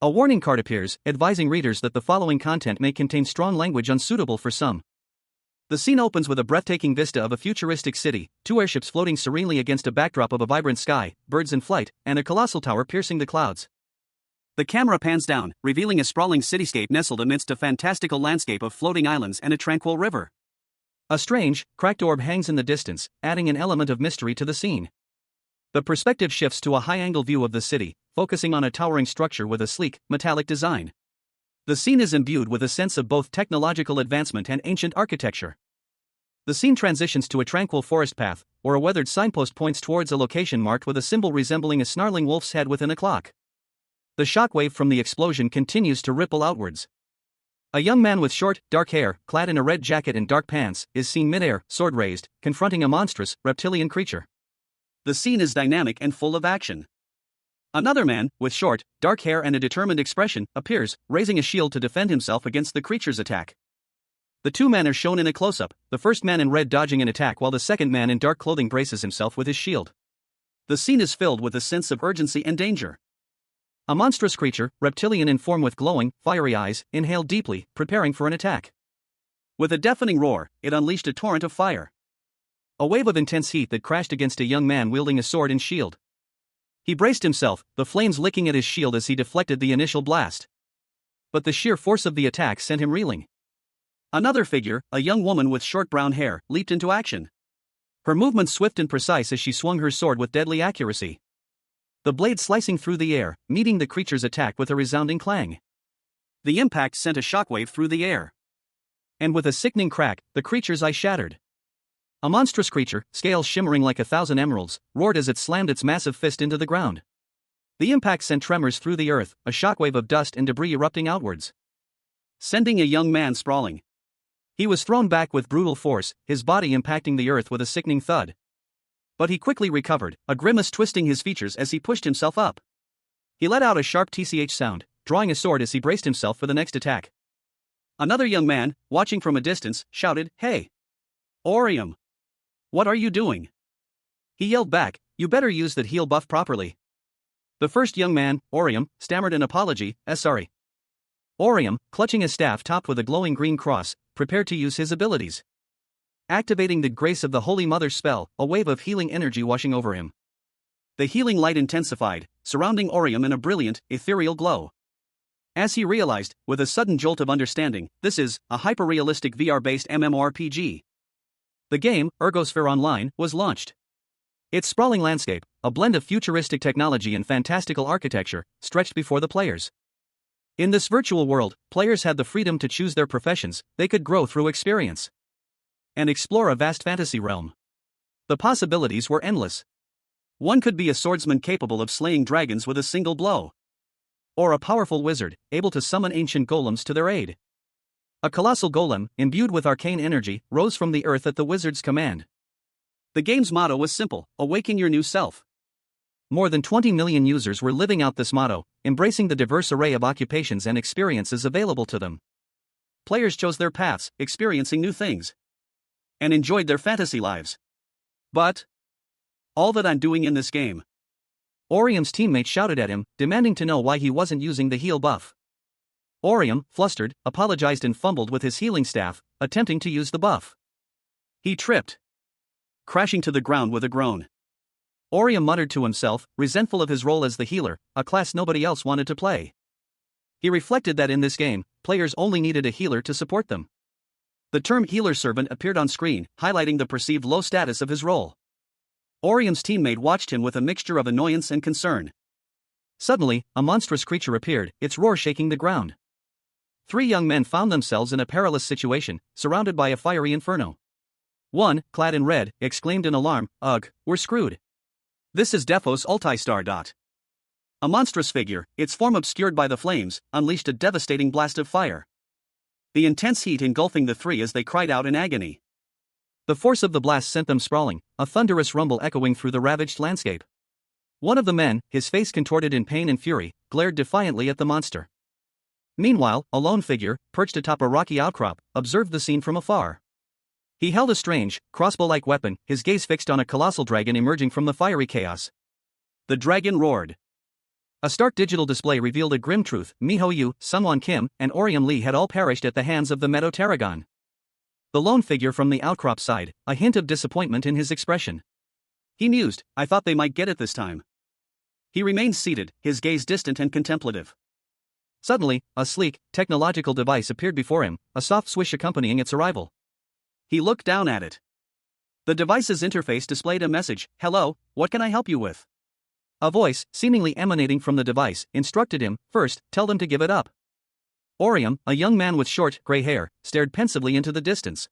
A warning card appears, advising readers that the following content may contain strong language unsuitable for some. The scene opens with a breathtaking vista of a futuristic city, two airships floating serenely against a backdrop of a vibrant sky, birds in flight, and a colossal tower piercing the clouds. The camera pans down, revealing a sprawling cityscape nestled amidst a fantastical landscape of floating islands and a tranquil river. A strange, cracked orb hangs in the distance, adding an element of mystery to the scene. The perspective shifts to a high-angle view of the city, focusing on a towering structure with a sleek, metallic design. The scene is imbued with a sense of both technological advancement and ancient architecture. The scene transitions to a tranquil forest path, where a weathered signpost points towards a location marked with a symbol resembling a snarling wolf's head within a clock. The shockwave from the explosion continues to ripple outwards. A young man with short, dark hair, clad in a red jacket and dark pants, is seen midair, sword raised, confronting a monstrous, reptilian creature. The scene is dynamic and full of action. Another man, with short, dark hair and a determined expression, appears, raising a shield to defend himself against the creature's attack. The two men are shown in a close-up, the first man in red dodging an attack while the second man in dark clothing braces himself with his shield. The scene is filled with a sense of urgency and danger. A monstrous creature, reptilian in form with glowing, fiery eyes, inhaled deeply, preparing for an attack. With a deafening roar, it unleashed a torrent of fire. A wave of intense heat that crashed against a young man wielding a sword and shield. He braced himself, the flames licking at his shield as he deflected the initial blast. But the sheer force of the attack sent him reeling. Another figure, a young woman with short brown hair, leaped into action. Her movements swift and precise as she swung her sword with deadly accuracy. The blade slicing through the air, meeting the creature's attack with a resounding clang. The impact sent a shockwave through the air. And with a sickening crack, the creature's eye shattered. A monstrous creature, scales shimmering like 1,000 emeralds, roared as it slammed its massive fist into the ground. The impact sent tremors through the earth, a shockwave of dust and debris erupting outwards, sending a young man sprawling. He was thrown back with brutal force, his body impacting the earth with a sickening thud. But he quickly recovered, a grimace twisting his features as he pushed himself up. He let out a sharp tch sound, drawing a sword as he braced himself for the next attack. Another young man, watching from a distance, shouted, "Hey! Orium! What are you doing?" He yelled back, "You better use that heal buff properly." The first young man, Orium, stammered an apology, sorry. Orium, clutching a staff topped with a glowing green cross, prepared to use his abilities. Activating the grace of the Holy Mother's spell, a wave of healing energy washing over him. The healing light intensified, surrounding Orium in a brilliant, ethereal glow. As he realized, with a sudden jolt of understanding, this is a hyper-realistic VR-based MMORPG. The game, Ergosphere Online, was launched. Its sprawling landscape, a blend of futuristic technology and fantastical architecture, stretched before the players. In this virtual world, players had the freedom to choose their professions, they could grow through experience and explore a vast fantasy realm. The possibilities were endless. One could be a swordsman capable of slaying dragons with a single blow. Or a powerful wizard, able to summon ancient golems to their aid. A colossal golem, imbued with arcane energy, rose from the earth at the wizard's command. The game's motto was simple: awaken your new self. More than 20 million users were living out this motto, embracing the diverse array of occupations and experiences available to them. Players chose their paths, experiencing new things, and enjoyed their fantasy lives. But all that I'm doing in this game. Orium's teammate shouted at him, demanding to know why he wasn't using the heal buff. Orium, flustered, apologized and fumbled with his healing staff, attempting to use the buff. He tripped, crashing to the ground with a groan. Orium muttered to himself, resentful of his role as the healer, a class nobody else wanted to play. He reflected that in this game, players only needed a healer to support them. The term healer servant appeared on screen, highlighting the perceived low status of his role. Orium's teammate watched him with a mixture of annoyance and concern. Suddenly, a monstrous creature appeared, its roar shaking the ground. 3 young men found themselves in a perilous situation, surrounded by a fiery inferno. One, clad in red, exclaimed in alarm, "Ugh, we're screwed. This is Defos Ultistar. A monstrous figure, its form obscured by the flames, unleashed a devastating blast of fire. The intense heat engulfing the 3 as they cried out in agony. The force of the blast sent them sprawling, a thunderous rumble echoing through the ravaged landscape. One of the men, his face contorted in pain and fury, glared defiantly at the monster. Meanwhile, a lone figure, perched atop a rocky outcrop, observed the scene from afar. He held a strange, crossbow-like weapon, his gaze fixed on a colossal dragon emerging from the fiery chaos. The dragon roared. A stark digital display revealed a grim truth: Miho Yu, Sungwon Kim, and Orium Lee had all perished at the hands of the Meadow Tarragon. The lone figure from the outcrop sighed, a hint of disappointment in his expression. He mused, I thought they might get it this time. He remained seated, his gaze distant and contemplative. Suddenly, a sleek, technological device appeared before him, a soft swish accompanying its arrival. He looked down at it. The device's interface displayed a message: Hello, what can I help you with? A voice, seemingly emanating from the device, instructed him, first, tell them to give it up. Orium, a young man with short, gray hair, stared pensively into the distance.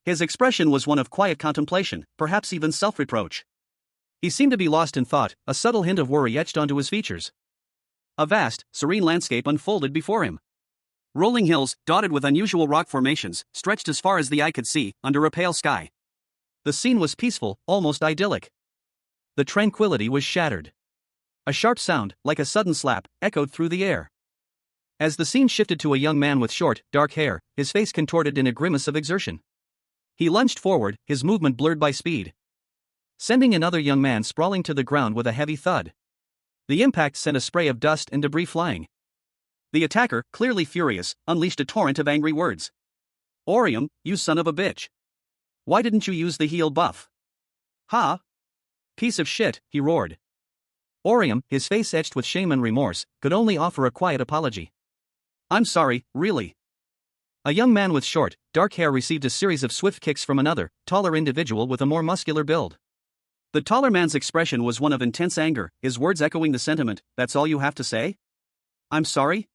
His expression was one of quiet contemplation, perhaps even self-reproach. He seemed to be lost in thought, a subtle hint of worry etched onto his features. A vast, serene landscape unfolded before him. Rolling hills, dotted with unusual rock formations, stretched as far as the eye could see, under a pale sky. The scene was peaceful, almost idyllic. The tranquility was shattered. A sharp sound, like a sudden slap, echoed through the air. As the scene shifted to a young man with short, dark hair, his face contorted in a grimace of exertion. He lunged forward, his movement blurred by speed, sending another young man sprawling to the ground with a heavy thud. The impact sent a spray of dust and debris flying. The attacker, clearly furious, unleashed a torrent of angry words. Orium, you son of a bitch. Why didn't you use the heal buff? Ha! Piece of shit, he roared. Orium, his face etched with shame and remorse, could only offer a quiet apology. I'm sorry, really. A young man with short, dark hair received a series of swift kicks from another, taller individual with a more muscular build. The taller man's expression was one of intense anger, his words echoing the sentiment, that's all you have to say? I'm sorry?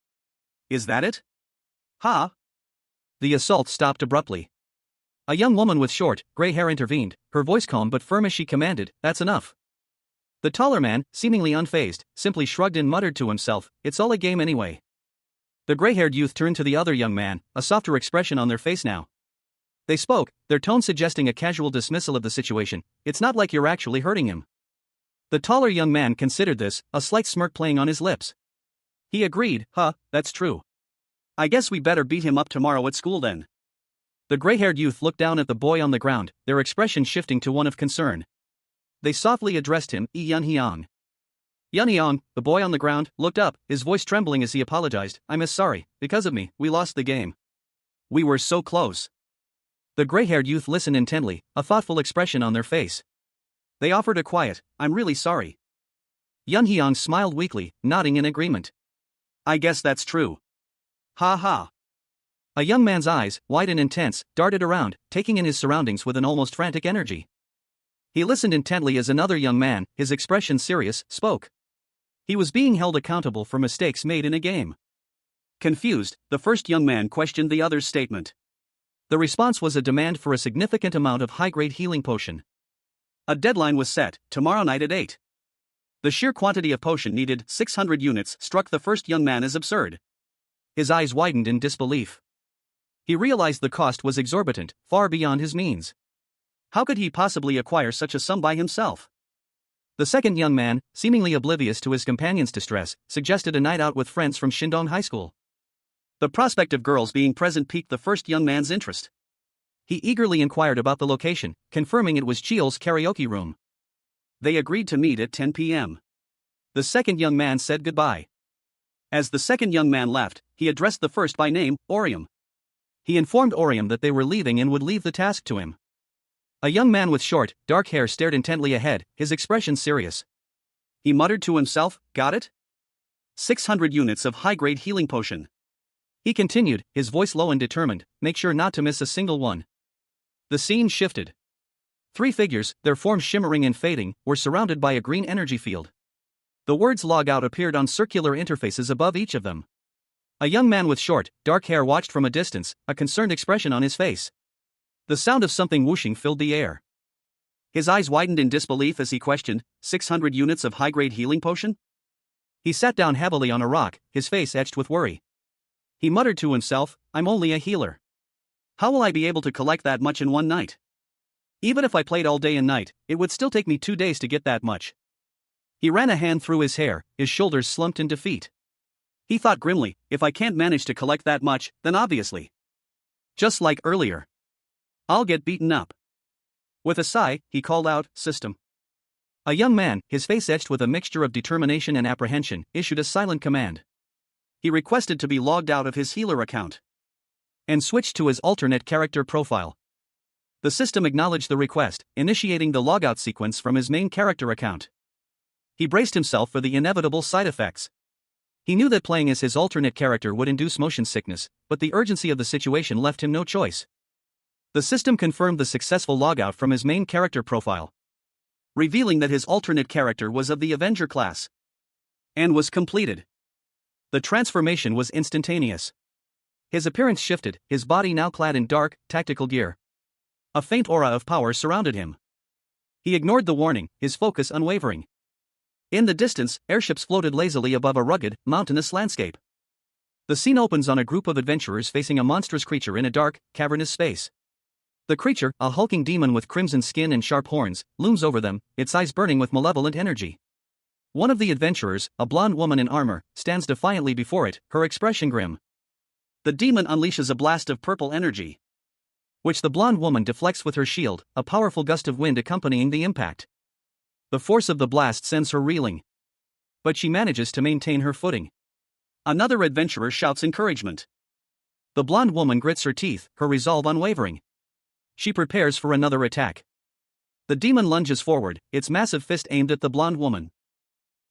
Is that it? Ha! The assault stopped abruptly. A young woman with short, gray hair intervened, her voice calm but firm as she commanded, that's enough. The taller man, seemingly unfazed, simply shrugged and muttered to himself, it's all a game anyway. The gray-haired youth turned to the other young man, a softer expression on their face now. They spoke, their tone suggesting a casual dismissal of the situation, it's not like you're actually hurting him. The taller young man considered this, a slight smirk playing on his lips. He agreed, that's true. I guess we better beat him up tomorrow at school then. The gray-haired youth looked down at the boy on the ground, their expression shifting to one of concern. They softly addressed him, Yunhyang. Yunhyang, the boy on the ground, looked up, his voice trembling as he apologized, I'm sorry, because of me, we lost the game. We were so close. The gray-haired youth listened intently, a thoughtful expression on their face. They offered a quiet, I'm really sorry. Yunhyang smiled weakly, nodding in agreement. I guess that's true. Ha ha. A young man's eyes, wide and intense, darted around, taking in his surroundings with an almost frantic energy. He listened intently as another young man, his expression serious, spoke. He was being held accountable for mistakes made in a game. Confused, the first young man questioned the other's statement. The response was a demand for a significant amount of high-grade healing potion. A deadline was set, tomorrow night at 8. The sheer quantity of potion needed, 600 units, struck the first young man as absurd. His eyes widened in disbelief. He realized the cost was exorbitant, far beyond his means. How could he possibly acquire such a sum by himself? The second young man, seemingly oblivious to his companion's distress, suggested a night out with friends from Shindong High School. The prospect of girls being present piqued the first young man's interest. He eagerly inquired about the location, confirming it was Cheol's karaoke room. They agreed to meet at 10 p.m. The second young man said goodbye. As the second young man left, he addressed the first by name, Orium. He informed Orium that they were leaving and would leave the task to him. A young man with short, dark hair stared intently ahead, his expression serious. He muttered to himself, got it? 600 units of high-grade healing potion. He continued, his voice low and determined, make sure not to miss a single one. The scene shifted. 3 figures, their forms shimmering and fading, were surrounded by a green energy field. The words log out appeared on circular interfaces above each of them. A young man with short, dark hair watched from a distance, a concerned expression on his face. The sound of something whooshing filled the air. His eyes widened in disbelief as he questioned, 600 units of high-grade healing potion? He sat down heavily on a rock, his face etched with worry. He muttered to himself, I'm only a healer. How will I be able to collect that much in one night? Even if I played all day and night, it would still take me 2 days to get that much. He ran a hand through his hair, his shoulders slumped in defeat. He thought grimly, if I can't manage to collect that much, then obviously, just like earlier, I'll get beaten up. With a sigh, he called out, System. A young man, his face etched with a mixture of determination and apprehension, issued a silent command. He requested to be logged out of his healer account and switched to his alternate character profile. The system acknowledged the request, initiating the logout sequence from his main character account. He braced himself for the inevitable side effects. He knew that playing as his alternate character would induce motion sickness, but the urgency of the situation left him no choice. The system confirmed the successful logout from his main character profile, revealing that his alternate character was of the Avenger class and was completed. The transformation was instantaneous. His appearance shifted, his body now clad in dark, tactical gear. A faint aura of power surrounded him. He ignored the warning, his focus unwavering. In the distance, airships floated lazily above a rugged, mountainous landscape. The scene opens on a group of adventurers facing a monstrous creature in a dark, cavernous space. The creature, a hulking demon with crimson skin and sharp horns, looms over them, its eyes burning with malevolent energy. One of the adventurers, a blonde woman in armor, stands defiantly before it, her expression grim. The demon unleashes a blast of purple energy, which the blonde woman deflects with her shield, a powerful gust of wind accompanying the impact. The force of the blast sends her reeling, but she manages to maintain her footing. Another adventurer shouts encouragement. The blonde woman grits her teeth, her resolve unwavering. She prepares for another attack. The demon lunges forward, its massive fist aimed at the blonde woman.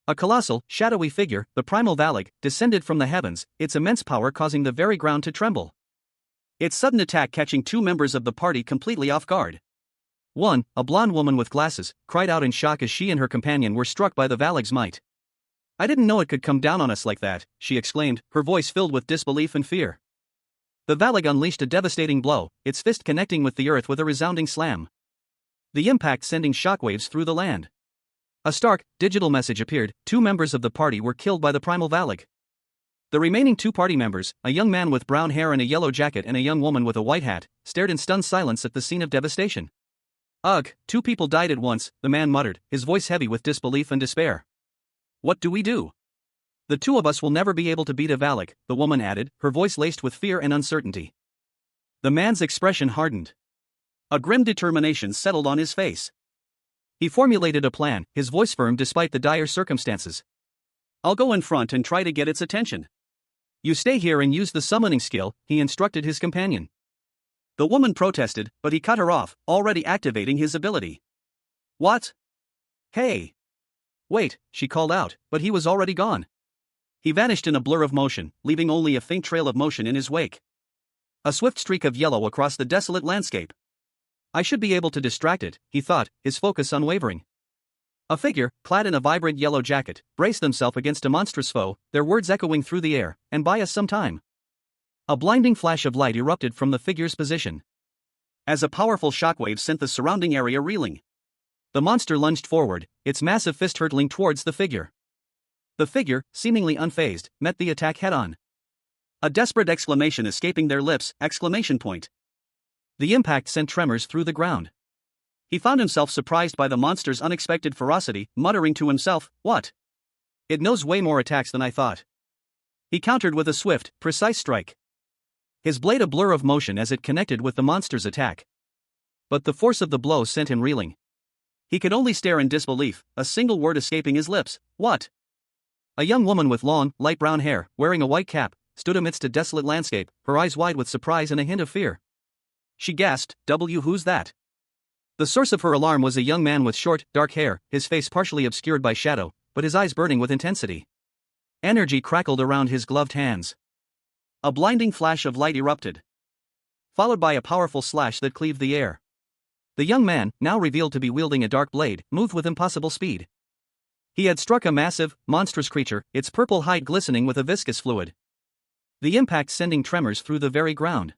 A colossal, shadowy figure, the primal Valig, descended from the heavens, its immense power causing the very ground to tremble. Its sudden attack catching two members of the party completely off guard. One, a blonde woman with glasses, cried out in shock as she and her companion were struck by the Valig's might. "I didn't know it could come down on us like that," she exclaimed, her voice filled with disbelief and fear. The Valig unleashed a devastating blow, its fist connecting with the earth with a resounding slam. The impact sending shockwaves through the land. A stark, digital message appeared: 2 members of the party were killed by the primal Valig. The remaining 2 party members, a young man with brown hair and a yellow jacket and a young woman with a white hat, stared in stunned silence at the scene of devastation. "Ugh, 2 people died at once," the man muttered, his voice heavy with disbelief and despair. "What do we do? The 2 of us will never be able to beat a Valig," the woman added, her voice laced with fear and uncertainty. The man's expression hardened. A grim determination settled on his face. He formulated a plan, his voice firm despite the dire circumstances. "I'll go in front and try to get its attention. You stay here and use the summoning skill," he instructed his companion. The woman protested, but he cut her off, already activating his ability. "What? Hey! Wait," she called out, but he was already gone. He vanished in a blur of motion, leaving only a faint trail of motion in his wake. A swift streak of yellow across the desolate landscape. "I should be able to distract it," he thought, his focus unwavering. A figure, clad in a vibrant yellow jacket, braced themselves against a monstrous foe, their words echoing through the air, "And buy us some time." A blinding flash of light erupted from the figure's position, as a powerful shockwave sent the surrounding area reeling. The monster lunged forward, its massive fist hurtling towards the figure. The figure, seemingly unfazed, met the attack head-on. A desperate exclamation escaping their lips, exclamation point. The impact sent tremors through the ground. He found himself surprised by the monster's unexpected ferocity, muttering to himself, "What? It knows way more attacks than I thought." He countered with a swift, precise strike. His blade a blur of motion as it connected with the monster's attack. But the force of the blow sent him reeling. He could only stare in disbelief, a single word escaping his lips: "What?" A young woman with long, light brown hair, wearing a white cap, stood amidst a desolate landscape, her eyes wide with surprise and a hint of fear. She gasped, "Who's that?" The source of her alarm was a young man with short, dark hair, his face partially obscured by shadow, but his eyes burning with intensity. Energy crackled around his gloved hands. A blinding flash of light erupted, followed by a powerful slash that cleaved the air. The young man, now revealed to be wielding a dark blade, moved with impossible speed. He had struck a massive, monstrous creature, its purple hide glistening with a viscous fluid. The impact sending tremors through the very ground.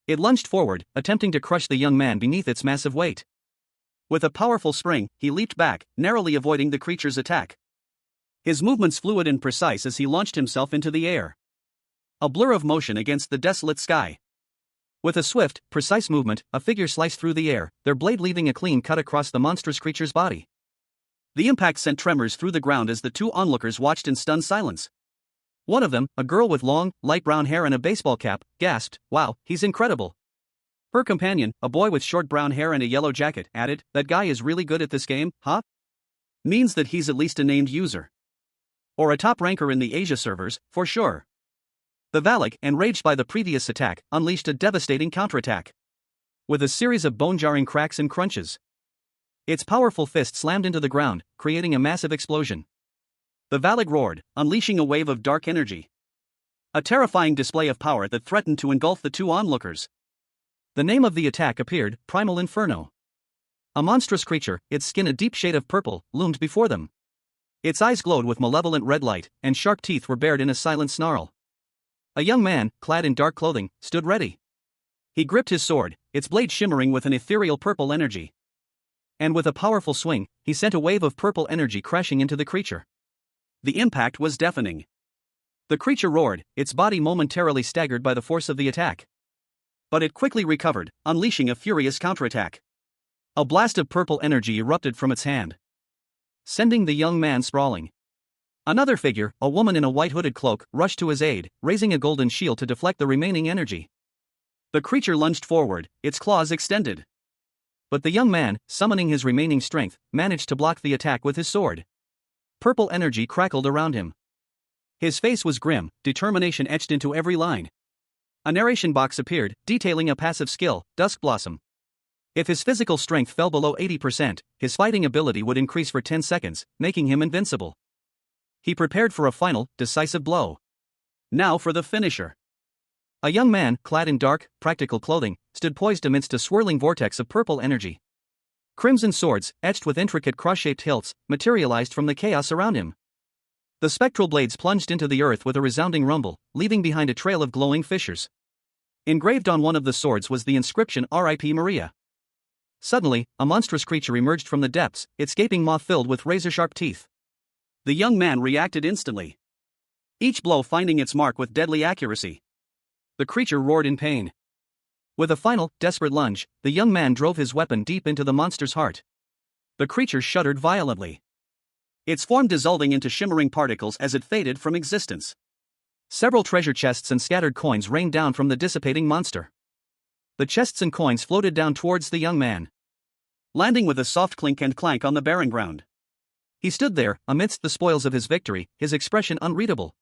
It lunged forward, attempting to crush the young man beneath its massive weight. With a powerful spring, he leaped back, narrowly avoiding the creature's attack. His movements fluid and precise as he launched himself into the air. A blur of motion against the desolate sky. With a swift, precise movement, a figure sliced through the air, their blade leaving a clean cut across the monstrous creature's body. The impact sent tremors through the ground as the 2 onlookers watched in stunned silence. One of them, a girl with long, light brown hair and a baseball cap, gasped, "Wow, he's incredible." Her companion, a boy with short brown hair and a yellow jacket, added, "That guy is really good at this game, huh?" means that he's at least a named user. Or a top ranker in the Asia servers, for sure. The Valak, enraged by the previous attack, unleashed a devastating counterattack. With a series of bone-jarring cracks and crunches. Its powerful fist slammed into the ground, creating a massive explosion. The Valak roared, unleashing a wave of dark energy. A terrifying display of power that threatened to engulf the two onlookers. The name of the attack appeared, Primal Inferno. A monstrous creature, its skin a deep shade of purple, loomed before them. Its eyes glowed with malevolent red light, and sharp teeth were bared in a silent snarl. A young man, clad in dark clothing, stood ready. He gripped his sword, its blade shimmering with an ethereal purple energy. And with a powerful swing, he sent a wave of purple energy crashing into the creature. The impact was deafening. The creature roared, its body momentarily staggered by the force of the attack. But it quickly recovered, unleashing a furious counterattack. A blast of purple energy erupted from its hand, sending the young man sprawling. Another figure, a woman in a white hooded cloak, rushed to his aid, raising a golden shield to deflect the remaining energy. The creature lunged forward, its claws extended. But the young man, summoning his remaining strength, managed to block the attack with his sword. Purple energy crackled around him. His face was grim, determination etched into every line. A narration box appeared, detailing a passive skill, Dusk Blossom. If his physical strength fell below 80%, his fighting ability would increase for 10 seconds, making him invincible. He prepared for a final, decisive blow. Now for the finisher. A young man, clad in dark, practical clothing, stood poised amidst a swirling vortex of purple energy. Crimson swords, etched with intricate cross-shaped hilts, materialized from the chaos around him. The spectral blades plunged into the earth with a resounding rumble, leaving behind a trail of glowing fissures. Engraved on one of the swords was the inscription R.I.P. Maria. Suddenly, a monstrous creature emerged from the depths, its gaping maw filled with razor-sharp teeth. The young man reacted instantly, each blow finding its mark with deadly accuracy. The creature roared in pain. With a final, desperate lunge, the young man drove his weapon deep into the monster's heart. The creature shuddered violently, its form dissolving into shimmering particles as it faded from existence. Several treasure chests and scattered coins rained down from the dissipating monster. The chests and coins floated down towards the young man, landing with a soft clink and clank on the barren ground. He stood there, amidst the spoils of his victory, his expression unreadable.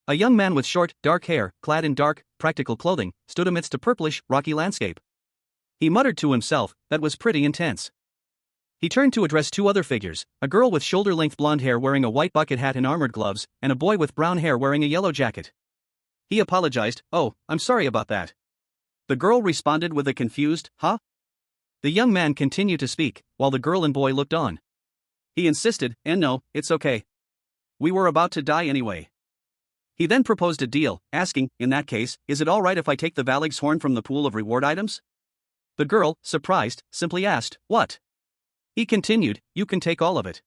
A young man with short, dark hair, clad in dark, practical clothing, stood amidst a purplish, rocky landscape. He muttered to himself, "That was pretty intense." He turned to address two other figures, a girl with shoulder-length blonde hair wearing a white bucket hat and armored gloves, and a boy with brown hair wearing a yellow jacket. He apologized, "Oh, I'm sorry about that." The girl responded with a confused, "Huh?" The young man continued to speak, while the girl and boy looked on. He insisted, "And no, it's okay. We were about to die anyway." He then proposed a deal, asking, "In that case, is it alright if I take the Valag's horn from the pool of reward items?" The girl, surprised, simply asked, "What?" He continued, "You can take all of it."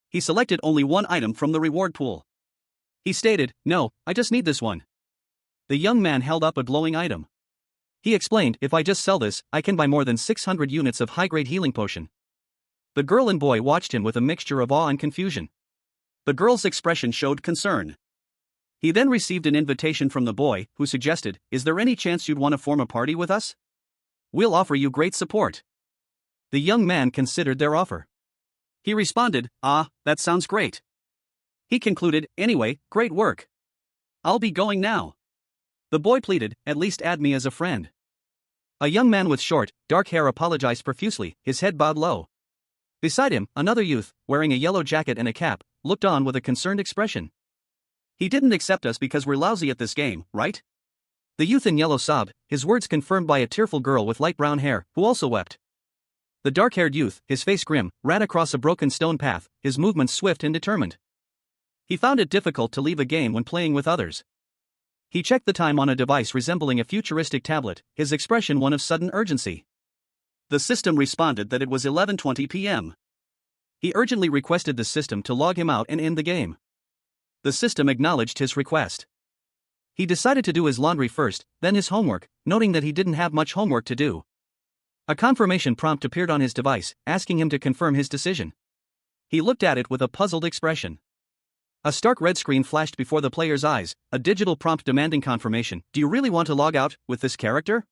He selected only one item from the reward pool. He stated, "No, I just need this one." The young man held up a glowing item. He explained, "If I just sell this, I can buy more than 600 units of high-grade healing potion." The girl and boy watched him with a mixture of awe and confusion. The girl's expression showed concern. He then received an invitation from the boy, who suggested, "Is there any chance you'd want to form a party with us? We'll offer you great support." The young man considered their offer. He responded, "Ah, that sounds great." He concluded, "Anyway, great work. I'll be going now." The boy pleaded, "At least add me as a friend." A young man with short, dark hair apologized profusely, his head bowed low. Beside him, another youth, wearing a yellow jacket and a cap, looked on with a concerned expression. "He didn't accept us because we're lousy at this game, right?" The youth in yellow sobbed, his words confirmed by a tearful girl with light brown hair, who also wept. The dark-haired youth, his face grim, ran across a broken stone path, his movements swift and determined. He found it difficult to leave a game when playing with others. He checked the time on a device resembling a futuristic tablet, his expression one of sudden urgency. The system responded that it was 11:20 p.m. He urgently requested the system to log him out and end the game. The system acknowledged his request. He decided to do his laundry first, then his homework, noting that he didn't have much homework to do. A confirmation prompt appeared on his device, asking him to confirm his decision. He looked at it with a puzzled expression. A stark red screen flashed before the player's eyes, a digital prompt demanding confirmation. "Do you really want to log out with this character?"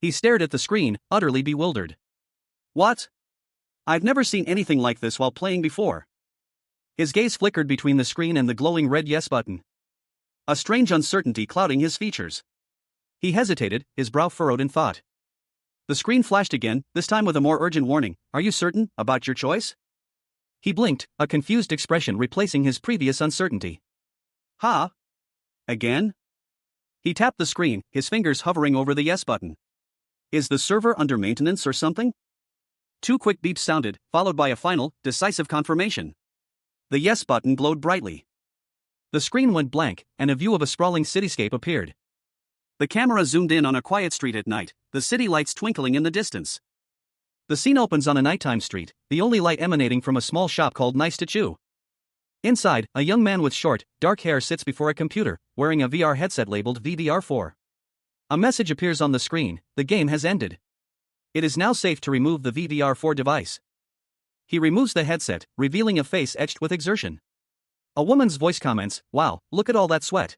He stared at the screen, utterly bewildered. "What? I've never seen anything like this while playing before. His gaze flickered between the screen and the glowing red yes button. A strange uncertainty clouding his features. He hesitated, his brow furrowed in thought. The screen flashed again, this time with a more urgent warning. Are you certain about your choice? He blinked, a confused expression replacing his previous uncertainty. Huh? Again? He tapped the screen, his fingers hovering over the yes button. Is the server under maintenance or something? 2 quick beeps sounded, followed by a final, decisive confirmation. The yes button glowed brightly. The screen went blank, and a view of a sprawling cityscape appeared. The camera zoomed in on a quiet street at night, the city lights twinkling in the distance. The scene opens on a nighttime street, the only light emanating from a small shop called Nice to Chew. Inside, a young man with short, dark hair sits before a computer, wearing a VR headset labeled VVR4. A message appears on the screen: the game has ended. It is now safe to remove the VVR4 device. He removes the headset, revealing a face etched with exertion. A woman's voice comments, "Wow, look at all that sweat."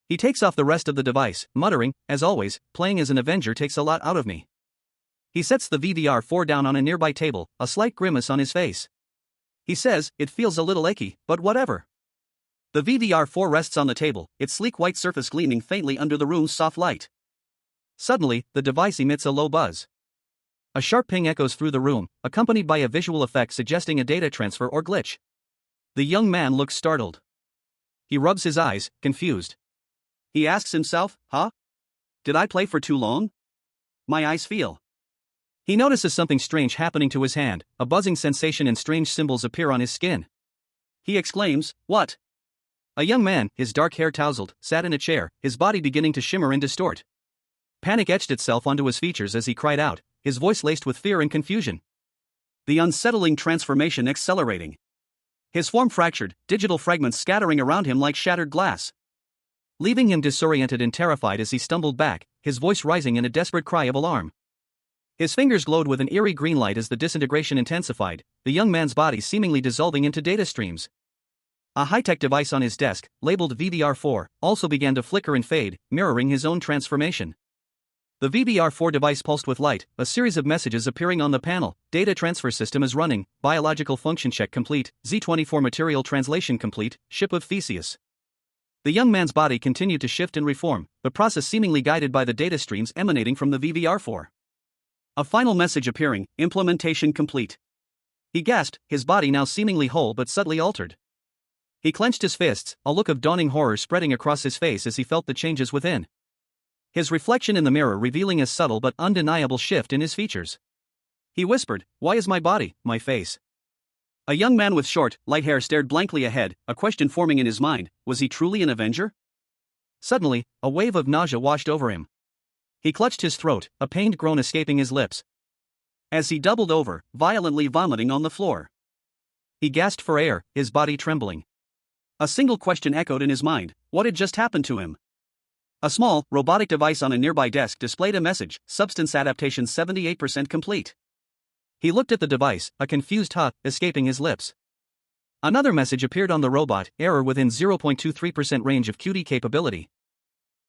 He takes off the rest of the device, muttering, "As always, playing as an Avenger takes a lot out of me." He sets the VVR4 down on a nearby table, a slight grimace on his face. He says, "It feels a little achy, but whatever." The VVR4 rests on the table, its sleek white surface gleaming faintly under the room's soft light. Suddenly, the device emits a low buzz. A sharp ping echoes through the room, accompanied by a visual effect suggesting a data transfer or glitch. The young man looks startled. He rubs his eyes, confused. He asks himself, "Huh? Did I play for too long? My eyes feel." He notices something strange happening to his hand, a buzzing sensation and strange symbols appear on his skin. He exclaims, "What?" A young man, his dark hair tousled, sat in a chair, his body beginning to shimmer and distort. Panic etched itself onto his features as he cried out, his voice laced with fear and confusion. The unsettling transformation accelerating. His form fractured, digital fragments scattering around him like shattered glass. Leaving him disoriented and terrified as he stumbled back, his voice rising in a desperate cry of alarm. His fingers glowed with an eerie green light as the disintegration intensified, the young man's body seemingly dissolving into data streams. A high-tech device on his desk, labeled VVR4, also began to flicker and fade, mirroring his own transformation. The VVR4 device pulsed with light, a series of messages appearing on the panel: data transfer system is running, biological function check complete, Z24 material translation complete, ship of Theseus. The young man's body continued to shift and reform, the process seemingly guided by the data streams emanating from the VVR4. A final message appearing: implementation complete. He gasped, his body now seemingly whole but subtly altered. He clenched his fists, a look of dawning horror spreading across his face as he felt the changes within. His reflection in the mirror revealing a subtle but undeniable shift in his features. He whispered, "Why is my body, my face?" A young man with short, light hair stared blankly ahead, a question forming in his mind: was he truly an Avenger? Suddenly, a wave of nausea washed over him. He clutched his throat, a pained groan escaping his lips. As he doubled over, violently vomiting on the floor. He gasped for air, his body trembling. A single question echoed in his mind: what had just happened to him? A small, robotic device on a nearby desk displayed a message: substance adaptation 78% complete. He looked at the device, a confused "huh" escaping his lips. Another message appeared on the robot: error within 0.23% range of QD capability.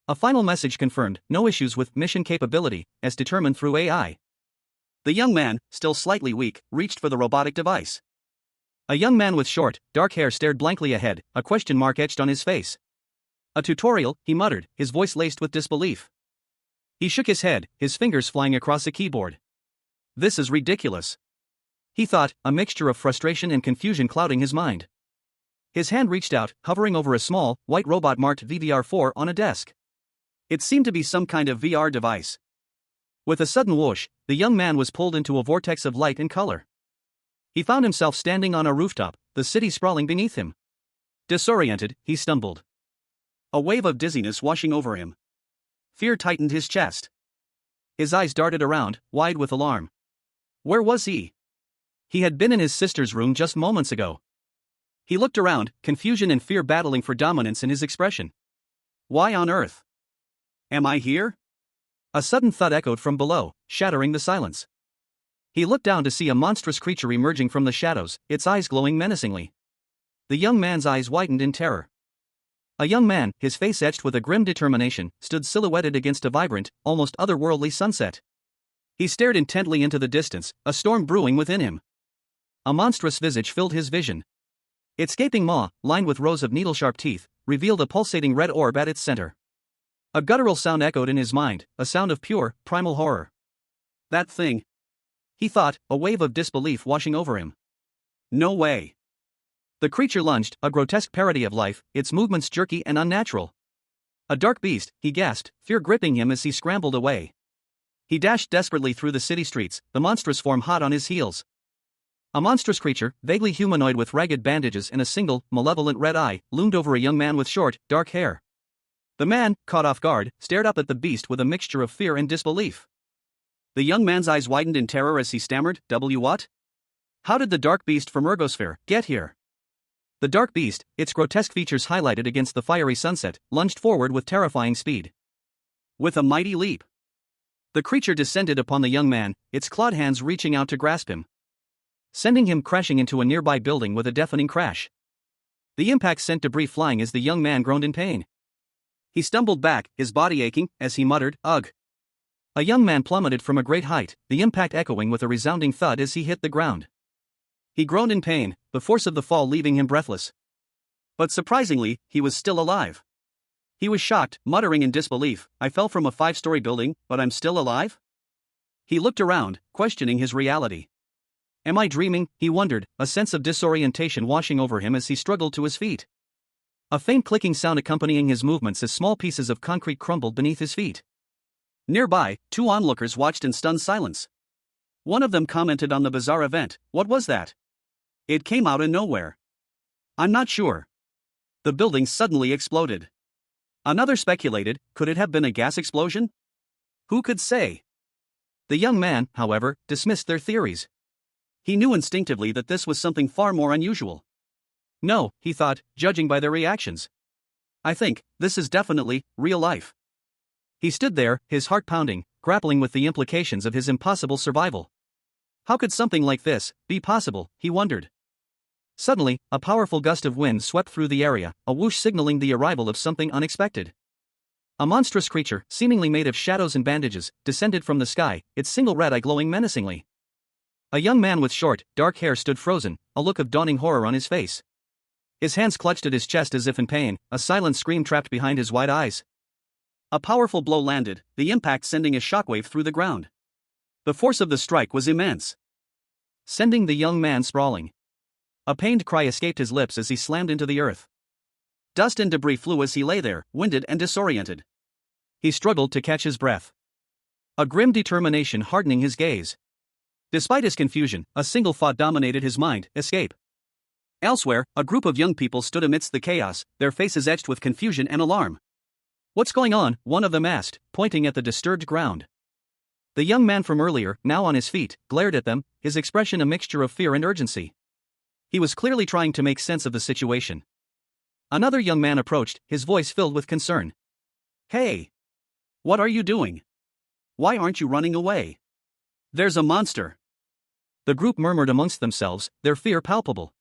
A final message confirmed: no issues with mission capability, as determined through AI. The young man, still slightly weak, reached for the robotic device. A young man with short, dark hair stared blankly ahead, a question mark etched on his face. "A tutorial," he muttered, his voice laced with disbelief. He shook his head, his fingers flying across a keyboard. "This is ridiculous," he thought, a mixture of frustration and confusion clouding his mind. His hand reached out, hovering over a small, white robot marked VVR4 on a desk. It seemed to be some kind of VR device. With a sudden whoosh, the young man was pulled into a vortex of light and color. He found himself standing on a rooftop, the city sprawling beneath him. Disoriented, he stumbled. A wave of dizziness washing over him. Fear tightened his chest. His eyes darted around, wide with alarm. Where was he? He had been in his sister's room just moments ago. He looked around, confusion and fear battling for dominance in his expression. Why on earth? Am I here? A sudden thud echoed from below, shattering the silence. He looked down to see a monstrous creature emerging from the shadows, its eyes glowing menacingly. The young man's eyes widened in terror. A young man, his face etched with a grim determination, stood silhouetted against a vibrant, almost otherworldly sunset. He stared intently into the distance, a storm brewing within him. A monstrous visage filled his vision. Its gaping maw, lined with rows of needle-sharp teeth, revealed a pulsating red orb at its center. A guttural sound echoed in his mind, a sound of pure, primal horror. That thing, he thought, a wave of disbelief washing over him. No way. The creature lunged, a grotesque parody of life, its movements jerky and unnatural. A dark beast, he gasped, fear gripping him as he scrambled away. He dashed desperately through the city streets, the monstrous form hot on his heels. A monstrous creature, vaguely humanoid with ragged bandages and a single, malevolent red eye, loomed over a young man with short, dark hair. The man, caught off guard, stared up at the beast with a mixture of fear and disbelief. The young man's eyes widened in terror as he stammered, What? How did the dark beast from Ergosphere get here? The dark beast, its grotesque features highlighted against the fiery sunset, lunged forward with terrifying speed. With a mighty leap, the creature descended upon the young man, its clawed hands reaching out to grasp him, sending him crashing into a nearby building with a deafening crash. The impact sent debris flying as the young man groaned in pain. He stumbled back, his body aching, as he muttered, Ugh. A young man plummeted from a great height, the impact echoing with a resounding thud as he hit the ground. He groaned in pain, the force of the fall leaving him breathless. But surprisingly, he was still alive. He was shocked, muttering in disbelief, I fell from a 5-story building, but I'm still alive? He looked around, questioning his reality. Am I dreaming? He wondered, a sense of disorientation washing over him as he struggled to his feet. A faint clicking sound accompanying his movements as small pieces of concrete crumbled beneath his feet. Nearby, 2 onlookers watched in stunned silence. One of them commented on the bizarre event, What was that? It came out of nowhere. I'm not sure. The building suddenly exploded. Another speculated, could it have been a gas explosion? Who could say? The young man, however, dismissed their theories. He knew instinctively that this was something far more unusual. No, he thought, judging by their reactions. I think, this is definitely, real life. He stood there, his heart pounding, grappling with the implications of his impossible survival. How could something like this be possible, he wondered. Suddenly, a powerful gust of wind swept through the area, a whoosh signaling the arrival of something unexpected. A monstrous creature, seemingly made of shadows and bandages, descended from the sky, its single red eye glowing menacingly. A young man with short, dark hair stood frozen, a look of dawning horror on his face. His hands clutched at his chest as if in pain, a silent scream trapped behind his wide eyes. A powerful blow landed, the impact sending a shockwave through the ground. The force of the strike was immense, sending the young man sprawling. A pained cry escaped his lips as he slammed into the earth. Dust and debris flew as he lay there, winded and disoriented. He struggled to catch his breath, a grim determination hardening his gaze. Despite his confusion, a single thought dominated his mind, escape. Elsewhere, a group of young people stood amidst the chaos, their faces etched with confusion and alarm. What's going on? One of them asked, pointing at the disturbed ground. The young man from earlier, now on his feet, glared at them, his expression a mixture of fear and urgency. He was clearly trying to make sense of the situation. Another young man approached, his voice filled with concern. Hey! What are you doing? Why aren't you running away? There's a monster. The group murmured amongst themselves, their fear palpable.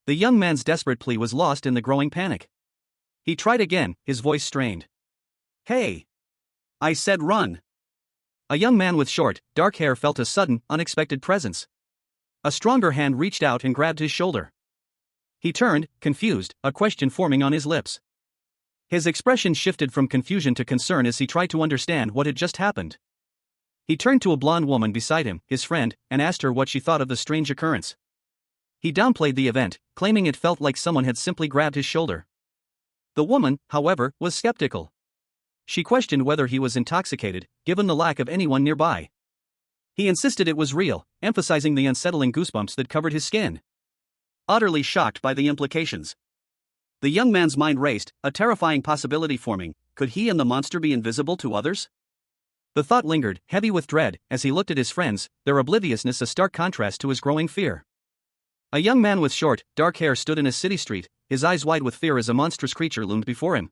The young man's desperate plea was lost in the growing panic. He tried again, his voice strained. Hey! I said run! A young man with short, dark hair felt a sudden, unexpected presence. A stronger hand reached out and grabbed his shoulder. He turned, confused, a question forming on his lips. His expression shifted from confusion to concern as he tried to understand what had just happened. He turned to a blonde woman beside him, his friend, and asked her what she thought of the strange occurrence. He downplayed the event, claiming it felt like someone had simply grabbed his shoulder. The woman, however, was skeptical. She questioned whether he was intoxicated, given the lack of anyone nearby. He insisted it was real, emphasizing the unsettling goosebumps that covered his skin. Utterly shocked by the implications, the young man's mind raced, a terrifying possibility forming. Could he and the monster be invisible to others? The thought lingered, heavy with dread, as he looked at his friends, their obliviousness a stark contrast to his growing fear. A young man with short, dark hair stood in a city street, his eyes wide with fear as a monstrous creature loomed before him.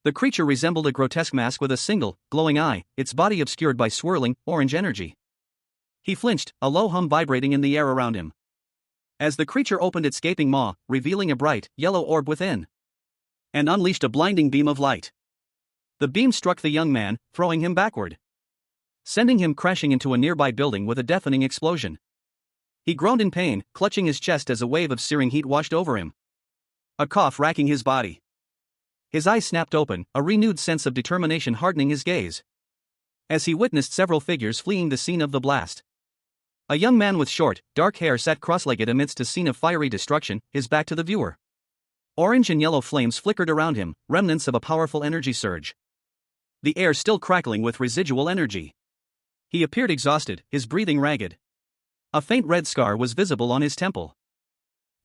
The creature resembled a grotesque mask with a single, glowing eye, its body obscured by swirling, orange energy. He flinched, a low hum vibrating in the air around him, as the creature opened its gaping maw, revealing a bright, yellow orb within, and unleashed a blinding beam of light. The beam struck the young man, throwing him backward. sending him crashing into a nearby building with a deafening explosion. He groaned in pain, clutching his chest as a wave of searing heat washed over him. A cough racking his body. His eyes snapped open, a renewed sense of determination hardening his gaze, as he witnessed several figures fleeing the scene of the blast. A young man with short, dark hair sat cross-legged amidst a scene of fiery destruction, his back to the viewer. Orange and yellow flames flickered around him, remnants of a powerful energy surge. The air still crackling with residual energy. He appeared exhausted, his breathing ragged. A faint red scar was visible on his temple.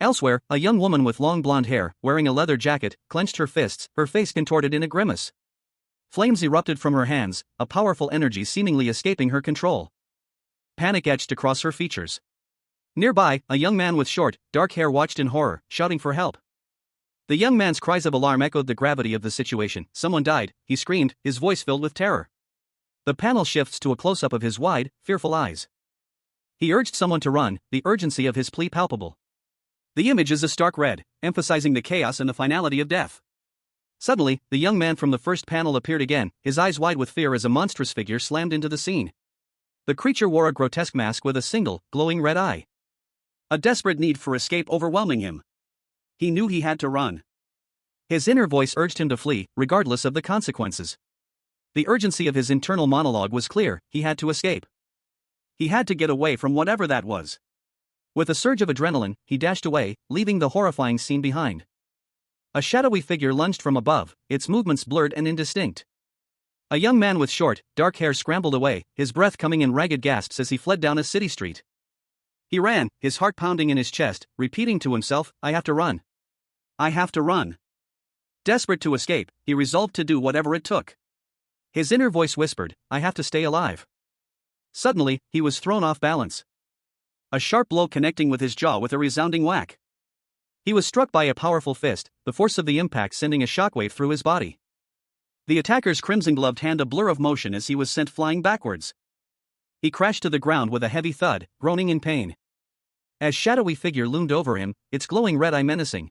Elsewhere, a young woman with long blonde hair, wearing a leather jacket, clenched her fists, her face contorted in a grimace. Flames erupted from her hands, a powerful energy seemingly escaping her control. Panic etched across her features. Nearby, a young man with short, dark hair watched in horror, shouting for help. The young man's cries of alarm echoed the gravity of the situation. Someone died, he screamed, his voice filled with terror. The panel shifts to a close-up of his wide, fearful eyes. He urged someone to run, the urgency of his plea palpable. The image is a stark red, emphasizing the chaos and the finality of death. Suddenly, the young man from the first panel appeared again, his eyes wide with fear as a monstrous figure slammed into the scene. The creature wore a grotesque mask with a single, glowing red eye. A desperate need for escape overwhelming him. He knew he had to run. His inner voice urged him to flee, regardless of the consequences. The urgency of his internal monologue was clear, he had to escape. He had to get away from whatever that was. With a surge of adrenaline, he dashed away, leaving the horrifying scene behind. A shadowy figure lunged from above, its movements blurred and indistinct. A young man with short, dark hair scrambled away, his breath coming in ragged gasps as he fled down a city street. He ran, his heart pounding in his chest, repeating to himself, "I have to run. I have to run." Desperate to escape, he resolved to do whatever it took. His inner voice whispered, "I have to stay alive." Suddenly, he was thrown off balance. A sharp blow connecting with his jaw with a resounding whack. He was struck by a powerful fist, the force of the impact sending a shockwave through his body. The attacker's crimson-gloved hand a blur of motion as he was sent flying backwards. He crashed to the ground with a heavy thud, groaning in pain. A shadowy figure loomed over him, its glowing red eye menacing.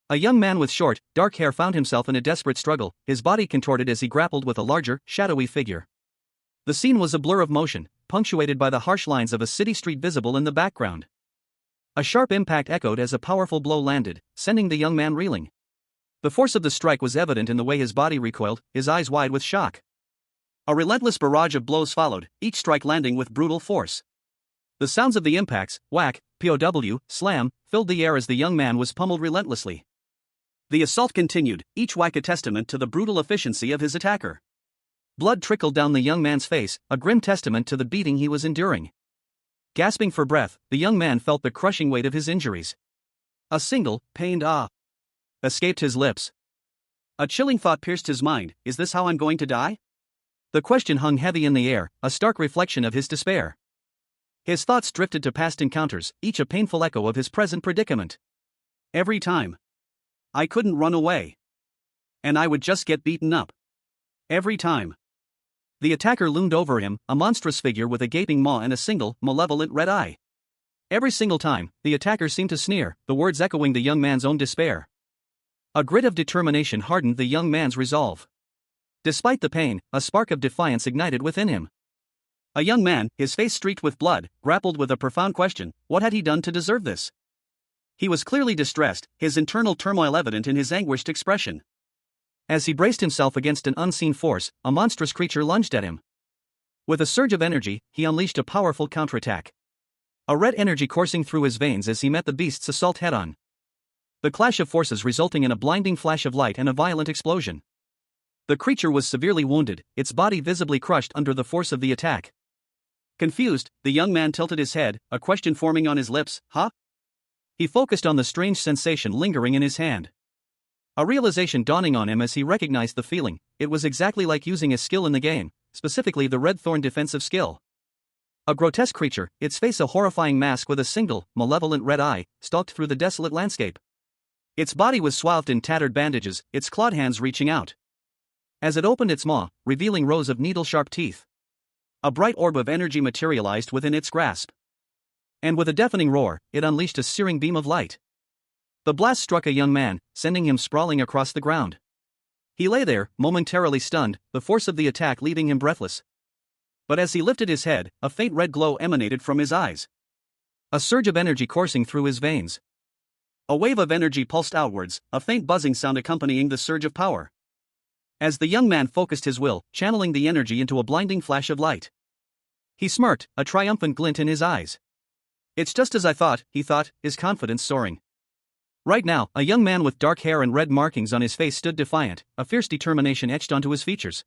A young man with short, dark hair found himself in a desperate struggle, his body contorted as he grappled with a larger, shadowy figure. The scene was a blur of motion, punctuated by the harsh lines of a city street visible in the background. A sharp impact echoed as a powerful blow landed, sending the young man reeling. The force of the strike was evident in the way his body recoiled, his eyes wide with shock. A relentless barrage of blows followed, each strike landing with brutal force. The sounds of the impacts, whack, pow, slam, filled the air as the young man was pummeled relentlessly. The assault continued, each whack a testament to the brutal efficiency of his attacker. Blood trickled down the young man's face, a grim testament to the beating he was enduring. Gasping for breath, the young man felt the crushing weight of his injuries. A single, pained "ah" escaped his lips. A chilling thought pierced his mind, "Is this how I'm going to die?" The question hung heavy in the air, a stark reflection of his despair. His thoughts drifted to past encounters, each a painful echo of his present predicament. Every time. I couldn't run away. And I would just get beaten up. Every time. The attacker loomed over him, a monstrous figure with a gaping maw and a single, malevolent red eye. Every single time, the attacker seemed to sneer, the words echoing the young man's own despair. A grit of determination hardened the young man's resolve. Despite the pain, a spark of defiance ignited within him. A young man, his face streaked with blood, grappled with a profound question: what had he done to deserve this? He was clearly distressed, his internal turmoil evident in his anguished expression. As he braced himself against an unseen force, a monstrous creature lunged at him. With a surge of energy, he unleashed a powerful counterattack. A red energy coursing through his veins as he met the beast's assault head-on. The clash of forces resulting in a blinding flash of light and a violent explosion. The creature was severely wounded, its body visibly crushed under the force of the attack. Confused, the young man tilted his head, a question forming on his lips, "Huh?" He focused on the strange sensation lingering in his hand. A realization dawning on him as he recognized the feeling: it was exactly like using a skill in the game, specifically the red thorn defensive skill. A grotesque creature, its face a horrifying mask with a single, malevolent red eye, stalked through the desolate landscape. Its body was swathed in tattered bandages, its clawed hands reaching out. As it opened its maw, revealing rows of needle-sharp teeth, a bright orb of energy materialized within its grasp. And with a deafening roar, it unleashed a searing beam of light. The blast struck a young man, sending him sprawling across the ground. He lay there, momentarily stunned, the force of the attack leaving him breathless. But as he lifted his head, a faint red glow emanated from his eyes. A surge of energy coursing through his veins. A wave of energy pulsed outwards, a faint buzzing sound accompanying the surge of power. As the young man focused his will, channeling the energy into a blinding flash of light. He smirked, a triumphant glint in his eyes. It's just as I thought, he thought, his confidence soaring. Right now, a young man with dark hair and red markings on his face stood defiant, a fierce determination etched onto his features.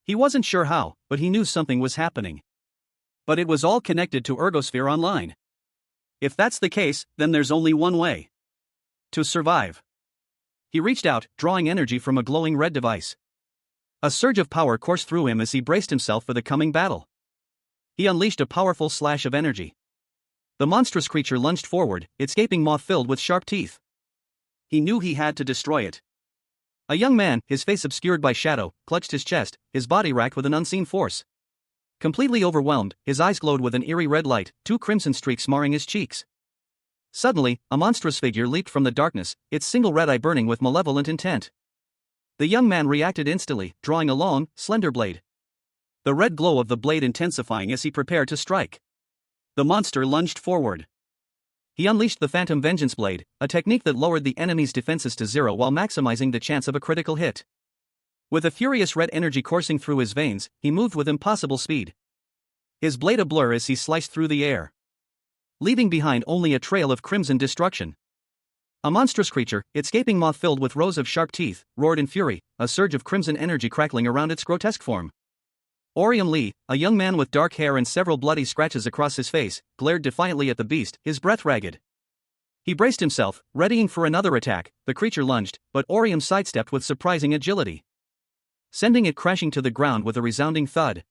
He wasn't sure how, but he knew something was happening. But it was all connected to Ergosphere Online. If that's the case, then there's only one way. To survive. He reached out, drawing energy from a glowing red device. A surge of power coursed through him as he braced himself for the coming battle. He unleashed a powerful slash of energy. The monstrous creature lunged forward, its gaping maw filled with sharp teeth. He knew he had to destroy it. A young man, his face obscured by shadow, clutched his chest, his body racked with an unseen force. Completely overwhelmed, his eyes glowed with an eerie red light, 2 crimson streaks marring his cheeks. Suddenly, a monstrous figure leaped from the darkness, its single red eye burning with malevolent intent. The young man reacted instantly, drawing a long, slender blade. The red glow of the blade intensifying as he prepared to strike. The monster lunged forward. He unleashed the Phantom Vengeance Blade, a technique that lowered the enemy's defenses to 0 while maximizing the chance of a critical hit. With a furious red energy coursing through his veins, he moved with impossible speed. His blade a blur as he sliced through the air, leaving behind only a trail of crimson destruction. A monstrous creature, its gaping maw filled with rows of sharp teeth, roared in fury, a surge of crimson energy crackling around its grotesque form. Orium Lee, a young man with dark hair and several bloody scratches across his face, glared defiantly at the beast, his breath ragged. He braced himself, readying for another attack. The creature lunged, but Orium sidestepped with surprising agility, sending it crashing to the ground with a resounding thud.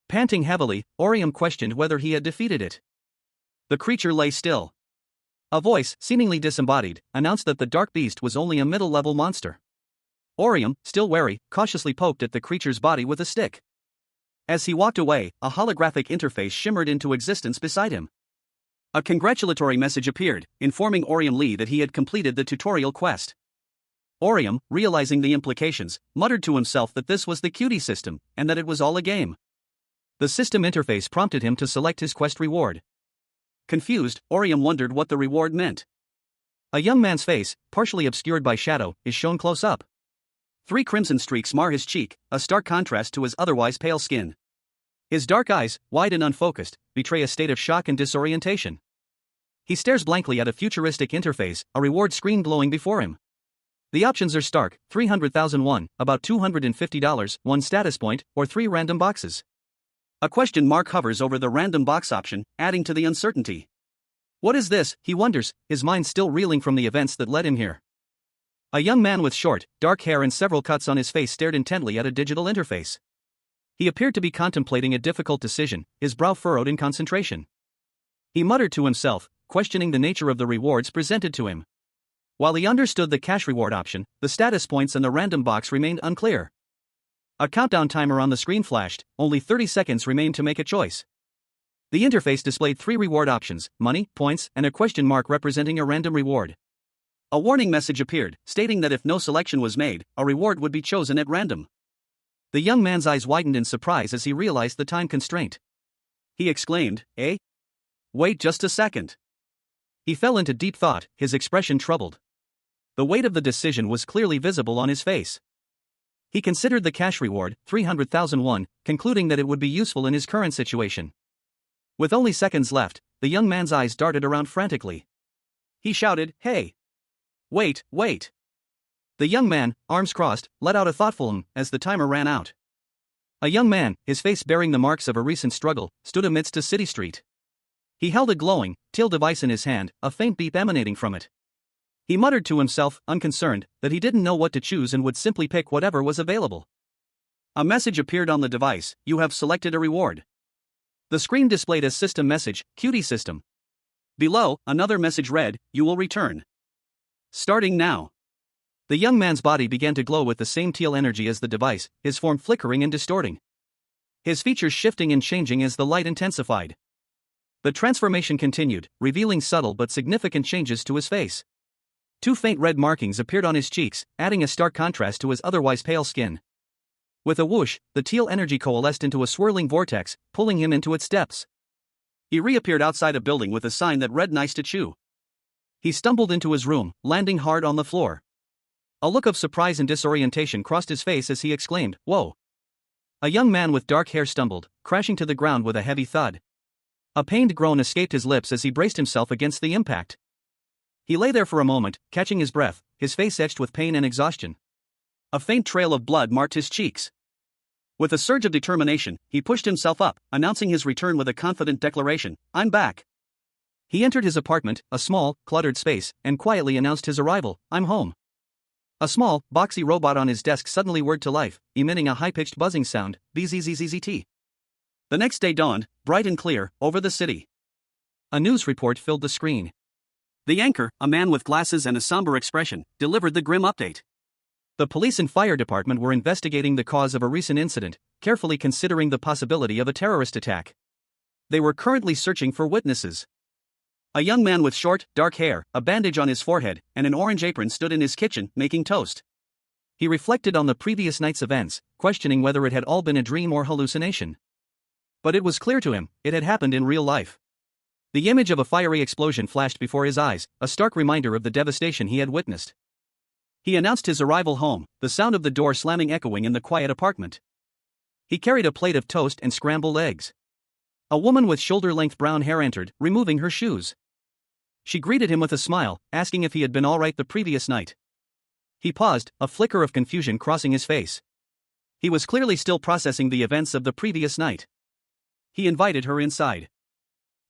Panting heavily, Orium questioned whether he had defeated it. The creature lay still. A voice, seemingly disembodied, announced that the dark beast was only a middle-level monster. Orium, still wary, cautiously poked at the creature's body with a stick. As he walked away, a holographic interface shimmered into existence beside him. A congratulatory message appeared, informing Orium Lee that he had completed the tutorial quest. Orium, realizing the implications, muttered to himself that this was the cutie system, and that it was all a game. The system interface prompted him to select his quest reward. Confused, Orium wondered what the reward meant. A young man's face, partially obscured by shadow, is shown close up. 3 crimson streaks mar his cheek, a stark contrast to his otherwise pale skin. His dark eyes, wide and unfocused, betray a state of shock and disorientation. He stares blankly at a futuristic interface, a reward screen glowing before him. The options are stark: 300,000 won, about $250, 1 status point, or 3 random boxes. A question mark hovers over the random box option, adding to the uncertainty. What is this, he wonders, his mind still reeling from the events that led him here. A young man with short, dark hair and several cuts on his face stared intently at a digital interface. He appeared to be contemplating a difficult decision, his brow furrowed in concentration. He muttered to himself, questioning the nature of the rewards presented to him. While he understood the cash reward option, the status points and the random box remained unclear. A countdown timer on the screen flashed, only 30 seconds remained to make a choice. The interface displayed 3 reward options: money, points, and a question mark representing a random reward. A warning message appeared, stating that if no selection was made, a reward would be chosen at random. The young man's eyes widened in surprise as he realized the time constraint. He exclaimed, "Eh? Wait just a second." He fell into deep thought, his expression troubled. The weight of the decision was clearly visible on his face. He considered the cash reward, 300,000 won, concluding that it would be useful in his current situation. With only seconds left, the young man's eyes darted around frantically. He shouted, "Hey! Wait, wait!" The young man, arms crossed, let out a thoughtful as the timer ran out. A young man, his face bearing the marks of a recent struggle, stood amidst a city street. He held a glowing, till device in his hand, a faint beep emanating from it. He muttered to himself, unconcerned, that he didn't know what to choose and would simply pick whatever was available. A message appeared on the device: "You have selected a reward." The screen displayed a system message: "Cutie system." Below, another message read: "You will return. Starting now." The young man's body began to glow with the same teal energy as the device, his form flickering and distorting. His features shifting and changing as the light intensified. The transformation continued, revealing subtle but significant changes to his face. 2 faint red markings appeared on his cheeks, adding a stark contrast to his otherwise pale skin. With a whoosh, the teal energy coalesced into a swirling vortex, pulling him into its depths. He reappeared outside a building with a sign that read "Nice to chew." He stumbled into his room, landing hard on the floor. A look of surprise and disorientation crossed his face as he exclaimed, "Whoa!" A young man with dark hair stumbled, crashing to the ground with a heavy thud. A pained groan escaped his lips as he braced himself against the impact. He lay there for a moment, catching his breath, his face etched with pain and exhaustion. A faint trail of blood marked his cheeks. With a surge of determination, he pushed himself up, announcing his return with a confident declaration, "I'm back." He entered his apartment, a small, cluttered space, and quietly announced his arrival, "I'm home." A small, boxy robot on his desk suddenly whirred to life, emitting a high-pitched buzzing sound, bzzzzzt. The next day dawned, bright and clear, over the city. A news report filled the screen. The anchor, a man with glasses and a somber expression, delivered the grim update. The police and fire department were investigating the cause of a recent incident, carefully considering the possibility of a terrorist attack. They were currently searching for witnesses. A young man with short, dark hair, a bandage on his forehead, and an orange apron stood in his kitchen, making toast. He reflected on the previous night's events, questioning whether it had all been a dream or hallucination. But it was clear to him, it had happened in real life. The image of a fiery explosion flashed before his eyes, a stark reminder of the devastation he had witnessed. He announced his arrival home, the sound of the door slamming echoing in the quiet apartment. He carried a plate of toast and scrambled eggs. A woman with shoulder-length brown hair entered, removing her shoes. She greeted him with a smile, asking if he had been all right the previous night. He paused, a flicker of confusion crossing his face. He was clearly still processing the events of the previous night. He invited her inside.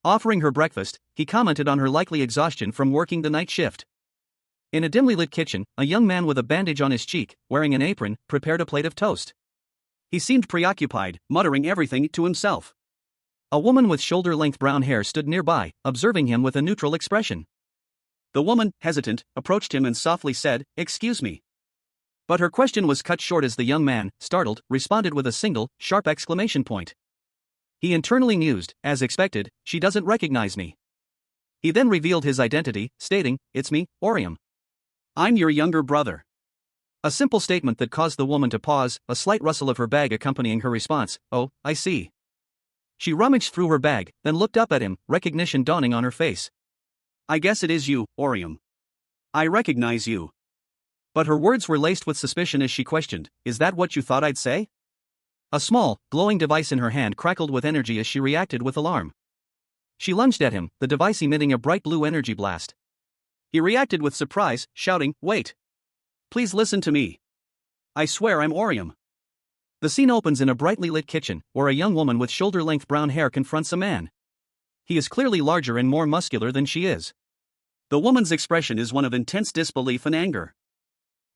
Offering her breakfast, he commented on her likely exhaustion from working the night shift. In a dimly lit kitchen, a young man with a bandage on his cheek, wearing an apron, prepared a plate of toast. He seemed preoccupied, muttering everything to himself. A woman with shoulder-length brown hair stood nearby, observing him with a neutral expression. The woman, hesitant, approached him and softly said, "Excuse me." But her question was cut short as the young man, startled, responded with a single, sharp exclamation point. He internally mused, as expected, "She doesn't recognize me." He then revealed his identity, stating, "It's me, Orium. I'm your younger brother." A simple statement that caused the woman to pause, a slight rustle of her bag accompanying her response, "Oh, I see." She rummaged through her bag, then looked up at him, recognition dawning on her face. "I guess it is you, Orium. I recognize you." But her words were laced with suspicion as she questioned, "Is that what you thought I'd say?" A small, glowing device in her hand crackled with energy as she reacted with alarm. She lunged at him, the device emitting a bright blue energy blast. He reacted with surprise, shouting, "Wait! Please listen to me. I swear I'm Orium." The scene opens in a brightly lit kitchen, where a young woman with shoulder-length brown hair confronts a man. He is clearly larger and more muscular than she is. The woman's expression is one of intense disbelief and anger.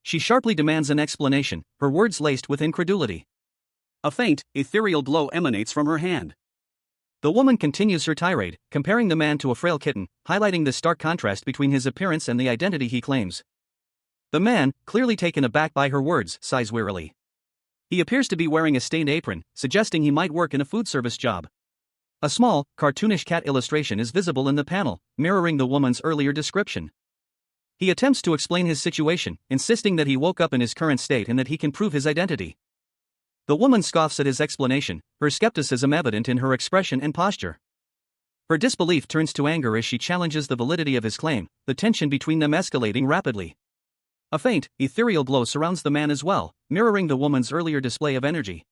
She sharply demands an explanation, her words laced with incredulity. A faint, ethereal glow emanates from her hand. The woman continues her tirade, comparing the man to a frail kitten, highlighting the stark contrast between his appearance and the identity he claims. The man, clearly taken aback by her words, sighs wearily. He appears to be wearing a stained apron, suggesting he might work in a food service job. A small, cartoonish cat illustration is visible in the panel, mirroring the woman's earlier description. He attempts to explain his situation, insisting that he woke up in his current state and that he can prove his identity. The woman scoffs at his explanation, her skepticism evident in her expression and posture. Her disbelief turns to anger as she challenges the validity of his claim, the tension between them escalating rapidly. A faint, ethereal glow surrounds the man as well, mirroring the woman's earlier display of energy.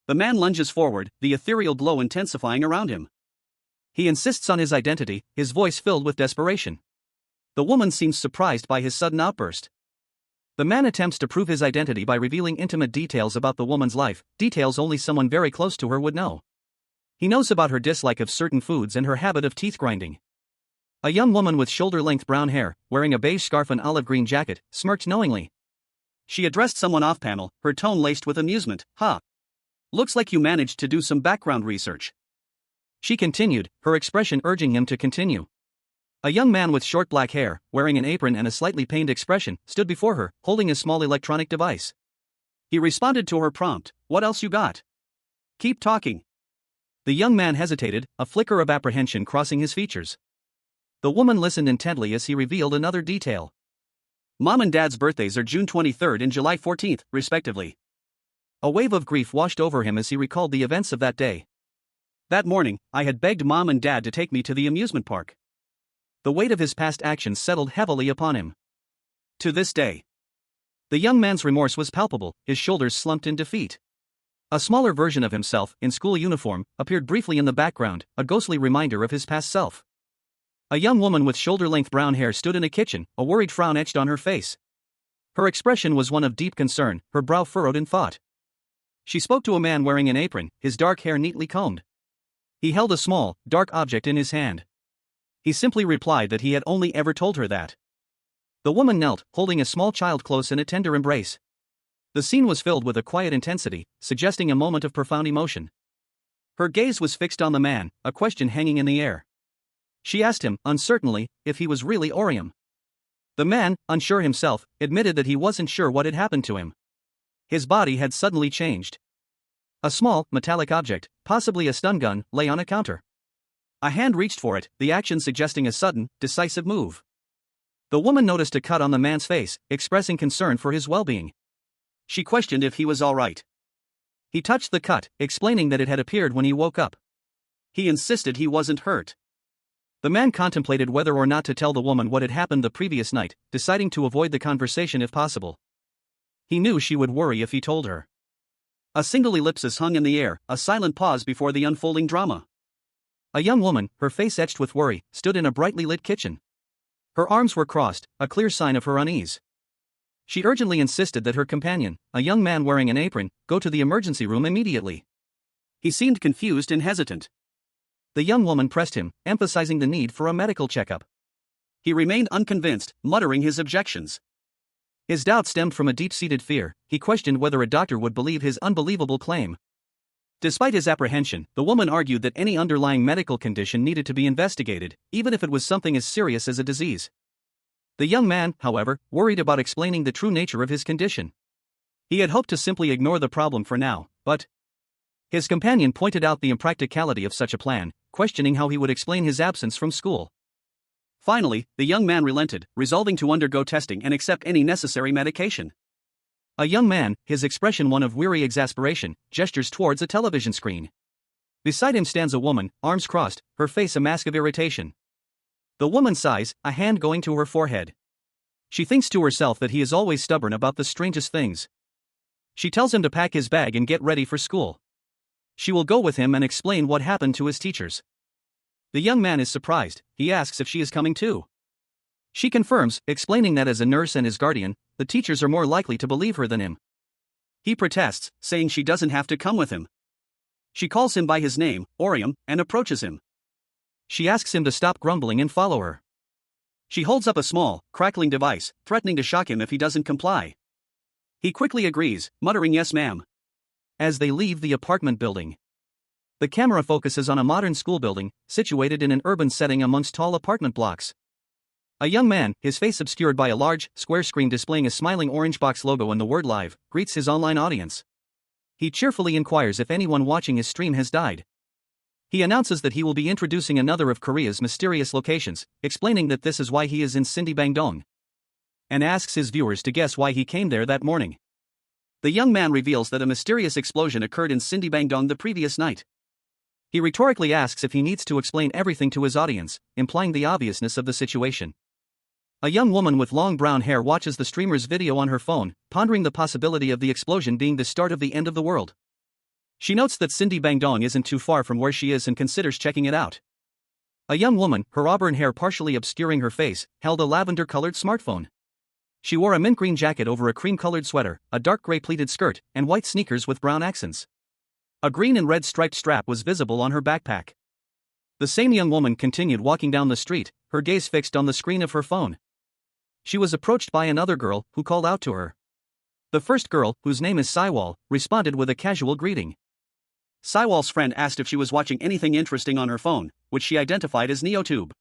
The man lunges forward, the ethereal glow intensifying around him. He insists on his identity, his voice filled with desperation. The woman seems surprised by his sudden outburst. The man attempts to prove his identity by revealing intimate details about the woman's life, details only someone very close to her would know. He knows about her dislike of certain foods and her habit of teeth grinding. A young woman with shoulder-length brown hair, wearing a beige scarf and olive green jacket, smirked knowingly. She addressed someone off-panel, her tone laced with amusement, "Ha! Looks like you managed to do some background research." She continued, her expression urging him to continue. A young man with short black hair, wearing an apron and a slightly pained expression, stood before her, holding a small electronic device. He responded to her prompt, "What else you got? Keep talking." The young man hesitated, a flicker of apprehension crossing his features. The woman listened intently as he revealed another detail. "Mom and Dad's birthdays are June 23rd and July 14th, respectively. A wave of grief washed over him as he recalled the events of that day. That morning, I had begged Mom and Dad to take me to the amusement park. The weight of his past actions settled heavily upon him. To this day, the young man's remorse was palpable, his shoulders slumped in defeat. A smaller version of himself, in school uniform, appeared briefly in the background, a ghostly reminder of his past self. A young woman with shoulder-length brown hair stood in a kitchen, a worried frown etched on her face. Her expression was one of deep concern, her brow furrowed in thought. She spoke to a man wearing an apron, his dark hair neatly combed. He held a small, dark object in his hand. He simply replied that he had only ever told her that. The woman knelt, holding a small child close in a tender embrace. The scene was filled with a quiet intensity, suggesting a moment of profound emotion. Her gaze was fixed on the man, a question hanging in the air. She asked him, uncertainly, if he was really Orium. The man, unsure himself, admitted that he wasn't sure what had happened to him. His body had suddenly changed. A small, metallic object, possibly a stun gun, lay on a counter. A hand reached for it, the action suggesting a sudden, decisive move. The woman noticed a cut on the man's face, expressing concern for his well-being. She questioned if he was all right. He touched the cut, explaining that it had appeared when he woke up. He insisted he wasn't hurt. The man contemplated whether or not to tell the woman what had happened the previous night, deciding to avoid the conversation if possible. He knew she would worry if he told her. A single ellipsis hung in the air, a silent pause before the unfolding drama. A young woman, her face etched with worry, stood in a brightly lit kitchen. Her arms were crossed, a clear sign of her unease. She urgently insisted that her companion, a young man wearing an apron, go to the emergency room immediately. He seemed confused and hesitant. The young woman pressed him, emphasizing the need for a medical checkup. He remained unconvinced, muttering his objections. His doubt stemmed from a deep-seated fear. He questioned whether a doctor would believe his unbelievable claim. Despite his apprehension, the woman argued that any underlying medical condition needed to be investigated, even if it was something as serious as a disease. The young man, however, worried about explaining the true nature of his condition. He had hoped to simply ignore the problem for now, but his companion pointed out the impracticality of such a plan, questioning how he would explain his absence from school. Finally, the young man relented, resolving to undergo testing and accept any necessary medication. A young man, his expression one of weary exasperation, gestures towards a television screen. Beside him stands a woman, arms crossed, her face a mask of irritation. The woman sighs, a hand going to her forehead. She thinks to herself that he is always stubborn about the strangest things. She tells him to pack his bag and get ready for school. She will go with him and explain what happened to his teachers. The young man is surprised. He asks if she is coming too. She confirms, explaining that as a nurse and his guardian, the teachers are more likely to believe her than him. He protests, saying she doesn't have to come with him. She calls him by his name, Orium, and approaches him. She asks him to stop grumbling and follow her. She holds up a small, crackling device, threatening to shock him if he doesn't comply. He quickly agrees, muttering yes ma'am. As they leave the apartment building, the camera focuses on a modern school building, situated in an urban setting amongst tall apartment blocks. A young man, his face obscured by a large, square screen displaying a smiling orange box logo and the word live, greets his online audience. He cheerfully inquires if anyone watching his stream has died. He announces that he will be introducing another of Korea's mysterious locations, explaining that this is why he is in Sindibangdong, and asks his viewers to guess why he came there that morning. The young man reveals that a mysterious explosion occurred in Sindibangdong the previous night. He rhetorically asks if he needs to explain everything to his audience, implying the obviousness of the situation. A young woman with long brown hair watches the streamer's video on her phone, pondering the possibility of the explosion being the start of the end of the world. She notes that Sindibangdong isn't too far from where she is and considers checking it out. A young woman, her auburn hair partially obscuring her face, held a lavender-colored smartphone. She wore a mint green jacket over a cream-colored sweater, a dark gray pleated skirt, and white sneakers with brown accents. A green and red striped strap was visible on her backpack. The same young woman continued walking down the street, her gaze fixed on the screen of her phone. She was approached by another girl, who called out to her. The first girl, whose name is Saiwal, responded with a casual greeting. Saiwal's friend asked if she was watching anything interesting on her phone, which she identified as NeoTube.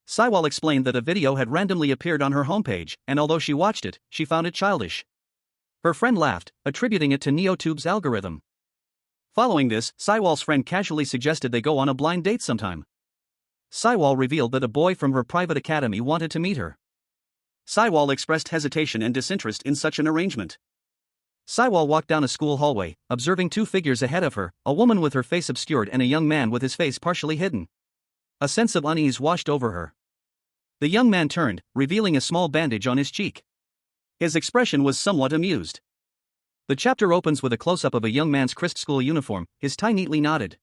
Saiwal explained that a video had randomly appeared on her homepage, and although she watched it, she found it childish. Her friend laughed, attributing it to NeoTube's algorithm. Following this, Saiwal's friend casually suggested they go on a blind date sometime. Saiwal revealed that a boy from her private academy wanted to meet her. Saiwal expressed hesitation and disinterest in such an arrangement. Saiwal walked down a school hallway, observing two figures ahead of her, a woman with her face obscured and a young man with his face partially hidden. A sense of unease washed over her. The young man turned, revealing a small bandage on his cheek. His expression was somewhat amused. The chapter opens with a close-up of a young man's crisp school uniform, his tie neatly knotted.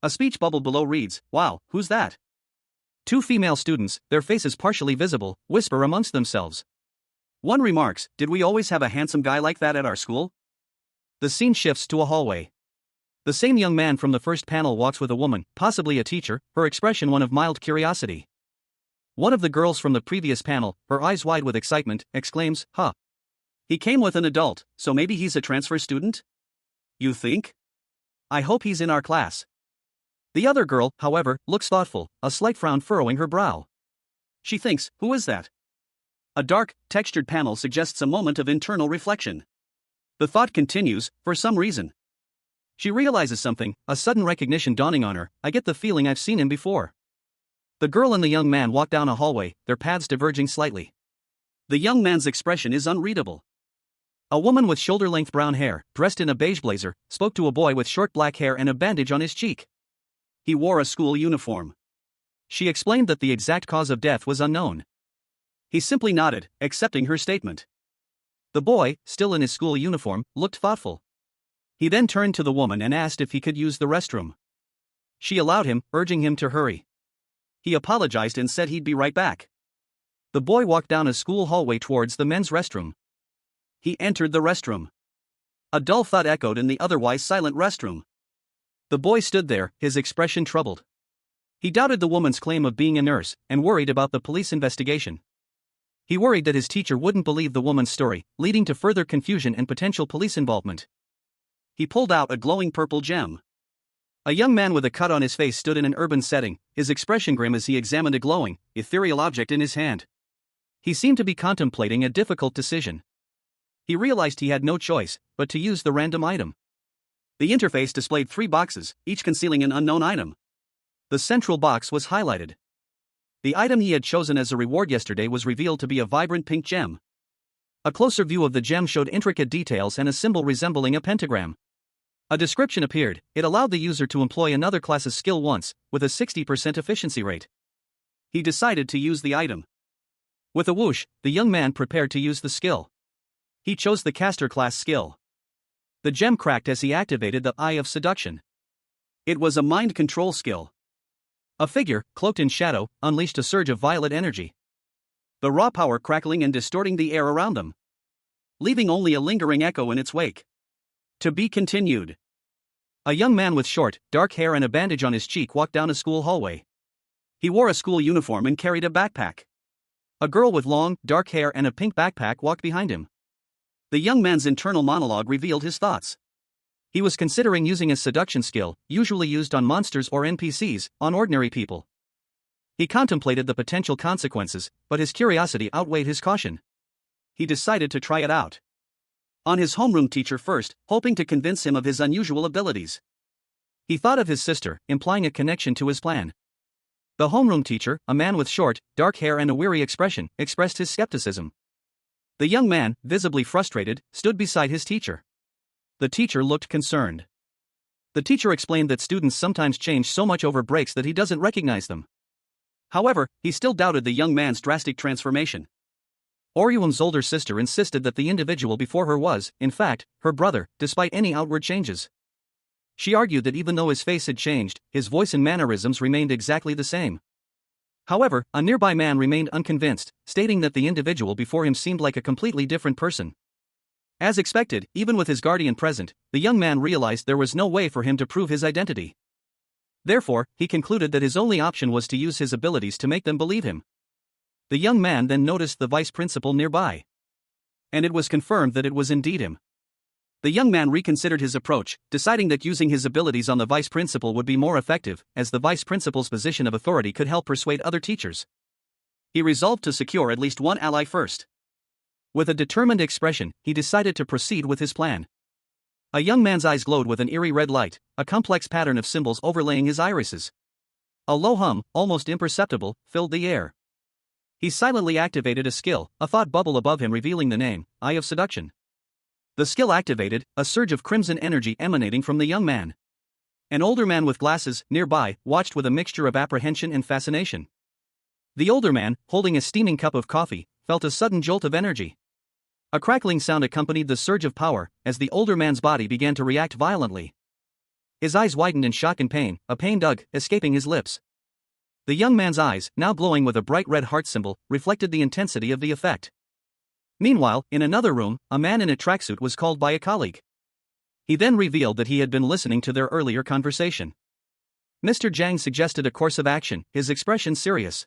A speech bubble below reads, "Wow, who's that?" Two female students, their faces partially visible, whisper amongst themselves. One remarks, "Did we always have a handsome guy like that at our school?" The scene shifts to a hallway. The same young man from the first panel walks with a woman, possibly a teacher, her expression one of mild curiosity. One of the girls from the previous panel, her eyes wide with excitement, exclaims, "Huh. He came with an adult, so maybe he's a transfer student? You think? I hope he's in our class." The other girl, however, looks thoughtful, a slight frown furrowing her brow. She thinks, "Who is that?" A dark, textured panel suggests a moment of internal reflection. The thought continues, for some reason. She realizes something, a sudden recognition dawning on her. "I get the feeling I've seen him before." The girl and the young man walk down a hallway, their paths diverging slightly. The young man's expression is unreadable. A woman with shoulder-length brown hair, dressed in a beige blazer, spoke to a boy with short black hair and a bandage on his cheek. He wore a school uniform. She explained that the exact cause of death was unknown. He simply nodded, accepting her statement. The boy, still in his school uniform, looked thoughtful. He then turned to the woman and asked if he could use the restroom. She allowed him, urging him to hurry. He apologized and said he'd be right back. The boy walked down a school hallway towards the men's restroom. He entered the restroom. A dull thud echoed in the otherwise silent restroom. The boy stood there, his expression troubled. He doubted the woman's claim of being a nurse, and worried about the police investigation. He worried that his teacher wouldn't believe the woman's story, leading to further confusion and potential police involvement. He pulled out a glowing purple gem. A young man with a cut on his face stood in an urban setting, his expression grim as he examined a glowing, ethereal object in his hand. He seemed to be contemplating a difficult decision. He realized he had no choice but to use the random item. The interface displayed 3 boxes, each concealing an unknown item. The central box was highlighted. The item he had chosen as a reward yesterday was revealed to be a vibrant pink gem. A closer view of the gem showed intricate details and a symbol resembling a pentagram. A description appeared. It allowed the user to employ another class's skill once, with a 60% efficiency rate. He decided to use the item. With a whoosh, the young man prepared to use the skill. He chose the caster class skill. The gem cracked as he activated the Eye of Seduction. It was a mind control skill. A figure, cloaked in shadow, unleashed a surge of violet energy. The raw power crackling and distorting the air around them, leaving only a lingering echo in its wake. To be continued. A young man with short, dark hair and a bandage on his cheek walked down a school hallway. He wore a school uniform and carried a backpack. A girl with long, dark hair and a pink backpack walked behind him. The young man's internal monologue revealed his thoughts. He was considering using a seduction skill, usually used on monsters or NPCs, on ordinary people. He contemplated the potential consequences, but his curiosity outweighed his caution. He decided to try it out on his homeroom teacher first, hoping to convince him of his unusual abilities. He thought of his sister, implying a connection to his plan. The homeroom teacher, a man with short, dark hair and a weary expression, expressed his skepticism. The young man, visibly frustrated, stood beside his teacher. The teacher looked concerned. The teacher explained that students sometimes change so much over breaks that he doesn't recognize them. However, he still doubted the young man's drastic transformation. Oryuum's older sister insisted that the individual before her was, in fact, her brother, despite any outward changes. She argued that even though his face had changed, his voice and mannerisms remained exactly the same. However, a nearby man remained unconvinced, stating that the individual before him seemed like a completely different person. As expected, even with his guardian present, the young man realized there was no way for him to prove his identity. Therefore, he concluded that his only option was to use his abilities to make them believe him. The young man then noticed the vice principal nearby. And it was confirmed that it was indeed him. The young man reconsidered his approach, deciding that using his abilities on the vice principal would be more effective, as the vice principal's position of authority could help persuade other teachers. He resolved to secure at least one ally first. With a determined expression, he decided to proceed with his plan. A young man's eyes glowed with an eerie red light, a complex pattern of symbols overlaying his irises. A low hum, almost imperceptible, filled the air. He silently activated a skill, a thought bubble above him revealing the name, Eye of Seduction. The skill activated, a surge of crimson energy emanating from the young man. An older man with glasses, nearby, watched with a mixture of apprehension and fascination. The older man, holding a steaming cup of coffee, felt a sudden jolt of energy. A crackling sound accompanied the surge of power, as the older man's body began to react violently. His eyes widened in shock and pain, a pain dug, escaping his lips. The young man's eyes, now glowing with a bright red heart symbol, reflected the intensity of the effect. Meanwhile, in another room, a man in a tracksuit was called by a colleague. He then revealed that he had been listening to their earlier conversation. Mr. Zhang suggested a course of action, his expression serious.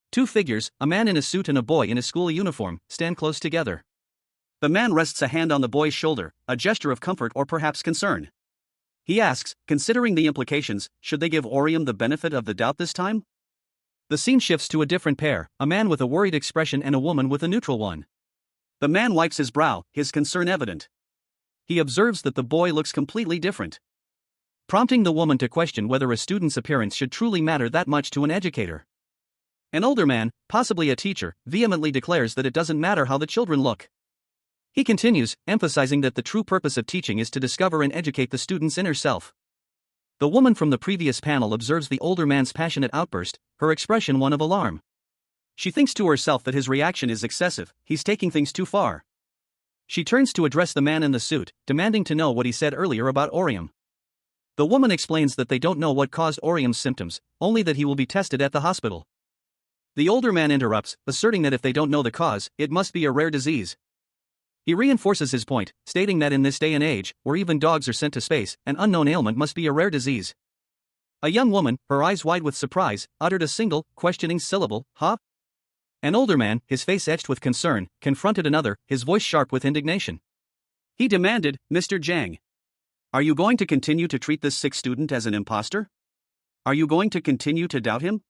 Two figures, a man in a suit and a boy in a school uniform, stand close together. The man rests a hand on the boy's shoulder, a gesture of comfort or perhaps concern. He asks, considering the implications, should they give Orium the benefit of the doubt this time? The scene shifts to a different pair, a man with a worried expression and a woman with a neutral one. The man wipes his brow, his concern evident. He observes that the boy looks completely different, prompting the woman to question whether a student's appearance should truly matter that much to an educator. An older man, possibly a teacher, vehemently declares that it doesn't matter how the children look. He continues, emphasizing that the true purpose of teaching is to discover and educate the student's inner self. The woman from the previous panel observes the older man's passionate outburst, her expression one of alarm. She thinks to herself that his reaction is excessive, he's taking things too far. She turns to address the man in the suit, demanding to know what he said earlier about Orium. The woman explains that they don't know what caused Orium's symptoms, only that he will be tested at the hospital. The older man interrupts, asserting that if they don't know the cause, it must be a rare disease. He reinforces his point, stating that in this day and age, where even dogs are sent to space, an unknown ailment must be a rare disease. A young woman, her eyes wide with surprise, uttered a single, questioning syllable, huh? An older man, his face etched with concern, confronted another, his voice sharp with indignation. He demanded, Mr. Zhang, are you going to continue to treat this sick student as an imposter? Are you going to continue to doubt him?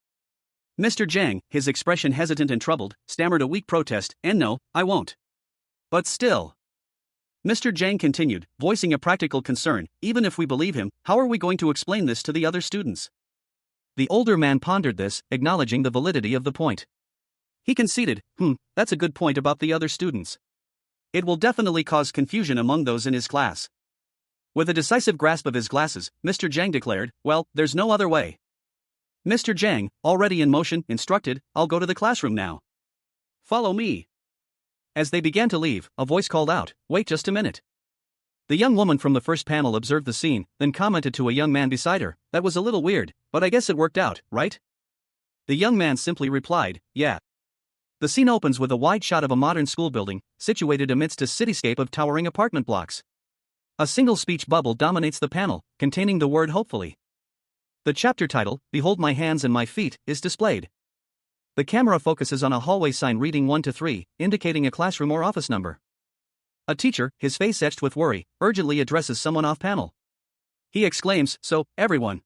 Mr. Zhang, his expression hesitant and troubled, stammered a weak protest, and no, I won't. But still. Mr. Zhang continued, voicing a practical concern, even if we believe him, how are we going to explain this to the other students? The older man pondered this, acknowledging the validity of the point. He conceded, that's a good point about the other students. It will definitely cause confusion among those in his class. With a decisive grasp of his glasses, Mr. Zhang declared, well, there's no other way. Mr. Zhang, already in motion, instructed, I'll go to the classroom now. Follow me. As they began to leave, a voice called out, wait just a minute. The young woman from the first panel observed the scene, then commented to a young man beside her, that was a little weird, but I guess it worked out, right? The young man simply replied, yeah. The scene opens with a wide shot of a modern school building, situated amidst a cityscape of towering apartment blocks. A single speech bubble dominates the panel, containing the word hopefully. The chapter title, Behold My Hands and My Feet, is displayed. The camera focuses on a hallway sign reading 1 to 3, indicating a classroom or office number. A teacher, his face etched with worry, urgently addresses someone off panel. He exclaims, so, everyone.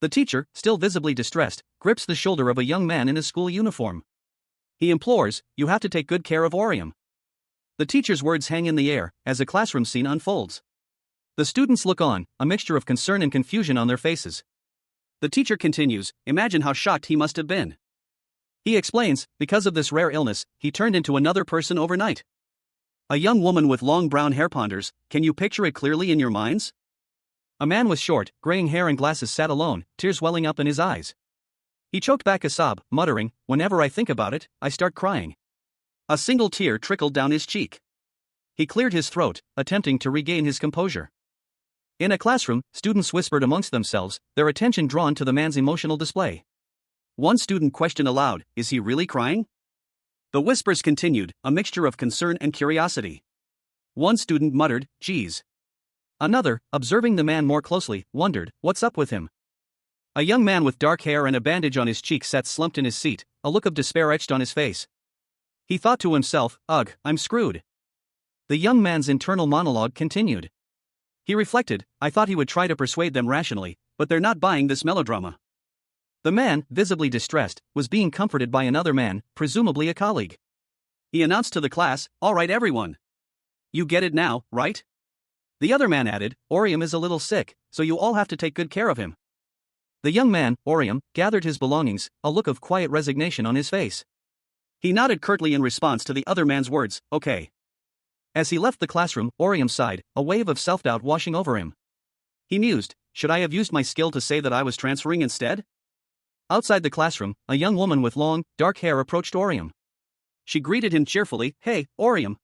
The teacher, still visibly distressed, grips the shoulder of a young man in a school uniform. He implores, you have to take good care of Orium. The teacher's words hang in the air, as a classroom scene unfolds. The students look on, a mixture of concern and confusion on their faces. The teacher continues, imagine how shocked he must have been. He explains, because of this rare illness, he turned into another person overnight. A young woman with long brown hair ponders, can you picture it clearly in your minds? A man with short, graying hair and glasses sat alone, tears welling up in his eyes. He choked back a sob, muttering, whenever I think about it, I start crying. A single tear trickled down his cheek. He cleared his throat, attempting to regain his composure. In a classroom, students whispered amongst themselves, their attention drawn to the man's emotional display. One student questioned aloud, is he really crying? The whispers continued, a mixture of concern and curiosity. One student muttered, geez. Another, observing the man more closely, wondered, what's up with him? A young man with dark hair and a bandage on his cheek sat slumped in his seat, a look of despair etched on his face. He thought to himself, ugh, I'm screwed. The young man's internal monologue continued. He reflected, I thought he would try to persuade them rationally, but they're not buying this melodrama. The man, visibly distressed, was being comforted by another man, presumably a colleague. He announced to the class, all right everyone. You get it now, right? The other man added, Orium is a little sick, so you all have to take good care of him. The young man, Orium, gathered his belongings, a look of quiet resignation on his face. He nodded curtly in response to the other man's words, okay. As he left the classroom, Orium sighed, a wave of self-doubt washing over him. He mused, should I have used my skill to say that I was transferring instead? Outside the classroom, a young woman with long, dark hair approached Orium. She greeted him cheerfully, hey, Orium.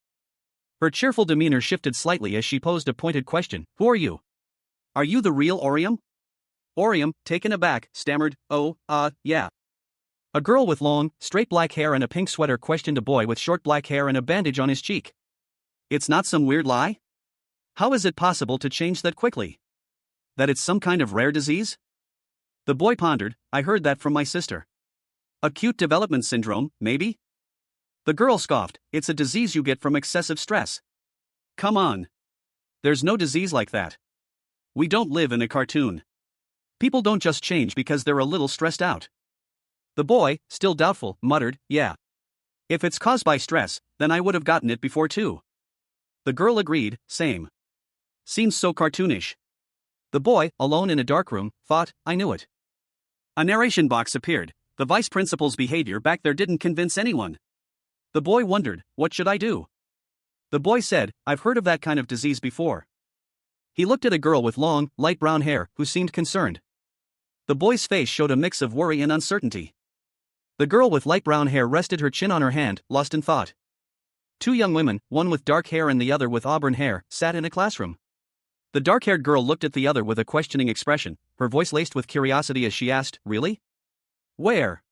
Her cheerful demeanor shifted slightly as she posed a pointed question, who are you? Are you the real Orium? Orium, taken aback, stammered, yeah. A girl with long, straight black hair and a pink sweater questioned a boy with short black hair and a bandage on his cheek. It's not some weird lie? How is it possible to change that quickly? That it's some kind of rare disease? The boy pondered, I heard that from my sister. Acute development syndrome, maybe? The girl scoffed, it's a disease you get from excessive stress. Come on. There's no disease like that. We don't live in a cartoon. People don't just change because they're a little stressed out. The boy, still doubtful, muttered, yeah. If it's caused by stress, then I would have gotten it before too. The girl agreed, same. Seems so cartoonish. The boy, alone in a dark room, thought, I knew it. A narration box appeared. The vice principal's behavior back there didn't convince anyone. The boy wondered, what should I do? The boy said, I've heard of that kind of disease before. He looked at a girl with long, light brown hair, who seemed concerned. The boy's face showed a mix of worry and uncertainty. The girl with light brown hair rested her chin on her hand, lost in thought. Two young women, one with dark hair and the other with auburn hair, sat in a classroom. The dark-haired girl looked at the other with a questioning expression, her voice laced with curiosity as she asked, really? Where?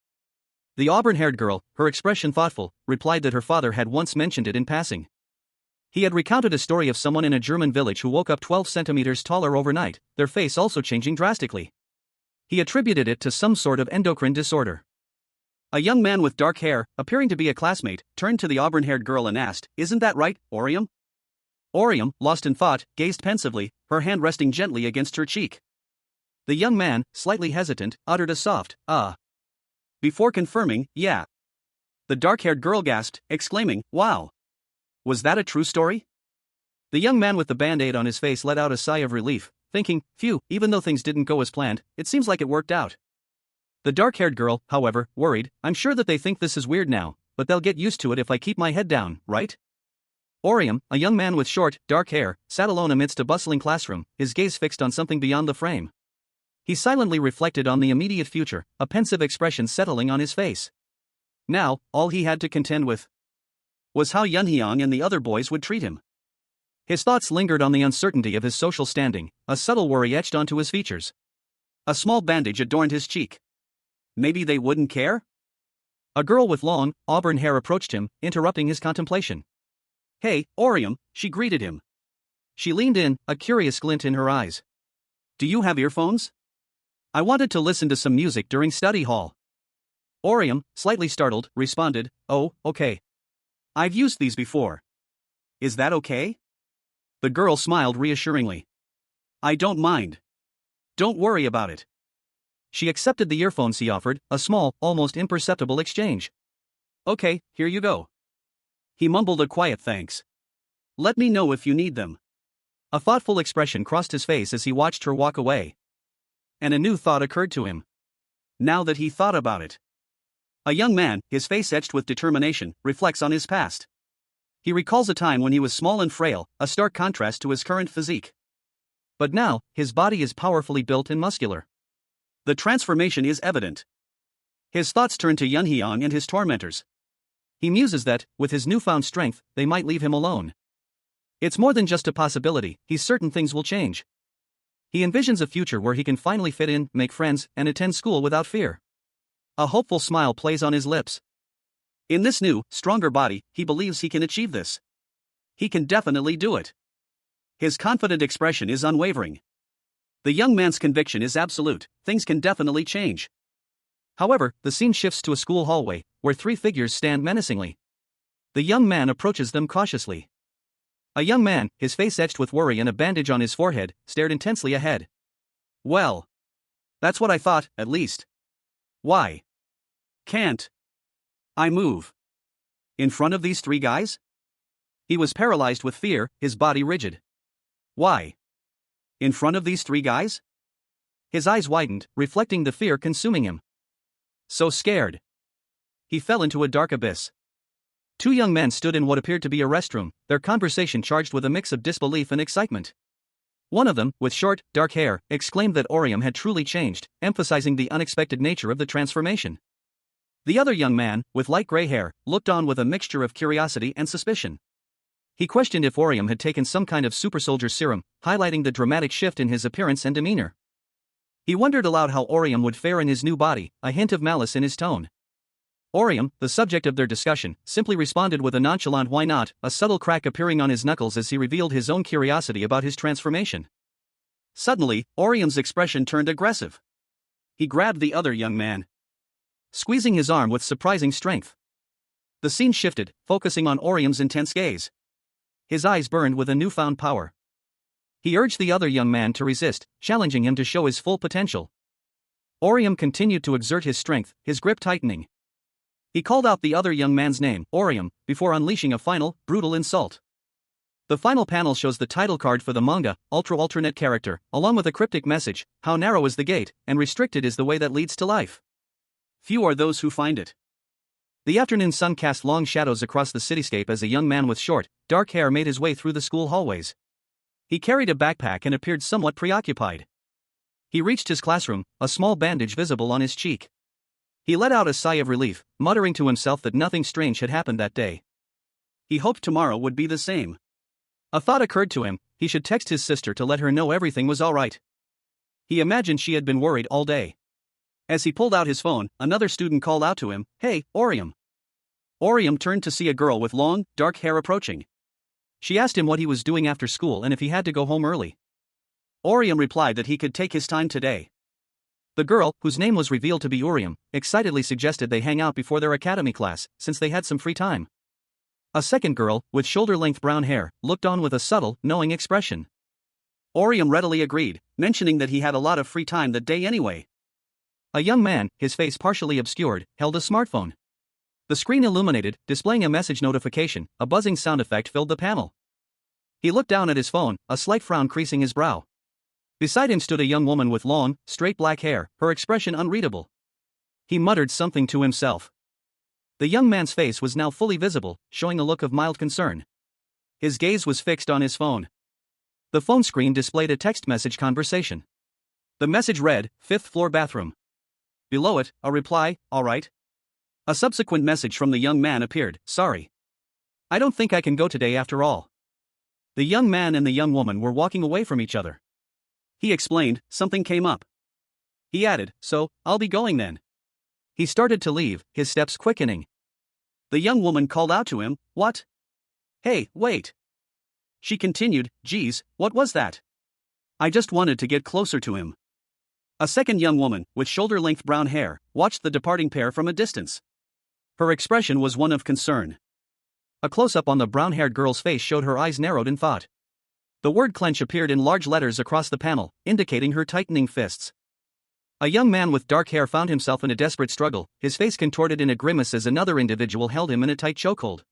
The auburn-haired girl, her expression thoughtful, replied that her father had once mentioned it in passing. He had recounted a story of someone in a German village who woke up 12 centimeters taller overnight, their face also changing drastically. He attributed it to some sort of endocrine disorder. A young man with dark hair, appearing to be a classmate, turned to the auburn-haired girl and asked, isn't that right, Orium? Orium, lost in thought, gazed pensively, her hand resting gently against her cheek. The young man, slightly hesitant, uttered a soft, before confirming, yeah. The dark-haired girl gasped, exclaiming, wow. Was that a true story? The young man with the band-aid on his face let out a sigh of relief, thinking, phew, even though things didn't go as planned, it seems like it worked out. The dark-haired girl, however, worried, I'm sure that they think this is weird now, but they'll get used to it if I keep my head down, right? Orium, a young man with short, dark hair, sat alone amidst a bustling classroom, his gaze fixed on something beyond the frame. He silently reflected on the immediate future, a pensive expression settling on his face. Now, all he had to contend with was how Yunhyang and the other boys would treat him. His thoughts lingered on the uncertainty of his social standing, a subtle worry etched onto his features. A small bandage adorned his cheek. Maybe they wouldn't care? A girl with long, auburn hair approached him, interrupting his contemplation. Hey, Orium, she greeted him. She leaned in, a curious glint in her eyes. Do you have earphones? I wanted to listen to some music during study hall. Orium, slightly startled, responded, oh, okay. I've used these before. Is that okay? The girl smiled reassuringly. I don't mind. Don't worry about it. She accepted the earphones he offered, a small, almost imperceptible exchange. Okay, here you go. He mumbled a quiet thanks. Let me know if you need them. A thoughtful expression crossed his face as he watched her walk away. And a new thought occurred to him. Now that he thought about it. A young man, his face etched with determination, reflects on his past. He recalls a time when he was small and frail, a stark contrast to his current physique. But now, his body is powerfully built and muscular. The transformation is evident. His thoughts turn to Yunhyang and his tormentors. He muses that, with his newfound strength, they might leave him alone. It's more than just a possibility, he's certain things will change. He envisions a future where he can finally fit in, make friends, and attend school without fear. A hopeful smile plays on his lips. In this new, stronger body, he believes he can achieve this. He can definitely do it. His confident expression is unwavering. The young man's conviction is absolute, things can definitely change. However, the scene shifts to a school hallway, where three figures stand menacingly. The young man approaches them cautiously. A young man, his face etched with worry and a bandage on his forehead, stared intensely ahead. Well. That's what I thought, at least. Why? Can't I move in front of these three guys? He was paralyzed with fear, his body rigid. Why? In front of these three guys? His eyes widened, reflecting the fear consuming him. So scared. He fell into a dark abyss. Two young men stood in what appeared to be a restroom, their conversation charged with a mix of disbelief and excitement. One of them, with short, dark hair, exclaimed that Orium had truly changed, emphasizing the unexpected nature of the transformation. The other young man, with light gray hair, looked on with a mixture of curiosity and suspicion. He questioned if Orium had taken some kind of supersoldier serum, highlighting the dramatic shift in his appearance and demeanor. He wondered aloud how Orium would fare in his new body, a hint of malice in his tone. Orium, the subject of their discussion, simply responded with a nonchalant "why not," a subtle crack appearing on his knuckles as he revealed his own curiosity about his transformation. Suddenly, Orium's expression turned aggressive. He grabbed the other young man, squeezing his arm with surprising strength. The scene shifted, focusing on Orium's intense gaze. His eyes burned with a newfound power. He urged the other young man to resist, challenging him to show his full potential. Orium continued to exert his strength, his grip tightening. He called out the other young man's name, Orium, before unleashing a final, brutal insult. The final panel shows the title card for the manga, alternate character, along with a cryptic message: "How narrow is the gate, and restricted is the way that leads to life. Few are those who find it." The afternoon sun cast long shadows across the cityscape as a young man with short, dark hair made his way through the school hallways. He carried a backpack and appeared somewhat preoccupied. He reached his classroom, a small bandage visible on his cheek. He let out a sigh of relief, muttering to himself that nothing strange had happened that day. He hoped tomorrow would be the same. A thought occurred to him: he should text his sister to let her know everything was all right. He imagined she had been worried all day. As he pulled out his phone, another student called out to him, "Hey, Orium." Orium turned to see a girl with long, dark hair approaching. She asked him what he was doing after school and if he had to go home early. Orium replied that he could take his time today. The girl, whose name was revealed to be Orium, excitedly suggested they hang out before their academy class, since they had some free time. A second girl, with shoulder-length brown hair, looked on with a subtle, knowing expression. Orium readily agreed, mentioning that he had a lot of free time that day anyway. A young man, his face partially obscured, held a smartphone. The screen illuminated, displaying a message notification. A buzzing sound effect filled the panel. He looked down at his phone, a slight frown creasing his brow. Beside him stood a young woman with long, straight black hair, her expression unreadable. He muttered something to himself. The young man's face was now fully visible, showing a look of mild concern. His gaze was fixed on his phone. The phone screen displayed a text message conversation. The message read, "5th floor bathroom." Below it, a reply, "All right." A subsequent message from the young man appeared, "Sorry. I don't think I can go today after all." The young man and the young woman were walking away from each other. He explained, something came up. He added, "So, I'll be going then." He started to leave, his steps quickening. The young woman called out to him, "What? Hey, wait." She continued, "Geez, what was that? I just wanted to get closer to him." A second young woman, with shoulder-length brown hair, watched the departing pair from a distance. Her expression was one of concern. A close-up on the brown-haired girl's face showed her eyes narrowed in thought. The word clench appeared in large letters across the panel, indicating her tightening fists. A young man with dark hair found himself in a desperate struggle, his face contorted in a grimace as another individual held him in a tight chokehold.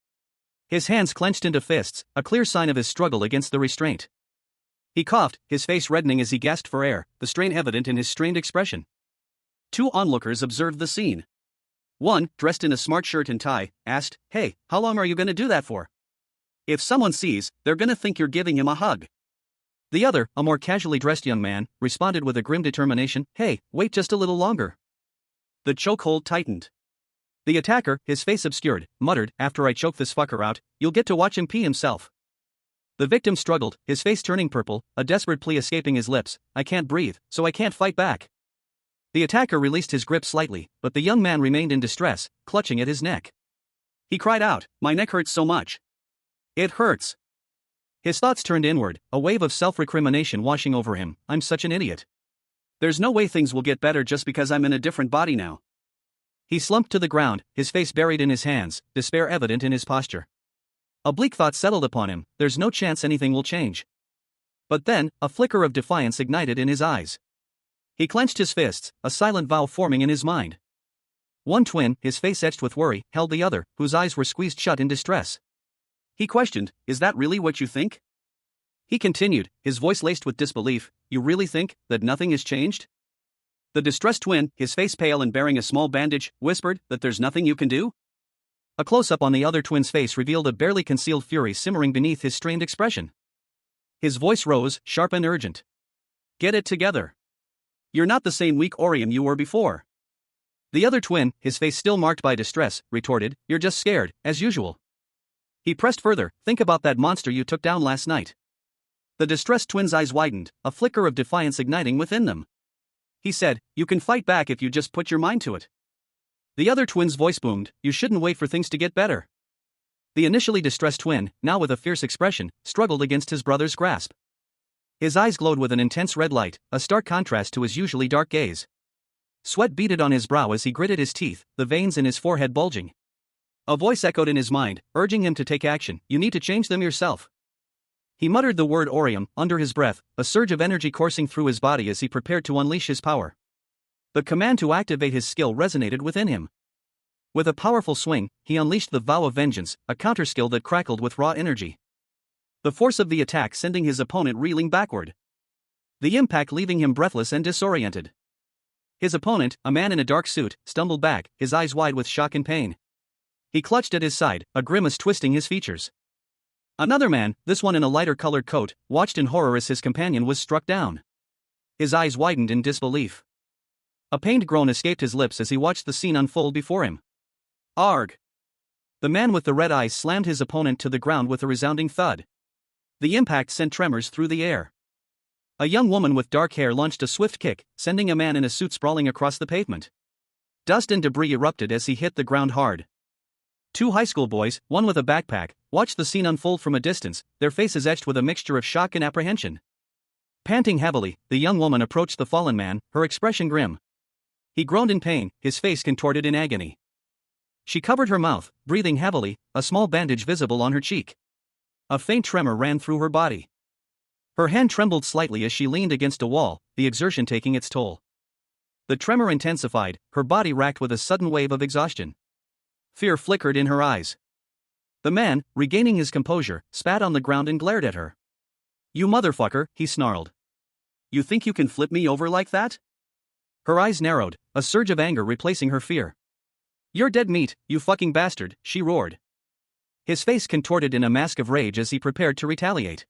His hands clenched into fists, a clear sign of his struggle against the restraint. He coughed, his face reddening as he gasped for air, the strain evident in his strained expression. Two onlookers observed the scene. One, dressed in a smart shirt and tie, asked, "Hey, how long are you going to do that for? If someone sees, they're going to think you're giving him a hug." The other, a more casually dressed young man, responded with a grim determination, "Hey, wait just a little longer." The chokehold tightened. The attacker, his face obscured, muttered, "After I choke this fucker out, you'll get to watch him pee himself." The victim struggled, his face turning purple, a desperate plea escaping his lips, "I can't breathe, so I can't fight back." The attacker released his grip slightly, but the young man remained in distress, clutching at his neck. He cried out, "My neck hurts so much. It hurts." His thoughts turned inward, a wave of self-recrimination washing over him. "I'm such an idiot. There's no way things will get better just because I'm in a different body now." He slumped to the ground, his face buried in his hands, despair evident in his posture. A bleak thought settled upon him, there's no chance anything will change. But then, a flicker of defiance ignited in his eyes. He clenched his fists, a silent vow forming in his mind. One twin, his face etched with worry, held the other, whose eyes were squeezed shut in distress. He questioned, "Is that really what you think?" He continued, his voice laced with disbelief, "You really think that nothing has changed?" The distressed twin, his face pale and bearing a small bandage, whispered, "That there's nothing you can do?" A close-up on the other twin's face revealed a barely concealed fury simmering beneath his strained expression. His voice rose, sharp and urgent. Get it together. You're not the same weak Orium you were before. The other twin, his face still marked by distress, retorted, You're just scared, as usual. He pressed further, Think about that monster you took down last night. The distressed twin's eyes widened, a flicker of defiance igniting within them. He said, You can fight back if you just put your mind to it. The other twin's voice boomed, You shouldn't wait for things to get better. The initially distressed twin, now with a fierce expression, struggled against his brother's grasp. His eyes glowed with an intense red light, a stark contrast to his usually dark gaze. Sweat beaded on his brow as he gritted his teeth, the veins in his forehead bulging. A voice echoed in his mind, urging him to take action. You need to change them yourself. He muttered the word Orium under his breath, a surge of energy coursing through his body as he prepared to unleash his power. The command to activate his skill resonated within him. With a powerful swing, he unleashed the Vow of Vengeance, a counterskill that crackled with raw energy. The force of the attack sending his opponent reeling backward. The impact leaving him breathless and disoriented. His opponent, a man in a dark suit, stumbled back, his eyes wide with shock and pain. He clutched at his side, a grimace twisting his features. Another man, this one in a lighter colored coat, watched in horror as his companion was struck down. His eyes widened in disbelief. A pained groan escaped his lips as he watched the scene unfold before him. Arg! The man with the red eyes slammed his opponent to the ground with a resounding thud. The impact sent tremors through the air. A young woman with dark hair launched a swift kick, sending a man in a suit sprawling across the pavement. Dust and debris erupted as he hit the ground hard. Two high school boys, one with a backpack, watched the scene unfold from a distance, their faces etched with a mixture of shock and apprehension. Panting heavily, the young woman approached the fallen man, her expression grim. He groaned in pain, his face contorted in agony. She covered her mouth, breathing heavily, a small bandage visible on her cheek. A faint tremor ran through her body. Her hand trembled slightly as she leaned against a wall, the exertion taking its toll. The tremor intensified, her body racked with a sudden wave of exhaustion. Fear flickered in her eyes. The man, regaining his composure, spat on the ground and glared at her. You motherfucker, he snarled. You think you can flip me over like that? Her eyes narrowed, a surge of anger replacing her fear. You're dead meat, you fucking bastard, she roared. His face contorted in a mask of rage as he prepared to retaliate.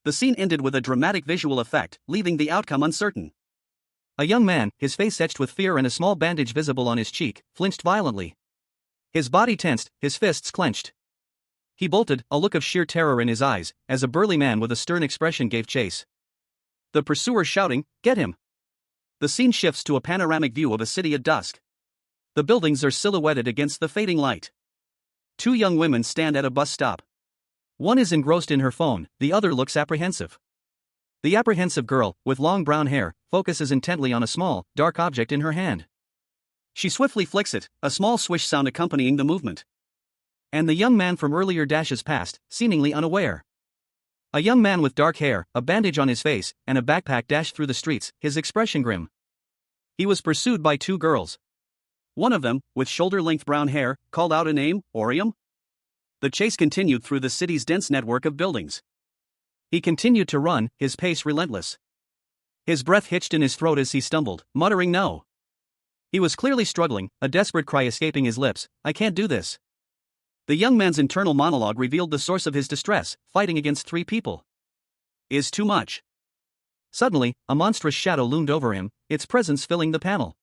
The scene ended with a dramatic visual effect, leaving the outcome uncertain. A young man, his face etched with fear and a small bandage visible on his cheek, flinched violently. His body tensed, his fists clenched. He bolted, a look of sheer terror in his eyes, as a burly man with a stern expression gave chase. The pursuer shouting, Get him! The scene shifts to a panoramic view of a city at dusk. The buildings are silhouetted against the fading light. Two young women stand at a bus stop. One is engrossed in her phone, the other looks apprehensive. The apprehensive girl, with long brown hair, focuses intently on a small, dark object in her hand. She swiftly flicks it, a small swish sound accompanying the movement. And the young man from earlier dashes past, seemingly unaware. A young man with dark hair, a bandage on his face, and a backpack dashed through the streets, his expression grim. He was pursued by two girls. One of them, with shoulder-length brown hair, called out a name, Orium. The chase continued through the city's dense network of buildings. He continued to run, his pace relentless. His breath hitched in his throat as he stumbled, muttering no. He was clearly struggling, a desperate cry escaping his lips, I can't do this. The young man's internal monologue revealed the source of his distress, fighting against three people. Is too much. Suddenly, a monstrous shadow loomed over him, its presence filling the panel.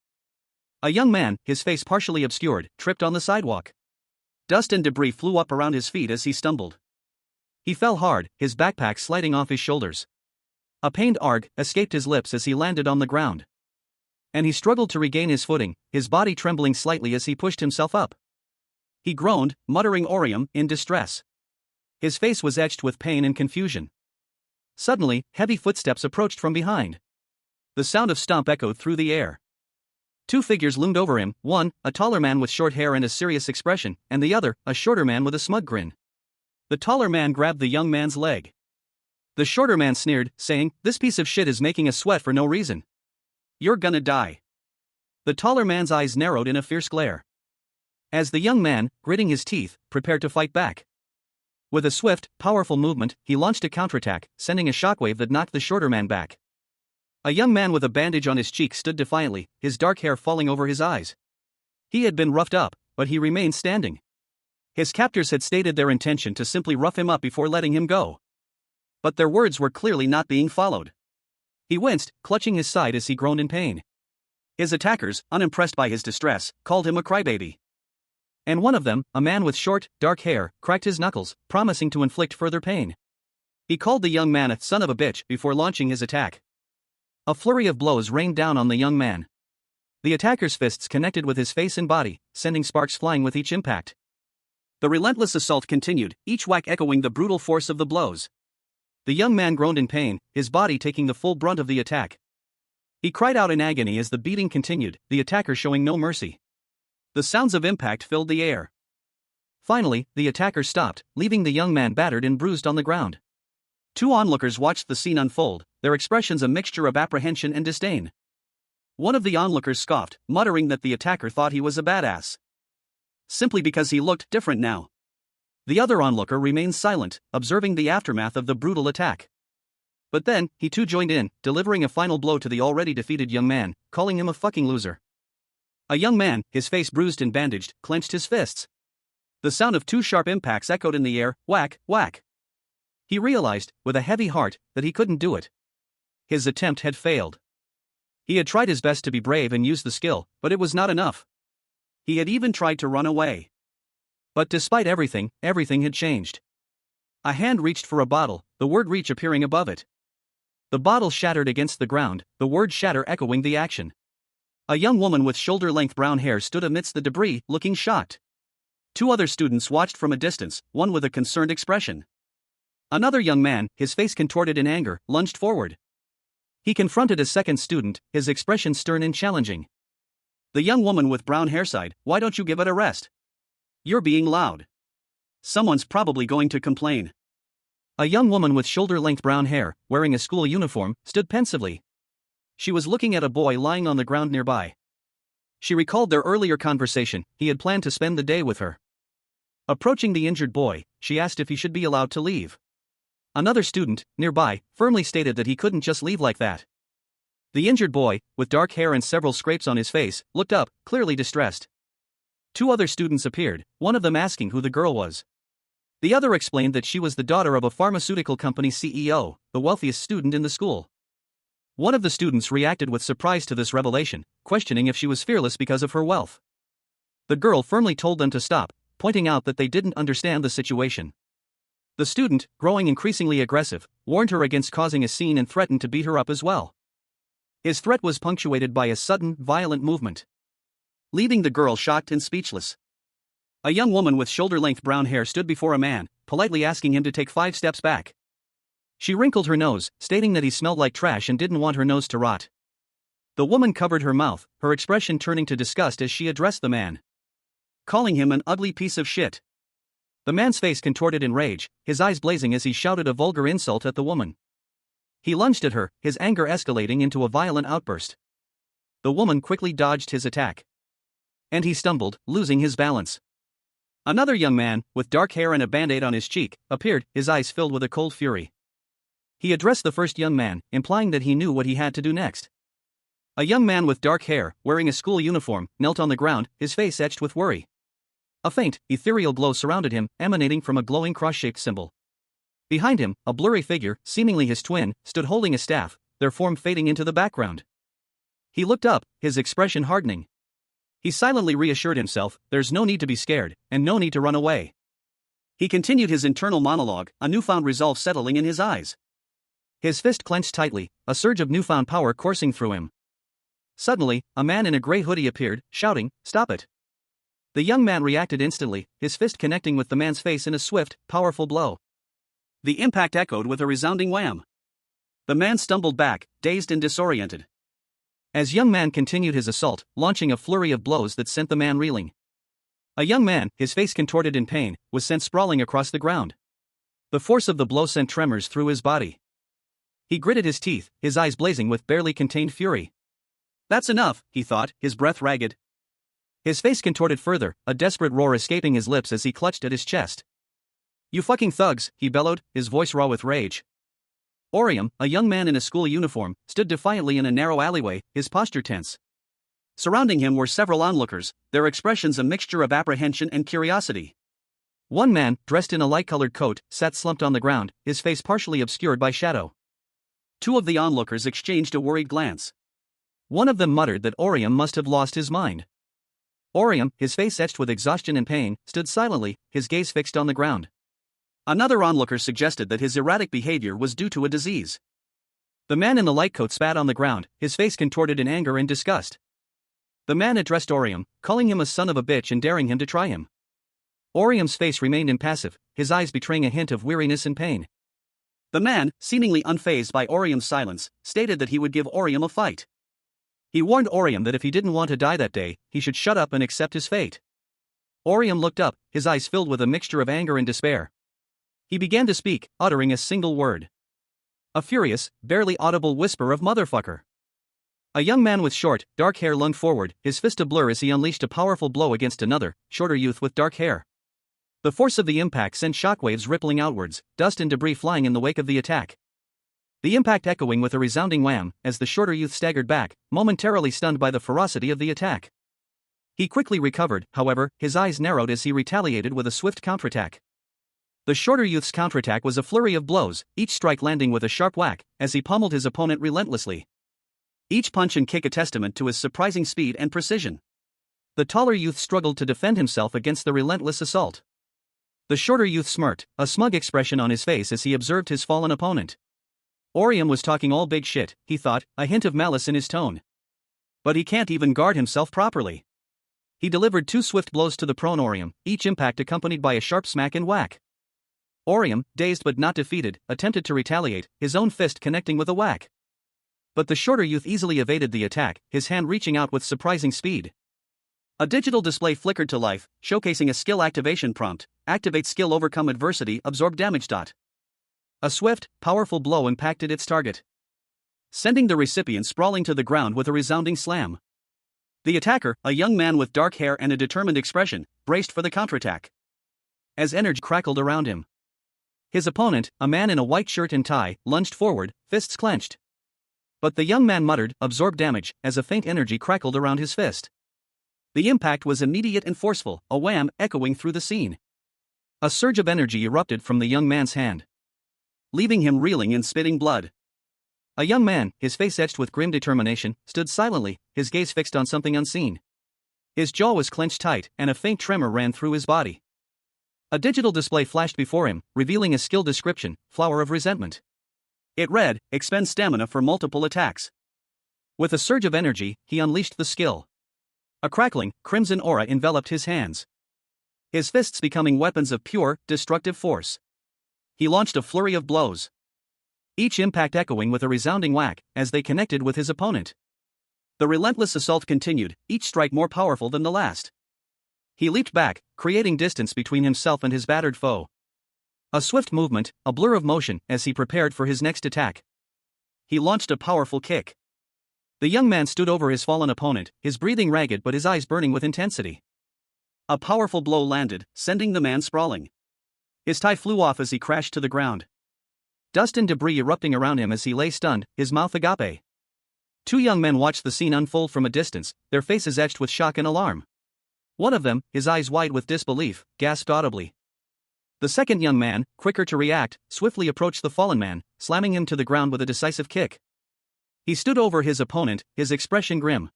A young man, his face partially obscured, tripped on the sidewalk. Dust and debris flew up around his feet as he stumbled. He fell hard, his backpack sliding off his shoulders. A pained arg escaped his lips as he landed on the ground. And he struggled to regain his footing, his body trembling slightly as he pushed himself up. He groaned, muttering Orium, in distress. His face was etched with pain and confusion. Suddenly, heavy footsteps approached from behind. The sound of stomp echoed through the air. Two figures loomed over him, one, a taller man with short hair and a serious expression, and the other, a shorter man with a smug grin. The taller man grabbed the young man's leg. The shorter man sneered, saying, This piece of shit is making us sweat for no reason. You're gonna die. The taller man's eyes narrowed in a fierce glare. As the young man, gritting his teeth, prepared to fight back. With a swift, powerful movement, he launched a counterattack, sending a shockwave that knocked the shorter man back. A young man with a bandage on his cheek stood defiantly, his dark hair falling over his eyes. He had been roughed up, but he remained standing. His captors had stated their intention to simply rough him up before letting him go. But their words were clearly not being followed. He winced, clutching his side as he groaned in pain. His attackers, unimpressed by his distress, called him a crybaby. And one of them, a man with short, dark hair, cracked his knuckles, promising to inflict further pain. He called the young man a son of a bitch before launching his attack. A flurry of blows rained down on the young man. The attacker's fists connected with his face and body, sending sparks flying with each impact. The relentless assault continued, each whack echoing the brutal force of the blows. The young man groaned in pain, his body taking the full brunt of the attack. He cried out in agony as the beating continued, the attacker showing no mercy. The sounds of impact filled the air. Finally, the attacker stopped, leaving the young man battered and bruised on the ground. Two onlookers watched the scene unfold, their expressions a mixture of apprehension and disdain. One of the onlookers scoffed, muttering that the attacker thought he was a badass. Simply because he looked different now. The other onlooker remained silent, observing the aftermath of the brutal attack. But then, he too joined in, delivering a final blow to the already defeated young man, calling him a fucking loser. A young man, his face bruised and bandaged, clenched his fists. The sound of two sharp impacts echoed in the air, whack, whack. He realized, with a heavy heart, that he couldn't do it. His attempt had failed. He had tried his best to be brave and use the skill, but it was not enough. He had even tried to run away. But despite everything, everything had changed. A hand reached for a bottle, the word reach appearing above it. The bottle shattered against the ground, the word shatter echoing the action. A young woman with shoulder-length brown hair stood amidst the debris, looking shocked. Two other students watched from a distance, one with a concerned expression. Another young man, his face contorted in anger, lunged forward. He confronted a second student, his expression stern and challenging. The young woman with brown hair sighed, "Why don't you give it a rest? You're being loud. Someone's probably going to complain." A young woman with shoulder-length brown hair, wearing a school uniform, stood pensively. She was looking at a boy lying on the ground nearby. She recalled their earlier conversation, he had planned to spend the day with her. Approaching the injured boy, she asked if he should be allowed to leave. Another student, nearby, firmly stated that he couldn't just leave like that. The injured boy, with dark hair and several scrapes on his face, looked up, clearly distressed. Two other students appeared, one of them asking who the girl was. The other explained that she was the daughter of a pharmaceutical company CEO, the wealthiest student in the school. One of the students reacted with surprise to this revelation, questioning if she was fearless because of her wealth. The girl firmly told them to stop, pointing out that they didn't understand the situation. The student, growing increasingly aggressive, warned her against causing a scene and threatened to beat her up as well. His threat was punctuated by a sudden, violent movement, leaving the girl shocked and speechless. A young woman with shoulder-length brown hair stood before a man, politely asking him to take 5 steps back. She wrinkled her nose, stating that he smelled like trash and didn't want her nose to rot. The woman covered her mouth, her expression turning to disgust as she addressed the man, calling him an ugly piece of shit. The man's face contorted in rage, his eyes blazing as he shouted a vulgar insult at the woman. He lunged at her, his anger escalating into a violent outburst. The woman quickly dodged his attack. And he stumbled, losing his balance. Another young man, with dark hair and a band-aid on his cheek, appeared, his eyes filled with a cold fury. He addressed the first young man, implying that he knew what he had to do next. A young man with dark hair, wearing a school uniform, knelt on the ground, his face etched with worry. A faint, ethereal glow surrounded him, emanating from a glowing cross-shaped symbol. Behind him, a blurry figure, seemingly his twin, stood holding a staff, their form fading into the background. He looked up, his expression hardening. He silently reassured himself, there's no need to be scared, and no need to run away. He continued his internal monologue, a newfound resolve settling in his eyes. His fist clenched tightly, a surge of newfound power coursing through him. Suddenly, a man in a gray hoodie appeared, shouting, "Stop it!" The young man reacted instantly, his fist connecting with the man's face in a swift, powerful blow. The impact echoed with a resounding wham. The man stumbled back, dazed and disoriented. As young man continued his assault, launching a flurry of blows that sent the man reeling. A young man, his face contorted in pain, was sent sprawling across the ground. The force of the blow sent tremors through his body. He gritted his teeth, his eyes blazing with barely contained fury. That's enough, he thought, his breath ragged. His face contorted further, a desperate roar escaping his lips as he clutched at his chest. "You fucking thugs," he bellowed, his voice raw with rage. Orium, a young man in a school uniform, stood defiantly in a narrow alleyway, his posture tense. Surrounding him were several onlookers, their expressions a mixture of apprehension and curiosity. One man, dressed in a light-colored coat, sat slumped on the ground, his face partially obscured by shadow. Two of the onlookers exchanged a worried glance. One of them muttered that Orium must have lost his mind. Orium, his face etched with exhaustion and pain, stood silently, his gaze fixed on the ground. Another onlooker suggested that his erratic behavior was due to a disease. The man in the light coat spat on the ground, his face contorted in anger and disgust. The man addressed Orium, calling him a son of a bitch and daring him to try him. Orium's face remained impassive, his eyes betraying a hint of weariness and pain. The man, seemingly unfazed by Orium's silence, stated that he would give Orium a fight. He warned Orium that if he didn't want to die that day, he should shut up and accept his fate. Orium looked up, his eyes filled with a mixture of anger and despair. He began to speak, uttering a single word. A furious, barely audible whisper of motherfucker. A young man with short, dark hair lunged forward, his fist ablur as he unleashed a powerful blow against another, shorter youth with dark hair. The force of the impact sent shockwaves rippling outwards, dust and debris flying in the wake of the attack. The impact echoing with a resounding wham, as the shorter youth staggered back, momentarily stunned by the ferocity of the attack. He quickly recovered, however, his eyes narrowed as he retaliated with a swift counterattack. The shorter youth's counterattack was a flurry of blows, each strike landing with a sharp whack, as he pummeled his opponent relentlessly. Each punch and kick a testament to his surprising speed and precision. The taller youth struggled to defend himself against the relentless assault. The shorter youth smirked, a smug expression on his face as he observed his fallen opponent. Orium was talking all big shit, he thought, a hint of malice in his tone. But he can't even guard himself properly. He delivered two swift blows to the prone Orium, each impact accompanied by a sharp smack and whack. Orium, dazed but not defeated, attempted to retaliate, his own fist connecting with a whack. But the shorter youth easily evaded the attack, his hand reaching out with surprising speed. A digital display flickered to life, showcasing a skill activation prompt: activate skill, overcome adversity, absorb damage. A swift, powerful blow impacted its target, sending the recipient sprawling to the ground with a resounding slam. The attacker, a young man with dark hair and a determined expression, braced for the counterattack. As energy crackled around him, his opponent, a man in a white shirt and tie, lunged forward, fists clenched. But the young man muttered, absorb damage, as a faint energy crackled around his fist. The impact was immediate and forceful, a wham echoing through the scene. A surge of energy erupted from the young man's hand, leaving him reeling and spitting blood. A young man, his face etched with grim determination, stood silently, his gaze fixed on something unseen. His jaw was clenched tight, and a faint tremor ran through his body. A digital display flashed before him, revealing a skill description: Flower of Resentment. It read, expend stamina for multiple attacks. With a surge of energy, he unleashed the skill. A crackling, crimson aura enveloped his hands, his fists becoming weapons of pure, destructive force. He launched a flurry of blows, each impact echoing with a resounding whack, as they connected with his opponent. The relentless assault continued, each strike more powerful than the last. He leaped back, creating distance between himself and his battered foe. A swift movement, a blur of motion, as he prepared for his next attack. He launched a powerful kick. The young man stood over his fallen opponent, his breathing ragged but his eyes burning with intensity. A powerful blow landed, sending the man sprawling. His tie flew off as he crashed to the ground, dust and debris erupting around him as he lay stunned, his mouth agape. Two young men watched the scene unfold from a distance, their faces etched with shock and alarm. One of them, his eyes wide with disbelief, gasped audibly. The second young man, quicker to react, swiftly approached the fallen man, slamming him to the ground with a decisive kick. He stood over his opponent, his expression grim.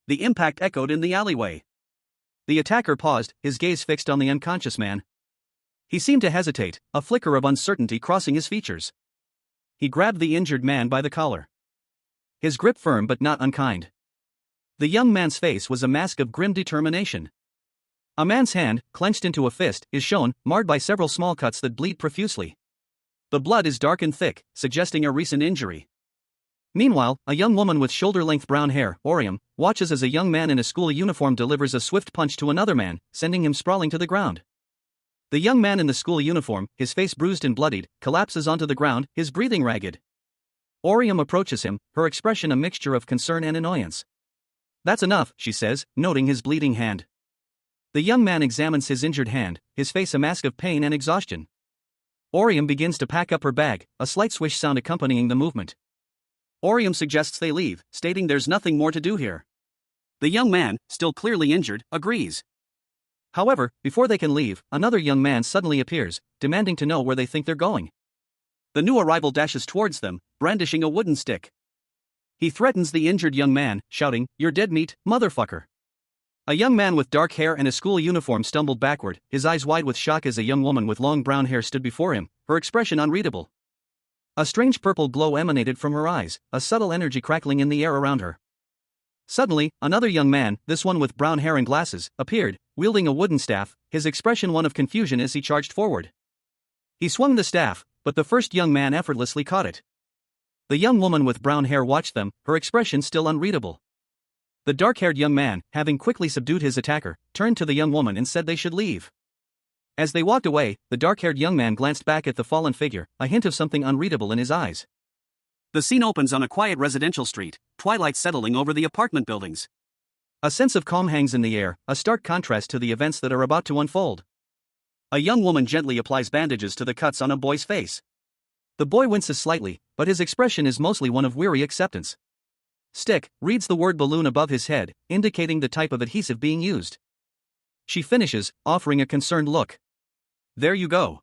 The impact echoed in the alleyway. The attacker paused, his gaze fixed on the unconscious man. He seemed to hesitate, a flicker of uncertainty crossing his features. He grabbed the injured man by the collar, his grip firm but not unkind. The young man's face was a mask of grim determination. A man's hand, clenched into a fist, is shown, marred by several small cuts that bleed profusely. The blood is dark and thick, suggesting a recent injury. Meanwhile, a young woman with shoulder-length brown hair, Orium, watches as a young man in a school uniform delivers a swift punch to another man, sending him sprawling to the ground. The young man in the school uniform, his face bruised and bloodied, collapses onto the ground, his breathing ragged. Orium approaches him, her expression a mixture of concern and annoyance. That's enough, she says, noting his bleeding hand. The young man examines his injured hand, his face a mask of pain and exhaustion. Orium begins to pack up her bag, a slight swish sound accompanying the movement. Orium suggests they leave, stating there's nothing more to do here. The young man, still clearly injured, agrees. However, before they can leave, another young man suddenly appears, demanding to know where they think they're going. The new arrival dashes towards them, brandishing a wooden stick. He threatens the injured young man, shouting, "You're dead meat, motherfucker." A young man with dark hair and a school uniform stumbled backward, his eyes wide with shock as a young woman with long brown hair stood before him, her expression unreadable. A strange purple glow emanated from her eyes, a subtle energy crackling in the air around her. Suddenly, another young man, this one with brown hair and glasses, appeared, wielding a wooden staff, his expression one of confusion as he charged forward. He swung the staff, but the first young man effortlessly caught it. The young woman with brown hair watched them, her expression still unreadable. The dark-haired young man, having quickly subdued his attacker, turned to the young woman and said they should leave. As they walked away, the dark-haired young man glanced back at the fallen figure, a hint of something unreadable in his eyes. The scene opens on a quiet residential street, twilight settling over the apartment buildings. A sense of calm hangs in the air, a stark contrast to the events that are about to unfold. A young woman gently applies bandages to the cuts on a boy's face. The boy winces slightly, but his expression is mostly one of weary acceptance. Stick reads the word balloon above his head, indicating the type of adhesive being used. She finishes, offering a concerned look. "There you go.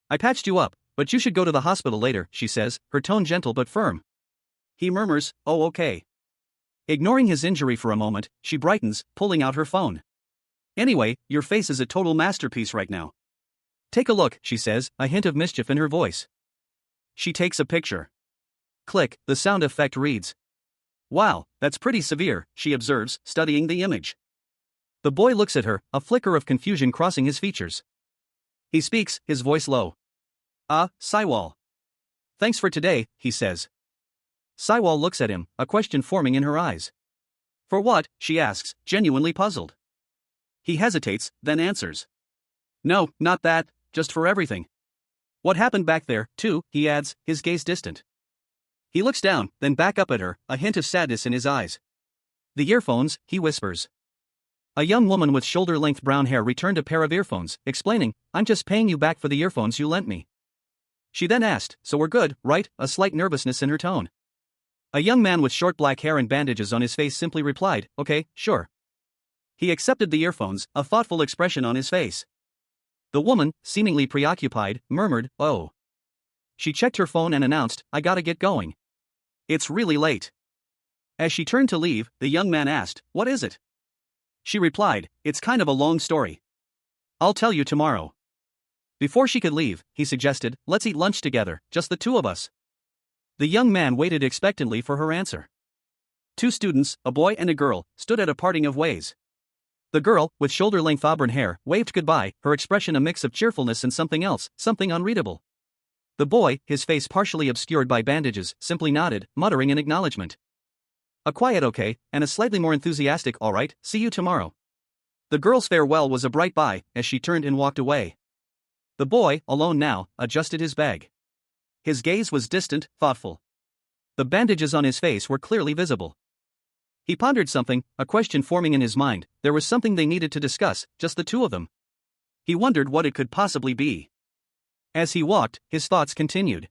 I patched you up, but you should go to the hospital later," she says, her tone gentle but firm. He murmurs, "Oh, okay." Ignoring his injury for a moment, she brightens, pulling out her phone. "Anyway, your face is a total masterpiece right now. Take a look," she says, a hint of mischief in her voice. She takes a picture. Click, the sound effect reads. "Wow, that's pretty severe," she observes, studying the image. The boy looks at her, a flicker of confusion crossing his features. He speaks, his voice low. Saiwal. "Thanks for today," he says. Saiwal looks at him, a question forming in her eyes. "For what?" she asks, genuinely puzzled. He hesitates, then answers. "No, not that, just for everything. What happened back there, too," he adds, his gaze distant. He looks down, then back up at her, a hint of sadness in his eyes. "The earphones," he whispers. A young woman with shoulder-length brown hair returned a pair of earphones, explaining, "I'm just paying you back for the earphones you lent me." She then asked, "So we're good, right?" a slight nervousness in her tone. A young man with short black hair and bandages on his face simply replied, "Okay, sure." He accepted the earphones, a thoughtful expression on his face. The woman, seemingly preoccupied, murmured, "Oh." She checked her phone and announced, "I gotta get going. It's really late." As she turned to leave, the young man asked, "What is it?" She replied, "It's kind of a long story. I'll tell you tomorrow." Before she could leave, he suggested, "Let's eat lunch together, just the two of us." The young man waited expectantly for her answer. Two students, a boy and a girl, stood at a parting of ways. The girl, with shoulder-length auburn hair, waved goodbye, her expression a mix of cheerfulness and something else, something unreadable. The boy, his face partially obscured by bandages, simply nodded, muttering in acknowledgement. A quiet "okay," and a slightly more enthusiastic "all right, see you tomorrow." The girl's farewell was a bright bye, as she turned and walked away. The boy, alone now, adjusted his bag. His gaze was distant, thoughtful. The bandages on his face were clearly visible. He pondered something, a question forming in his mind. There was something they needed to discuss, just the two of them. He wondered what it could possibly be. As he walked, his thoughts continued.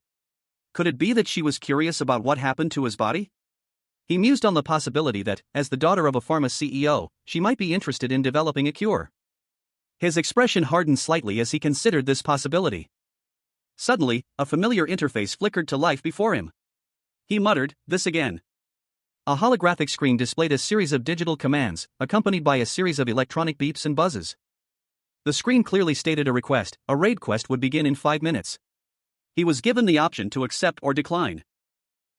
Could it be that she was curious about what happened to his body? He mused on the possibility that, as the daughter of a pharma CEO, she might be interested in developing a cure. His expression hardened slightly as he considered this possibility. Suddenly, a familiar interface flickered to life before him. He muttered, "This again." A holographic screen displayed a series of digital commands, accompanied by a series of electronic beeps and buzzes. The screen clearly stated a request. A raid quest would begin in 5 minutes. He was given the option to accept or decline.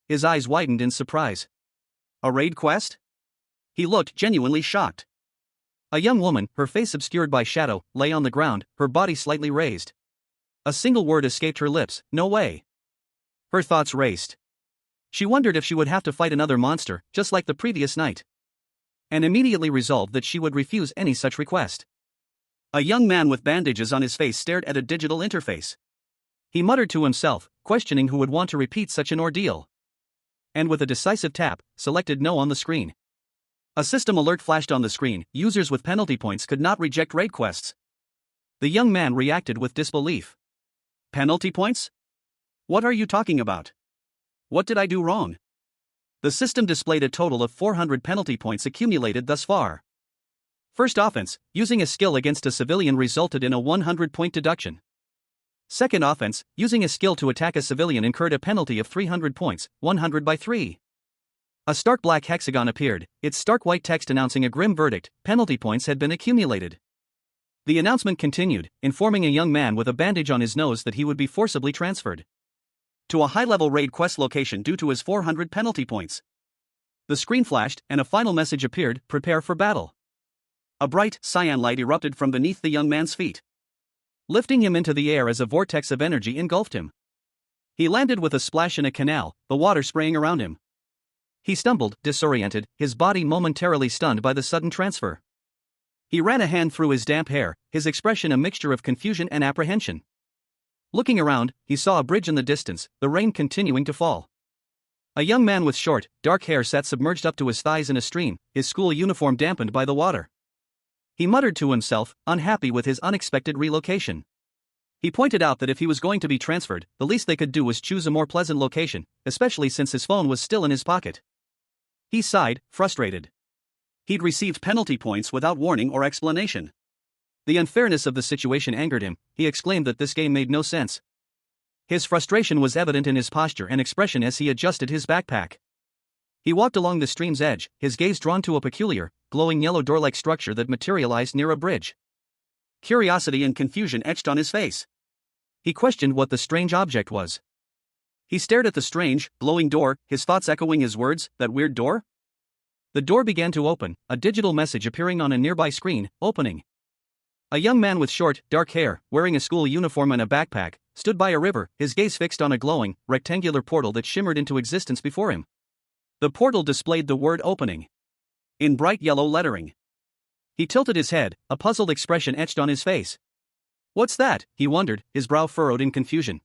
His eyes widened in surprise. A raid quest? He looked genuinely shocked. A young woman, her face obscured by shadow, lay on the ground, her body slightly raised. A single word escaped her lips, "No way." Her thoughts raced. She wondered if she would have to fight another monster, just like the previous night. And immediately resolved that she would refuse any such request. A young man with bandages on his face stared at a digital interface. He muttered to himself, questioning who would want to repeat such an ordeal. And with a decisive tap, selected no on the screen. A system alert flashed on the screen. Users with penalty points could not reject raid quests. The young man reacted with disbelief. Penalty points? What are you talking about? What did I do wrong? The system displayed a total of 400 penalty points accumulated thus far. First offense, using a skill against a civilian resulted in a 100-point deduction. Second offense, using a skill to attack a civilian incurred a penalty of 300 points, 100 by 3. A stark black hexagon appeared, its stark white text announcing a grim verdict: penalty points had been accumulated. The announcement continued, informing a young man with a bandage on his nose that he would be forcibly transferred to a high-level raid quest location due to his 400 penalty points. The screen flashed, and a final message appeared: prepare for battle. A bright, cyan light erupted from beneath the young man's feet, lifting him into the air as a vortex of energy engulfed him. He landed with a splash in a canal, the water spraying around him. He stumbled, disoriented, his body momentarily stunned by the sudden transfer. He ran a hand through his damp hair, his expression a mixture of confusion and apprehension. Looking around, he saw a bridge in the distance, the rain continuing to fall. A young man with short, dark hair sat submerged up to his thighs in a stream, his school uniform dampened by the water. He muttered to himself, unhappy with his unexpected relocation. He pointed out that if he was going to be transferred, the least they could do was choose a more pleasant location, especially since his phone was still in his pocket. He sighed, frustrated. He'd received penalty points without warning or explanation. The unfairness of the situation angered him. He exclaimed that this game made no sense. His frustration was evident in his posture and expression as he adjusted his backpack. He walked along the stream's edge, his gaze drawn to a peculiar, glowing yellow door-like structure that materialized near a bridge. Curiosity and confusion etched on his face. He questioned what the strange object was. He stared at the strange, glowing door, his thoughts echoing his words: that weird door? The door began to open, a digital message appearing on a nearby screen: opening. A young man with short, dark hair, wearing a school uniform and a backpack, stood by a river, his gaze fixed on a glowing, rectangular portal that shimmered into existence before him. The portal displayed the word opening in bright yellow lettering. He tilted his head, a puzzled expression etched on his face. What's that? He wondered, his brow furrowed in confusion.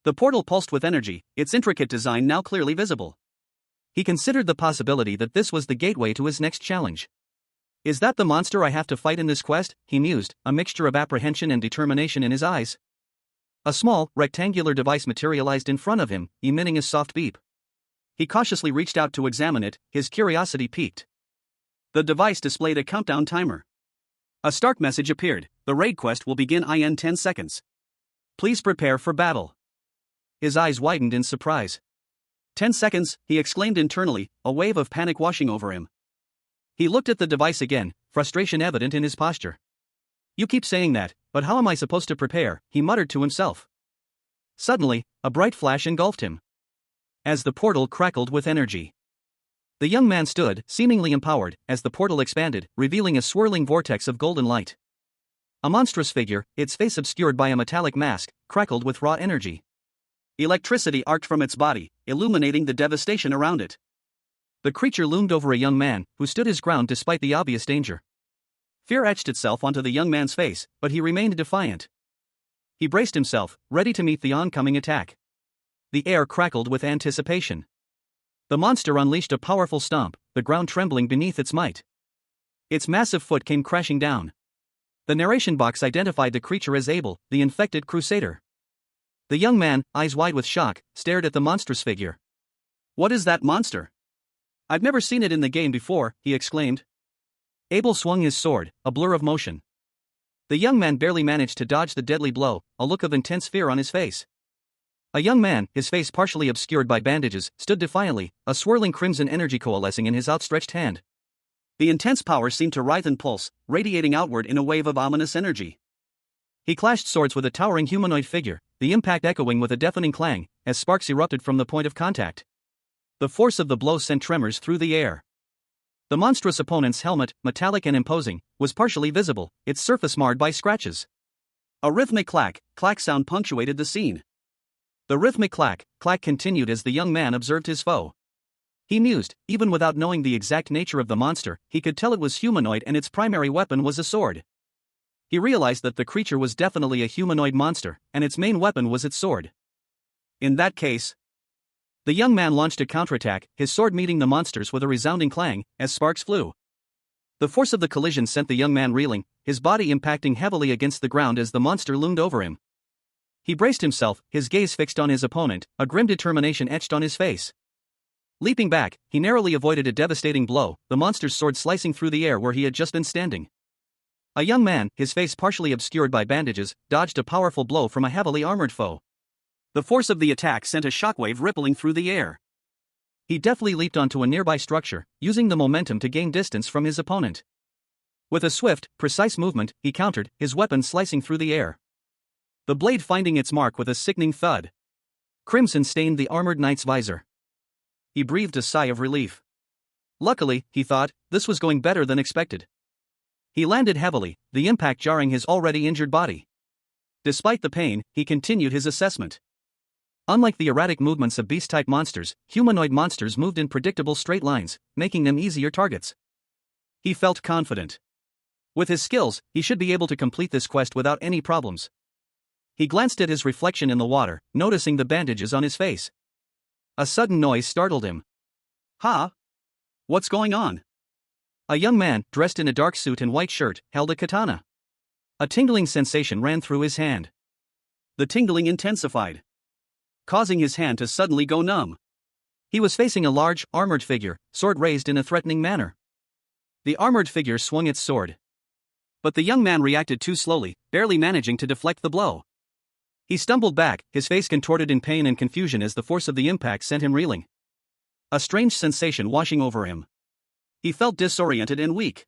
The portal pulsed with energy, its intricate design now clearly visible. He considered the possibility that this was the gateway to his next challenge. Is that the monster I have to fight in this quest? He mused, a mixture of apprehension and determination in his eyes. A small, rectangular device materialized in front of him, emitting a soft beep. He cautiously reached out to examine it, his curiosity piqued. The device displayed a countdown timer. A stark message appeared: the raid quest will begin in 10 seconds. Please prepare for battle. His eyes widened in surprise. 10 seconds, he exclaimed internally, a wave of panic washing over him. He looked at the device again, frustration evident in his posture. You keep saying that, but how am I supposed to prepare? He muttered to himself. Suddenly, a bright flash engulfed him, as the portal crackled with energy. The young man stood, seemingly empowered, as the portal expanded, revealing a swirling vortex of golden light. A monstrous figure, its face obscured by a metallic mask, crackled with raw energy. Electricity arced from its body, illuminating the devastation around it. The creature loomed over a young man, who stood his ground despite the obvious danger. Fear etched itself onto the young man's face, but he remained defiant. He braced himself, ready to meet the oncoming attack. The air crackled with anticipation. The monster unleashed a powerful stomp, the ground trembling beneath its might. Its massive foot came crashing down. The narration box identified the creature as Abel, the infected crusader. The young man, eyes wide with shock, stared at the monstrous figure. What is that monster? I've never seen it in the game before, he exclaimed. Abel swung his sword, a blur of motion. The young man barely managed to dodge the deadly blow, a look of intense fear on his face. A young man, his face partially obscured by bandages, stood defiantly, a swirling crimson energy coalescing in his outstretched hand. The intense power seemed to writhe and pulse, radiating outward in a wave of ominous energy. He clashed swords with a towering humanoid figure, the impact echoing with a deafening clang, as sparks erupted from the point of contact. The force of the blow sent tremors through the air. The monstrous opponent's helmet, metallic and imposing, was partially visible, its surface marred by scratches. A rhythmic clack sound punctuated the scene. The rhythmic clack continued as the young man observed his foe. He mused, even without knowing the exact nature of the monster, he could tell it was humanoid and its primary weapon was a sword. He realized that the creature was definitely a humanoid monster, and its main weapon was its sword. In that case, the young man launched a counterattack, his sword meeting the monster's with a resounding clang, as sparks flew. The force of the collision sent the young man reeling, his body impacting heavily against the ground as the monster loomed over him. He braced himself, his gaze fixed on his opponent, a grim determination etched on his face. Leaping back, he narrowly avoided a devastating blow, the monster's sword slicing through the air where he had just been standing. A young man, his face partially obscured by bandages, dodged a powerful blow from a heavily armored foe. The force of the attack sent a shockwave rippling through the air. He deftly leaped onto a nearby structure, using the momentum to gain distance from his opponent. With a swift, precise movement, he countered, his weapon slicing through the air. The blade finding its mark with a sickening thud. Crimson stained the armored knight's visor. He breathed a sigh of relief. Luckily, he thought, this was going better than expected. He landed heavily, the impact jarring his already injured body. Despite the pain, he continued his assessment. Unlike the erratic movements of beast-type monsters, humanoid monsters moved in predictable straight lines, making them easier targets. He felt confident. With his skills, he should be able to complete this quest without any problems. He glanced at his reflection in the water, noticing the bandages on his face. A sudden noise startled him. "Ha! What's going on?" A young man, dressed in a dark suit and white shirt, held a katana. A tingling sensation ran through his hand. The tingling intensified, causing his hand to suddenly go numb. He was facing a large, armored figure, sword raised in a threatening manner. The armored figure swung its sword. But the young man reacted too slowly, barely managing to deflect the blow. He stumbled back, his face contorted in pain and confusion as the force of the impact sent him reeling. A strange sensation washing over him. He felt disoriented and weak.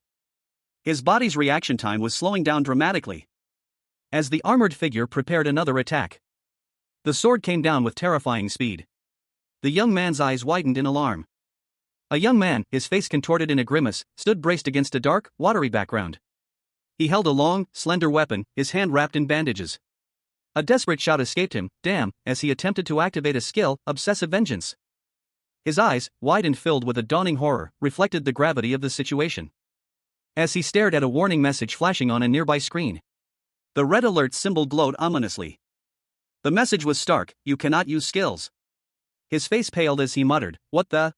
His body's reaction time was slowing down dramatically. As the armored figure prepared another attack, the sword came down with terrifying speed. The young man's eyes widened in alarm. A young man, his face contorted in a grimace, stood braced against a dark, watery background. He held a long, slender weapon, his hand wrapped in bandages. A desperate shout escaped him, "Damn," as he attempted to activate a skill, Obsessive Vengeance. His eyes, wide and filled with a dawning horror, reflected the gravity of the situation. As he stared at a warning message flashing on a nearby screen, the red alert symbol glowed ominously. The message was stark: "You cannot use skills." His face paled as he muttered, "What the?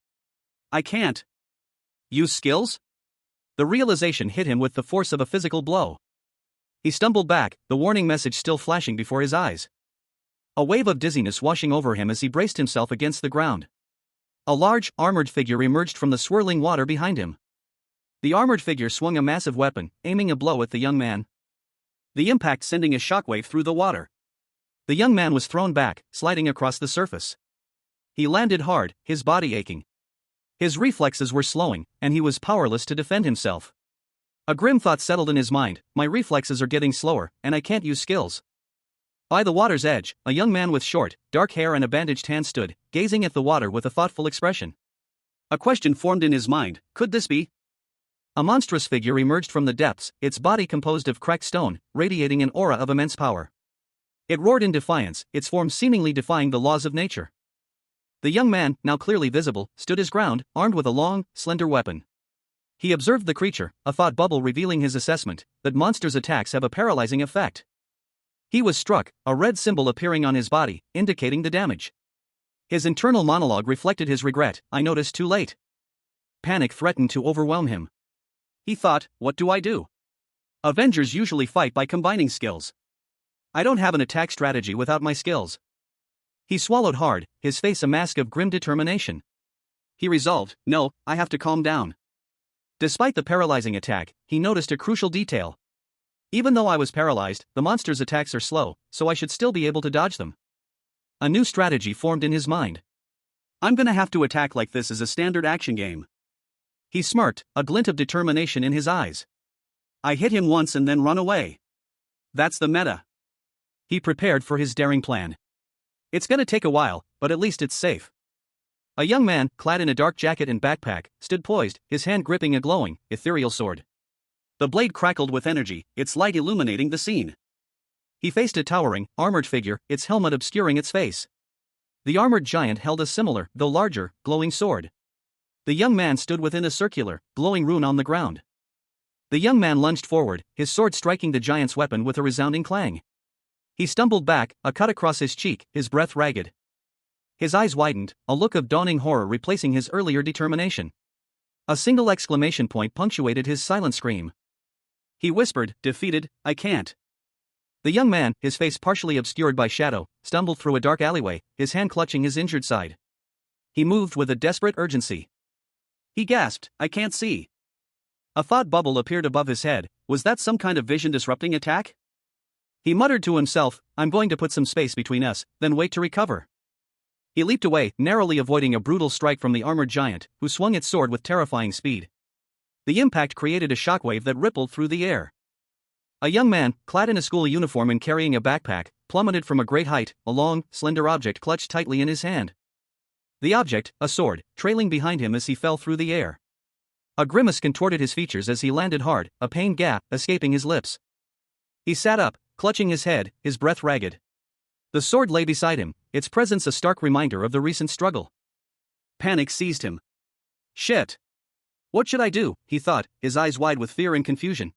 I can't use skills?" The realization hit him with the force of a physical blow. He stumbled back, the warning message still flashing before his eyes. A wave of dizziness washing over him as he braced himself against the ground. A large, armored figure emerged from the swirling water behind him. The armored figure swung a massive weapon, aiming a blow at the young man. The impact sending a shockwave through the water. The young man was thrown back, sliding across the surface. He landed hard, his body aching. His reflexes were slowing, and he was powerless to defend himself. A grim thought settled in his mind: my reflexes are getting slower, and I can't use skills. By the water's edge, a young man with short, dark hair and a bandaged hand stood, gazing at the water with a thoughtful expression. A question formed in his mind: could this be? A monstrous figure emerged from the depths, its body composed of cracked stone, radiating an aura of immense power. It roared in defiance, its form seemingly defying the laws of nature. The young man, now clearly visible, stood his ground, armed with a long, slender weapon. He observed the creature, a thought bubble revealing his assessment that monsters' attacks have a paralyzing effect. He was struck, a red symbol appearing on his body, indicating the damage. His internal monologue reflected his regret: I noticed too late. Panic threatened to overwhelm him. He thought, what do I do? Avengers usually fight by combining skills. I don't have an attack strategy without my skills. He swallowed hard, his face a mask of grim determination. He resolved, no, I have to calm down. Despite the paralyzing attack, he noticed a crucial detail. Even though I was paralyzed, the monster's attacks are slow, so I should still be able to dodge them. A new strategy formed in his mind. I'm gonna have to attack like this as a standard action game. He smirked, a glint of determination in his eyes. I hit him once and then run away. That's the meta. He prepared for his daring plan. It's gonna take a while, but at least it's safe. A young man, clad in a dark jacket and backpack, stood poised, his hand gripping a glowing, ethereal sword. The blade crackled with energy, its light illuminating the scene. He faced a towering, armored figure, its helmet obscuring its face. The armored giant held a similar, though larger, glowing sword. The young man stood within a circular, glowing rune on the ground. The young man lunged forward, his sword striking the giant's weapon with a resounding clang. He stumbled back, a cut across his cheek, his breath ragged. His eyes widened, a look of dawning horror replacing his earlier determination. A single exclamation point punctuated his silent scream. He whispered, defeated, I can't. The young man, his face partially obscured by shadow, stumbled through a dark alleyway, his hand clutching his injured side. He moved with a desperate urgency. He gasped, "I can't see." A thought bubble appeared above his head. Was that some kind of vision-disrupting attack? He muttered to himself, "I'm going to put some space between us, then wait to recover." He leaped away, narrowly avoiding a brutal strike from the armored giant, who swung its sword with terrifying speed. The impact created a shockwave that rippled through the air. A young man, clad in a school uniform and carrying a backpack, plummeted from a great height, a long, slender object clutched tightly in his hand. The object, a sword, trailing behind him as he fell through the air. A grimace contorted his features as he landed hard, a pained gasp escaping his lips. He sat up, clutching his head, his breath ragged. The sword lay beside him, its presence a stark reminder of the recent struggle. Panic seized him. Shit! What should I do? He thought, his eyes wide with fear and confusion.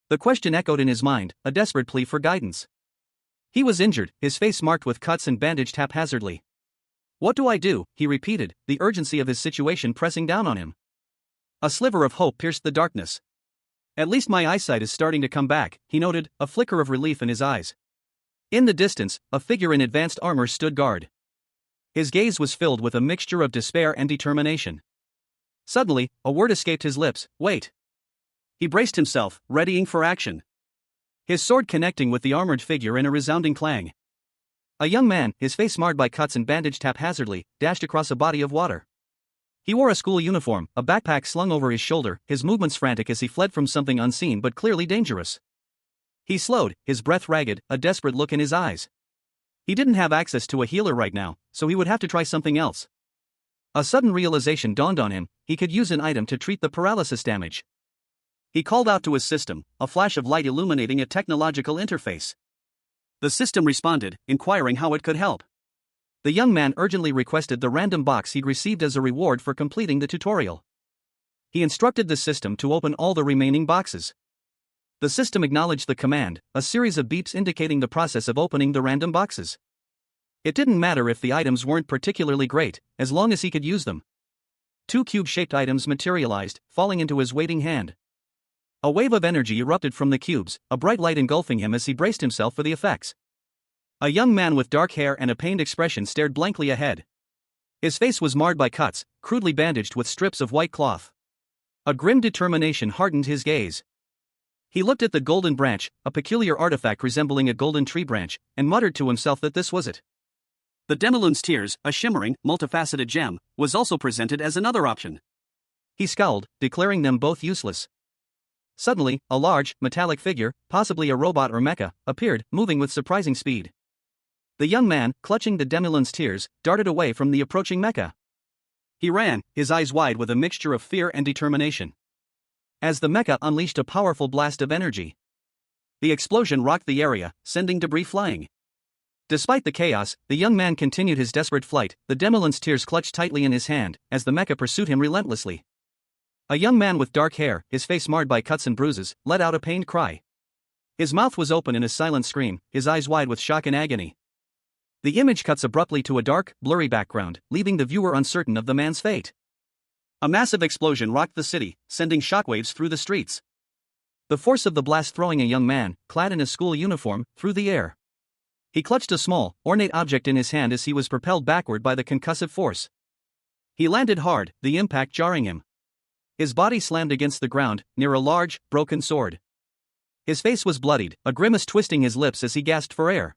The question echoed in his mind, a desperate plea for guidance. He was injured, his face marked with cuts and bandaged haphazardly. What do I do? He repeated, the urgency of his situation pressing down on him. A sliver of hope pierced the darkness. At least my eyesight is starting to come back, he noted, a flicker of relief in his eyes. In the distance, a figure in advanced armor stood guard. His gaze was filled with a mixture of despair and determination. Suddenly, a word escaped his lips, "Wait." He braced himself, readying for action. His sword connecting with the armored figure in a resounding clang. A young man, his face marred by cuts and bandaged haphazardly, dashed across a body of water. He wore a school uniform, a backpack slung over his shoulder, his movements frantic as he fled from something unseen but clearly dangerous. He slowed, his breath ragged, a desperate look in his eyes. He didn't have access to a healer right now, so he would have to try something else. A sudden realization dawned on him, he could use an item to treat the paralysis damage. He called out to his system, a flash of light illuminating a technological interface. The system responded, inquiring how it could help. The young man urgently requested the random box he'd received as a reward for completing the tutorial. He instructed the system to open all the remaining boxes. The system acknowledged the command, a series of beeps indicating the process of opening the random boxes. It didn't matter if the items weren't particularly great, as long as he could use them. 2 cube-shaped items materialized, falling into his waiting hand. A wave of energy erupted from the cubes, a bright light engulfing him as he braced himself for the effects. A young man with dark hair and a pained expression stared blankly ahead. His face was marred by cuts, crudely bandaged with strips of white cloth. A grim determination hardened his gaze. He looked at the golden branch, a peculiar artifact resembling a golden tree branch, and muttered to himself that this was it. The Demilune's Tears, a shimmering, multifaceted gem, was also presented as another option. He scowled, declaring them both useless. Suddenly, a large, metallic figure, possibly a robot or mecha, appeared, moving with surprising speed. The young man, clutching the Demilune's Tears, darted away from the approaching mecha. He ran, his eyes wide with a mixture of fear and determination. As the mecha unleashed a powerful blast of energy. The explosion rocked the area, sending debris flying. Despite the chaos, the young man continued his desperate flight, the Demilune's Tears clutched tightly in his hand, as the mecha pursued him relentlessly. A young man with dark hair, his face marred by cuts and bruises, let out a pained cry. His mouth was open in a silent scream, his eyes wide with shock and agony. The image cuts abruptly to a dark, blurry background, leaving the viewer uncertain of the man's fate. A massive explosion rocked the city, sending shockwaves through the streets. The force of the blast throwing a young man, clad in a school uniform, through the air. He clutched a small, ornate object in his hand as he was propelled backward by the concussive force. He landed hard, the impact jarring him. His body slammed against the ground, near a large, broken sword. His face was bloodied, a grimace twisting his lips as he gasped for air.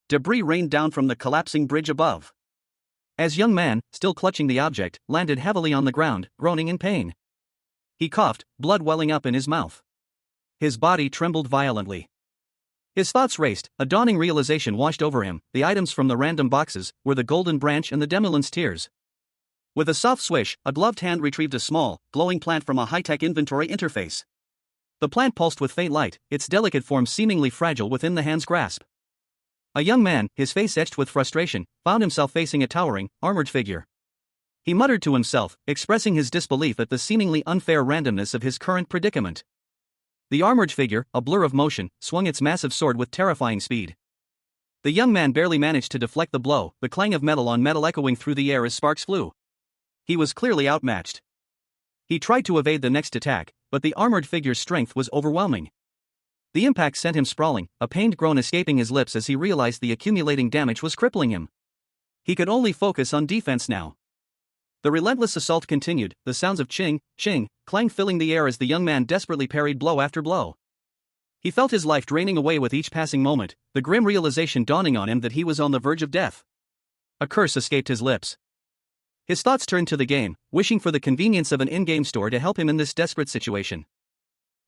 Debris rained down from the collapsing bridge above. As young man, still clutching the object, landed heavily on the ground, groaning in pain. He coughed, blood welling up in his mouth. His body trembled violently. His thoughts raced, a dawning realization washed over him, the items from the random boxes were the golden branch and the Demilune's Tears. With a soft swish, a gloved hand retrieved a small, glowing plant from a high-tech inventory interface. The plant pulsed with faint light, its delicate form seemingly fragile within the hand's grasp. A young man, his face etched with frustration, found himself facing a towering, armored figure. He muttered to himself, expressing his disbelief at the seemingly unfair randomness of his current predicament. The armored figure, a blur of motion, swung its massive sword with terrifying speed. The young man barely managed to deflect the blow, the clang of metal on metal echoing through the air as sparks flew. He was clearly outmatched. He tried to evade the next attack, but the armored figure's strength was overwhelming. The impact sent him sprawling, a pained groan escaping his lips as he realized the accumulating damage was crippling him. He could only focus on defense now. The relentless assault continued, the sounds of ching, ching, clang filling the air as the young man desperately parried blow after blow. He felt his life draining away with each passing moment, the grim realization dawning on him that he was on the verge of death. A curse escaped his lips. His thoughts turned to the game, wishing for the convenience of an in-game store to help him in this desperate situation.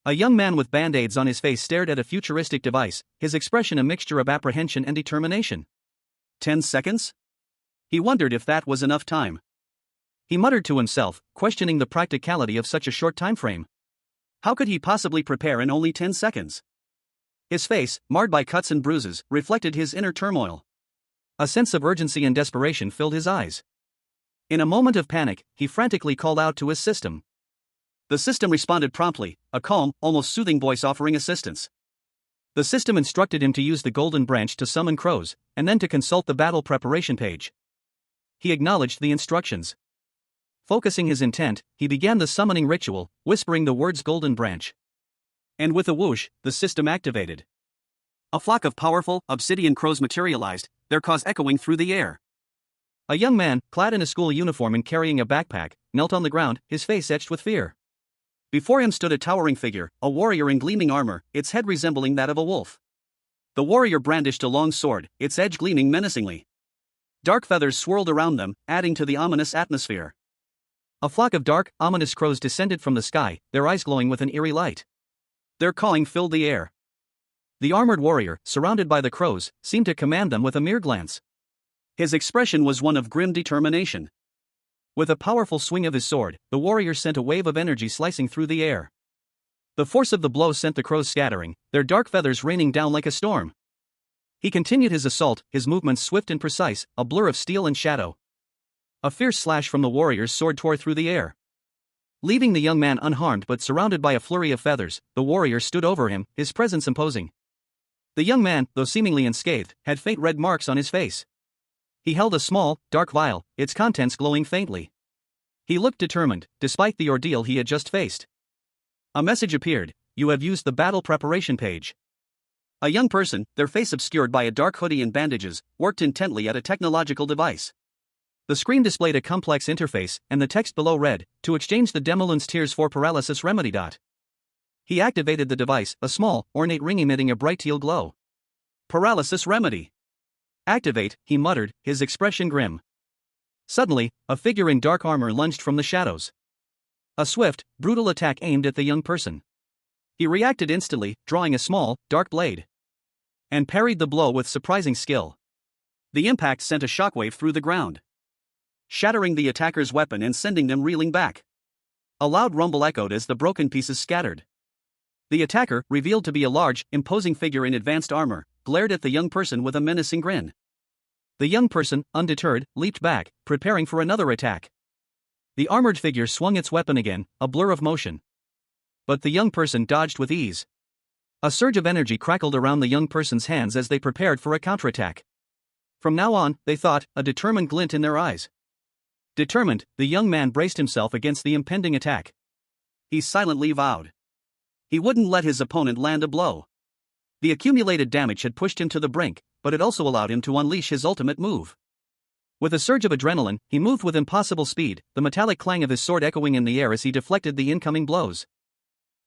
A young man with band-aids on his face stared at a futuristic device, his expression a mixture of apprehension and determination. 10 seconds? He wondered if that was enough time. He muttered to himself, questioning the practicality of such a short time frame. How could he possibly prepare in only 10 seconds? His face, marred by cuts and bruises, reflected his inner turmoil. A sense of urgency and desperation filled his eyes. In a moment of panic, he frantically called out to his system. The system responded promptly, a calm, almost soothing voice offering assistance. The system instructed him to use the golden branch to summon crows, and then to consult the battle preparation page. He acknowledged the instructions. Focusing his intent, he began the summoning ritual, whispering the words golden branch. And with a whoosh, the system activated. A flock of powerful, obsidian crows materialized, their caws echoing through the air. A young man, clad in a school uniform and carrying a backpack, knelt on the ground, his face etched with fear. Before him stood a towering figure, a warrior in gleaming armor, its head resembling that of a wolf. The warrior brandished a long sword, its edge gleaming menacingly. Dark feathers swirled around them, adding to the ominous atmosphere. A flock of dark, ominous crows descended from the sky, their eyes glowing with an eerie light. Their cawing filled the air. The armored warrior, surrounded by the crows, seemed to command them with a mere glance. His expression was one of grim determination. With a powerful swing of his sword, the warrior sent a wave of energy slicing through the air. The force of the blow sent the crows scattering, their dark feathers raining down like a storm. He continued his assault, his movements swift and precise, a blur of steel and shadow. A fierce slash from the warrior's sword tore through the air. Leaving the young man unharmed but surrounded by a flurry of feathers, the warrior stood over him, his presence imposing. The young man, though seemingly unscathed, had faint red marks on his face. He held a small, dark vial, its contents glowing faintly. He looked determined, despite the ordeal he had just faced. A message appeared: "You have used the battle preparation page." A young person, their face obscured by a dark hoodie and bandages, worked intently at a technological device. The screen displayed a complex interface, and the text below read, "To exchange the Demolun's tears for paralysis remedy." He activated the device, a small, ornate ring emitting a bright teal glow. Paralysis remedy. Activate, he muttered, his expression grim. Suddenly, a figure in dark armor lunged from the shadows. A swift, brutal attack aimed at the young person. He reacted instantly, drawing a small, dark blade. And parried the blow with surprising skill. The impact sent a shockwave through the ground, shattering the attacker's weapon and sending them reeling back. A loud rumble echoed as the broken pieces scattered. The attacker, revealed to be a large, imposing figure in advanced armor, glared at the young person with a menacing grin. The young person, undeterred, leaped back, preparing for another attack. The armored figure swung its weapon again, a blur of motion. But the young person dodged with ease. A surge of energy crackled around the young person's hands as they prepared for a counterattack. From now on, they thought, a determined glint in their eyes. Determined, the young man braced himself against the impending attack. He silently vowed he wouldn't let his opponent land a blow. The accumulated damage had pushed him to the brink, but it also allowed him to unleash his ultimate move. With a surge of adrenaline, he moved with impossible speed, the metallic clang of his sword echoing in the air as he deflected the incoming blows.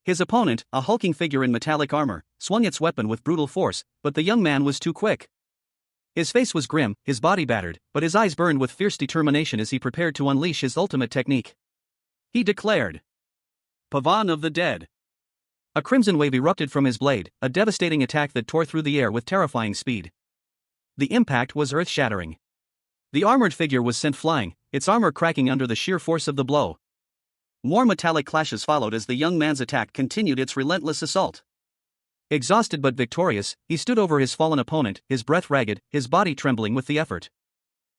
His opponent, a hulking figure in metallic armor, swung its weapon with brutal force, but the young man was too quick. His face was grim, his body battered, but his eyes burned with fierce determination as he prepared to unleash his ultimate technique. He declared, "Pavan of the Dead." A crimson wave erupted from his blade, a devastating attack that tore through the air with terrifying speed. The impact was earth-shattering. The armored figure was sent flying, its armor cracking under the sheer force of the blow. More metallic clashes followed as the young man's attack continued its relentless assault. Exhausted but victorious, he stood over his fallen opponent, his breath ragged, his body trembling with the effort.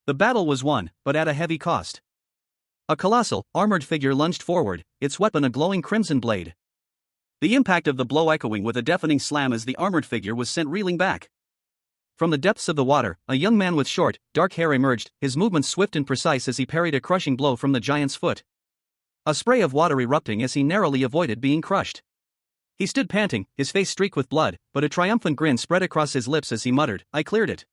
The battle was won, but at a heavy cost. A colossal, armored figure lunged forward, its weapon a glowing crimson blade. The impact of the blow echoing with a deafening slam as the armored figure was sent reeling back. From the depths of the water, a young man with short, dark hair emerged, his movements swift and precise as he parried a crushing blow from the giant's foot. A spray of water erupting as he narrowly avoided being crushed. He stood panting, his face streaked with blood, but a triumphant grin spread across his lips as he muttered, "I cleared it."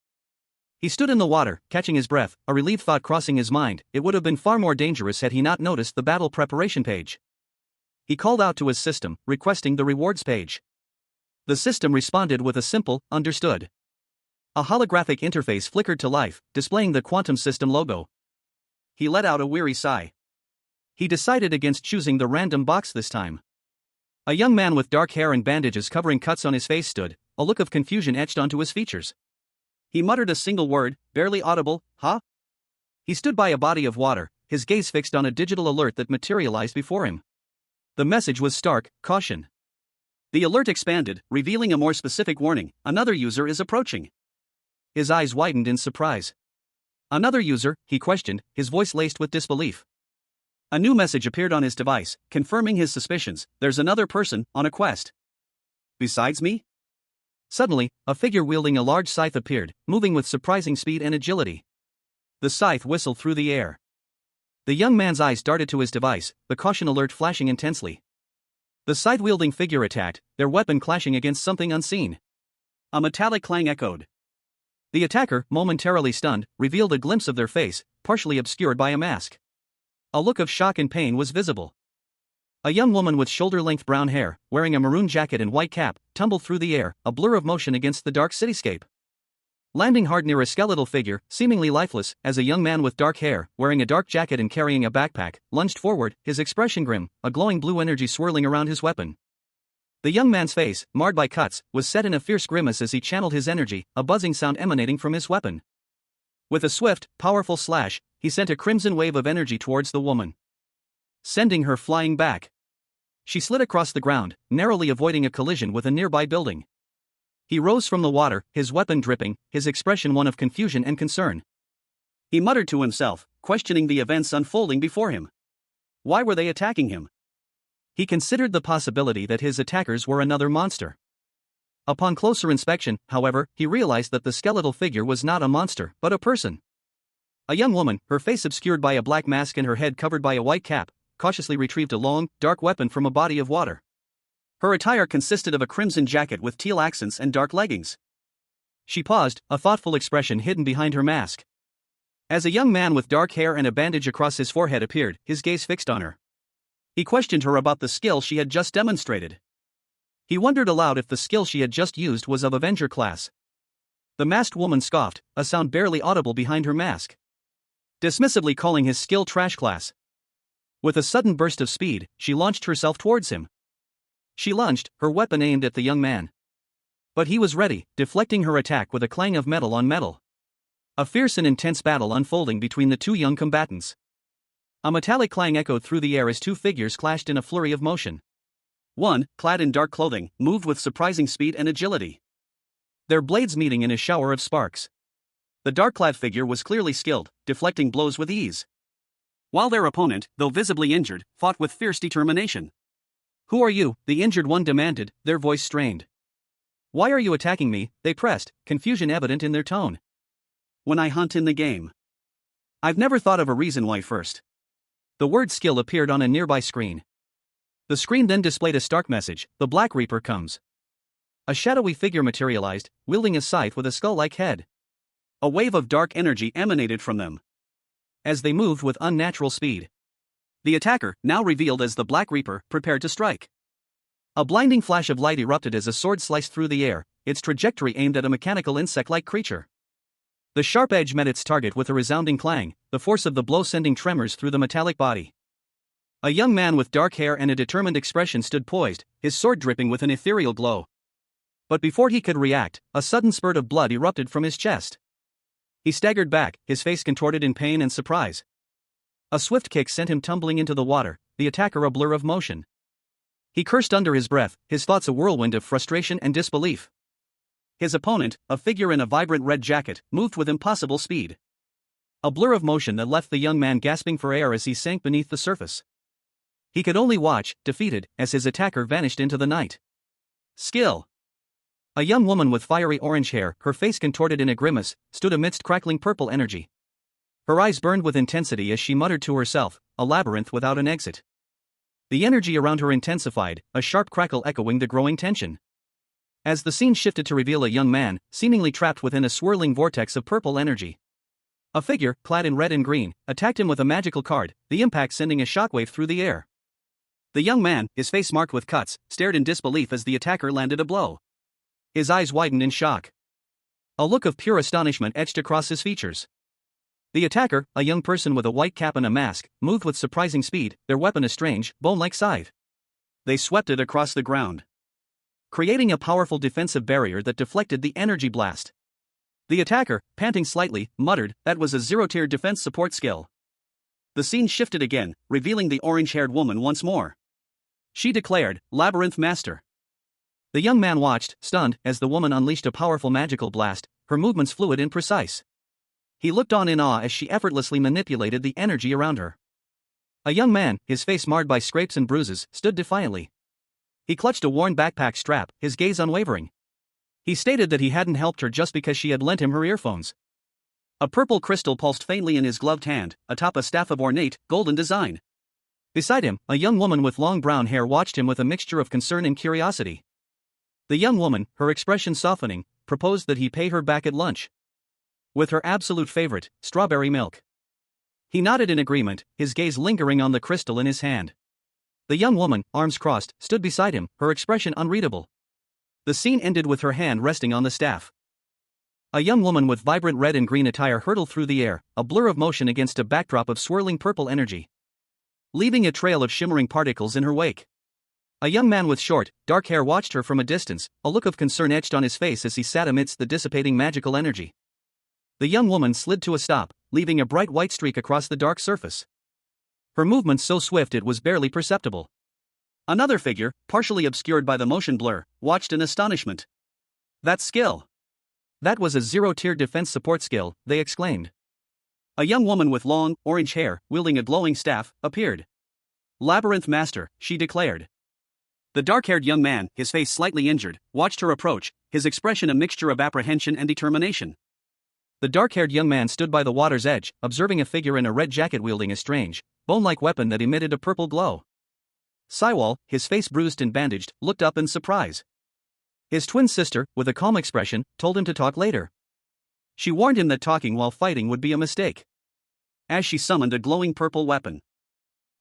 He stood in the water, catching his breath, a relieved thought crossing his mind. It would have been far more dangerous had he not noticed the battle preparation page. He called out to his system, requesting the rewards page. The system responded with a simple, understood. A holographic interface flickered to life, displaying the quantum system logo. He let out a weary sigh. He decided against choosing the random box this time. A young man with dark hair and bandages covering cuts on his face stood, a look of confusion etched onto his features. He muttered a single word, barely audible, "Huh?" He stood by a body of water, his gaze fixed on a digital alert that materialized before him. The message was stark: caution. The alert expanded, revealing a more specific warning: another user is approaching. His eyes widened in surprise. Another user, he questioned, his voice laced with disbelief. A new message appeared on his device, confirming his suspicions: there's another person on a quest. Besides me? Suddenly, a figure wielding a large scythe appeared, moving with surprising speed and agility. The scythe whistled through the air. The young man's eyes darted to his device, the caution alert flashing intensely. The scythe-wielding figure attacked, their weapon clashing against something unseen. A metallic clang echoed. The attacker, momentarily stunned, revealed a glimpse of their face, partially obscured by a mask. A look of shock and pain was visible. A young woman with shoulder-length brown hair, wearing a maroon jacket and white cap, tumbled through the air, a blur of motion against the dark cityscape. Landing hard near a skeletal figure, seemingly lifeless, as a young man with dark hair, wearing a dark jacket and carrying a backpack, lunged forward, his expression grim, a glowing blue energy swirling around his weapon. The young man's face, marred by cuts, was set in a fierce grimace as he channeled his energy, a buzzing sound emanating from his weapon. With a swift, powerful slash, he sent a crimson wave of energy towards the woman, sending her flying back. She slid across the ground, narrowly avoiding a collision with a nearby building. He rose from the water, his weapon dripping, his expression one of confusion and concern. He muttered to himself, questioning the events unfolding before him. Why were they attacking him? He considered the possibility that his attackers were another monster. Upon closer inspection, however, he realized that the skeletal figure was not a monster, but a person. A young woman, her face obscured by a black mask and her head covered by a white cap, cautiously retrieved a long, dark weapon from a body of water. Her attire consisted of a crimson jacket with teal accents and dark leggings. She paused, a thoughtful expression hidden behind her mask. As a young man with dark hair and a bandage across his forehead appeared, his gaze fixed on her. He questioned her about the skill she had just demonstrated. He wondered aloud if the skill she had just used was of Avenger class. The masked woman scoffed, a sound barely audible behind her mask, dismissively calling his skill trash class. With a sudden burst of speed, she launched herself towards him. She lunged, her weapon aimed at the young man. But he was ready, deflecting her attack with a clang of metal on metal. A fierce and intense battle unfolding between the two young combatants. A metallic clang echoed through the air as two figures clashed in a flurry of motion. One, clad in dark clothing, moved with surprising speed and agility, their blades meeting in a shower of sparks. The dark-clad figure was clearly skilled, deflecting blows with ease, while their opponent, though visibly injured, fought with fierce determination. "Who are you?" the injured one demanded, their voice strained. "Why are you attacking me?" they pressed, confusion evident in their tone. "When I hunt in the game. I've never thought of a reason why first." The word skill appeared on a nearby screen. The screen then displayed a stark message: "The Black Reaper comes." A shadowy figure materialized, wielding a scythe with a skull-like head. A wave of dark energy emanated from them as they moved with unnatural speed. The attacker, now revealed as the Black Reaper, prepared to strike. A blinding flash of light erupted as a sword sliced through the air, its trajectory aimed at a mechanical insect-like creature. The sharp edge met its target with a resounding clang, the force of the blow sending tremors through the metallic body. A young man with dark hair and a determined expression stood poised, his sword dripping with an ethereal glow. But before he could react, a sudden spurt of blood erupted from his chest. He staggered back, his face contorted in pain and surprise. A swift kick sent him tumbling into the water, the attacker a blur of motion. He cursed under his breath, his thoughts a whirlwind of frustration and disbelief. His opponent, a figure in a vibrant red jacket, moved with impossible speed. A blur of motion that left the young man gasping for air as he sank beneath the surface. He could only watch, defeated, as his attacker vanished into the night. Skill. A young woman with fiery orange hair, her face contorted in a grimace, stood amidst crackling purple energy. Her eyes burned with intensity as she muttered to herself, a labyrinth without an exit. The energy around her intensified, a sharp crackle echoing the growing tension. as the scene shifted to reveal a young man, seemingly trapped within a swirling vortex of purple energy. A figure, clad in red and green, attacked him with a magical card, the impact sending a shockwave through the air. The young man, his face marked with cuts, stared in disbelief as the attacker landed a blow. His eyes widened in shock. A look of pure astonishment etched across his features. The attacker, a young person with a white cap and a mask, moved with surprising speed, their weapon a strange, bone-like scythe. They swept it across the ground, creating a powerful defensive barrier that deflected the energy blast. The attacker, panting slightly, muttered, "That was a zero-tier defense support skill." The scene shifted again, revealing the orange-haired woman once more. She declared, "Labyrinth Master." The young man watched, stunned, as the woman unleashed a powerful magical blast, her movements fluid and precise. He looked on in awe as she effortlessly manipulated the energy around her. A young man, his face marred by scrapes and bruises, stood defiantly. He clutched a worn backpack strap, his gaze unwavering. He stated that he hadn't helped her just because she had lent him her earphones. A purple crystal pulsed faintly in his gloved hand, atop a staff of ornate, golden design. Beside him, a young woman with long brown hair watched him with a mixture of concern and curiosity. The young woman, her expression softening, proposed that he pay her back at lunch with her absolute favorite, strawberry milk. He nodded in agreement, his gaze lingering on the crystal in his hand. The young woman, arms crossed, stood beside him, her expression unreadable. The scene ended with her hand resting on the staff. A young woman with vibrant red and green attire hurtled through the air, a blur of motion against a backdrop of swirling purple energy, leaving a trail of shimmering particles in her wake. A young man with short, dark hair watched her from a distance, a look of concern etched on his face as he sat amidst the dissipating magical energy. The young woman slid to a stop, leaving a bright white streak across the dark surface. Her movement so swift it was barely perceptible. Another figure, partially obscured by the motion blur, watched in astonishment. "That skill! That was a zero-tier defense support skill," they exclaimed. A young woman with long, orange hair, wielding a glowing staff, appeared. "Labyrinth Master," she declared. The dark-haired young man, his face slightly injured, watched her approach, his expression a mixture of apprehension and determination. The dark-haired young man stood by the water's edge, observing a figure in a red jacket wielding a strange, bone-like weapon that emitted a purple glow. Saiwal, his face bruised and bandaged, looked up in surprise. His twin sister, with a calm expression, told him to talk later. She warned him that talking while fighting would be a mistake, as she summoned a glowing purple weapon.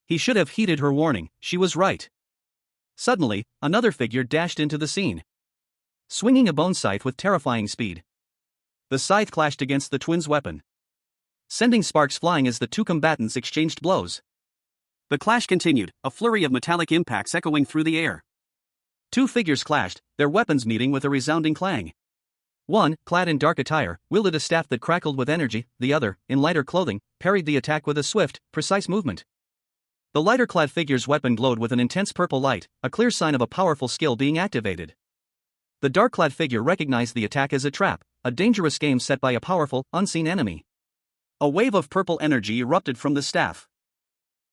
He should have heeded her warning, she was right. Suddenly, another figure dashed into the scene, swinging a bone scythe with terrifying speed. The scythe clashed against the twins' weapon, sending sparks flying as the two combatants exchanged blows. The clash continued, a flurry of metallic impacts echoing through the air. Two figures clashed, their weapons meeting with a resounding clang. One, clad in dark attire, wielded a staff that crackled with energy, the other, in lighter clothing, parried the attack with a swift, precise movement. The lighter-clad figure's weapon glowed with an intense purple light, a clear sign of a powerful skill being activated. The dark-clad figure recognized the attack as a trap, a dangerous game set by a powerful, unseen enemy. A wave of purple energy erupted from the staff,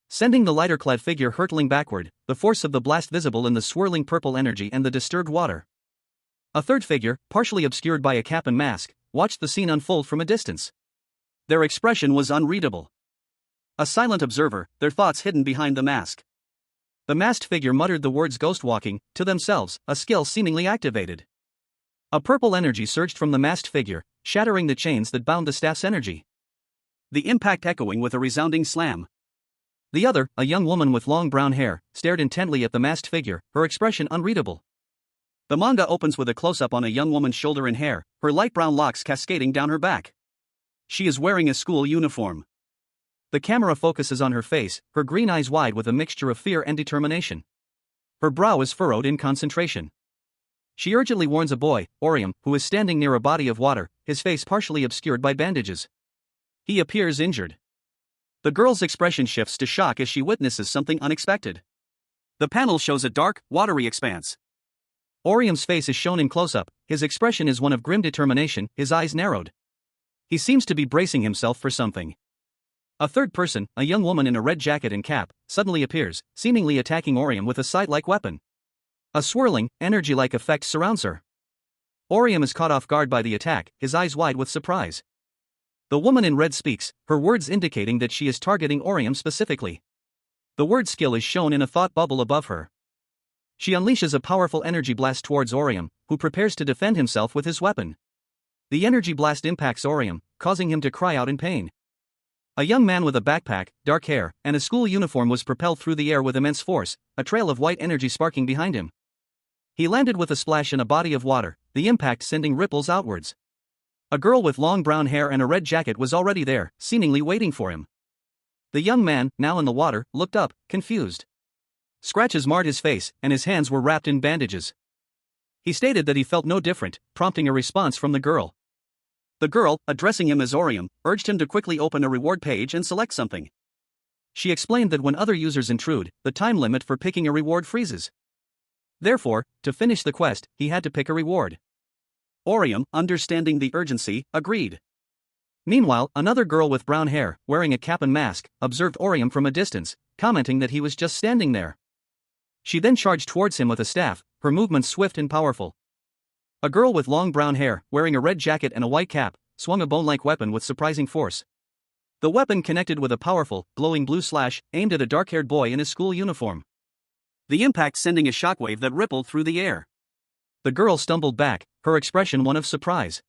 sending the lighter-clad figure hurtling backward, the force of the blast visible in the swirling purple energy and the disturbed water. A third figure, partially obscured by a cap and mask, watched the scene unfold from a distance. Their expression was unreadable. A silent observer, their thoughts hidden behind the mask. The masked figure muttered the words "ghost walking" to themselves, a skill seemingly activated. A purple energy surged from the masked figure, shattering the chains that bound the staff's energy, the impact echoing with a resounding slam. The other, a young woman with long brown hair, stared intently at the masked figure, her expression unreadable. The manga opens with a close-up on a young woman's shoulder and hair, her light brown locks cascading down her back. She is wearing a school uniform. The camera focuses on her face, her green eyes wide with a mixture of fear and determination. Her brow is furrowed in concentration. She urgently warns a boy, Orium, who is standing near a body of water, his face partially obscured by bandages. He appears injured. The girl's expression shifts to shock as she witnesses something unexpected. The panel shows a dark, watery expanse. Orium's face is shown in close-up, his expression is one of grim determination, his eyes narrowed. He seems to be bracing himself for something. A third person, a young woman in a red jacket and cap, suddenly appears, seemingly attacking Orium with a scythe-like weapon. A swirling, energy-like effect surrounds her. Orium is caught off guard by the attack, his eyes wide with surprise. The woman in red speaks, her words indicating that she is targeting Orium specifically. The word skill is shown in a thought bubble above her. She unleashes a powerful energy blast towards Orium, who prepares to defend himself with his weapon. The energy blast impacts Orium, causing him to cry out in pain. A young man with a backpack, dark hair, and a school uniform was propelled through the air with immense force, a trail of white energy sparking behind him. He landed with a splash in a body of water, the impact sending ripples outwards. A girl with long brown hair and a red jacket was already there, seemingly waiting for him. The young man, now in the water, looked up, confused. Scratches marred his face, and his hands were wrapped in bandages. He stated that he felt no different, prompting a response from the girl. The girl, addressing him as Orium, urged him to quickly open a reward page and select something. She explained that when other users intrude, the time limit for picking a reward freezes. Therefore, to finish the quest, he had to pick a reward. Orium, understanding the urgency, agreed. Meanwhile, another girl with brown hair, wearing a cap and mask, observed Orium from a distance, commenting that he was just standing there. She then charged towards him with a staff, her movements swift and powerful. A girl with long brown hair, wearing a red jacket and a white cap, swung a bone-like weapon with surprising force. The weapon connected with a powerful, glowing blue slash, aimed at a dark-haired boy in his school uniform. The impact sending a shockwave that rippled through the air. The girl stumbled back, her expression one of surprise.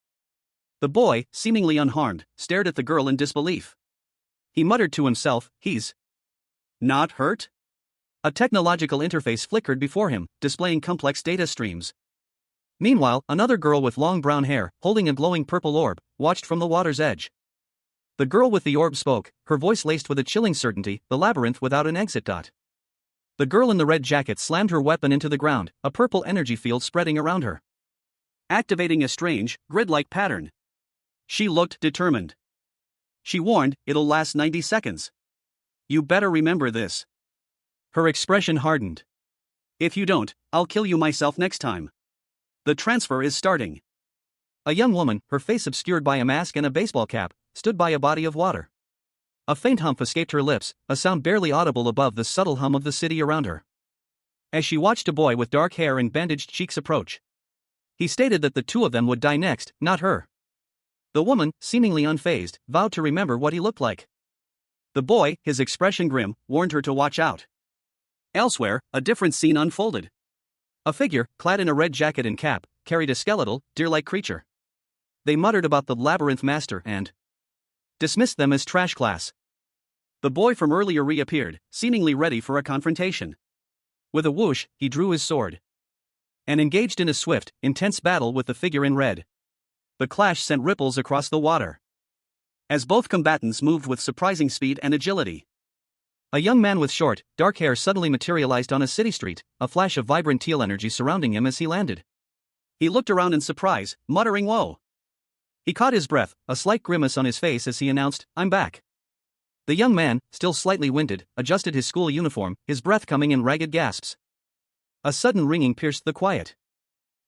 The boy, seemingly unharmed, stared at the girl in disbelief. He muttered to himself, "He's not hurt?" A technological interface flickered before him, displaying complex data streams. Meanwhile, another girl with long brown hair, holding a glowing purple orb, watched from the water's edge. The girl with the orb spoke, her voice laced with a chilling certainty, the labyrinth without an exit. The girl in the red jacket slammed her weapon into the ground, a purple energy field spreading around her, activating a strange, grid-like pattern. She looked determined. She warned, "It'll last 90 seconds. You better remember this." Her expression hardened. "If you don't, I'll kill you myself next time. The transfer is starting." A young woman, her face obscured by a mask and a baseball cap, stood by a body of water. A faint hum escaped her lips, a sound barely audible above the subtle hum of the city around her. As she watched a boy with dark hair and bandaged cheeks approach. He stated that the two of them would die next, not her. The woman, seemingly unfazed, vowed to remember what he looked like. The boy, his expression grim, warned her to watch out. Elsewhere, a different scene unfolded. A figure, clad in a red jacket and cap, carried a skeletal, deer-like creature. They muttered about the labyrinth master and dismissed them as trash class. The boy from earlier reappeared, seemingly ready for a confrontation. With a whoosh, he drew his sword and engaged in a swift, intense battle with the figure in red. The clash sent ripples across the water, as both combatants moved with surprising speed and agility. A young man with short, dark hair suddenly materialized on a city street, a flash of vibrant teal energy surrounding him as he landed. He looked around in surprise, muttering "Whoa." He caught his breath, a slight grimace on his face as he announced, "I'm back." The young man, still slightly winded, adjusted his school uniform, his breath coming in ragged gasps. A sudden ringing pierced the quiet.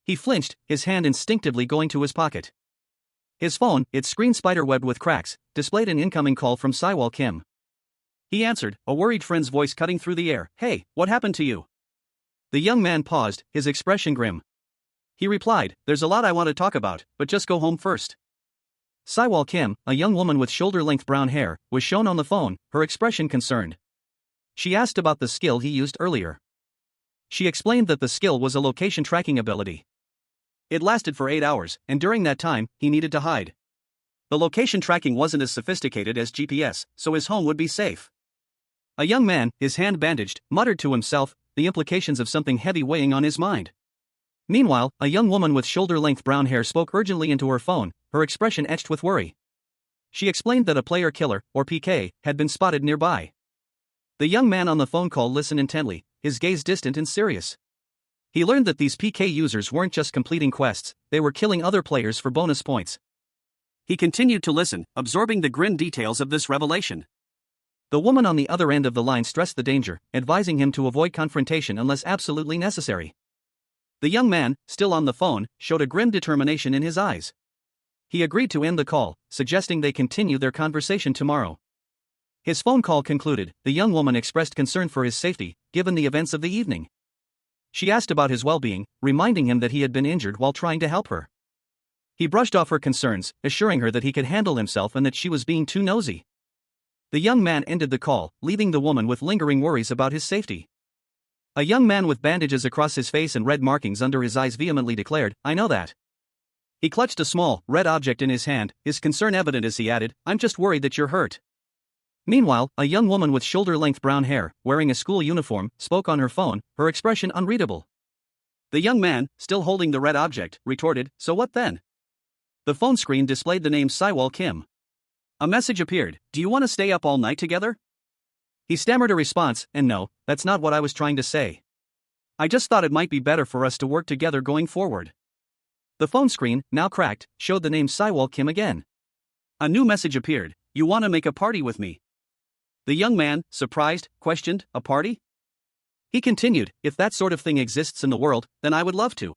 He flinched, his hand instinctively going to his pocket. His phone, its screen spider-webbed with cracks, displayed an incoming call from Saiwal Kim. He answered, a worried friend's voice cutting through the air, "Hey, what happened to you?" The young man paused, his expression grim. He replied, "There's a lot I want to talk about, but just go home first." Saiwal Kim, a young woman with shoulder-length brown hair, was shown on the phone, her expression concerned. She asked about the skill he used earlier. She explained that the skill was a location tracking ability. It lasted for 8 hours, and during that time, he needed to hide. The location tracking wasn't as sophisticated as GPS, so his home would be safe. A young man, his hand bandaged, muttered to himself, the implications of something heavy weighing on his mind. Meanwhile, a young woman with shoulder-length brown hair spoke urgently into her phone, her expression etched with worry. She explained that a player killer, or PK, had been spotted nearby. The young man on the phone call listened intently, his gaze distant and serious. He learned that these PK users weren't just completing quests, they were killing other players for bonus points. He continued to listen, absorbing the grim details of this revelation. The woman on the other end of the line stressed the danger, advising him to avoid confrontation unless absolutely necessary. The young man, still on the phone, showed a grim determination in his eyes. He agreed to end the call, suggesting they continue their conversation tomorrow. His phone call concluded, the young woman expressed concern for his safety, given the events of the evening. She asked about his well-being, reminding him that he had been injured while trying to help her. He brushed off her concerns, assuring her that he could handle himself and that she was being too nosy. The young man ended the call, leaving the woman with lingering worries about his safety. A young man with bandages across his face and red markings under his eyes vehemently declared, I know that. He clutched a small, red object in his hand, his concern evident as he added, I'm just worried that you're hurt. Meanwhile, a young woman with shoulder-length brown hair, wearing a school uniform, spoke on her phone, her expression unreadable. The young man, still holding the red object, retorted, so what then? The phone screen displayed the name Saiwal Kim. A message appeared, do you want to stay up all night together? He stammered a response, and no, that's not what I was trying to say. I just thought it might be better for us to work together going forward. The phone screen, now cracked, showed the name Saiwal Kim again. A new message appeared, you want to make a party with me? The young man, surprised, questioned, a party? He continued, if that sort of thing exists in the world, then I would love to.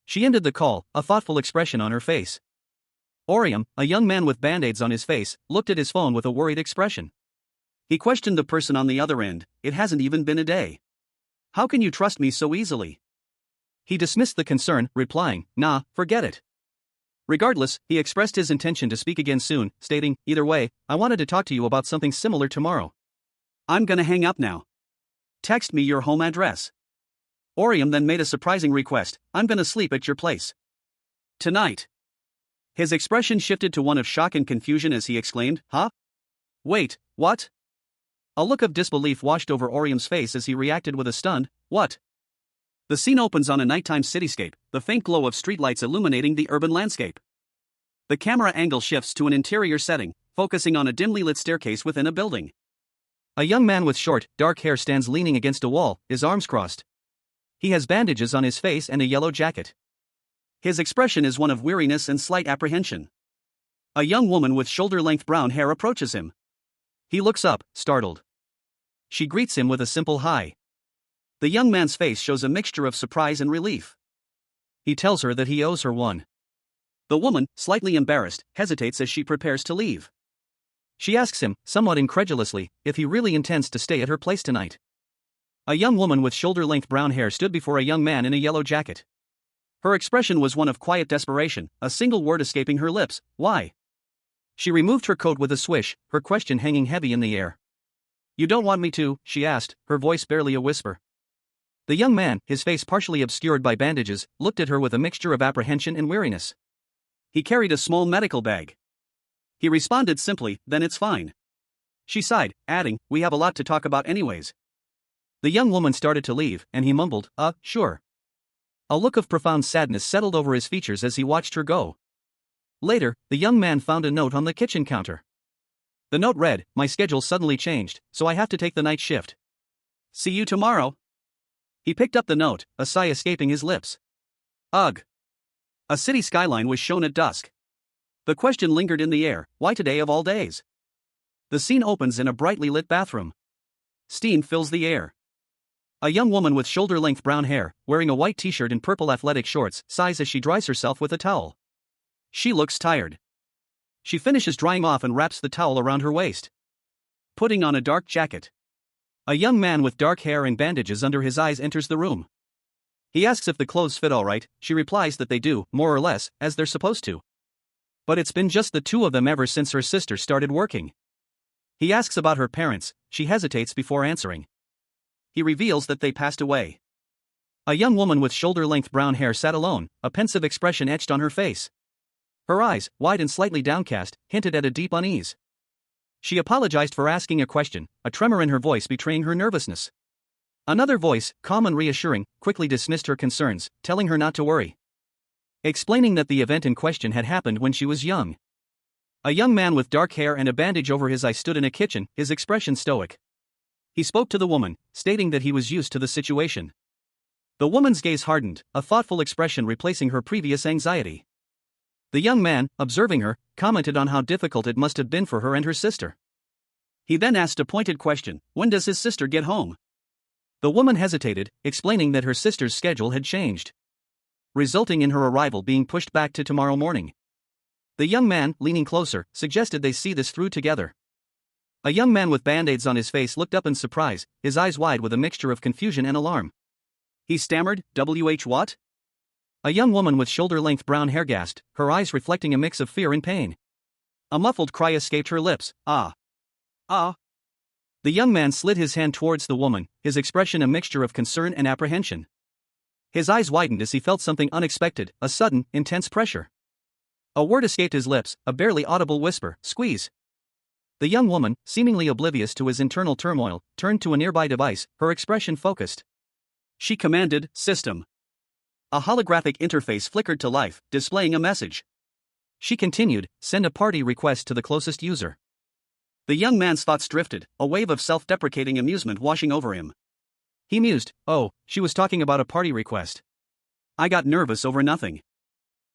She ended the call, a thoughtful expression on her face. Orium, a young man with band-aids on his face, looked at his phone with a worried expression. He questioned the person on the other end, it hasn't even been a day. How can you trust me so easily? He dismissed the concern, replying, nah, forget it. Regardless, he expressed his intention to speak again soon, stating, either way, I wanted to talk to you about something similar tomorrow. I'm gonna hang up now. Text me your home address. Orium then made a surprising request, I'm gonna sleep at your place. Tonight. His expression shifted to one of shock and confusion as he exclaimed, huh? Wait, what? A look of disbelief washed over Orium's face as he reacted with a stunned, what? The scene opens on a nighttime cityscape, the faint glow of streetlights illuminating the urban landscape. The camera angle shifts to an interior setting, focusing on a dimly lit staircase within a building. A young man with short, dark hair stands leaning against a wall, his arms crossed. He has bandages on his face and a yellow jacket. His expression is one of weariness and slight apprehension. A young woman with shoulder-length brown hair approaches him. He looks up, startled. She greets him with a simple hi. The young man's face shows a mixture of surprise and relief. He tells her that he owes her one. The woman, slightly embarrassed, hesitates as she prepares to leave. She asks him, somewhat incredulously, if he really intends to stay at her place tonight. A young woman with shoulder-length brown hair stood before a young man in a yellow jacket. Her expression was one of quiet desperation, a single word escaping her lips, why? She removed her coat with a swish, her question hanging heavy in the air. You don't want me to, she asked, her voice barely a whisper. The young man, his face partially obscured by bandages, looked at her with a mixture of apprehension and weariness. He carried a small medical bag. He responded simply, then it's fine. She sighed, adding, we have a lot to talk about anyways. The young woman started to leave, and he mumbled, sure. A look of profound sadness settled over his features as he watched her go. Later, the young man found a note on the kitchen counter. The note read, my schedule suddenly changed, so I have to take the night shift. See you tomorrow. He picked up the note, a sigh escaping his lips. Ugh. A city skyline was shown at dusk. The question lingered in the air, why today of all days? The scene opens in a brightly lit bathroom. Steam fills the air. A young woman with shoulder-length brown hair, wearing a white t-shirt and purple athletic shorts, sighs as she dries herself with a towel. She looks tired. She finishes drying off and wraps the towel around her waist. Putting on a dark jacket. A young man with dark hair and bandages under his eyes enters the room. He asks if the clothes fit all right, she replies that they do, more or less, as they're supposed to. But it's been just the two of them ever since her sister started working. He asks about her parents, she hesitates before answering. He reveals that they passed away. A young woman with shoulder-length brown hair sat alone, a pensive expression etched on her face. Her eyes, wide and slightly downcast, hinted at a deep unease. She apologized for asking a question, a tremor in her voice betraying her nervousness. Another voice, calm and reassuring, quickly dismissed her concerns, telling her not to worry. Explaining that the event in question had happened when she was young. A young man with dark hair and a bandage over his eye stood in a kitchen, his expression stoic. He spoke to the woman, stating that he was used to the situation. The woman's gaze hardened, a thoughtful expression replacing her previous anxiety. The young man, observing her, commented on how difficult it must have been for her and her sister. He then asked a pointed question, when does his sister get home? The woman hesitated, explaining that her sister's schedule had changed, resulting in her arrival being pushed back to tomorrow morning. The young man, leaning closer, suggested they see this through together. A young man with band-aids on his face looked up in surprise, his eyes wide with a mixture of confusion and alarm. He stammered, what? A young woman with shoulder-length brown hair gasped, her eyes reflecting a mix of fear and pain. A muffled cry escaped her lips, ah. Ah. The young man slid his hand towards the woman, his expression a mixture of concern and apprehension. His eyes widened as he felt something unexpected, a sudden, intense pressure. A word escaped his lips, a barely audible whisper, "Squeeze." The young woman, seemingly oblivious to his internal turmoil, turned to a nearby device, her expression focused. She commanded, "System." A holographic interface flickered to life, displaying a message. She continued, "Send a party request to the closest user." The young man's thoughts drifted, a wave of self-deprecating amusement washing over him. He mused, "Oh, she was talking about a party request. I got nervous over nothing."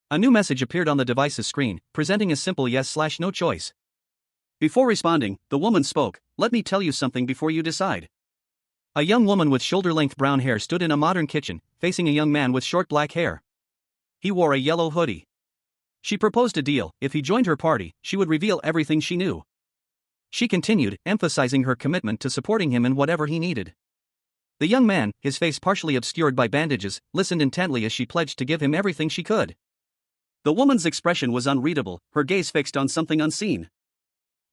A new message appeared on the device's screen, presenting a simple yes/no choice. Before responding, the woman spoke, "Let me tell you something before you decide." A young woman with shoulder-length brown hair stood in a modern kitchen, facing a young man with short black hair. He wore a yellow hoodie. She proposed a deal: if he joined her party, she would reveal everything she knew. She continued, emphasizing her commitment to supporting him in whatever he needed. The young man, his face partially obscured by bandages, listened intently as she pledged to give him everything she could. The woman's expression was unreadable, her gaze fixed on something unseen.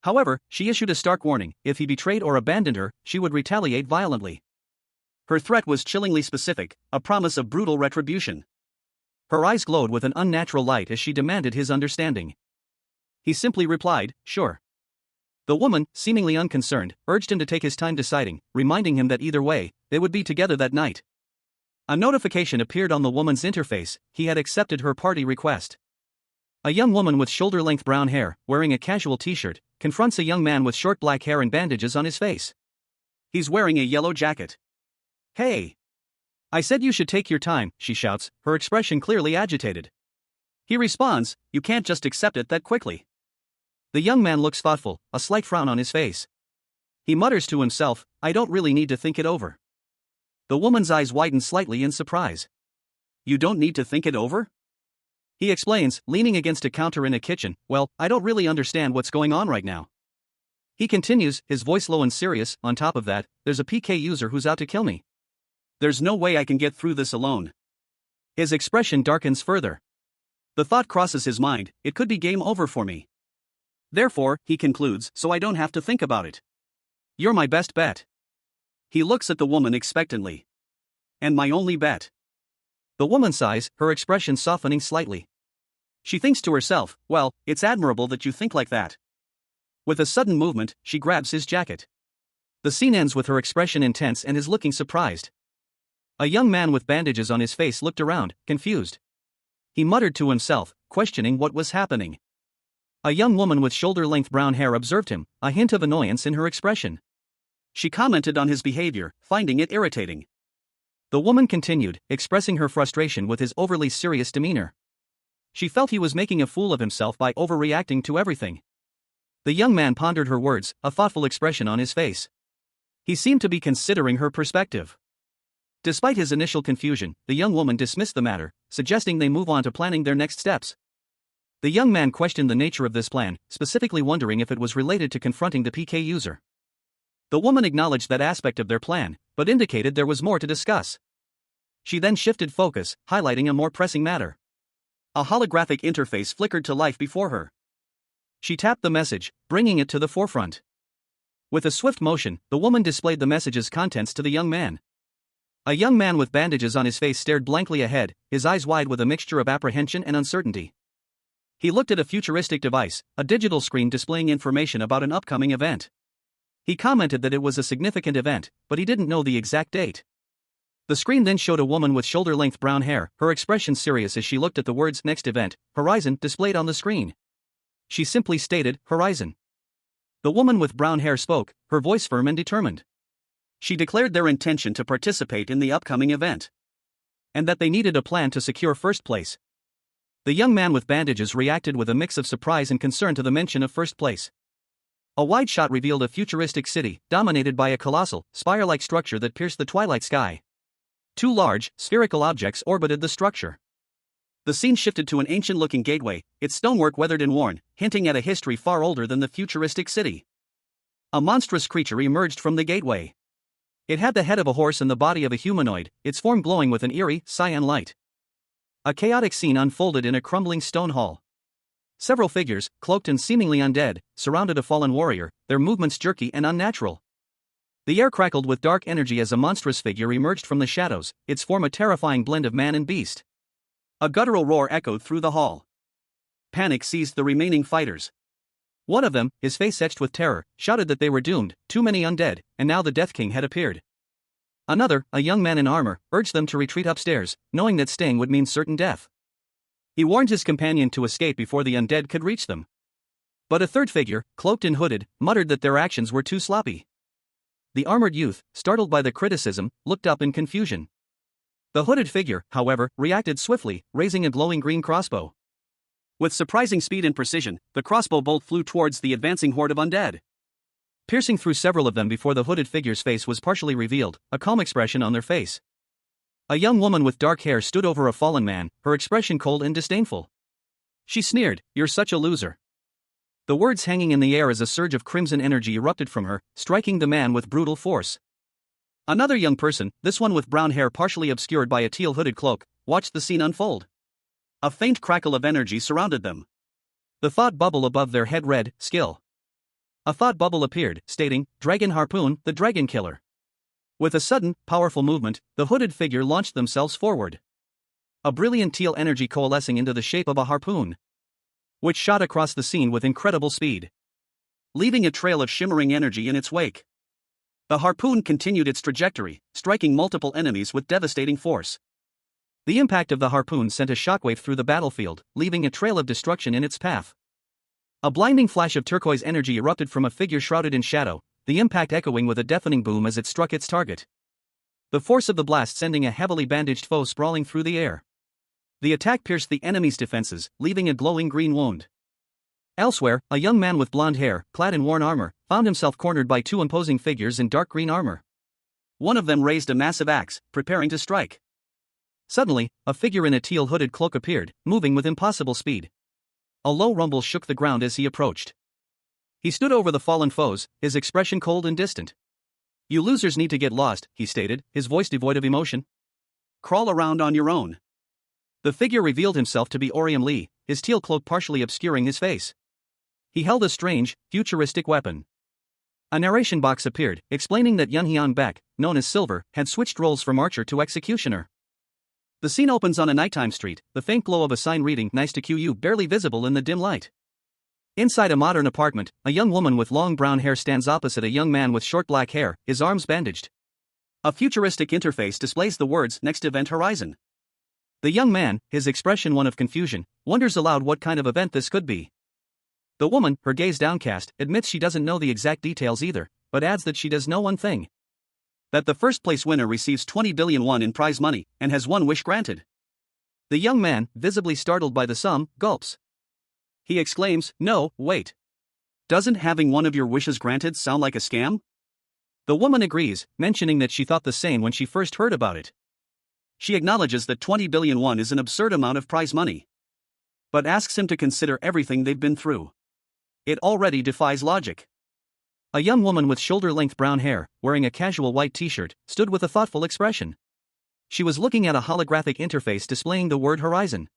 However, she issued a stark warning: if he betrayed or abandoned her, she would retaliate violently. Her threat was chillingly specific, a promise of brutal retribution. Her eyes glowed with an unnatural light as she demanded his understanding. He simply replied, "Sure." The woman, seemingly unconcerned, urged him to take his time deciding, reminding him that either way, they would be together that night. A notification appeared on the woman's interface: he had accepted her party request. A young woman with shoulder-length brown hair, wearing a casual t-shirt, confronts a young man with short black hair and bandages on his face. He's wearing a yellow jacket. "Hey! I said you should take your time," she shouts, her expression clearly agitated. He responds, "You can't just accept it that quickly." The young man looks thoughtful, a slight frown on his face. He mutters to himself, "I don't really need to think it over." The woman's eyes widen slightly in surprise. "You don't need to think it over?" He explains, leaning against a counter in a kitchen, "Well, I don't really understand what's going on right now." He continues, his voice low and serious, "On top of that, there's a PK user who's out to kill me. There's no way I can get through this alone." His expression darkens further. The thought crosses his mind: it could be game over for me. Therefore, he concludes, so I don't have to think about it. You're my best bet. He looks at the woman expectantly. And my only bet. The woman sighs, her expression softening slightly. She thinks to herself, well, it's admirable that you think like that. With a sudden movement, she grabs his jacket. The scene ends with her expression intense and his looking surprised. A young man with bandages on his face looked around, confused. He muttered to himself, questioning what was happening. A young woman with shoulder-length brown hair observed him, a hint of annoyance in her expression. She commented on his behavior, finding it irritating. The woman continued, expressing her frustration with his overly serious demeanor. She felt he was making a fool of himself by overreacting to everything. The young man pondered her words, a thoughtful expression on his face. He seemed to be considering her perspective. Despite his initial confusion, the young woman dismissed the matter, suggesting they move on to planning their next steps. The young man questioned the nature of this plan, specifically wondering if it was related to confronting the PK user. The woman acknowledged that aspect of their plan, but indicated there was more to discuss. She then shifted focus, highlighting a more pressing matter. A holographic interface flickered to life before her. She tapped the message, bringing it to the forefront. With a swift motion, the woman displayed the message's contents to the young man. A young man with bandages on his face stared blankly ahead, his eyes wide with a mixture of apprehension and uncertainty. He looked at a futuristic device, a digital screen displaying information about an upcoming event. He commented that it was a significant event, but he didn't know the exact date. The screen then showed a woman with shoulder-length brown hair, her expression serious as she looked at the words "Next Event, Horizon" displayed on the screen. She simply stated, "Horizon." The woman with brown hair spoke, her voice firm and determined. She declared their intention to participate in the upcoming event. And that they needed a plan to secure first place. The young man with bandages reacted with a mix of surprise and concern to the mention of first place. A wide shot revealed a futuristic city, dominated by a colossal, spire-like structure that pierced the twilight sky. Two large, spherical objects orbited the structure. The scene shifted to an ancient-looking gateway, its stonework weathered and worn, hinting at a history far older than the futuristic city. A monstrous creature emerged from the gateway. It had the head of a horse and the body of a humanoid, its form glowing with an eerie, cyan light. A chaotic scene unfolded in a crumbling stone hall. Several figures, cloaked and seemingly undead, surrounded a fallen warrior, their movements jerky and unnatural. The air crackled with dark energy as a monstrous figure emerged from the shadows, its form a terrifying blend of man and beast. A guttural roar echoed through the hall. Panic seized the remaining fighters. One of them, his face etched with terror, shouted that they were doomed, too many undead, and now the Death King had appeared. Another, a young man in armor, urged them to retreat upstairs, knowing that staying would mean certain death. He warned his companion to escape before the undead could reach them. But a third figure, cloaked and hooded, muttered that their actions were too sloppy. The armored youth, startled by the criticism, looked up in confusion. The hooded figure, however, reacted swiftly, raising a glowing green crossbow. With surprising speed and precision, the crossbow bolt flew towards the advancing horde of undead. Piercing through several of them before the hooded figure's face was partially revealed, a calm expression on their face. A young woman with dark hair stood over a fallen man, her expression cold and disdainful. She sneered, "You're such a loser." The words hanging in the air as a surge of crimson energy erupted from her, striking the man with brutal force. Another young person, this one with brown hair partially obscured by a teal hooded cloak, watched the scene unfold. A faint crackle of energy surrounded them. The thought bubble above their head read, "Skill." A thought bubble appeared, stating, "Dragon Harpoon, the Dragon Killer." With a sudden, powerful movement, the hooded figure launched themselves forward. A brilliant teal energy coalescing into the shape of a harpoon, which shot across the scene with incredible speed, leaving a trail of shimmering energy in its wake. The harpoon continued its trajectory, striking multiple enemies with devastating force. The impact of the harpoon sent a shockwave through the battlefield, leaving a trail of destruction in its path. A blinding flash of turquoise energy erupted from a figure shrouded in shadow, the impact echoing with a deafening boom as it struck its target. The force of the blast sending a heavily bandaged foe sprawling through the air. The attack pierced the enemy's defenses, leaving a glowing green wound. Elsewhere, a young man with blonde hair, clad in worn armor, found himself cornered by two imposing figures in dark green armor. One of them raised a massive axe, preparing to strike. Suddenly, a figure in a teal hooded cloak appeared, moving with impossible speed. A low rumble shook the ground as he approached. He stood over the fallen foes, his expression cold and distant. "You losers need to get lost," he stated, his voice devoid of emotion. "Crawl around on your own." The figure revealed himself to be Orium Lee, his teal cloak partially obscuring his face. He held a strange, futuristic weapon. A narration box appeared, explaining that Yunhyun Baek, known as Silver, had switched roles from archer to executioner. The scene opens on a nighttime street, the faint glow of a sign reading "Nice to QU" barely visible in the dim light. Inside a modern apartment, a young woman with long brown hair stands opposite a young man with short black hair, his arms bandaged. A futuristic interface displays the words "Next Event Horizon." The young man, his expression one of confusion, wonders aloud what kind of event this could be. The woman, her gaze downcast, admits she doesn't know the exact details either, but adds that she does know one thing: that the first place winner receives 20 billion won in prize money, and has one wish granted. The young man, visibly startled by the sum, gulps. He exclaims, "No, wait. Doesn't having one of your wishes granted sound like a scam?" The woman agrees, mentioning that she thought the same when she first heard about it. She acknowledges that 20 billion won is an absurd amount of prize money, but asks him to consider everything they've been through. It already defies logic. A young woman with shoulder-length brown hair, wearing a casual white t-shirt, stood with a thoughtful expression. She was looking at a holographic interface displaying the word Horizon.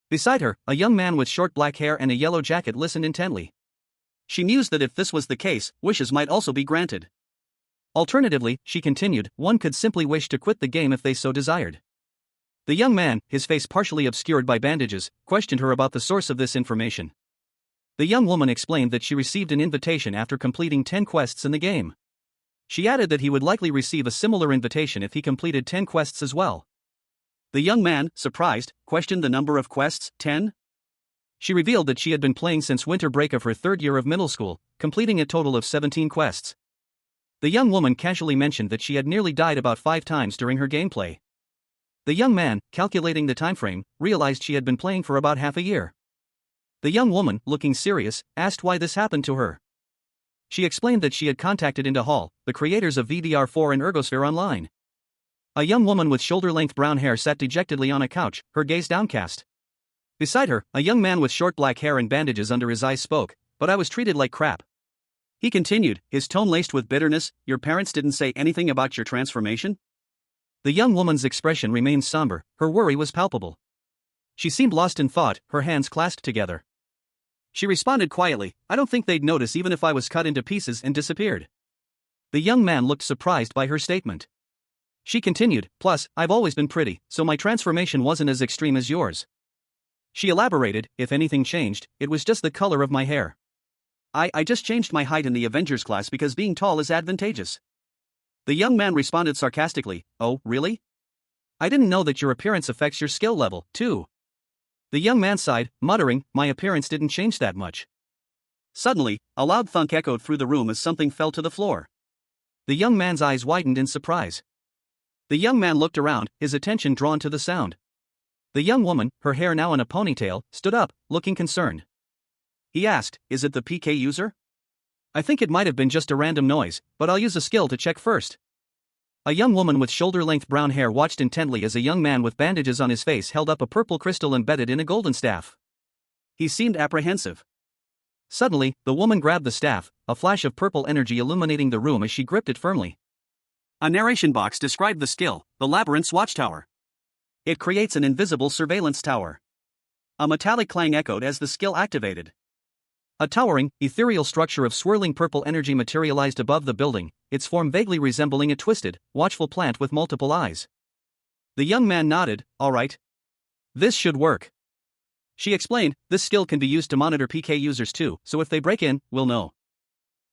Beside her, a young man with short black hair and a yellow jacket listened intently. She mused that if this was the case, wishes might also be granted. Alternatively, she continued, one could simply wish to quit the game if they so desired. The young man, his face partially obscured by bandages, questioned her about the source of this information. The young woman explained that she received an invitation after completing 10 quests in the game. She added that he would likely receive a similar invitation if he completed 10 quests as well. The young man, surprised, questioned the number of quests, 10? She revealed that she had been playing since winter break of her third year of middle school, completing a total of 17 quests. The young woman casually mentioned that she had nearly died about 5 times during her gameplay. The young man, calculating the time frame, realized she had been playing for about half a year. The young woman, looking serious, asked why this happened to her. She explained that she had contacted Inda Hall, the creators of VDR4 and Ergosphere Online. A young woman with shoulder-length brown hair sat dejectedly on a couch, her gaze downcast. Beside her, a young man with short black hair and bandages under his eyes spoke, "But I was treated like crap." He continued, his tone laced with bitterness, "Your parents didn't say anything about your transformation?" The young woman's expression remained somber, her worry was palpable. She seemed lost in thought, her hands clasped together. She responded quietly, "I don't think they'd notice even if I was cut into pieces and disappeared." The young man looked surprised by her statement. She continued, plus, I've always been pretty, so my transformation wasn't as extreme as yours. She elaborated, if anything changed, it was just the color of my hair. I just changed my height in the Avengers class because being tall is advantageous. The young man responded sarcastically, oh, really? I didn't know that your appearance affects your skill level, too. The young man sighed, muttering, my appearance didn't change that much. Suddenly, a loud thunk echoed through the room as something fell to the floor. The young man's eyes widened in surprise. The young man looked around, his attention drawn to the sound. The young woman, her hair now in a ponytail, stood up, looking concerned. He asked, is it the PK user? I think it might have been just a random noise, but I'll use a skill to check first. A young woman with shoulder-length brown hair watched intently as a young man with bandages on his face held up a purple crystal embedded in a golden staff. He seemed apprehensive. Suddenly, the woman grabbed the staff, a flash of purple energy illuminating the room as she gripped it firmly. A narration box described the skill, the Labyrinth's Watchtower. It creates an invisible surveillance tower. A metallic clang echoed as the skill activated. A towering, ethereal structure of swirling purple energy materialized above the building, its form vaguely resembling a twisted, watchful plant with multiple eyes. The young man nodded, all right. This should work. She explained, this skill can be used to monitor PK users too, so if they break in, we'll know.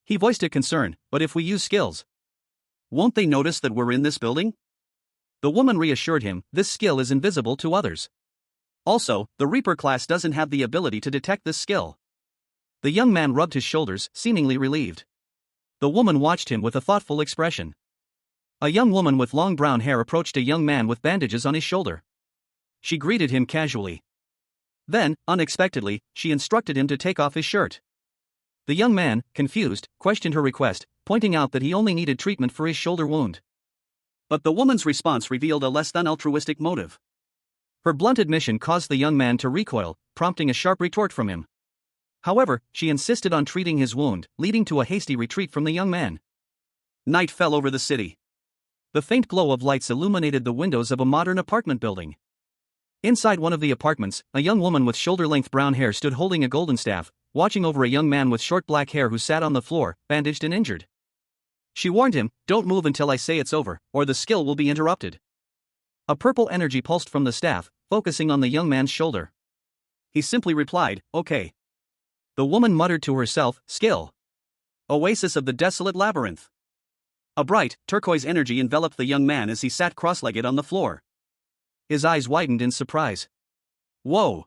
He voiced a concern, but if we use skills, won't they notice that we're in this building? The woman reassured him, this skill is invisible to others. Also, the Reaper class doesn't have the ability to detect this skill. The young man rubbed his shoulders, seemingly relieved. The woman watched him with a thoughtful expression. A young woman with long brown hair approached a young man with bandages on his shoulder. She greeted him casually. Then, unexpectedly, she instructed him to take off his shirt. The young man, confused, questioned her request, pointing out that he only needed treatment for his shoulder wound. But the woman's response revealed a less than altruistic motive. Her blunt admission caused the young man to recoil, prompting a sharp retort from him. However, she insisted on treating his wound, leading to a hasty retreat from the young man. Night fell over the city. The faint glow of lights illuminated the windows of a modern apartment building. Inside one of the apartments, a young woman with shoulder-length brown hair stood holding a golden staff, watching over a young man with short black hair who sat on the floor, bandaged and injured. She warned him, don't move until I say it's over, or the skill will be interrupted. A purple energy pulsed from the staff, focusing on the young man's shoulder. He simply replied, okay. The woman muttered to herself, skill. Oasis of the desolate labyrinth. A bright, turquoise energy enveloped the young man as he sat cross-legged on the floor. His eyes widened in surprise. Whoa.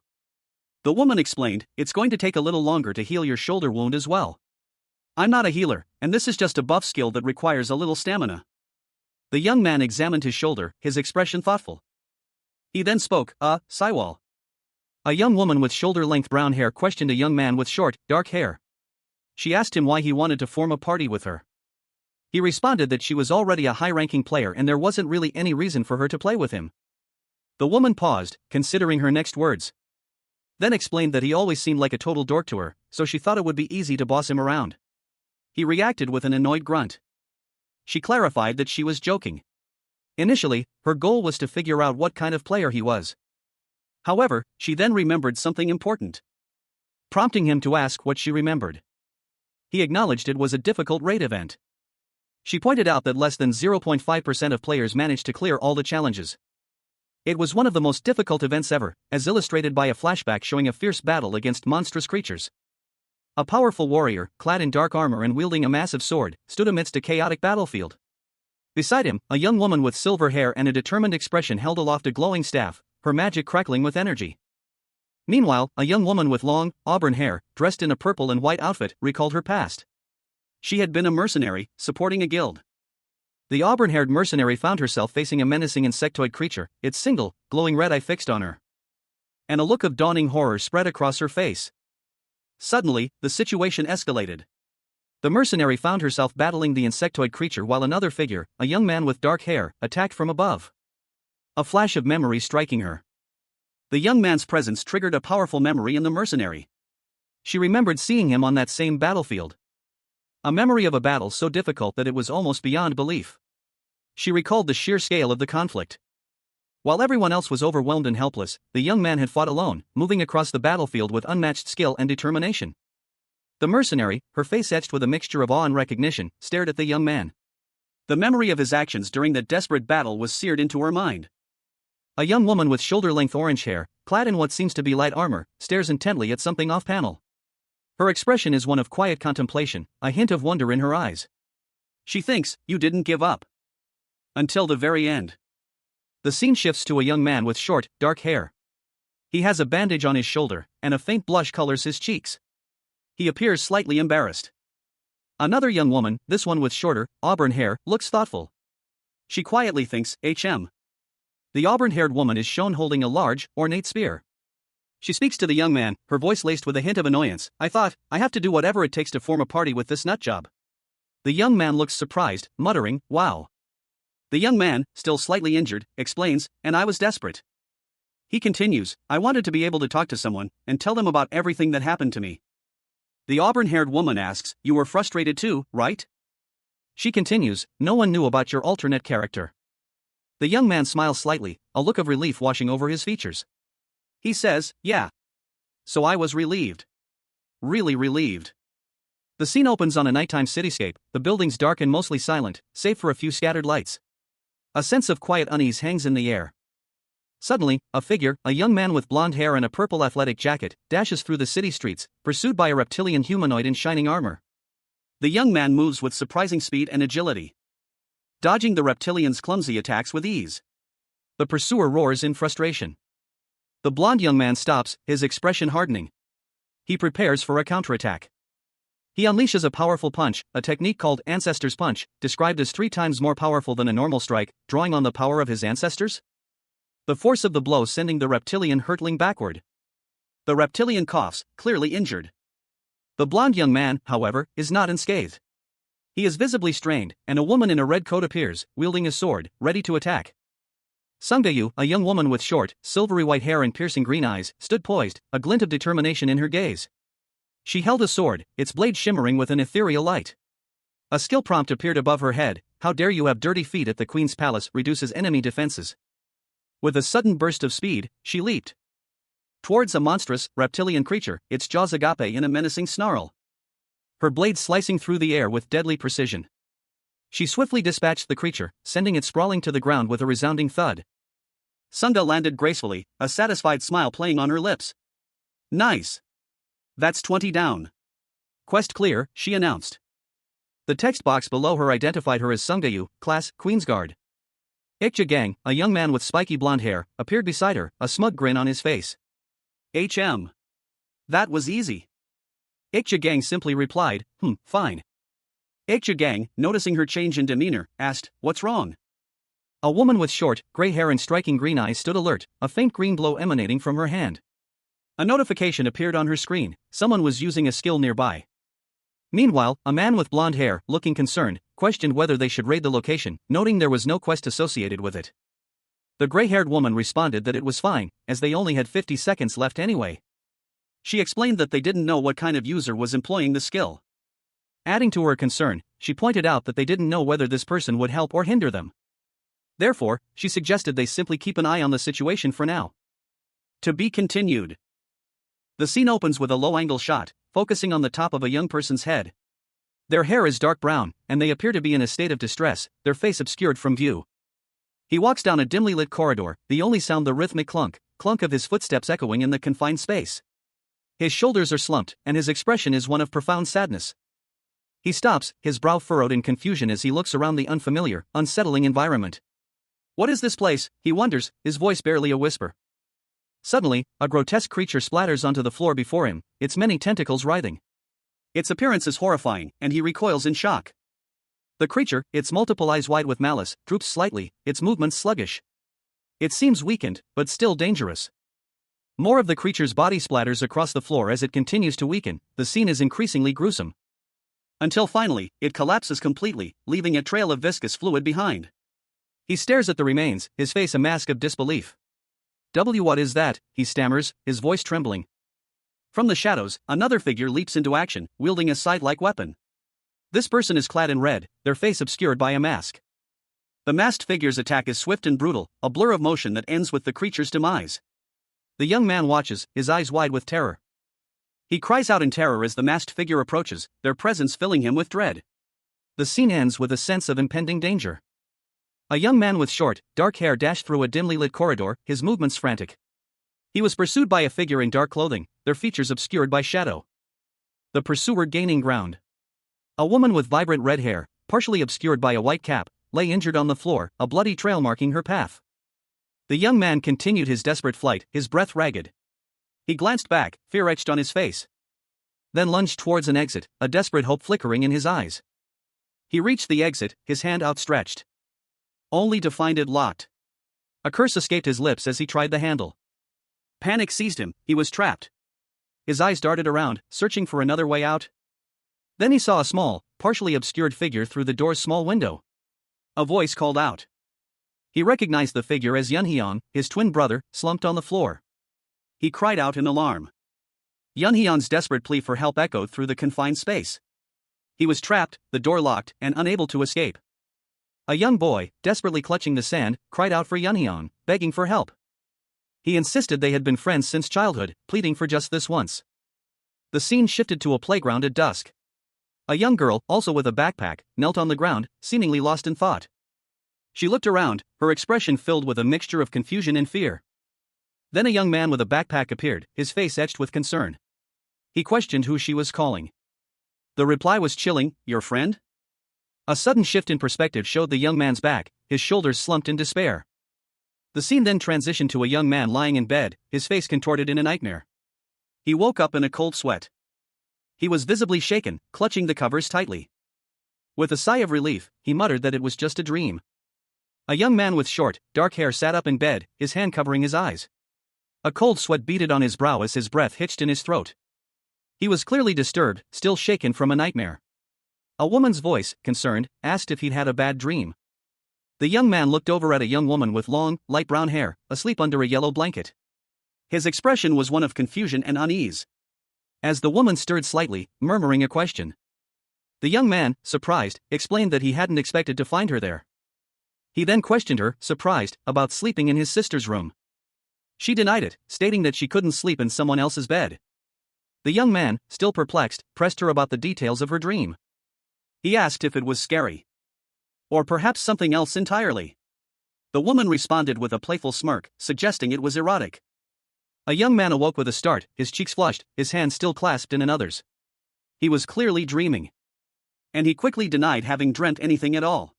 The woman explained, it's going to take a little longer to heal your shoulder wound as well. I'm not a healer, and this is just a buff skill that requires a little stamina. The young man examined his shoulder, his expression thoughtful. He then spoke, Saiwal. A young woman with shoulder-length brown hair questioned a young man with short, dark hair. She asked him why he wanted to form a party with her. He responded that she was already a high-ranking player and there wasn't really any reason for her to play with him. The woman paused, considering her next words. Then explained that he always seemed like a total dork to her, so she thought it would be easy to boss him around. He reacted with an annoyed grunt. She clarified that she was joking. Initially, her goal was to figure out what kind of player he was. However, she then remembered something important, prompting him to ask what she remembered. He acknowledged it was a difficult raid event. She pointed out that less than 0.5% of players managed to clear all the challenges. It was one of the most difficult events ever, as illustrated by a flashback showing a fierce battle against monstrous creatures. A powerful warrior, clad in dark armor and wielding a massive sword, stood amidst a chaotic battlefield. Beside him, a young woman with silver hair and a determined expression held aloft a glowing staff, her magic crackling with energy. Meanwhile, a young woman with long, auburn hair, dressed in a purple and white outfit, recalled her past. She had been a mercenary, supporting a guild. The auburn-haired mercenary found herself facing a menacing insectoid creature, its single, glowing red eye fixed on her. And a look of dawning horror spread across her face. Suddenly, the situation escalated. The mercenary found herself battling the insectoid creature while another figure, a young man with dark hair, attacked from above. A flash of memory striking her. The young man's presence triggered a powerful memory in the mercenary. She remembered seeing him on that same battlefield. A memory of a battle so difficult that it was almost beyond belief. She recalled the sheer scale of the conflict. While everyone else was overwhelmed and helpless, the young man had fought alone, moving across the battlefield with unmatched skill and determination. The mercenary, her face etched with a mixture of awe and recognition, stared at the young man. The memory of his actions during that desperate battle was seared into her mind. A young woman with shoulder-length orange hair, clad in what seems to be light armor, stares intently at something off-panel. Her expression is one of quiet contemplation, a hint of wonder in her eyes. She thinks, you didn't give up. Until the very end. The scene shifts to a young man with short, dark hair. He has a bandage on his shoulder, and a faint blush colors his cheeks. He appears slightly embarrassed. Another young woman, this one with shorter, auburn hair, looks thoughtful. She quietly thinks, The auburn-haired woman is shown holding a large, ornate spear. She speaks to the young man, her voice laced with a hint of annoyance. I have to do whatever it takes to form a party with this nutjob. The young man looks surprised, muttering, wow. The young man, still slightly injured, explains, and I was desperate. He continues, I wanted to be able to talk to someone, and tell them about everything that happened to me. The auburn-haired woman asks, you were frustrated too, right? She continues, no one knew about your alternate character. The young man smiles slightly, a look of relief washing over his features. He says, yeah. So I was relieved. Really relieved. The scene opens on a nighttime cityscape, the buildings dark and mostly silent, save for a few scattered lights. A sense of quiet unease hangs in the air. Suddenly, a figure, a young man with blonde hair and a purple athletic jacket, dashes through the city streets, pursued by a reptilian humanoid in shining armor. The young man moves with surprising speed and agility, dodging the reptilian's clumsy attacks with ease. The pursuer roars in frustration. The blonde young man stops, his expression hardening. He prepares for a counterattack. He unleashes a powerful punch, a technique called Ancestor's Punch, described as 3 times more powerful than a normal strike, drawing on the power of his ancestors. The force of the blow sending the reptilian hurtling backward. The reptilian coughs, clearly injured. The blonde young man, however, is not unscathed. He is visibly strained, and a woman in a red coat appears, wielding a sword, ready to attack. Sungdayu, a young woman with short, silvery white hair and piercing green eyes, stood poised, a glint of determination in her gaze. She held a sword, its blade shimmering with an ethereal light. A skill prompt appeared above her head, how dare you have dirty feet at the Queen's palace, reduces enemy defenses. With a sudden burst of speed, she leaped towards a monstrous, reptilian creature, its jaws agape in a menacing snarl. Her blade slicing through the air with deadly precision. She swiftly dispatched the creature, sending it sprawling to the ground with a resounding thud. Sungda landed gracefully, a satisfied smile playing on her lips. Nice. That's 20 down. Quest clear, she announced. The text box below her identified her as Sungdayu, class, Queensguard. Ikja Gang, a young man with spiky blonde hair, appeared beside her, a smug grin on his face. That was easy. Ikja Gang simply replied, fine. Ikja Gang, noticing her change in demeanor, asked, what's wrong? A woman with short, gray hair and striking green eyes stood alert, a faint green glow emanating from her hand. A notification appeared on her screen, someone was using a skill nearby. Meanwhile, a man with blonde hair, looking concerned, questioned whether they should raid the location, noting there was no quest associated with it. The gray-haired woman responded that it was fine, as they only had 50 seconds left anyway. She explained that they didn't know what kind of user was employing the skill. Adding to her concern, she pointed out that they didn't know whether this person would help or hinder them. Therefore, she suggested they simply keep an eye on the situation for now. To be continued. The scene opens with a low-angle shot, focusing on the top of a young person's head. Their hair is dark brown, and they appear to be in a state of distress, their face obscured from view. He walks down a dimly lit corridor, the only sound the rhythmic clunk of his footsteps echoing in the confined space. His shoulders are slumped, and his expression is one of profound sadness. He stops, his brow furrowed in confusion as he looks around the unfamiliar, unsettling environment. What is this place, he wonders, his voice barely a whisper. Suddenly, a grotesque creature splatters onto the floor before him, its many tentacles writhing. Its appearance is horrifying, and he recoils in shock. The creature, its multiple eyes wide with malice, droops slightly, its movements sluggish. It seems weakened, but still dangerous. More of the creature's body splatters across the floor as it continues to weaken, the scene is increasingly gruesome. Until finally, it collapses completely, leaving a trail of viscous fluid behind. He stares at the remains, his face a mask of disbelief. What is that? He stammers, his voice trembling. From the shadows, another figure leaps into action, wielding a scythe-like weapon. This person is clad in red, their face obscured by a mask. The masked figure's attack is swift and brutal, a blur of motion that ends with the creature's demise. The young man watches, his eyes wide with terror. He cries out in terror as the masked figure approaches, their presence filling him with dread. The scene ends with a sense of impending danger. A young man with short, dark hair dashed through a dimly lit corridor, his movements frantic. He was pursued by a figure in dark clothing, their features obscured by shadow. The pursuer gaining ground. A woman with vibrant red hair, partially obscured by a white cap, lay injured on the floor, a bloody trail marking her path. The young man continued his desperate flight, his breath ragged. He glanced back, fear etched on his face. Then lunged towards an exit, a desperate hope flickering in his eyes. He reached the exit, his hand outstretched, only to find it locked. A curse escaped his lips as he tried the handle. Panic seized him, he was trapped. His eyes darted around, searching for another way out. Then he saw a small, partially obscured figure through the door's small window. A voice called out. He recognized the figure as Yunhyun, his twin brother, slumped on the floor. He cried out in alarm. Yunhyun's desperate plea for help echoed through the confined space. He was trapped, the door locked, and unable to escape. A young boy, desperately clutching the sand, cried out for Yunhyun, begging for help. He insisted they had been friends since childhood, pleading for just this once. The scene shifted to a playground at dusk. A young girl, also with a backpack, knelt on the ground, seemingly lost in thought. She looked around, her expression filled with a mixture of confusion and fear. Then a young man with a backpack appeared, his face etched with concern. He questioned who she was calling. The reply was chilling, "Your friend?" A sudden shift in perspective showed the young man's back, his shoulders slumped in despair. The scene then transitioned to a young man lying in bed, his face contorted in a nightmare. He woke up in a cold sweat. He was visibly shaken, clutching the covers tightly. With a sigh of relief, he muttered that it was just a dream. A young man with short, dark hair sat up in bed, his hand covering his eyes. A cold sweat beaded on his brow as his breath hitched in his throat. He was clearly disturbed, still shaken from a nightmare. A woman's voice, concerned, asked if he'd had a bad dream. The young man looked over at a young woman with long, light brown hair, asleep under a yellow blanket. His expression was one of confusion and unease. As the woman stirred slightly, murmuring a question. The young man, surprised, explained that he hadn't expected to find her there. He then questioned her, surprised, about sleeping in his sister's room. She denied it, stating that she couldn't sleep in someone else's bed. The young man, still perplexed, pressed her about the details of her dream. He asked if it was scary. Or perhaps something else entirely. The woman responded with a playful smirk, suggesting it was erotic. A young man awoke with a start, his cheeks flushed, his hand still clasped in another's. He was clearly dreaming. And he quickly denied having dreamt anything at all.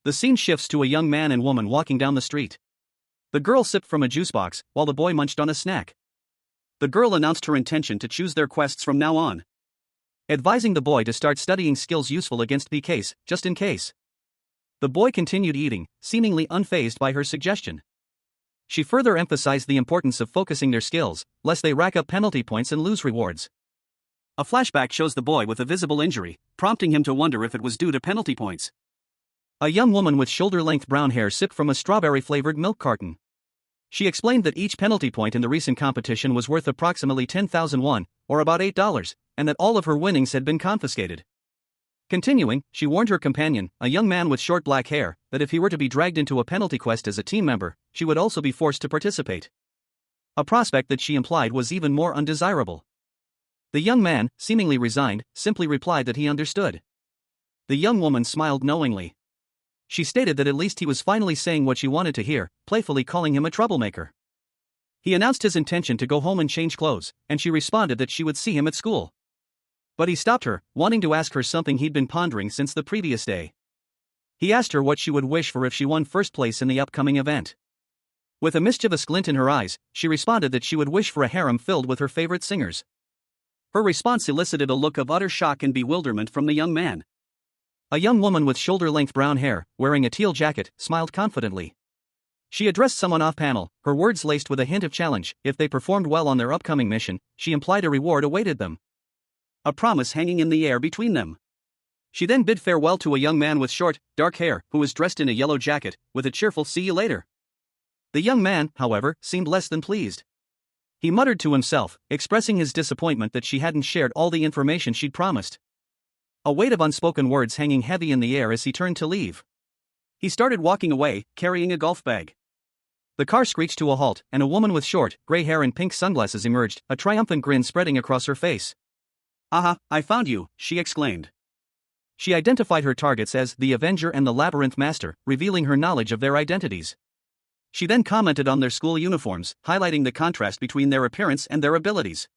The scene shifts to a young man and woman walking down the street. The girl sipped from a juice box, while the boy munched on a snack. The girl announced her intention to choose their quests from now on, advising the boy to start studying skills useful against PKs, just in case. The boy continued eating, seemingly unfazed by her suggestion. She further emphasized the importance of focusing their skills, lest they rack up penalty points and lose rewards. A flashback shows the boy with a visible injury, prompting him to wonder if it was due to penalty points. A young woman with shoulder-length brown hair sipped from a strawberry-flavored milk carton. She explained that each penalty point in the recent competition was worth approximately 10,000 won, or about $8, and that all of her winnings had been confiscated. Continuing, she warned her companion, a young man with short black hair, that if he were to be dragged into a penalty quest as a team member, she would also be forced to participate. A prospect that she implied was even more undesirable. The young man, seemingly resigned, simply replied that he understood. The young woman smiled knowingly. She stated that at least he was finally saying what she wanted to hear, playfully calling him a troublemaker. He announced his intention to go home and change clothes, and she responded that she would see him at school. But he stopped her, wanting to ask her something he'd been pondering since the previous day. He asked her what she would wish for if she won first place in the upcoming event. With a mischievous glint in her eyes, she responded that she would wish for a harem filled with her favorite singers. Her response elicited a look of utter shock and bewilderment from the young man. A young woman with shoulder-length brown hair, wearing a teal jacket, smiled confidently. She addressed someone off-panel, her words laced with a hint of challenge. If they performed well on their upcoming mission, she implied a reward awaited them. A promise hanging in the air between them. She then bid farewell to a young man with short, dark hair, who was dressed in a yellow jacket, with a cheerful "see you later." The young man, however, seemed less than pleased. He muttered to himself, expressing his disappointment that she hadn't shared all the information she'd promised. A weight of unspoken words hanging heavy in the air as he turned to leave. He started walking away, carrying a golf bag. The car screeched to a halt, and a woman with short, gray hair and pink sunglasses emerged, a triumphant grin spreading across her face. "Aha, I found you," she exclaimed. She identified her targets as the Avenger and the Labyrinth Master, revealing her knowledge of their identities. She then commented on their school uniforms, highlighting the contrast between their appearance and their abilities.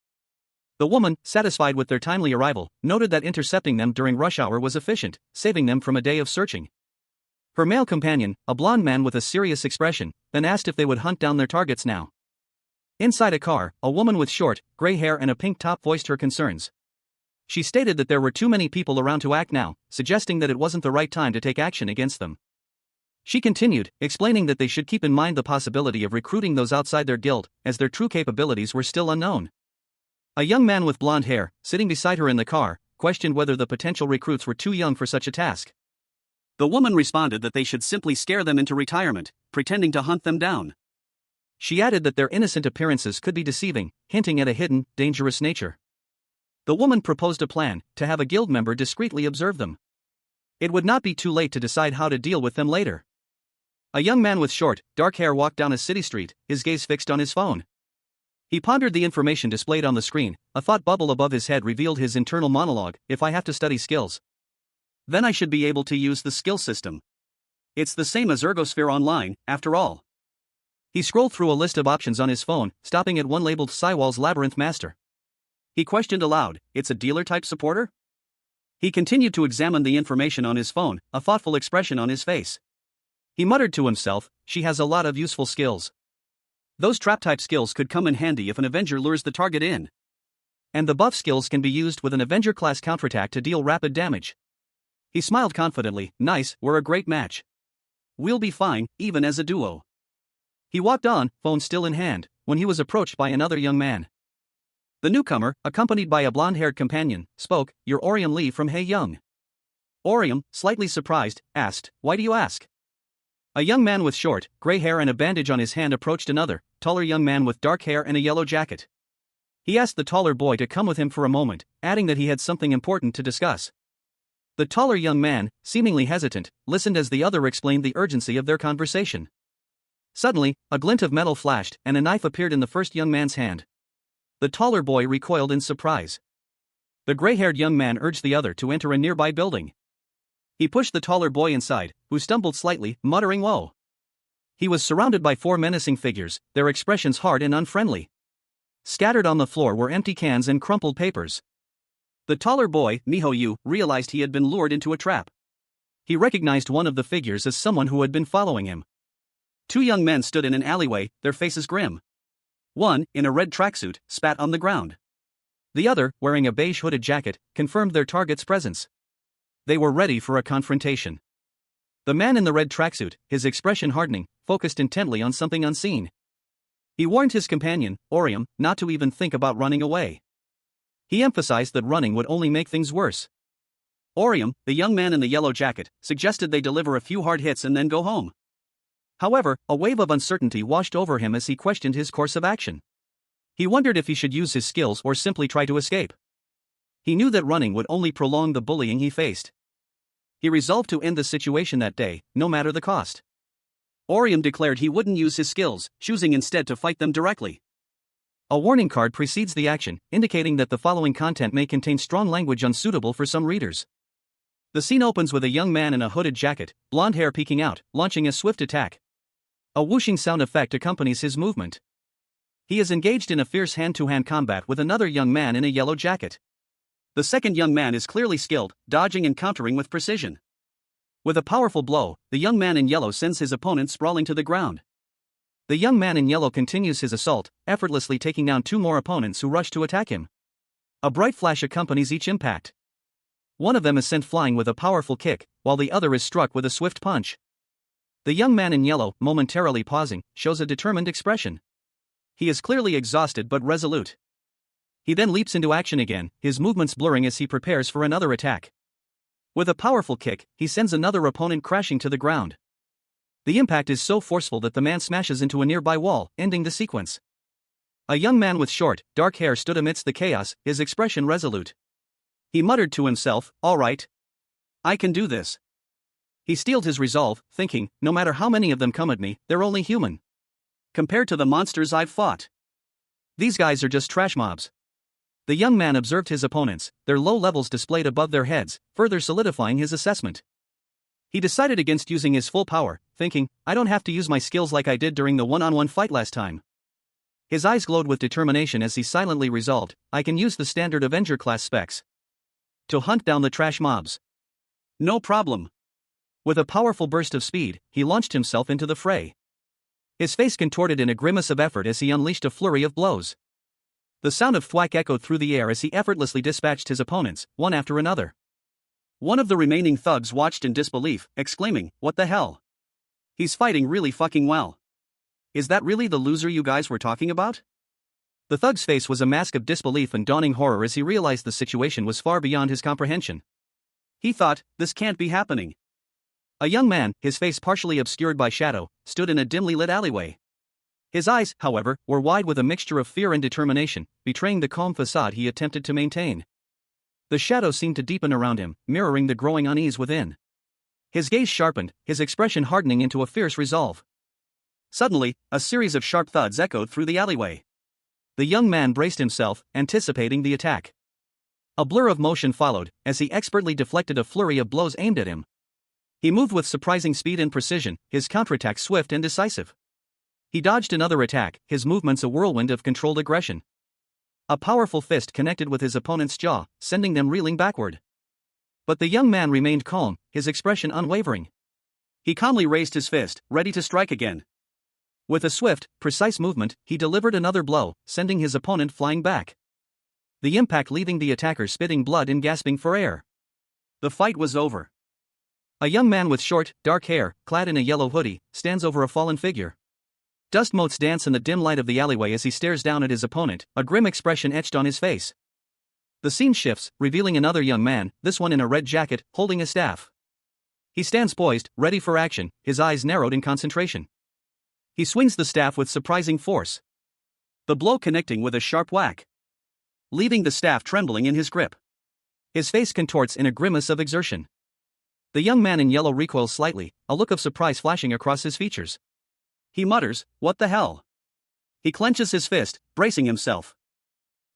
The woman, satisfied with their timely arrival, noted that intercepting them during rush hour was efficient, saving them from a day of searching. Her male companion, a blond man with a serious expression, then asked if they would hunt down their targets now. Inside a car, a woman with short, gray hair and a pink top voiced her concerns. She stated that there were too many people around to act now, suggesting that it wasn't the right time to take action against them. She continued, explaining that they should keep in mind the possibility of recruiting those outside their guild, as their true capabilities were still unknown. A young man with blonde hair, sitting beside her in the car, questioned whether the potential recruits were too young for such a task. The woman responded that they should simply scare them into retirement, pretending to hunt them down. She added that their innocent appearances could be deceiving, hinting at a hidden, dangerous nature. The woman proposed a plan to have a guild member discreetly observe them. It would not be too late to decide how to deal with them later. A young man with short, dark hair walked down a city street, his gaze fixed on his phone. He pondered the information displayed on the screen. A thought bubble above his head revealed his internal monologue: if I have to study skills, then I should be able to use the skill system. It's the same as Ergosphere Online, after all. He scrolled through a list of options on his phone, stopping at one labeled Cywall's Labyrinth Master. He questioned aloud, it's a dealer-type supporter? He continued to examine the information on his phone, a thoughtful expression on his face. He muttered to himself, she has a lot of useful skills. Those trap-type skills could come in handy if an Avenger lures the target in. And the buff skills can be used with an Avenger-class counterattack to deal rapid damage. He smiled confidently, nice, we're a great match. We'll be fine, even as a duo. He walked on, phone still in hand, when he was approached by another young man. The newcomer, accompanied by a blonde-haired companion, spoke, you're Orium Lee from Hey Young. Orium, slightly surprised, asked, why do you ask? A young man with short, gray hair and a bandage on his hand approached another, taller young man with dark hair and a yellow jacket. He asked the taller boy to come with him for a moment, adding that he had something important to discuss. The taller young man, seemingly hesitant, listened as the other explained the urgency of their conversation. Suddenly, a glint of metal flashed, and a knife appeared in the first young man's hand. The taller boy recoiled in surprise. The gray-haired young man urged the other to enter a nearby building. He pushed the taller boy inside, who stumbled slightly, muttering whoa. He was surrounded by four menacing figures, their expressions hard and unfriendly. Scattered on the floor were empty cans and crumpled papers. The taller boy, Miho Yu, realized he had been lured into a trap. He recognized one of the figures as someone who had been following him. Two young men stood in an alleyway, their faces grim. One, in a red tracksuit, spat on the ground. The other, wearing a beige hooded jacket, confirmed their target's presence. They were ready for a confrontation. The man in the red tracksuit, his expression hardening, focused intently on something unseen. He warned his companion, Orium, not to even think about running away. He emphasized that running would only make things worse. Orium, the young man in the yellow jacket, suggested they deliver a few hard hits and then go home. However, a wave of uncertainty washed over him as he questioned his course of action. He wondered if he should use his skills or simply try to escape. He knew that running would only prolong the bullying he faced. He resolved to end the situation that day, no matter the cost. Orium declared he wouldn't use his skills, choosing instead to fight them directly. A warning card precedes the action, indicating that the following content may contain strong language unsuitable for some readers. The scene opens with a young man in a hooded jacket, blonde hair peeking out, launching a swift attack. A whooshing sound effect accompanies his movement. He is engaged in a fierce hand-to-hand combat with another young man in a yellow jacket. The second young man is clearly skilled, dodging and countering with precision. With a powerful blow, the young man in yellow sends his opponent sprawling to the ground. The young man in yellow continues his assault, effortlessly taking down two more opponents who rush to attack him. A bright flash accompanies each impact. One of them is sent flying with a powerful kick, while the other is struck with a swift punch. The young man in yellow, momentarily pausing, shows a determined expression. He is clearly exhausted but resolute. He then leaps into action again, his movements blurring as he prepares for another attack. With a powerful kick, he sends another opponent crashing to the ground. The impact is so forceful that the man smashes into a nearby wall, ending the sequence. A young man with short, dark hair stood amidst the chaos, his expression resolute. He muttered to himself, all right. I can do this. He steeled his resolve, thinking, no matter how many of them come at me, they're only human. Compared to the monsters I've fought, these guys are just trash mobs. The young man observed his opponents, their low levels displayed above their heads, further solidifying his assessment. He decided against using his full power, thinking, I don't have to use my skills like I did during the one-on-one fight last time. His eyes glowed with determination as he silently resolved, I can use the standard Avenger class specs to hunt down the trash mobs. No problem. With a powerful burst of speed, he launched himself into the fray. His face contorted in a grimace of effort as he unleashed a flurry of blows. The sound of thwack echoed through the air as he effortlessly dispatched his opponents, one after another. One of the remaining thugs watched in disbelief, exclaiming, what the hell? He's fighting really fucking well. Is that really the loser you guys were talking about? The thug's face was a mask of disbelief and dawning horror as he realized the situation was far beyond his comprehension. He thought, this can't be happening. A young man, his face partially obscured by shadow, stood in a dimly lit alleyway. His eyes, however, were wide with a mixture of fear and determination, betraying the calm facade he attempted to maintain. The shadow seemed to deepen around him, mirroring the growing unease within. His gaze sharpened, his expression hardening into a fierce resolve. Suddenly, a series of sharp thuds echoed through the alleyway. The young man braced himself, anticipating the attack. A blur of motion followed, as he expertly deflected a flurry of blows aimed at him. He moved with surprising speed and precision, his counterattack swift and decisive. He dodged another attack, his movements a whirlwind of controlled aggression. A powerful fist connected with his opponent's jaw, sending them reeling backward. But the young man remained calm, his expression unwavering. He calmly raised his fist, ready to strike again. With a swift, precise movement, he delivered another blow, sending his opponent flying back. The impact leaving the attacker spitting blood and gasping for air. The fight was over. A young man with short, dark hair, clad in a yellow hoodie, stands over a fallen figure. Dust motes dance in the dim light of the alleyway as he stares down at his opponent, a grim expression etched on his face. The scene shifts, revealing another young man, this one in a red jacket, holding a staff. He stands poised, ready for action, his eyes narrowed in concentration. He swings the staff with surprising force. The blow connecting with a sharp whack, leaving the staff trembling in his grip. His face contorts in a grimace of exertion. The young man in yellow recoils slightly, a look of surprise flashing across his features. He mutters, what the hell? He clenches his fist, bracing himself,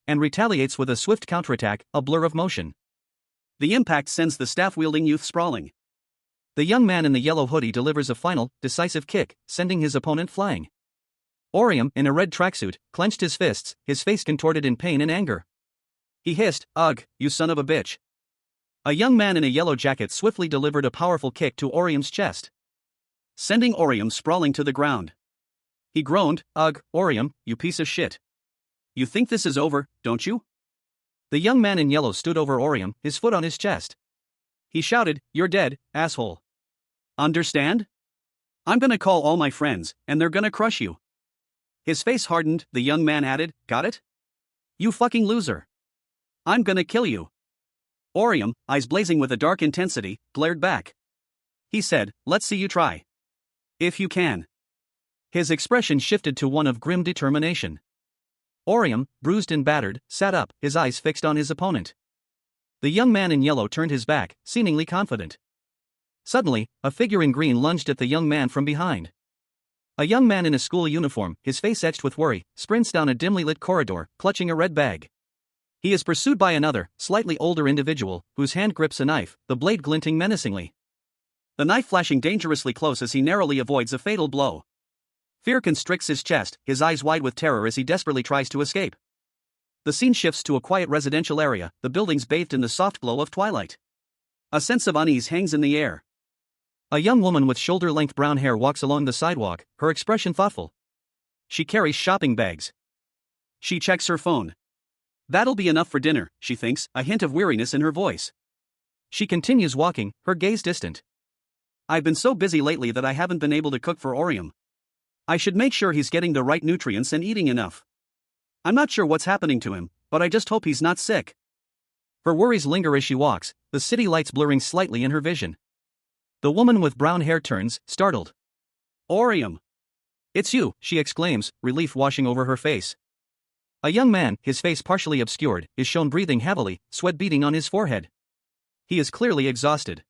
and retaliates with a swift counterattack, a blur of motion. The impact sends the staff-wielding youth sprawling. The young man in the yellow hoodie delivers a final, decisive kick, sending his opponent flying. Orium, in a red tracksuit, clenched his fists, his face contorted in pain and anger. He hissed, ugh, you son of a bitch. A young man in a yellow jacket swiftly delivered a powerful kick to Orium's chest, sending Orium sprawling to the ground. He groaned, ugh, Orium, you piece of shit. You think this is over, don't you? The young man in yellow stood over Orium, his foot on his chest. He shouted, you're dead, asshole. Understand? I'm gonna call all my friends, and they're gonna crush you. His face hardened, the young man added, got it? You fucking loser. I'm gonna kill you. Orium, eyes blazing with a dark intensity, glared back. He said, let's see you try. If you can. His expression shifted to one of grim determination. Orium, bruised and battered, sat up, his eyes fixed on his opponent. The young man in yellow turned his back, seemingly confident. Suddenly, a figure in green lunged at the young man from behind. A young man in a school uniform, his face etched with worry, sprints down a dimly lit corridor, clutching a red bag. He is pursued by another, slightly older individual, whose hand grips a knife, the blade glinting menacingly. The knife flashing dangerously close as he narrowly avoids a fatal blow. Fear constricts his chest, his eyes wide with terror as he desperately tries to escape. The scene shifts to a quiet residential area, the buildings bathed in the soft glow of twilight. A sense of unease hangs in the air. A young woman with shoulder-length brown hair walks along the sidewalk, her expression thoughtful. She carries shopping bags. She checks her phone. That'll be enough for dinner, she thinks, a hint of weariness in her voice. She continues walking, her gaze distant. I've been so busy lately that I haven't been able to cook for Orium. I should make sure he's getting the right nutrients and eating enough. I'm not sure what's happening to him, but I just hope he's not sick. Her worries linger as she walks, the city lights blurring slightly in her vision. The woman with brown hair turns, startled. Orium! It's you, she exclaims, relief washing over her face. A young man, his face partially obscured, is shown breathing heavily, sweat beading on his forehead. He is clearly exhausted.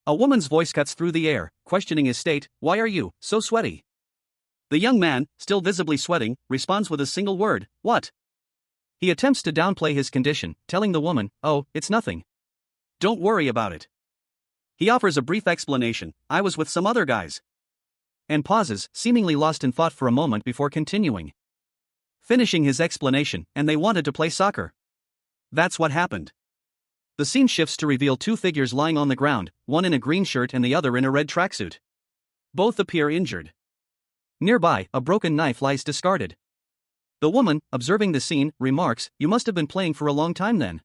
A woman's voice cuts through the air, questioning his state, why are you so sweaty? The young man, still visibly sweating, responds with a single word, what? He attempts to downplay his condition, telling the woman, "Oh, it's nothing. Don't worry about it." He offers a brief explanation, "I was with some other guys." And pauses, seemingly lost in thought for a moment before continuing. Finishing his explanation, "And they wanted to play soccer. That's what happened." The scene shifts to reveal two figures lying on the ground, one in a green shirt and the other in a red tracksuit. Both appear injured. Nearby, a broken knife lies discarded. The woman, observing the scene, remarks, "You must have been playing for a long time then."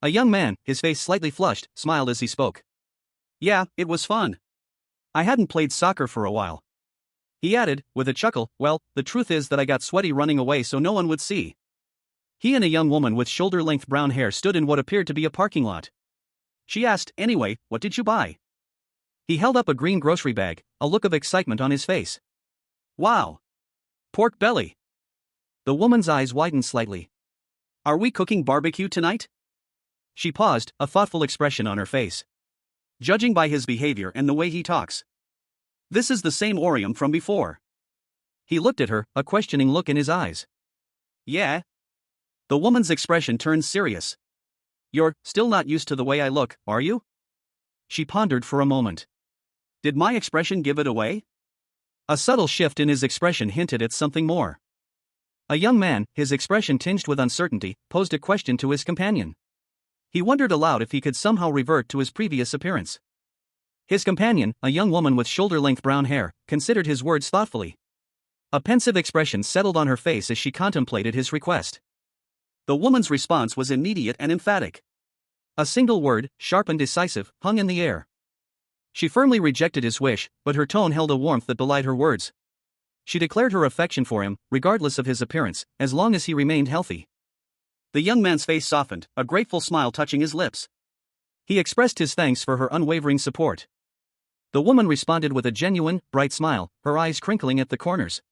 A young man, his face slightly flushed, smiled as he spoke. "Yeah, it was fun. I hadn't played soccer for a while." He added, with a chuckle, "Well, the truth is that I got sweaty running away so no one would see." He and a young woman with shoulder-length brown hair stood in what appeared to be a parking lot. She asked, "Anyway, what did you buy?" He held up a green grocery bag, a look of excitement on his face. "Wow! Pork belly." The woman's eyes widened slightly. "Are we cooking barbecue tonight?" She paused, a thoughtful expression on her face. "Judging by his behavior and the way he talks, this is the same Orium from before." He looked at her, a questioning look in his eyes. "Yeah?" The woman's expression turned serious. "You're still not used to the way I look, are you?" She pondered for a moment. Did my expression give it away? A subtle shift in his expression hinted at something more. A young man, his expression tinged with uncertainty, posed a question to his companion. He wondered aloud if he could somehow revert to his previous appearance. His companion, a young woman with shoulder-length brown hair, considered his words thoughtfully. A pensive expression settled on her face as she contemplated his request. The woman's response was immediate and emphatic. A single word, sharp and decisive, hung in the air. She firmly rejected his wish, but her tone held a warmth that belied her words. She declared her affection for him, regardless of his appearance, as long as he remained healthy. The young man's face softened, a grateful smile touching his lips. He expressed his thanks for her unwavering support. The woman responded with a genuine, bright smile, her eyes crinkling at the corners.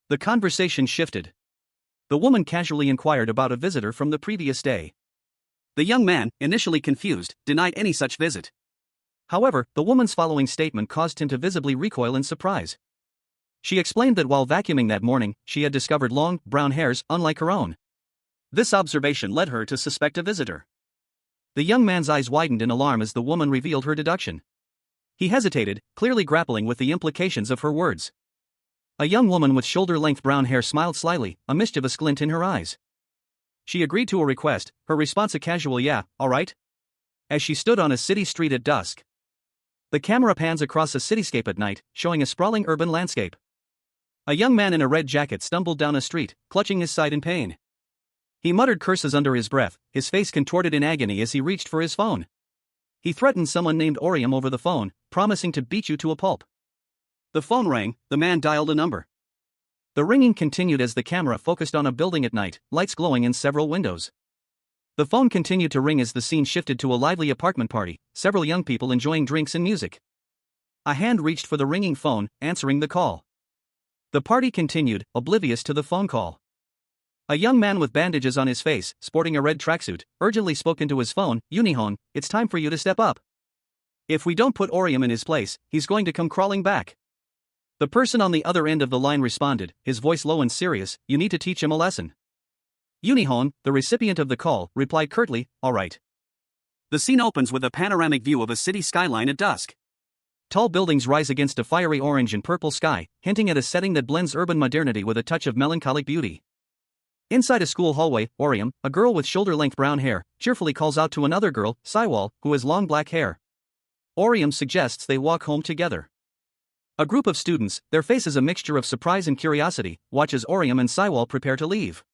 The conversation shifted. The woman casually inquired about a visitor from the previous day. The young man, initially confused, denied any such visit. However, the woman's following statement caused him to visibly recoil in surprise. She explained that while vacuuming that morning, she had discovered long, brown hairs, unlike her own. This observation led her to suspect a visitor. The young man's eyes widened in alarm as the woman revealed her deduction. He hesitated, clearly grappling with the implications of her words. A young woman with shoulder-length brown hair smiled slyly, a mischievous glint in her eyes. She agreed to a request, her response a casual "yeah, all right," as she stood on a city street at dusk. The camera pans across a cityscape at night, showing a sprawling urban landscape. A young man in a red jacket stumbled down a street, clutching his side in pain. He muttered curses under his breath, his face contorted in agony as he reached for his phone. He threatened someone named Orium over the phone, promising to beat you to a pulp. The phone rang, the man dialed a number. The ringing continued as the camera focused on a building at night, lights glowing in several windows. The phone continued to ring as the scene shifted to a lively apartment party, several young people enjoying drinks and music. A hand reached for the ringing phone, answering the call. The party continued, oblivious to the phone call. A young man with bandages on his face, sporting a red tracksuit, urgently spoke into his phone, "Unihon, it's time for you to step up. If we don't put Orium in his place, he's going to come crawling back." The person on the other end of the line responded, his voice low and serious, "You need to teach him a lesson." Unihon, the recipient of the call, replied curtly, "All right." The scene opens with a panoramic view of a city skyline at dusk. Tall buildings rise against a fiery orange and purple sky, hinting at a setting that blends urban modernity with a touch of melancholic beauty. Inside a school hallway, Orium, a girl with shoulder-length brown hair, cheerfully calls out to another girl, Saiwal, who has long black hair. Orium suggests they walk home together. A group of students, their faces a mixture of surprise and curiosity, watches Orium and Saiwal prepare to leave.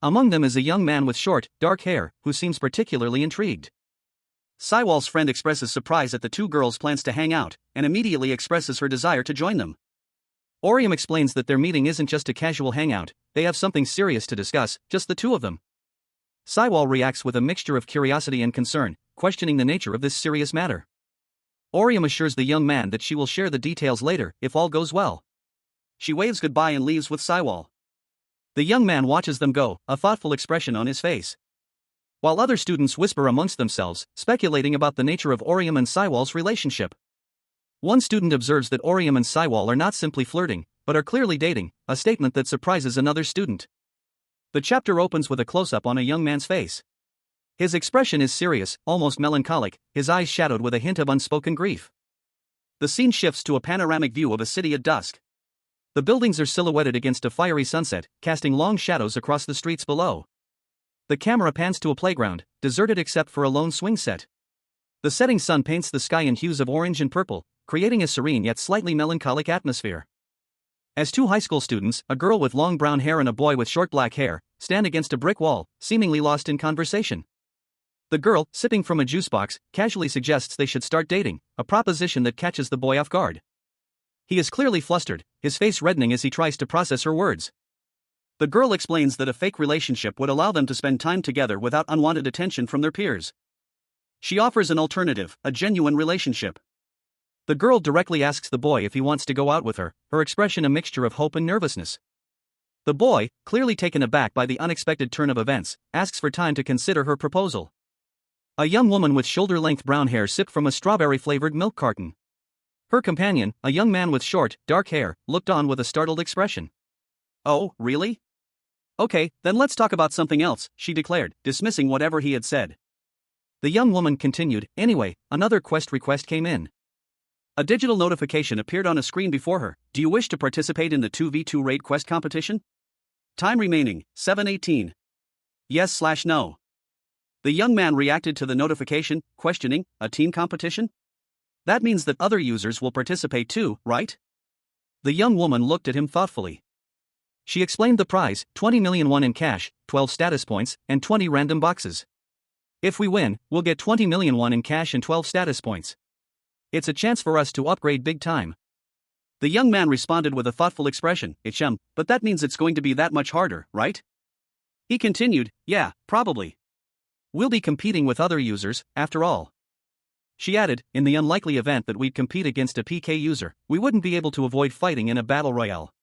Among them is a young man with short, dark hair, who seems particularly intrigued. Saiwal's friend expresses surprise at the two girls' plans to hang out, and immediately expresses her desire to join them. Orium explains that their meeting isn't just a casual hangout, they have something serious to discuss, just the two of them. Saiwal reacts with a mixture of curiosity and concern, questioning the nature of this serious matter. Orium assures the young man that she will share the details later, if all goes well. She waves goodbye and leaves with Saiwal. The young man watches them go, a thoughtful expression on his face. While other students whisper amongst themselves, speculating about the nature of Orium and Saiwal's relationship. One student observes that Orium and Saiwal are not simply flirting, but are clearly dating, a statement that surprises another student. The chapter opens with a close-up on a young man's face. His expression is serious, almost melancholic, his eyes shadowed with a hint of unspoken grief. The scene shifts to a panoramic view of a city at dusk. The buildings are silhouetted against a fiery sunset, casting long shadows across the streets below. The camera pans to a playground, deserted except for a lone swing set. The setting sun paints the sky in hues of orange and purple, creating a serene yet slightly melancholic atmosphere. As two high school students, a girl with long brown hair and a boy with short black hair, stand against a brick wall, seemingly lost in conversation. The girl, sipping from a juice box, casually suggests they should start dating, a proposition that catches the boy off guard. He is clearly flustered, his face reddening as he tries to process her words. The girl explains that a fake relationship would allow them to spend time together without unwanted attention from their peers. She offers an alternative, a genuine relationship. The girl directly asks the boy if he wants to go out with her, her expression a mixture of hope and nervousness. The boy, clearly taken aback by the unexpected turn of events, asks for time to consider her proposal. A young woman with shoulder-length brown hair sipped from a strawberry-flavored milk carton. Her companion, a young man with short, dark hair, looked on with a startled expression. "Oh, really? Okay, then let's talk about something else," she declared, dismissing whatever he had said. The young woman continued, "Anyway, another quest request came in." A digital notification appeared on a screen before her. "Do you wish to participate in the 2v2 raid quest competition? Time remaining, 7:18. Yes/no." The young man reacted to the notification, questioning, "A team competition? That means that other users will participate too, right?" The young woman looked at him thoughtfully. She explained the prize, 20 million won in cash, 12 status points, and 20 random boxes. "If we win, we'll get 20 million won in cash and 12 status points. It's a chance for us to upgrade big time." The young man responded with a thoughtful expression, "But that means it's going to be that much harder, right?" He continued, "Yeah, probably. We'll be competing with other users, after all." She added, "In the unlikely event that we'd compete against a PK user, we wouldn't be able to avoid fighting in a battle royale."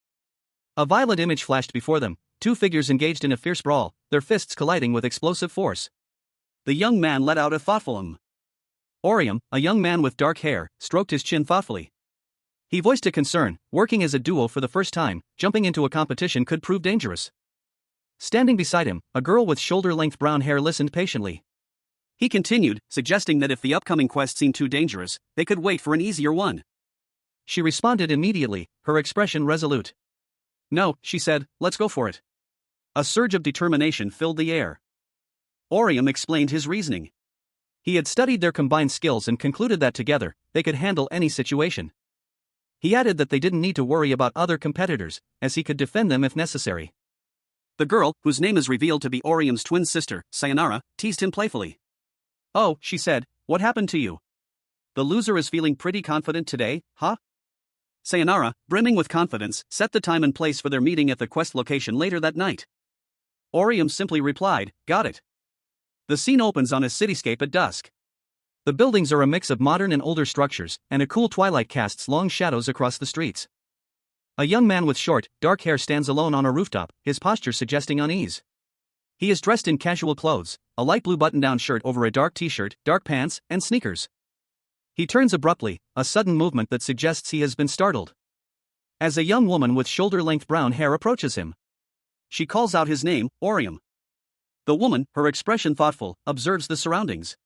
A violent image flashed before them, two figures engaged in a fierce brawl, their fists colliding with explosive force. The young man let out a thoughtful Orium, a young man with dark hair, stroked his chin thoughtfully. He voiced a concern, working as a duo for the first time, jumping into a competition could prove dangerous. Standing beside him, a girl with shoulder-length brown hair listened patiently. He continued, suggesting that if the upcoming quest seemed too dangerous, they could wait for an easier one. She responded immediately, her expression resolute. "No," she said, "let's go for it." A surge of determination filled the air. Orium explained his reasoning. He had studied their combined skills and concluded that together, they could handle any situation. He added that they didn't need to worry about other competitors, as he could defend them if necessary. The girl, whose name is revealed to be Orium's twin sister, Sayonara, teased him playfully. "Oh," she said, "what happened to you? The loser is feeling pretty confident today, huh?" Sayonara, brimming with confidence, set the time and place for their meeting at the quest location later that night. Orium simply replied, "Got it." The scene opens on a cityscape at dusk. The buildings are a mix of modern and older structures, and a cool twilight casts long shadows across the streets. A young man with short, dark hair stands alone on a rooftop, his posture suggesting unease. He is dressed in casual clothes, a light blue button-down shirt over a dark t-shirt, dark pants, and sneakers. He turns abruptly, a sudden movement that suggests he has been startled. As a young woman with shoulder-length brown hair approaches him, she calls out his name, Orium. The woman, her expression thoughtful, observes the surroundings.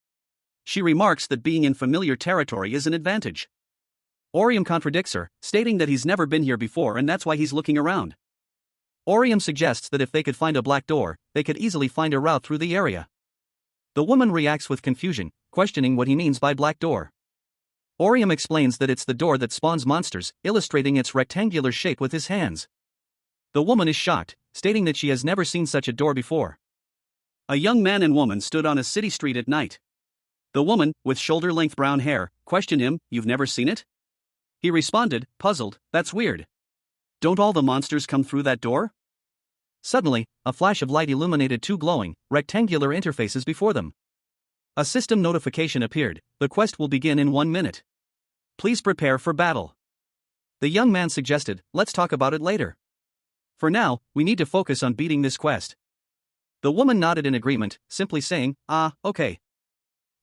She remarks that being in familiar territory is an advantage. Orium contradicts her, stating that he's never been here before and that's why he's looking around. Orium suggests that if they could find a black door, they could easily find a route through the area. The woman reacts with confusion, questioning what he means by black door. Orium explains that it's the door that spawns monsters, illustrating its rectangular shape with his hands. The woman is shocked, stating that she has never seen such a door before. A young man and woman stood on a city street at night. The woman, with shoulder-length brown hair, questioned him, "You've never seen it?" He responded, puzzled, "That's weird. Don't all the monsters come through that door?" Suddenly, a flash of light illuminated two glowing, rectangular interfaces before them. A system notification appeared, "The quest will begin in 1 minute. Please prepare for battle." The young man suggested, "Let's talk about it later. For now, we need to focus on beating this quest." The woman nodded in agreement, simply saying, "Okay."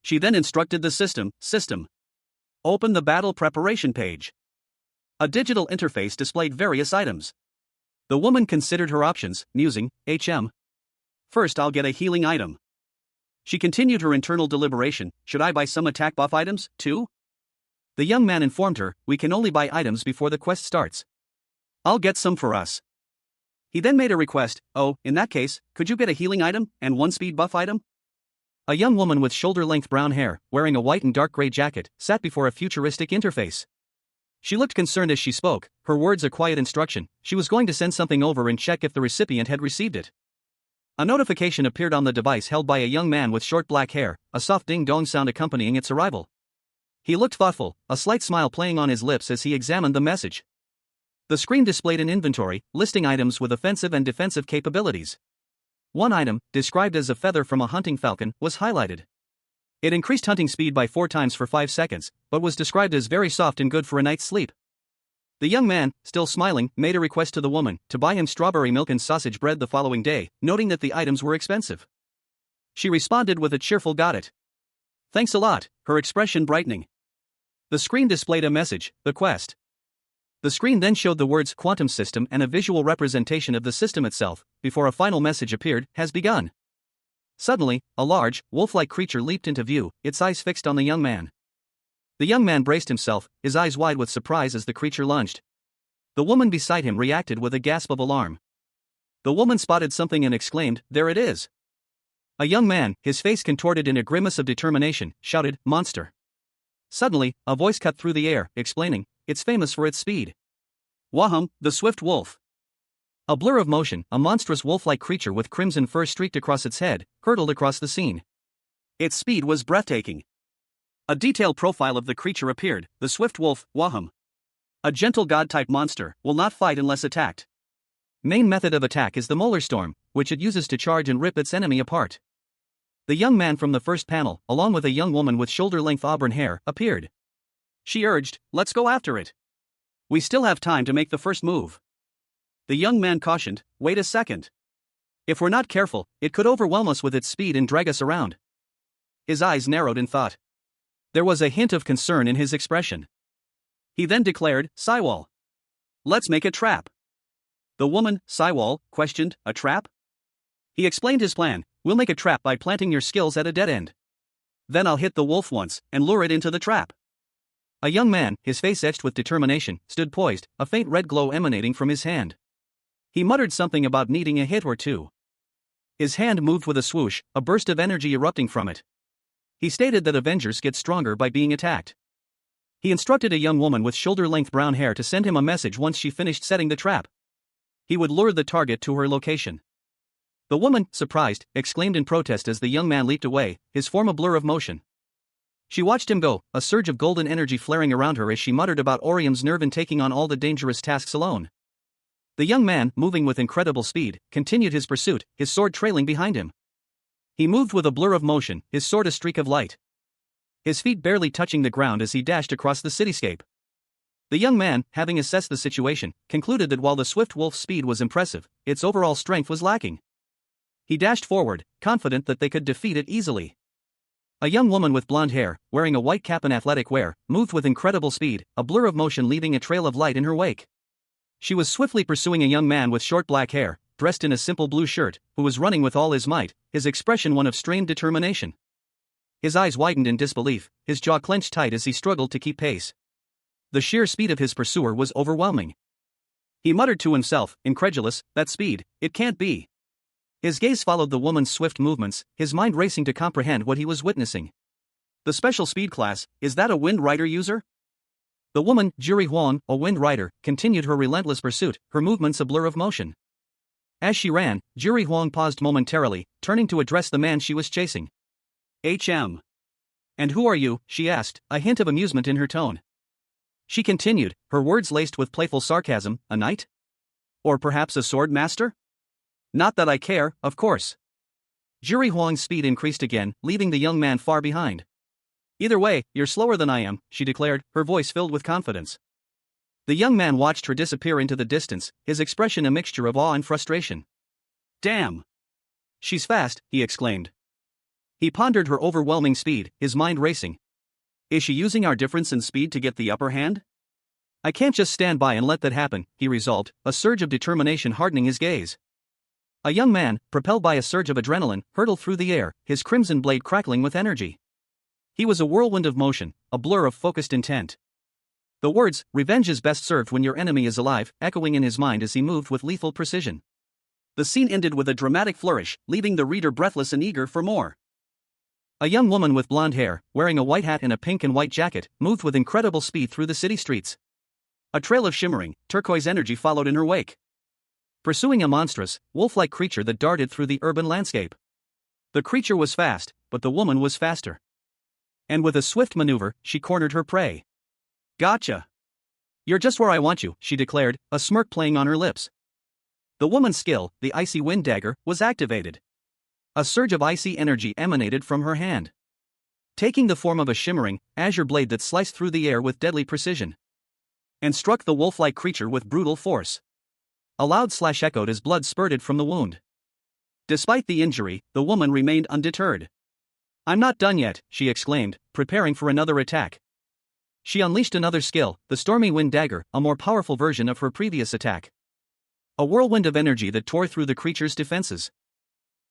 She then instructed the system, "Open the battle preparation page." A digital interface displayed various items. The woman considered her options, musing, First, I'll get a healing item. She continued her internal deliberation. Should I buy some attack buff items, too? The young man informed her, we can only buy items before the quest starts. I'll get some for us. He then made a request, oh, in that case, could you get a healing item, and one speed buff item? A young woman with shoulder-length brown hair, wearing a white and dark gray jacket, sat before a futuristic interface. She looked concerned as she spoke, her words a quiet instruction. She was going to send something over and check if the recipient had received it. A notification appeared on the device held by a young man with short black hair, a soft ding-dong sound accompanying its arrival. He looked thoughtful, a slight smile playing on his lips as he examined the message. The screen displayed an inventory, listing items with offensive and defensive capabilities. One item, described as a feather from a hunting falcon, was highlighted. It increased hunting speed by 4 times for 5 seconds, but was described as very soft and good for a night's sleep. The young man, still smiling, made a request to the woman to buy him strawberry milk and sausage bread the following day, noting that the items were expensive. She responded with a cheerful got it. Thanks a lot, her expression brightening. The screen displayed a message, the quest. The screen then showed the words quantum system and a visual representation of the system itself, before a final message appeared, has begun. Suddenly, a large, wolf-like creature leaped into view, its eyes fixed on the young man. The young man braced himself, his eyes wide with surprise as the creature lunged. The woman beside him reacted with a gasp of alarm. The woman spotted something and exclaimed, there it is. A young man, his face contorted in a grimace of determination, shouted, monster. Suddenly, a voice cut through the air, explaining, it's famous for its speed. Wahum, the swift wolf. A blur of motion, a monstrous wolf-like creature with crimson fur streaked across its head, hurtled across the scene. Its speed was breathtaking. A detailed profile of the creature appeared, the swift wolf, Wahum. A gentle god-type monster, will not fight unless attacked. Main method of attack is the molar storm, which it uses to charge and rip its enemy apart. The young man from the first panel, along with a young woman with shoulder-length auburn hair, appeared. She urged, let's go after it. We still have time to make the first move. The young man cautioned, wait a second. If we're not careful, it could overwhelm us with its speed and drag us around. His eyes narrowed in thought. There was a hint of concern in his expression. He then declared, Saiwal. Let's make a trap. The woman, Saiwal, questioned, a trap? He explained his plan, we'll make a trap by planting your skills at a dead end. Then I'll hit the wolf once, and lure it into the trap. A young man, his face etched with determination, stood poised, a faint red glow emanating from his hand. He muttered something about needing a hit or two. His hand moved with a swoosh, a burst of energy erupting from it. He stated that Avengers get stronger by being attacked. He instructed a young woman with shoulder-length brown hair to send him a message once she finished setting the trap. He would lure the target to her location. The woman, surprised, exclaimed in protest as the young man leaped away, his form a blur of motion. She watched him go, a surge of golden energy flaring around her as she muttered about Orium's nerve and taking on all the dangerous tasks alone. The young man, moving with incredible speed, continued his pursuit, his sword trailing behind him. He moved with a blur of motion, his sword a streak of light. His feet barely touching the ground as he dashed across the cityscape. The young man, having assessed the situation, concluded that while the swift wolf's speed was impressive, its overall strength was lacking. He dashed forward, confident that they could defeat it easily. A young woman with blonde hair, wearing a white cap and athletic wear, moved with incredible speed, a blur of motion leaving a trail of light in her wake. She was swiftly pursuing a young man with short black hair, dressed in a simple blue shirt, who was running with all his might, his expression one of strained determination. His eyes widened in disbelief, his jaw clenched tight as he struggled to keep pace. The sheer speed of his pursuer was overwhelming. He muttered to himself, incredulous, that speed, it can't be. His gaze followed the woman's swift movements, his mind racing to comprehend what he was witnessing. The special speed class, is that a Wind Rider user? The woman, Juri Huang, a Wind Rider, continued her relentless pursuit, her movements a blur of motion. As she ran, Juri Huang paused momentarily, turning to address the man she was chasing. HM. And who are you? She asked, a hint of amusement in her tone. She continued, her words laced with playful sarcasm, a knight? Or perhaps a sword master? Not that I care, of course. Juri Huang's speed increased again, leaving the young man far behind. Either way, you're slower than I am, she declared, her voice filled with confidence. The young man watched her disappear into the distance, his expression a mixture of awe and frustration. Damn! She's fast, he exclaimed. He pondered her overwhelming speed, his mind racing. Is she using our difference in speed to get the upper hand? I can't just stand by and let that happen, he resolved, a surge of determination hardening his gaze. A young man, propelled by a surge of adrenaline, hurtled through the air, his crimson blade crackling with energy. He was a whirlwind of motion, a blur of focused intent. The words, "Revenge is best served when your enemy is alive," echoing in his mind as he moved with lethal precision. The scene ended with a dramatic flourish, leaving the reader breathless and eager for more. A young woman with blonde hair, wearing a white hat and a pink and white jacket, moved with incredible speed through the city streets. A trail of shimmering, turquoise energy followed in her wake, pursuing a monstrous, wolf-like creature that darted through the urban landscape. The creature was fast, but the woman was faster. And with a swift maneuver, she cornered her prey. "Gotcha! You're just where I want you," she declared, a smirk playing on her lips. The woman's skill, the icy wind dagger, was activated. A surge of icy energy emanated from her hand, taking the form of a shimmering, azure blade that sliced through the air with deadly precision and struck the wolf-like creature with brutal force. A loud slash echoed as blood spurted from the wound. Despite the injury, the woman remained undeterred. "I'm not done yet," she exclaimed, preparing for another attack. She unleashed another skill, the stormy wind dagger, a more powerful version of her previous attack. A whirlwind of energy that tore through the creature's defenses.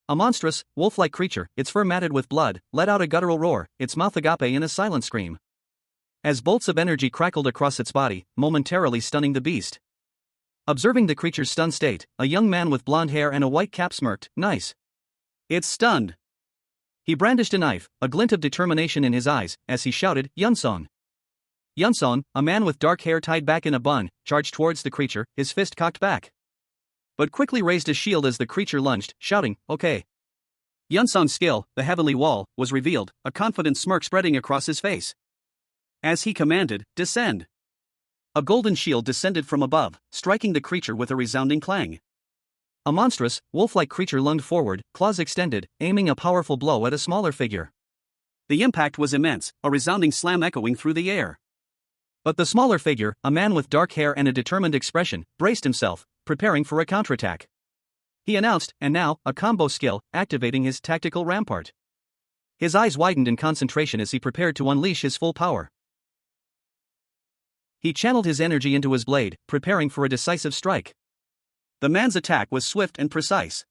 A monstrous, wolf-like creature, its fur matted with blood, let out a guttural roar, its mouth agape in a silent scream, as bolts of energy crackled across its body, momentarily stunning the beast. Observing the creature's stunned state, a young man with blonde hair and a white cap smirked. "Nice. It's stunned." He brandished a knife, a glint of determination in his eyes, as he shouted, "Yunsong." Yunsong, a man with dark hair tied back in a bun, charged towards the creature, his fist cocked back, but quickly raised a shield as the creature lunged, shouting, "Okay." Yunsong's skill, the heavenly wall, was revealed, a confident smirk spreading across his face. As he commanded, "Descend." A golden shield descended from above, striking the creature with a resounding clang. A monstrous, wolf-like creature lunged forward, claws extended, aiming a powerful blow at a smaller figure. The impact was immense, a resounding slam echoing through the air. But the smaller figure, a man with dark hair and a determined expression, braced himself, preparing for a counterattack. He announced, "And now, a combo skill," activating his tactical rampart. His eyes widened in concentration as he prepared to unleash his full power. He channeled his energy into his blade, preparing for a decisive strike. The man's attack was swift and precise.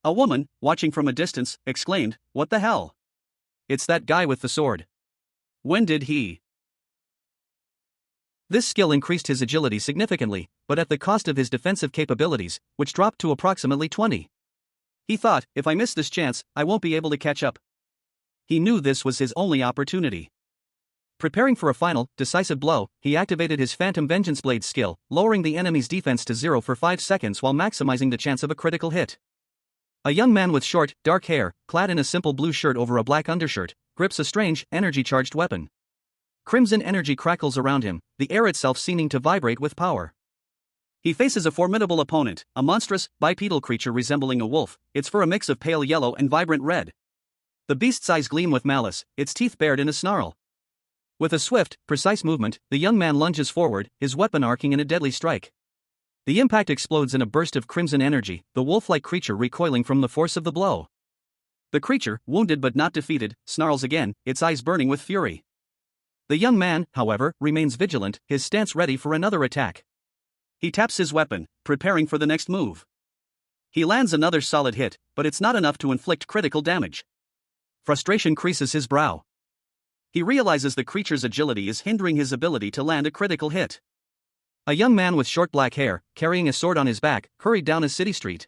A woman, watching from a distance, exclaimed, "What the hell? It's that guy with the sword. When did he?" This skill increased his agility significantly, but at the cost of his defensive capabilities, which dropped to approximately 20. He thought, "If I miss this chance, I won't be able to catch up." He knew this was his only opportunity. Preparing for a final, decisive blow, he activated his Phantom Vengeance Blade skill, lowering the enemy's defense to 0 for 5 seconds while maximizing the chance of a critical hit. A young man with short, dark hair, clad in a simple blue shirt over a black undershirt, grips a strange, energy-charged weapon. Crimson energy crackles around him, the air itself seeming to vibrate with power. He faces a formidable opponent, a monstrous, bipedal creature resembling a wolf, its fur a mix of pale yellow and vibrant red. The beast's eyes gleam with malice, its teeth bared in a snarl. With a swift, precise movement, the young man lunges forward, his weapon arcing in a deadly strike. The impact explodes in a burst of crimson energy, the wolf-like creature recoiling from the force of the blow. The creature, wounded but not defeated, snarls again, its eyes burning with fury. The young man, however, remains vigilant, his stance ready for another attack. He taps his weapon, preparing for the next move. He lands another solid hit, but it's not enough to inflict critical damage. Frustration creases his brow. He realizes the creature's agility is hindering his ability to land a critical hit. A young man with short black hair, carrying a sword on his back, hurried down a city street.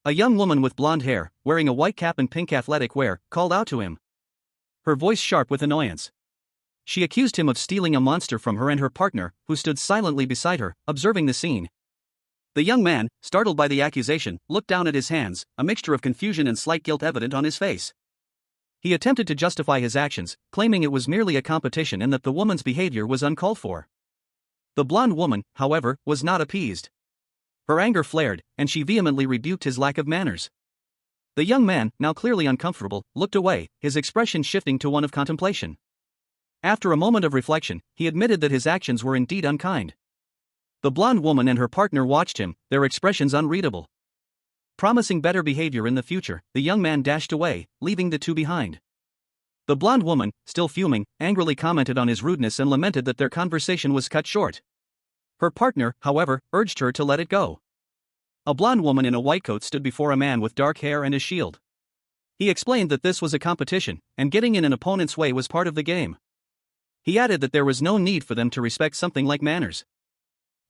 A young woman with blonde hair, wearing a white cap and pink athletic wear, called out to him, her voice sharp with annoyance. She accused him of stealing a monster from her and her partner, who stood silently beside her, observing the scene. The young man, startled by the accusation, looked down at his hands, a mixture of confusion and slight guilt evident on his face. He attempted to justify his actions, claiming it was merely a competition and that the woman's behavior was uncalled for. The blonde woman, however, was not appeased. Her anger flared, and she vehemently rebuked his lack of manners. The young man, now clearly uncomfortable, looked away, his expression shifting to one of contemplation. After a moment of reflection, he admitted that his actions were indeed unkind. The blonde woman and her partner watched him, their expressions unreadable. Promising better behavior in the future, the young man dashed away, leaving the two behind. The blonde woman, still fuming, angrily commented on his rudeness and lamented that their conversation was cut short. Her partner, however, urged her to let it go. A blonde woman in a white coat stood before a man with dark hair and a shield. He explained that this was a competition, and getting in an opponent's way was part of the game. He added that there was no need for them to respect something like manners.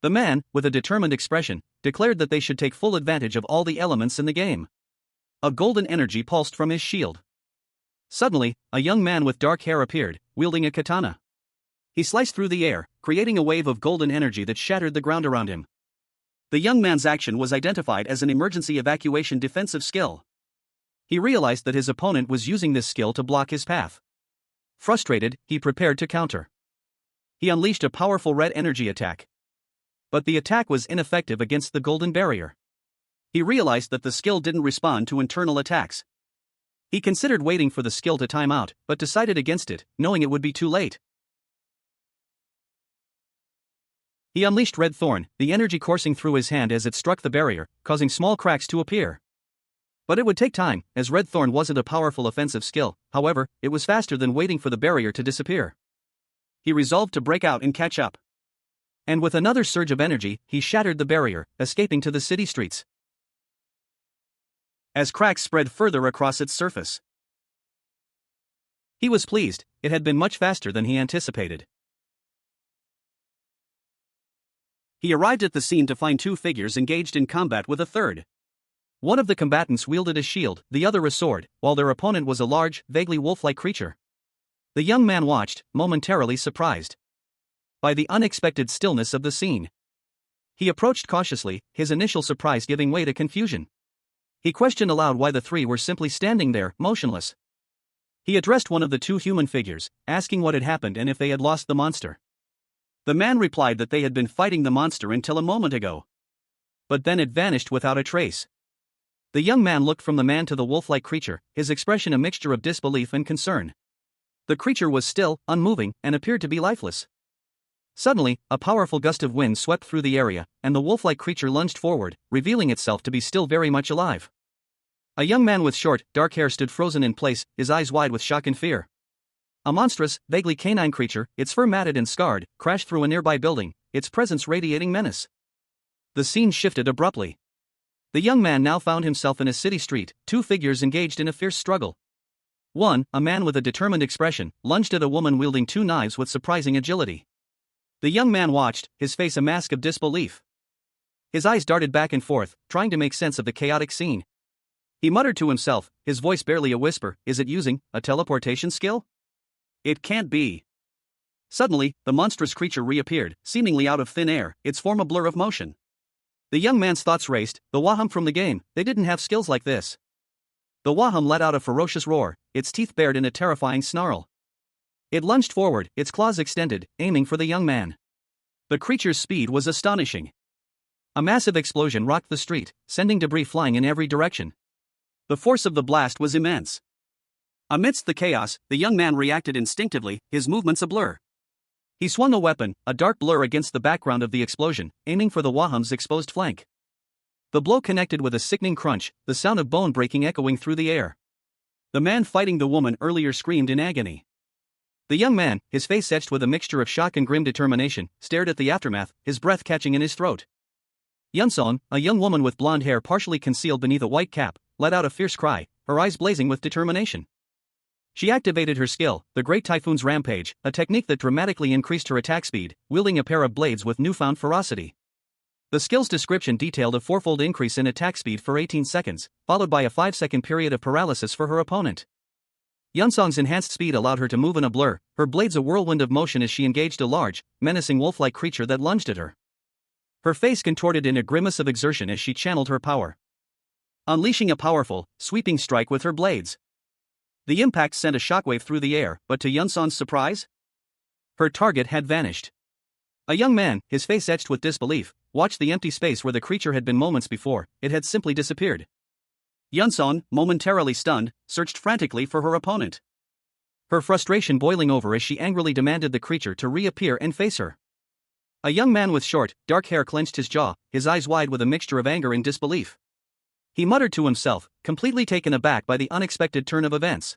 The man, with a determined expression, declared that they should take full advantage of all the elements in the game. A golden energy pulsed from his shield. Suddenly, a young man with dark hair appeared, wielding a katana. He sliced through the air, creating a wave of golden energy that shattered the ground around him. The young man's action was identified as an emergency evacuation defensive skill. He realized that his opponent was using this skill to block his path. Frustrated, he prepared to counter. He unleashed a powerful red energy attack. But the attack was ineffective against the golden barrier. He realized that the skill didn't respond to internal attacks. He considered waiting for the skill to time out, but decided against it, knowing it would be too late. He unleashed Red Thorn, the energy coursing through his hand as it struck the barrier, causing small cracks to appear. But it would take time, as Red Thorn wasn't a powerful offensive skill. However, it was faster than waiting for the barrier to disappear. He resolved to break out and catch up. And with another surge of energy, he shattered the barrier, escaping to the city streets. As cracks spread further across its surface, he was pleased. It had been much faster than he anticipated. He arrived at the scene to find two figures engaged in combat with a third. One of the combatants wielded a shield, the other a sword, while their opponent was a large, vaguely wolf-like creature. The young man watched, momentarily surprised by the unexpected stillness of the scene. He approached cautiously, his initial surprise giving way to confusion. He questioned aloud why the three were simply standing there, motionless. He addressed one of the two human figures, asking what had happened and if they had lost the monster. The man replied that they had been fighting the monster until a moment ago. But then it vanished without a trace. The young man looked from the man to the wolf-like creature, his expression a mixture of disbelief and concern. The creature was still, unmoving, and appeared to be lifeless. Suddenly, a powerful gust of wind swept through the area, and the wolf-like creature lunged forward, revealing itself to be still very much alive. A young man with short, dark hair stood frozen in place, his eyes wide with shock and fear. A monstrous, vaguely canine creature, its fur matted and scarred, crashed through a nearby building, its presence radiating menace. The scene shifted abruptly. The young man now found himself in a city street, two figures engaged in a fierce struggle. One, a man with a determined expression, lunged at a woman wielding two knives with surprising agility. The young man watched, his face a mask of disbelief. His eyes darted back and forth, trying to make sense of the chaotic scene. He muttered to himself, his voice barely a whisper, "Is it using a teleportation skill? It can't be." Suddenly, the monstrous creature reappeared, seemingly out of thin air, its form a blur of motion. The young man's thoughts raced. The Waham from the game, they didn't have skills like this. The Waham let out a ferocious roar, its teeth bared in a terrifying snarl. It lunged forward, its claws extended, aiming for the young man. The creature's speed was astonishing. A massive explosion rocked the street, sending debris flying in every direction. The force of the blast was immense. Amidst the chaos, the young man reacted instinctively, his movements a blur. He swung a weapon, a dark blur against the background of the explosion, aiming for the Waham's exposed flank. The blow connected with a sickening crunch, the sound of bone breaking echoing through the air. The man fighting the woman earlier screamed in agony. The young man, his face etched with a mixture of shock and grim determination, stared at the aftermath, his breath catching in his throat. Yunson, a young woman with blonde hair partially concealed beneath a white cap, let out a fierce cry, her eyes blazing with determination. She activated her skill, the Great Typhoon's Rampage, a technique that dramatically increased her attack speed, wielding a pair of blades with newfound ferocity. The skill's description detailed a fourfold increase in attack speed for 18 seconds, followed by a 5-second period of paralysis for her opponent. Yunsong's enhanced speed allowed her to move in a blur, her blades a whirlwind of motion as she engaged a large, menacing wolf-like creature that lunged at her. Her face contorted in a grimace of exertion as she channeled her power, unleashing a powerful, sweeping strike with her blades. The impact sent a shockwave through the air, but to Yunson's surprise, her target had vanished. A young man, his face etched with disbelief, watched the empty space where the creature had been moments before. It had simply disappeared. Yunson, momentarily stunned, searched frantically for her opponent, her frustration boiling over as she angrily demanded the creature to reappear and face her. A young man with short, dark hair clenched his jaw, his eyes wide with a mixture of anger and disbelief. He muttered to himself, completely taken aback by the unexpected turn of events.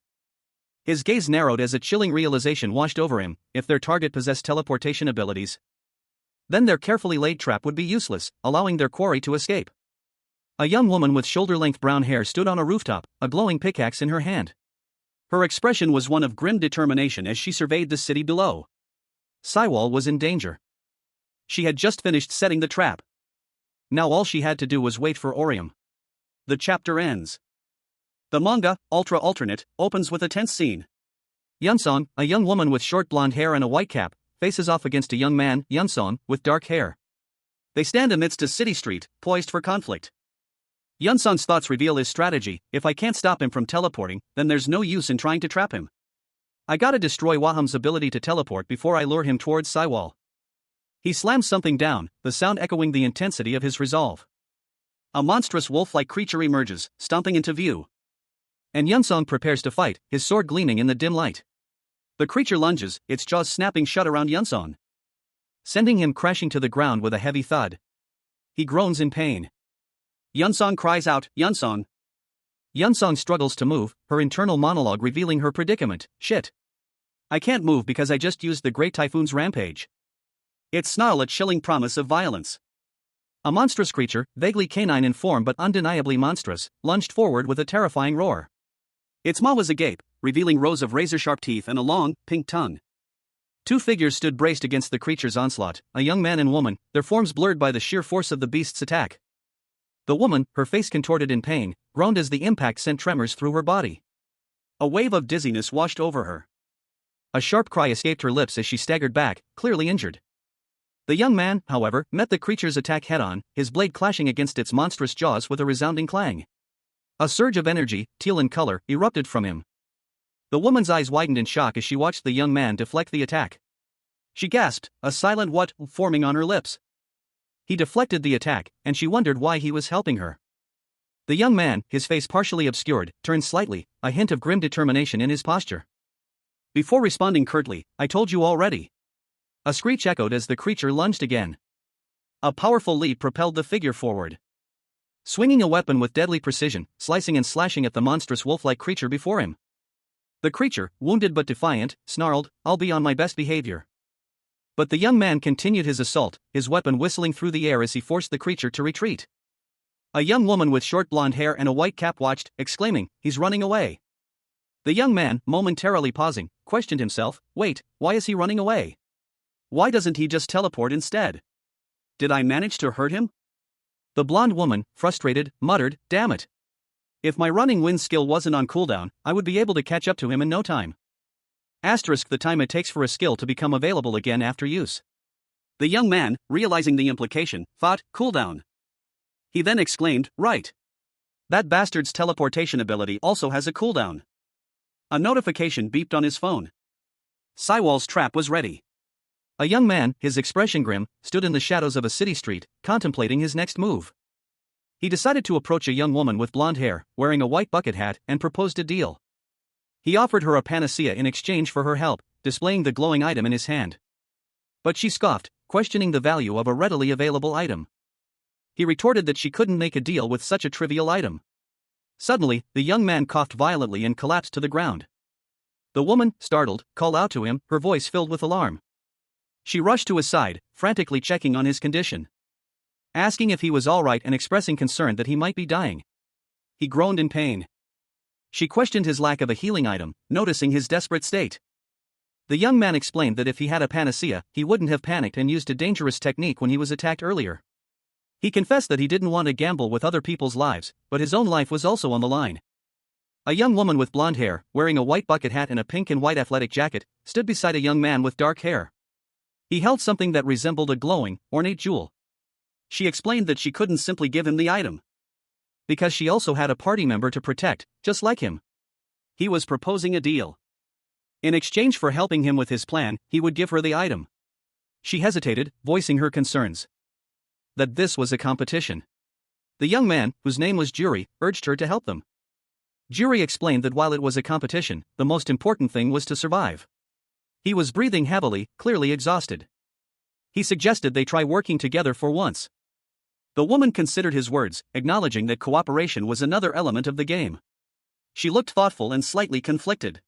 His gaze narrowed as a chilling realization washed over him: if their target possessed teleportation abilities, then their carefully laid trap would be useless, allowing their quarry to escape. A young woman with shoulder-length brown hair stood on a rooftop, a glowing pickaxe in her hand. Her expression was one of grim determination as she surveyed the city below. Saiwal was in danger. She had just finished setting the trap. Now all she had to do was wait for Orium. The chapter ends. The manga, Ultra Alternate, opens with a tense scene. Yunsong, a young woman with short blonde hair and a white cap, faces off against a young man, Yunsong, with dark hair. They stand amidst a city street, poised for conflict. Yunsong's thoughts reveal his strategy: if I can't stop him from teleporting, then there's no use in trying to trap him. I gotta destroy Waham's ability to teleport before I lure him towards Saiwal. He slams something down, the sound echoing the intensity of his resolve. A monstrous wolf-like creature emerges, stomping into view. And Yunsong prepares to fight, his sword gleaming in the dim light. The creature lunges, its jaws snapping shut around Yunsong, sending him crashing to the ground with a heavy thud. He groans in pain. Yunsong cries out, "Yunsong!" Yunsong struggles to move, her internal monologue revealing her predicament. Shit. I can't move because I just used the Great Typhoon's rampage. Its snarl a chilling promise of violence. A monstrous creature, vaguely canine in form but undeniably monstrous, lunged forward with a terrifying roar. Its maw was agape, revealing rows of razor-sharp teeth and a long, pink tongue. Two figures stood braced against the creature's onslaught, a young man and woman, their forms blurred by the sheer force of the beast's attack. The woman, her face contorted in pain, groaned as the impact sent tremors through her body. A wave of dizziness washed over her. A sharp cry escaped her lips as she staggered back, clearly injured. The young man, however, met the creature's attack head-on, his blade clashing against its monstrous jaws with a resounding clang. A surge of energy, teal in color, erupted from him. The woman's eyes widened in shock as she watched the young man deflect the attack. She gasped, a silent "what" forming on her lips. He deflected the attack, and she wondered why he was helping her. The young man, his face partially obscured, turned slightly, a hint of grim determination in his posture. Before responding curtly, "I told you already." A screech echoed as the creature lunged again. A powerful leap propelled the figure forward, swinging a weapon with deadly precision, slicing and slashing at the monstrous wolf-like creature before him. The creature, wounded but defiant, snarled, "I'll be on my best behavior." But the young man continued his assault, his weapon whistling through the air as he forced the creature to retreat. A young woman with short blonde hair and a white cap watched, exclaiming, "He's running away." The young man, momentarily pausing, questioned himself, "Wait, why is he running away? Why doesn't he just teleport instead? Did I manage to hurt him?" The blonde woman, frustrated, muttered, "Damn it. If my running wind skill wasn't on cooldown, I would be able to catch up to him in no time. The time it takes for a skill to become available again after use." The young man, realizing the implication, thought, "Cooldown." He then exclaimed, "Right. That bastard's teleportation ability also has a cooldown." A notification beeped on his phone. Saiwal's trap was ready. A young man, his expression grim, stood in the shadows of a city street, contemplating his next move. He decided to approach a young woman with blonde hair, wearing a white bucket hat, and proposed a deal. He offered her a panacea in exchange for her help, displaying the glowing item in his hand. But she scoffed, questioning the value of a readily available item. He retorted that she couldn't make a deal with such a trivial item. Suddenly, the young man coughed violently and collapsed to the ground. The woman, startled, called out to him, her voice filled with alarm. She rushed to his side, frantically checking on his condition, asking if he was all right and expressing concern that he might be dying. He groaned in pain. She questioned his lack of a healing item, noticing his desperate state. The young man explained that if he had a panacea, he wouldn't have panicked and used a dangerous technique when he was attacked earlier. He confessed that he didn't want to gamble with other people's lives, but his own life was also on the line. A young woman with blonde hair, wearing a white bucket hat and a pink and white athletic jacket, stood beside a young man with dark hair. He held something that resembled a glowing, ornate jewel. She explained that she couldn't simply give him the item, because she also had a party member to protect, just like him. He was proposing a deal. In exchange for helping him with his plan, he would give her the item. She hesitated, voicing her concerns that this was a competition. The young man, whose name was Juri, urged her to help them. Juri explained that while it was a competition, the most important thing was to survive. He was breathing heavily, clearly exhausted. He suggested they try working together for once. The woman considered his words, acknowledging that cooperation was another element of the game. She looked thoughtful and slightly conflicted.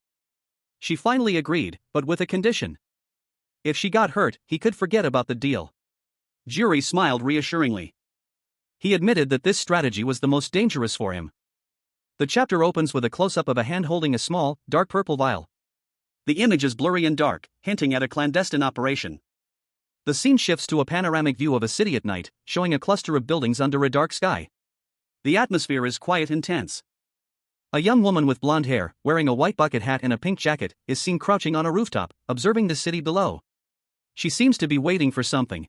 She finally agreed, but with a condition. If she got hurt, he could forget about the deal. Juri smiled reassuringly. He admitted that this strategy was the most dangerous for him. The chapter opens with a close-up of a hand holding a small, dark purple vial. The image is blurry and dark, hinting at a clandestine operation. The scene shifts to a panoramic view of a city at night, showing a cluster of buildings under a dark sky. The atmosphere is quiet and tense. A young woman with blonde hair, wearing a white bucket hat and a pink jacket, is seen crouching on a rooftop, observing the city below. She seems to be waiting for something.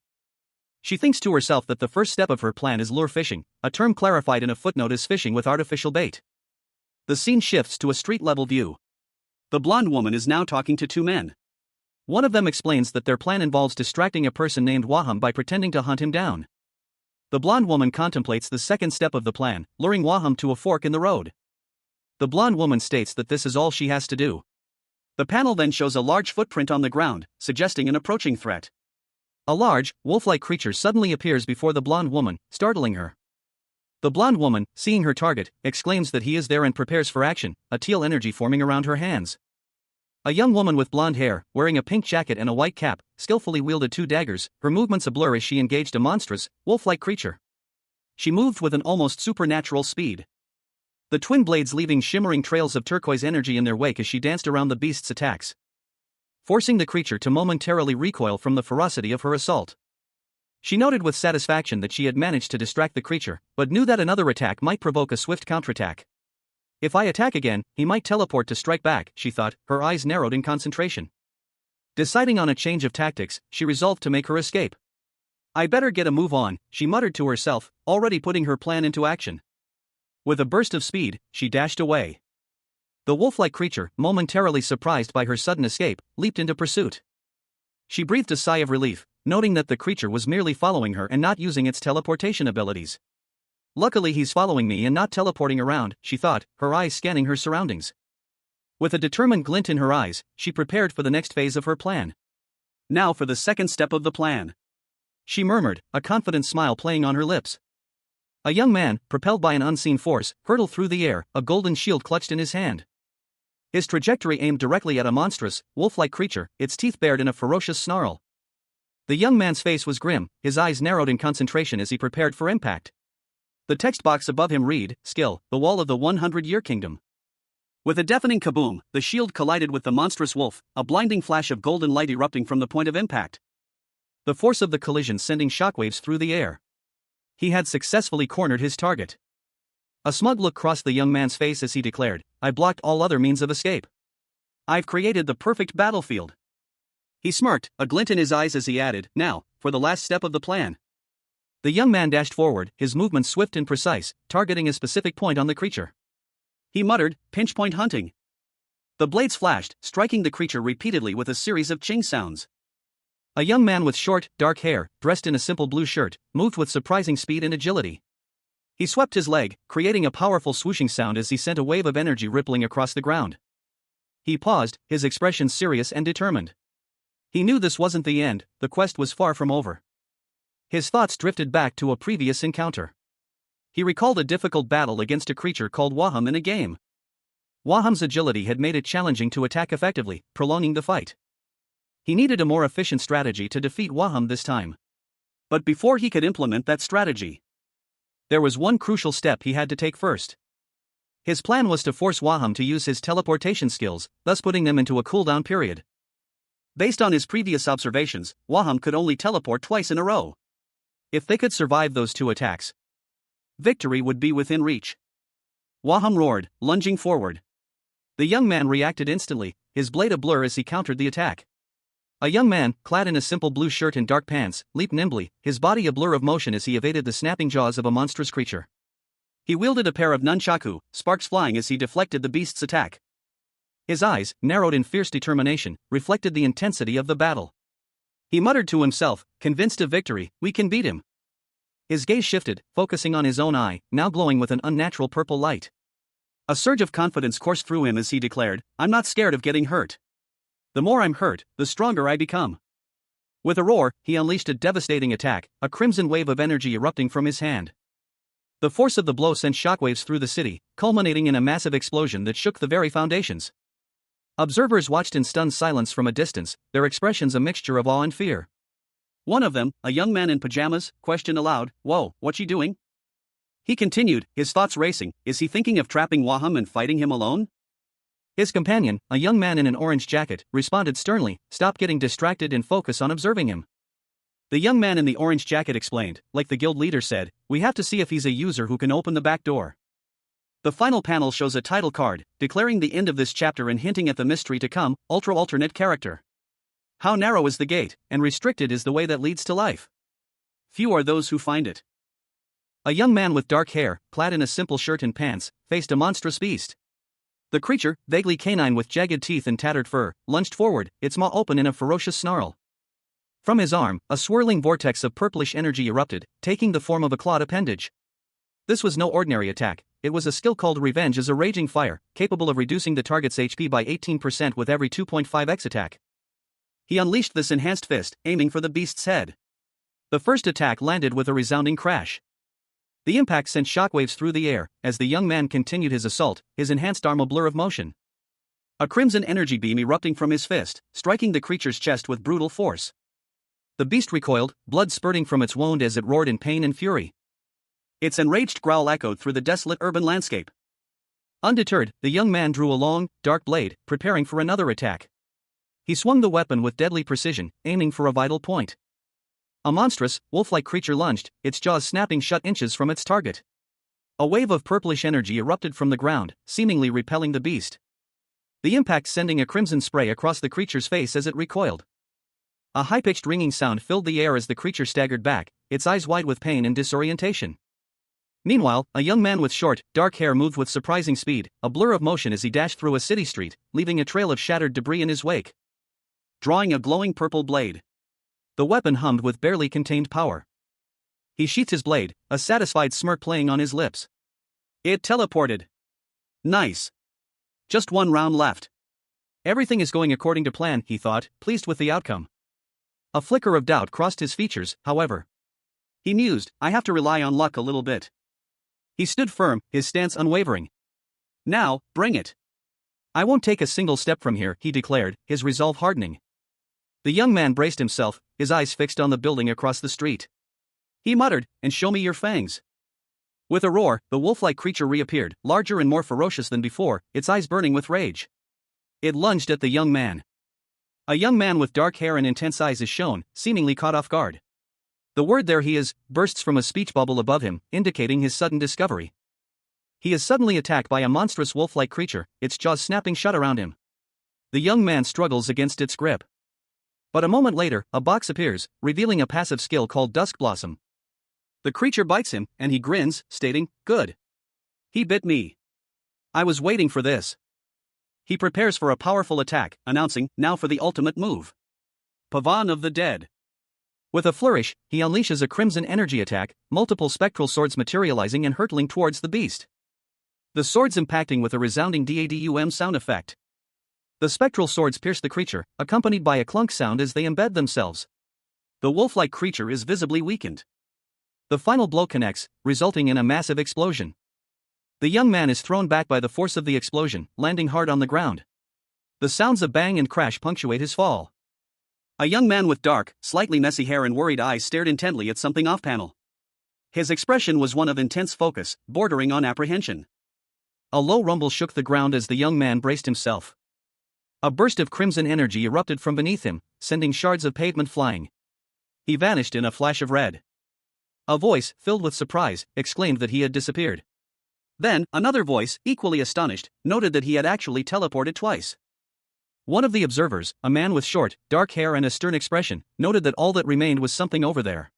She thinks to herself that the first step of her plan is lure fishing, a term clarified in a footnote as fishing with artificial bait. The scene shifts to a street-level view. The blonde woman is now talking to two men. One of them explains that their plan involves distracting a person named Waham by pretending to hunt him down. The blonde woman contemplates the second step of the plan, luring Waham to a fork in the road. The blonde woman states that this is all she has to do. The panel then shows a large footprint on the ground, suggesting an approaching threat. A large, wolf-like creature suddenly appears before the blonde woman, startling her. The blonde woman, seeing her target, exclaims that he is there and prepares for action, a teal energy forming around her hands. A young woman with blonde hair, wearing a pink jacket and a white cap, skillfully wielded two daggers, her movements a blur as she engaged a monstrous, wolf-like creature. She moved with an almost supernatural speed. The twin blades leaving shimmering trails of turquoise energy in their wake as she danced around the beast's attacks, forcing the creature to momentarily recoil from the ferocity of her assault. She noted with satisfaction that she had managed to distract the creature, but knew that another attack might provoke a swift counterattack. If I attack again, he might teleport to strike back, she thought, her eyes narrowed in concentration. Deciding on a change of tactics, she resolved to make her escape. I better get a move on, she muttered to herself, already putting her plan into action. With a burst of speed, she dashed away. The wolf-like creature, momentarily surprised by her sudden escape, leaped into pursuit. She breathed a sigh of relief, noting that the creature was merely following her and not using its teleportation abilities. Luckily he's following me and not teleporting around, she thought, her eyes scanning her surroundings. With a determined glint in her eyes, she prepared for the next phase of her plan. Now for the second step of the plan, she murmured, a confident smile playing on her lips. A young man, propelled by an unseen force, hurtled through the air, a golden shield clutched in his hand. His trajectory aimed directly at a monstrous, wolf-like creature, its teeth bared in a ferocious snarl. The young man's face was grim, his eyes narrowed in concentration as he prepared for impact. The text box above him read, "Skill, the wall of the 100-year kingdom." With a deafening kaboom, the shield collided with the monstrous wolf, a blinding flash of golden light erupting from the point of impact. The force of the collision sending shockwaves through the air. He had successfully cornered his target. A smug look crossed the young man's face as he declared, "I blocked all other means of escape. I've created the perfect battlefield." He smirked, a glint in his eyes as he added, "Now, for the last step of the plan." The young man dashed forward, his movements swift and precise, targeting a specific point on the creature. He muttered, "Pinch point hunting." The blades flashed, striking the creature repeatedly with a series of ching sounds. A young man with short, dark hair, dressed in a simple blue shirt, moved with surprising speed and agility. He swept his leg, creating a powerful swooshing sound as he sent a wave of energy rippling across the ground. He paused, his expression serious and determined. He knew this wasn't the end, the quest was far from over. His thoughts drifted back to a previous encounter. He recalled a difficult battle against a creature called Waham in a game. Waham's agility had made it challenging to attack effectively, prolonging the fight. He needed a more efficient strategy to defeat Waham this time. But before he could implement that strategy, there was one crucial step he had to take first. His plan was to force Waham to use his teleportation skills, thus putting them into a cooldown period. Based on his previous observations, Waham could only teleport twice in a row. If they could survive those two attacks, victory would be within reach. Waham roared, lunging forward. The young man reacted instantly, his blade a blur as he countered the attack. A young man, clad in a simple blue shirt and dark pants, leaped nimbly, his body a blur of motion as he evaded the snapping jaws of a monstrous creature. He wielded a pair of nunchaku, sparks flying as he deflected the beast's attack. His eyes, narrowed in fierce determination, reflected the intensity of the battle. He muttered to himself, convinced of victory, "We can beat him." His gaze shifted, focusing on his own eye, now glowing with an unnatural purple light. A surge of confidence coursed through him as he declared, "I'm not scared of getting hurt. The more I'm hurt, the stronger I become." With a roar, he unleashed a devastating attack, a crimson wave of energy erupting from his hand. The force of the blow sent shockwaves through the city, culminating in a massive explosion that shook the very foundations. Observers watched in stunned silence from a distance, their expressions a mixture of awe and fear. One of them, a young man in pajamas, questioned aloud, "Whoa, what's she doing?" He continued, his thoughts racing. Is he thinking of trapping Waham and fighting him alone? His companion, a young man in an orange jacket, responded sternly, stop getting distracted and focus on observing him. The young man in the orange jacket explained, like the guild leader said, we have to see if he's a user who can open the back door. The final panel shows a title card, declaring the end of this chapter and hinting at the mystery to come, ultra alternate character. How narrow is the gate, and restricted is the way that leads to life. Few are those who find it. A young man with dark hair, clad in a simple shirt and pants, faced a monstrous beast. The creature, vaguely canine with jagged teeth and tattered fur, lunged forward, its maw open in a ferocious snarl. From his arm, a swirling vortex of purplish energy erupted, taking the form of a clawed appendage. This was no ordinary attack, it was a skill called Revenge as a raging fire, capable of reducing the target's HP by 18% with every 2.5x attack. He unleashed this enhanced fist, aiming for the beast's head. The first attack landed with a resounding crash. The impact sent shockwaves through the air, as the young man continued his assault, his enhanced arm a blur of motion. A crimson energy beam erupting from his fist, striking the creature's chest with brutal force. The beast recoiled, blood spurting from its wound as it roared in pain and fury. Its enraged growl echoed through the desolate urban landscape. Undeterred, the young man drew a long, dark blade, preparing for another attack. He swung the weapon with deadly precision, aiming for a vital point. A monstrous, wolf-like creature lunged, its jaws snapping shut inches from its target. A wave of purplish energy erupted from the ground, seemingly repelling the beast. The impact sending a crimson spray across the creature's face as it recoiled. A high-pitched ringing sound filled the air as the creature staggered back, its eyes wide with pain and disorientation. Meanwhile, a young man with short, dark hair moved with surprising speed, a blur of motion as he dashed through a city street, leaving a trail of shattered debris in his wake. Drawing a glowing purple blade. The weapon hummed with barely contained power. He sheathed his blade, a satisfied smirk playing on his lips. It teleported. Nice. Just one round left. Everything is going according to plan, he thought, pleased with the outcome. A flicker of doubt crossed his features, however. He mused, I have to rely on luck a little bit. He stood firm, his stance unwavering. Now, bring it. I won't take a single step from here, he declared, his resolve hardening. The young man braced himself, his eyes fixed on the building across the street. He muttered, and show me your fangs. With a roar, the wolf-like creature reappeared, larger and more ferocious than before, its eyes burning with rage. It lunged at the young man. A young man with dark hair and intense eyes is shown, seemingly caught off guard. The word "there he is" bursts from a speech bubble above him, indicating his sudden discovery. He is suddenly attacked by a monstrous wolf-like creature, its jaws snapping shut around him. The young man struggles against its grip. But a moment later, a box appears, revealing a passive skill called Dusk Blossom. The creature bites him, and he grins, stating, good. He bit me. I was waiting for this. He prepares for a powerful attack, announcing, now for the ultimate move. Pavan of the Dead. With a flourish, he unleashes a crimson energy attack, multiple spectral swords materializing and hurtling towards the beast. The swords impacting with a resounding DADUM sound effect. The spectral swords pierce the creature, accompanied by a clunk sound as they embed themselves. The wolf-like creature is visibly weakened. The final blow connects, resulting in a massive explosion. The young man is thrown back by the force of the explosion, landing hard on the ground. The sounds of bang and crash punctuate his fall. A young man with dark, slightly messy hair and worried eyes stared intently at something off-panel. His expression was one of intense focus, bordering on apprehension. A low rumble shook the ground as the young man braced himself. A burst of crimson energy erupted from beneath him, sending shards of pavement flying. He vanished in a flash of red. A voice, filled with surprise, exclaimed that he had disappeared. Then, another voice, equally astonished, noted that he had actually teleported twice. One of the observers, a man with short, dark hair and a stern expression, noted that all that remained was something over there.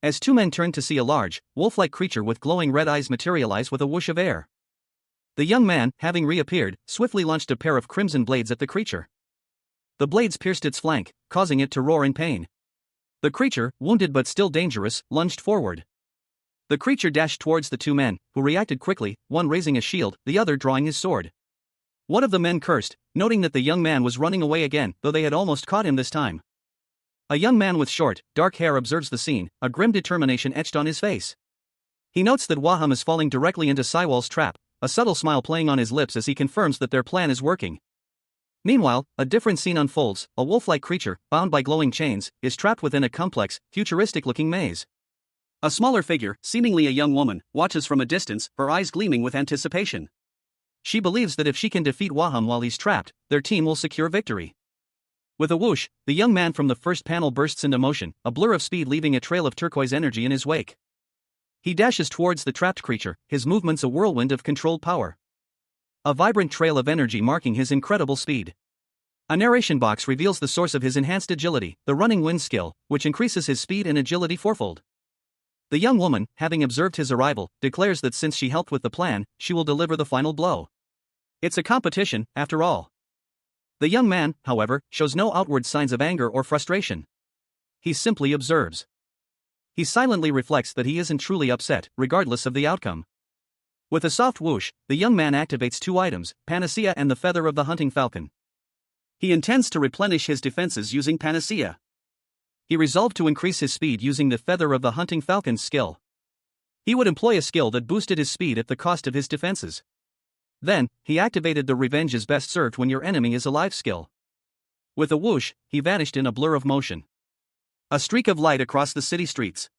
As two men turned to see a large, wolf-like creature with glowing red eyes materialize with a whoosh of air. The young man, having reappeared, swiftly launched a pair of crimson blades at the creature. The blades pierced its flank, causing it to roar in pain. The creature, wounded but still dangerous, lunged forward. The creature dashed towards the two men, who reacted quickly, one raising a shield, the other drawing his sword. One of the men cursed, noting that the young man was running away again, though they had almost caught him this time. A young man with short, dark hair observes the scene, a grim determination etched on his face. He notes that Waham is falling directly into Saiwal's trap, a subtle smile playing on his lips as he confirms that their plan is working. Meanwhile, a different scene unfolds. A wolf-like creature, bound by glowing chains, is trapped within a complex, futuristic-looking maze. A smaller figure, seemingly a young woman, watches from a distance, her eyes gleaming with anticipation. She believes that if she can defeat Waham while he's trapped, their team will secure victory. With a whoosh, the young man from the first panel bursts into motion, a blur of speed leaving a trail of turquoise energy in his wake. He dashes towards the trapped creature, his movements a whirlwind of controlled power. A vibrant trail of energy marking his incredible speed. A narration box reveals the source of his enhanced agility, the running wind skill, which increases his speed and agility fourfold. The young woman, having observed his arrival, declares that since she helped with the plan, she will deliver the final blow. It's a competition, after all. The young man, however, shows no outward signs of anger or frustration. He simply observes. He silently reflects that he isn't truly upset, regardless of the outcome. With a soft whoosh, the young man activates two items, Panacea and the Feather of the Hunting Falcon. He intends to replenish his defenses using Panacea. He resolved to increase his speed using the Feather of the Hunting Falcon's skill. He would employ a skill that boosted his speed at the cost of his defenses. Then, he activated the Revenge is best served when your enemy is alive skill. With a whoosh, he vanished in a blur of motion. A streak of light across the city streets,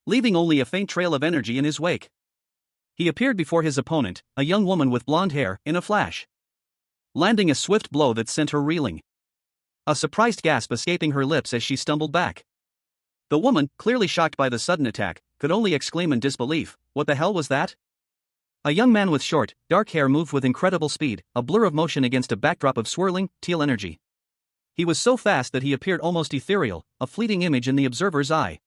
leaving only a faint trail of energy in his wake. He appeared before his opponent, a young woman with blonde hair, in a flash, landing a swift blow that sent her reeling. A surprised gasp escaping her lips as she stumbled back. The woman, clearly shocked by the sudden attack, could only exclaim in disbelief, "What the hell was that?" A young man with short, dark hair moved with incredible speed, a blur of motion against a backdrop of swirling, teal energy. He was so fast that he appeared almost ethereal, a fleeting image in the observer's eye.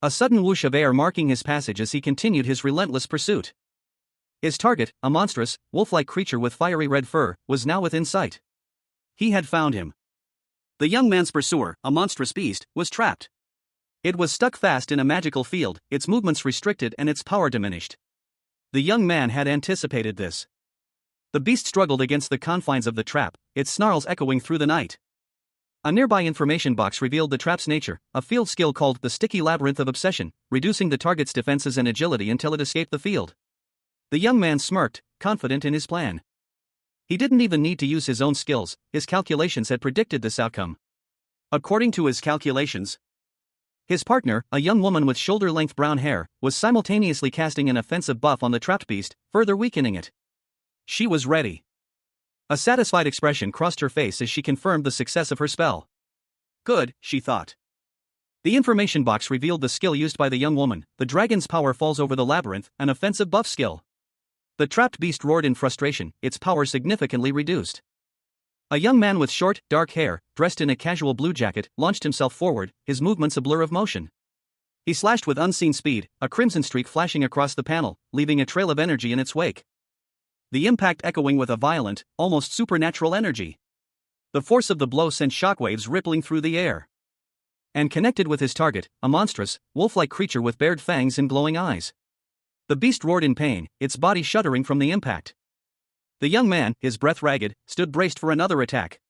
A sudden whoosh of air marking his passage as he continued his relentless pursuit. His target, a monstrous, wolf-like creature with fiery red fur, was now within sight. He had found him. The young man's pursuer, a monstrous beast, was trapped. It was stuck fast in a magical field, its movements restricted and its power diminished. The young man had anticipated this. The beast struggled against the confines of the trap, its snarls echoing through the night. A nearby information box revealed the trap's nature, a field skill called the Sticky Labyrinth of Obsession, reducing the target's defenses and agility until it escaped the field. The young man smirked, confident in his plan. He didn't even need to use his own skills, his calculations had predicted this outcome. According to his calculations, his partner, a young woman with shoulder-length brown hair, was simultaneously casting an offensive buff on the trapped beast, further weakening it. She was ready. A satisfied expression crossed her face as she confirmed the success of her spell. Good, she thought. The information box revealed the skill used by the young woman, the dragon's power falls over the labyrinth, an offensive buff skill. The trapped beast roared in frustration, its power significantly reduced. A young man with short, dark hair, dressed in a casual blue jacket, launched himself forward, his movements a blur of motion. He slashed with unseen speed, a crimson streak flashing across the panel, leaving a trail of energy in its wake. The impact echoing with a violent, almost supernatural energy. The force of the blow sent shockwaves rippling through the air. And connected with his target, a monstrous, wolf-like creature with bared fangs and glowing eyes. The beast roared in pain, its body shuddering from the impact. The young man, his breath ragged, stood braced for another attack.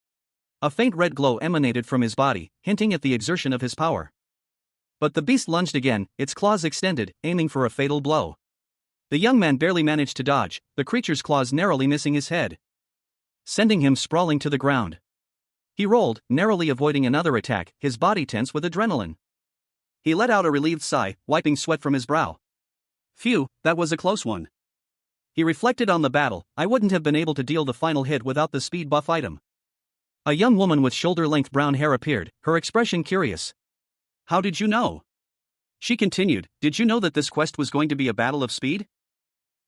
A faint red glow emanated from his body, hinting at the exertion of his power. But the beast lunged again, its claws extended, aiming for a fatal blow. The young man barely managed to dodge, the creature's claws narrowly missing his head, sending him sprawling to the ground. He rolled, narrowly avoiding another attack, his body tense with adrenaline. He let out a relieved sigh, wiping sweat from his brow. Phew, that was a close one. He reflected on the battle, I wouldn't have been able to deal the final hit without the speed buff item. A young woman with shoulder-length brown hair appeared, her expression curious. How did you know? She continued, did you know that this quest was going to be a battle of speed?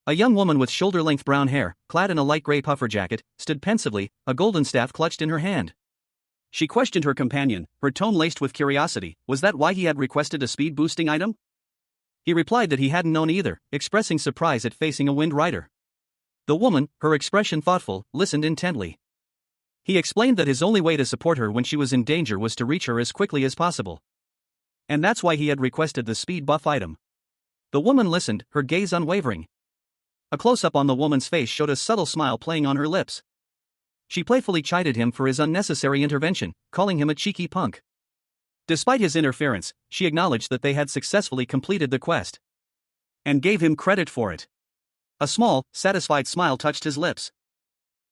A young woman with shoulder-length brown hair, clad in a light gray puffer jacket, stood pensively, a golden staff clutched in her hand. She questioned her companion, her tone laced with curiosity, was that why he had requested a speed-boosting item? He replied that he hadn't known either, expressing surprise at facing a Wind Rider. The woman, her expression thoughtful, listened intently. He explained that his only way to support her when she was in danger was to reach her as quickly as possible. And that's why he had requested the speed buff item. The woman listened, her gaze unwavering. A close-up on the woman's face showed a subtle smile playing on her lips. She playfully chided him for his unnecessary intervention, calling him a cheeky punk. Despite his interference, she acknowledged that they had successfully completed the quest, and gave him credit for it. A small, satisfied smile touched his lips.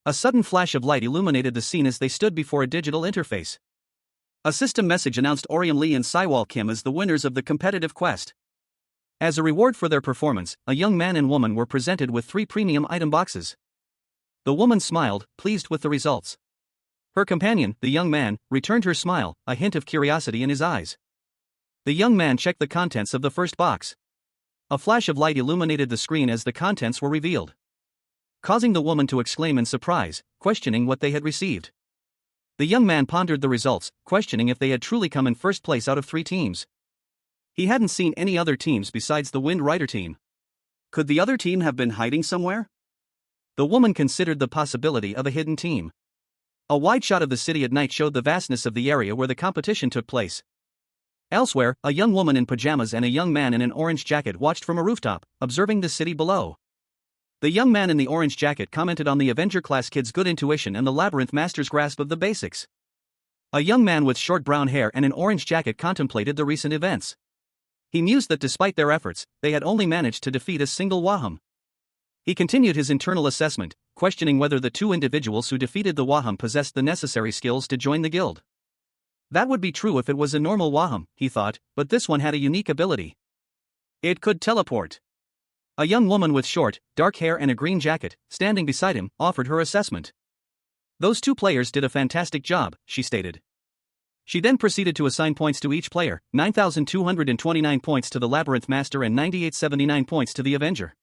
A sudden flash of light illuminated the scene as they stood before a digital interface. A system message announced Orion Lee and Saiwal Kim as the winners of the competitive quest. As a reward for their performance, a young man and woman were presented with 3 premium item boxes. The woman smiled, pleased with the results. Her companion, the young man, returned her smile, a hint of curiosity in his eyes. The young man checked the contents of the first box. A flash of light illuminated the screen as the contents were revealed, causing the woman to exclaim in surprise, questioning what they had received. The young man pondered the results, questioning if they had truly come in first place out of 3 teams. He hadn't seen any other teams besides the Wind Rider team. Could the other team have been hiding somewhere? The woman considered the possibility of a hidden team. A wide shot of the city at night showed the vastness of the area where the competition took place. Elsewhere, a young woman in pajamas and a young man in an orange jacket watched from a rooftop, observing the city below. The young man in the orange jacket commented on the Avenger-class kid's good intuition and the Labyrinth Master's grasp of the basics. A young man with short brown hair and an orange jacket contemplated the recent events. He mused that despite their efforts, they had only managed to defeat a single Waham. He continued his internal assessment, questioning whether the 2 individuals who defeated the Waham possessed the necessary skills to join the guild. That would be true if it was a normal Waham, he thought, but this one had a unique ability. It could teleport. A young woman with short, dark hair and a green jacket, standing beside him, offered her assessment. Those 2 players did a fantastic job, she stated. She then proceeded to assign points to each player, 9,229 points to the Labyrinth Master and 9,879 points to the Avenger.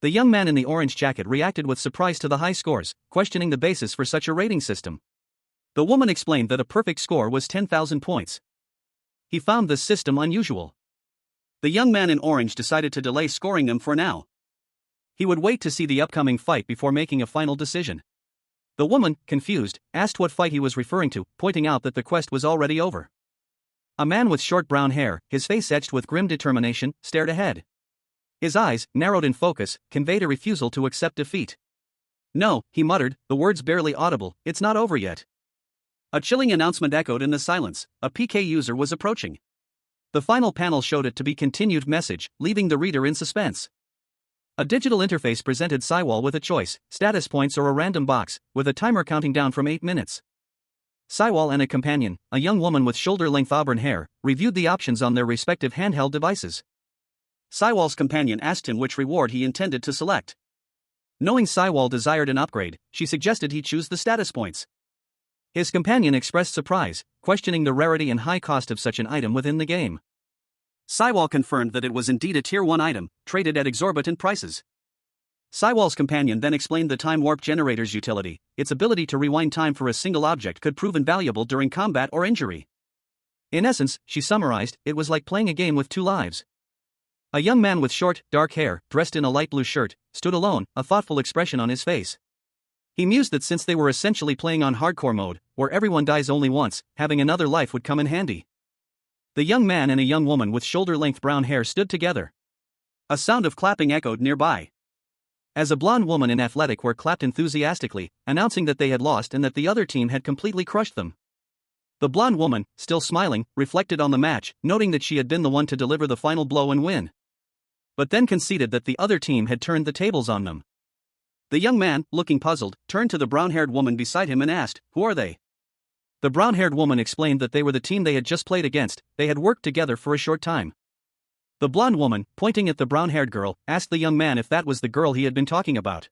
The young man in the orange jacket reacted with surprise to the high scores, questioning the basis for such a rating system. The woman explained that a perfect score was 10,000 points. He found this system unusual. The young man in orange decided to delay scoring them for now. He would wait to see the upcoming fight before making a final decision. The woman, confused, asked what fight he was referring to, pointing out that the quest was already over. A man with short brown hair, his face etched with grim determination, stared ahead. His eyes, narrowed in focus, conveyed a refusal to accept defeat. No, he muttered, the words barely audible, it's not over yet. A chilling announcement echoed in the silence, a PK user was approaching. The final panel showed it to be continued message, leaving the reader in suspense. A digital interface presented Cywall with a choice, status points or a random box, with a timer counting down from 8 minutes. Cywall and a companion, a young woman with shoulder-length auburn hair, reviewed the options on their respective handheld devices. Cywall's companion asked him which reward he intended to select. Knowing Cywall desired an upgrade, she suggested he choose the status points. His companion expressed surprise, questioning the rarity and high cost of such an item within the game. Cywall confirmed that it was indeed a Tier 1 item, traded at exorbitant prices. Cywall's companion then explained the time warp generator's utility. Its ability to rewind time for a single object could prove invaluable during combat or injury. In essence, she summarized, it was like playing a game with 2 lives. A young man with short, dark hair, dressed in a light blue shirt, stood alone, a thoughtful expression on his face. He mused that since they were essentially playing on hardcore mode, where everyone dies only once, having another life would come in handy. The young man and a young woman with shoulder-length brown hair stood together. A sound of clapping echoed nearby. As a blonde woman in athletic wear clapped enthusiastically, announcing that they had lost and that the other team had completely crushed them. The blonde woman, still smiling, reflected on the match, noting that she had been the one to deliver the final blow and win. But then conceded that the other team had turned the tables on them. The young man, looking puzzled, turned to the brown-haired woman beside him and asked, "Who are they?" The brown-haired woman explained that they were the team they had just played against. They had worked together for a short time. The blonde woman, pointing at the brown-haired girl, asked the young man if that was the girl he had been talking about.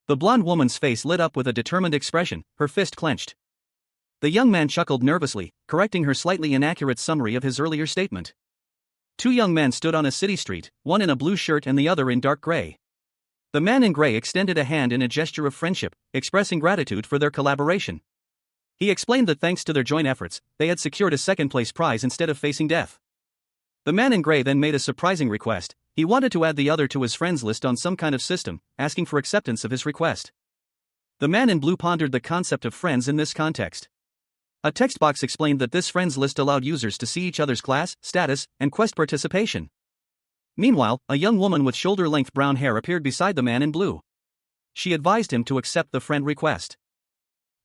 The blonde woman's face lit up with a determined expression, her fist clenched. The young man chuckled nervously, correcting her slightly inaccurate summary of his earlier statement. 2 young men stood on a city street, one in a blue shirt and the other in dark gray. The man in gray extended a hand in a gesture of friendship, expressing gratitude for their collaboration. He explained that thanks to their joint efforts, they had secured a second-place prize instead of facing death. The man in gray then made a surprising request. He wanted to add the other to his friends list on some kind of system, asking for acceptance of his request. The man in blue pondered the concept of friends in this context. A text box explained that this friends list allowed users to see each other's class, status, and quest participation. Meanwhile, a young woman with shoulder-length brown hair appeared beside the man in blue. She advised him to accept the friend request.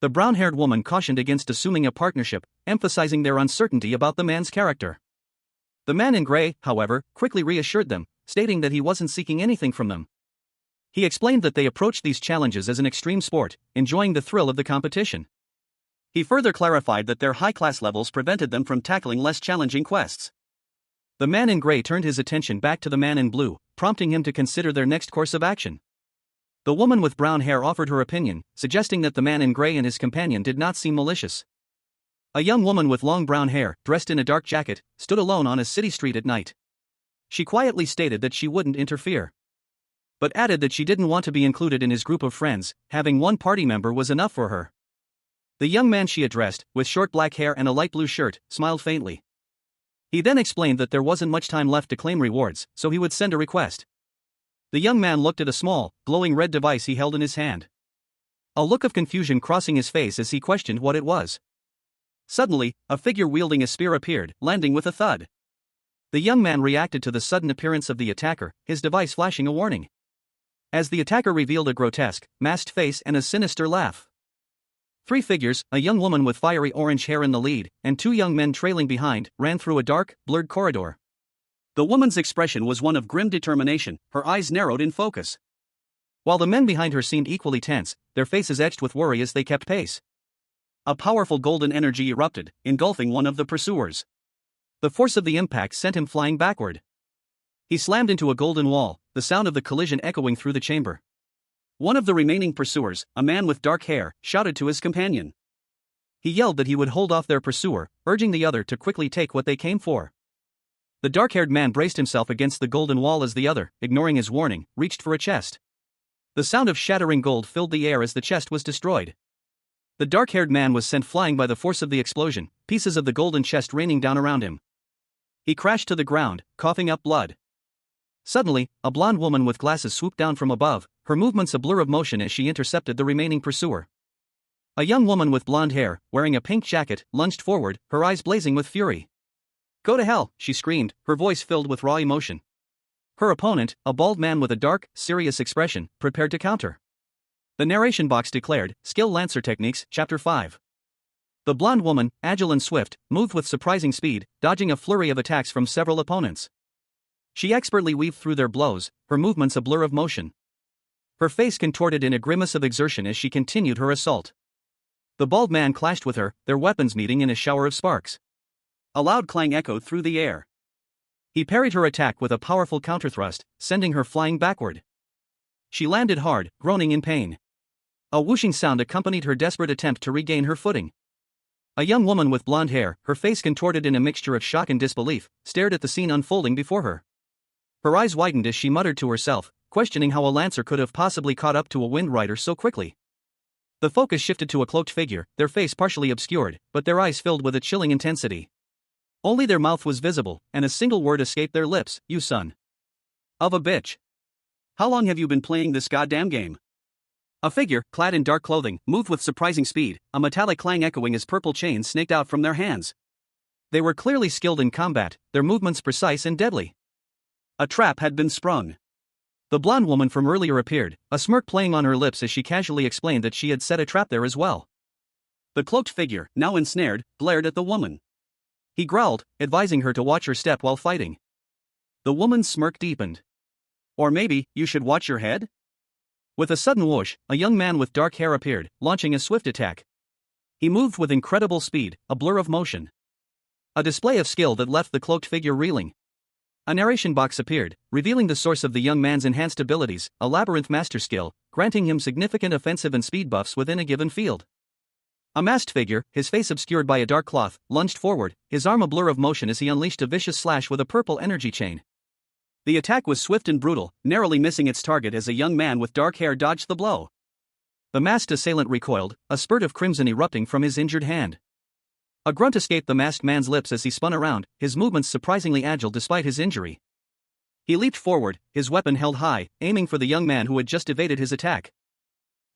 The brown-haired woman cautioned against assuming a partnership, emphasizing their uncertainty about the man's character. The man in gray, however, quickly reassured them, stating that he wasn't seeking anything from them. He explained that they approached these challenges as an extreme sport, enjoying the thrill of the competition. He further clarified that their high class levels prevented them from tackling less challenging quests. The man in gray turned his attention back to the man in blue, prompting him to consider their next course of action. The woman with brown hair offered her opinion, suggesting that the man in gray and his companion did not seem malicious. A young woman with long brown hair, dressed in a dark jacket, stood alone on a city street at night. She quietly stated that she wouldn't interfere, but added that she didn't want to be included in his group of friends. Having one party member was enough for her. The young man she addressed, with short black hair and a light blue shirt, smiled faintly. He then explained that there wasn't much time left to claim rewards, so he would send a request. The young man looked at a small, glowing red device he held in his hand. A look of confusion crossing his face as he questioned what it was. Suddenly, a figure wielding a spear appeared, landing with a thud. The young man reacted to the sudden appearance of the attacker, his device flashing a warning. As the attacker revealed a grotesque, masked face and a sinister laugh. Three figures, a young woman with fiery orange hair in the lead, and two young men trailing behind, ran through a dark, blurred corridor. The woman's expression was one of grim determination, her eyes narrowed in focus. While the men behind her seemed equally tense, their faces etched with worry as they kept pace. A powerful golden energy erupted, engulfing one of the pursuers. The force of the impact sent him flying backward. He slammed into a golden wall, the sound of the collision echoing through the chamber. One of the remaining pursuers, a man with dark hair, shouted to his companion. He yelled that he would hold off their pursuer, urging the other to quickly take what they came for. The dark-haired man braced himself against the golden wall as the other, ignoring his warning, reached for a chest. The sound of shattering gold filled the air as the chest was destroyed. The dark-haired man was sent flying by the force of the explosion, pieces of the golden chest raining down around him. He crashed to the ground, coughing up blood. Suddenly, a blonde woman with glasses swooped down from above, her movements a blur of motion as she intercepted the remaining pursuer. A young woman with blonde hair, wearing a pink jacket, lunged forward, her eyes blazing with fury. "Go to hell," she screamed, her voice filled with raw emotion. Her opponent, a bald man with a dark, serious expression, prepared to counter. The narration box declared, Skill Lancer Techniques, Chapter 5. The blonde woman, agile and swift, moved with surprising speed, dodging a flurry of attacks from several opponents. She expertly weaved through their blows, her movements a blur of motion. Her face contorted in a grimace of exertion as she continued her assault. The bald man clashed with her, their weapons meeting in a shower of sparks. A loud clang echoed through the air. He parried her attack with a powerful counterthrust, sending her flying backward. She landed hard, groaning in pain. A whooshing sound accompanied her desperate attempt to regain her footing. A young woman with blonde hair, her face contorted in a mixture of shock and disbelief, stared at the scene unfolding before her. Her eyes widened as she muttered to herself, questioning how a lancer could have possibly caught up to a wind rider so quickly. The focus shifted to a cloaked figure, their face partially obscured, but their eyes filled with a chilling intensity. Only their mouth was visible, and a single word escaped their lips, "You son of a bitch. How long have you been playing this goddamn game?" A figure, clad in dark clothing, moved with surprising speed, a metallic clang echoing as purple chains snaked out from their hands. They were clearly skilled in combat, their movements precise and deadly. A trap had been sprung. The blonde woman from earlier appeared, a smirk playing on her lips as she casually explained that she had set a trap there as well. The cloaked figure, now ensnared, glared at the woman. He growled, advising her to watch her step while fighting. The woman's smirk deepened. "Or maybe, you should watch your head?" With a sudden whoosh, a young man with dark hair appeared, launching a swift attack. He moved with incredible speed, a blur of motion. A display of skill that left the cloaked figure reeling. A narration box appeared, revealing the source of the young man's enhanced abilities, a labyrinth master skill, granting him significant offensive and speed buffs within a given field. A masked figure, his face obscured by a dark cloth, lunged forward, his arm a blur of motion as he unleashed a vicious slash with a purple energy chain. The attack was swift and brutal, narrowly missing its target as a young man with dark hair dodged the blow. The masked assailant recoiled, a spurt of crimson erupting from his injured hand. A grunt escaped the masked man's lips as he spun around, his movements surprisingly agile despite his injury. He leaped forward, his weapon held high, aiming for the young man who had just evaded his attack.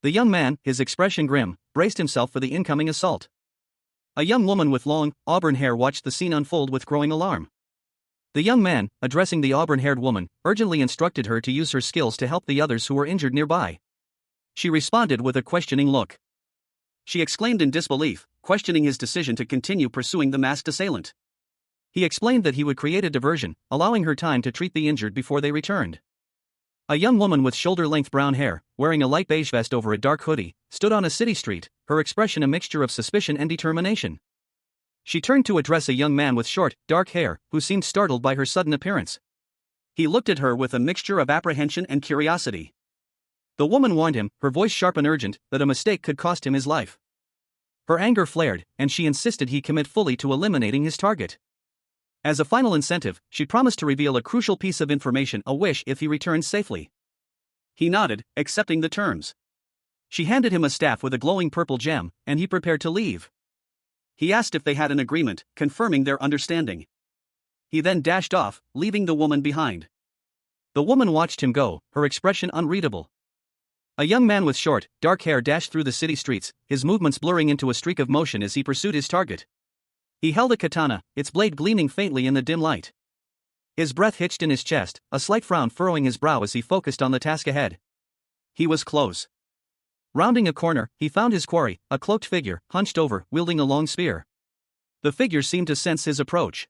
The young man, his expression grim, braced himself for the incoming assault. A young woman with long, auburn hair watched the scene unfold with growing alarm. The young man, addressing the auburn-haired woman, urgently instructed her to use her skills to help the others who were injured nearby. She responded with a questioning look. She exclaimed in disbelief, questioning his decision to continue pursuing the masked assailant. He explained that he would create a diversion, allowing her time to treat the injured before they returned. A young woman with shoulder-length brown hair, wearing a light beige vest over a dark hoodie, stood on a city street, her expression a mixture of suspicion and determination. She turned to address a young man with short, dark hair, who seemed startled by her sudden appearance. He looked at her with a mixture of apprehension and curiosity. The woman warned him, her voice sharp and urgent, that a mistake could cost him his life. Her anger flared, and she insisted he commit fully to eliminating his target. As a final incentive, she promised to reveal a crucial piece of information, a wish, if he returned safely. He nodded, accepting the terms. She handed him a staff with a glowing purple gem, and he prepared to leave. He asked if they had an agreement, confirming their understanding. He then dashed off, leaving the woman behind. The woman watched him go, her expression unreadable. A young man with short, dark hair dashed through the city streets, his movements blurring into a streak of motion as he pursued his target. He held a katana, its blade gleaming faintly in the dim light. His breath hitched in his chest, a slight frown furrowing his brow as he focused on the task ahead. He was close. Rounding a corner, he found his quarry, a cloaked figure, hunched over, wielding a long spear. The figure seemed to sense his approach.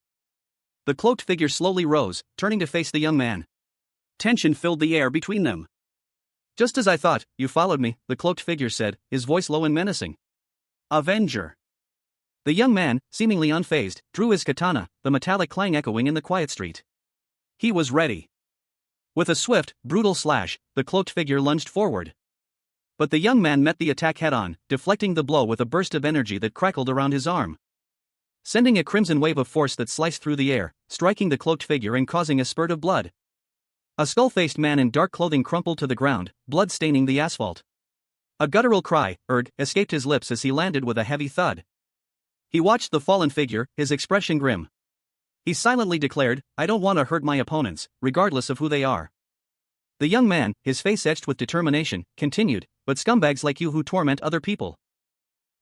The cloaked figure slowly rose, turning to face the young man. Tension filled the air between them. "Just as I thought, you followed me," the cloaked figure said, his voice low and menacing. "Avenger." The young man, seemingly unfazed, drew his katana, the metallic clang echoing in the quiet street. He was ready. With a swift, brutal slash, the cloaked figure lunged forward. But the young man met the attack head-on, deflecting the blow with a burst of energy that crackled around his arm, sending a crimson wave of force that sliced through the air, striking the cloaked figure and causing a spurt of blood. A skull-faced man in dark clothing crumpled to the ground, blood staining the asphalt. A guttural cry, "Erg," escaped his lips as he landed with a heavy thud. He watched the fallen figure, his expression grim. He silently declared, "I don't want to hurt my opponents, regardless of who they are." The young man, his face etched with determination, continued, "But scumbags like you who torment other people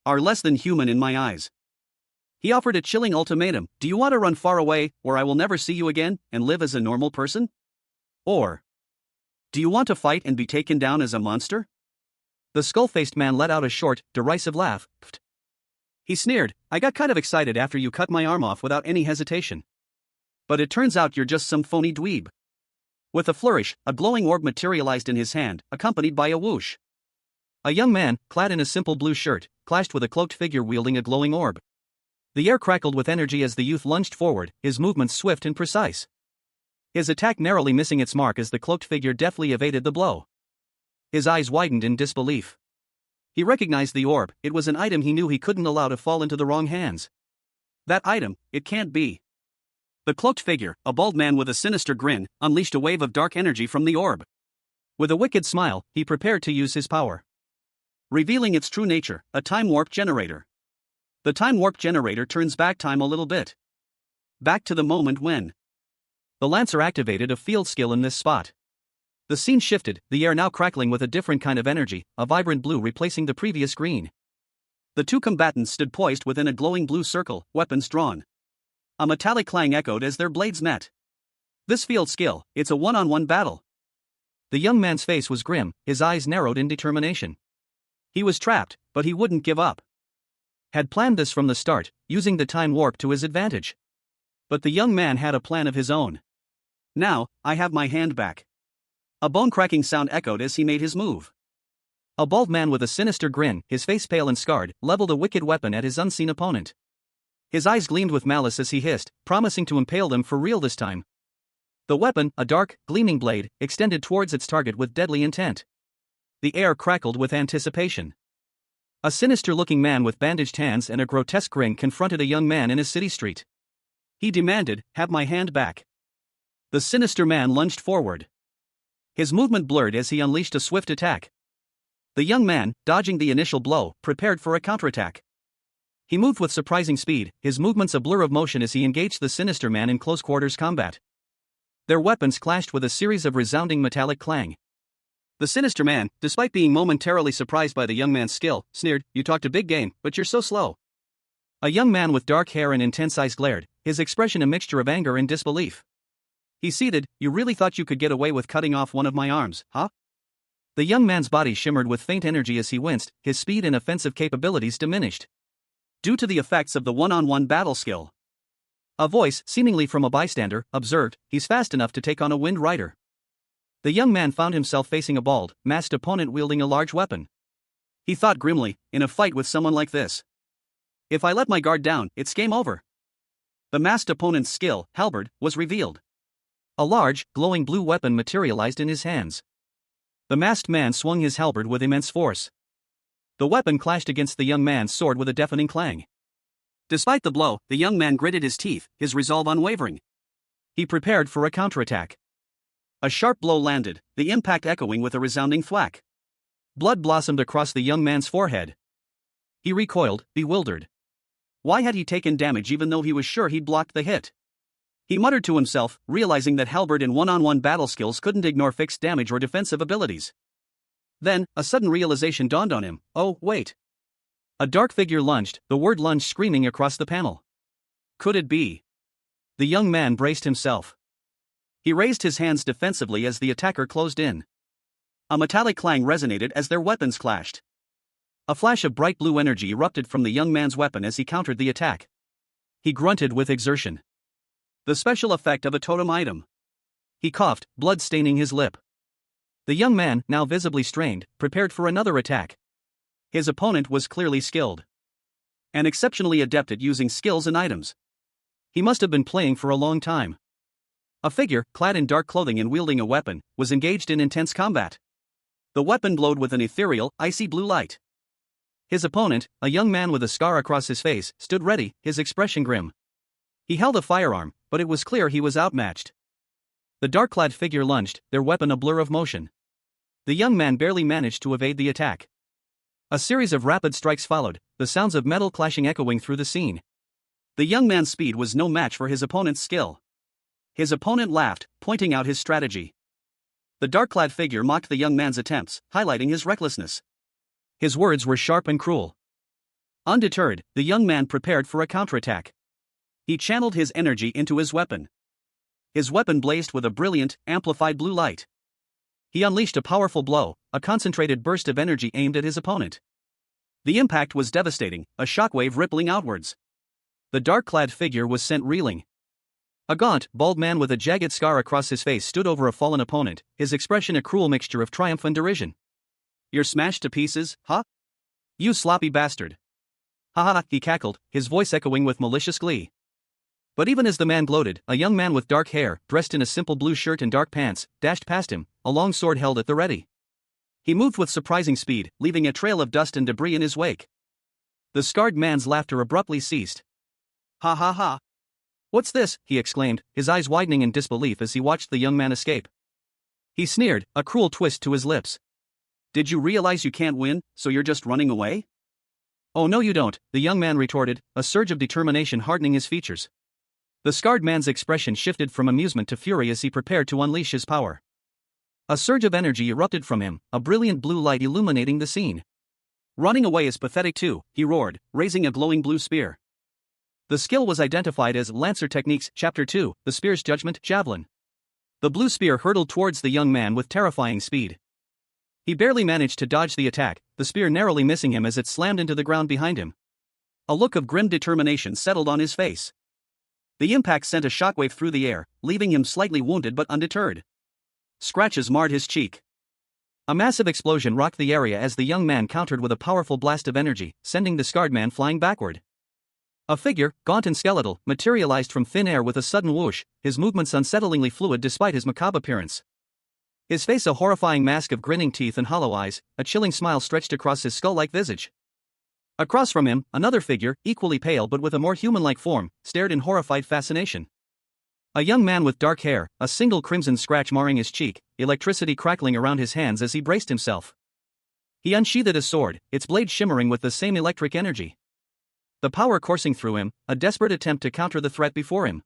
are less than human in my eyes." He offered a chilling ultimatum: "Do you want to run far away, where I will never see you again, and live as a normal person? Or do you want to fight and be taken down as a monster?" The skull-faced man let out a short, derisive laugh. "Pfft." He sneered, "I got kind of excited after you cut my arm off without any hesitation. But it turns out you're just some phony dweeb." With a flourish, a glowing orb materialized in his hand, accompanied by a whoosh. A young man, clad in a simple blue shirt, clashed with a cloaked figure wielding a glowing orb. The air crackled with energy as the youth lunged forward, his movements swift and precise. His attack narrowly missing its mark as the cloaked figure deftly evaded the blow. His eyes widened in disbelief. He recognized the orb, it was an item he knew he couldn't allow to fall into the wrong hands. That item, it can't be. The cloaked figure, a bald man with a sinister grin, unleashed a wave of dark energy from the orb. With a wicked smile, he prepared to use his power, revealing its true nature, a time warp generator. The time warp generator turns back time a little bit. Back to the moment when the Lancer activated a field skill in this spot. The scene shifted, the air now crackling with a different kind of energy, a vibrant blue replacing the previous green. The two combatants stood poised within a glowing blue circle, weapons drawn. A metallic clang echoed as their blades met. This field skill, it's a one-on-one battle. The young man's face was grim, his eyes narrowed in determination. He was trapped, but he wouldn't give up. Had planned this from the start, using the time warp to his advantage. But the young man had a plan of his own. "Now, I have my hand back." A bone-cracking sound echoed as he made his move. A bald man with a sinister grin, his face pale and scarred, leveled a wicked weapon at his unseen opponent. His eyes gleamed with malice as he hissed, promising to impale them for real this time. The weapon, a dark, gleaming blade, extended towards its target with deadly intent. The air crackled with anticipation. A sinister-looking man with bandaged hands and a grotesque grin confronted a young man in a city street. He demanded, "Have my hand back." The sinister man lunged forward. His movement blurred as he unleashed a swift attack. The young man, dodging the initial blow, prepared for a counterattack. He moved with surprising speed, his movements a blur of motion as he engaged the sinister man in close-quarters combat. Their weapons clashed with a series of resounding metallic clang. The sinister man, despite being momentarily surprised by the young man's skill, sneered, "You talked a big game, but you're so slow." A young man with dark hair and intense eyes glared, his expression a mixture of anger and disbelief. He seethed, "You really thought you could get away with cutting off one of my arms, huh?" The young man's body shimmered with faint energy as he winced, his speed and offensive capabilities diminished due to the effects of the one-on-one battle skill. A voice, seemingly from a bystander, observed, "He's fast enough to take on a Wind Rider." The young man found himself facing a bald, masked opponent wielding a large weapon. He thought grimly, in a fight with someone like this, If I let my guard down, it's game over. The masked opponent's skill, halberd, was revealed. A large, glowing blue weapon materialized in his hands. The masked man swung his halberd with immense force. The weapon clashed against the young man's sword with a deafening clang. Despite the blow, the young man gritted his teeth, his resolve unwavering. He prepared for a counterattack. A sharp blow landed, the impact echoing with a resounding thwack. Blood blossomed across the young man's forehead. He recoiled, bewildered. Why had he taken damage even though he was sure he'd blocked the hit? He muttered to himself, realizing that halberd and one-on-one battle skills couldn't ignore fixed damage or defensive abilities. Then, a sudden realization dawned on him. Oh, wait. A dark figure lunged, the word lunge screaming across the panel. Could it be? The young man braced himself. He raised his hands defensively as the attacker closed in. A metallic clang resonated as their weapons clashed. A flash of bright blue energy erupted from the young man's weapon as he countered the attack. He grunted with exertion. The special effect of a totem item. He coughed, blood staining his lip. The young man, now visibly strained, prepared for another attack. His opponent was clearly skilled. And exceptionally adept at using skills and items. He must have been playing for a long time. A figure, clad in dark clothing and wielding a weapon, was engaged in intense combat. The weapon glowed with an ethereal, icy blue light. His opponent, a young man with a scar across his face, stood ready, his expression grim. He held a firearm, but it was clear he was outmatched. The dark-clad figure lunged, their weapon a blur of motion. The young man barely managed to evade the attack. A series of rapid strikes followed, the sounds of metal clashing echoing through the scene. The young man's speed was no match for his opponent's skill. His opponent laughed, pointing out his strategy. The dark-clad figure mocked the young man's attempts, highlighting his recklessness. His words were sharp and cruel. Undeterred, the young man prepared for a counterattack. He channeled his energy into his weapon. His weapon blazed with a brilliant, amplified blue light. He unleashed a powerful blow, a concentrated burst of energy aimed at his opponent. The impact was devastating, a shockwave rippling outwards. The dark-clad figure was sent reeling. A gaunt, bald man with a jagged scar across his face stood over a fallen opponent, his expression a cruel mixture of triumph and derision. You're smashed to pieces, huh? You sloppy bastard. Ha ha, he cackled, his voice echoing with malicious glee. But even as the man gloated, a young man with dark hair, dressed in a simple blue shirt and dark pants, dashed past him, a long sword held at the ready. He moved with surprising speed, leaving a trail of dust and debris in his wake. The scarred man's laughter abruptly ceased. Ha ha ha. What's this? He exclaimed, his eyes widening in disbelief as he watched the young man escape. He sneered, a cruel twist to his lips. Did you realize you can't win, so you're just running away? Oh no you don't, the young man retorted, a surge of determination hardening his features. The scarred man's expression shifted from amusement to fury as he prepared to unleash his power. A surge of energy erupted from him, a brilliant blue light illuminating the scene. Running away is pathetic too, he roared, raising a glowing blue spear. The skill was identified as Lancer Techniques, Chapter 2, the Spear's Judgment, Javelin. The blue spear hurtled towards the young man with terrifying speed. He barely managed to dodge the attack, the spear narrowly missing him as it slammed into the ground behind him. A look of grim determination settled on his face. The impact sent a shockwave through the air, leaving him slightly wounded but undeterred. Scratches marred his cheek. A massive explosion rocked the area as the young man countered with a powerful blast of energy, sending the scarred man flying backward. A figure, gaunt and skeletal, materialized from thin air with a sudden whoosh, his movements unsettlingly fluid despite his macabre appearance. His face a horrifying mask of grinning teeth and hollow eyes, a chilling smile stretched across his skull-like visage. Across from him, another figure, equally pale but with a more human-like form, stared in horrified fascination. A young man with dark hair, a single crimson scratch marring his cheek, electricity crackling around his hands as he braced himself. He unsheathed his sword, its blade shimmering with the same electric energy. The power coursing through him, a desperate attempt to counter the threat before him.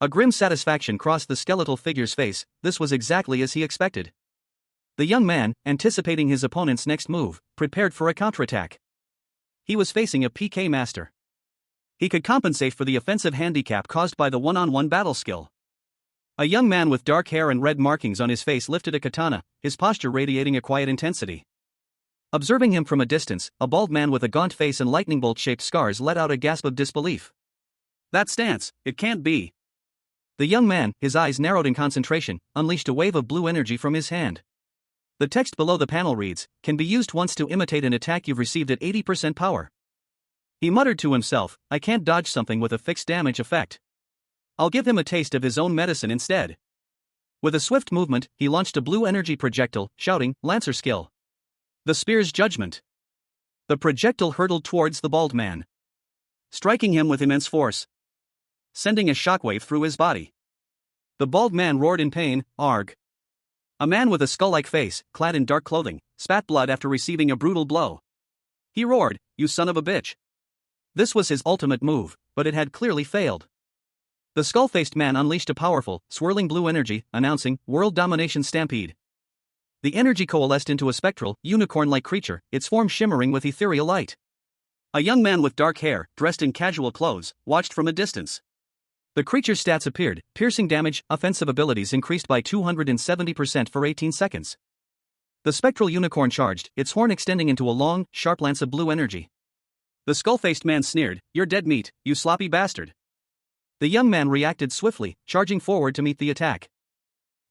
A grim satisfaction crossed the skeletal figure's face, this was exactly as he expected. The young man, anticipating his opponent's next move, prepared for a counterattack. He was facing a PK master. He could compensate for the offensive handicap caused by the one-on-one battle skill. A young man with dark hair and red markings on his face lifted a katana, his posture radiating a quiet intensity. Observing him from a distance, a bald man with a gaunt face and lightning bolt-shaped scars let out a gasp of disbelief. That stance, it can't be. The young man, his eyes narrowed in concentration, unleashed a wave of blue energy from his hand. The text below the panel reads, "Can be used once to imitate an attack you've received at 80% power." He muttered to himself, I can't dodge something with a fixed damage effect. I'll give him a taste of his own medicine instead. With a swift movement, he launched a blue energy projectile, shouting, Lancer skill. The spear's judgment. The projectile hurtled towards the bald man, striking him with immense force, sending a shockwave through his body. The bald man roared in pain, Arg. A man with a skull-like face, clad in dark clothing, spat blood after receiving a brutal blow. He roared, You son of a bitch. This was his ultimate move, but it had clearly failed. The skull-faced man unleashed a powerful, swirling blue energy, announcing, World Domination Stampede. The energy coalesced into a spectral, unicorn-like creature, its form shimmering with ethereal light. A young man with dark hair, dressed in casual clothes, watched from a distance. The creature's stats appeared, piercing damage, offensive abilities increased by 270% for 18 seconds. The spectral unicorn charged, its horn extending into a long, sharp lance of blue energy. The skull-faced man sneered, You're dead meat, you sloppy bastard. The young man reacted swiftly, charging forward to meet the attack.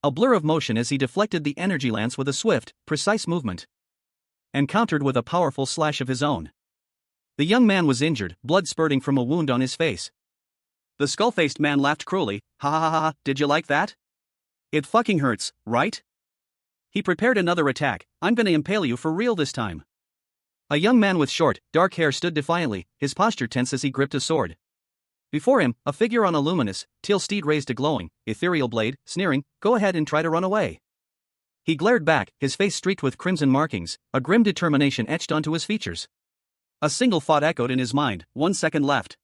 A blur of motion as he deflected the energy lance with a swift, precise movement, and countered with a powerful slash of his own. The young man was injured, blood spurting from a wound on his face. The skull-faced man laughed cruelly, Ha ha ha ha, did you like that? It fucking hurts, right? He prepared another attack, I'm gonna impale you for real this time. A young man with short, dark hair stood defiantly, his posture tense as he gripped a sword. Before him, a figure on a luminous, teal steed raised a glowing, ethereal blade, sneering, Go ahead and try to run away. He glared back, his face streaked with crimson markings, a grim determination etched onto his features. A single thought echoed in his mind, 1 second left.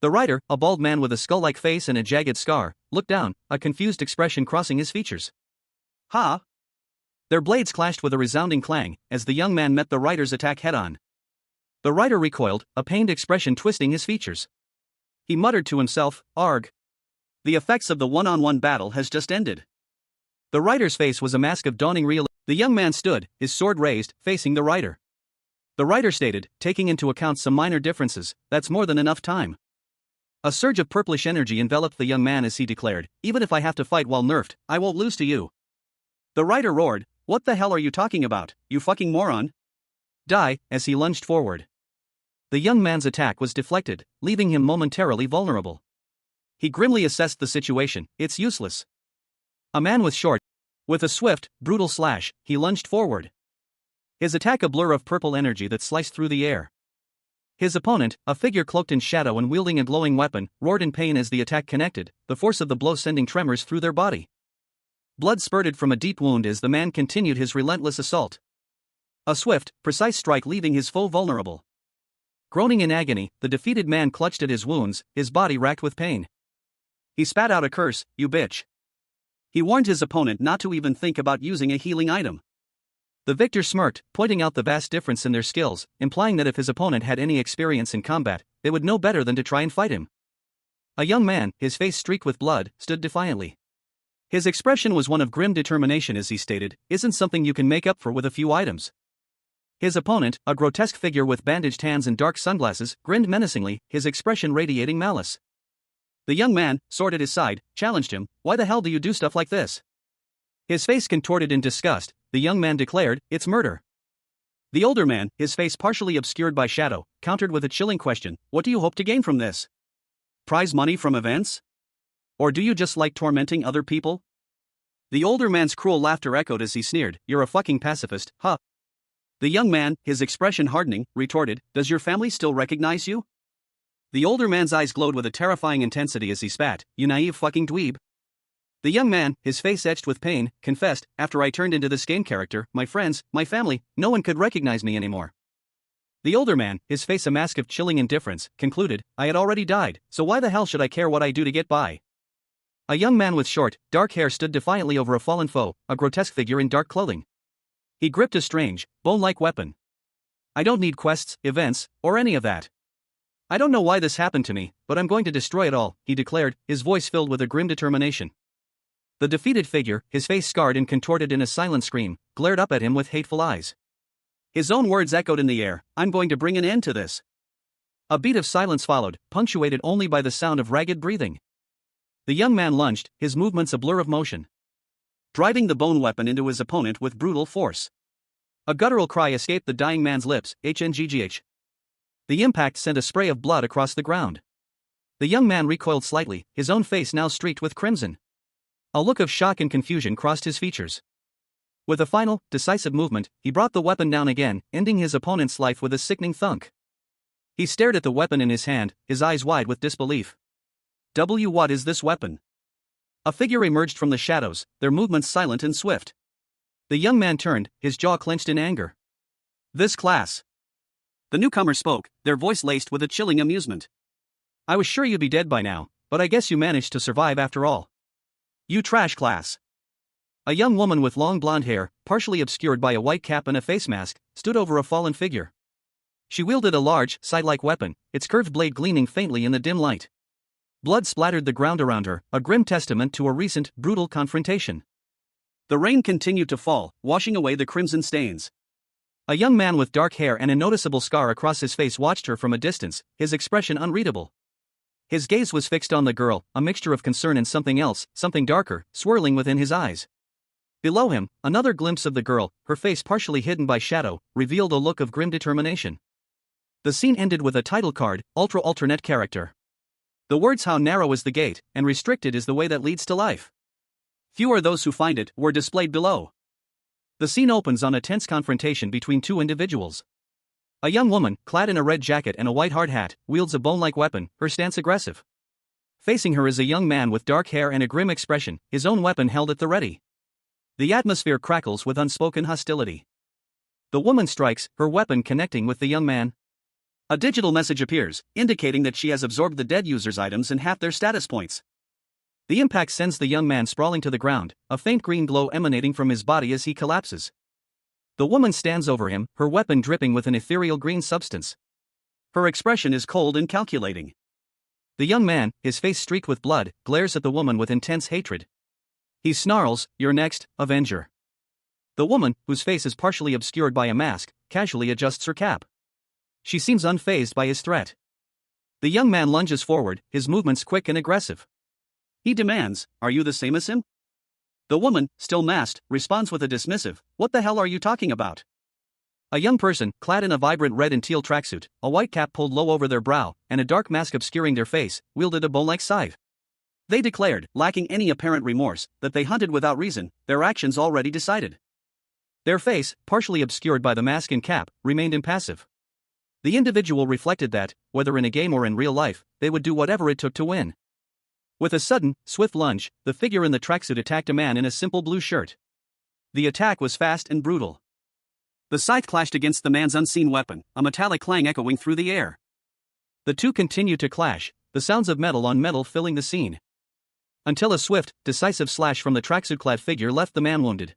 The rider, a bald man with a skull-like face and a jagged scar, looked down, a confused expression crossing his features. Ha! Their blades clashed with a resounding clang, as the young man met the rider's attack head-on. The rider recoiled, a pained expression twisting his features. He muttered to himself, Arg. The effects of the one-on-one battle has just ended. The rider's face was a mask of dawning realism. The young man stood, his sword raised, facing the rider. The rider stated, taking into account some minor differences, That's more than enough time. A surge of purplish energy enveloped the young man as he declared, Even if I have to fight while nerfed, I won't lose to you. The rider roared, What the hell are you talking about, you fucking moron? Die, as he lunged forward. The young man's attack was deflected, leaving him momentarily vulnerable. He grimly assessed the situation, It's useless. A man with a swift, brutal slash, he lunged forward. His attack a blur of purple energy that sliced through the air. His opponent, a figure cloaked in shadow and wielding a glowing weapon, roared in pain as the attack connected, the force of the blow sending tremors through their body. Blood spurted from a deep wound as the man continued his relentless assault. A swift, precise strike leaving his foe vulnerable. Groaning in agony, the defeated man clutched at his wounds, his body racked with pain. He spat out a curse, You bitch. He warned his opponent not to even think about using a healing item. The victor smirked, pointing out the vast difference in their skills, implying that if his opponent had any experience in combat, they would know better than to try and fight him. A young man, his face streaked with blood, stood defiantly. His expression was one of grim determination as he stated, Isn't something you can make up for with a few items. His opponent, a grotesque figure with bandaged hands and dark sunglasses, grinned menacingly, his expression radiating malice. The young man, sword at his side, challenged him, Why the hell do you do stuff like this? His face contorted in disgust, the young man declared, It's murder. The older man, his face partially obscured by shadow, countered with a chilling question, What do you hope to gain from this? Prize money from events? Or do you just like tormenting other people? The older man's cruel laughter echoed as he sneered, You're a fucking pacifist, huh? The young man, his expression hardening, retorted, Does your family still recognize you? The older man's eyes glowed with a terrifying intensity as he spat, You naive fucking dweeb. The young man, his face etched with pain, confessed, After I turned into this game character, my friends, my family, no one could recognize me anymore. The older man, his face a mask of chilling indifference, concluded, I had already died, so why the hell should I care what I do to get by? A young man with short, dark hair stood defiantly over a fallen foe, a grotesque figure in dark clothing. He gripped a strange, bone-like weapon. I don't need quests, events, or any of that. I don't know why this happened to me, but I'm going to destroy it all, he declared, his voice filled with a grim determination. The defeated figure, his face scarred and contorted in a silent scream, glared up at him with hateful eyes. His own words echoed in the air, I'm going to bring an end to this. A beat of silence followed, punctuated only by the sound of ragged breathing. The young man lunged, his movements a blur of motion, driving the bone weapon into his opponent with brutal force. A guttural cry escaped the dying man's lips, HNGGH. The impact sent a spray of blood across the ground. The young man recoiled slightly, his own face now streaked with crimson. A look of shock and confusion crossed his features. With a final, decisive movement, he brought the weapon down again, ending his opponent's life with a sickening thunk. He stared at the weapon in his hand, his eyes wide with disbelief. What is this weapon? A figure emerged from the shadows, their movements silent and swift. The young man turned, his jaw clenched in anger. This class. The newcomer spoke, their voice laced with a chilling amusement. I was sure you'd be dead by now, but I guess you managed to survive after all. You trash class. A young woman with long blonde hair, partially obscured by a white cap and a face mask, stood over a fallen figure. She wielded a large, scythe-like weapon, its curved blade gleaming faintly in the dim light. Blood splattered the ground around her, a grim testament to a recent, brutal confrontation. The rain continued to fall, washing away the crimson stains. A young man with dark hair and a noticeable scar across his face watched her from a distance, his expression unreadable. His gaze was fixed on the girl, a mixture of concern and something else, something darker, swirling within his eyes. Below him, another glimpse of the girl, her face partially hidden by shadow, revealed a look of grim determination. The scene ended with a title card, Alternate Character. The words "How narrow is the gate, and restricted is the way that leads to life. Few are those who find it," were displayed below. The scene opens on a tense confrontation between two individuals. A young woman, clad in a red jacket and a white hard hat, wields a bone-like weapon, her stance aggressive. Facing her is a young man with dark hair and a grim expression, his own weapon held at the ready. The atmosphere crackles with unspoken hostility. The woman strikes, her weapon connecting with the young man. A digital message appears, indicating that she has absorbed the dead user's items and half their status points. The impact sends the young man sprawling to the ground, a faint green glow emanating from his body as he collapses. The woman stands over him, her weapon dripping with an ethereal green substance. Her expression is cold and calculating. The young man, his face streaked with blood, glares at the woman with intense hatred. He snarls, "You're next, Avenger." The woman, whose face is partially obscured by a mask, casually adjusts her cap. She seems unfazed by his threat. The young man lunges forward, his movements quick and aggressive. He demands, "Are you the same as him?" The woman, still masked, responds with a dismissive, "What the hell are you talking about?" A young person, clad in a vibrant red and teal tracksuit, a white cap pulled low over their brow, and a dark mask obscuring their face, wielded a bone-like scythe. They declared, lacking any apparent remorse, that they hunted without reason, their actions already decided. Their face, partially obscured by the mask and cap, remained impassive. The individual reflected that, whether in a game or in real life, they would do whatever it took to win. With a sudden, swift lunge, the figure in the tracksuit attacked a man in a simple blue shirt. The attack was fast and brutal. The scythe clashed against the man's unseen weapon, a metallic clang echoing through the air. The two continued to clash, the sounds of metal on metal filling the scene. Until a swift, decisive slash from the tracksuit-clad figure left the man wounded.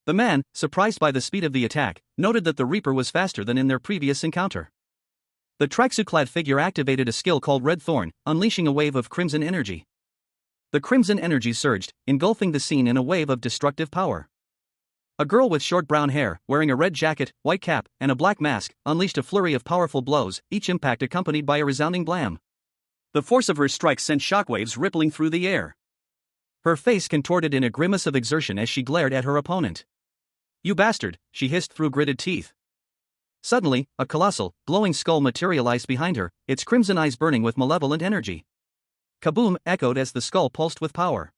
The man, surprised by the speed of the attack, noted that the Reaper was faster than in their previous encounter. The tracksuit-clad figure activated a skill called Red Thorn, unleashing a wave of crimson energy. The crimson energy surged, engulfing the scene in a wave of destructive power. A girl with short brown hair, wearing a red jacket, white cap, and a black mask, unleashed a flurry of powerful blows, each impact accompanied by a resounding blam. The force of her strikes sent shockwaves rippling through the air. Her face contorted in a grimace of exertion as she glared at her opponent. "You bastard," she hissed through gritted teeth. Suddenly, a colossal, glowing skull materialized behind her, its crimson eyes burning with malevolent energy. Kaboom echoed as the skull pulsed with power.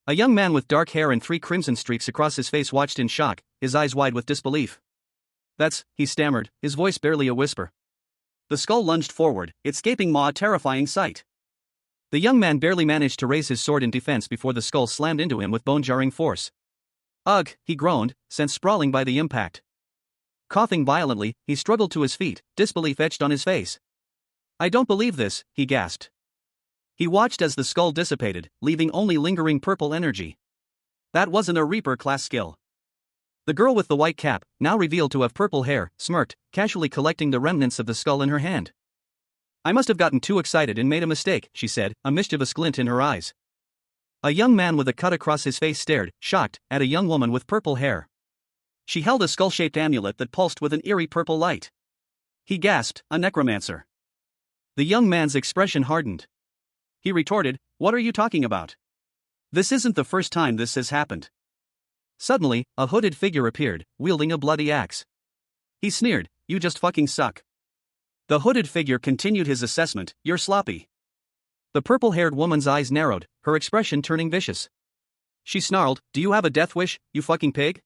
A young man with dark hair and 3 crimson streaks across his face watched in shock, his eyes wide with disbelief. "That's," he stammered, his voice barely a whisper. The skull lunged forward, its gaping maw a terrifying sight. The young man barely managed to raise his sword in defense before the skull slammed into him with bone-jarring force. "Ugh," he groaned, sent sprawling by the impact. Coughing violently, he struggled to his feet, disbelief etched on his face. "I don't believe this," he gasped. He watched as the skull dissipated, leaving only lingering purple energy. That wasn't a Reaper-class skill. The girl with the white cap, now revealed to have purple hair, smirked, casually collecting the remnants of the skull in her hand. "I must have gotten too excited and made a mistake," she said, a mischievous glint in her eyes. A young man with a cut across his face stared, shocked, at a young woman with purple hair. She held a skull-shaped amulet that pulsed with an eerie purple light. He gasped, "A necromancer." The young man's expression hardened. He retorted, "What are you talking about? This isn't the first time this has happened." Suddenly, a hooded figure appeared, wielding a bloody axe. He sneered, "You just fucking suck." The hooded figure continued his assessment. You're sloppy. The purple-haired woman's eyes narrowed, her expression turning vicious. She snarled, do you have a death wish, you fucking pig?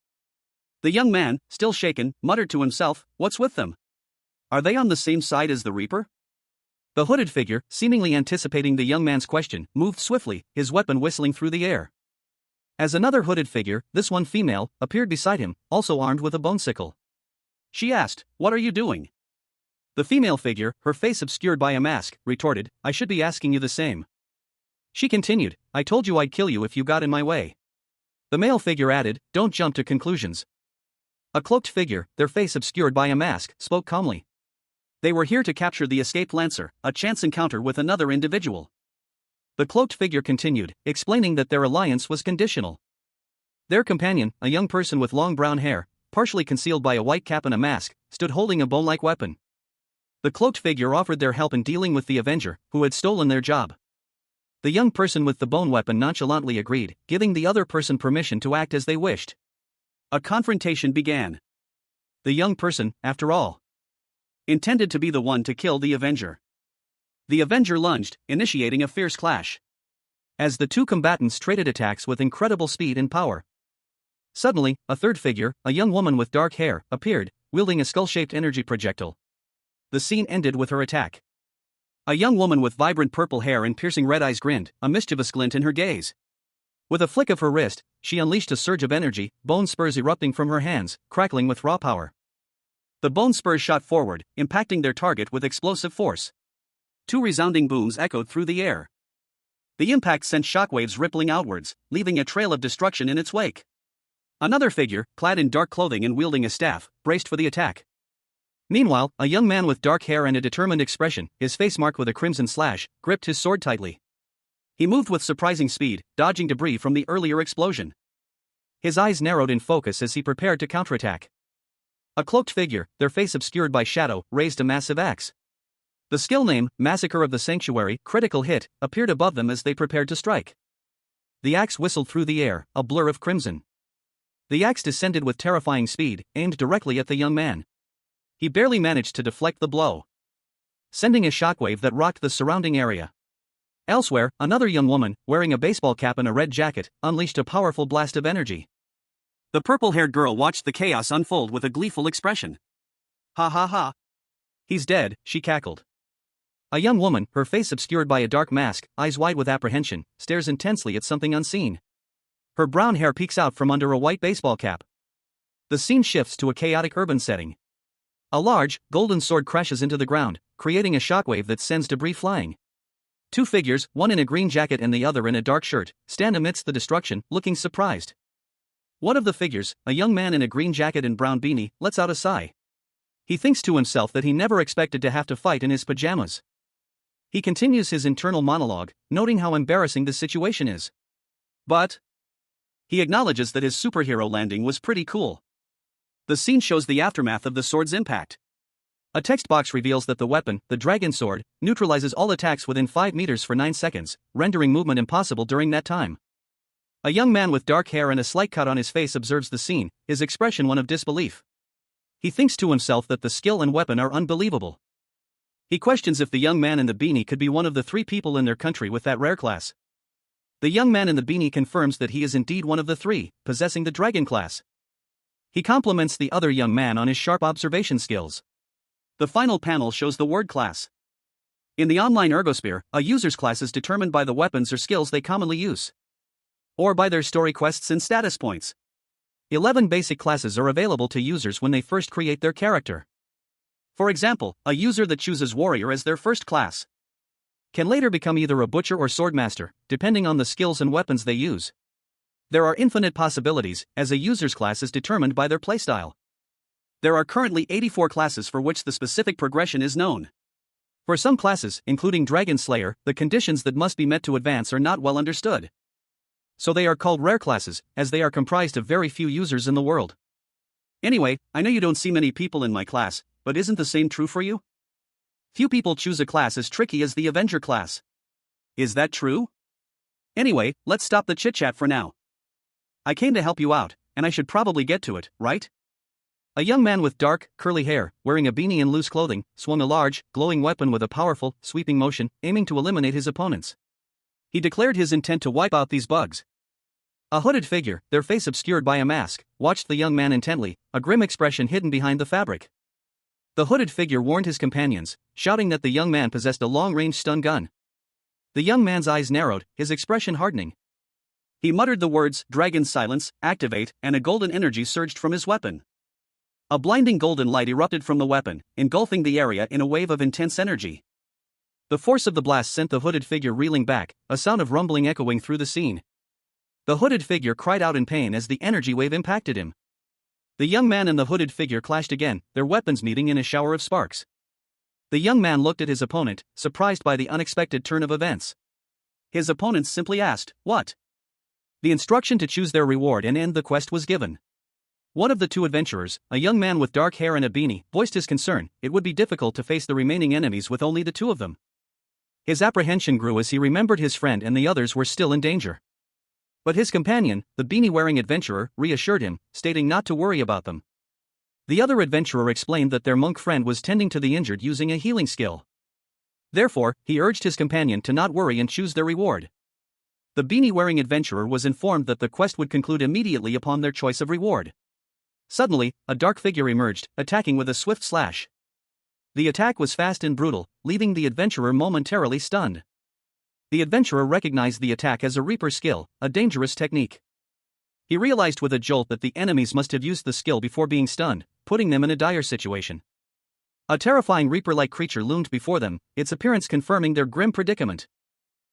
The young man, still shaken, muttered to himself, what's with them? Are they on the same side as the Reaper? The hooded figure, seemingly anticipating the young man's question, moved swiftly, his weapon whistling through the air. As another hooded figure, this one female, appeared beside him, also armed with a bone sickle. She asked, what are you doing? The female figure, her face obscured by a mask, retorted, I should be asking you the same. She continued, I told you I'd kill you if you got in my way. The male figure added, don't jump to conclusions. A cloaked figure, their face obscured by a mask, spoke calmly. They were here to capture the escaped Lancer, a chance encounter with another individual. The cloaked figure continued, explaining that their alliance was conditional. Their companion, a young person with long brown hair, partially concealed by a white cap and a mask, stood holding a bone-like weapon. The cloaked figure offered their help in dealing with the Avenger, who had stolen their job. The young person with the bone weapon nonchalantly agreed, giving the other person permission to act as they wished. A confrontation began. The young person, after all, intended to be the one to kill the Avenger. The Avenger lunged, initiating a fierce clash. As the two combatants traded attacks with incredible speed and power. Suddenly, a third figure, a young woman with dark hair, appeared, wielding a skull-shaped energy projectile. The scene ended with her attack. A young woman with vibrant purple hair and piercing red eyes grinned, a mischievous glint in her gaze. With a flick of her wrist, she unleashed a surge of energy, bone spurs erupting from her hands, crackling with raw power. The bone spurs shot forward, impacting their target with explosive force. Two resounding booms echoed through the air. The impact sent shockwaves rippling outwards, leaving a trail of destruction in its wake. Another figure, clad in dark clothing and wielding a staff, braced for the attack. Meanwhile, a young man with dark hair and a determined expression, his face marked with a crimson slash, gripped his sword tightly. He moved with surprising speed, dodging debris from the earlier explosion. His eyes narrowed in focus as he prepared to counterattack. A cloaked figure, their face obscured by shadow, raised a massive axe. The skill name, Massacre of the Sanctuary, critical hit, appeared above them as they prepared to strike. The axe whistled through the air, a blur of crimson. The axe descended with terrifying speed, aimed directly at the young man. He barely managed to deflect the blow, sending a shockwave that rocked the surrounding area. Elsewhere, another young woman, wearing a baseball cap and a red jacket, unleashed a powerful blast of energy. The purple-haired girl watched the chaos unfold with a gleeful expression. Ha ha ha. He's dead, she cackled. A young woman, her face obscured by a dark mask, eyes wide with apprehension, stares intensely at something unseen. Her brown hair peeks out from under a white baseball cap. The scene shifts to a chaotic urban setting. A large, golden sword crashes into the ground, creating a shockwave that sends debris flying. Two figures, one in a green jacket and the other in a dark shirt, stand amidst the destruction, looking surprised. One of the figures, a young man in a green jacket and brown beanie, lets out a sigh. He thinks to himself that he never expected to have to fight in his pajamas. He continues his internal monologue, noting how embarrassing the situation is. But he acknowledges that his superhero landing was pretty cool. The scene shows the aftermath of the sword's impact. A text box reveals that the weapon, the dragon sword, neutralizes all attacks within 5 meters for 9 seconds, rendering movement impossible during that time. A young man with dark hair and a slight cut on his face observes the scene, his expression one of disbelief. He thinks to himself that the skill and weapon are unbelievable. He questions if the young man in the beanie could be one of the 3 people in their country with that rare class. The young man in the beanie confirms that he is indeed one of the 3, possessing the dragon class. He compliments the other young man on his sharp observation skills. The final panel shows the word class. In the online ergosphere, a user's class is determined by the weapons or skills they commonly use, or by their story quests and status points. 11 basic classes are available to users when they first create their character. For example, a user that chooses warrior as their first class can later become either a butcher or swordmaster, depending on the skills and weapons they use. There are infinite possibilities, as a user's class is determined by their playstyle. There are currently 84 classes for which the specific progression is known. For some classes, including Dragon Slayer, the conditions that must be met to advance are not well understood. So they are called rare classes, as they are comprised of very few users in the world. Anyway, I know you don't see many people in my class, but isn't the same true for you? Few people choose a class as tricky as the Avenger class. Is that true? Anyway, let's stop the chit-chat for now. I came to help you out, and I should probably get to it, right? A young man with dark, curly hair, wearing a beanie and loose clothing, swung a large, glowing weapon with a powerful, sweeping motion, aiming to eliminate his opponents. He declared his intent to wipe out these bugs. A hooded figure, their face obscured by a mask, watched the young man intently, a grim expression hidden behind the fabric. The hooded figure warned his companions, shouting that the young man possessed a long-range stun gun. The young man's eyes narrowed, his expression hardening. He muttered the words, "Dragon Silence, activate," and a golden energy surged from his weapon. A blinding golden light erupted from the weapon, engulfing the area in a wave of intense energy. The force of the blast sent the hooded figure reeling back, a sound of rumbling echoing through the scene. The hooded figure cried out in pain as the energy wave impacted him. The young man and the hooded figure clashed again, their weapons meeting in a shower of sparks. The young man looked at his opponent, surprised by the unexpected turn of events. His opponents simply asked, "What?" The instruction to choose their reward and end the quest was given. One of the two adventurers, a young man with dark hair and a beanie, voiced his concern. It would be difficult to face the remaining enemies with only the two of them. His apprehension grew as he remembered his friend and the others were still in danger. But his companion, the beanie-wearing adventurer, reassured him, stating not to worry about them. The other adventurer explained that their monk friend was tending to the injured using a healing skill. Therefore, he urged his companion to not worry and choose their reward. The beanie-wearing adventurer was informed that the quest would conclude immediately upon their choice of reward. Suddenly, a dark figure emerged, attacking with a swift slash. The attack was fast and brutal, leaving the adventurer momentarily stunned. The adventurer recognized the attack as a Reaper skill, a dangerous technique. He realized with a jolt that the enemies must have used the skill before being stunned, putting them in a dire situation. A terrifying Reaper-like creature loomed before them, its appearance confirming their grim predicament.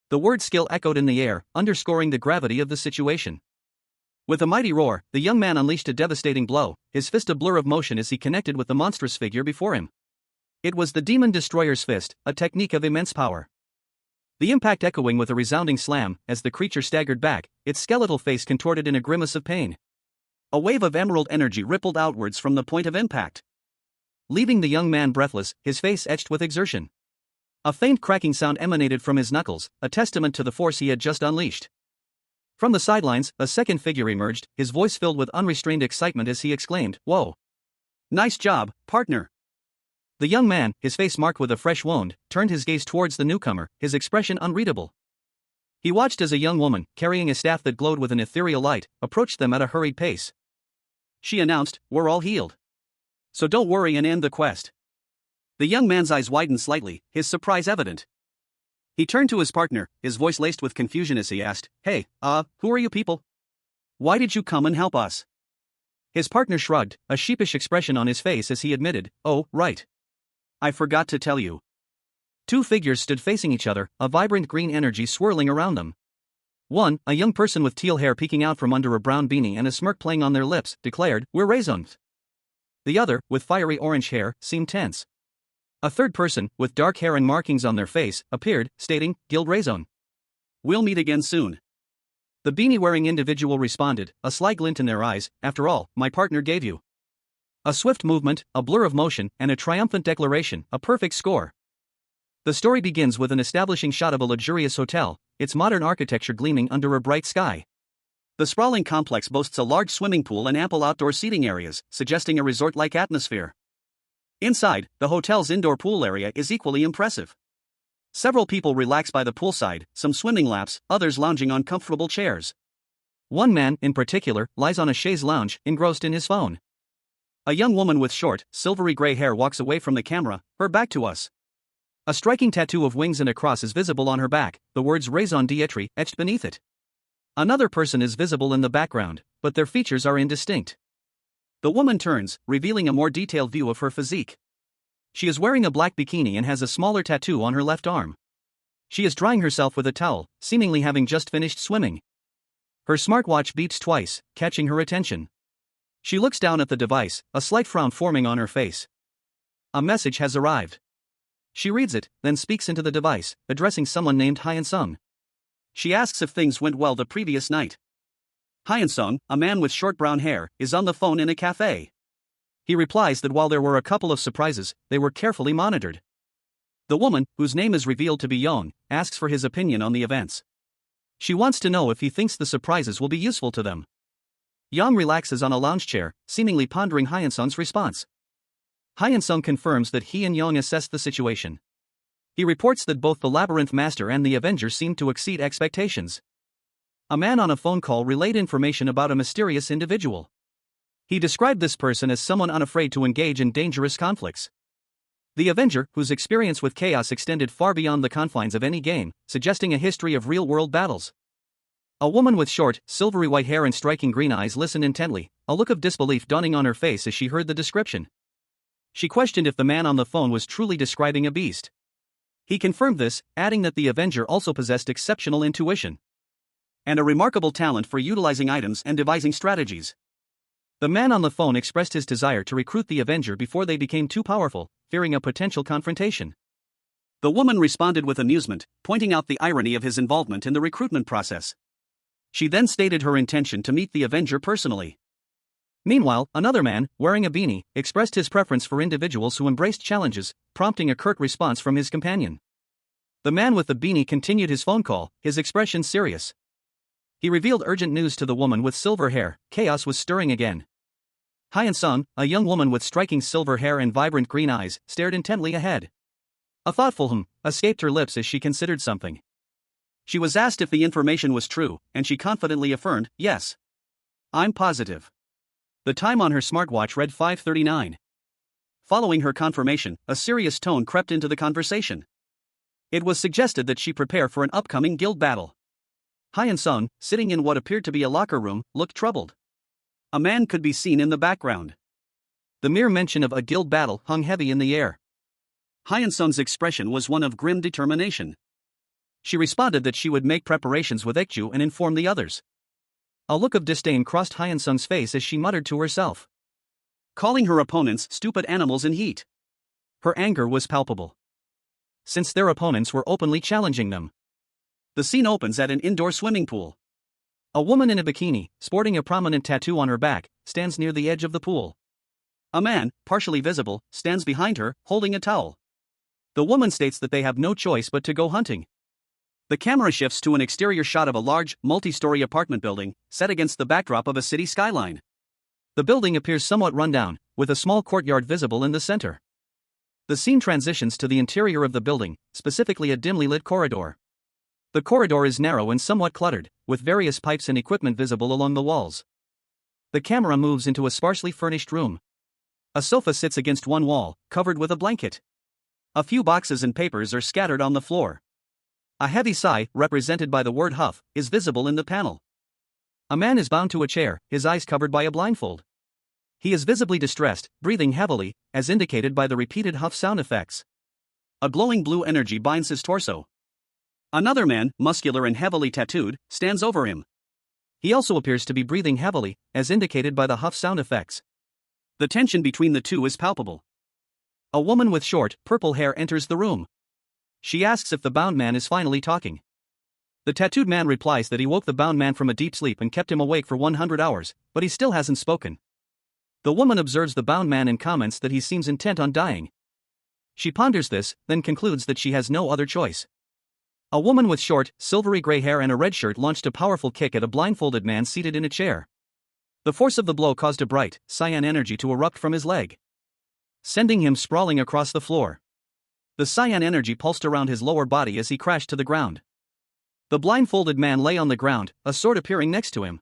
The word skill echoed in the air, underscoring the gravity of the situation. With a mighty roar, the young man unleashed a devastating blow, his fist a blur of motion as he connected with the monstrous figure before him. It was the Demon Destroyer's fist, a technique of immense power. The impact echoing with a resounding slam, as the creature staggered back, its skeletal face contorted in a grimace of pain. A wave of emerald energy rippled outwards from the point of impact, leaving the young man breathless, his face etched with exertion. A faint cracking sound emanated from his knuckles, a testament to the force he had just unleashed. From the sidelines, a second figure emerged, his voice filled with unrestrained excitement as he exclaimed, "Whoa! Nice job, partner!" The young man, his face marked with a fresh wound, turned his gaze towards the newcomer, his expression unreadable. He watched as a young woman, carrying a staff that glowed with an ethereal light, approached them at a hurried pace. She announced, "We're all healed. So don't worry and end the quest." The young man's eyes widened slightly, his surprise evident. He turned to his partner, his voice laced with confusion as he asked, "Hey, who are you people? Why did you come and help us?" His partner shrugged, a sheepish expression on his face as he admitted, "Oh, right. I forgot to tell you." Two figures stood facing each other, a vibrant green energy swirling around them. One, a young person with teal hair peeking out from under a brown beanie and a smirk playing on their lips, declared, "We're raisins." The other, with fiery orange hair, seemed tense. A third person, with dark hair and markings on their face, appeared, stating, "Guild Raison. We'll meet again soon." The beanie-wearing individual responded, a sly glint in their eyes, "After all, my partner gave you." A swift movement, a blur of motion, and a triumphant declaration, a perfect score. The story begins with an establishing shot of a luxurious hotel, its modern architecture gleaming under a bright sky. The sprawling complex boasts a large swimming pool and ample outdoor seating areas, suggesting a resort-like atmosphere. Inside, the hotel's indoor pool area is equally impressive. Several people relax by the poolside, some swimming laps, others lounging on comfortable chairs. One man, in particular, lies on a chaise lounge, engrossed in his phone. A young woman with short, silvery gray hair walks away from the camera, her back to us. A striking tattoo of wings and a cross is visible on her back, the words Raison d'être etched beneath it. Another person is visible in the background, but their features are indistinct. The woman turns, revealing a more detailed view of her physique. She is wearing a black bikini and has a smaller tattoo on her left arm. She is drying herself with a towel, seemingly having just finished swimming. Her smartwatch beeps twice, catching her attention. She looks down at the device, a slight frown forming on her face. A message has arrived. She reads it, then speaks into the device, addressing someone named Hyun-sung. She asks if things went well the previous night. Hyun-sung, a man with short brown hair, is on the phone in a cafe. He replies that while there were a couple of surprises, they were carefully monitored. The woman, whose name is revealed to be Young, asks for his opinion on the events. She wants to know if he thinks the surprises will be useful to them. Yang relaxes on a lounge chair, seemingly pondering Hyun-sung's response. Hyun-sung confirms that he and Yang assessed the situation. He reports that both the Labyrinth Master and the Avenger seemed to exceed expectations. A man on a phone call relayed information about a mysterious individual. He described this person as someone unafraid to engage in dangerous conflicts. The Avenger, whose experience with chaos extended far beyond the confines of any game, suggesting a history of real-world battles. A woman with short, silvery white hair and striking green eyes listened intently, a look of disbelief dawning on her face as she heard the description. She questioned if the man on the phone was truly describing a beast. He confirmed this, adding that the Avenger also possessed exceptional intuition and a remarkable talent for utilizing items and devising strategies. The man on the phone expressed his desire to recruit the Avenger before they became too powerful, fearing a potential confrontation. The woman responded with amusement, pointing out the irony of his involvement in the recruitment process. She then stated her intention to meet the Avenger personally. Meanwhile, another man, wearing a beanie, expressed his preference for individuals who embraced challenges, prompting a curt response from his companion. The man with the beanie continued his phone call, his expression serious. He revealed urgent news to the woman with silver hair. Chaos was stirring again. Hyun-sung, a young woman with striking silver hair and vibrant green eyes, stared intently ahead. A thoughtful escaped her lips as she considered something. She was asked if the information was true, and she confidently affirmed, "Yes. I'm positive." The time on her smartwatch read 5:39. Following her confirmation, a serious tone crept into the conversation. It was suggested that she prepare for an upcoming guild battle. Hyun-sung, sitting in what appeared to be a locker room, looked troubled. A man could be seen in the background. The mere mention of a guild battle hung heavy in the air. Hyun-sung's expression was one of grim determination. She responded that she would make preparations with Ikju and inform the others. A look of disdain crossed Hyun-sung's face as she muttered to herself, calling her opponents stupid animals in heat. Her anger was palpable, since their opponents were openly challenging them. The scene opens at an indoor swimming pool. A woman in a bikini, sporting a prominent tattoo on her back, stands near the edge of the pool. A man, partially visible, stands behind her, holding a towel. The woman states that they have no choice but to go hunting. The camera shifts to an exterior shot of a large, multi-story apartment building, set against the backdrop of a city skyline. The building appears somewhat run down, with a small courtyard visible in the center. The scene transitions to the interior of the building, specifically a dimly lit corridor. The corridor is narrow and somewhat cluttered, with various pipes and equipment visible along the walls. The camera moves into a sparsely furnished room. A sofa sits against one wall, covered with a blanket. A few boxes and papers are scattered on the floor. A heavy sigh, represented by the word huff, is visible in the panel. A man is bound to a chair, his eyes covered by a blindfold. He is visibly distressed, breathing heavily, as indicated by the repeated huff sound effects. A glowing blue energy binds his torso. Another man, muscular and heavily tattooed, stands over him. He also appears to be breathing heavily, as indicated by the huff sound effects. The tension between the two is palpable. A woman with short, purple hair enters the room. She asks if the bound man is finally talking. The tattooed man replies that he woke the bound man from a deep sleep and kept him awake for 100 hours, but he still hasn't spoken. The woman observes the bound man and comments that he seems intent on dying. She ponders this, then concludes that she has no other choice. A woman with short, silvery gray hair and a red shirt launched a powerful kick at a blindfolded man seated in a chair. The force of the blow caused a bright, cyan energy to erupt from his leg, sending him sprawling across the floor. The cyan energy pulsed around his lower body as he crashed to the ground. The blindfolded man lay on the ground, a sword appearing next to him.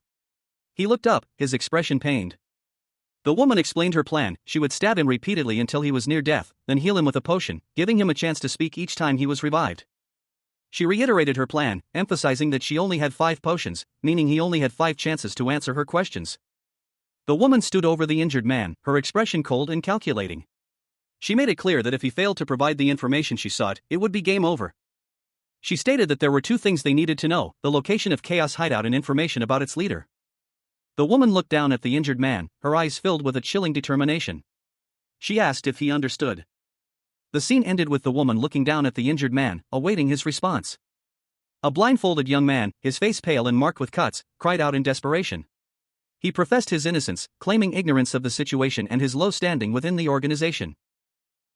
He looked up, his expression pained. The woman explained her plan: she would stab him repeatedly until he was near death, then heal him with a potion, giving him a chance to speak each time he was revived. She reiterated her plan, emphasizing that she only had 5 potions, meaning he only had 5 chances to answer her questions. The woman stood over the injured man, her expression cold and calculating. She made it clear that if he failed to provide the information she sought, it would be game over. She stated that there were 2 things they needed to know: the location of Chaos Hideout and information about its leader. The woman looked down at the injured man, her eyes filled with a chilling determination. She asked if he understood. The scene ended with the woman looking down at the injured man, awaiting his response. A blindfolded young man, his face pale and marked with cuts, cried out in desperation. He professed his innocence, claiming ignorance of the situation and his low standing within the organization.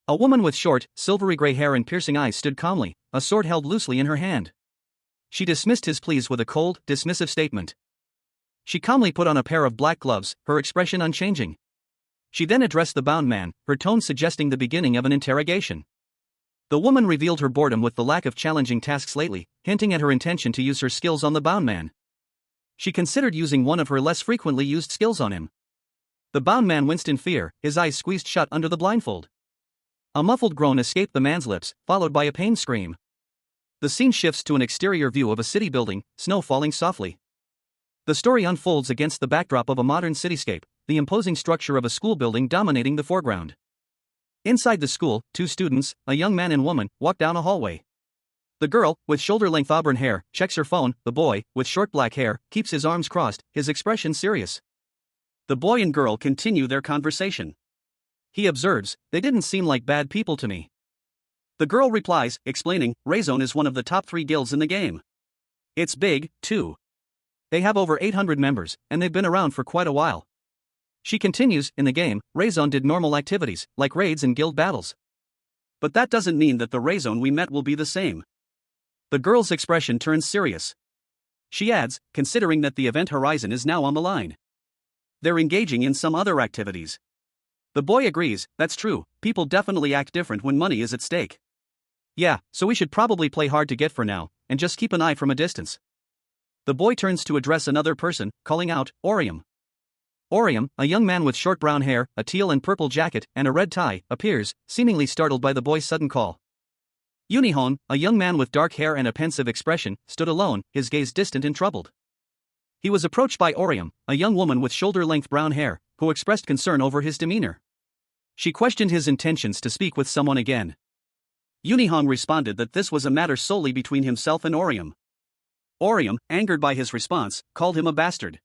A woman with short, silvery gray hair and piercing eyes stood calmly, a sword held loosely in her hand. She dismissed his pleas with a cold, dismissive statement. She calmly put on a pair of black gloves, her expression unchanging. She then addressed the bound man, her tone suggesting the beginning of an interrogation. The woman revealed her boredom with the lack of challenging tasks lately, hinting at her intention to use her skills on the bound man. She considered using one of her less frequently used skills on him. The bound man winced in fear, his eyes squeezed shut under the blindfold. A muffled groan escaped the man's lips, followed by a pained scream. The scene shifts to an exterior view of a city building, snow falling softly. The story unfolds against the backdrop of a modern cityscape, the imposing structure of a school building dominating the foreground. Inside the school, two students, a young man and woman, walk down a hallway. The girl, with shoulder-length auburn hair, checks her phone. The boy, with short black hair, keeps his arms crossed, his expression serious. The boy and girl continue their conversation. He observes, "They didn't seem like bad people to me." The girl replies, explaining, "Rayzone is one of the top 3 guilds in the game. It's big, too. They have over 800 members, and they've been around for quite a while." She continues, "In the game, Rayzone did normal activities, like raids and guild battles. But that doesn't mean that the Rayzone we met will be the same." The girl's expression turns serious. She adds, considering that the event horizon is now on the line. They're engaging in some other activities. The boy agrees, "That's true, people definitely act different when money is at stake. Yeah, so we should probably play hard to get for now, and just keep an eye from a distance." The boy turns to address another person, calling out, "Orium." Orium, a young man with short brown hair, a teal and purple jacket, and a red tie, appears, seemingly startled by the boy's sudden call. Unihon, a young man with dark hair and a pensive expression, stood alone, his gaze distant and troubled. He was approached by Orium, a young woman with shoulder-length brown hair, who expressed concern over his demeanor. She questioned his intentions to speak with someone again. Unihong responded that this was a matter solely between himself and Orium. Orium, angered by his response, called him a bastard.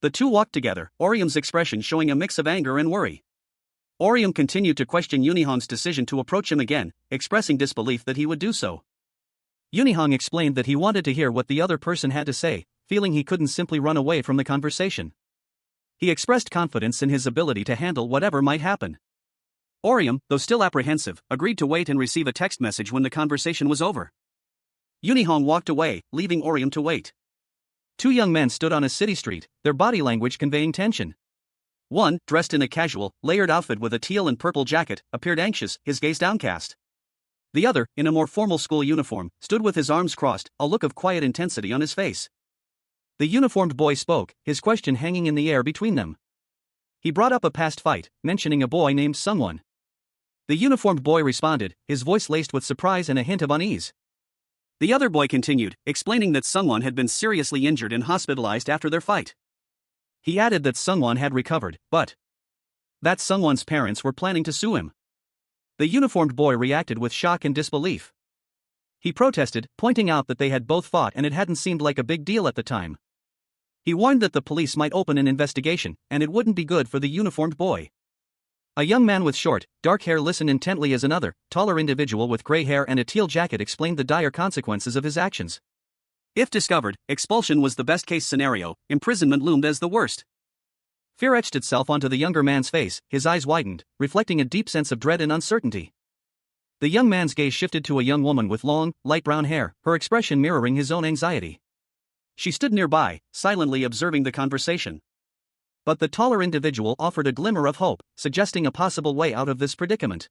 The two walked together, Orium's expression showing a mix of anger and worry. Orium continued to question Unihong's decision to approach him again, expressing disbelief that he would do so. Unihong explained that he wanted to hear what the other person had to say, feeling he couldn't simply run away from the conversation. He expressed confidence in his ability to handle whatever might happen. Orium, though still apprehensive, agreed to wait and receive a text message when the conversation was over. Unihong walked away, leaving Orium to wait. Two young men stood on a city street, their body language conveying tension. One, dressed in a casual, layered outfit with a teal and purple jacket, appeared anxious, his gaze downcast. The other, in a more formal school uniform, stood with his arms crossed, a look of quiet intensity on his face. The uniformed boy spoke, his question hanging in the air between them. He brought up a past fight, mentioning a boy named Sungwon. The uniformed boy responded, his voice laced with surprise and a hint of unease. The other boy continued, explaining that Sungwon had been seriously injured and hospitalized after their fight. He added that Sungwon had recovered, but that Sungwon's parents were planning to sue him. The uniformed boy reacted with shock and disbelief. He protested, pointing out that they had both fought and it hadn't seemed like a big deal at the time. He warned that the police might open an investigation, and it wouldn't be good for the uniformed boy. A young man with short, dark hair listened intently as another, taller individual with gray hair and a teal jacket explained the dire consequences of his actions. If discovered, expulsion was the best-case scenario, imprisonment loomed as the worst. Fear etched itself onto the younger man's face, his eyes widened, reflecting a deep sense of dread and uncertainty. The young man's gaze shifted to a young woman with long, light brown hair, her expression mirroring his own anxiety. She stood nearby, silently observing the conversation. But the taller individual offered a glimmer of hope, suggesting a possible way out of this predicament.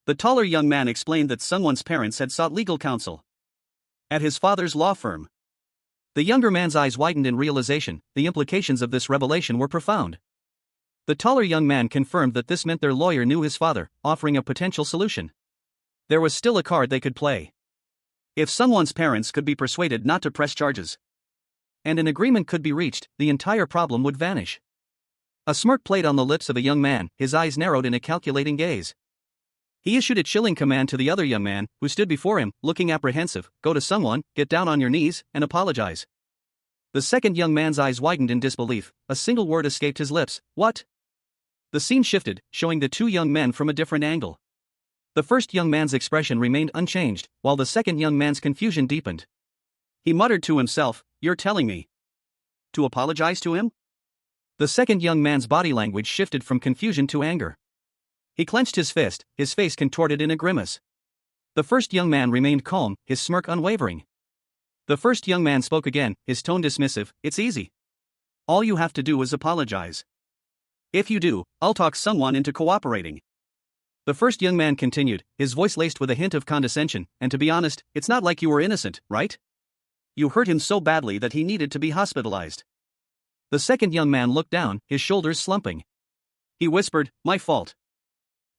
The taller young man explained that Sungwon's parents had sought legal counsel at his father's law firm. The younger man's eyes widened in realization, the implications of this revelation were profound. The taller young man confirmed that this meant their lawyer knew his father, offering a potential solution. There was still a card they could play. If Sungwon's parents could be persuaded not to press charges, and an agreement could be reached, the entire problem would vanish. A smirk played on the lips of a young man, his eyes narrowed in a calculating gaze. He issued a chilling command to the other young man, who stood before him, looking apprehensive, "Go to Sungwon, get down on your knees, and apologize." The second young man's eyes widened in disbelief, a single word escaped his lips, "What?" The scene shifted, showing the two young men from a different angle. The first young man's expression remained unchanged, while the second young man's confusion deepened. He muttered to himself, "You're telling me to apologize to him?" The second young man's body language shifted from confusion to anger. He clenched his fist, his face contorted in a grimace. The first young man remained calm, his smirk unwavering. The first young man spoke again, his tone dismissive, "It's easy. All you have to do is apologize. If you do, I'll talk someone into cooperating. The first young man continued, his voice laced with a hint of condescension, and to be honest, it's not like you were innocent, right? You hurt him so badly that he needed to be hospitalized. The second young man looked down, his shoulders slumping. He whispered, my fault.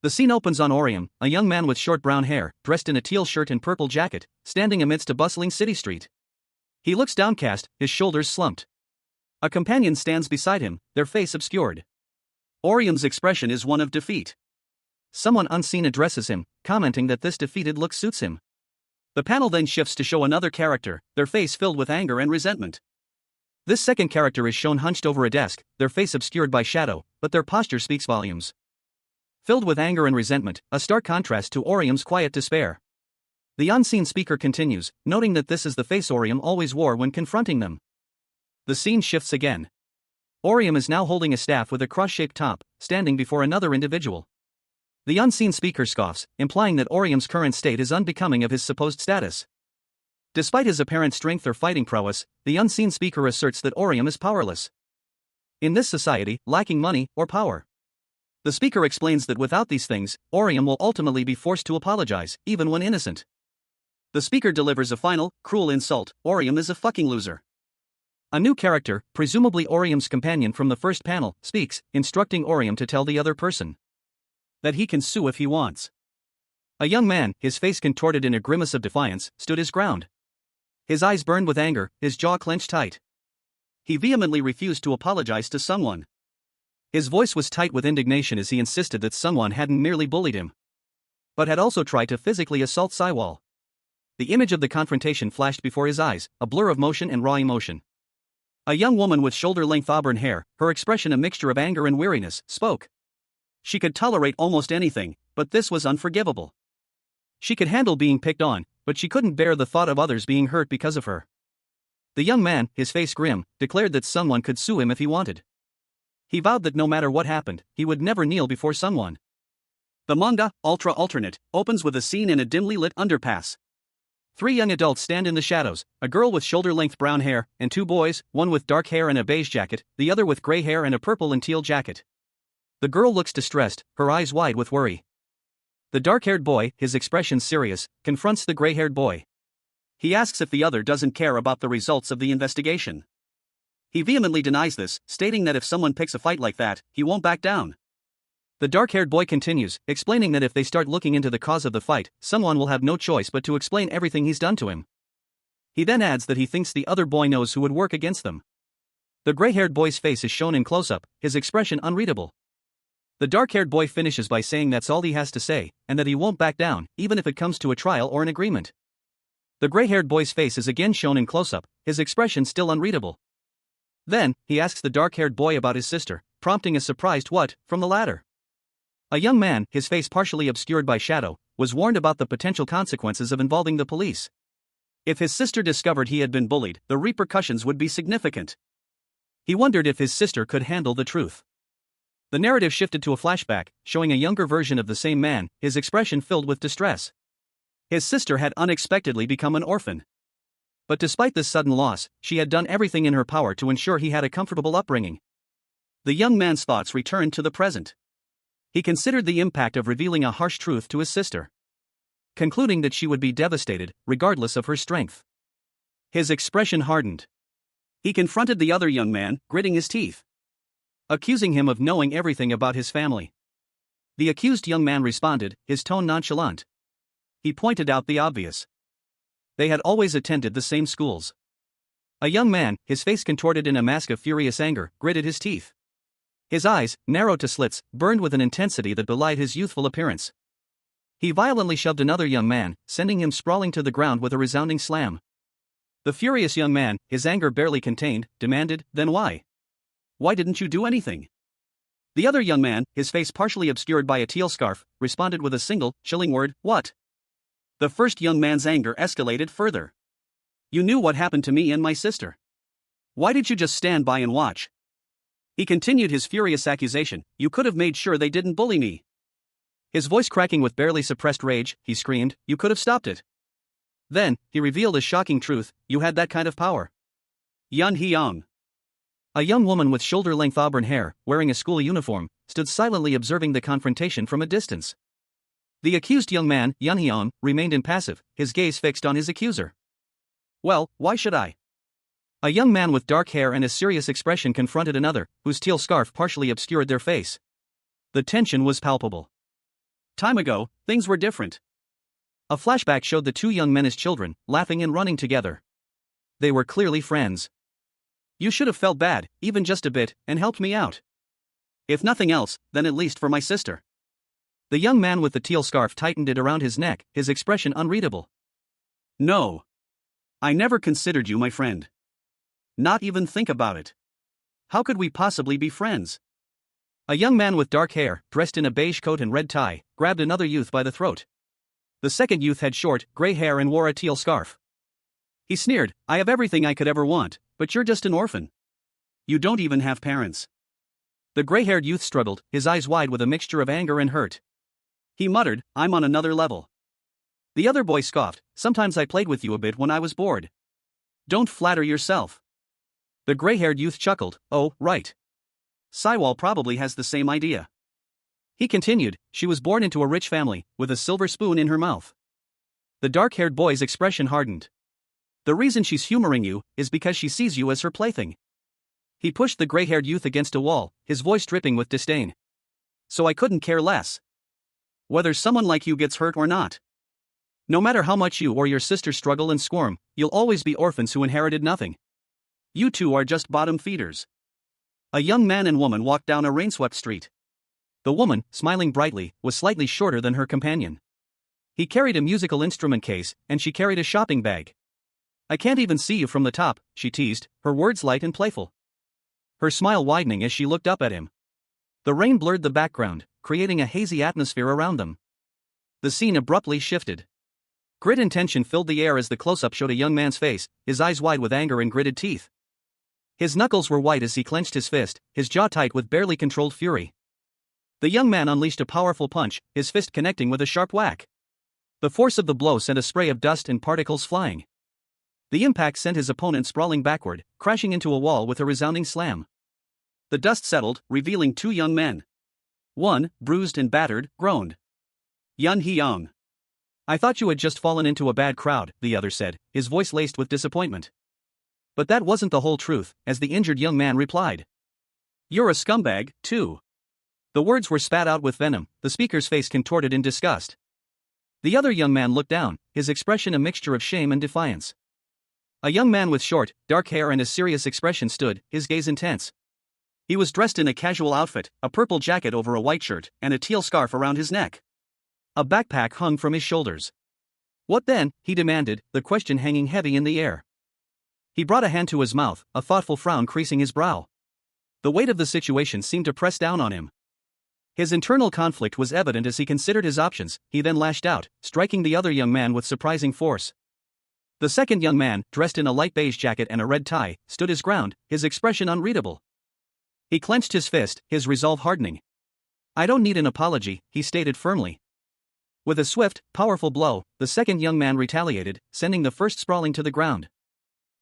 The scene opens on Orium, a young man with short brown hair, dressed in a teal shirt and purple jacket, standing amidst a bustling city street. He looks downcast, his shoulders slumped. A companion stands beside him, their face obscured. Orium's expression is one of defeat. Someone unseen addresses him, commenting that this defeated look suits him. The panel then shifts to show another character, their face filled with anger and resentment. This second character is shown hunched over a desk, their face obscured by shadow, but their posture speaks volumes. Filled with anger and resentment, a stark contrast to Orium's quiet despair. The unseen speaker continues, noting that this is the face Orium always wore when confronting them. The scene shifts again. Orium is now holding a staff with a cross-shaped top, standing before another individual. The unseen speaker scoffs, implying that Orium's current state is unbecoming of his supposed status. Despite his apparent strength or fighting prowess, the unseen speaker asserts that Orium is powerless. In this society, lacking money or power. The speaker explains that without these things, Orium will ultimately be forced to apologize, even when innocent. The speaker delivers a final, cruel insult, Orium is a fucking loser. A new character, presumably Orium's companion from the first panel, speaks, instructing Orium to tell the other person that he can sue if he wants. A young man, his face contorted in a grimace of defiance, stood his ground. His eyes burned with anger, his jaw clenched tight. He vehemently refused to apologize to someone. His voice was tight with indignation as he insisted that someone hadn't merely bullied him, but had also tried to physically assault Saiwal. The image of the confrontation flashed before his eyes, a blur of motion and raw emotion. A young woman with shoulder-length auburn hair, her expression a mixture of anger and weariness, spoke. She could tolerate almost anything, but this was unforgivable. She could handle being picked on, but she couldn't bear the thought of others being hurt because of her. The young man, his face grim, declared that someone could sue him if he wanted. He vowed that no matter what happened, he would never kneel before someone. The manga, Ultra Alternate, opens with a scene in a dimly lit underpass. 3 young adults stand in the shadows, a girl with shoulder-length brown hair, and 2 boys, one with dark hair and a beige jacket, the other with gray hair and a purple and teal jacket. The girl looks distressed, her eyes wide with worry. The dark-haired boy, his expression serious, confronts the gray-haired boy. He asks if the other doesn't care about the results of the investigation. He vehemently denies this, stating that if someone picks a fight like that, he won't back down. The dark-haired boy continues, explaining that if they start looking into the cause of the fight, someone will have no choice but to explain everything he's done to him. He then adds that he thinks the other boy knows who would work against them. The gray-haired boy's face is shown in close-up, his expression unreadable. The dark-haired boy finishes by saying that's all he has to say, and that he won't back down, even if it comes to a trial or an agreement. The gray-haired boy's face is again shown in close-up, his expression still unreadable. Then, he asks the dark-haired boy about his sister, prompting a surprised what from the latter. A young man, his face partially obscured by shadow, was warned about the potential consequences of involving the police. If his sister discovered he had been bullied, the repercussions would be significant. He wondered if his sister could handle the truth. The narrative shifted to a flashback, showing a younger version of the same man, his expression filled with distress. His sister had unexpectedly become an orphan. But despite this sudden loss, she had done everything in her power to ensure he had a comfortable upbringing. The young man's thoughts returned to the present. He considered the impact of revealing a harsh truth to his sister, concluding that she would be devastated, regardless of her strength. His expression hardened. He confronted the other young man, gritting his teeth, accusing him of knowing everything about his family. The accused young man responded, his tone nonchalant. He pointed out the obvious. They had always attended the same schools. A young man, his face contorted in a mask of furious anger, gritted his teeth. His eyes, narrowed to slits, burned with an intensity that belied his youthful appearance. He violently shoved another young man, sending him sprawling to the ground with a resounding slam. The furious young man, his anger barely contained, demanded, "Then why? Why didn't you do anything?" The other young man, his face partially obscured by a teal scarf, responded with a single, chilling word, "What?" The first young man's anger escalated further. "You knew what happened to me and my sister. Why did you just stand by and watch?" He continued his furious accusation, "You could have made sure they didn't bully me." His voice cracking with barely suppressed rage, he screamed, "You could have stopped it." Then, he revealed a shocking truth, "You had that kind of power." Yun Hyung. A young woman with shoulder-length auburn hair, wearing a school uniform, stood silently observing the confrontation from a distance. The accused young man, Yun-hyun, remained impassive, his gaze fixed on his accuser. Well, why should I? A young man with dark hair and a serious expression confronted another, whose teal scarf partially obscured their face. The tension was palpable. Time ago, things were different. A flashback showed the two young men as children, laughing and running together. They were clearly friends. You should have felt bad, even just a bit, and helped me out. If nothing else, then at least for my sister. The young man with the teal scarf tightened it around his neck, his expression unreadable. No. I never considered you my friend. Not even think about it. How could we possibly be friends? A young man with dark hair, dressed in a beige coat and red tie, grabbed another youth by the throat. The second youth had short, gray hair and wore a teal scarf. He sneered, I have everything I could ever want, but you're just an orphan. You don't even have parents. The gray-haired youth struggled, his eyes wide with a mixture of anger and hurt. He muttered, I'm on another level. The other boy scoffed, sometimes I played with you a bit when I was bored. Don't flatter yourself. The gray-haired youth chuckled, oh, right. Saiwal probably has the same idea. He continued, she was born into a rich family, with a silver spoon in her mouth. The dark-haired boy's expression hardened. The reason she's humoring you is because she sees you as her plaything. He pushed the gray-haired youth against a wall, his voice dripping with disdain. So I couldn't care less. Whether someone like you gets hurt or not. No matter how much you or your sister struggle and squirm, you'll always be orphans who inherited nothing. You two are just bottom feeders. A young man and woman walked down a rain-swept street. The woman, smiling brightly, was slightly shorter than her companion. He carried a musical instrument case, and she carried a shopping bag. I can't even see you from the top, she teased, her words light and playful. Her smile widening as she looked up at him. The rain blurred the background, creating a hazy atmosphere around them. The scene abruptly shifted. Grit and tension filled the air as the close-up showed a young man's face, his eyes wide with anger and gritted teeth. His knuckles were white as he clenched his fist, his jaw tight with barely controlled fury. The young man unleashed a powerful punch, his fist connecting with a sharp whack. The force of the blow sent a spray of dust and particles flying. The impact sent his opponent sprawling backward, crashing into a wall with a resounding slam. The dust settled, revealing two young men. One, bruised and battered, groaned. Yun-hyun. I thought you had just fallen into a bad crowd, the other said, his voice laced with disappointment. But that wasn't the whole truth, as the injured young man replied. You're a scumbag, too. The words were spat out with venom, the speaker's face contorted in disgust. The other young man looked down, his expression a mixture of shame and defiance. A young man with short, dark hair and a serious expression stood, his gaze intense. He was dressed in a casual outfit, a purple jacket over a white shirt, and a teal scarf around his neck. A backpack hung from his shoulders. What then? He demanded, the question hanging heavy in the air. He brought a hand to his mouth, a thoughtful frown creasing his brow. The weight of the situation seemed to press down on him. His internal conflict was evident as he considered his options. He then lashed out, striking the other young man with surprising force. The second young man, dressed in a light beige jacket and a red tie, stood his ground, his expression unreadable. He clenched his fist, his resolve hardening. I don't need an apology, he stated firmly. With a swift, powerful blow, the second young man retaliated, sending the first sprawling to the ground.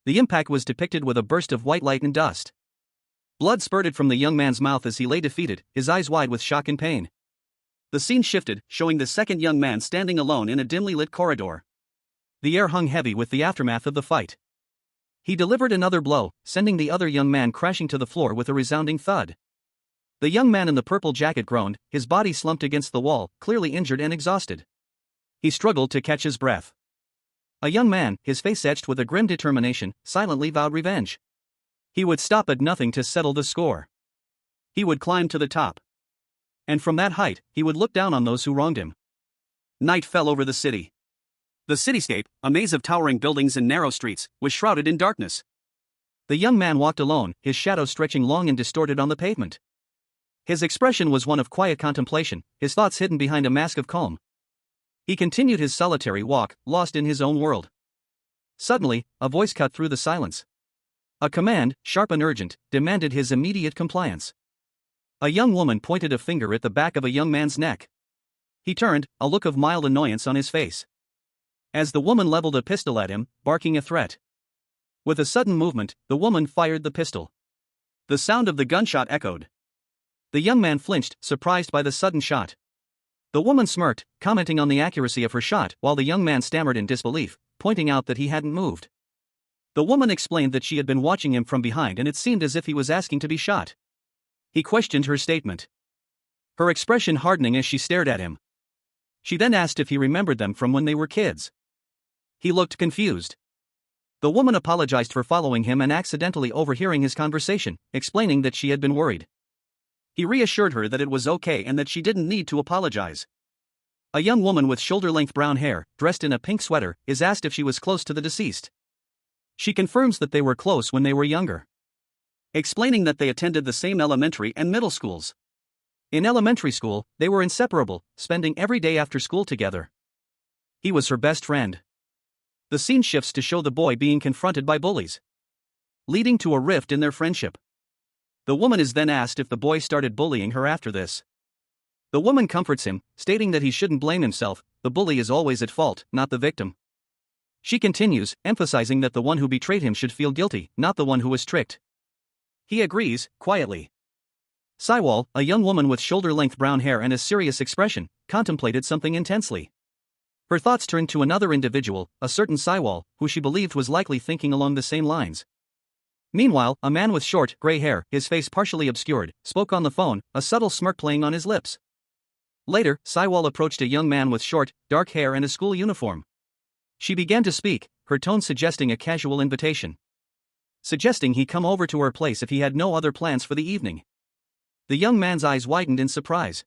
The impact was depicted with a burst of white light and dust. Blood spurted from the young man's mouth as he lay defeated, his eyes wide with shock and pain. The scene shifted, showing the second young man standing alone in a dimly lit corridor. The air hung heavy with the aftermath of the fight. He delivered another blow, sending the other young man crashing to the floor with a resounding thud. The young man in the purple jacket groaned, his body slumped against the wall, clearly injured and exhausted. He struggled to catch his breath. A young man, his face etched with a grim determination, silently vowed revenge. He would stop at nothing to settle the score. He would climb to the top. And from that height, he would look down on those who wronged him. Night fell over the city. The cityscape, a maze of towering buildings and narrow streets, was shrouded in darkness. The young man walked alone, his shadow stretching long and distorted on the pavement. His expression was one of quiet contemplation, his thoughts hidden behind a mask of calm. He continued his solitary walk, lost in his own world. Suddenly, a voice cut through the silence. A command, sharp and urgent, demanded his immediate compliance. A young woman pointed a finger at the back of a young man's neck. He turned, a look of mild annoyance on his face. As the woman leveled a pistol at him, barking a threat. With a sudden movement, the woman fired the pistol. The sound of the gunshot echoed. The young man flinched, surprised by the sudden shot. The woman smirked, commenting on the accuracy of her shot, while the young man stammered in disbelief, pointing out that he hadn't moved. The woman explained that she had been watching him from behind and it seemed as if he was asking to be shot. He questioned her statement, her expression hardening as she stared at him. She then asked if he remembered them from when they were kids. He looked confused. The woman apologized for following him and accidentally overhearing his conversation, explaining that she had been worried. He reassured her that it was okay and that she didn't need to apologize. A young woman with shoulder-length brown hair, dressed in a pink sweater, is asked if she was close to the deceased. She confirms that they were close when they were younger, explaining that they attended the same elementary and middle schools. In elementary school, they were inseparable, spending every day after school together. He was her best friend. The scene shifts to show the boy being confronted by bullies, leading to a rift in their friendship. The woman is then asked if the boy started bullying her after this. The woman comforts him, stating that he shouldn't blame himself, the bully is always at fault, not the victim. She continues, emphasizing that the one who betrayed him should feel guilty, not the one who was tricked. He agrees, quietly. Saiwal, a young woman with shoulder-length brown hair and a serious expression, contemplated something intensely. Her thoughts turned to another individual, a certain Saiwal, who she believed was likely thinking along the same lines. Meanwhile, a man with short, gray hair, his face partially obscured, spoke on the phone, a subtle smirk playing on his lips. Later, Saiwal approached a young man with short, dark hair and a school uniform. She began to speak, her tone suggesting a casual invitation, suggesting he come over to her place if he had no other plans for the evening. The young man's eyes widened in surprise.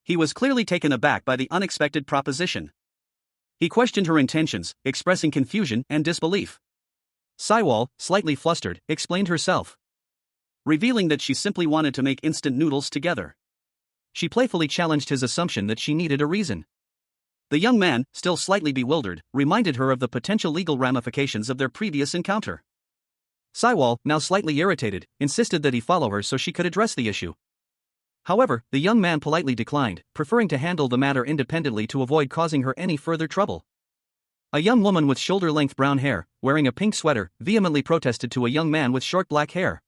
He was clearly taken aback by the unexpected proposition. He questioned her intentions, expressing confusion and disbelief. Saiwal, slightly flustered, explained herself, revealing that she simply wanted to make instant noodles together. She playfully challenged his assumption that she needed a reason. The young man, still slightly bewildered, reminded her of the potential legal ramifications of their previous encounter. Saiwal, now slightly irritated, insisted that he follow her so she could address the issue. However, the young man politely declined, preferring to handle the matter independently to avoid causing her any further trouble. A young woman with shoulder-length brown hair, wearing a pink sweater, vehemently protested to a young man with short black hair.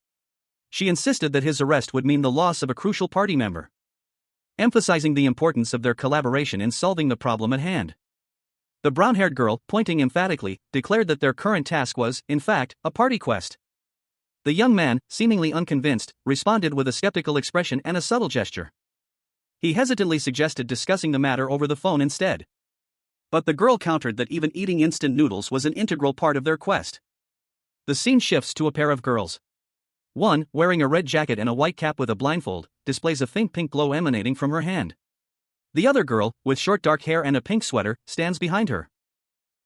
She insisted that his arrest would mean the loss of a crucial party member, emphasizing the importance of their collaboration in solving the problem at hand. The brown-haired girl, pointing emphatically, declared that their current task was, in fact, a party quest. The young man, seemingly unconvinced, responded with a skeptical expression and a subtle gesture. He hesitantly suggested discussing the matter over the phone instead. But the girl countered that even eating instant noodles was an integral part of their quest. The scene shifts to a pair of girls. One, wearing a red jacket and a white cap with a blindfold, displays a faint pink glow emanating from her hand. The other girl, with short dark hair and a pink sweater, stands behind her.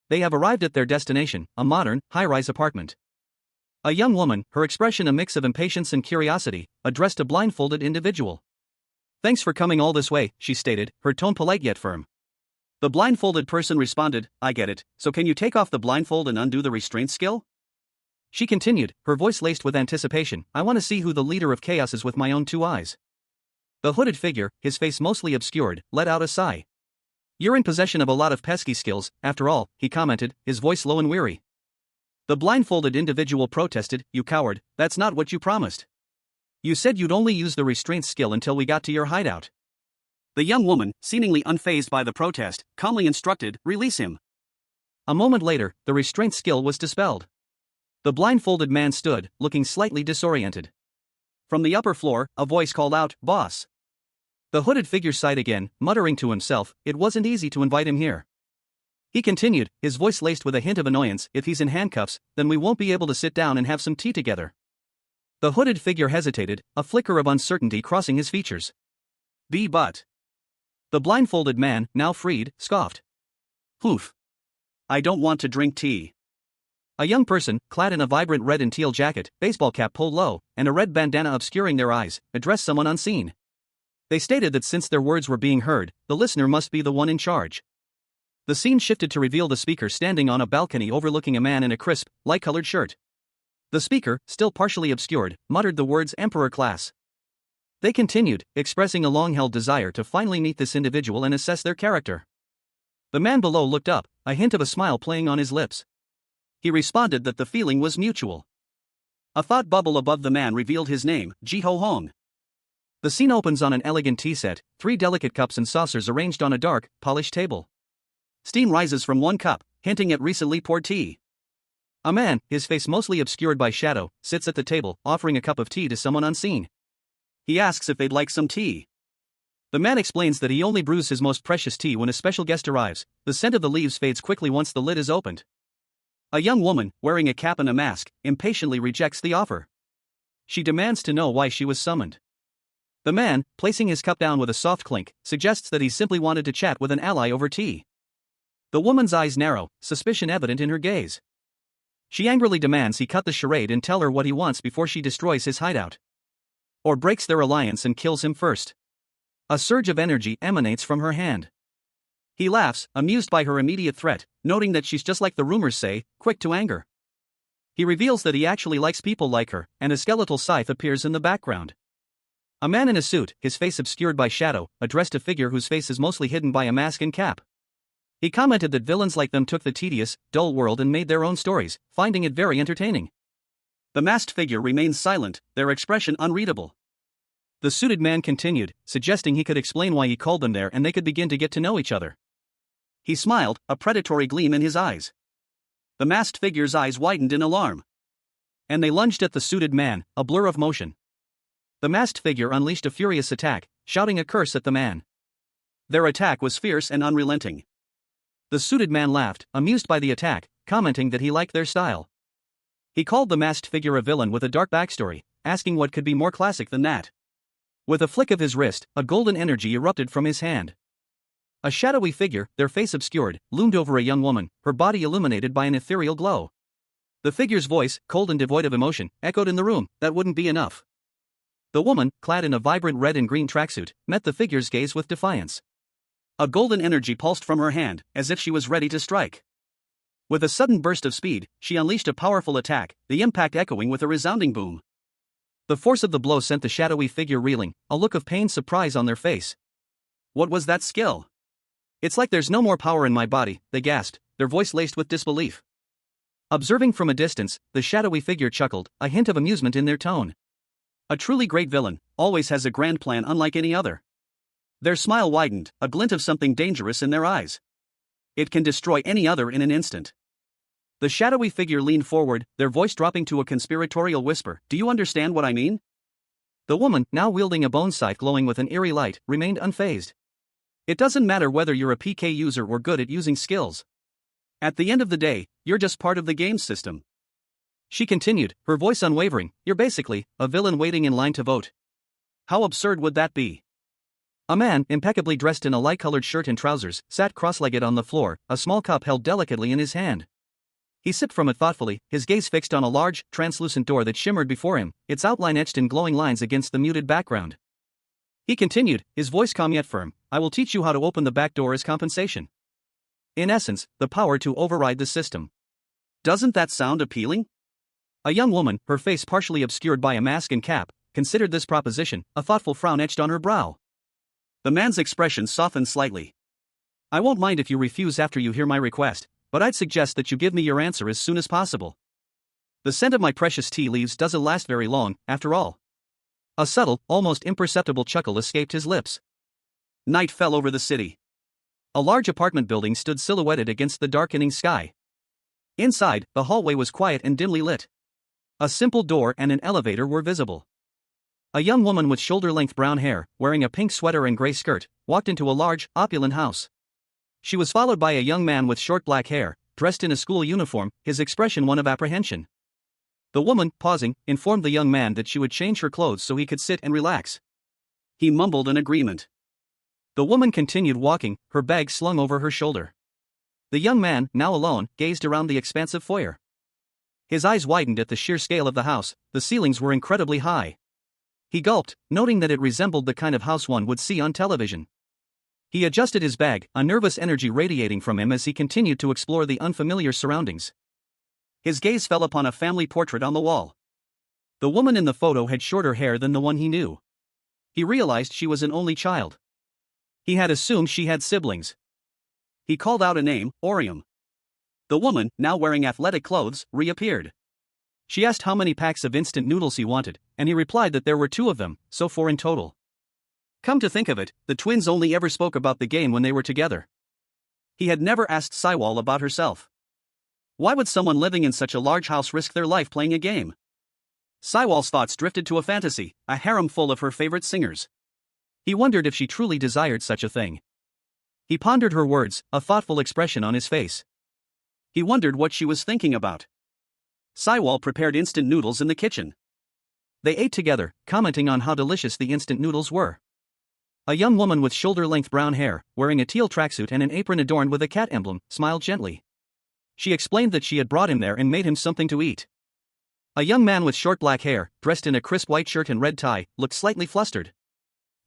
They have arrived at their destination, a modern, high-rise apartment. A young woman, her expression a mix of impatience and curiosity, addressed a blindfolded individual. "Thanks for coming all this way," she stated, her tone polite yet firm. The blindfolded person responded, "I get it, so can you take off the blindfold and undo the restraint skill?" She continued, her voice laced with anticipation, "I want to see who the leader of chaos is with my own two eyes." The hooded figure, his face mostly obscured, let out a sigh. "You're in possession of a lot of pesky skills, after all," he commented, his voice low and weary. The blindfolded individual protested, "You coward, that's not what you promised. You said you'd only use the restraint skill until we got to your hideout." The young woman, seemingly unfazed by the protest, calmly instructed, "Release him." A moment later, the restraint skill was dispelled. The blindfolded man stood, looking slightly disoriented. From the upper floor, a voice called out, "Boss." The hooded figure sighed again, muttering to himself, it wasn't easy to invite him here. He continued, his voice laced with a hint of annoyance, "If he's in handcuffs, then we won't be able to sit down and have some tea together." The hooded figure hesitated, a flicker of uncertainty crossing his features. But. The blindfolded man, now freed, scoffed. "Poof. I don't want to drink tea." A young person, clad in a vibrant red and teal jacket, baseball cap pulled low, and a red bandana obscuring their eyes, addressed someone unseen. They stated that since their words were being heard, the listener must be the one in charge. The scene shifted to reveal the speaker standing on a balcony overlooking a man in a crisp, light-colored shirt. The speaker, still partially obscured, muttered the words "Emperor class." They continued, expressing a long-held desire to finally meet this individual and assess their character. The man below looked up, a hint of a smile playing on his lips. He responded that the feeling was mutual. A thought bubble above the man revealed his name, Ji-ho Hong. The scene opens on an elegant tea set, 3 delicate cups and saucers arranged on a dark, polished table. Steam rises from one cup, hinting at recently poured tea. A man, his face mostly obscured by shadow, sits at the table, offering a cup of tea to someone unseen. He asks if they'd like some tea. The man explains that he only brews his most precious tea when a special guest arrives. The scent of the leaves fades quickly once the lid is opened. A young woman, wearing a cap and a mask, impatiently rejects the offer. She demands to know why she was summoned. The man, placing his cup down with a soft clink, suggests that he simply wanted to chat with an ally over tea. The woman's eyes narrow, suspicion evident in her gaze. She angrily demands he cut the charade and tell her what he wants before she destroys his hideout. Or breaks their alliance and kills him first. A surge of energy emanates from her hand. He laughs, amused by her immediate threat, noting that she's just like the rumors say, quick to anger. He reveals that he actually likes people like her, and a skeletal scythe appears in the background. A man in a suit, his face obscured by shadow, addressed a figure whose face is mostly hidden by a mask and cap. He commented that villains like them took the tedious, dull world and made their own stories, finding it very entertaining. The masked figure remains silent, their expression unreadable. The suited man continued, suggesting he could explain why he called them there and they could begin to get to know each other. He smiled, a predatory gleam in his eyes. The masked figure's eyes widened in alarm. And they lunged at the suited man, a blur of motion. The masked figure unleashed a furious attack, shouting a curse at the man. Their attack was fierce and unrelenting. The suited man laughed, amused by the attack, commenting that he liked their style. He called the masked figure a villain with a dark backstory, asking what could be more classic than that. With a flick of his wrist, a golden energy erupted from his hand. A shadowy figure, their face obscured, loomed over a young woman, her body illuminated by an ethereal glow. The figure's voice, cold and devoid of emotion, echoed in the room. That wouldn't be enough. The woman, clad in a vibrant red and green tracksuit, met the figure's gaze with defiance. A golden energy pulsed from her hand, as if she was ready to strike. With a sudden burst of speed, she unleashed a powerful attack, the impact echoing with a resounding boom. The force of the blow sent the shadowy figure reeling, a look of pained surprise on their face. What was that skill? It's like there's no more power in my body, they gasped, their voice laced with disbelief. Observing from a distance, the shadowy figure chuckled, a hint of amusement in their tone. A truly great villain always has a grand plan unlike any other. Their smile widened, a glint of something dangerous in their eyes. It can destroy any other in an instant. The shadowy figure leaned forward, their voice dropping to a conspiratorial whisper. Do you understand what I mean? The woman, now wielding a bone scythe glowing with an eerie light, remained unfazed. It doesn't matter whether you're a PK user or good at using skills. At the end of the day, you're just part of the game system. She continued, her voice unwavering. You're basically a villain waiting in line to vote. How absurd would that be? A man, impeccably dressed in a light-colored shirt and trousers, sat cross-legged on the floor, a small cup held delicately in his hand. He sipped from it thoughtfully, his gaze fixed on a large, translucent door that shimmered before him, its outline etched in glowing lines against the muted background. He continued, his voice calm yet firm. I will teach you how to open the back door as compensation. In essence, the power to override the system. Doesn't that sound appealing? A young woman, her face partially obscured by a mask and cap, considered this proposition, a thoughtful frown etched on her brow. The man's expression softened slightly. I won't mind if you refuse after you hear my request, but I'd suggest that you give me your answer as soon as possible. The scent of my precious tea leaves doesn't last very long, after all. A subtle, almost imperceptible chuckle escaped his lips. Night fell over the city. A large apartment building stood silhouetted against the darkening sky. Inside, the hallway was quiet and dimly lit. A simple door and an elevator were visible. A young woman with shoulder-length brown hair, wearing a pink sweater and gray skirt, walked into a large, opulent house. She was followed by a young man with short black hair, dressed in a school uniform, his expression one of apprehension. The woman, pausing, informed the young man that she would change her clothes so he could sit and relax. He mumbled an agreement. The woman continued walking, her bag slung over her shoulder. The young man, now alone, gazed around the expansive foyer. His eyes widened at the sheer scale of the house. The ceilings were incredibly high. He gulped, noting that it resembled the kind of house one would see on television. He adjusted his bag, a nervous energy radiating from him as he continued to explore the unfamiliar surroundings. His gaze fell upon a family portrait on the wall. The woman in the photo had shorter hair than the one he knew. He realized she was an only child. He had assumed she had siblings. He called out a name, Orium. The woman, now wearing athletic clothes, reappeared. She asked how many packs of instant noodles he wanted, and he replied that there were 2 of them, so 4 in total. Come to think of it, the twins only ever spoke about the game when they were together. He had never asked Saiwal about herself. Why would someone living in such a large house risk their life playing a game? Saiwal's thoughts drifted to a fantasy, a harem full of her favorite singers. He wondered if she truly desired such a thing. He pondered her words, a thoughtful expression on his face. He wondered what she was thinking about. Saiwal prepared instant noodles in the kitchen. They ate together, commenting on how delicious the instant noodles were. A young woman with shoulder-length brown hair, wearing a teal tracksuit and an apron adorned with a cat emblem, smiled gently. She explained that she had brought him there and made him something to eat. A young man with short black hair, dressed in a crisp white shirt and red tie, looked slightly flustered.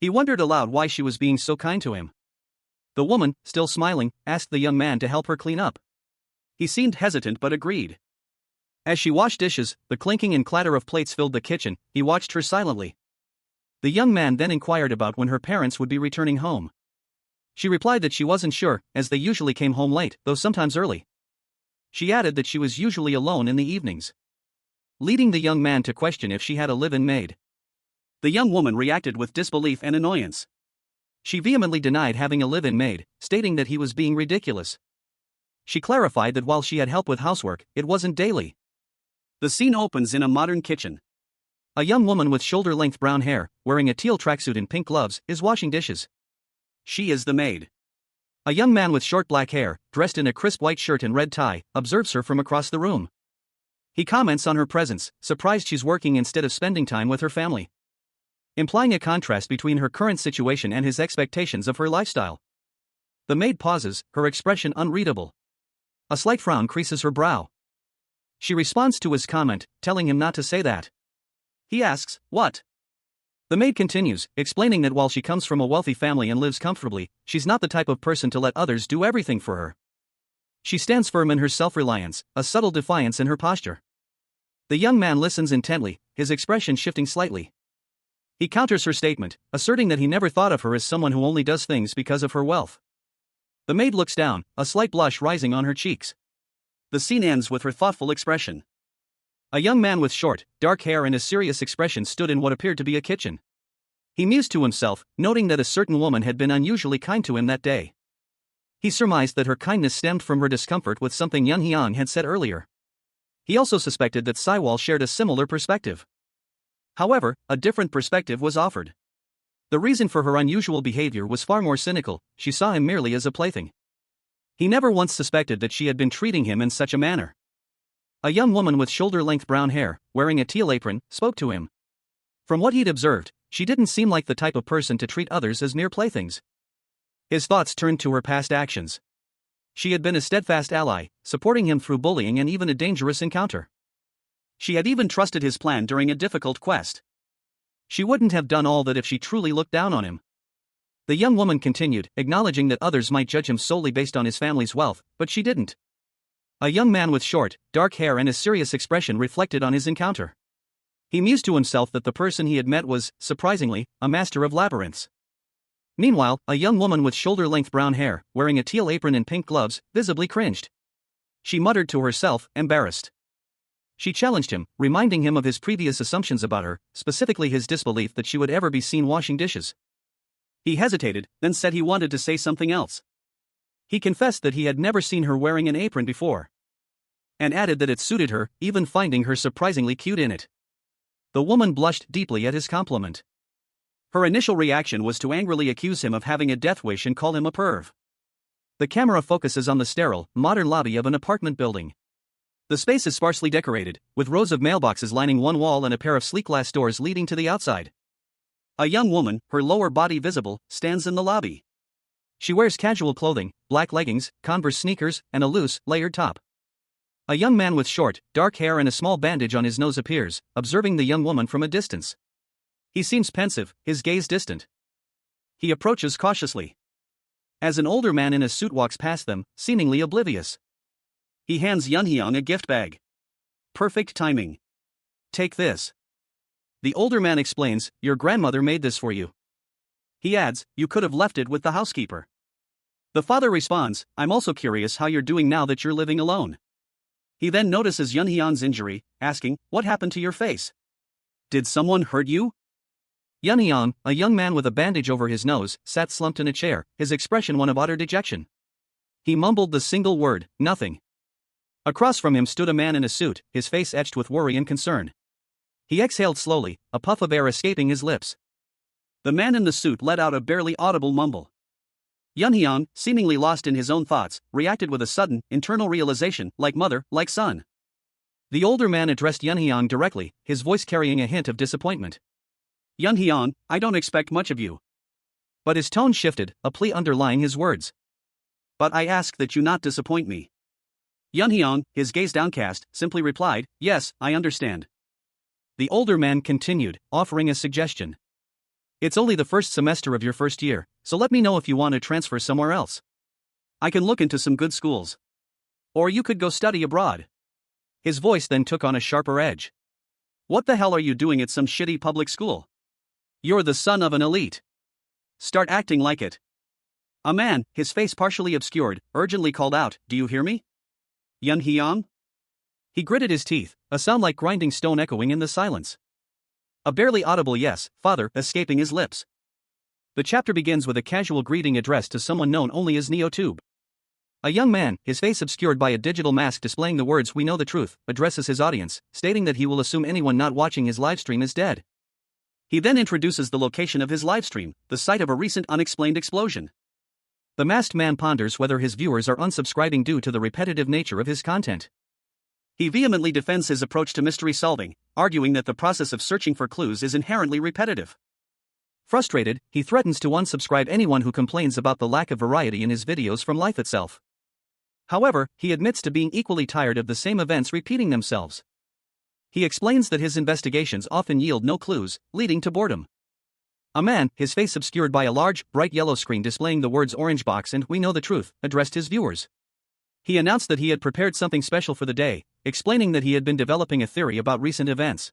He wondered aloud why she was being so kind to him. The woman, still smiling, asked the young man to help her clean up. He seemed hesitant but agreed. As she washed dishes, the clinking and clatter of plates filled the kitchen. He watched her silently. The young man then inquired about when her parents would be returning home. She replied that she wasn't sure, as they usually came home late, though sometimes early. She added that she was usually alone in the evenings, leading the young man to question if she had a live-in maid. The young woman reacted with disbelief and annoyance. She vehemently denied having a live-in maid, stating that he was being ridiculous. She clarified that while she had help with housework, it wasn't daily. The scene opens in a modern kitchen. A young woman with shoulder-length brown hair, wearing a teal tracksuit and pink gloves, is washing dishes. She is the maid. A young man with short black hair, dressed in a crisp white shirt and red tie, observes her from across the room. He comments on her presence, surprised she's working instead of spending time with her family, implying a contrast between her current situation and his expectations of her lifestyle. The maid pauses, her expression unreadable. A slight frown creases her brow. She responds to his comment, telling him not to say that. He asks, "What?" The maid continues, explaining that while she comes from a wealthy family and lives comfortably, she's not the type of person to let others do everything for her. She stands firm in her self-reliance, a subtle defiance in her posture. The young man listens intently, his expression shifting slightly. He counters her statement, asserting that he never thought of her as someone who only does things because of her wealth. The maid looks down, a slight blush rising on her cheeks. The scene ends with her thoughtful expression. A young man with short, dark hair and a serious expression stood in what appeared to be a kitchen. He mused to himself, noting that a certain woman had been unusually kind to him that day. He surmised that her kindness stemmed from her discomfort with something Yun Hyang had said earlier. He also suspected that Saiwal shared a similar perspective. However, a different perspective was offered. The reason for her unusual behavior was far more cynical. She saw him merely as a plaything. He never once suspected that she had been treating him in such a manner. A young woman with shoulder-length brown hair, wearing a teal apron, spoke to him. From what he'd observed, she didn't seem like the type of person to treat others as mere playthings. His thoughts turned to her past actions. She had been a steadfast ally, supporting him through bullying and even a dangerous encounter. She had even trusted his plan during a difficult quest. She wouldn't have done all that if she truly looked down on him. The young woman continued, acknowledging that others might judge him solely based on his family's wealth, but she didn't. A young man with short, dark hair and a serious expression reflected on his encounter. He mused to himself that the person he had met was, surprisingly, a master of labyrinths. Meanwhile, a young woman with shoulder-length brown hair, wearing a teal apron and pink gloves, visibly cringed. She muttered to herself, embarrassed. She challenged him, reminding him of his previous assumptions about her, specifically his disbelief that she would ever be seen washing dishes. He hesitated, then said he wanted to say something else. He confessed that he had never seen her wearing an apron before, and added that it suited her, even finding her surprisingly cute in it. The woman blushed deeply at his compliment. Her initial reaction was to angrily accuse him of having a death wish and call him a perv. The camera focuses on the sterile, modern lobby of an apartment building. The space is sparsely decorated, with rows of mailboxes lining one wall and a pair of sleek glass doors leading to the outside. A young woman, her lower body visible, stands in the lobby. She wears casual clothing, black leggings, Converse sneakers, and a loose, layered top. A young man with short, dark hair and a small bandage on his nose appears, observing the young woman from a distance. He seems pensive, his gaze distant. He approaches cautiously. As an older man in a suit walks past them, seemingly oblivious, he hands Yun Hyang a gift bag. Perfect timing. Take this. The older man explains, "Your grandmother made this for you." He adds, "You could have left it with the housekeeper." The father responds, "I'm also curious how you're doing now that you're living alone." He then notices Yunhyun's injury, asking, "What happened to your face? Did someone hurt you?" Yunhyun, a young man with a bandage over his nose, sat slumped in a chair, his expression one of utter dejection. He mumbled the single word, "Nothing." Across from him stood a man in a suit, his face etched with worry and concern. He exhaled slowly, a puff of air escaping his lips. The man in the suit let out a barely audible mumble. Yunhyun, seemingly lost in his own thoughts, reacted with a sudden, internal realization, like mother, like son. The older man addressed Yunhyun directly, his voice carrying a hint of disappointment. "Yunhyun, I don't expect much of you." But his tone shifted, a plea underlying his words. "But I ask that you not disappoint me." Yunhyun, his gaze downcast, simply replied, "Yes, I understand." The older man continued, offering a suggestion. "It's only the first semester of your first year, so let me know if you want to transfer somewhere else. I can look into some good schools. Or you could go study abroad." His voice then took on a sharper edge. "What the hell are you doing at some shitty public school? You're the son of an elite. Start acting like it." A man, his face partially obscured, urgently called out, "Do you hear me? Yunhyun?" He gritted his teeth, a sound like grinding stone echoing in the silence. A barely audible "yes, father," escaping his lips. The chapter begins with a casual greeting addressed to someone known only as NeoTube. A young man, his face obscured by a digital mask displaying the words "We know the truth," addresses his audience, stating that he will assume anyone not watching his livestream is dead. He then introduces the location of his livestream, the site of a recent unexplained explosion. The masked man ponders whether his viewers are unsubscribing due to the repetitive nature of his content. He vehemently defends his approach to mystery solving, arguing that the process of searching for clues is inherently repetitive. Frustrated, he threatens to unsubscribe anyone who complains about the lack of variety in his videos from life itself. However, he admits to being equally tired of the same events repeating themselves. He explains that his investigations often yield no clues, leading to boredom. A man, his face obscured by a large, bright yellow screen displaying the words "Orange Box" and "We know the truth," addressed his viewers. He announced that he had prepared something special for the day, explaining that he had been developing a theory about recent events,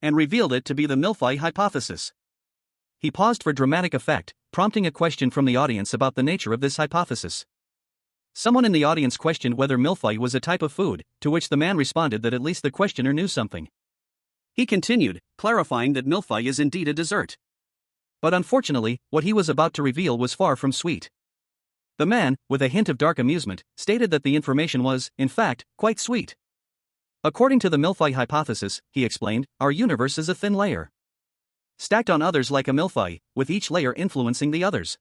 and revealed it to be the MILFI hypothesis. He paused for dramatic effect, prompting a question from the audience about the nature of this hypothesis. Someone in the audience questioned whether MILFI was a type of food, to which the man responded that at least the questioner knew something. He continued, clarifying that MILFI is indeed a dessert. But unfortunately, what he was about to reveal was far from sweet. The man, with a hint of dark amusement, stated that the information was, in fact, quite sweet. According to the MILFI hypothesis, he explained, our universe is a thin layer, stacked on others like a MILFI, with each layer influencing the others.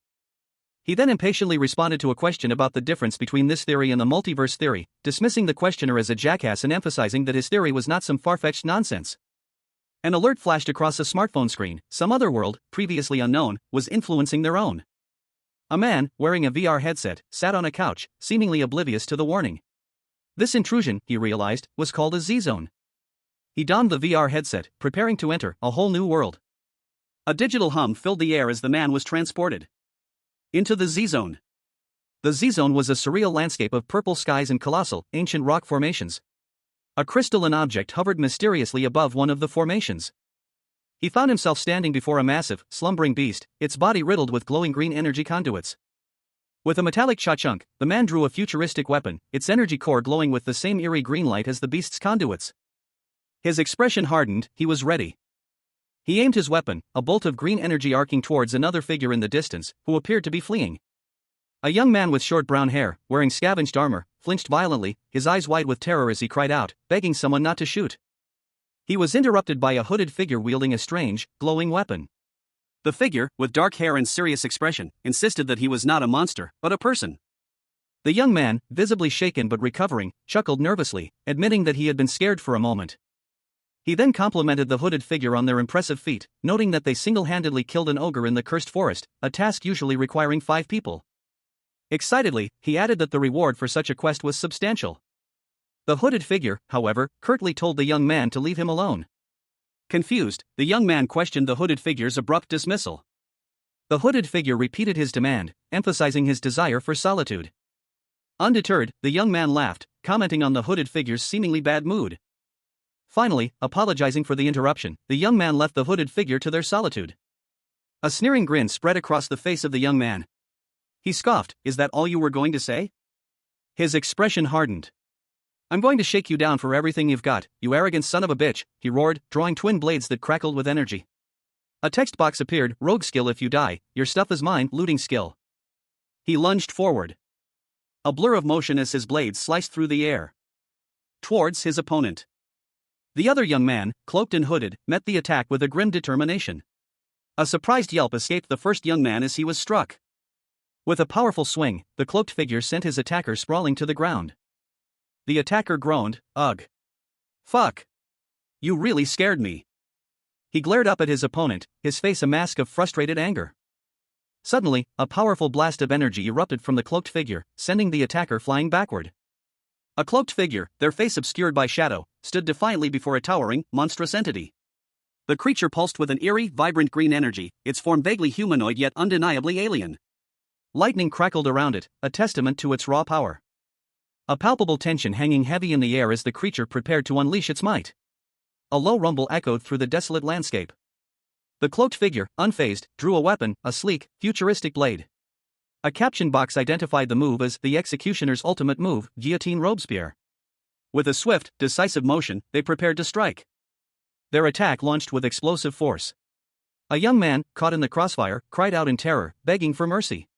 He then impatiently responded to a question about the difference between this theory and the multiverse theory, dismissing the questioner as a jackass and emphasizing that his theory was not some far-fetched nonsense. An alert flashed across a smartphone screen. Some other world, previously unknown, was influencing their own. A man, wearing a VR headset, sat on a couch, seemingly oblivious to the warning. This intrusion, he realized, was called a Z-zone. He donned the VR headset, preparing to enter a whole new world. A digital hum filled the air as the man was transported into the Z-zone. The Z-zone was a surreal landscape of purple skies and colossal, ancient rock formations. A crystalline object hovered mysteriously above one of the formations. He found himself standing before a massive, slumbering beast, its body riddled with glowing green energy conduits. With a metallic cha-chunk, the man drew a futuristic weapon, its energy core glowing with the same eerie green light as the beast's conduits. His expression hardened, he was ready. He aimed his weapon, a bolt of green energy arcing towards another figure in the distance, who appeared to be fleeing. A young man with short brown hair, wearing scavenged armor, flinched violently, his eyes wide with terror as he cried out, begging someone not to shoot. He was interrupted by a hooded figure wielding a strange, glowing weapon. The figure, with dark hair and serious expression, insisted that he was not a monster, but a person. The young man, visibly shaken but recovering, chuckled nervously, admitting that he had been scared for a moment. He then complimented the hooded figure on their impressive feat, noting that they single-handedly killed an ogre in the cursed forest, a task usually requiring 5 people. Excitedly, he added that the reward for such a quest was substantial. The hooded figure, however, curtly told the young man to leave him alone. Confused, the young man questioned the hooded figure's abrupt dismissal. The hooded figure repeated his demand, emphasizing his desire for solitude. Undeterred, the young man laughed, commenting on the hooded figure's seemingly bad mood. Finally, apologizing for the interruption, the young man left the hooded figure to their solitude. A sneering grin spread across the face of the young man. He scoffed, "Is that all you were going to say?" His expression hardened. I'm going to shake you down for everything you've got, you arrogant son of a bitch, he roared, drawing twin blades that crackled with energy. A text box appeared, rogue skill if you die, your stuff is mine, looting skill. He lunged forward. A blur of motion as his blades sliced through the air towards his opponent. The other young man, cloaked and hooded, met the attack with a grim determination. A surprised yelp escaped the first young man as he was struck. With a powerful swing, the cloaked figure sent his attacker sprawling to the ground. The attacker groaned, "Ugh. Fuck. You really scared me." He glared up at his opponent, his face a mask of frustrated anger. Suddenly, a powerful blast of energy erupted from the cloaked figure, sending the attacker flying backward. A cloaked figure, their face obscured by shadow, stood defiantly before a towering, monstrous entity. The creature pulsed with an eerie, vibrant green energy, its form vaguely humanoid yet undeniably alien. Lightning crackled around it, a testament to its raw power. A palpable tension hanging heavy in the air as the creature prepared to unleash its might. A low rumble echoed through the desolate landscape. The cloaked figure, unfazed, drew a weapon, a sleek, futuristic blade. A caption box identified the move as the executioner's ultimate move, Guillotine Robespierre. With a swift, decisive motion, they prepared to strike. Their attack launched with explosive force. A young man, caught in the crossfire, cried out in terror, begging for mercy.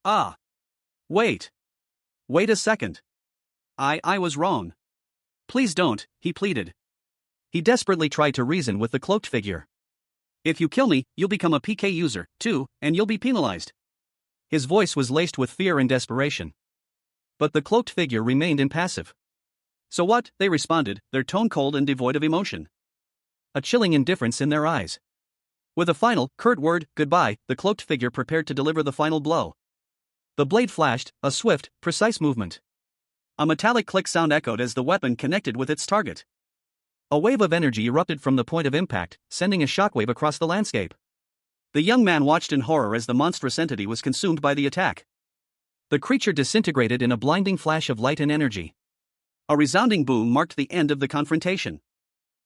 "Ah! Wait! Wait a second! I was wrong. Please don't," he pleaded. He desperately tried to reason with the cloaked figure. "If you kill me, you'll become a PK user, too, and you'll be penalized." His voice was laced with fear and desperation. But the cloaked figure remained impassive. "So what?" they responded, their tone cold and devoid of emotion. A chilling indifference in their eyes. With a final, curt word, "goodbye," the cloaked figure prepared to deliver the final blow. The blade flashed, a swift, precise movement. A metallic click sound echoed as the weapon connected with its target. A wave of energy erupted from the point of impact, sending a shockwave across the landscape. The young man watched in horror as the monstrous entity was consumed by the attack. The creature disintegrated in a blinding flash of light and energy. A resounding boom marked the end of the confrontation.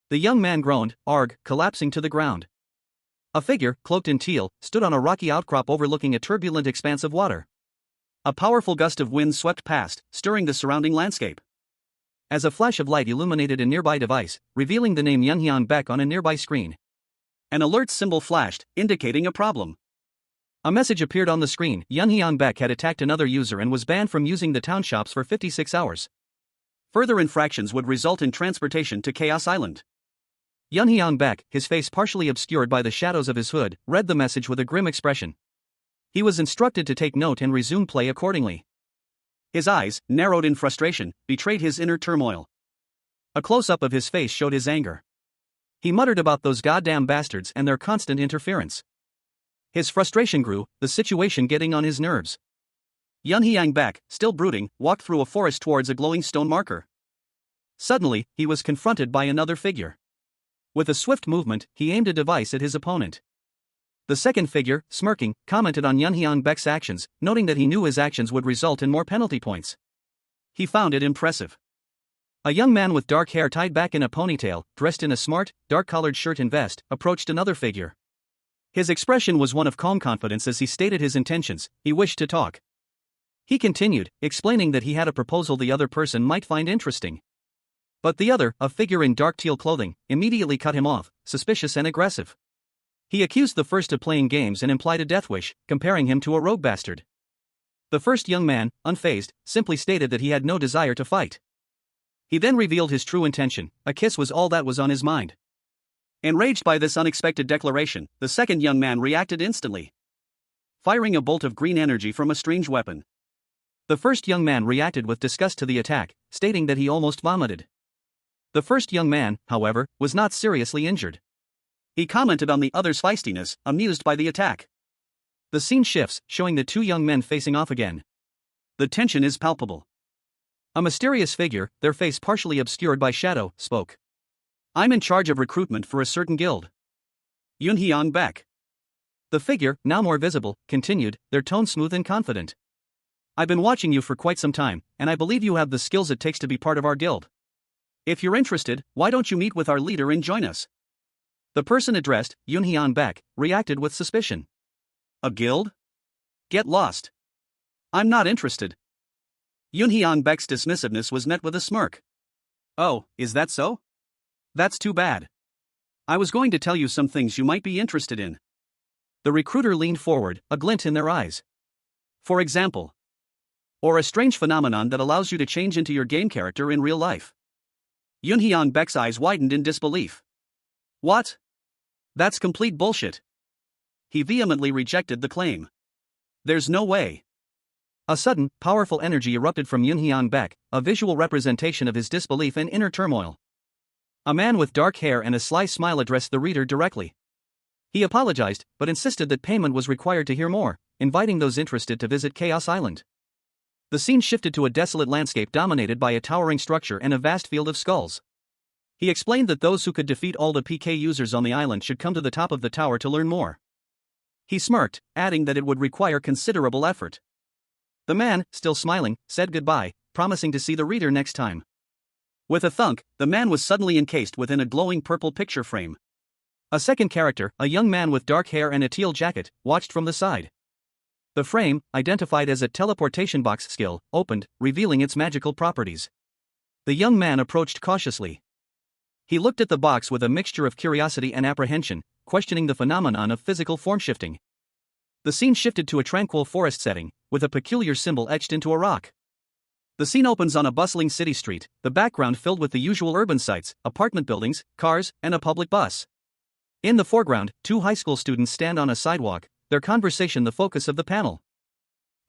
The young man groaned, "Arg," collapsing to the ground. A figure, cloaked in teal, stood on a rocky outcrop overlooking a turbulent expanse of water. A powerful gust of wind swept past, stirring the surrounding landscape. As a flash of light illuminated a nearby device, revealing the name Yunhyun Baek on a nearby screen. An alert symbol flashed, indicating a problem. A message appeared on the screen. Yunhyun Baek had attacked another user and was banned from using the town shops for 56 hours. Further infractions would result in transportation to Chaos Island. Yunhyun Baek, his face partially obscured by the shadows of his hood, read the message with a grim expression. He was instructed to take note and resume play accordingly. His eyes, narrowed in frustration, betrayed his inner turmoil. A close-up of his face showed his anger. He muttered about those goddamn bastards and their constant interference. His frustration grew, the situation getting on his nerves. Yunhyun Baek, still brooding, walked through a forest towards a glowing stone marker. Suddenly, he was confronted by another figure. With a swift movement, he aimed a device at his opponent. The second figure, smirking, commented on Yunhyun Baek's actions, noting that he knew his actions would result in more penalty points. He found it impressive. A young man with dark hair tied back in a ponytail, dressed in a smart, dark-collared shirt and vest, approached another figure. His expression was one of calm confidence as he stated his intentions. He wished to talk. He continued, explaining that he had a proposal the other person might find interesting. But the other, a figure in dark teal clothing, immediately cut him off, suspicious and aggressive. He accused the first of playing games and implied a death wish, comparing him to a rogue bastard. The first young man, unfazed, simply stated that he had no desire to fight. He then revealed his true intention: a kiss was all that was on his mind. Enraged by this unexpected declaration, the second young man reacted instantly, firing a bolt of green energy from a strange weapon. The first young man reacted with disgust to the attack, stating that he almost vomited. The first young man, however, was not seriously injured. He commented on the other's feistiness, amused by the attack. The scene shifts, showing the two young men facing off again. The tension is palpable. A mysterious figure, their face partially obscured by shadow, spoke. "I'm in charge of recruitment for a certain guild." Yunhyun Baek. The figure, now more visible, continued, their tone smooth and confident. "I've been watching you for quite some time, and I believe you have the skills it takes to be part of our guild. If you're interested, why don't you meet with our leader and join us?" The person addressed, Yunhyun Baek, reacted with suspicion. "A guild? Get lost. I'm not interested." Yunhyun Baek's dismissiveness was met with a smirk. Oh, is that so? That's too bad. I was going to tell you some things you might be interested in. The recruiter leaned forward, a glint in their eyes. For example, or a strange phenomenon that allows you to change into your game character in real life. Yunhyang Baek's eyes widened in disbelief. What? That's complete bullshit. He vehemently rejected the claim. There's no way. A sudden, powerful energy erupted from Yunhyang Baek, a visual representation of his disbelief and inner turmoil. A man with dark hair and a sly smile addressed the reader directly. He apologized, but insisted that payment was required to hear more, inviting those interested to visit Chaos Island. The scene shifted to a desolate landscape dominated by a towering structure and a vast field of skulls. He explained that those who could defeat all the PK users on the island should come to the top of the tower to learn more. He smirked, adding that it would require considerable effort. The man, still smiling, said goodbye, promising to see the reader next time. With a thunk, the man was suddenly encased within a glowing purple picture frame. A second character, a young man with dark hair and a teal jacket, watched from the side. The frame, identified as a teleportation box skill, opened, revealing its magical properties. The young man approached cautiously. He looked at the box with a mixture of curiosity and apprehension, questioning the phenomenon of physical form shifting. The scene shifted to a tranquil forest setting, with a peculiar symbol etched into a rock. The scene opens on a bustling city street, the background filled with the usual urban sights, apartment buildings, cars, and a public bus. In the foreground, two high school students stand on a sidewalk, their conversation the focus of the panel.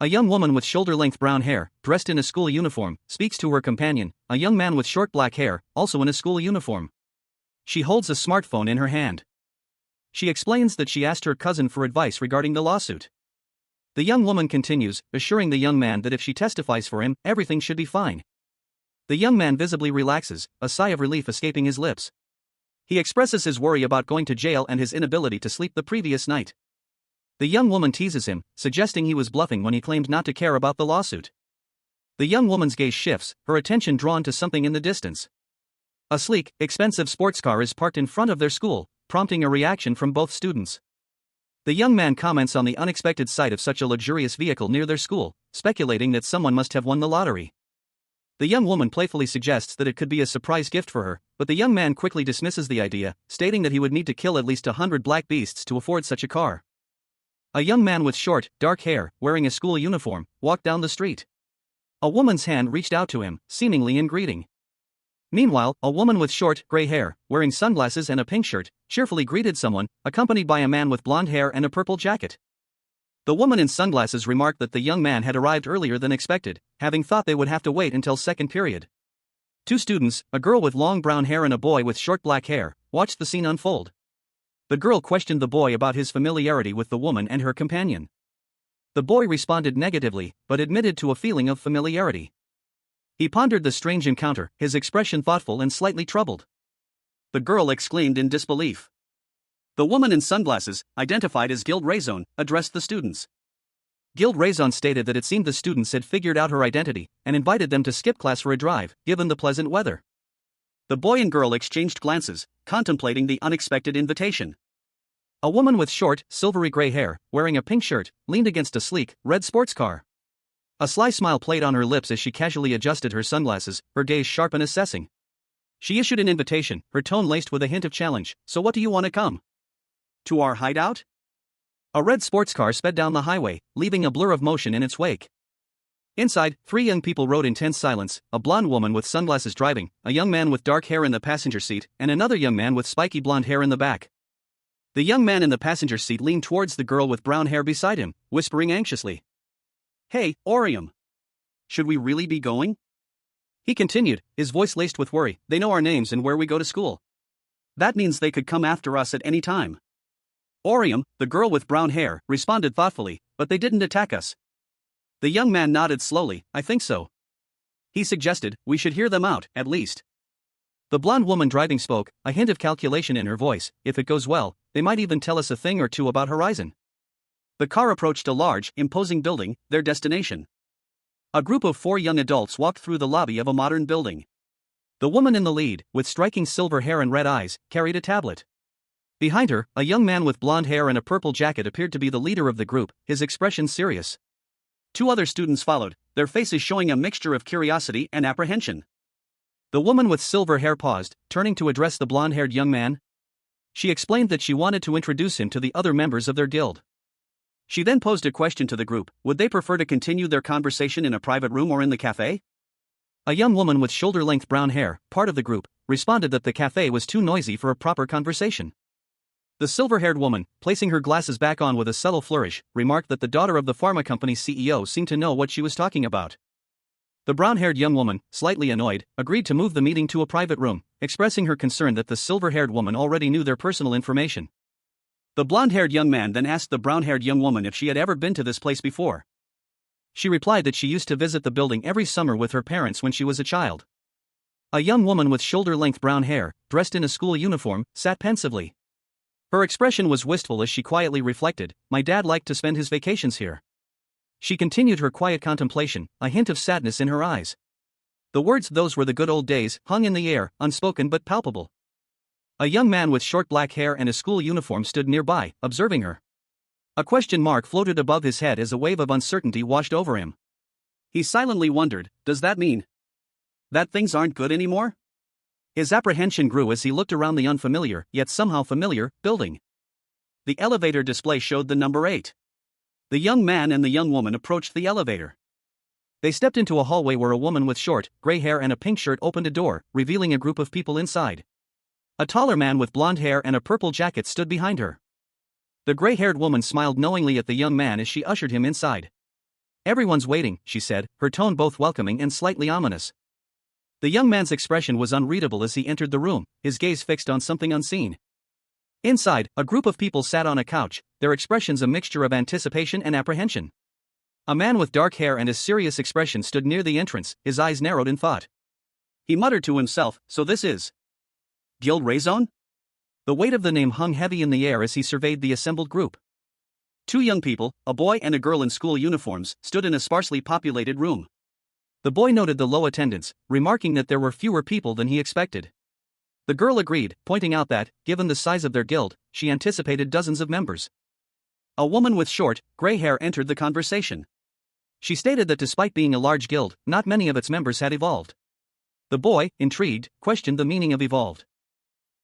A young woman with shoulder-length brown hair, dressed in a school uniform, speaks to her companion, a young man with short black hair, also in a school uniform. She holds a smartphone in her hand. She explains that she asked her cousin for advice regarding the lawsuit. The young woman continues, assuring the young man that if she testifies for him, everything should be fine. The young man visibly relaxes, a sigh of relief escaping his lips. He expresses his worry about going to jail and his inability to sleep the previous night. The young woman teases him, suggesting he was bluffing when he claimed not to care about the lawsuit. The young woman's gaze shifts, her attention drawn to something in the distance. A sleek, expensive sports car is parked in front of their school, prompting a reaction from both students. The young man comments on the unexpected sight of such a luxurious vehicle near their school, speculating that someone must have won the lottery. The young woman playfully suggests that it could be a surprise gift for her, but the young man quickly dismisses the idea, stating that he would need to kill at least 100 black beasts to afford such a car. A young man with short, dark hair, wearing a school uniform, walked down the street. A woman's hand reached out to him, seemingly in greeting. Meanwhile, a woman with short, gray hair, wearing sunglasses and a pink shirt, cheerfully greeted someone, accompanied by a man with blonde hair and a purple jacket. The woman in sunglasses remarked that the young man had arrived earlier than expected, having thought they would have to wait until second period. Two students, a girl with long brown hair and a boy with short black hair, watched the scene unfold. The girl questioned the boy about his familiarity with the woman and her companion. The boy responded negatively, but admitted to a feeling of familiarity. He pondered the strange encounter, his expression thoughtful and slightly troubled. The girl exclaimed in disbelief. The woman in sunglasses, identified as Guild Raison, addressed the students. Guild Raison stated that it seemed the students had figured out her identity, and invited them to skip class for a drive, given the pleasant weather. The boy and girl exchanged glances, contemplating the unexpected invitation. A woman with short, silvery gray hair, wearing a pink shirt, leaned against a sleek, red sports car. A sly smile played on her lips as she casually adjusted her sunglasses, her gaze sharp and assessing. She issued an invitation, her tone laced with a hint of challenge. So what do you want to come? To our hideout? A red sports car sped down the highway, leaving a blur of motion in its wake. Inside, three young people rode in tense silence, a blonde woman with sunglasses driving, a young man with dark hair in the passenger seat, and another young man with spiky blonde hair in the back. The young man in the passenger seat leaned towards the girl with brown hair beside him, whispering anxiously. Hey, Orium. Should we really be going? He continued, his voice laced with worry. They know our names and where we go to school. That means they could come after us at any time. Orium, the girl with brown hair, responded thoughtfully, but they didn't attack us. The young man nodded slowly. I think so. He suggested, we should hear them out, at least. The blonde woman driving spoke, a hint of calculation in her voice. If it goes well, they might even tell us a thing or two about Horizon. The car approached a large, imposing building, their destination. A group of 4 young adults walked through the lobby of a modern building. The woman in the lead, with striking silver hair and red eyes, carried a tablet. Behind her, a young man with blonde hair and a purple jacket appeared to be the leader of the group, his expression serious. 2 other students followed, their faces showing a mixture of curiosity and apprehension. The woman with silver hair paused, turning to address the blonde-haired young man. She explained that she wanted to introduce him to the other members of their guild. She then posed a question to the group: would they prefer to continue their conversation in a private room or in the cafe? A young woman with shoulder-length brown hair, part of the group, responded that the cafe was too noisy for a proper conversation. The silver-haired woman, placing her glasses back on with a subtle flourish, remarked that the daughter of the pharma company's CEO seemed to know what she was talking about. The brown-haired young woman, slightly annoyed, agreed to move the meeting to a private room, expressing her concern that the silver-haired woman already knew their personal information. The blonde-haired young man then asked the brown-haired young woman if she had ever been to this place before. She replied that she used to visit the building every summer with her parents when she was a child. A young woman with shoulder-length brown hair, dressed in a school uniform, sat pensively. Her expression was wistful as she quietly reflected, "My dad liked to spend his vacations here." She continued her quiet contemplation, a hint of sadness in her eyes. The words "those were the good old days" hung in the air, unspoken but palpable. A young man with short black hair and a school uniform stood nearby, observing her. A question mark floated above his head as a wave of uncertainty washed over him. He silently wondered, does that mean that things aren't good anymore? His apprehension grew as he looked around the unfamiliar, yet somehow familiar, building. The elevator display showed the number 8. The young man and the young woman approached the elevator. They stepped into a hallway where a woman with short, gray hair and a pink shirt opened a door, revealing a group of people inside. A taller man with blonde hair and a purple jacket stood behind her. The gray-haired woman smiled knowingly at the young man as she ushered him inside. "Everyone's waiting," she said, her tone both welcoming and slightly ominous. The young man's expression was unreadable as he entered the room, his gaze fixed on something unseen. Inside, a group of people sat on a couch, their expressions a mixture of anticipation and apprehension. A man with dark hair and a serious expression stood near the entrance, his eyes narrowed in thought. He muttered to himself, "So this is Guild Raison?" The weight of the name hung heavy in the air as he surveyed the assembled group. 2 young people, a boy and a girl in school uniforms, stood in a sparsely populated room. The boy noted the low attendance, remarking that there were fewer people than he expected. The girl agreed, pointing out that, given the size of their guild, she anticipated dozens of members. A woman with short, gray hair entered the conversation. She stated that despite being a large guild, not many of its members had evolved. The boy, intrigued, questioned the meaning of evolved.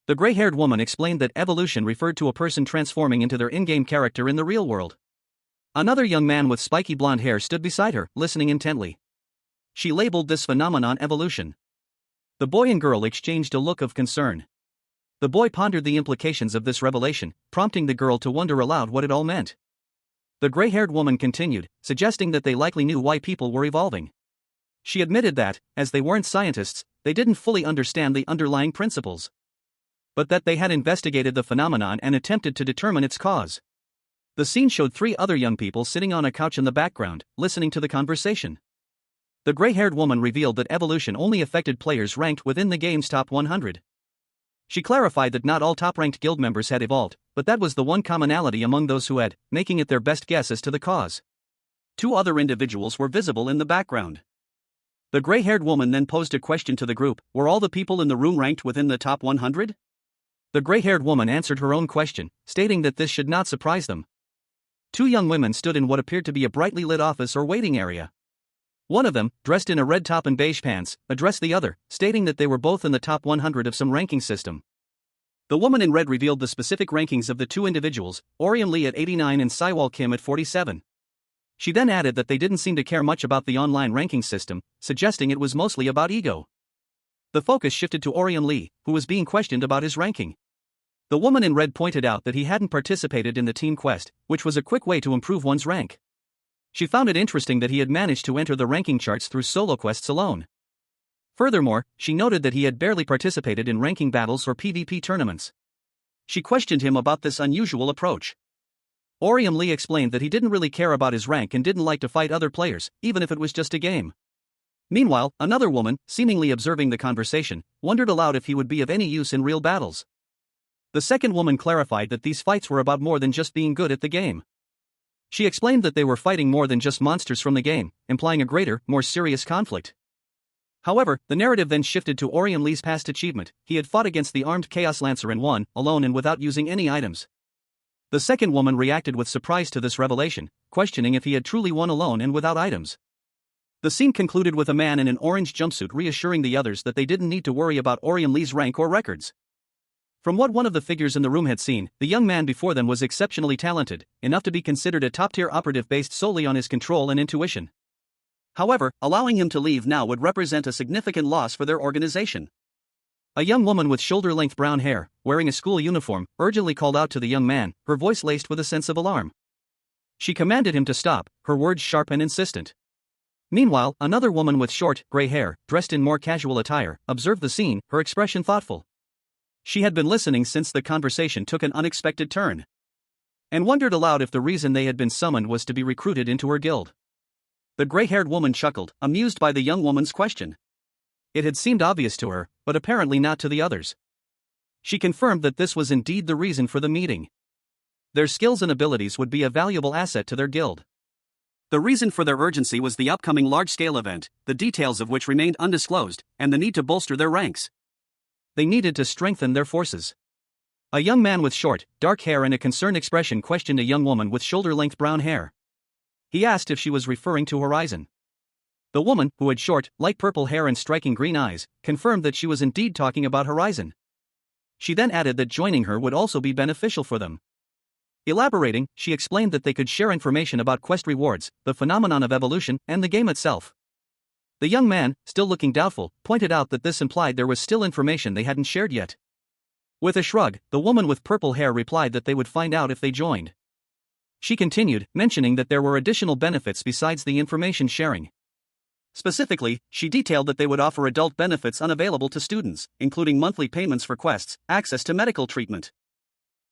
The gray-haired woman explained that evolution referred to a person transforming into their in-game character in the real world. Another young man with spiky blonde hair stood beside her, listening intently. She labeled this phenomenon evolution. The boy and girl exchanged a look of concern. The boy pondered the implications of this revelation, prompting the girl to wonder aloud what it all meant. The gray-haired woman continued, suggesting that they likely knew why people were evolving. She admitted that, as they weren't scientists, they didn't fully understand the underlying principles, but that they had investigated the phenomenon and attempted to determine its cause. The scene showed 3 other young people sitting on a couch in the background, listening to the conversation. The gray-haired woman revealed that evolution only affected players ranked within the game's top 100. She clarified that not all top-ranked guild members had evolved, but that was the one commonality among those who had, making it their best guess as to the cause. 2 other individuals were visible in the background. The gray-haired woman then posed a question to the group: were all the people in the room ranked within the top 100? The gray-haired woman answered her own question, stating that this should not surprise them. 2 young women stood in what appeared to be a brightly lit office or waiting area. One of them, dressed in a red top and beige pants, addressed the other, stating that they were both in the top 100 of some ranking system. The woman in red revealed the specific rankings of the 2 individuals, Orion Lee at 89 and Saiwal Kim at 47. She then added that they didn't seem to care much about the online ranking system, suggesting it was mostly about ego. The focus shifted to Orion Lee, who was being questioned about his ranking. The woman in red pointed out that he hadn't participated in the team quest, which was a quick way to improve one's rank. She found it interesting that he had managed to enter the ranking charts through solo quests alone. Furthermore, she noted that he had barely participated in ranking battles or PvP tournaments. She questioned him about this unusual approach. Orion Lee explained that he didn't really care about his rank and didn't like to fight other players, even if it was just a game. Meanwhile, another woman, seemingly observing the conversation, wondered aloud if he would be of any use in real battles. The second woman clarified that these fights were about more than just being good at the game. She explained that they were fighting more than just monsters from the game, implying a greater, more serious conflict. However, the narrative then shifted to Orion Lee's past achievement. He had fought against the armed Chaos Lancer and won, alone and without using any items. The second woman reacted with surprise to this revelation, questioning if he had truly won alone and without items. The scene concluded with a man in an orange jumpsuit reassuring the others that they didn't need to worry about Orion Lee's rank or records. From what one of the figures in the room had seen, the young man before them was exceptionally talented, enough to be considered a top-tier operative based solely on his control and intuition. However, allowing him to leave now would represent a significant loss for their organization. A young woman with shoulder-length brown hair, wearing a school uniform, urgently called out to the young man, her voice laced with a sense of alarm. She commanded him to stop, her words sharp and insistent. Meanwhile, another woman with short, gray hair, dressed in more casual attire, observed the scene, her expression thoughtful. She had been listening since the conversation took an unexpected turn, and wondered aloud if the reason they had been summoned was to be recruited into her guild. The gray-haired woman chuckled, amused by the young woman's question. It had seemed obvious to her, but apparently not to the others. She confirmed that this was indeed the reason for the meeting. Their skills and abilities would be a valuable asset to their guild. The reason for their urgency was the upcoming large-scale event, the details of which remained undisclosed, and the need to bolster their ranks. They needed to strengthen their forces. A young man with short, dark hair and a concerned expression questioned a young woman with shoulder-length brown hair. He asked if she was referring to Horizon. The woman, who had short, light purple hair and striking green eyes, confirmed that she was indeed talking about Horizon. She then added that joining her would also be beneficial for them. Elaborating, she explained that they could share information about quest rewards, the phenomenon of evolution, and the game itself. The young man, still looking doubtful, pointed out that this implied there was still information they hadn't shared yet. With a shrug, the woman with purple hair replied that they would find out if they joined. She continued, mentioning that there were additional benefits besides the information sharing. Specifically, she detailed that they would offer adult benefits unavailable to students, including monthly payments for quests, access to medical treatment,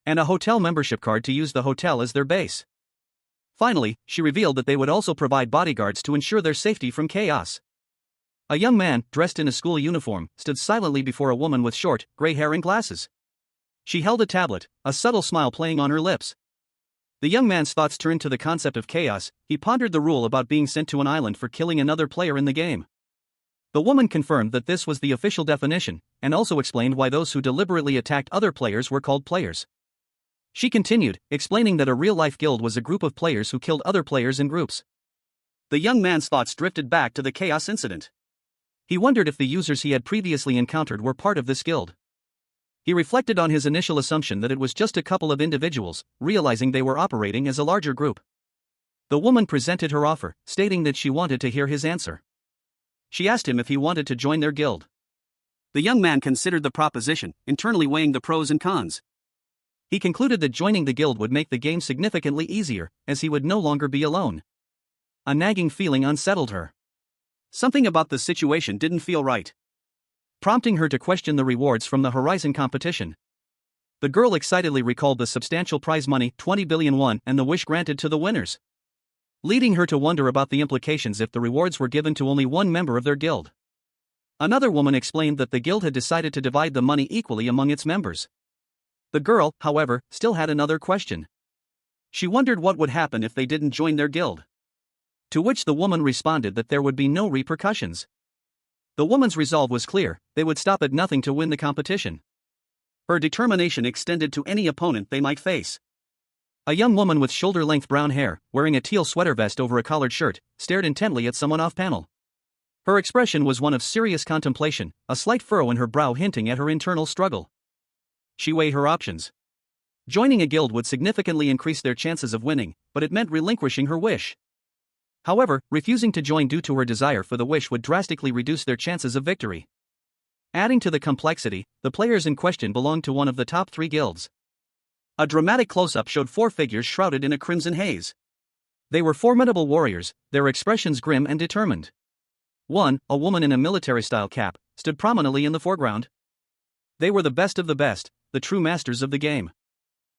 and a hotel membership card to use the hotel as their base. Finally, she revealed that they would also provide bodyguards to ensure their safety from chaos. A young man, dressed in a school uniform, stood silently before a woman with short, gray hair and glasses. She held a tablet, a subtle smile playing on her lips. The young man's thoughts turned to the concept of chaos. He pondered the rule about being sent to an island for killing another player in the game. The woman confirmed that this was the official definition, and also explained why those who deliberately attacked other players were called players. She continued, explaining that a real-life guild was a group of players who killed other players in groups. The young man's thoughts drifted back to the chaos incident. He wondered if the users he had previously encountered were part of this guild. He reflected on his initial assumption that it was just a couple of individuals, realizing they were operating as a larger group. The woman presented her offer, stating that she wanted to hear his answer. She asked him if he wanted to join their guild. The young man considered the proposition, internally weighing the pros and cons. He concluded that joining the guild would make the game significantly easier, as he would no longer be alone. A nagging feeling unsettled her. Something about the situation didn't feel right, prompting her to question the rewards from the Horizon competition. The girl excitedly recalled the substantial prize money, 20 billion won, and the wish granted to the winners, leading her to wonder about the implications if the rewards were given to only one member of their guild. Another woman explained that the guild had decided to divide the money equally among its members. The girl, however, still had another question. She wondered what would happen if they didn't join their guild. To which the woman responded that there would be no repercussions. The woman's resolve was clear: they would stop at nothing to win the competition. Her determination extended to any opponent they might face. A young woman with shoulder-length brown hair, wearing a teal sweater vest over a collared shirt, stared intently at someone off-panel. Her expression was one of serious contemplation, a slight furrow in her brow hinting at her internal struggle. She weighed her options. Joining a guild would significantly increase their chances of winning, but it meant relinquishing her wish. However, refusing to join due to her desire for the wish would drastically reduce their chances of victory. Adding to the complexity, the players in question belonged to one of the top 3 guilds. A dramatic close-up showed 4 figures shrouded in a crimson haze. They were formidable warriors, their expressions grim and determined. One, a woman in a military-style cap, stood prominently in the foreground. They were the best of the best, the true masters of the game.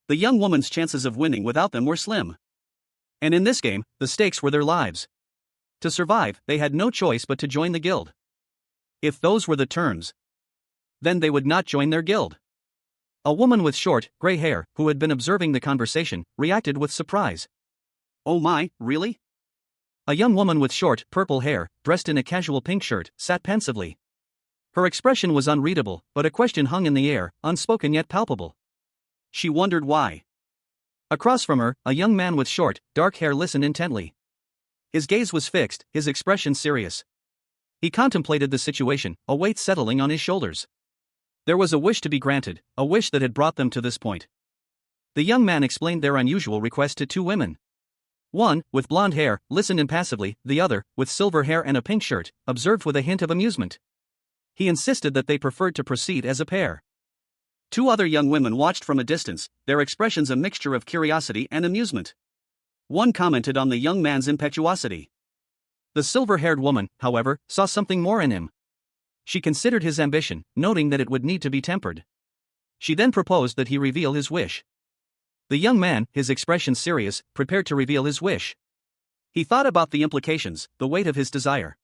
The young woman's chances of winning without them were slim. And in this game, the stakes were their lives. To survive, they had no choice but to join the guild. If those were the terms, then they would not join their guild. A woman with short, gray hair, who had been observing the conversation, reacted with surprise. "Oh my, really?" A young woman with short, purple hair, dressed in a casual pink shirt, sat pensively. Her expression was unreadable, but a question hung in the air, unspoken yet palpable. She wondered why. Across from her, a young man with short, dark hair listened intently. His gaze was fixed, his expression serious. He contemplated the situation, a weight settling on his shoulders. There was a wish to be granted, a wish that had brought them to this point. The young man explained their unusual request to two women. One, with blonde hair, listened impassively, the other, with silver hair and a pink shirt, observed with a hint of amusement. He insisted that they preferred to proceed as a pair. Two other young women watched from a distance, their expressions a mixture of curiosity and amusement. One commented on the young man's impetuosity. The silver-haired woman, however, saw something more in him. She considered his ambition, noting that it would need to be tempered. She then proposed that he reveal his wish. The young man, his expression serious, prepared to reveal his wish. He thought about the implications, the weight of his desire.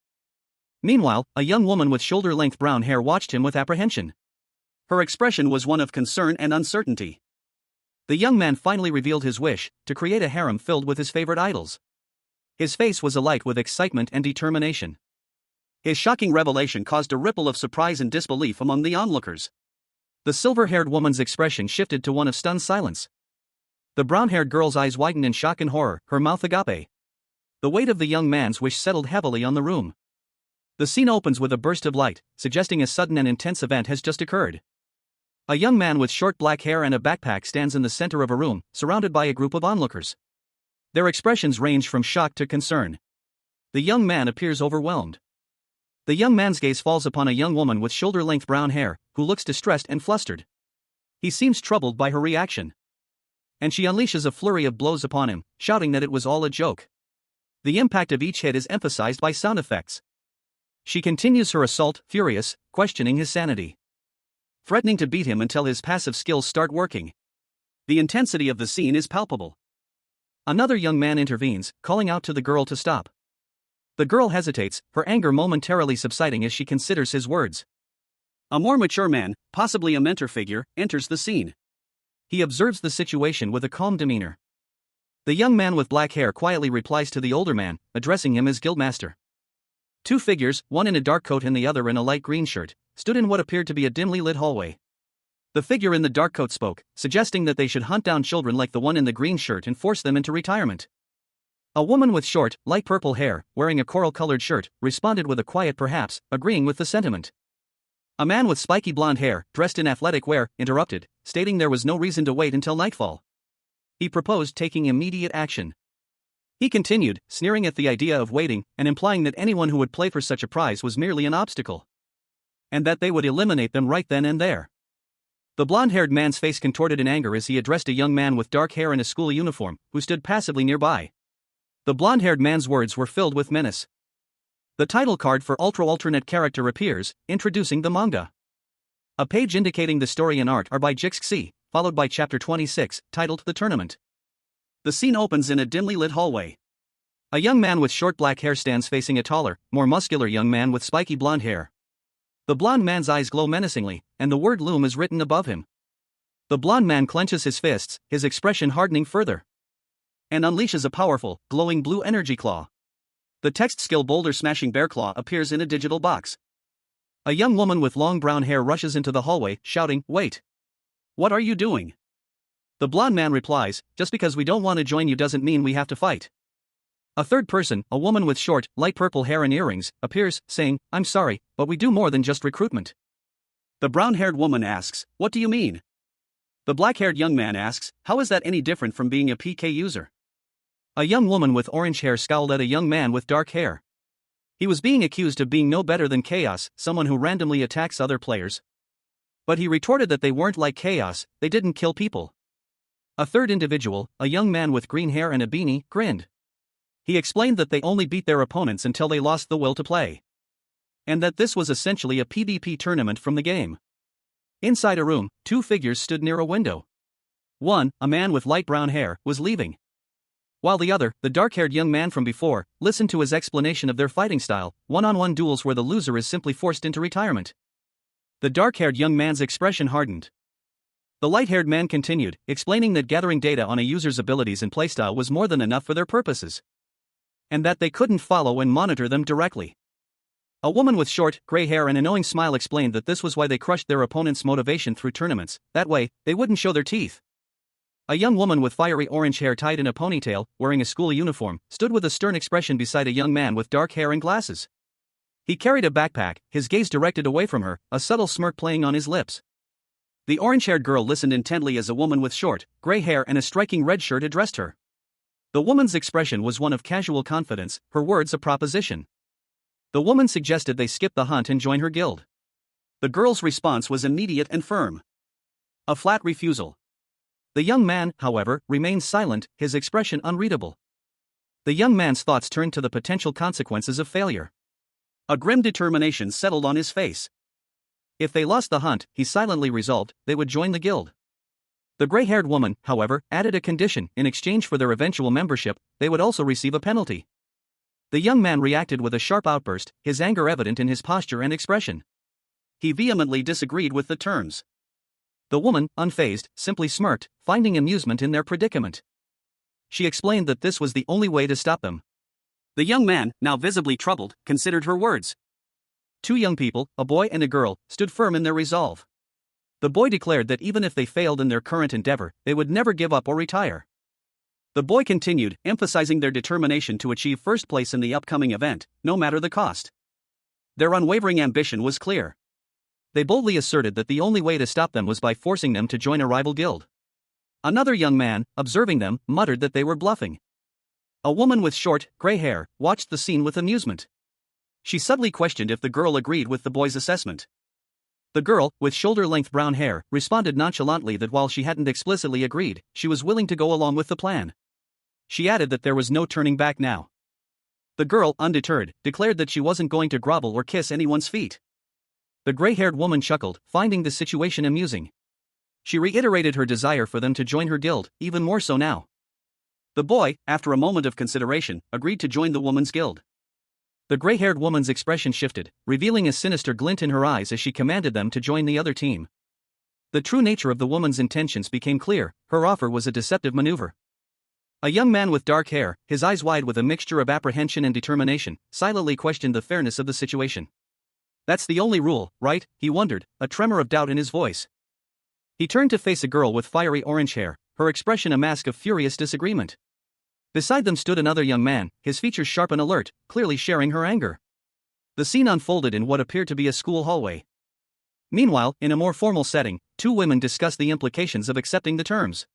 Meanwhile, a young woman with shoulder-length brown hair watched him with apprehension. Her expression was one of concern and uncertainty. The young man finally revealed his wish, to create a harem filled with his favorite idols. His face was alight with excitement and determination. His shocking revelation caused a ripple of surprise and disbelief among the onlookers. The silver-haired woman's expression shifted to one of stunned silence. The brown-haired girl's eyes widened in shock and horror, her mouth agape. The weight of the young man's wish settled heavily on the room. The scene opens with a burst of light, suggesting a sudden and intense event has just occurred. A young man with short black hair and a backpack stands in the center of a room, surrounded by a group of onlookers. Their expressions range from shock to concern. The young man appears overwhelmed. The young man's gaze falls upon a young woman with shoulder-length brown hair, who looks distressed and flustered. He seems troubled by her reaction. And she unleashes a flurry of blows upon him, shouting that it was all a joke. The impact of each hit is emphasized by sound effects. She continues her assault, furious, questioning his sanity. Threatening to beat him until his passive skills start working. The intensity of the scene is palpable. Another young man intervenes, calling out to the girl to stop. The girl hesitates, her anger momentarily subsiding as she considers his words. A more mature man, possibly a mentor figure, enters the scene. He observes the situation with a calm demeanor. The young man with black hair quietly replies to the older man, addressing him as guildmaster. Two figures, one in a dark coat and the other in a light green shirt, stood in what appeared to be a dimly lit hallway. The figure in the dark coat spoke, suggesting that they should hunt down children like the one in the green shirt and force them into retirement. A woman with short, light purple hair, wearing a coral-colored shirt, responded with a quiet perhaps, agreeing with the sentiment. A man with spiky blonde hair, dressed in athletic wear, interrupted, stating there was no reason to wait until nightfall. He proposed taking immediate action. He continued, sneering at the idea of waiting, and implying that anyone who would play for such a prize was merely an obstacle. And that they would eliminate them right then and there. The blonde-haired man's face contorted in anger as he addressed a young man with dark hair in a school uniform, who stood passively nearby. The blonde-haired man's words were filled with menace. The title card for Ultra-Alternate character appears, introducing the manga. A page indicating the story and art are by Jixxi, followed by Chapter 26, titled The Tournament. The scene opens in a dimly lit hallway. A young man with short black hair stands facing a taller, more muscular young man with spiky blonde hair. The blonde man's eyes glow menacingly, and the word loom is written above him. The blonde man clenches his fists, his expression hardening further. And unleashes a powerful, glowing blue energy claw. The text skill Boulder Smashing Bear Claw appears in a digital box. A young woman with long brown hair rushes into the hallway, shouting, "Wait! What are you doing?" The blonde man replies, "Just because we don't want to join you doesn't mean we have to fight." A third person, a woman with short, light purple hair and earrings, appears, saying, "I'm sorry, but we do more than just recruitment." The brown-haired woman asks, "What do you mean?" The black-haired young man asks, "How is that any different from being a PK user?" A young woman with orange hair scowled at a young man with dark hair. He was being accused of being no better than Chaos, someone who randomly attacks other players. But he retorted that they weren't like Chaos, they didn't kill people. A third individual, a young man with green hair and a beanie, grinned. He explained that they only beat their opponents until they lost the will to play. And that this was essentially a PvP tournament from the game. Inside a room, two figures stood near a window. One, a man with light brown hair, was leaving. While the other, the dark-haired young man from before, listened to his explanation of their fighting style, one-on-one duels where the loser is simply forced into retirement. The dark-haired young man's expression hardened. The light-haired man continued, explaining that gathering data on a user's abilities and playstyle was more than enough for their purposes. And that they couldn't follow and monitor them directly. A woman with short, gray hair and a knowing smile explained that this was why they crushed their opponent's motivation through tournaments, that way, they wouldn't show their teeth. A young woman with fiery orange hair tied in a ponytail, wearing a school uniform, stood with a stern expression beside a young man with dark hair and glasses. He carried a backpack, his gaze directed away from her, a subtle smirk playing on his lips. The orange-haired girl listened intently as a woman with short, gray hair and a striking red shirt addressed her. The woman's expression was one of casual confidence, her words a proposition. The woman suggested they skip the hunt and join her guild. The girl's response was immediate and firm. A flat refusal. The young man, however, remained silent, his expression unreadable. The young man's thoughts turned to the potential consequences of failure. A grim determination settled on his face. If they lost the hunt, he silently resolved, they would join the guild. The gray-haired woman, however, added a condition: in exchange for their eventual membership, they would also receive a penalty. The young man reacted with a sharp outburst, his anger evident in his posture and expression. He vehemently disagreed with the terms. The woman, unfazed, simply smirked, finding amusement in their predicament. She explained that this was the only way to stop them. The young man, now visibly troubled, considered her words. Two young people, a boy and a girl, stood firm in their resolve. The boy declared that even if they failed in their current endeavor, they would never give up or retire. The boy continued, emphasizing their determination to achieve first place in the upcoming event, no matter the cost. Their unwavering ambition was clear. They boldly asserted that the only way to stop them was by forcing them to join a rival guild. Another young man, observing them, muttered that they were bluffing. A woman with short, gray hair, watched the scene with amusement. She subtly questioned if the girl agreed with the boy's assessment. The girl, with shoulder-length brown hair, responded nonchalantly that while she hadn't explicitly agreed, she was willing to go along with the plan. She added that there was no turning back now. The girl, undeterred, declared that she wasn't going to grovel or kiss anyone's feet. The gray-haired woman chuckled, finding the situation amusing. She reiterated her desire for them to join her guild, even more so now. The boy, after a moment of consideration, agreed to join the woman's guild. The gray-haired woman's expression shifted, revealing a sinister glint in her eyes as she commanded them to join the other team. The true nature of the woman's intentions became clear: her offer was a deceptive maneuver. A young man with dark hair, his eyes wide with a mixture of apprehension and determination, silently questioned the fairness of the situation. That's the only rule, right? He wondered, a tremor of doubt in his voice. He turned to face a girl with fiery orange hair, her expression a mask of furious disagreement. Beside them stood another young man, his features sharp and alert, clearly sharing her anger. The scene unfolded in what appeared to be a school hallway. Meanwhile, in a more formal setting, two women discussed the implications of accepting the terms.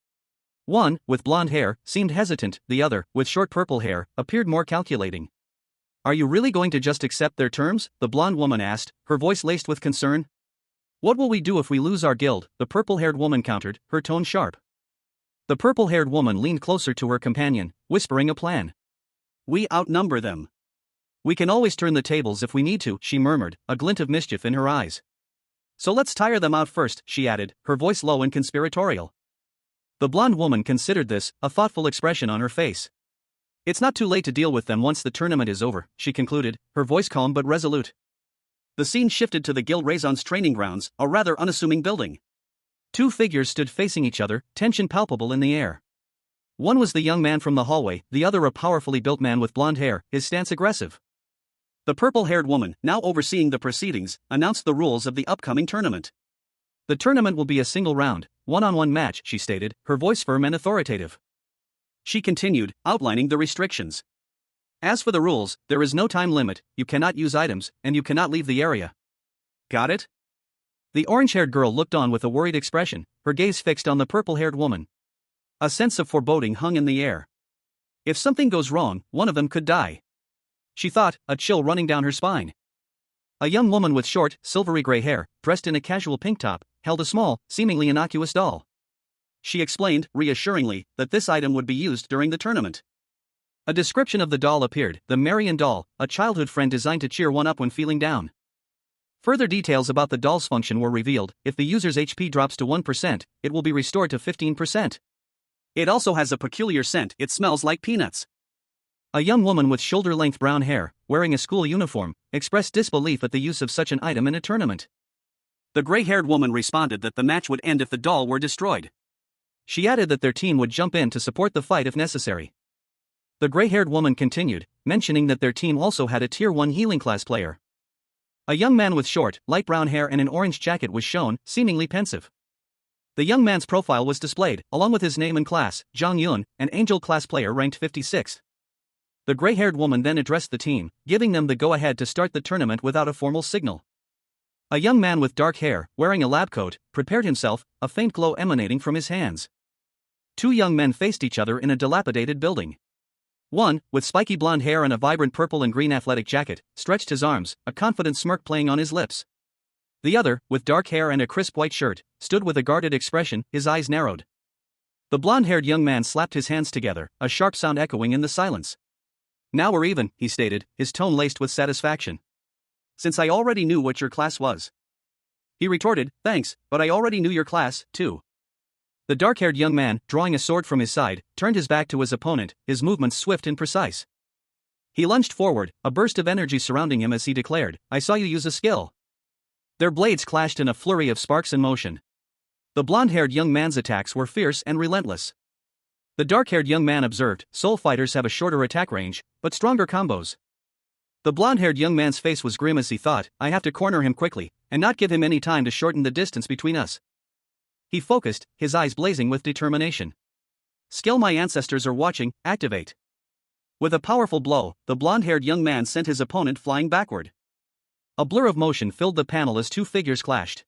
One, with blonde hair, seemed hesitant; the other, with short purple hair, appeared more calculating. Are you really going to just accept their terms? The blonde woman asked, her voice laced with concern. What will we do if we lose our guild? The purple-haired woman countered, her tone sharp. The purple-haired woman leaned closer to her companion, whispering a plan. We outnumber them. We can always turn the tables if we need to, she murmured, a glint of mischief in her eyes. So let's tire them out first, she added, her voice low and conspiratorial. The blonde woman considered this, a thoughtful expression on her face. It's not too late to deal with them once the tournament is over, she concluded, her voice calm but resolute. The scene shifted to the Guild Raison's training grounds, a rather unassuming building. Two figures stood facing each other, tension palpable in the air. One was the young man from the hallway, the other a powerfully built man with blonde hair, his stance aggressive. The purple-haired woman, now overseeing the proceedings, announced the rules of the upcoming tournament. The tournament will be a single-round, one-on-one match, she stated, her voice firm and authoritative. She continued, outlining the restrictions. As for the rules, there is no time limit, you cannot use items, and you cannot leave the area. Got it? The orange-haired girl looked on with a worried expression, her gaze fixed on the purple-haired woman. A sense of foreboding hung in the air. If something goes wrong, one of them could die. She thought, a chill running down her spine. A young woman with short, silvery gray hair, dressed in a casual pink top, held a small, seemingly innocuous doll. She explained, reassuringly, that this item would be used during the tournament. A description of the doll appeared, the Marion doll, a childhood friend designed to cheer one up when feeling down. Further details about the doll's function were revealed: if the user's HP drops to 1%, it will be restored to 15%. It also has a peculiar scent, it smells like peanuts. A young woman with shoulder-length brown hair, wearing a school uniform, expressed disbelief at the use of such an item in a tournament. The gray-haired woman responded that the match would end if the doll were destroyed. She added that their team would jump in to support the fight if necessary. The gray-haired woman continued, mentioning that their team also had a Tier 1 healing class player. A young man with short, light brown hair and an orange jacket was shown, seemingly pensive. The young man's profile was displayed, along with his name and class, Zhang Yun, an Angel class player ranked 56th. The gray-haired woman then addressed the team, giving them the go-ahead to start the tournament without a formal signal. A young man with dark hair, wearing a lab coat, prepared himself, a faint glow emanating from his hands. Two young men faced each other in a dilapidated building. One, with spiky blonde hair and a vibrant purple and green athletic jacket, stretched his arms, a confident smirk playing on his lips. The other, with dark hair and a crisp white shirt, stood with a guarded expression, his eyes narrowed. The blonde-haired young man slapped his hands together, a sharp sound echoing in the silence. "Now we're even," he stated, his tone laced with satisfaction. "Since I already knew what your class was." He retorted, "Thanks, but I already knew your class, too." The dark-haired young man, drawing a sword from his side, turned his back to his opponent, his movements swift and precise. He lunged forward, a burst of energy surrounding him as he declared, "I saw you use a skill." Their blades clashed in a flurry of sparks and motion. The blonde-haired young man's attacks were fierce and relentless. The dark-haired young man observed, soul fighters have a shorter attack range, but stronger combos. The blonde-haired young man's face was grim as he thought, I have to corner him quickly, and not give him any time to shorten the distance between us. He focused, his eyes blazing with determination. Skill my ancestors are watching, activate. With a powerful blow, the blonde-haired young man sent his opponent flying backward. A blur of motion filled the panel as two figures clashed.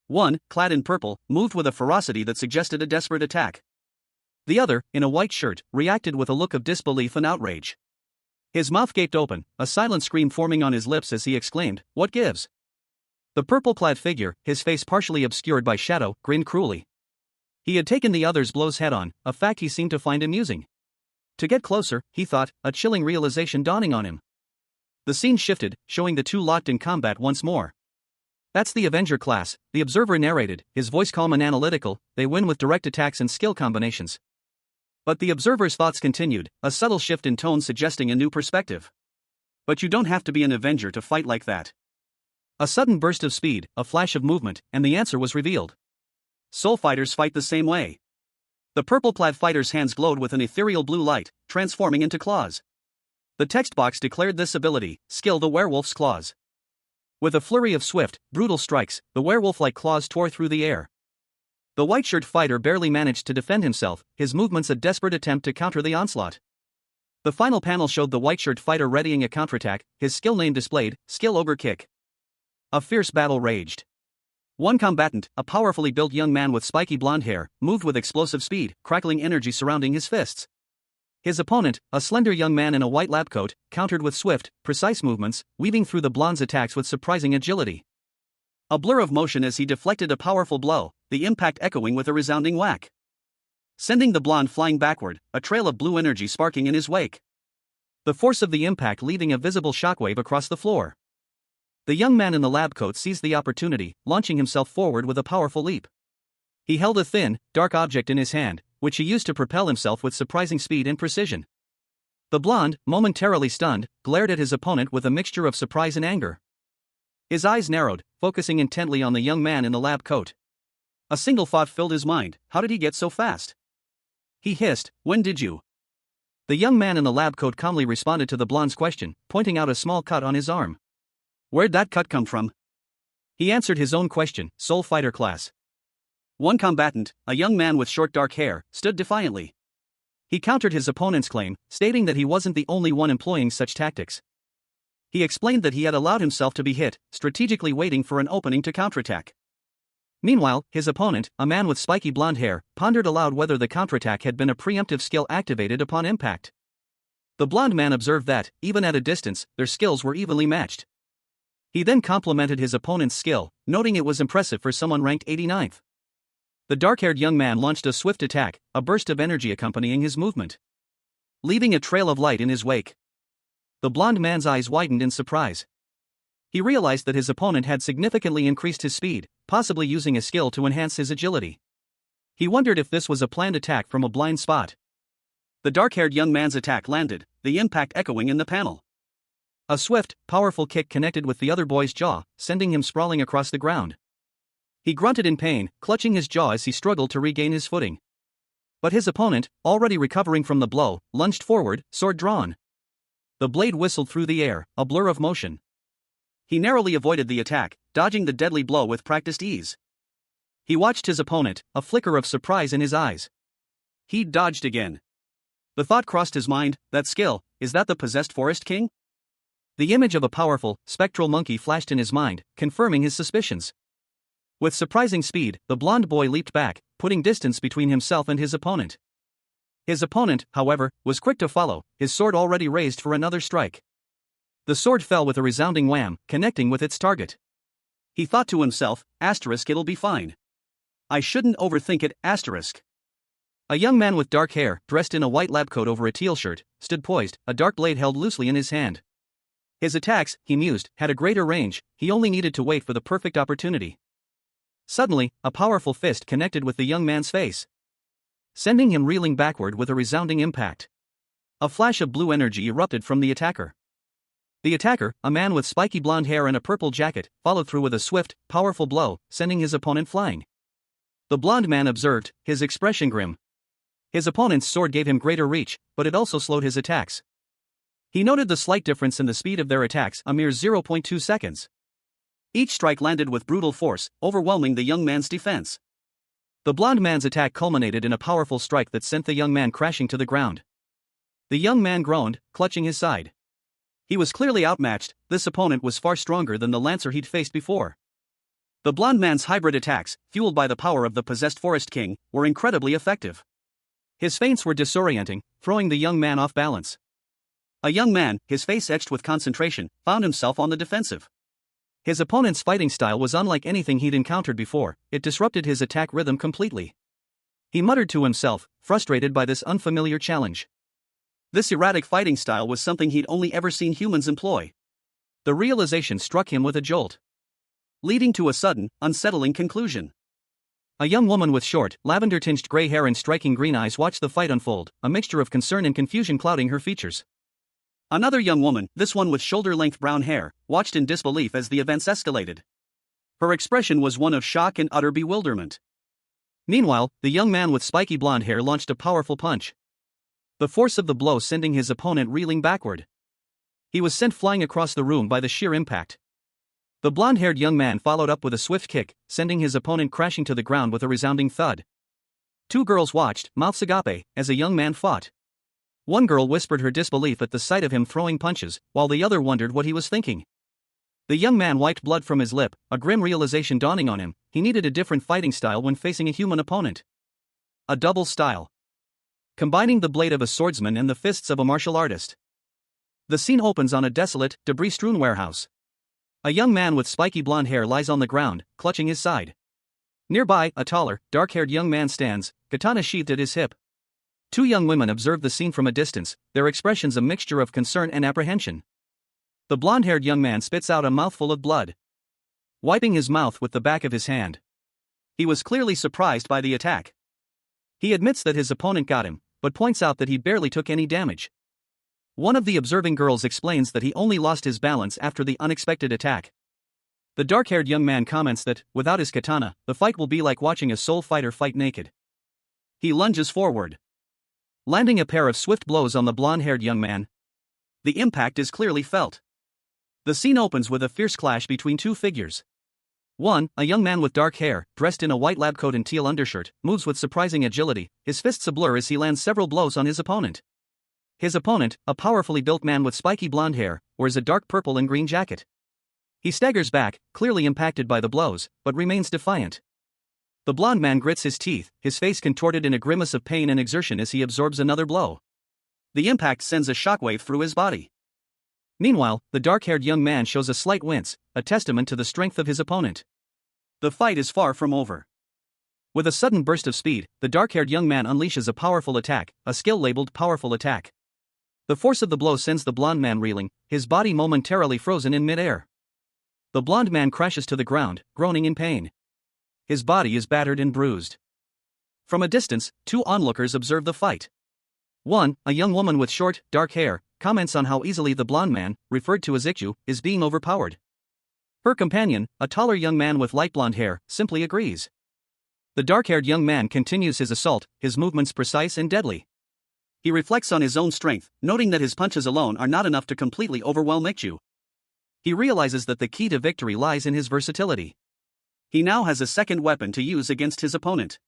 One, clad in purple, moved with a ferocity that suggested a desperate attack. The other, in a white shirt, reacted with a look of disbelief and outrage. His mouth gaped open, a silent scream forming on his lips as he exclaimed, "What gives?" The purple-clad figure, his face partially obscured by shadow, grinned cruelly. He had taken the other's blows head-on, a fact he seemed to find amusing. To get closer, he thought, a chilling realization dawning on him. The scene shifted, showing the two locked in combat once more. "That's the Avenger class," the observer narrated, his voice calm and analytical. "They win with direct attacks and skill combinations." But the observer's thoughts continued, a subtle shift in tone suggesting a new perspective. "But you don't have to be an Avenger to fight like that." A sudden burst of speed, a flash of movement, and the answer was revealed. Soul fighters fight the same way. The purple-clad fighter's hands glowed with an ethereal blue light, transforming into claws. The text box declared this ability, skill the werewolf's claws. With a flurry of swift, brutal strikes, the werewolf-like claws tore through the air. The white-shirt fighter barely managed to defend himself, his movements a desperate attempt to counter the onslaught. The final panel showed the white-shirt fighter readying a counterattack, his skill name displayed, Skill Ogre Kick. A fierce battle raged. One combatant, a powerfully built young man with spiky blonde hair, moved with explosive speed, crackling energy surrounding his fists. His opponent, a slender young man in a white lab coat, countered with swift, precise movements, weaving through the blonde's attacks with surprising agility. A blur of motion as he deflected a powerful blow, the impact echoing with a resounding whack, sending the blonde flying backward, a trail of blue energy sparking in his wake. The force of the impact leaving a visible shockwave across the floor. The young man in the lab coat seized the opportunity, launching himself forward with a powerful leap. He held a thin, dark object in his hand, which he used to propel himself with surprising speed and precision. The blonde, momentarily stunned, glared at his opponent with a mixture of surprise and anger. His eyes narrowed, focusing intently on the young man in the lab coat. A single thought filled his mind, how did he get so fast? He hissed, "When did you?" The young man in the lab coat calmly responded to the blonde's question, pointing out a small cut on his arm. "Where'd that cut come from?" He answered his own question, Soul Fighter class. One combatant, a young man with short dark hair, stood defiantly. He countered his opponent's claim, stating that he wasn't the only one employing such tactics. He explained that he had allowed himself to be hit, strategically waiting for an opening to counterattack. Meanwhile, his opponent, a man with spiky blonde hair, pondered aloud whether the counterattack had been a preemptive skill activated upon impact. The blonde man observed that, even at a distance, their skills were evenly matched. He then complimented his opponent's skill, noting it was impressive for someone ranked 89th. The dark-haired young man launched a swift attack, a burst of energy accompanying his movement, leaving a trail of light in his wake. The blonde man's eyes widened in surprise. He realized that his opponent had significantly increased his speed, possibly using a skill to enhance his agility. He wondered if this was a planned attack from a blind spot. The dark-haired young man's attack landed, the impact echoing in the panel. A swift, powerful kick connected with the other boy's jaw, sending him sprawling across the ground. He grunted in pain, clutching his jaw as he struggled to regain his footing. But his opponent, already recovering from the blow, lunged forward, sword drawn. The blade whistled through the air, a blur of motion. He narrowly avoided the attack, dodging the deadly blow with practiced ease. He watched his opponent, a flicker of surprise in his eyes. He dodged again. The thought crossed his mind, that skill, is that the possessed forest king? The image of a powerful, spectral monkey flashed in his mind, confirming his suspicions. With surprising speed, the blonde boy leaped back, putting distance between himself and his opponent. His opponent, however, was quick to follow, his sword already raised for another strike. The sword fell with a resounding wham, connecting with its target. He thought to himself, it'll be fine. I shouldn't overthink it, A young man with dark hair, dressed in a white lab coat over a teal shirt, stood poised, a dark blade held loosely in his hand. His attacks, he mused, had a greater range, he only needed to wait for the perfect opportunity. Suddenly, a powerful fist connected with the young man's face, sending him reeling backward with a resounding impact. A flash of blue energy erupted from the attacker. The attacker, a man with spiky blonde hair and a purple jacket, followed through with a swift, powerful blow, sending his opponent flying. The blonde man observed, his expression grim. His opponent's sword gave him greater reach, but it also slowed his attacks. He noted the slight difference in the speed of their attacks, a mere 0.2 seconds. Each strike landed with brutal force, overwhelming the young man's defense. The blonde man's attack culminated in a powerful strike that sent the young man crashing to the ground. The young man groaned, clutching his side. He was clearly outmatched, this opponent was far stronger than the lancer he'd faced before. The blonde man's hybrid attacks, fueled by the power of the possessed forest king, were incredibly effective. His feints were disorienting, throwing the young man off balance. A young man, his face etched with concentration, found himself on the defensive. His opponent's fighting style was unlike anything he'd encountered before, it disrupted his attack rhythm completely. He muttered to himself, frustrated by this unfamiliar challenge. This erratic fighting style was something he'd only ever seen humans employ. The realization struck him with a jolt, leading to a sudden, unsettling conclusion. A young woman with short, lavender-tinged gray hair and striking green eyes watched the fight unfold, a mixture of concern and confusion clouding her features. Another young woman, this one with shoulder-length brown hair, watched in disbelief as the events escalated. Her expression was one of shock and utter bewilderment. Meanwhile, the young man with spiky blonde hair launched a powerful punch, the force of the blow sending his opponent reeling backward. He was sent flying across the room by the sheer impact. The blonde-haired young man followed up with a swift kick, sending his opponent crashing to the ground with a resounding thud. Two girls watched, mouths agape, as a young man fought. One girl whispered her disbelief at the sight of him throwing punches, while the other wondered what he was thinking. The young man wiped blood from his lip, a grim realization dawning on him, he needed a different fighting style when facing a human opponent. A double style, combining the blade of a swordsman and the fists of a martial artist. The scene opens on a desolate, debris-strewn warehouse. A young man with spiky blonde hair lies on the ground, clutching his side. Nearby, a taller, dark-haired young man stands, katana sheathed at his hip. Two young women observe the scene from a distance, their expressions a mixture of concern and apprehension. The blonde-haired young man spits out a mouthful of blood, wiping his mouth with the back of his hand. He was clearly surprised by the attack. He admits that his opponent got him, but points out that he barely took any damage. One of the observing girls explains that he only lost his balance after the unexpected attack. The dark-haired young man comments that, without his katana, the fight will be like watching a soul fighter fight naked. He lunges forward, landing a pair of swift blows on the blonde-haired young man. The impact is clearly felt. The scene opens with a fierce clash between two figures. One, a young man with dark hair, dressed in a white lab coat and teal undershirt, moves with surprising agility, his fists a blur as he lands several blows on his opponent. His opponent, a powerfully built man with spiky blonde hair, wears a dark purple and green jacket. He staggers back, clearly impacted by the blows, but remains defiant. The blonde man grits his teeth, his face contorted in a grimace of pain and exertion as he absorbs another blow. The impact sends a shockwave through his body. Meanwhile, the dark-haired young man shows a slight wince, a testament to the strength of his opponent. The fight is far from over. With a sudden burst of speed, the dark-haired young man unleashes a powerful attack, a skill labeled powerful attack. The force of the blow sends the blonde man reeling, his body momentarily frozen in mid-air. The blonde man crashes to the ground, groaning in pain. His body is battered and bruised. From a distance, two onlookers observe the fight. One, a young woman with short, dark hair, comments on how easily the blonde man, referred to as Ikju, is being overpowered. Her companion, a taller young man with light blonde hair, simply agrees. The dark-haired young man continues his assault, his movements precise and deadly. He reflects on his own strength, noting that his punches alone are not enough to completely overwhelm Ikju. He realizes that the key to victory lies in his versatility. He now has a second weapon to use against his opponent.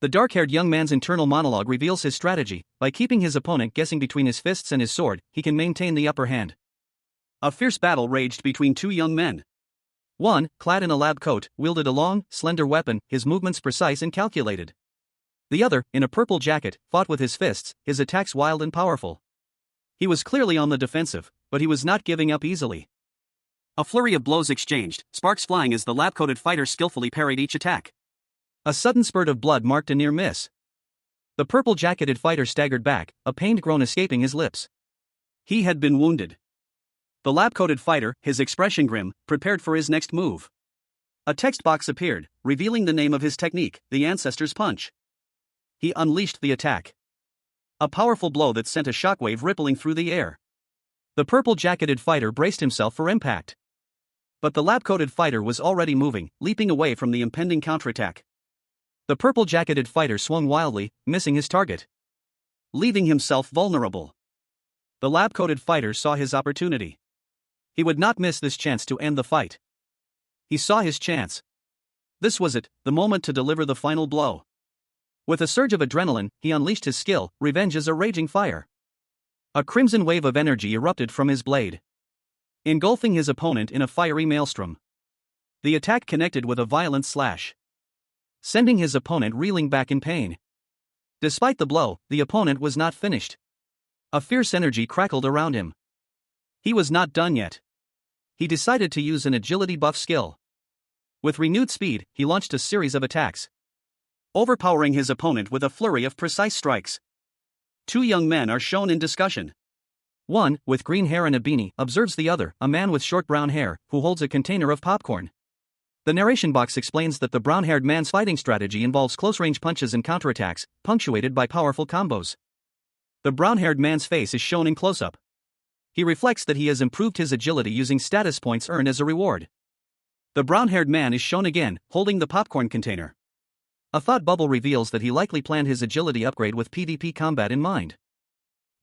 The dark-haired young man's internal monologue reveals his strategy. By keeping his opponent guessing between his fists and his sword, he can maintain the upper hand. A fierce battle raged between two young men. One, clad in a lab coat, wielded a long, slender weapon, his movements precise and calculated. The other, in a purple jacket, fought with his fists, his attacks wild and powerful. He was clearly on the defensive, but he was not giving up easily. A flurry of blows exchanged, sparks flying as the lab-coated fighter skillfully parried each attack. A sudden spurt of blood marked a near miss. The purple-jacketed fighter staggered back, a pained groan escaping his lips. He had been wounded. The lab-coated fighter, his expression grim, prepared for his next move. A text box appeared, revealing the name of his technique, the Ancestor's Punch. He unleashed the attack. A powerful blow that sent a shockwave rippling through the air. The purple-jacketed fighter braced himself for impact. But the lab-coated fighter was already moving, leaping away from the impending counterattack. The purple-jacketed fighter swung wildly, missing his target, leaving himself vulnerable. The lab-coated fighter saw his opportunity. He would not miss this chance to end the fight. He saw his chance. This was it, the moment to deliver the final blow. With a surge of adrenaline, he unleashed his skill, revenge as a raging fire. A crimson wave of energy erupted from his blade, engulfing his opponent in a fiery maelstrom. The attack connected with a violent slash, sending his opponent reeling back in pain. Despite the blow, the opponent was not finished. A fierce energy crackled around him. He was not done yet. He decided to use an agility buff skill. With renewed speed, he launched a series of attacks, overpowering his opponent with a flurry of precise strikes. Two young men are shown in discussion. One, with green hair and a beanie, observes the other, a man with short brown hair, who holds a container of popcorn. The narration box explains that the brown-haired man's fighting strategy involves close-range punches and counterattacks, punctuated by powerful combos. The brown-haired man's face is shown in close-up. He reflects that he has improved his agility using status points earned as a reward. The brown-haired man is shown again, holding the popcorn container. A thought bubble reveals that he likely planned his agility upgrade with PvP combat in mind.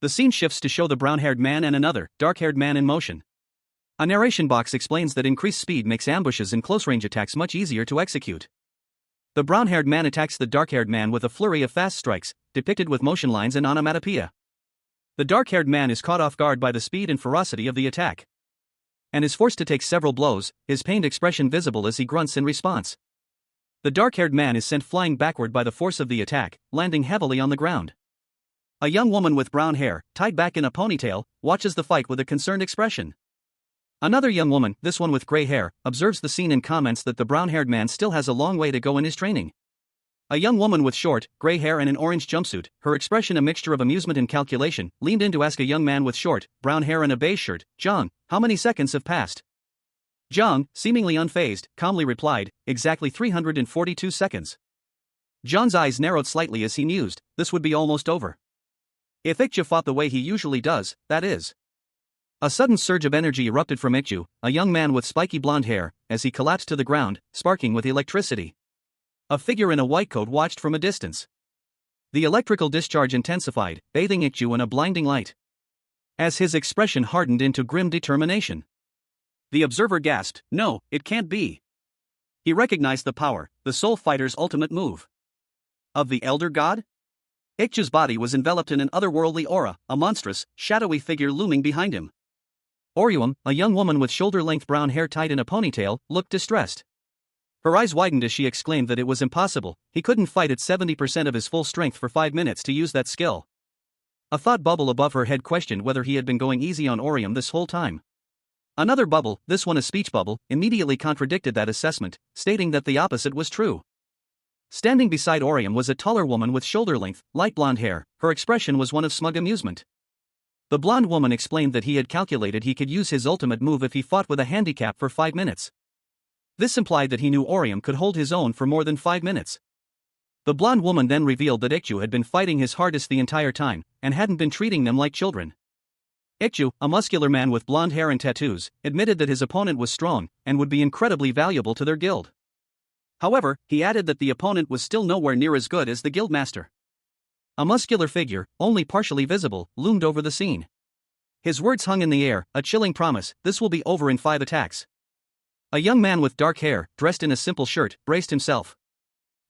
The scene shifts to show the brown-haired man and another, dark-haired man in motion. A narration box explains that increased speed makes ambushes and close-range attacks much easier to execute. The brown-haired man attacks the dark-haired man with a flurry of fast strikes, depicted with motion lines and onomatopoeia. The dark-haired man is caught off guard by the speed and ferocity of the attack, and is forced to take several blows, his pained expression visible as he grunts in response. The dark-haired man is sent flying backward by the force of the attack, landing heavily on the ground. A young woman with brown hair, tied back in a ponytail, watches the fight with a concerned expression. Another young woman, this one with gray hair, observes the scene and comments that the brown-haired man still has a long way to go in his training. A young woman with short, gray hair and an orange jumpsuit, her expression a mixture of amusement and calculation, leaned in to ask a young man with short, brown hair and a beige shirt, "Zhang, how many seconds have passed?" Zhang, seemingly unfazed, calmly replied, "Exactly 342 seconds. Zhang's eyes narrowed slightly as he mused, this would be almost over. If Ikju fought the way he usually does, that is. A sudden surge of energy erupted from Ikju, a young man with spiky blonde hair, as he collapsed to the ground, sparking with electricity. A figure in a white coat watched from a distance. The electrical discharge intensified, bathing Ikju in a blinding light, as his expression hardened into grim determination. The observer gasped, "No, it can't be." He recognized the power, the soul fighter's ultimate move. Of the Elder God? Ikju's body was enveloped in an otherworldly aura, a monstrous, shadowy figure looming behind him. Orium, a young woman with shoulder-length brown hair tied in a ponytail, looked distressed. Her eyes widened as she exclaimed that it was impossible, he couldn't fight at 70% of his full strength for 5 minutes to use that skill. A thought bubble above her head questioned whether he had been going easy on Orium this whole time. Another bubble, this one a speech bubble, immediately contradicted that assessment, stating that the opposite was true. Standing beside Orium was a taller woman with shoulder-length, light blonde hair, her expression was one of smug amusement. The blonde woman explained that he had calculated he could use his ultimate move if he fought with a handicap for 5 minutes. This implied that he knew Orium could hold his own for more than 5 minutes. The blonde woman then revealed that Ikju had been fighting his hardest the entire time, and hadn't been treating them like children. Ikju, a muscular man with blonde hair and tattoos, admitted that his opponent was strong, and would be incredibly valuable to their guild. However, he added that the opponent was still nowhere near as good as the guildmaster. A muscular figure, only partially visible, loomed over the scene. His words hung in the air, a chilling promise, "This will be over in 5 attacks." A young man with dark hair, dressed in a simple shirt, braced himself.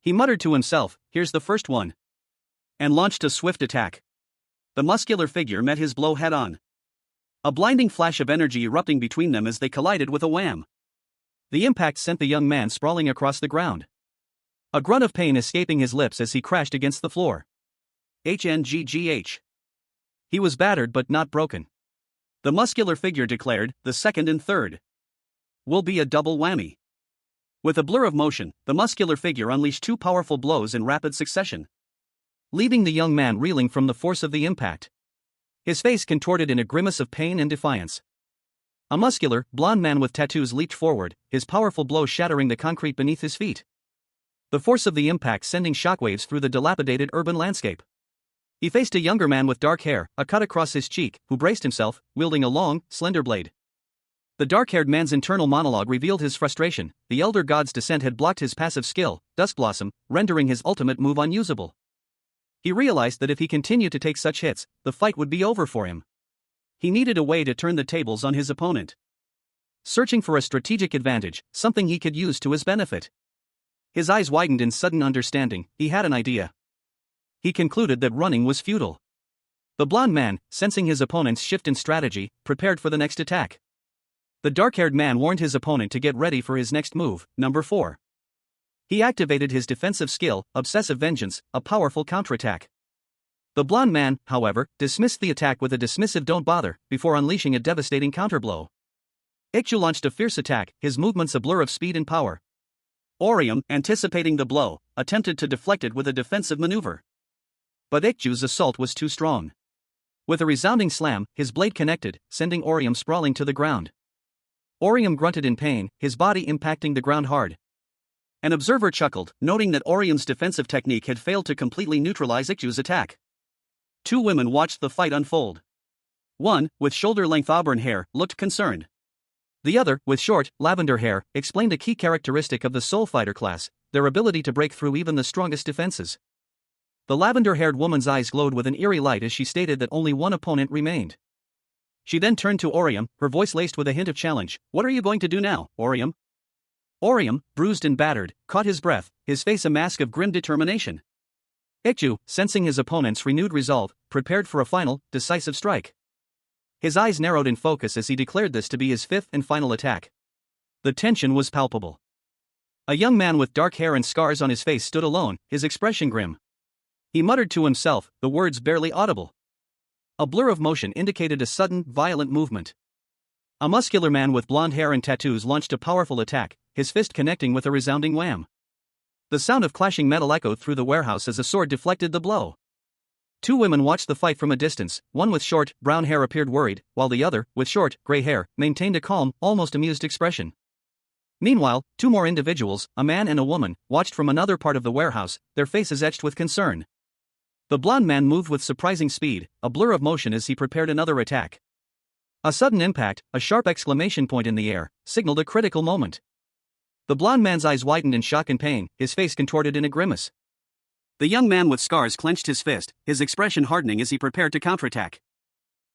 He muttered to himself, "Here's the first one," and launched a swift attack. The muscular figure met his blow head-on. A blinding flash of energy erupting between them as they collided with a wham. The impact sent the young man sprawling across the ground, a grunt of pain escaping his lips as he crashed against the floor. HNGGH. He was battered but not broken. The muscular figure declared, "The second and third will be a double whammy." With a blur of motion, the muscular figure unleashed two powerful blows in rapid succession, leaving the young man reeling from the force of the impact. His face contorted in a grimace of pain and defiance. A muscular, blond man with tattoos leaped forward, his powerful blow shattering the concrete beneath his feet. The force of the impact sending shockwaves through the dilapidated urban landscape. He faced a younger man with dark hair, a cut across his cheek, who braced himself, wielding a long, slender blade. The dark-haired man's internal monologue revealed his frustration. The Elder God's descent had blocked his passive skill, Dusk Blossom, rendering his ultimate move unusable. He realized that if he continued to take such hits, the fight would be over for him. He needed a way to turn the tables on his opponent. Searching for a strategic advantage, something he could use to his benefit. His eyes widened in sudden understanding. He had an idea. He concluded that running was futile. The blond man, sensing his opponent's shift in strategy, prepared for the next attack. The dark-haired man warned his opponent to get ready for his next move, number 4. He activated his defensive skill, Obsessive Vengeance, a powerful counterattack. The blond man, however, dismissed the attack with a dismissive "don't bother," before unleashing a devastating counterblow. Ikju launched a fierce attack, his movements a blur of speed and power. Orium, anticipating the blow, attempted to deflect it with a defensive maneuver. But Ikju's assault was too strong. With a resounding slam, his blade connected, sending Orium sprawling to the ground. Orium grunted in pain, his body impacting the ground hard. An observer chuckled, noting that Orium's defensive technique had failed to completely neutralize Ikju's attack. Two women watched the fight unfold. One, with shoulder-length auburn hair, looked concerned. The other, with short, lavender hair, explained a key characteristic of the Soul Fighter class, their ability to break through even the strongest defenses. The lavender-haired woman's eyes glowed with an eerie light as she stated that only one opponent remained. She then turned to Orium, her voice laced with a hint of challenge. "What are you going to do now, Orium?" Orium, bruised and battered, caught his breath, his face a mask of grim determination. Ikju, sensing his opponent's renewed resolve, prepared for a final, decisive strike. His eyes narrowed in focus as he declared this to be his fifth and final attack. The tension was palpable. A young man with dark hair and scars on his face stood alone, his expression grim. He muttered to himself, the words barely audible. A blur of motion indicated a sudden, violent movement. A muscular man with blonde hair and tattoos launched a powerful attack, his fist connecting with a resounding wham. The sound of clashing metal echoed through the warehouse as a sword deflected the blow. Two women watched the fight from a distance. One with short, brown hair appeared worried, while the other, with short, gray hair, maintained a calm, almost amused expression. Meanwhile, two more individuals, a man and a woman, watched from another part of the warehouse, their faces etched with concern. The blond man moved with surprising speed, a blur of motion as he prepared another attack. A sudden impact, a sharp exclamation point in the air, signaled a critical moment. The blond man's eyes widened in shock and pain, his face contorted in a grimace. The young man with scars clenched his fist, his expression hardening as he prepared to counterattack.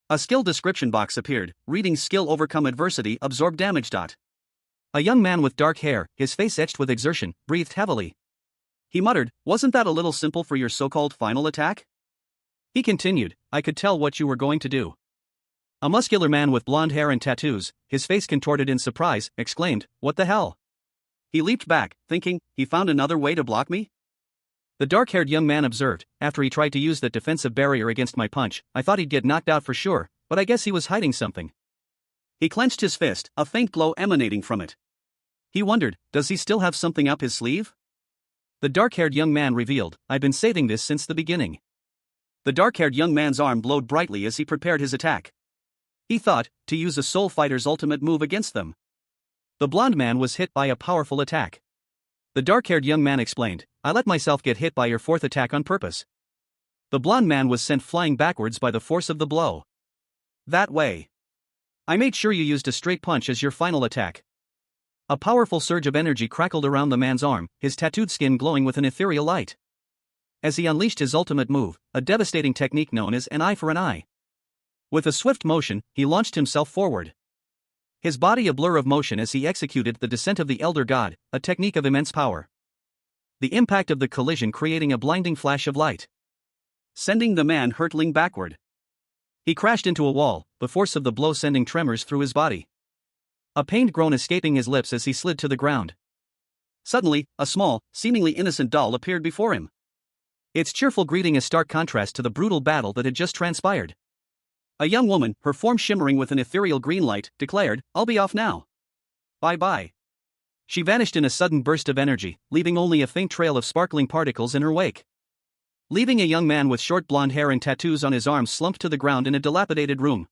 A skill description box appeared, reading "Skill Overcome Adversity, Absorb Damage." A young man with dark hair, his face etched with exertion, breathed heavily. He muttered, "Wasn't that a little simple for your so-called final attack?" He continued, "I could tell what you were going to do." A muscular man with blonde hair and tattoos, his face contorted in surprise, exclaimed, "What the hell?" He leaped back, thinking, "He found another way to block me?" The dark-haired young man observed, "After he tried to use that defensive barrier against my punch, I thought he'd get knocked out for sure, but I guess he was hiding something." He clenched his fist, a faint glow emanating from it. He wondered, does he still have something up his sleeve? The dark-haired young man revealed, "I've been saving this since the beginning." The dark-haired young man's arm glowed brightly as he prepared his attack. He thought, to use a soul fighter's ultimate move against them. The blond man was hit by a powerful attack. The dark-haired young man explained, "I let myself get hit by your fourth attack on purpose." The blond man was sent flying backwards by the force of the blow. "That way. I made sure you used a straight punch as your final attack." A powerful surge of energy crackled around the man's arm, his tattooed skin glowing with an ethereal light. As he unleashed his ultimate move, a devastating technique known as an eye for an eye. With a swift motion, he launched himself forward. his body a blur of motion as he executed the descent of the Elder God, a technique of immense power. The impact of the collision creating a blinding flash of light, sending the man hurtling backward. He crashed into a wall, the force of the blow sending tremors through his body. A pained groan escaping his lips as he slid to the ground. Suddenly, a small, seemingly innocent doll appeared before him. Its cheerful greeting a stark contrast to the brutal battle that had just transpired. A young woman, her form shimmering with an ethereal green light, declared, "I'll be off now. Bye-bye." She vanished in a sudden burst of energy, leaving only a faint trail of sparkling particles in her wake. Leaving a young man with short blonde hair and tattoos on his arms slumped to the ground in a dilapidated room.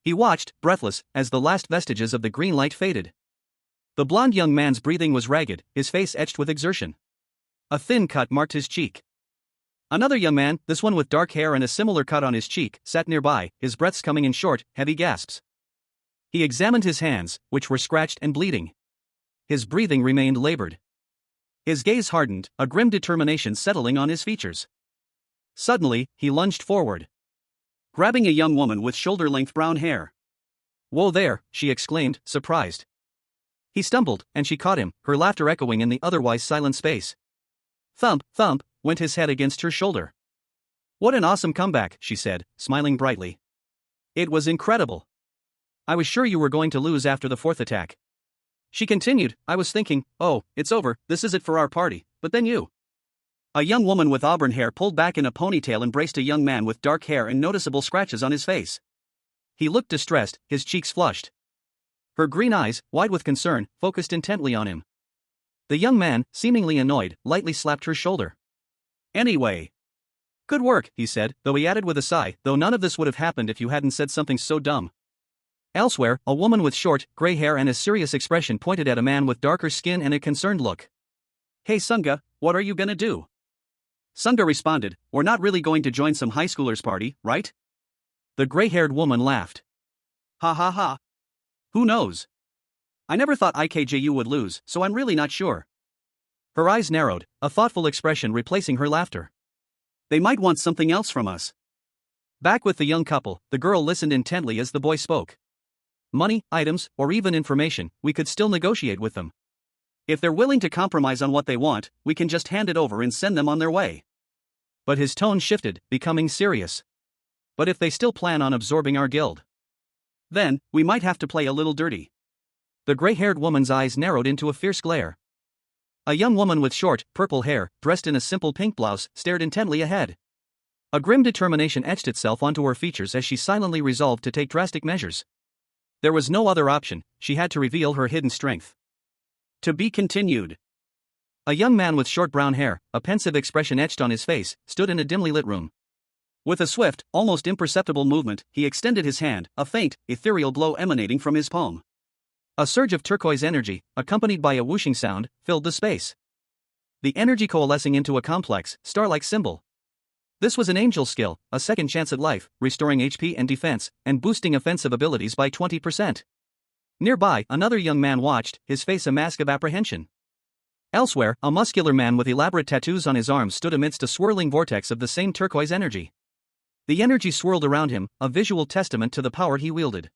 He watched, breathless, as the last vestiges of the green light faded. The blonde young man's breathing was ragged, his face etched with exertion. A thin cut marked his cheek. Another young man, this one with dark hair and a similar cut on his cheek, sat nearby, his breaths coming in short, heavy gasps. He examined his hands, which were scratched and bleeding. His breathing remained labored. His gaze hardened, a grim determination settling on his features. Suddenly, he lunged forward, grabbing a young woman with shoulder-length brown hair. "Whoa there," she exclaimed, surprised. He stumbled, and she caught him, her laughter echoing in the otherwise silent space. Thump, thump, went his head against her shoulder. "What an awesome comeback," she said, smiling brightly. "It was incredible. I was sure you were going to lose after the fourth attack." She continued, "I was thinking, oh, it's over, this is it for our party, but then you." A young woman with auburn hair pulled back in a ponytail embraced a young man with dark hair and noticeable scratches on his face. He looked distressed, his cheeks flushed. Her green eyes, wide with concern, focused intently on him. The young man, seemingly annoyed, lightly slapped her shoulder. "Anyway. Good work," he said, though he added with a sigh, "though none of this would have happened if you hadn't said something so dumb." Elsewhere, a woman with short, gray hair and a serious expression pointed at a man with darker skin and a concerned look. "Hey Sunga, what are you gonna do?" Sunga responded, "We're not really going to join some high schoolers' party, right?" The gray-haired woman laughed. "Ha ha ha. Who knows? I never thought IKJU would lose, so I'm really not sure." Her eyes narrowed, a thoughtful expression replacing her laughter. "They might want something else from us." Back with the young couple, the girl listened intently as the boy spoke. "Money, items, or even information, we could still negotiate with them. If they're willing to compromise on what they want, we can just hand it over and send them on their way." But his tone shifted, becoming serious. "But if they still plan on absorbing our guild, then, we might have to play a little dirty." The gray-haired woman's eyes narrowed into a fierce glare. A young woman with short, purple hair, dressed in a simple pink blouse, stared intently ahead. A grim determination etched itself onto her features as she silently resolved to take drastic measures. There was no other option, she had to reveal her hidden strength. To be continued. A young man with short brown hair, a pensive expression etched on his face, stood in a dimly lit room. With a swift, almost imperceptible movement, he extended his hand, a faint, ethereal glow emanating from his palm. A surge of turquoise energy, accompanied by a whooshing sound, filled the space. The energy coalescing into a complex, star-like symbol. This was an angel skill, a second chance at life, restoring HP and defense, and boosting offensive abilities by 20%. Nearby, another young man watched, his face a mask of apprehension. Elsewhere, a muscular man with elaborate tattoos on his arms stood amidst a swirling vortex of the same turquoise energy. The energy swirled around him, a visual testament to the power he wielded.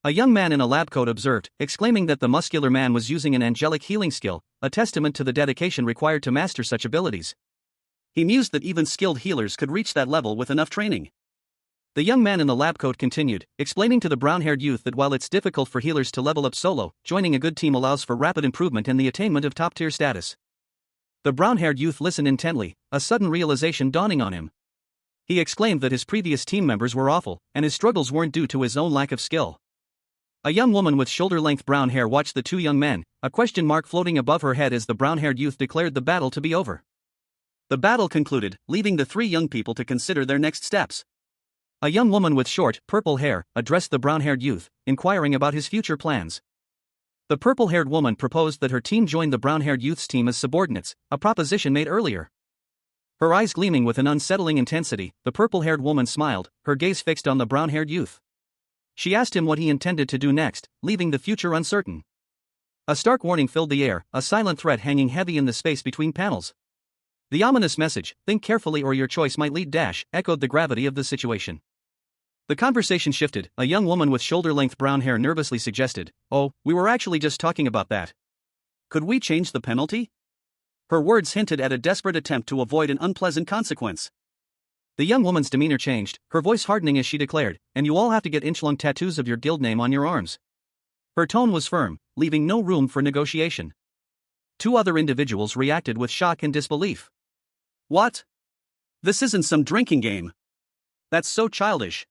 A young man in a lab coat observed, exclaiming that the muscular man was using an angelic healing skill, a testament to the dedication required to master such abilities. He mused that even skilled healers could reach that level with enough training. The young man in the lab coat continued, explaining to the brown-haired youth that while it's difficult for healers to level up solo, joining a good team allows for rapid improvement and the attainment of top-tier status. The brown-haired youth listened intently, a sudden realization dawning on him. He exclaimed that his previous team members were awful, and his struggles weren't due to his own lack of skill. A young woman with shoulder-length brown hair watched the two young men, a question mark floating above her head as the brown-haired youth declared the battle to be over. The battle concluded, leaving the three young people to consider their next steps. A young woman with short, purple hair addressed the brown-haired youth, inquiring about his future plans. The purple-haired woman proposed that her team join the brown-haired youth's team as subordinates, a proposition made earlier. Her eyes gleaming with an unsettling intensity, the purple-haired woman smiled, her gaze fixed on the brown-haired youth. She asked him what he intended to do next, leaving the future uncertain. A stark warning filled the air, a silent threat hanging heavy in the space between panels. The ominous message, "Think carefully or your choice might lead" echoed the gravity of the situation. The conversation shifted. A young woman with shoulder-length brown hair nervously suggested, "Oh, we were actually just talking about that. Could we change the penalty?" Her words hinted at a desperate attempt to avoid an unpleasant consequence. The young woman's demeanor changed, her voice hardening as she declared, "And you all have to get inch-long tattoos of your guild name on your arms." Her tone was firm, leaving no room for negotiation. Two other individuals reacted with shock and disbelief. "What? This isn't some drinking game. That's so childish.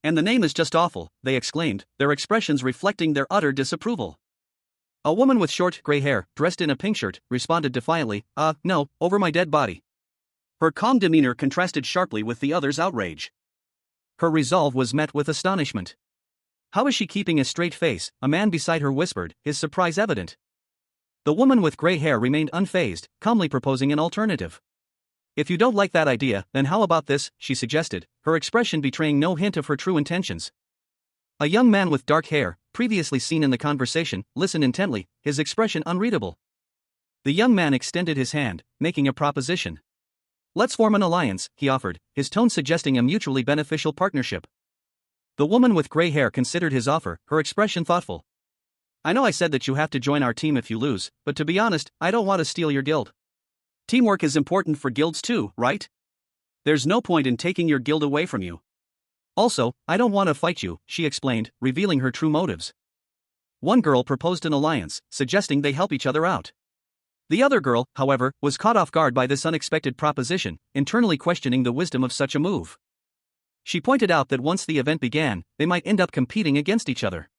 And the name is just awful," they exclaimed, their expressions reflecting their utter disapproval. A woman with short, gray hair, dressed in a pink shirt, responded defiantly, "No, over my dead body." Her calm demeanor contrasted sharply with the other's outrage. Her resolve was met with astonishment. "How is she keeping a straight face?" a man beside her whispered, his surprise evident. The woman with gray hair remained unfazed, calmly proposing an alternative. "If you don't like that idea, then how about this?" she suggested, her expression betraying no hint of her true intentions. A young man with dark hair, previously seen in the conversation, listened intently, his expression unreadable. The young man extended his hand, making a proposition. "Let's form an alliance," he offered, his tone suggesting a mutually beneficial partnership. The woman with gray hair considered his offer, her expression thoughtful. "I know I said that you have to join our team if you lose, but to be honest, I don't want to steal your guild. Teamwork is important for guilds too, right? There's no point in taking your guild away from you. Also, I don't want to fight you," she explained, revealing her true motives. One girl proposed an alliance, suggesting they help each other out. The other girl, however, was caught off guard by this unexpected proposition, internally questioning the wisdom of such a move. She pointed out that once the event began, they might end up competing against each other.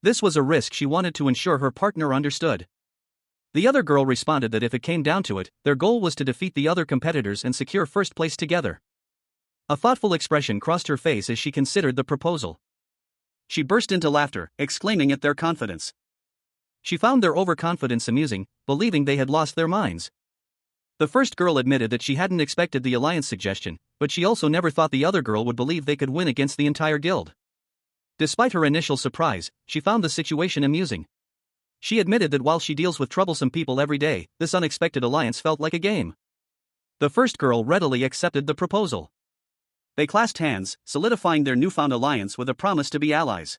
This was a risk she wanted to ensure her partner understood. The other girl responded that if it came down to it, their goal was to defeat the other competitors and secure first place together. A thoughtful expression crossed her face as she considered the proposal. She burst into laughter, exclaiming at their confidence. She found their overconfidence amusing, believing they had lost their minds. The first girl admitted that she hadn't expected the alliance suggestion, but she also never thought the other girl would believe they could win against the entire guild. Despite her initial surprise, she found the situation amusing. She admitted that while she deals with troublesome people every day, this unexpected alliance felt like a game. The first girl readily accepted the proposal. They clasped hands, solidifying their newfound alliance with a promise to be allies.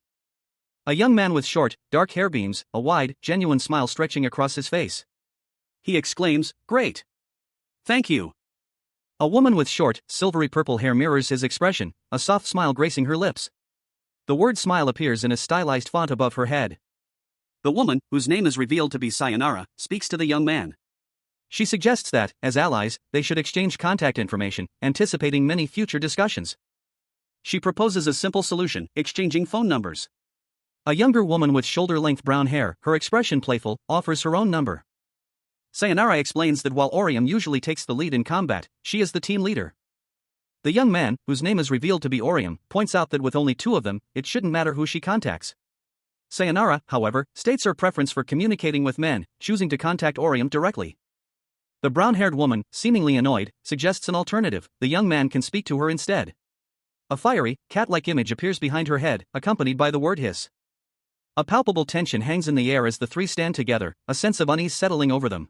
A young man with short, dark hair beams, a wide, genuine smile stretching across his face. He exclaims, "Great! Thank you!" A woman with short, silvery purple hair mirrors his expression, a soft smile gracing her lips. The word smile appears in a stylized font above her head. The woman, whose name is revealed to be Sayonara, speaks to the young man. She suggests that, as allies, they should exchange contact information, anticipating many future discussions. She proposes a simple solution, exchanging phone numbers. A younger woman with shoulder-length brown hair, her expression playful, offers her own number. Sayonara explains that while Orium usually takes the lead in combat, she is the team leader. The young man, whose name is revealed to be Orium, points out that with only two of them, it shouldn't matter who she contacts. Sayonara, however, states her preference for communicating with men, choosing to contact Orium directly. The brown-haired woman, seemingly annoyed, suggests an alternative: the young man can speak to her instead. A fiery, cat-like image appears behind her head, accompanied by the word hiss. A palpable tension hangs in the air as the three stand together, a sense of unease settling over them.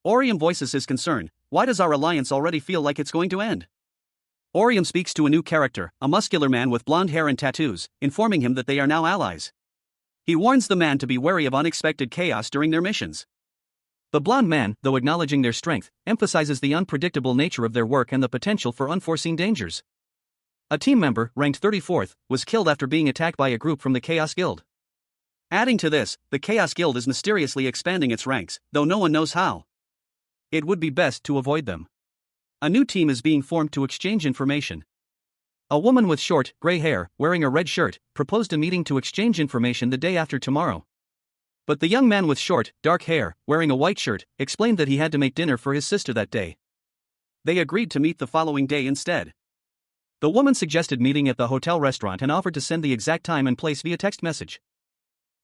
Orium voices his concern: "Why does our alliance already feel like it's going to end?" Orium speaks to a new character, a muscular man with blonde hair and tattoos, informing him that they are now allies. He warns the man to be wary of unexpected chaos during their missions. The blonde man, though acknowledging their strength, emphasizes the unpredictable nature of their work and the potential for unforeseen dangers. A team member, ranked 34th, was killed after being attacked by a group from the Chaos Guild. Adding to this, the Chaos Guild is mysteriously expanding its ranks, though no one knows how. It would be best to avoid them. A new team is being formed to exchange information. A woman with short, gray hair, wearing a red shirt, proposed a meeting to exchange information the day after tomorrow. But the young man with short, dark hair, wearing a white shirt, explained that he had to make dinner for his sister that day. They agreed to meet the following day instead. The woman suggested meeting at the hotel restaurant and offered to send the exact time and place via text message.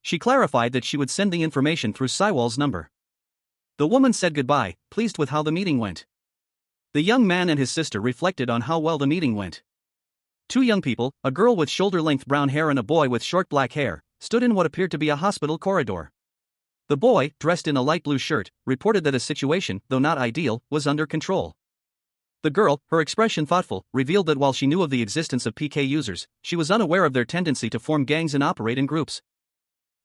She clarified that she would send the information through Saiwal's number. The woman said goodbye, pleased with how the meeting went. The young man and his sister reflected on how well the meeting went. Two young people, a girl with shoulder-length brown hair and a boy with short black hair, stood in what appeared to be a hospital corridor. The boy, dressed in a light blue shirt, reported that a situation, though not ideal, was under control. The girl, her expression thoughtful, revealed that while she knew of the existence of PK users, she was unaware of their tendency to form gangs and operate in groups.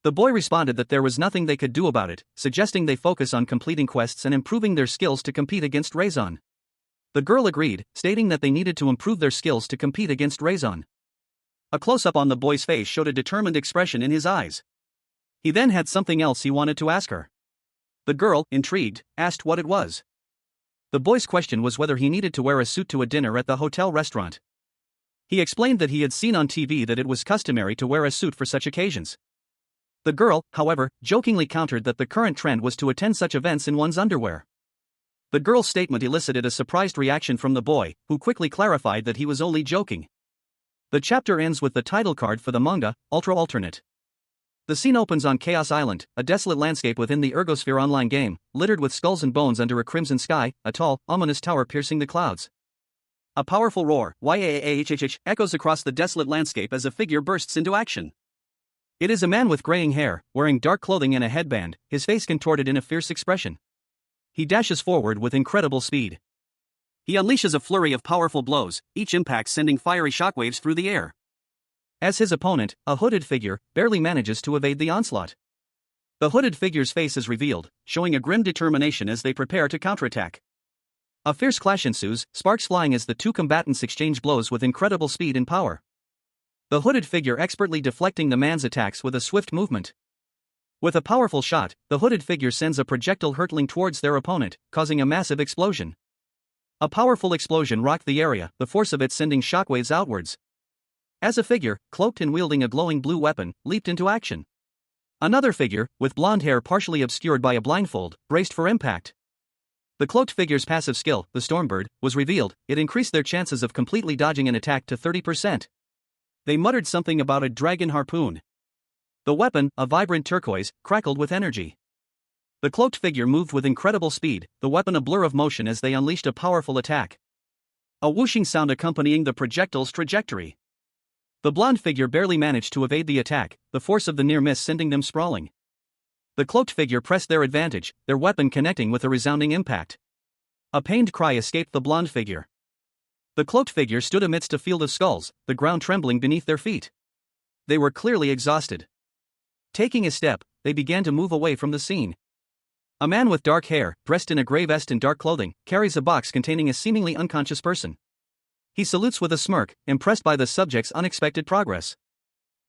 The boy responded that there was nothing they could do about it, suggesting they focus on completing quests and improving their skills to compete against Raison. The girl agreed, stating that they needed to improve their skills to compete against Raison. A close-up on the boy's face showed a determined expression in his eyes. He then had something else he wanted to ask her. The girl, intrigued, asked what it was. The boy's question was whether he needed to wear a suit to a dinner at the hotel restaurant. He explained that he had seen on TV that it was customary to wear a suit for such occasions. The girl, however, jokingly countered that the current trend was to attend such events in one's underwear. The girl's statement elicited a surprised reaction from the boy, who quickly clarified that he was only joking. The chapter ends with the title card for the manga, Ultra Alternate. The scene opens on Chaos Island, a desolate landscape within the Ergosphere online game, littered with skulls and bones under a crimson sky, a tall, ominous tower piercing the clouds. A powerful roar, YAAHHH, echoes across the desolate landscape as a figure bursts into action. It is a man with graying hair, wearing dark clothing and a headband, his face contorted in a fierce expression. He dashes forward with incredible speed. He unleashes a flurry of powerful blows, each impact sending fiery shockwaves through the air. As his opponent, a hooded figure, barely manages to evade the onslaught. The hooded figure's face is revealed, showing a grim determination as they prepare to counterattack. A fierce clash ensues, sparks flying as the two combatants exchange blows with incredible speed and power. The hooded figure expertly deflecting the man's attacks with a swift movement. With a powerful shot, the hooded figure sends a projectile hurtling towards their opponent, causing a massive explosion. A powerful explosion rocked the area, the force of it sending shockwaves outwards. As a figure, cloaked and wielding a glowing blue weapon, leaped into action. Another figure, with blonde hair partially obscured by a blindfold, braced for impact. The cloaked figure's passive skill, the Stormbird, was revealed. It increased their chances of completely dodging an attack to 30%. They muttered something about a dragon harpoon. The weapon, a vibrant turquoise, crackled with energy. The cloaked figure moved with incredible speed, the weapon a blur of motion as they unleashed a powerful attack. A whooshing sound accompanying the projectile's trajectory. The blonde figure barely managed to evade the attack, the force of the near miss sending them sprawling. The cloaked figure pressed their advantage, their weapon connecting with a resounding impact. A pained cry escaped the blonde figure. The cloaked figure stood amidst a field of skulls, the ground trembling beneath their feet. They were clearly exhausted. Taking a step, they began to move away from the scene. A man with dark hair, dressed in a gray vest and dark clothing, carries a box containing a seemingly unconscious person. He salutes with a smirk, impressed by the subject's unexpected progress.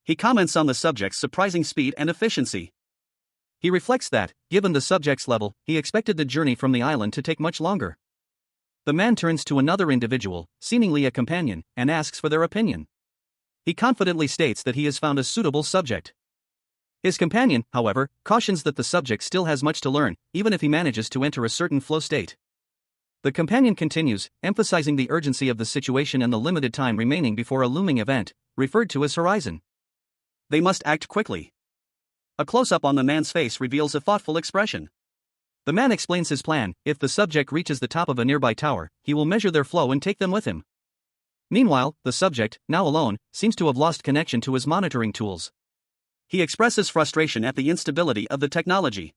He comments on the subject's surprising speed and efficiency. He reflects that, given the subject's level, he expected the journey from the island to take much longer. The man turns to another individual, seemingly a companion, and asks for their opinion. He confidently states that he has found a suitable subject. His companion, however, cautions that the subject still has much to learn, even if he manages to enter a certain flow state. The companion continues, emphasizing the urgency of the situation and the limited time remaining before a looming event, referred to as Horizon. They must act quickly. A close-up on the man's face reveals a thoughtful expression. The man explains his plan: if the subject reaches the top of a nearby tower, he will measure their flow and take them with him. Meanwhile, the subject, now alone, seems to have lost connection to his monitoring tools. He expresses frustration at the instability of the technology.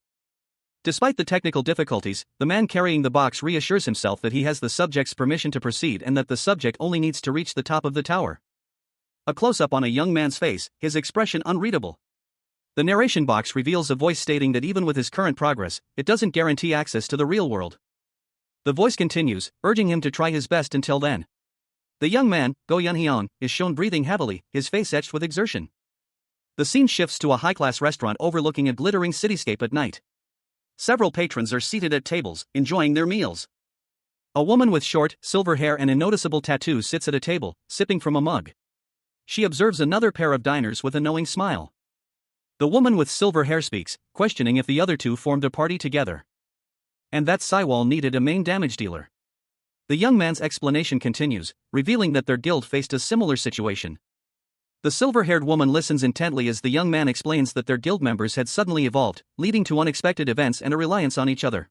Despite the technical difficulties, the man carrying the box reassures himself that he has the subject's permission to proceed and that the subject only needs to reach the top of the tower. A close-up on a young man's face, his expression unreadable. The narration box reveals a voice stating that even with his current progress, it doesn't guarantee access to the real world. The voice continues, urging him to try his best until then. The young man, Go Yun-hyun, is shown breathing heavily, his face etched with exertion. The scene shifts to a high-class restaurant overlooking a glittering cityscape at night. Several patrons are seated at tables, enjoying their meals. A woman with short, silver hair and a noticeable tattoo sits at a table, sipping from a mug. She observes another pair of diners with a knowing smile. The woman with silver hair speaks, questioning if the other two formed a party together. And that Saiwal needed a main damage dealer. The young man's explanation continues, revealing that their guild faced a similar situation. The silver-haired woman listens intently as the young man explains that their guild members had suddenly evolved, leading to unexpected events and a reliance on each other.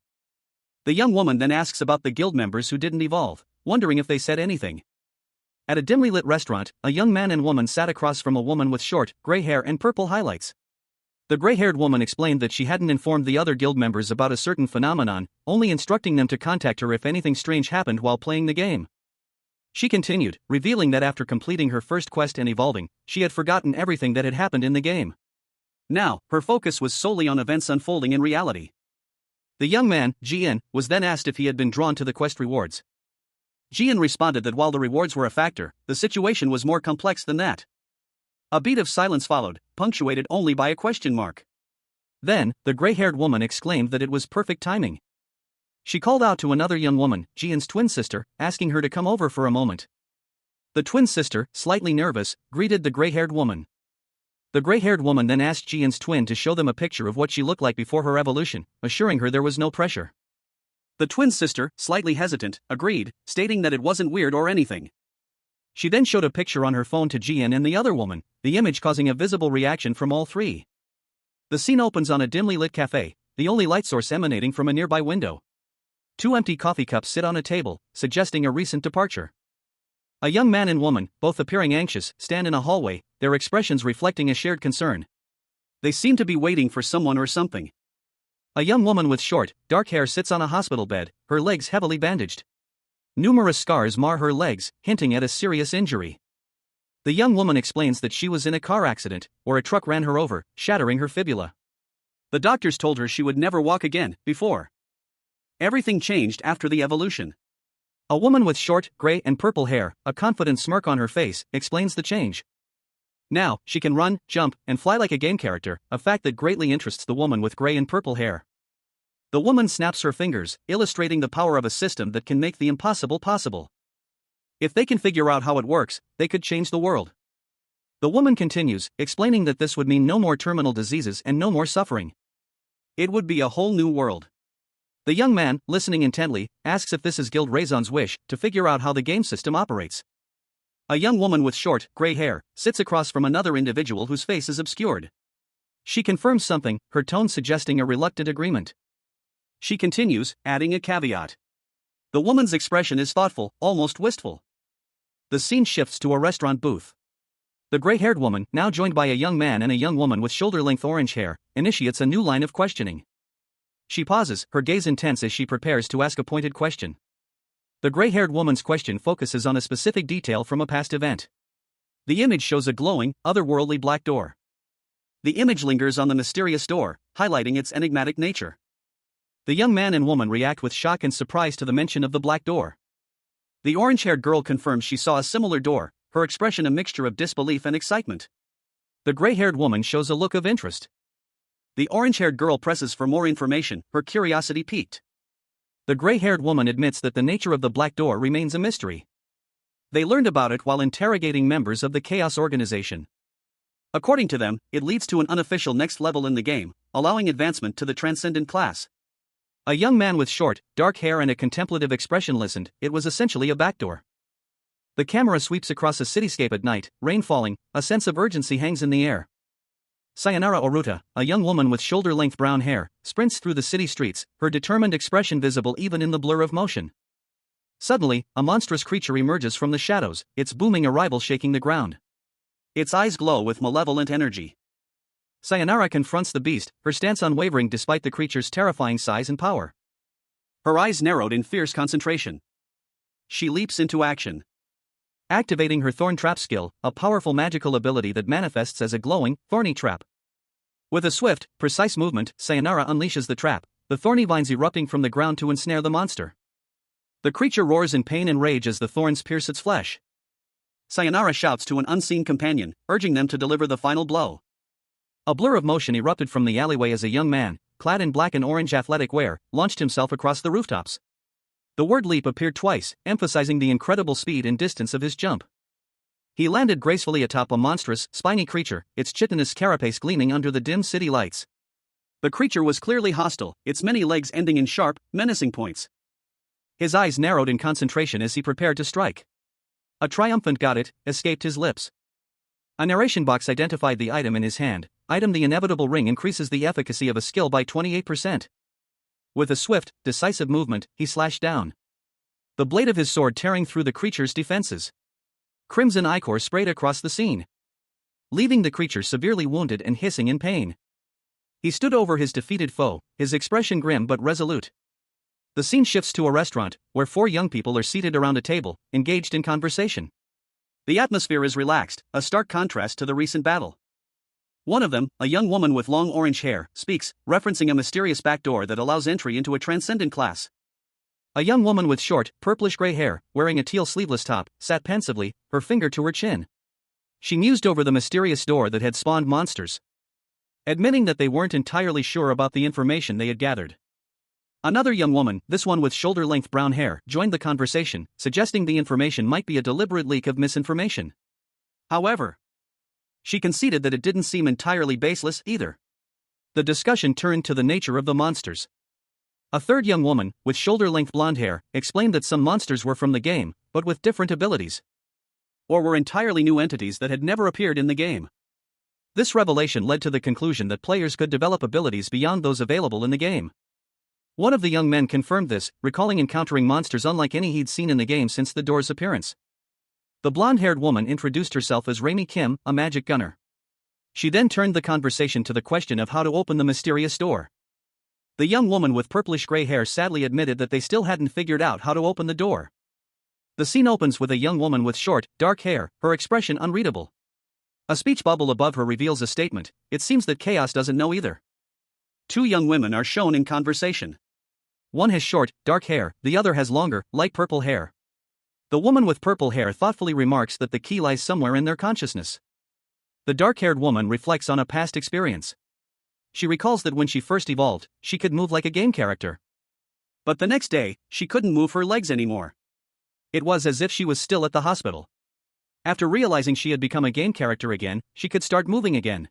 The young woman then asks about the guild members who didn't evolve, wondering if they said anything. At a dimly lit restaurant, a young man and woman sat across from a woman with short, gray hair and purple highlights. The gray-haired woman explained that she hadn't informed the other guild members about a certain phenomenon, only instructing them to contact her if anything strange happened while playing the game. She continued, revealing that after completing her first quest and evolving, she had forgotten everything that had happened in the game. Now, her focus was solely on events unfolding in reality. The young man, Jian, was then asked if he had been drawn to the quest rewards. Jian responded that while the rewards were a factor, the situation was more complex than that. A beat of silence followed, punctuated only by a question mark. Then, the gray-haired woman exclaimed that it was perfect timing. She called out to another young woman, Jian's twin sister, asking her to come over for a moment. The twin sister, slightly nervous, greeted the gray-haired woman. The gray-haired woman then asked Jian's twin to show them a picture of what she looked like before her evolution, assuring her there was no pressure. The twin sister, slightly hesitant, agreed, stating that it wasn't weird or anything. She then showed a picture on her phone to Jian and the other woman, the image causing a visible reaction from all three. The scene opens on a dimly lit cafe, the only light source emanating from a nearby window. 2 empty coffee cups sit on a table, suggesting a recent departure. A young man and woman, both appearing anxious, stand in a hallway, their expressions reflecting a shared concern. They seem to be waiting for someone or something. A young woman with short, dark hair sits on a hospital bed, her legs heavily bandaged. Numerous scars mar her legs, hinting at a serious injury. The young woman explains that she was in a car accident, or a truck ran her over, shattering her fibula. The doctors told her she would never walk again, before. Everything changed after the evolution. A woman with short, gray and purple hair, a confident smirk on her face, explains the change. Now, she can run, jump, and fly like a game character, a fact that greatly interests the woman with gray and purple hair. The woman snaps her fingers, illustrating the power of a system that can make the impossible possible. If they can figure out how it works, they could change the world. The woman continues, explaining that this would mean no more terminal diseases and no more suffering. It would be a whole new world. The young man, listening intently, asks if this is Guild Raison's wish to figure out how the game system operates. A young woman with short, gray hair, sits across from another individual whose face is obscured. She confirms something, her tone suggesting a reluctant agreement. She continues, adding a caveat. The woman's expression is thoughtful, almost wistful. The scene shifts to a restaurant booth. The gray-haired woman, now joined by a young man and a young woman with shoulder-length orange hair, initiates a new line of questioning. She pauses, her gaze intense as she prepares to ask a pointed question. The gray-haired woman's question focuses on a specific detail from a past event. The image shows a glowing, otherworldly black door. The image lingers on the mysterious door, highlighting its enigmatic nature. The young man and woman react with shock and surprise to the mention of the black door. The orange-haired girl confirms she saw a similar door, her expression a mixture of disbelief and excitement. The gray-haired woman shows a look of interest. The orange-haired girl presses for more information, her curiosity piqued. The gray-haired woman admits that the nature of the black door remains a mystery. They learned about it while interrogating members of the Chaos Organization. According to them, it leads to an unofficial next level in the game, allowing advancement to the Transcendent class. A young man with short, dark hair and a contemplative expression listened. It was essentially a backdoor. The camera sweeps across a cityscape at night, rain falling, a sense of urgency hangs in the air. Sayonara Oruta, a young woman with shoulder-length brown hair, sprints through the city streets, her determined expression visible even in the blur of motion. Suddenly, a monstrous creature emerges from the shadows, its booming arrival shaking the ground. Its eyes glow with malevolent energy. Sayonara confronts the beast, her stance unwavering despite the creature's terrifying size and power. Her eyes narrowed in fierce concentration. She leaps into action. Activating her thorn trap skill, a powerful magical ability that manifests as a glowing, thorny trap. With a swift, precise movement, Sayonara unleashes the trap, the thorny vines erupting from the ground to ensnare the monster. The creature roars in pain and rage as the thorns pierce its flesh. Sayonara shouts to an unseen companion, urging them to deliver the final blow. A blur of motion erupted from the alleyway as a young man, clad in black and orange athletic wear, launched himself across the rooftops. The word leap appeared twice, emphasizing the incredible speed and distance of his jump. He landed gracefully atop a monstrous, spiny creature, its chitinous carapace gleaming under the dim city lights. The creature was clearly hostile, its many legs ending in sharp, menacing points. His eyes narrowed in concentration as he prepared to strike. A triumphant "got it" escaped his lips. A narration box identified the item in his hand. Item: the inevitable ring increases the efficacy of a skill by 28%. With a swift, decisive movement, he slashed down. The blade of his sword tearing through the creature's defenses. Crimson ichor sprayed across the scene, leaving the creature severely wounded and hissing in pain. He stood over his defeated foe, his expression grim but resolute. The scene shifts to a restaurant, where 4 young people are seated around a table, engaged in conversation. The atmosphere is relaxed, a stark contrast to the recent battle. One of them, a young woman with long orange hair, speaks, referencing a mysterious back door that allows entry into a transcendent class. A young woman with short, purplish-gray hair, wearing a teal sleeveless top, sat pensively, her finger to her chin. She mused over the mysterious door that had spawned monsters, admitting that they weren't entirely sure about the information they had gathered. Another young woman, this one with shoulder-length brown hair, joined the conversation, suggesting the information might be a deliberate leak of misinformation. However, she conceded that it didn't seem entirely baseless either. The discussion turned to the nature of the monsters. A third young woman, with shoulder-length blonde hair, explained that some monsters were from the game, but with different abilities, or were entirely new entities that had never appeared in the game. This revelation led to the conclusion that players could develop abilities beyond those available in the game. One of the young men confirmed this, recalling encountering monsters unlike any he'd seen in the game since the door's appearance. The blonde-haired woman introduced herself as Raimi Kim, a magic gunner. She then turned the conversation to the question of how to open the mysterious door. The young woman with purplish-gray hair sadly admitted that they still hadn't figured out how to open the door. The scene opens with a young woman with short, dark hair, her expression unreadable. A speech bubble above her reveals a statement. It seems that Chaos doesn't know either. 2 young women are shown in conversation. One has short, dark hair, the other has longer, light purple hair. The woman with purple hair thoughtfully remarks that the key lies somewhere in their consciousness. The dark-haired woman reflects on a past experience. She recalls that when she first evolved, she could move like a game character. But the next day, she couldn't move her legs anymore. It was as if she was still at the hospital. After realizing she had become a game character again, she could start moving again.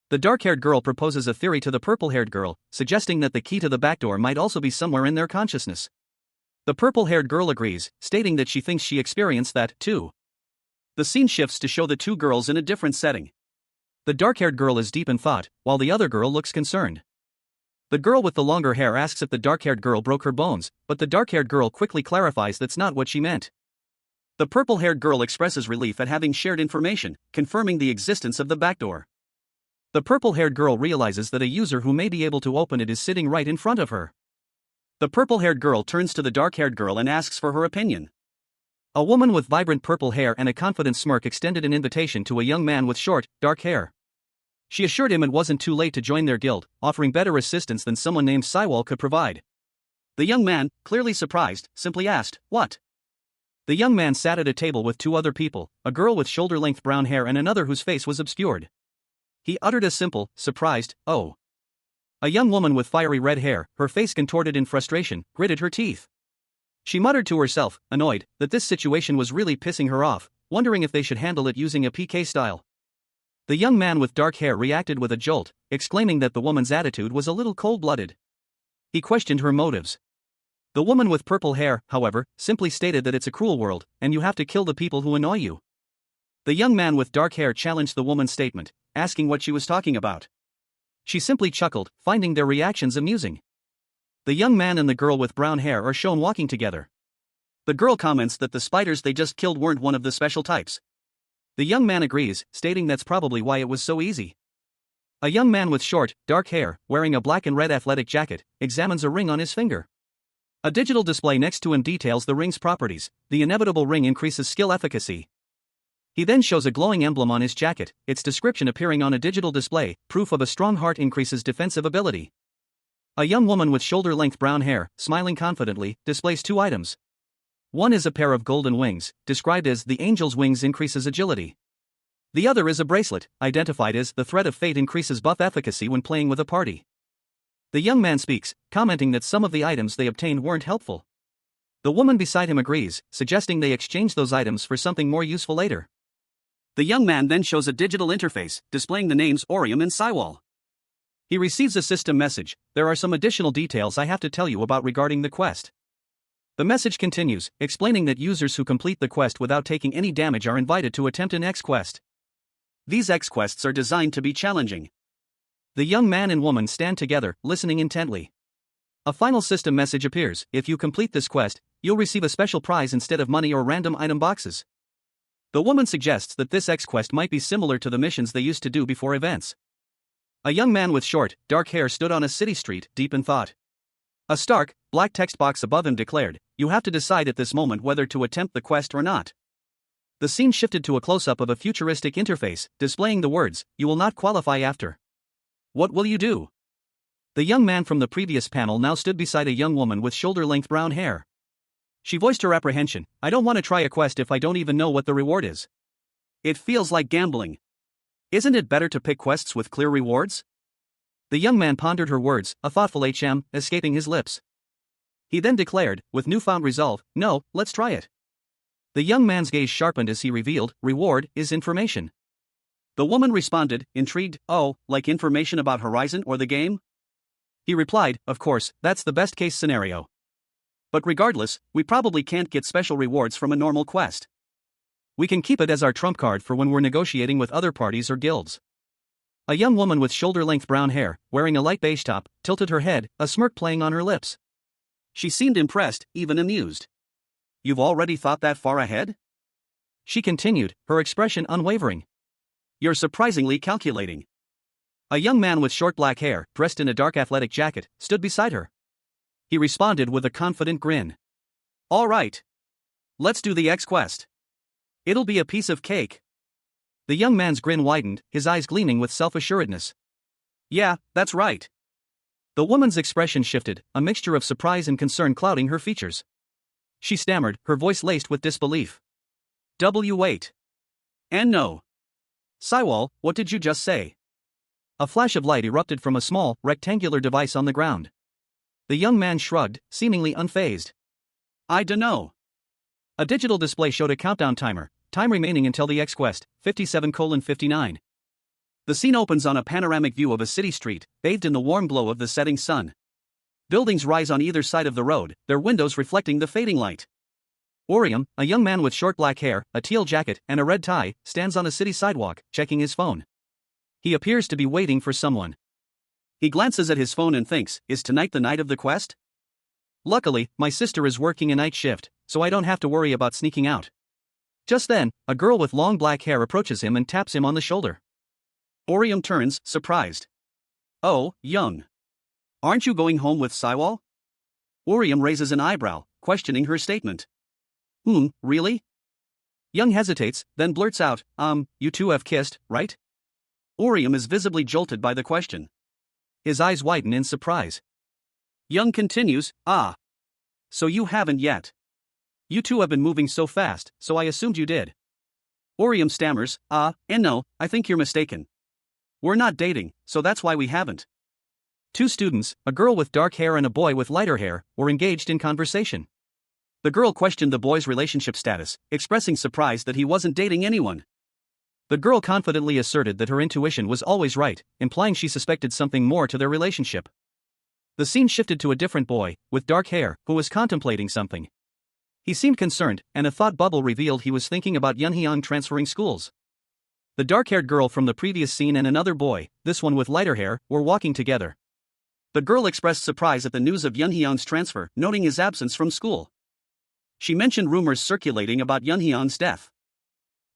The dark-haired girl proposes a theory to the purple-haired girl, suggesting that the key to the back door might also be somewhere in their consciousness. The purple-haired girl agrees, stating that she thinks she experienced that, too. The scene shifts to show the 2 girls in a different setting. The dark-haired girl is deep in thought, while the other girl looks concerned. The girl with the longer hair asks if the dark-haired girl broke her bones, but the dark-haired girl quickly clarifies that's not what she meant. The purple-haired girl expresses relief at having shared information, confirming the existence of the back door. The purple-haired girl realizes that a user who may be able to open it is sitting right in front of her. The purple-haired girl turns to the dark-haired girl and asks for her opinion. A woman with vibrant purple hair and a confident smirk extended an invitation to a young man with short, dark hair. She assured him it wasn't too late to join their guild, offering better assistance than someone named Saiwal could provide. The young man, clearly surprised, simply asked, "What?" The young man sat at a table with 2 other people, a girl with shoulder-length brown hair and another whose face was obscured. He uttered a simple, surprised, "Oh." A young woman with fiery red hair, her face contorted in frustration, gritted her teeth. She muttered to herself, annoyed, that this situation was really pissing her off, wondering if they should handle it using a PK style. The young man with dark hair reacted with a jolt, exclaiming that the woman's attitude was a little cold-blooded. He questioned her motives. The woman with purple hair, however, simply stated that it's a cruel world, and you have to kill the people who annoy you. The young man with dark hair challenged the woman's statement, asking what she was talking about. She simply chuckled, finding their reactions amusing. The young man and the girl with brown hair are shown walking together. The girl comments that the spiders they just killed weren't one of the special types. The young man agrees, stating that's probably why it was so easy. A young man with short, dark hair, wearing a black and red athletic jacket, examines a ring on his finger. A digital display next to him details the ring's properties. The inevitable ring increases skill efficacy. He then shows a glowing emblem on his jacket, its description appearing on a digital display, proof of a strong heart increases defensive ability. A young woman with shoulder-length brown hair, smiling confidently, displays 2 items. One is a pair of golden wings, described as the angel's wings increases agility. The other is a bracelet, identified as the thread of fate increases buff efficacy when playing with a party. The young man speaks, commenting that some of the items they obtained weren't helpful. The woman beside him agrees, suggesting they exchange those items for something more useful later. The young man then shows a digital interface, displaying the names Orium and Saiwal. He receives a system message. "There are some additional details I have to tell you about regarding the quest." The message continues, explaining that users who complete the quest without taking any damage are invited to attempt an X quest. These X quests are designed to be challenging. The young man and woman stand together, listening intently. A final system message appears. "If you complete this quest, you'll receive a special prize instead of money or random item boxes." The woman suggests that this X quest might be similar to the missions they used to do before events. A young man with short, dark hair stood on a city street, deep in thought. A stark, black text box above him declared, "You have to decide at this moment whether to attempt the quest or not." The scene shifted to a close-up of a futuristic interface, displaying the words, "You will not qualify after." "What will you do?" The young man from the previous panel now stood beside a young woman with shoulder-length brown hair. She voiced her apprehension, "I don't want to try a quest if I don't even know what the reward is. It feels like gambling. Isn't it better to pick quests with clear rewards?" The young man pondered her words, a thoughtful escaping his lips. He then declared, with newfound resolve, "No, let's try it." The young man's gaze sharpened as he revealed, "Reward is information." The woman responded, intrigued, "Oh, like information about Horizon or the game?" He replied, "Of course, that's the best case scenario. But regardless, we probably can't get special rewards from a normal quest. We can keep it as our trump card for when we're negotiating with other parties or guilds." A young woman with shoulder-length brown hair, wearing a light beige top, tilted her head, a smirk playing on her lips. She seemed impressed, even amused. "You've already thought that far ahead?" She continued, her expression unwavering. "You're surprisingly calculating." A young man with short black hair, dressed in a dark athletic jacket, stood beside her. He responded with a confident grin. "All right. Let's do the X quest. It'll be a piece of cake." The young man's grin widened, his eyes gleaming with self-assuredness. "Yeah, that's right." The woman's expression shifted, a mixture of surprise and concern clouding her features. She stammered, her voice laced with disbelief. "Wait. And no. Saiwal, what did you just say?" A flash of light erupted from a small, rectangular device on the ground. The young man shrugged, seemingly unfazed. "I dunno." A digital display showed a countdown timer, time remaining until the X quest, 57:59. The scene opens on a panoramic view of a city street, bathed in the warm glow of the setting sun. Buildings rise on either side of the road, their windows reflecting the fading light. Orium, a young man with short black hair, a teal jacket, and a red tie, stands on a city sidewalk, checking his phone. He appears to be waiting for someone. He glances at his phone and thinks, "Is tonight the night of the quest? Luckily, my sister is working a night shift, so I don't have to worry about sneaking out." Just then, a girl with long black hair approaches him and taps him on the shoulder. Orium turns, surprised. "Oh, Young. Aren't you going home with Saiwal?" Orium raises an eyebrow, questioning her statement. Really?" Young hesitates, then blurts out, You two have kissed, right?" Orium is visibly jolted by the question. His eyes widen in surprise. Young continues, So you haven't yet. You two have been moving so fast, so I assumed you did." Orium stammers, and no, I think you're mistaken. We're not dating, so that's why we haven't." Two students, a girl with dark hair and a boy with lighter hair, were engaged in conversation. The girl questioned the boy's relationship status, expressing surprise that he wasn't dating anyone. The girl confidently asserted that her intuition was always right, implying she suspected something more to their relationship. The scene shifted to a different boy, with dark hair, who was contemplating something. He seemed concerned, and a thought bubble revealed he was thinking about Yunhyang transferring schools. The dark-haired girl from the previous scene and another boy, this one with lighter hair, were walking together. The girl expressed surprise at the news of Yunhyang's transfer, noting his absence from school. She mentioned rumors circulating about Yunhyang's death.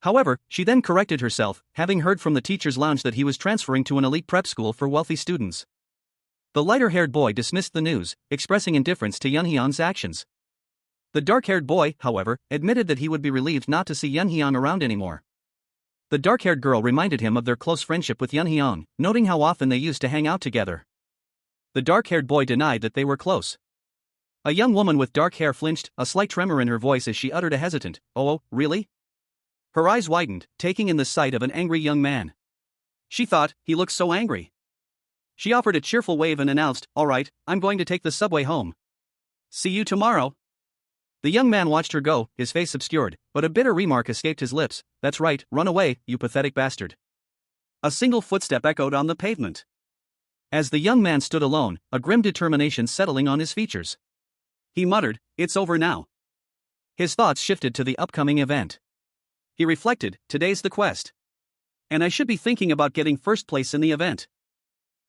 However, she then corrected herself, having heard from the teacher's lounge that he was transferring to an elite prep school for wealthy students. The lighter-haired boy dismissed the news, expressing indifference to Yunhyang's actions. The dark-haired boy, however, admitted that he would be relieved not to see Yunhyang around anymore. The dark-haired girl reminded him of their close friendship with Yunhyang, noting how often they used to hang out together. The dark-haired boy denied that they were close. A young woman with dark hair flinched, a slight tremor in her voice as she uttered a hesitant, "Oh, really?" Her eyes widened, taking in the sight of an angry young man. She thought, he looked so angry. She offered a cheerful wave and announced, "All right, I'm going to take the subway home. See you tomorrow." The young man watched her go, his face obscured, but a bitter remark escaped his lips, "That's right, run away, you pathetic bastard." A single footstep echoed on the pavement. As the young man stood alone, a grim determination settling on his features. He muttered, "It's over now." His thoughts shifted to the upcoming event. He reflected, today's the quest. And I should be thinking about getting first place in the event.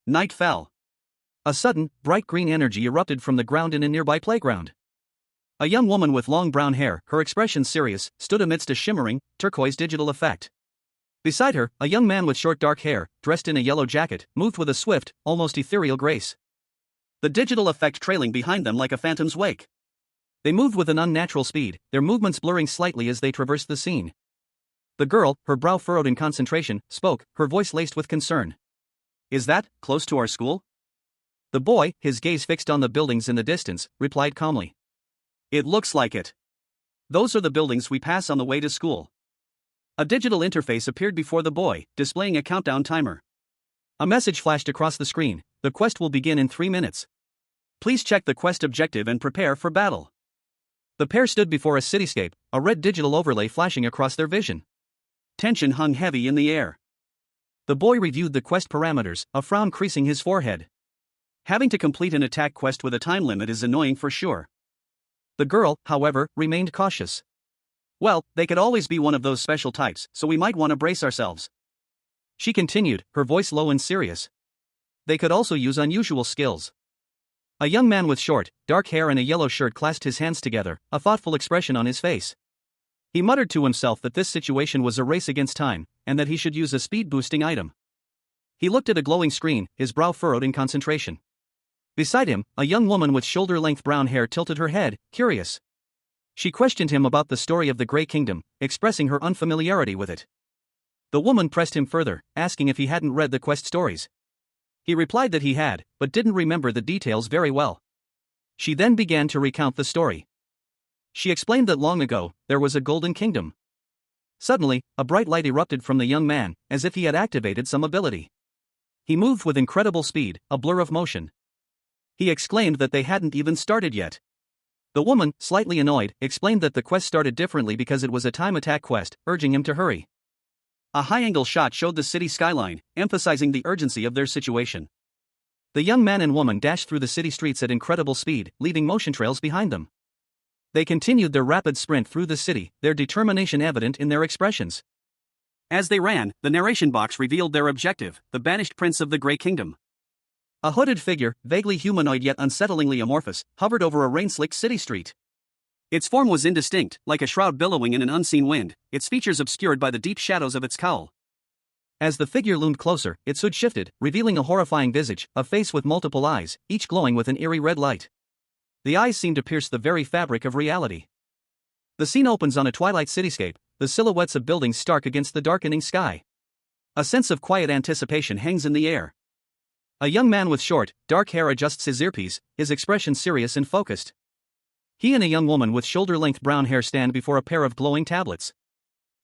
Night fell. A sudden, bright green energy erupted from the ground in a nearby playground. A young woman with long brown hair, her expression serious, stood amidst a shimmering, turquoise digital effect. Beside her, a young man with short dark hair, dressed in a yellow jacket, moved with a swift, almost ethereal grace. The digital effect trailing behind them like a phantom's wake. They moved with an unnatural speed, their movements blurring slightly as they traversed the scene. The girl, her brow furrowed in concentration, spoke, her voice laced with concern. "Is that close to our school?" The boy, his gaze fixed on the buildings in the distance, replied calmly. "It looks like it. Those are the buildings we pass on the way to school." A digital interface appeared before the boy, displaying a countdown timer. A message flashed across the screen: "The quest will begin in 3 minutes. Please check the quest objective and prepare for battle." The pair stood before a cityscape, a red digital overlay flashing across their vision. Tension hung heavy in the air. The boy reviewed the quest parameters, a frown creasing his forehead. Having to complete an attack quest with a time limit is annoying for sure. The girl, however, remained cautious. "Well, they could always be one of those special types, so we might want to brace ourselves." She continued, her voice low and serious. "They could also use unusual skills." A young man with short, dark hair and a yellow shirt clasped his hands together, a thoughtful expression on his face. He muttered to himself that this situation was a race against time, and that he should use a speed-boosting item. He looked at a glowing screen, his brow furrowed in concentration. Beside him, a young woman with shoulder-length brown hair tilted her head, curious. She questioned him about the story of the Grey Kingdom, expressing her unfamiliarity with it. The woman pressed him further, asking if he hadn't read the quest stories. He replied that he had, but didn't remember the details very well. She then began to recount the story. She explained that long ago, there was a golden kingdom. Suddenly, a bright light erupted from the young man, as if he had activated some ability. He moved with incredible speed, a blur of motion. He exclaimed that they hadn't even started yet. The woman, slightly annoyed, explained that the quest started differently because it was a time attack quest, urging him to hurry. A high-angle shot showed the city skyline, emphasizing the urgency of their situation. The young man and woman dashed through the city streets at incredible speed, leaving motion trails behind them. They continued their rapid sprint through the city, their determination evident in their expressions. As they ran, the narration box revealed their objective: the banished prince of the Grey Kingdom. A hooded figure, vaguely humanoid yet unsettlingly amorphous, hovered over a rain-slicked city street. Its form was indistinct, like a shroud billowing in an unseen wind, its features obscured by the deep shadows of its cowl. As the figure loomed closer, its hood shifted, revealing a horrifying visage, a face with multiple eyes, each glowing with an eerie red light. The eyes seemed to pierce the very fabric of reality. The scene opens on a twilight cityscape, the silhouettes of buildings stark against the darkening sky. A sense of quiet anticipation hangs in the air. A young man with short, dark hair adjusts his earpiece, his expression serious and focused. He and a young woman with shoulder-length brown hair stand before a pair of glowing tablets.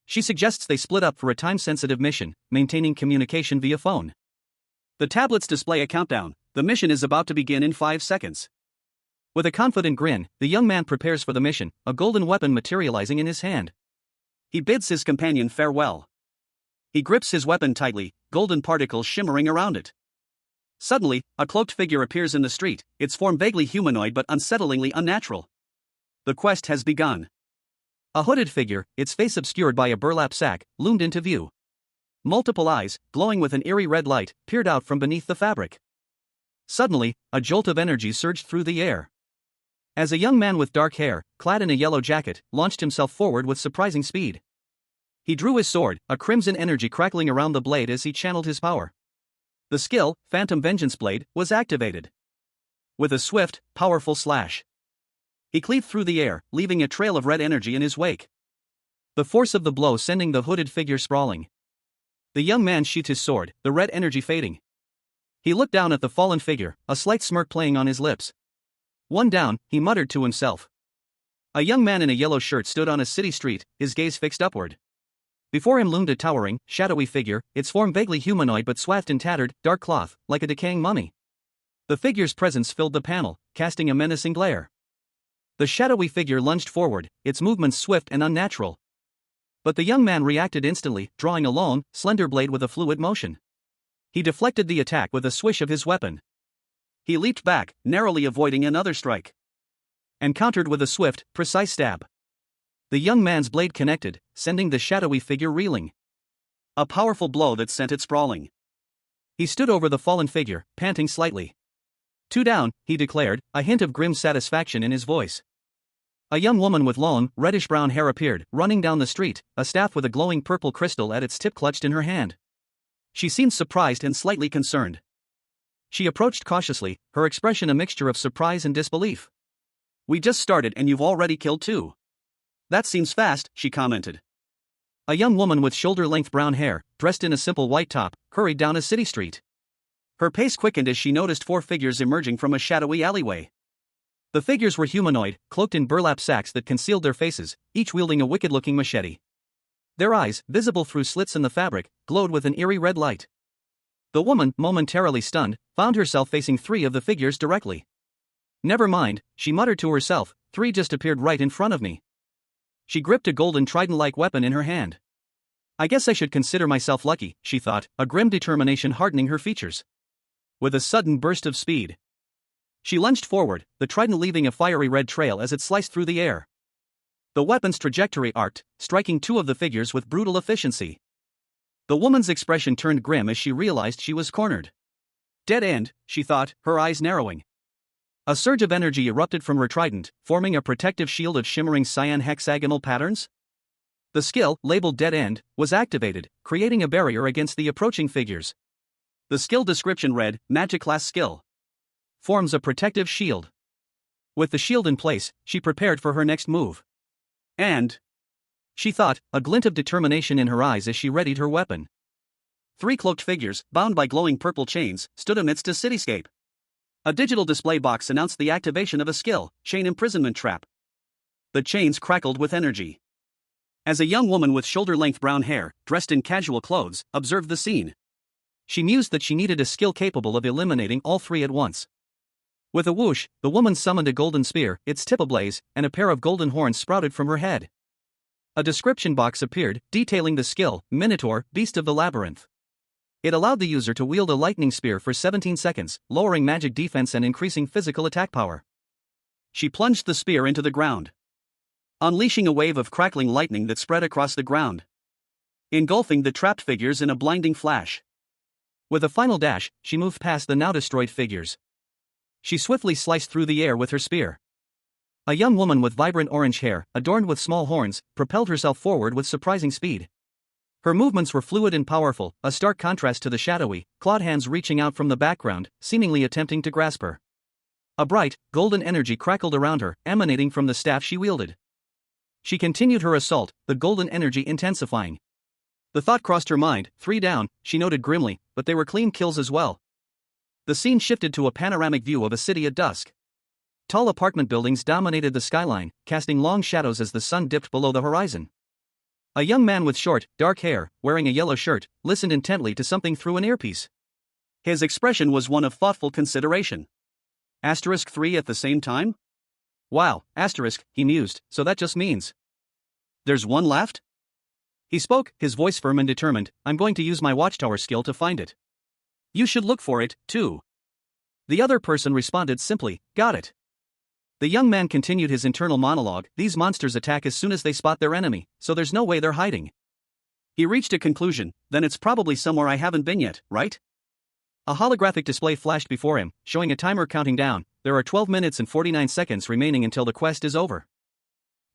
She suggests they split up for a time-sensitive mission, maintaining communication via phone. The tablets display a countdown. The mission is about to begin in 5 seconds. With a confident grin, the young man prepares for the mission, a golden weapon materializing in his hand. He bids his companion farewell. He grips his weapon tightly, golden particles shimmering around it. Suddenly, a cloaked figure appears in the street, its form vaguely humanoid but unsettlingly unnatural. The quest has begun. A hooded figure, its face obscured by a burlap sack, loomed into view. Multiple eyes, glowing with an eerie red light, peered out from beneath the fabric. Suddenly, a jolt of energy surged through the air. As a young man with dark hair, clad in a yellow jacket, launched himself forward with surprising speed. He drew his sword, a crimson energy crackling around the blade as he channeled his power. The skill, Phantom Vengeance Blade, was activated. With a swift, powerful slash, he cleaved through the air, leaving a trail of red energy in his wake. The force of the blow sending the hooded figure sprawling. The young man sheathed his sword, the red energy fading. He looked down at the fallen figure, a slight smirk playing on his lips. One down, he muttered to himself. A young man in a yellow shirt stood on a city street, his gaze fixed upward. Before him loomed a towering, shadowy figure, its form vaguely humanoid but swathed in tattered, dark cloth, like a decaying mummy. The figure's presence filled the panel, casting a menacing glare. The shadowy figure lunged forward, its movements swift and unnatural. But the young man reacted instantly, drawing a long, slender blade with a fluid motion. He deflected the attack with a swish of his weapon. He leaped back, narrowly avoiding another strike. And countered with a swift, precise stab. The young man's blade connected, sending the shadowy figure reeling. A powerful blow that sent it sprawling. He stood over the fallen figure, panting slightly. 2 down, he declared, a hint of grim satisfaction in his voice. A young woman with long, reddish-brown hair appeared, running down the street, a staff with a glowing purple crystal at its tip clutched in her hand. She seemed surprised and slightly concerned. She approached cautiously, her expression a mixture of surprise and disbelief. "We just started and you've already killed 2. That seems fast," she commented. A young woman with shoulder-length brown hair, dressed in a simple white top, hurried down a city street. Her pace quickened as she noticed 4 figures emerging from a shadowy alleyway. The figures were humanoid, cloaked in burlap sacks that concealed their faces, each wielding a wicked-looking machete. Their eyes, visible through slits in the fabric, glowed with an eerie red light. The woman, momentarily stunned, found herself facing 3 of the figures directly. "Never mind," she muttered to herself, 3 just appeared right in front of me. She gripped a golden trident-like weapon in her hand. "I guess I should consider myself lucky," she thought, a grim determination hardening her features. With a sudden burst of speed, she lunged forward, the trident leaving a fiery red trail as it sliced through the air. The weapon's trajectory arced, striking 2 of the figures with brutal efficiency. The woman's expression turned grim as she realized she was cornered. "Dead end," she thought, her eyes narrowing. A surge of energy erupted from her trident, forming a protective shield of shimmering cyan hexagonal patterns. The skill, labeled Dead End, was activated, creating a barrier against the approaching figures. The skill description read, "Magic class skill. Forms a protective shield." With the shield in place, she prepared for her next move. And, she thought, a glint of determination in her eyes as she readied her weapon. 3 cloaked figures, bound by glowing purple chains, stood amidst a cityscape. A digital display box announced the activation of a skill, Chain Imprisonment Trap. The chains crackled with energy. As a young woman with shoulder-length brown hair, dressed in casual clothes, observed the scene, she mused that she needed a skill capable of eliminating all 3 at once. With a whoosh, the woman summoned a golden spear, its tip ablaze, and a pair of golden horns sprouted from her head. A description box appeared, detailing the skill, Minotaur, Beast of the Labyrinth. It allowed the user to wield a lightning spear for 17 seconds, lowering magic defense and increasing physical attack power. She plunged the spear into the ground, unleashing a wave of crackling lightning that spread across the ground, engulfing the trapped figures in a blinding flash. With a final dash, she moved past the now destroyed figures. She swiftly sliced through the air with her spear. A young woman with vibrant orange hair, adorned with small horns, propelled herself forward with surprising speed. Her movements were fluid and powerful, a stark contrast to the shadowy, clawed hands reaching out from the background, seemingly attempting to grasp her. A bright, golden energy crackled around her, emanating from the staff she wielded. She continued her assault, the golden energy intensifying. The thought crossed her mind, 3 down, she noted grimly, but they were clean kills as well. The scene shifted to a panoramic view of a city at dusk. Tall apartment buildings dominated the skyline, casting long shadows as the sun dipped below the horizon. A young man with short, dark hair, wearing a yellow shirt, listened intently to something through an earpiece. His expression was one of thoughtful consideration. *3 at the same time? Wow, he mused, so that just means there's 1 left? He spoke, his voice firm and determined. "I'm going to use my watchtower skill to find it. You should look for it, too." The other person responded simply, "Got it." The young man continued his internal monologue. "These monsters attack as soon as they spot their enemy, so there's no way they're hiding." He reached a conclusion. "Then it's probably somewhere I haven't been yet, right?" A holographic display flashed before him, showing a timer counting down. There are 12 minutes and 49 seconds remaining until the quest is over.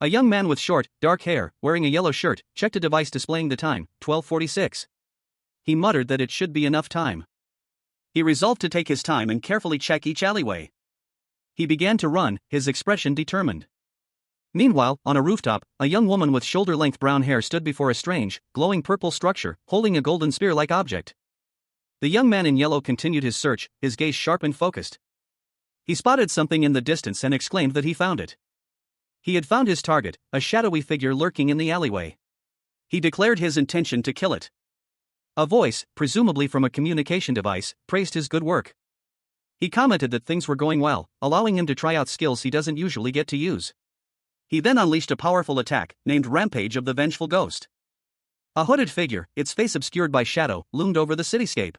A young man with short, dark hair, wearing a yellow shirt, checked a device displaying the time, 12:46. He muttered that it should be enough time. He resolved to take his time and carefully check each alleyway. He began to run, his expression determined. Meanwhile, on a rooftop, a young woman with shoulder-length brown hair stood before a strange, glowing purple structure, holding a golden spear-like object. The young man in yellow continued his search, his gaze sharp and focused. He spotted something in the distance and exclaimed that he found it. He had found his target, a shadowy figure lurking in the alleyway. He declared his intention to kill it. A voice, presumably from a communication device, praised his good work. He commented that things were going well, allowing him to try out skills he doesn't usually get to use. He then unleashed a powerful attack, named Rampage of the Vengeful Ghost. A hooded figure, its face obscured by shadow, loomed over the cityscape.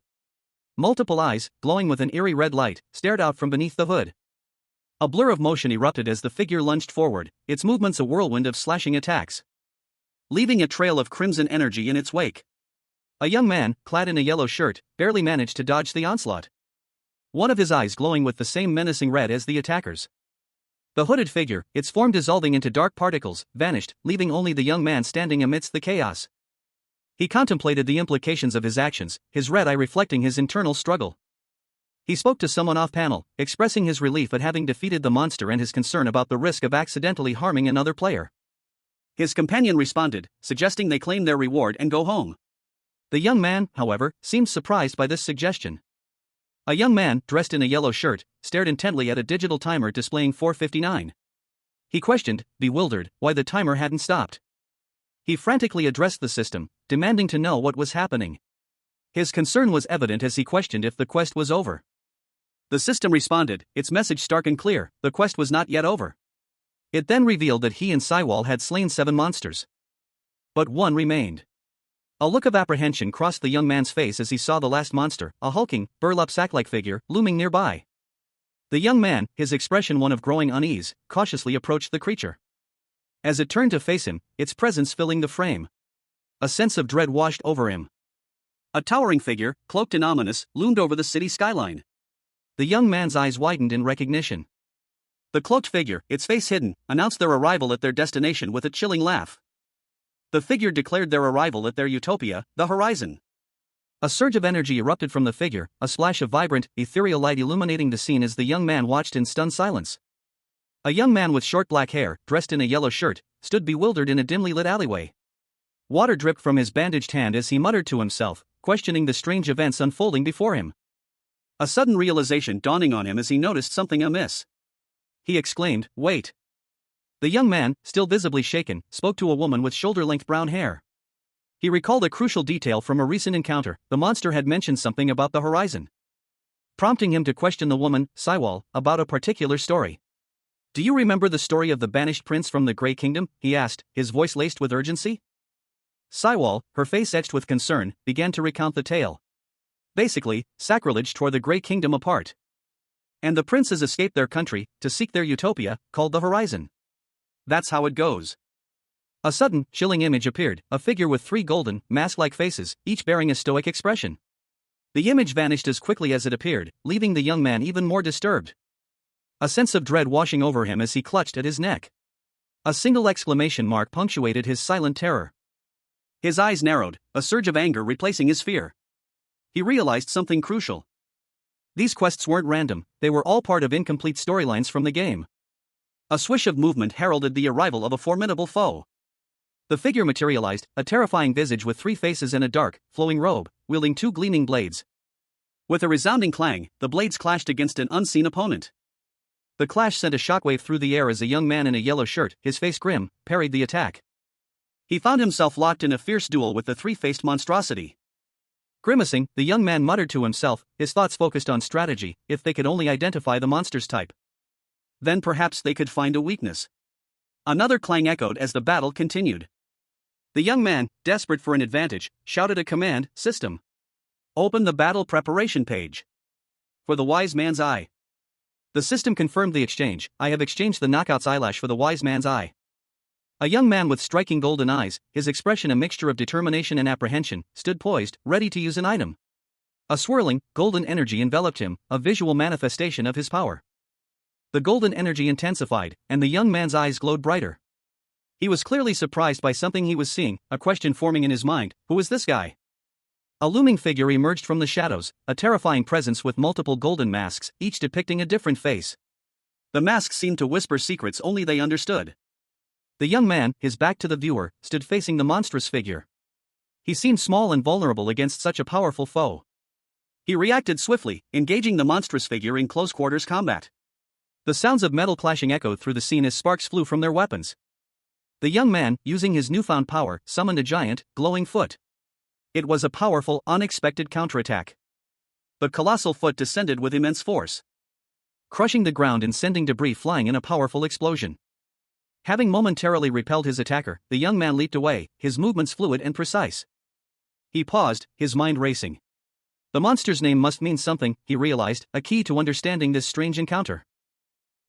Multiple eyes, glowing with an eerie red light, stared out from beneath the hood. A blur of motion erupted as the figure lunged forward, its movements a whirlwind of slashing attacks, leaving a trail of crimson energy in its wake. A young man, clad in a yellow shirt, barely managed to dodge the onslaught, one of his eyes glowing with the same menacing red as the attackers. The hooded figure, its form dissolving into dark particles, vanished, leaving only the young man standing amidst the chaos. He contemplated the implications of his actions, his red eye reflecting his internal struggle. He spoke to someone off-panel, expressing his relief at having defeated the monster and his concern about the risk of accidentally harming another player. His companion responded, suggesting they claim their reward and go home. The young man, however, seemed surprised by this suggestion. A young man, dressed in a yellow shirt, stared intently at a digital timer displaying 4:59. He questioned, bewildered, why the timer hadn't stopped. He frantically addressed the system, demanding to know what was happening. His concern was evident as he questioned if the quest was over. The system responded, its message stark and clear: the quest was not yet over. It then revealed that he and Saiwal had slain 7 monsters. But one remained. A look of apprehension crossed the young man's face as he saw the last monster, a hulking, burlap sack-like figure, looming nearby. The young man, his expression one of growing unease, cautiously approached the creature. As it turned to face him, its presence filling the frame. A sense of dread washed over him. A towering figure, cloaked and ominous, loomed over the city skyline. The young man's eyes widened in recognition. The cloaked figure, its face hidden, announced their arrival at their destination with a chilling laugh. The figure declared their arrival at their utopia, the horizon. A surge of energy erupted from the figure, a splash of vibrant, ethereal light illuminating the scene as the young man watched in stunned silence. A young man with short black hair, dressed in a yellow shirt, stood bewildered in a dimly lit alleyway. Water dripped from his bandaged hand as he muttered to himself, questioning the strange events unfolding before him. A sudden realization dawning on him as he noticed something amiss. He exclaimed, "Wait." The young man, still visibly shaken, spoke to a woman with shoulder-length brown hair. He recalled a crucial detail from a recent encounter: the monster had mentioned something about the horizon. Prompting him to question the woman, Saiwal, about a particular story. "Do you remember the story of the banished prince from the Grey Kingdom?" he asked, his voice laced with urgency. Saiwal, her face etched with concern, began to recount the tale. Basically, sacrilege tore the Grey Kingdom apart. And the princes escaped their country to seek their utopia, called the horizon. That's how it goes. A sudden, chilling image appeared, a figure with 3 golden, mask-like faces, each bearing a stoic expression. The image vanished as quickly as it appeared, leaving the young man even more disturbed. A sense of dread washing over him as he clutched at his neck. A single exclamation mark punctuated his silent terror. His eyes narrowed, a surge of anger replacing his fear. He realized something crucial. These quests weren't random, they were all part of incomplete storylines from the game. A swish of movement heralded the arrival of a formidable foe. The figure materialized, a terrifying visage with 3 faces and a dark, flowing robe, wielding 2 gleaming blades. With a resounding clang, the blades clashed against an unseen opponent. The clash sent a shockwave through the air as a young man in a yellow shirt, his face grim, parried the attack. He found himself locked in a fierce duel with the 3-faced monstrosity. Grimacing, the young man muttered to himself, his thoughts focused on strategy: if they could only identify the monster's type. Then perhaps they could find a weakness. Another clang echoed as the battle continued. The young man, desperate for an advantage, shouted a command: "System, open the battle preparation page." For the wise man's eye. The system confirmed the exchange. "I have exchanged the knockout's eyelash for the wise man's eye." A young man with striking golden eyes, his expression a mixture of determination and apprehension, stood poised, ready to use an item. A swirling, golden energy enveloped him, a visual manifestation of his power. The golden energy intensified, and the young man's eyes glowed brighter. He was clearly surprised by something he was seeing, a question forming in his mind: who is this guy? A looming figure emerged from the shadows, a terrifying presence with multiple golden masks, each depicting a different face. The masks seemed to whisper secrets only they understood. The young man, his back to the viewer, stood facing the monstrous figure. He seemed small and vulnerable against such a powerful foe. He reacted swiftly, engaging the monstrous figure in close-quarters combat. The sounds of metal clashing echoed through the scene as sparks flew from their weapons. The young man, using his newfound power, summoned a giant, glowing foot. It was a powerful, unexpected counterattack. The colossal foot descended with immense force, crushing the ground and sending debris flying in a powerful explosion. Having momentarily repelled his attacker, the young man leaped away, his movements fluid and precise. He paused, his mind racing. The monster's name must mean something, he realized, a key to understanding this strange encounter.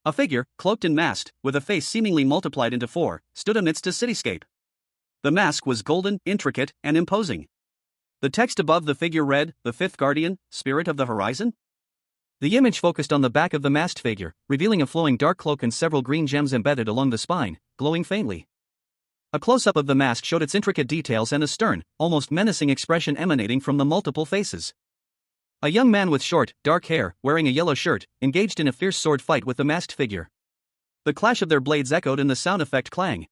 A figure, cloaked and masked, with a face seemingly multiplied into 4, stood amidst a cityscape. The mask was golden, intricate, and imposing. The text above the figure read, "The Fifth Guardian, Spirit of the Horizon?" The image focused on the back of the masked figure, revealing a flowing dark cloak and several green gems embedded along the spine, glowing faintly. A close-up of the mask showed its intricate details and a stern, almost menacing expression emanating from the multiple faces. A young man with short, dark hair, wearing a yellow shirt, engaged in a fierce sword fight with the masked figure. The clash of their blades echoed in the sound effect clang.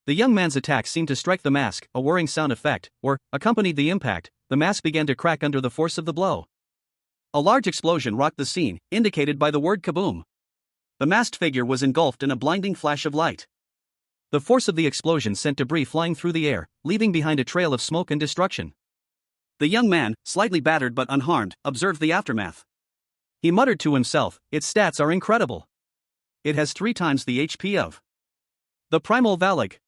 The young man's attack seemed to strike the mask, a whirring sound effect, accompanied the impact. The mask began to crack under the force of the blow. A large explosion rocked the scene, indicated by the word kaboom. The masked figure was engulfed in a blinding flash of light. The force of the explosion sent debris flying through the air, leaving behind a trail of smoke and destruction. The young man, slightly battered but unharmed, observed the aftermath. He muttered to himself, "Its stats are incredible. It has 3 times the HP of the primal Valig."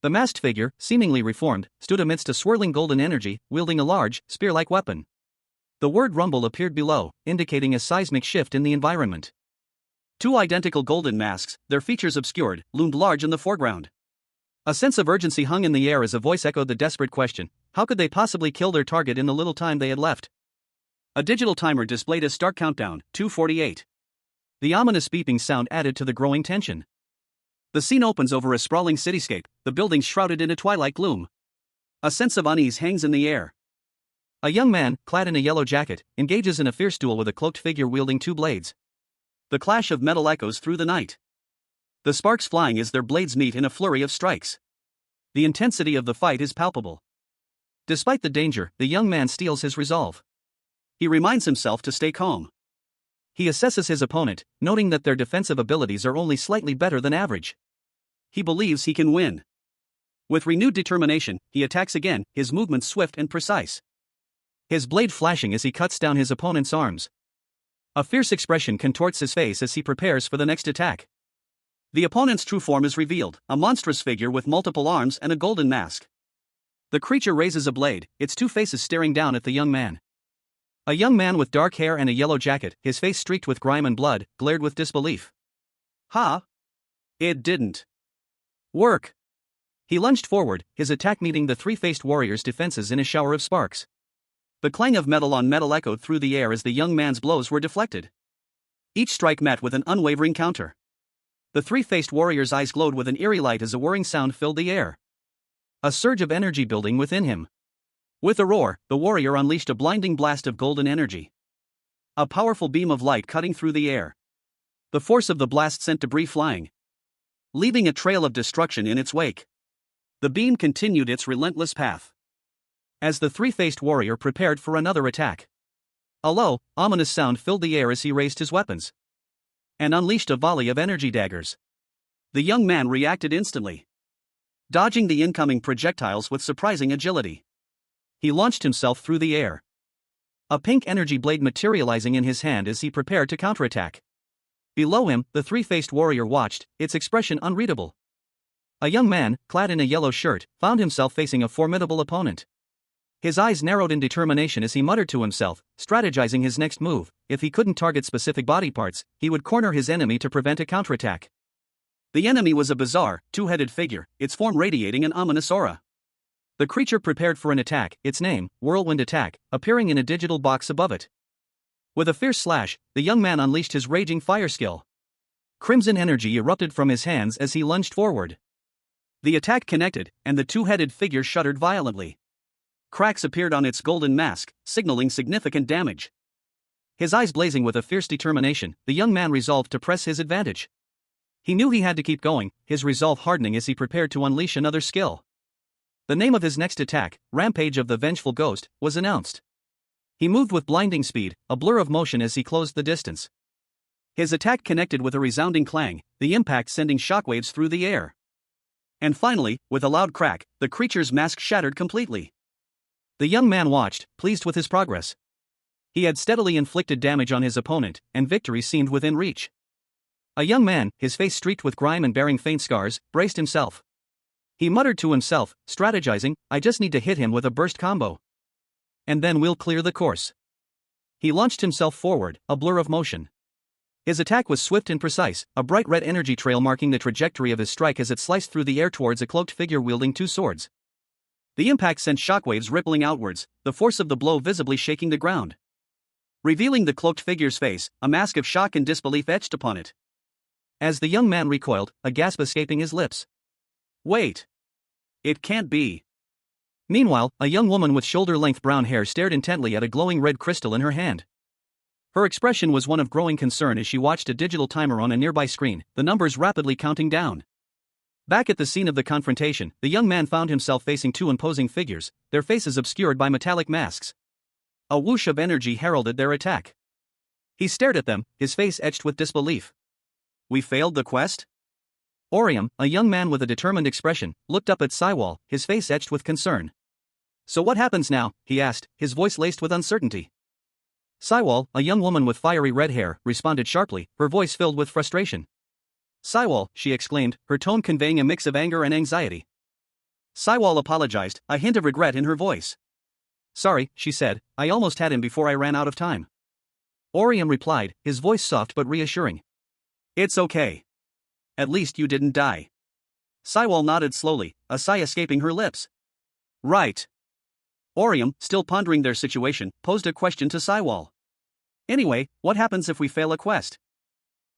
The masked figure, seemingly reformed, stood amidst a swirling golden energy, wielding a large, spear-like weapon. The word rumble appeared below, indicating a seismic shift in the environment. 2 identical golden masks, their features obscured, loomed large in the foreground. A sense of urgency hung in the air as a voice echoed the desperate question: how could they possibly kill their target in the little time they had left? A digital timer displayed a stark countdown, 2:48. The ominous beeping sound added to the growing tension. The scene opens over a sprawling cityscape, the buildings shrouded in a twilight gloom. A sense of unease hangs in the air. A young man, clad in a yellow jacket, engages in a fierce duel with a cloaked figure wielding 2 blades. The clash of metal echoes through the night. The sparks flying as their blades meet in a flurry of strikes. The intensity of the fight is palpable. Despite the danger, the young man steels his resolve. He reminds himself to stay calm. He assesses his opponent, noting that their defensive abilities are only slightly better than average. He believes he can win. With renewed determination, he attacks again, his movements swift and precise. His blade flashing as he cuts down his opponent's arms. A fierce expression contorts his face as he prepares for the next attack. The opponent's true form is revealed, a monstrous figure with multiple arms and a golden mask. The creature raises a blade, its 2 faces staring down at the young man. A young man with dark hair and a yellow jacket, his face streaked with grime and blood, glared with disbelief. "Ha! It didn't work." He lunged forward, his attack meeting the 3-faced warrior's defenses in a shower of sparks. The clang of metal on metal echoed through the air as the young man's blows were deflected. Each strike met with an unwavering counter. The 3-faced warrior's eyes glowed with an eerie light as a whirring sound filled the air. A surge of energy building within him. With a roar, the warrior unleashed a blinding blast of golden energy. A powerful beam of light cutting through the air. The force of the blast sent debris flying, leaving a trail of destruction in its wake. The beam continued its relentless path. As the 3-faced warrior prepared for another attack, a low, ominous sound filled the air as he raised his weapons and unleashed a volley of energy daggers. The young man reacted instantly, dodging the incoming projectiles with surprising agility. He launched himself through the air, a pink energy blade materializing in his hand as he prepared to counterattack. Below him, the 3-faced warrior watched, its expression unreadable. A young man, clad in a yellow shirt, found himself facing a formidable opponent. His eyes narrowed in determination as he muttered to himself, strategizing his next move. If he couldn't target specific body parts, he would corner his enemy to prevent a counterattack. The enemy was a bizarre, 2-headed figure, its form radiating an ominous aura. The creature prepared for an attack, its name, Whirlwind Attack, appearing in a digital box above it. With a fierce slash, the young man unleashed his raging fire skill. Crimson energy erupted from his hands as he lunged forward. The attack connected, and the 2-headed figure shuddered violently. Cracks appeared on its golden mask, signaling significant damage. His eyes blazing with a fierce determination, the young man resolved to press his advantage. He knew he had to keep going, his resolve hardening as he prepared to unleash another skill. The name of his next attack, Rampage of the Vengeful Ghost, was announced. He moved with blinding speed, a blur of motion as he closed the distance. His attack connected with a resounding clang, the impact sending shockwaves through the air. And finally, with a loud crack, the creature's mask shattered completely. The young man watched, pleased with his progress. He had steadily inflicted damage on his opponent, and victory seemed within reach. A young man, his face streaked with grime and bearing faint scars, braced himself. He muttered to himself, strategizing, "I just need to hit him with a burst combo. And then we'll clear the course." He launched himself forward, a blur of motion. His attack was swift and precise, a bright red energy trail marking the trajectory of his strike as it sliced through the air towards a cloaked figure wielding 2 swords. The impact sent shockwaves rippling outwards, the force of the blow visibly shaking the ground. revealing the cloaked figure's face, a mask of shock and disbelief etched upon it. As the young man recoiled, a gasp escaping his lips. Wait! It can't be. Meanwhile, a young woman with shoulder-length brown hair stared intently at a glowing red crystal in her hand. Her expression was one of growing concern as she watched a digital timer on a nearby screen, the numbers rapidly counting down. Back at the scene of the confrontation, the young man found himself facing two imposing figures, their faces obscured by metallic masks. A whoosh of energy heralded their attack. He stared at them, his face etched with disbelief. We failed the quest? Orium, a young man with a determined expression, looked up at Saiwal, his face etched with concern. So what happens now? He asked, his voice laced with uncertainty. Saiwal, a young woman with fiery red hair, responded sharply, her voice filled with frustration. Saiwal, she exclaimed, her tone conveying a mix of anger and anxiety. Saiwal apologized, a hint of regret in her voice. Sorry, she said, I almost had him before I ran out of time. Orium replied, his voice soft but reassuring. It's okay. At least you didn't die. Saiwal nodded slowly, a sigh escaping her lips. Right. Orium, still pondering their situation, posed a question to Saiwal. Anyway, what happens if we fail a quest?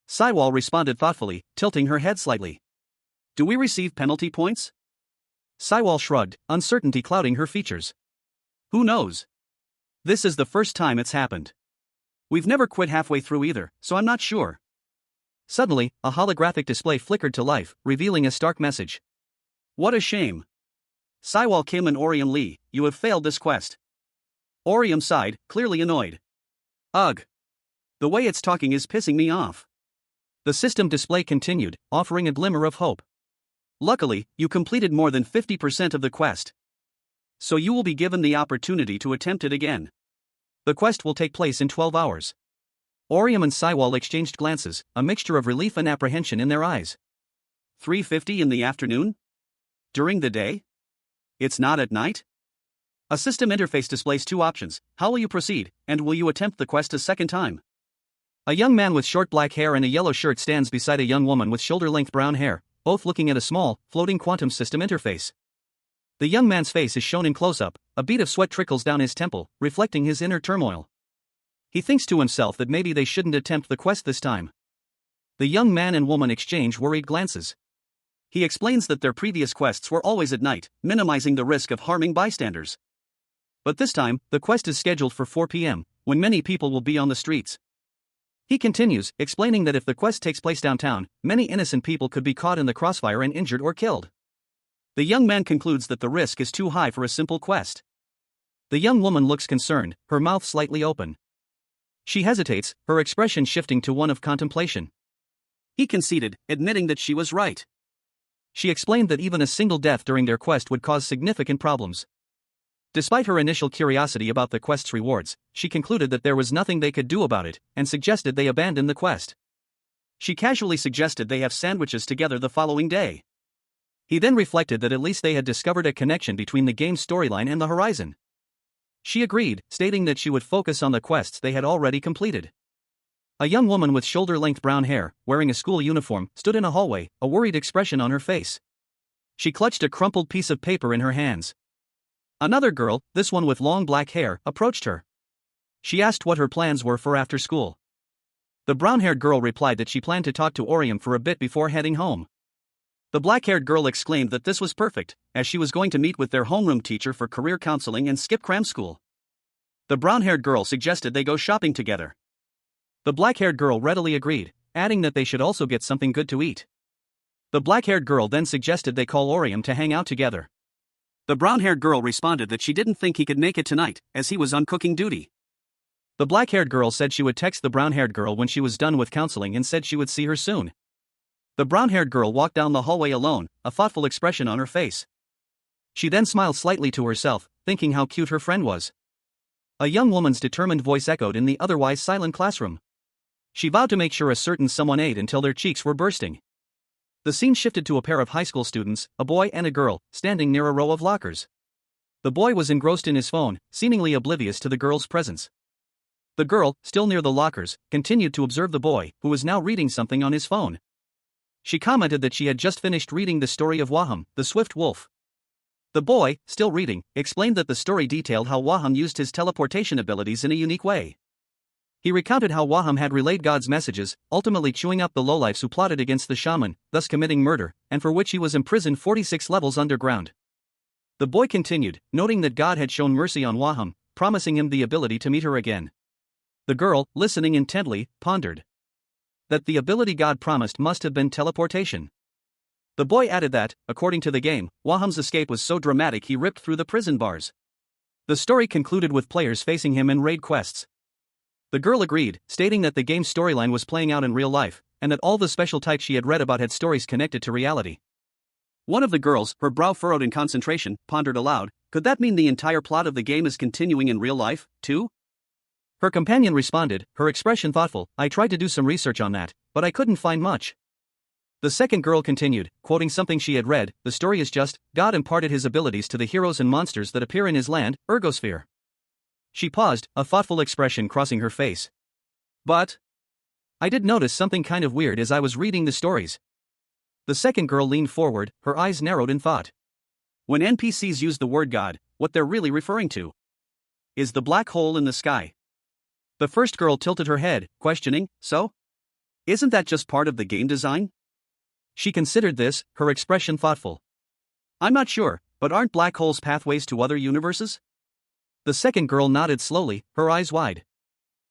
Saiwal responded thoughtfully, tilting her head slightly. Do we receive penalty points? Saiwal shrugged, uncertainty clouding her features. Who knows? This is the first time it's happened. We've never quit halfway through either, so I'm not sure. Suddenly, a holographic display flickered to life, revealing a stark message. What a shame. Saiwal Kim and Orium Lee, you have failed this quest. Orium sighed, clearly annoyed. Ugh. The way it's talking is pissing me off. The system display continued, offering a glimmer of hope. Luckily, you completed more than 50% of the quest. So you will be given the opportunity to attempt it again. The quest will take place in 12 hours. Orium and Saiwal exchanged glances, a mixture of relief and apprehension in their eyes. 3:50 in the afternoon? During the day? It's not at night? A system interface displays two options: how will you proceed, and will you attempt the quest a second time? A young man with short black hair and a yellow shirt stands beside a young woman with shoulder-length brown hair, both looking at a small, floating quantum system interface. The young man's face is shown in close-up, a bead of sweat trickles down his temple, reflecting his inner turmoil. He thinks to himself that maybe they shouldn't attempt the quest this time. The young man and woman exchange worried glances. He explains that their previous quests were always at night, minimizing the risk of harming bystanders. But this time, the quest is scheduled for 4 p.m., when many people will be on the streets. He continues, explaining that if the quest takes place downtown, many innocent people could be caught in the crossfire and injured or killed. The young man concludes that the risk is too high for a simple quest. The young woman looks concerned, her mouth slightly open. She hesitates, her expression shifting to one of contemplation. He conceded, admitting that she was right. She explained that even a single death during their quest would cause significant problems. Despite her initial curiosity about the quest's rewards, she concluded that there was nothing they could do about it, and suggested they abandon the quest. She casually suggested they have sandwiches together the following day. He then reflected that at least they had discovered a connection between the game's storyline and the horizon. She agreed, stating that she would focus on the quests they had already completed. A young woman with shoulder-length brown hair, wearing a school uniform, stood in a hallway, a worried expression on her face. She clutched a crumpled piece of paper in her hands. Another girl, this one with long black hair, approached her. She asked what her plans were for after school. The brown-haired girl replied that she planned to talk to Orium for a bit before heading home. The black-haired girl exclaimed that this was perfect, as she was going to meet with their homeroom teacher for career counseling and skip cram school. The brown-haired girl suggested they go shopping together. The black-haired girl readily agreed, adding that they should also get something good to eat. The black-haired girl then suggested they call Orium to hang out together. The brown-haired girl responded that she didn't think he could make it tonight, as he was on cooking duty. The black-haired girl said she would text the brown-haired girl when she was done with counseling and said she would see her soon. The brown-haired girl walked down the hallway alone, a thoughtful expression on her face. She then smiled slightly to herself, thinking how cute her friend was. A young woman's determined voice echoed in the otherwise silent classroom. She vowed to make sure a certain someone ate until their cheeks were bursting. The scene shifted to a pair of high school students, a boy and a girl, standing near a row of lockers. The boy was engrossed in his phone, seemingly oblivious to the girl's presence. The girl, still near the lockers, continued to observe the boy, who was now reading something on his phone. She commented that she had just finished reading the story of Waham, the Swift Wolf. The boy, still reading, explained that the story detailed how Waham used his teleportation abilities in a unique way. He recounted how Waham had relayed God's messages, ultimately chewing up the lowlifes who plotted against the shaman, thus committing murder, and for which he was imprisoned 46 levels underground. The boy continued, noting that God had shown mercy on Waham, promising him the ability to meet her again. The girl, listening intently, pondered that the ability God promised must have been teleportation. The boy added that, according to the game, Waham's escape was so dramatic he ripped through the prison bars. The story concluded with players facing him in raid quests. The girl agreed, stating that the game's storyline was playing out in real life, and that all the special types she had read about had stories connected to reality. One of the girls, her brow furrowed in concentration, pondered aloud, could that mean the entire plot of the game is continuing in real life, too? Her companion responded, her expression thoughtful, I tried to do some research on that, but I couldn't find much. The second girl continued, quoting something she had read, the story is just, God imparted his abilities to the heroes and monsters that appear in his land, Ergosphere. She paused, a thoughtful expression crossing her face. But I did notice something kind of weird as I was reading the stories. The second girl leaned forward, her eyes narrowed in thought. When NPCs use the word God, what they're really referring to is the black hole in the sky. The first girl tilted her head, questioning, so? Isn't that just part of the game design? She considered this, her expression thoughtful. I'm not sure, but aren't black holes pathways to other universes? The second girl nodded slowly, her eyes wide.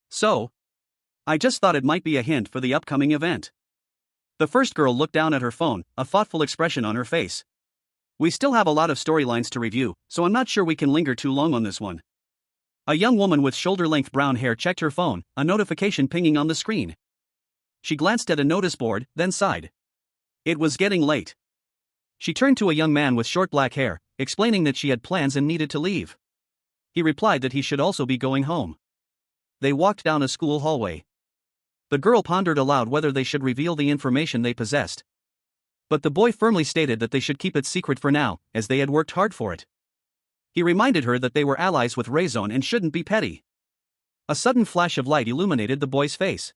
So? I just thought it might be a hint for the upcoming event. The first girl looked down at her phone, a thoughtful expression on her face. We still have a lot of storylines to review, so I'm not sure we can linger too long on this one. A young woman with shoulder-length brown hair checked her phone, a notification pinging on the screen. She glanced at a notice board, then sighed. It was getting late. She turned to a young man with short black hair, explaining that she had plans and needed to leave. He replied that he should also be going home. They walked down a school hallway. The girl pondered aloud whether they should reveal the information they possessed. But the boy firmly stated that they should keep it secret for now, as they had worked hard for it. He reminded her that they were allies with Rayzone and shouldn't be petty. A sudden flash of light illuminated the boy's face.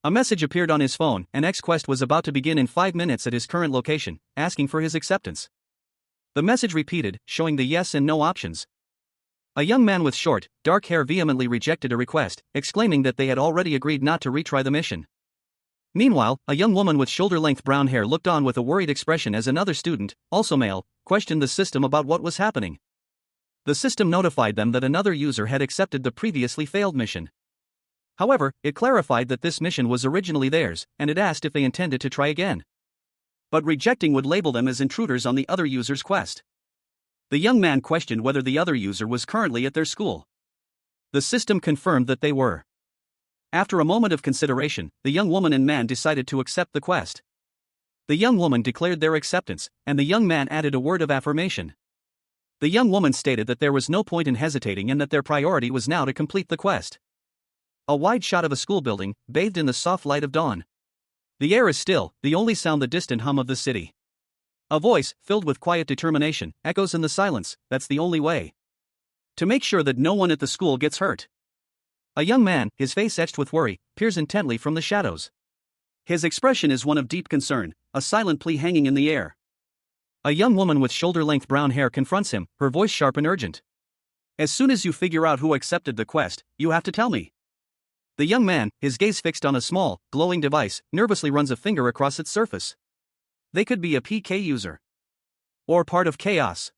A message appeared on his phone, and X-Quest was about to begin in 5 minutes at his current location, asking for his acceptance. The message repeated, showing the yes and no options. A young man with short, dark hair vehemently rejected a request, exclaiming that they had already agreed not to retry the mission. Meanwhile, a young woman with shoulder-length brown hair looked on with a worried expression as another student, also male, questioned the system about what was happening. The system notified them that another user had accepted the previously failed mission. However, it clarified that this mission was originally theirs, and it asked if they intended to try again. But rejecting would label them as intruders on the other user's quest. The young man questioned whether the other user was currently at their school. The system confirmed that they were. After a moment of consideration, the young woman and man decided to accept the quest. The young woman declared their acceptance, and the young man added a word of affirmation. The young woman stated that there was no point in hesitating and that their priority was now to complete the quest. A wide shot of a school building, bathed in the soft light of dawn. The air is still, the only sound the distant hum of the city. A voice, filled with quiet determination, echoes in the silence, that's the only way to make sure that no one at the school gets hurt. A young man, his face etched with worry, peers intently from the shadows. His expression is one of deep concern, a silent plea hanging in the air. A young woman with shoulder-length brown hair confronts him, her voice sharp and urgent. As soon as you figure out who accepted the quest, you have to tell me. The young man, his gaze fixed on a small, glowing device, nervously runs a finger across its surface. They could be a PK user. Or part of Chaos.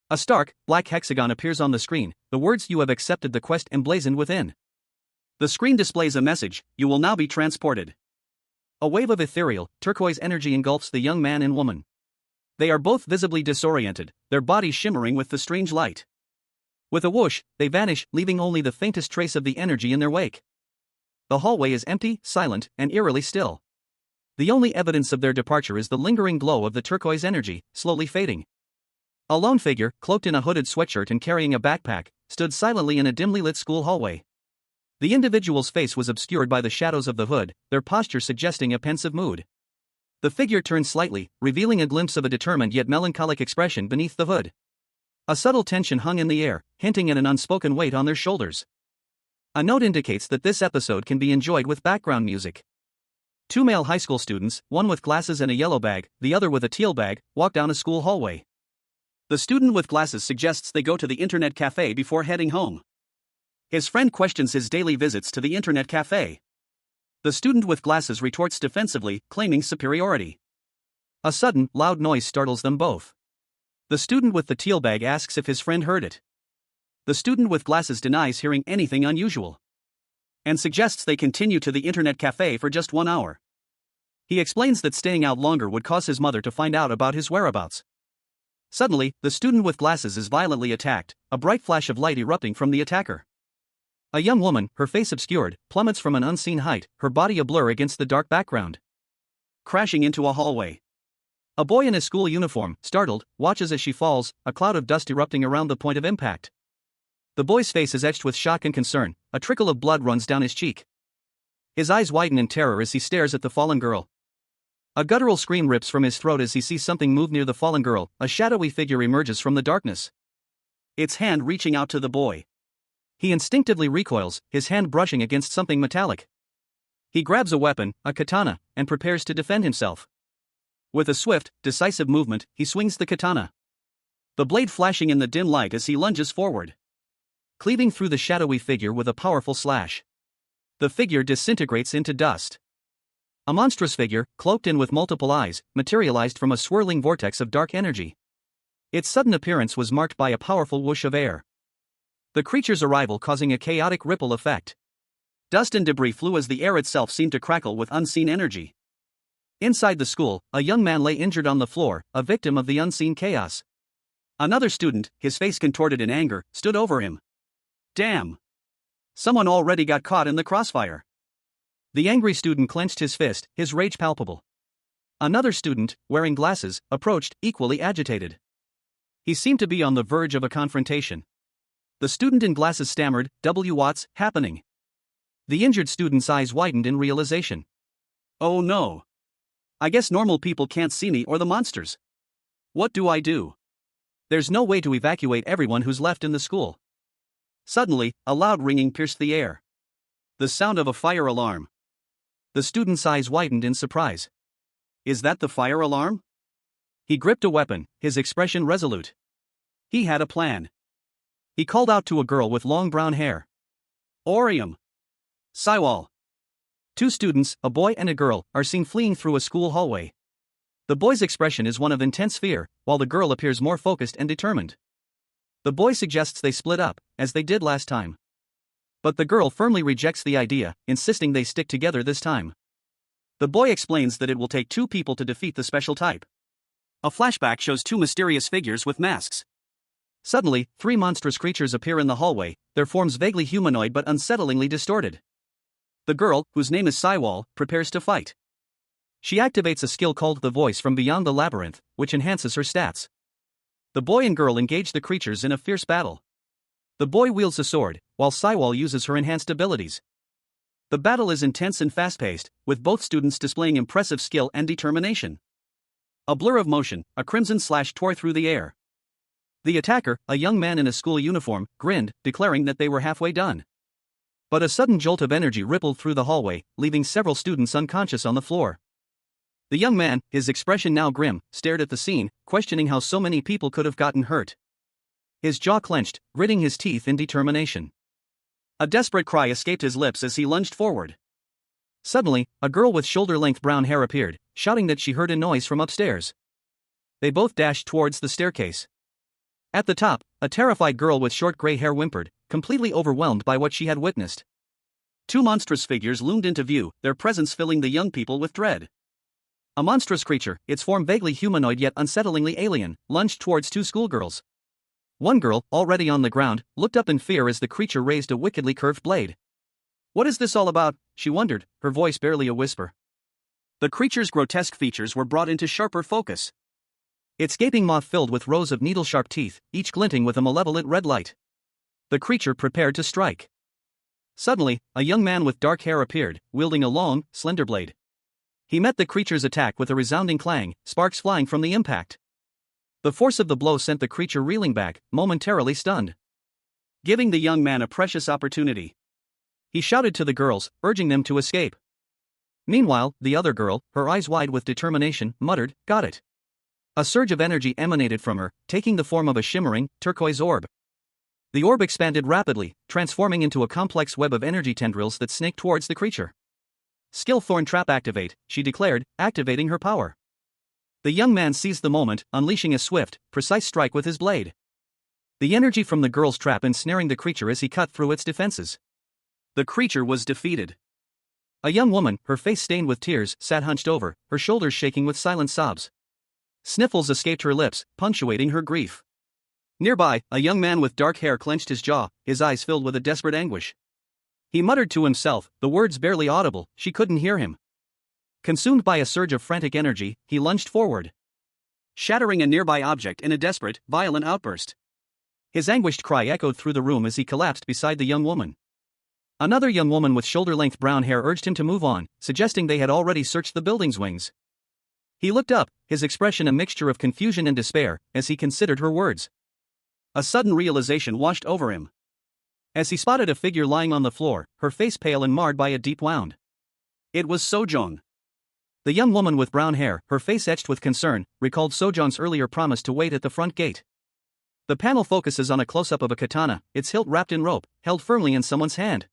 A stark, black hexagon appears on the screen, the words "You have accepted the quest" emblazoned within. The screen displays a message, "You will now be transported." A wave of ethereal, turquoise energy engulfs the young man and woman. They are both visibly disoriented, their bodies shimmering with the strange light. With a whoosh, they vanish, leaving only the faintest trace of the energy in their wake. The hallway is empty, silent, and eerily still. The only evidence of their departure is the lingering glow of the turquoise energy, slowly fading. A lone figure, cloaked in a hooded sweatshirt and carrying a backpack, stood silently in a dimly lit school hallway. The individual's face was obscured by the shadows of the hood, their posture suggesting a pensive mood. The figure turned slightly, revealing a glimpse of a determined yet melancholic expression beneath the hood. A subtle tension hung in the air, hinting at an unspoken weight on their shoulders. A note indicates that this episode can be enjoyed with background music. 2 male high school students, one with glasses and a yellow bag, the other with a teal bag, walk down a school hallway. The student with glasses suggests they go to the internet cafe before heading home. His friend questions his daily visits to the internet cafe. The student with glasses retorts defensively, claiming superiority. A sudden, loud noise startles them both. The student with the teal bag asks if his friend heard it. The student with glasses denies hearing anything unusual and suggests they continue to the internet cafe for just 1 hour. He explains that staying out longer would cause his mother to find out about his whereabouts. Suddenly, the student with glasses is violently attacked, a bright flash of light erupting from the attacker. A young woman, her face obscured, plummets from an unseen height, her body a blur against the dark background, crashing into a hallway. A boy in a school uniform, startled, watches as she falls, a cloud of dust erupting around the point of impact. The boy's face is etched with shock and concern, a trickle of blood runs down his cheek. His eyes widen in terror as he stares at the fallen girl. A guttural scream rips from his throat as he sees something move near the fallen girl, a shadowy figure emerges from the darkness, its hand reaching out to the boy. He instinctively recoils, his hand brushing against something metallic. He grabs a weapon, a katana, and prepares to defend himself. With a swift, decisive movement, he swings the katana, the blade flashing in the dim light as he lunges forward, cleaving through the shadowy figure with a powerful slash. The figure disintegrates into dust. A monstrous figure, cloaked in with multiple eyes, materialized from a swirling vortex of dark energy. Its sudden appearance was marked by a powerful whoosh of air, the creature's arrival causing a chaotic ripple effect. Dust and debris flew as the air itself seemed to crackle with unseen energy. Inside the school, a young man lay injured on the floor, a victim of the unseen chaos. Another student, his face contorted in anger, stood over him. Damn! Someone already got caught in the crossfire. The angry student clenched his fist, his rage palpable. Another student, wearing glasses, approached, equally agitated. He seemed to be on the verge of a confrontation. The student in glasses stammered, "What's happening?" The injured student's eyes widened in realization. Oh no! I guess normal people can't see me or the monsters. What do I do? There's no way to evacuate everyone who's left in the school. Suddenly, a loud ringing pierced the air. The sound of a fire alarm. The student's eyes widened in surprise. Is that the fire alarm? He gripped a weapon, his expression resolute. He had a plan. He called out to a girl with long brown hair. Orium! Saiwal! Two students, a boy and a girl, are seen fleeing through a school hallway. The boy's expression is one of intense fear, while the girl appears more focused and determined. The boy suggests they split up, as they did last time. But the girl firmly rejects the idea, insisting they stick together this time. The boy explains that it will take 2 people to defeat the special type. A flashback shows 2 mysterious figures with masks. Suddenly, 3 monstrous creatures appear in the hallway, their forms vaguely humanoid but unsettlingly distorted. The girl, whose name is Saiwal, prepares to fight. She activates a skill called the Voice from Beyond the Labyrinth, which enhances her stats. The boy and girl engage the creatures in a fierce battle. The boy wields a sword, while Saiwal uses her enhanced abilities. The battle is intense and fast-paced, with both students displaying impressive skill and determination. A blur of motion, a crimson slash tore through the air. The attacker, a young man in a school uniform, grinned, declaring that they were halfway done. But a sudden jolt of energy rippled through the hallway, leaving several students unconscious on the floor. The young man, his expression now grim, stared at the scene, questioning how so many people could have gotten hurt. His jaw clenched, gritting his teeth in determination. A desperate cry escaped his lips as he lunged forward. Suddenly, a girl with shoulder-length brown hair appeared, shouting that she heard a noise from upstairs. They both dashed towards the staircase. At the top, a terrified girl with short gray hair whimpered, completely overwhelmed by what she had witnessed. 2 monstrous figures loomed into view, their presence filling the young people with dread. A monstrous creature, its form vaguely humanoid yet unsettlingly alien, lunged towards 2 schoolgirls. One girl, already on the ground, looked up in fear as the creature raised a wickedly curved blade. What is this all about? She wondered, her voice barely a whisper. The creature's grotesque features were brought into sharper focus. Its gaping mouth filled with rows of needle-sharp teeth, each glinting with a malevolent red light. The creature prepared to strike. Suddenly, a young man with dark hair appeared, wielding a long, slender blade. He met the creature's attack with a resounding clang, sparks flying from the impact. The force of the blow sent the creature reeling back, momentarily stunned, giving the young man a precious opportunity. He shouted to the girls, urging them to escape. Meanwhile, the other girl, her eyes wide with determination, muttered, "Got it." A surge of energy emanated from her, taking the form of a shimmering, turquoise orb. The orb expanded rapidly, transforming into a complex web of energy tendrils that snaked towards the creature. Skill Thorn Trap activate, she declared, activating her power. The young man seized the moment, unleashing a swift, precise strike with his blade. The energy from the girl's trap ensnaring the creature as he cut through its defenses. The creature was defeated. A young woman, her face stained with tears, sat hunched over, her shoulders shaking with silent sobs. Sniffles escaped her lips, punctuating her grief. Nearby, a young man with dark hair clenched his jaw, his eyes filled with a desperate anguish. He muttered to himself, the words barely audible, she couldn't hear him. Consumed by a surge of frantic energy, he lunged forward, shattering a nearby object in a desperate, violent outburst. His anguished cry echoed through the room as he collapsed beside the young woman. Another young woman with shoulder-length brown hair urged him to move on, suggesting they had already searched the building's wings. He looked up, his expression a mixture of confusion and despair, as he considered her words. A sudden realization washed over him. As he spotted a figure lying on the floor, her face pale and marred by a deep wound. It was Sojong. The young woman with brown hair, her face etched with concern, recalled Sojong's earlier promise to wait at the front gate. The panel focuses on a close-up of a katana, its hilt wrapped in rope, held firmly in someone's hand.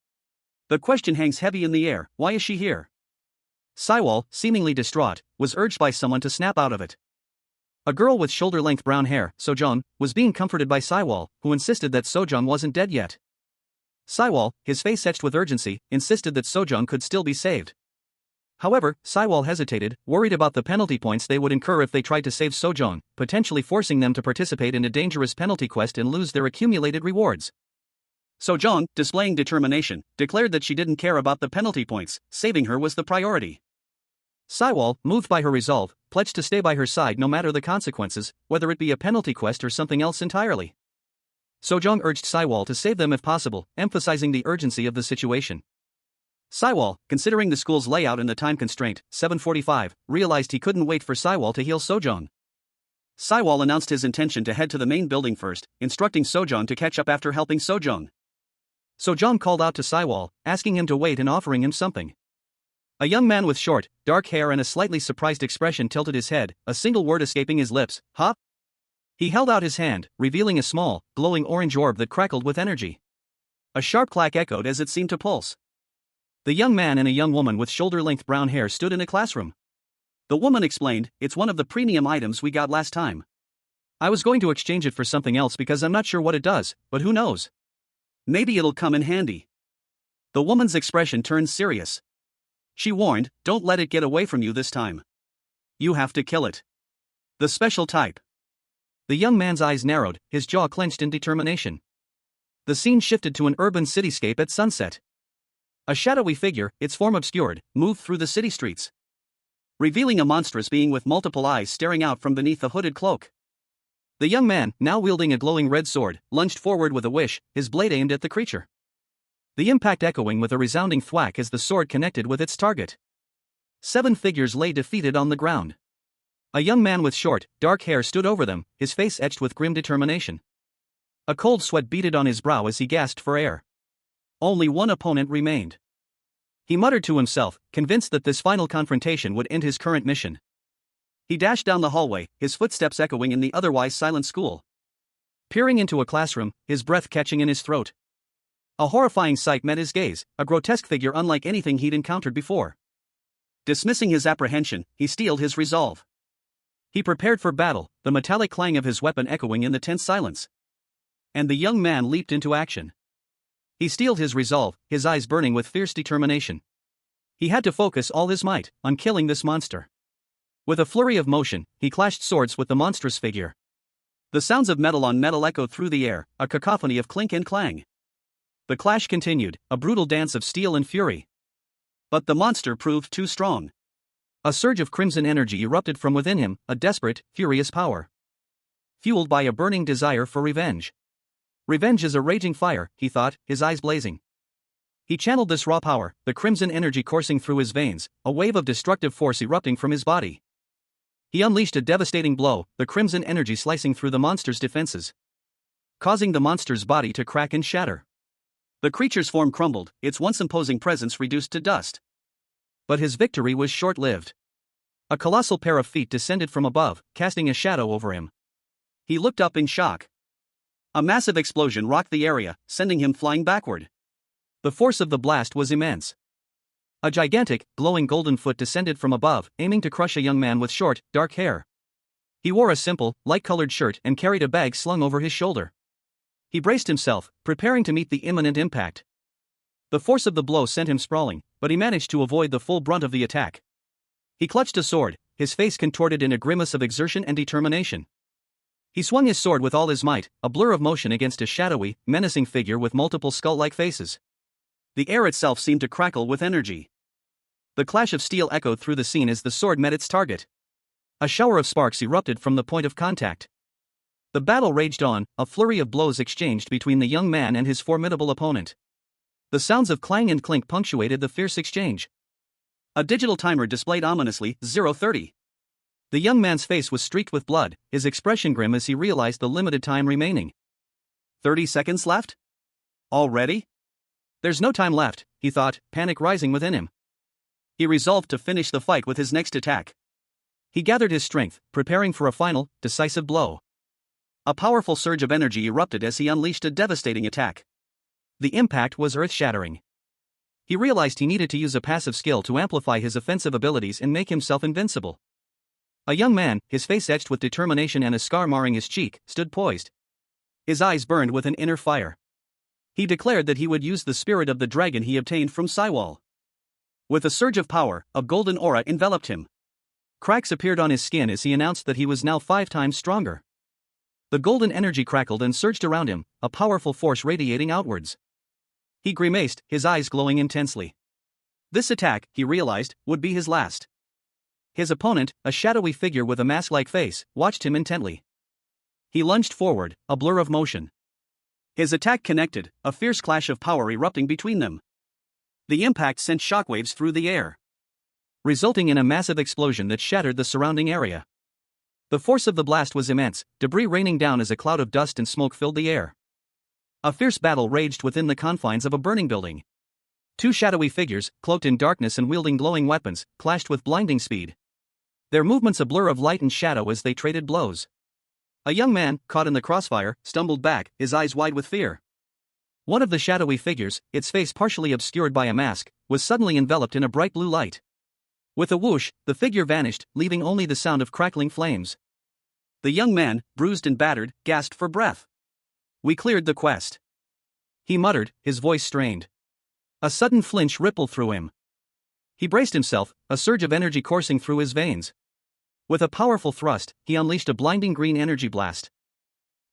The question hangs heavy in the air, why is she here? Saiwal, seemingly distraught, was urged by someone to snap out of it. A girl with shoulder-length brown hair, Sojong, was being comforted by Saiwal, who insisted that Sojong wasn't dead yet. Saiwal, his face etched with urgency, insisted that Sojong could still be saved. However, Saiwal hesitated, worried about the penalty points they would incur if they tried to save Sojong, potentially forcing them to participate in a dangerous penalty quest and lose their accumulated rewards. Sojong, displaying determination, declared that she didn't care about the penalty points, saving her was the priority. Saiwal, moved by her resolve, pledged to stay by her side no matter the consequences, whether it be a penalty quest or something else entirely. Sojong urged Saiwal to save them if possible, emphasizing the urgency of the situation. Saiwal, considering the school's layout and the time constraint, 7:45, realized he couldn't wait for Saiwal to heal Sojong. Saiwal announced his intention to head to the main building first, instructing Sojong to catch up after helping Sojong. Sojong called out to Saiwal, asking him to wait and offering him something. A young man with short, dark hair and a slightly surprised expression tilted his head, a single word escaping his lips, "Huh?" He held out his hand, revealing a small, glowing orange orb that crackled with energy. A sharp clack echoed as it seemed to pulse. The young man and a young woman with shoulder-length brown hair stood in a classroom. The woman explained, "It's one of the premium items we got last time. I was going to exchange it for something else because I'm not sure what it does, but who knows? Maybe it'll come in handy." The woman's expression turned serious. She warned, "Don't let it get away from you this time. You have to kill it. The special type." The young man's eyes narrowed, his jaw clenched in determination. The scene shifted to an urban cityscape at sunset. A shadowy figure, its form obscured, moved through the city streets, revealing a monstrous being with multiple eyes staring out from beneath a hooded cloak. The young man, now wielding a glowing red sword, lunged forward with a wish, his blade aimed at the creature. The impact echoing with a resounding thwack as the sword connected with its target. 7 figures lay defeated on the ground. A young man with short, dark hair stood over them, his face etched with grim determination. A cold sweat beaded on his brow as he gasped for air. Only one opponent remained. He muttered to himself, convinced that this final confrontation would end his current mission. He dashed down the hallway, his footsteps echoing in the otherwise silent school. Peering into a classroom, his breath catching in his throat. A horrifying sight met his gaze, a grotesque figure unlike anything he'd encountered before. Dismissing his apprehension, he steeled his resolve. He prepared for battle, the metallic clang of his weapon echoing in the tense silence. And the young man leaped into action. He steeled his resolve, his eyes burning with fierce determination. He had to focus all his might on killing this monster. With a flurry of motion, he clashed swords with the monstrous figure. The sounds of metal on metal echoed through the air, a cacophony of clink and clang. The clash continued, a brutal dance of steel and fury. But the monster proved too strong. A surge of crimson energy erupted from within him, a desperate, furious power. Fueled by a burning desire for revenge. Revenge is a raging fire, he thought, his eyes blazing. He channeled this raw power, the crimson energy coursing through his veins, a wave of destructive force erupting from his body. He unleashed a devastating blow, the crimson energy slicing through the monster's defenses, causing the monster's body to crack and shatter. The creature's form crumbled, its once imposing presence reduced to dust. But his victory was short-lived. A colossal pair of feet descended from above, casting a shadow over him. He looked up in shock. A massive explosion rocked the area, sending him flying backward. The force of the blast was immense. A gigantic, glowing golden foot descended from above, aiming to crush a young man with short, dark hair. He wore a simple, light-colored shirt and carried a bag slung over his shoulder. He braced himself, preparing to meet the imminent impact. The force of the blow sent him sprawling, but he managed to avoid the full brunt of the attack. He clutched a sword, his face contorted in a grimace of exertion and determination. He swung his sword with all his might, a blur of motion against a shadowy, menacing figure with multiple skull-like faces. The air itself seemed to crackle with energy. The clash of steel echoed through the scene as the sword met its target. A shower of sparks erupted from the point of contact. The battle raged on, a flurry of blows exchanged between the young man and his formidable opponent. The sounds of clang and clink punctuated the fierce exchange. A digital timer displayed ominously 0:30. The young man's face was streaked with blood, his expression grim as he realized the limited time remaining. 30 seconds left? Already? There's no time left, he thought, panic rising within him. He resolved to finish the fight with his next attack. He gathered his strength, preparing for a final, decisive blow. A powerful surge of energy erupted as he unleashed a devastating attack. The impact was earth-shattering. He realized he needed to use a passive skill to amplify his offensive abilities and make himself invincible. A young man, his face etched with determination and a scar marring his cheek, stood poised. His eyes burned with an inner fire. He declared that he would use the spirit of the dragon he obtained from Saiwal. With a surge of power, a golden aura enveloped him. Cracks appeared on his skin as he announced that he was now 5 times stronger. The golden energy crackled and surged around him, a powerful force radiating outwards. He grimaced, his eyes glowing intensely. This attack, he realized, would be his last. His opponent, a shadowy figure with a mask-like face, watched him intently. He lunged forward, a blur of motion. His attack connected, a fierce clash of power erupting between them. The impact sent shockwaves through the air, resulting in a massive explosion that shattered the surrounding area. The force of the blast was immense, debris raining down as a cloud of dust and smoke filled the air. A fierce battle raged within the confines of a burning building. 2 shadowy figures, cloaked in darkness and wielding glowing weapons, clashed with blinding speed. Their movements a blur of light and shadow as they traded blows. A young man, caught in the crossfire, stumbled back, his eyes wide with fear. One of the shadowy figures, its face partially obscured by a mask, was suddenly enveloped in a bright blue light. With a whoosh, the figure vanished, leaving only the sound of crackling flames. The young man, bruised and battered, gasped for breath. "We cleared the quest," he muttered, his voice strained. A sudden flinch rippled through him. He braced himself, a surge of energy coursing through his veins. With a powerful thrust, he unleashed a blinding green energy blast.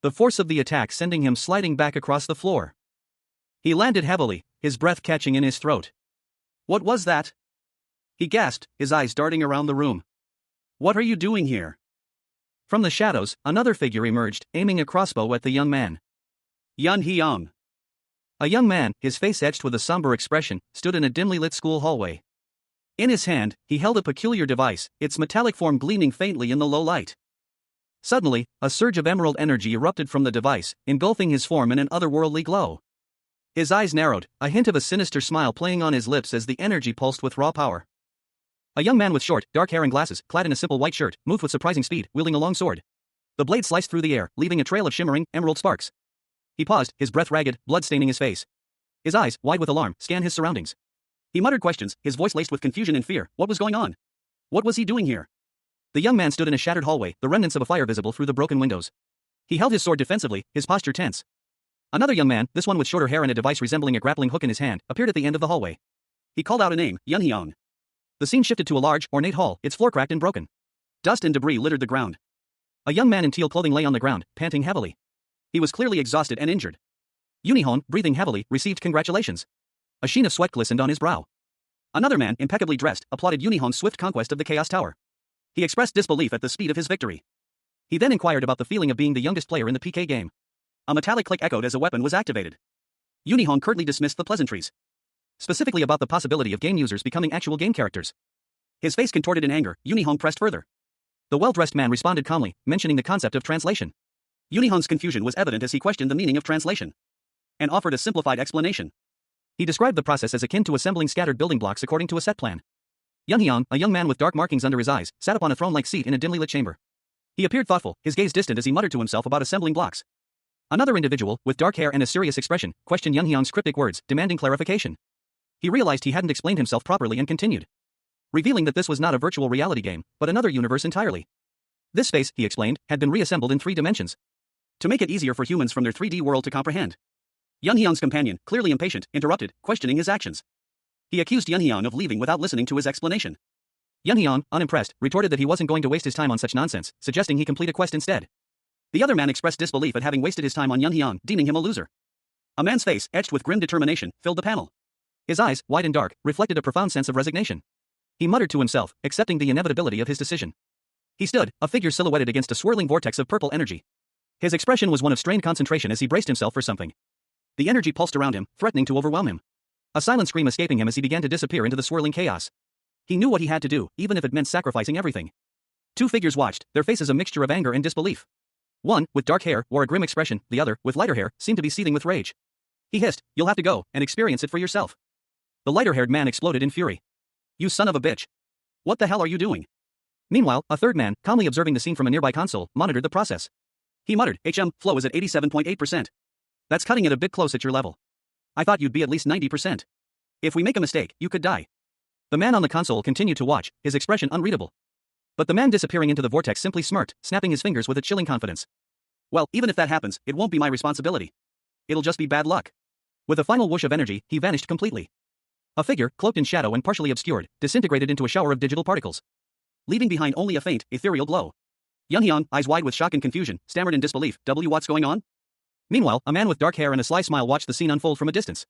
The force of the attack sending him sliding back across the floor. He landed heavily, his breath catching in his throat. "What was that?" he gasped, his eyes darting around the room. "What are you doing here?" From the shadows, another figure emerged, aiming a crossbow at the young man. Yun Hyung. A young man, his face etched with a somber expression, stood in a dimly lit school hallway. In his hand, he held a peculiar device, its metallic form gleaming faintly in the low light. Suddenly, a surge of emerald energy erupted from the device, engulfing his form in an otherworldly glow. His eyes narrowed, a hint of a sinister smile playing on his lips as the energy pulsed with raw power. A young man with short, dark hair and glasses, clad in a simple white shirt, moved with surprising speed, wielding a long sword. The blade sliced through the air, leaving a trail of shimmering, emerald sparks. He paused, his breath ragged, blood staining his face. His eyes, wide with alarm, scanned his surroundings. He muttered questions, his voice laced with confusion and fear. What was going on? What was he doing here? The young man stood in a shattered hallway, the remnants of a fire visible through the broken windows. He held his sword defensively, his posture tense. Another young man, this one with shorter hair and a device resembling a grappling hook in his hand, appeared at the end of the hallway. He called out a name, Yun Hyung. The scene shifted to a large, ornate hall, its floor cracked and broken. Dust and debris littered the ground. A young man in teal clothing lay on the ground, panting heavily. He was clearly exhausted and injured. Yunihon, breathing heavily, received congratulations. A sheen of sweat glistened on his brow. Another man, impeccably dressed, applauded Yunihon's swift conquest of the Chaos Tower. He expressed disbelief at the speed of his victory. He then inquired about the feeling of being the youngest player in the PK game. A metallic click echoed as a weapon was activated. Yunihon curtly dismissed the pleasantries, specifically about the possibility of game users becoming actual game characters. His face contorted in anger, Yunihon pressed further. The well-dressed man responded calmly, mentioning the concept of translation. Yunihon's confusion was evident as he questioned the meaning of translation, and offered a simplified explanation. He described the process as akin to assembling scattered building blocks according to a set plan. Yunhyang, a young man with dark markings under his eyes, sat upon a throne-like seat in a dimly lit chamber. He appeared thoughtful, his gaze distant as he muttered to himself about assembling blocks. Another individual, with dark hair and a serious expression, questioned Young Hyung's cryptic words, demanding clarification. He realized he hadn't explained himself properly and continued, revealing that this was not a virtual reality game, but another universe entirely. This space, he explained, had been reassembled in 3 dimensions to make it easier for humans from their 3D world to comprehend. Young Hyung's companion, clearly impatient, interrupted, questioning his actions. He accused Young Hyung of leaving without listening to his explanation. Young Hyung, unimpressed, retorted that he wasn't going to waste his time on such nonsense, suggesting he complete a quest instead. The other man expressed disbelief at having wasted his time on Young Hyung, deeming him a loser. A man's face, etched with grim determination, filled the panel. His eyes, wide and dark, reflected a profound sense of resignation. He muttered to himself, accepting the inevitability of his decision. He stood, a figure silhouetted against a swirling vortex of purple energy. His expression was one of strained concentration as he braced himself for something. The energy pulsed around him, threatening to overwhelm him. A silent scream escaping him as he began to disappear into the swirling chaos. He knew what he had to do, even if it meant sacrificing everything. 2 figures watched, their faces a mixture of anger and disbelief. One, with dark hair, wore a grim expression, the other, with lighter hair, seemed to be seething with rage. He hissed, "You'll have to go, and experience it for yourself." The lighter-haired man exploded in fury. "You son of a bitch. What the hell are you doing?" Meanwhile, a third man, calmly observing the scene from a nearby console, monitored the process. He muttered, "Flow is at 87.8%. That's cutting it a bit close at your level. I thought you'd be at least 90%. If we make a mistake, you could die." The man on the console continued to watch, his expression unreadable. But the man disappearing into the vortex simply smirked, snapping his fingers with a chilling confidence. "Well, even if that happens, it won't be my responsibility. It'll just be bad luck." With a final whoosh of energy, he vanished completely. A figure, cloaked in shadow and partially obscured, disintegrated into a shower of digital particles, leaving behind only a faint, ethereal glow. Young Hyung, eyes wide with shock and confusion, stammered in disbelief, "What's going on?" Meanwhile, a man with dark hair and a sly smile watched the scene unfold from a distance.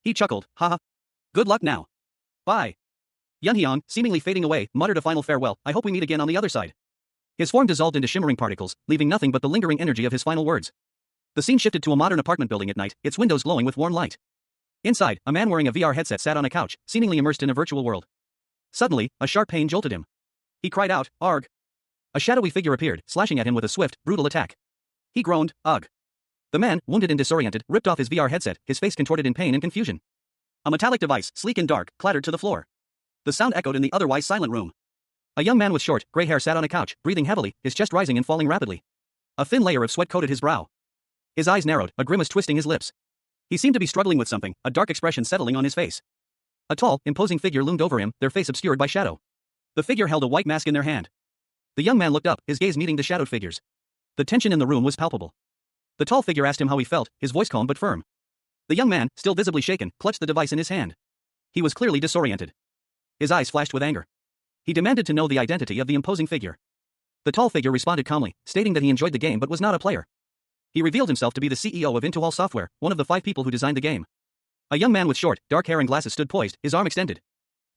He chuckled, "Haha. Good luck now. Bye." Young Hyung, seemingly fading away, muttered a final farewell, "I hope we meet again on the other side." His form dissolved into shimmering particles, leaving nothing but the lingering energy of his final words. The scene shifted to a modern apartment building at night, its windows glowing with warm light. Inside, a man wearing a VR headset sat on a couch, seemingly immersed in a virtual world. Suddenly, a sharp pain jolted him. He cried out, "Arg!" A shadowy figure appeared, slashing at him with a swift, brutal attack. He groaned, "Ugh." The man, wounded and disoriented, ripped off his VR headset, his face contorted in pain and confusion. A metallic device, sleek and dark, clattered to the floor. The sound echoed in the otherwise silent room. A young man with short, gray hair sat on a couch, breathing heavily, his chest rising and falling rapidly. A thin layer of sweat coated his brow. His eyes narrowed, a grimace twisting his lips. He seemed to be struggling with something, a dark expression settling on his face. A tall, imposing figure loomed over him, their face obscured by shadow. The figure held a white mask in their hand. The young man looked up, his gaze meeting the shadowed figures. The tension in the room was palpable. The tall figure asked him how he felt, his voice calm but firm. The young man, still visibly shaken, clutched the device in his hand. He was clearly disoriented. His eyes flashed with anger. He demanded to know the identity of the imposing figure. The tall figure responded calmly, stating that he enjoyed the game but was not a player. He revealed himself to be the CEO of Intual Software, one of the 5 people who designed the game. A young man with short, dark hair and glasses stood poised, his arm extended.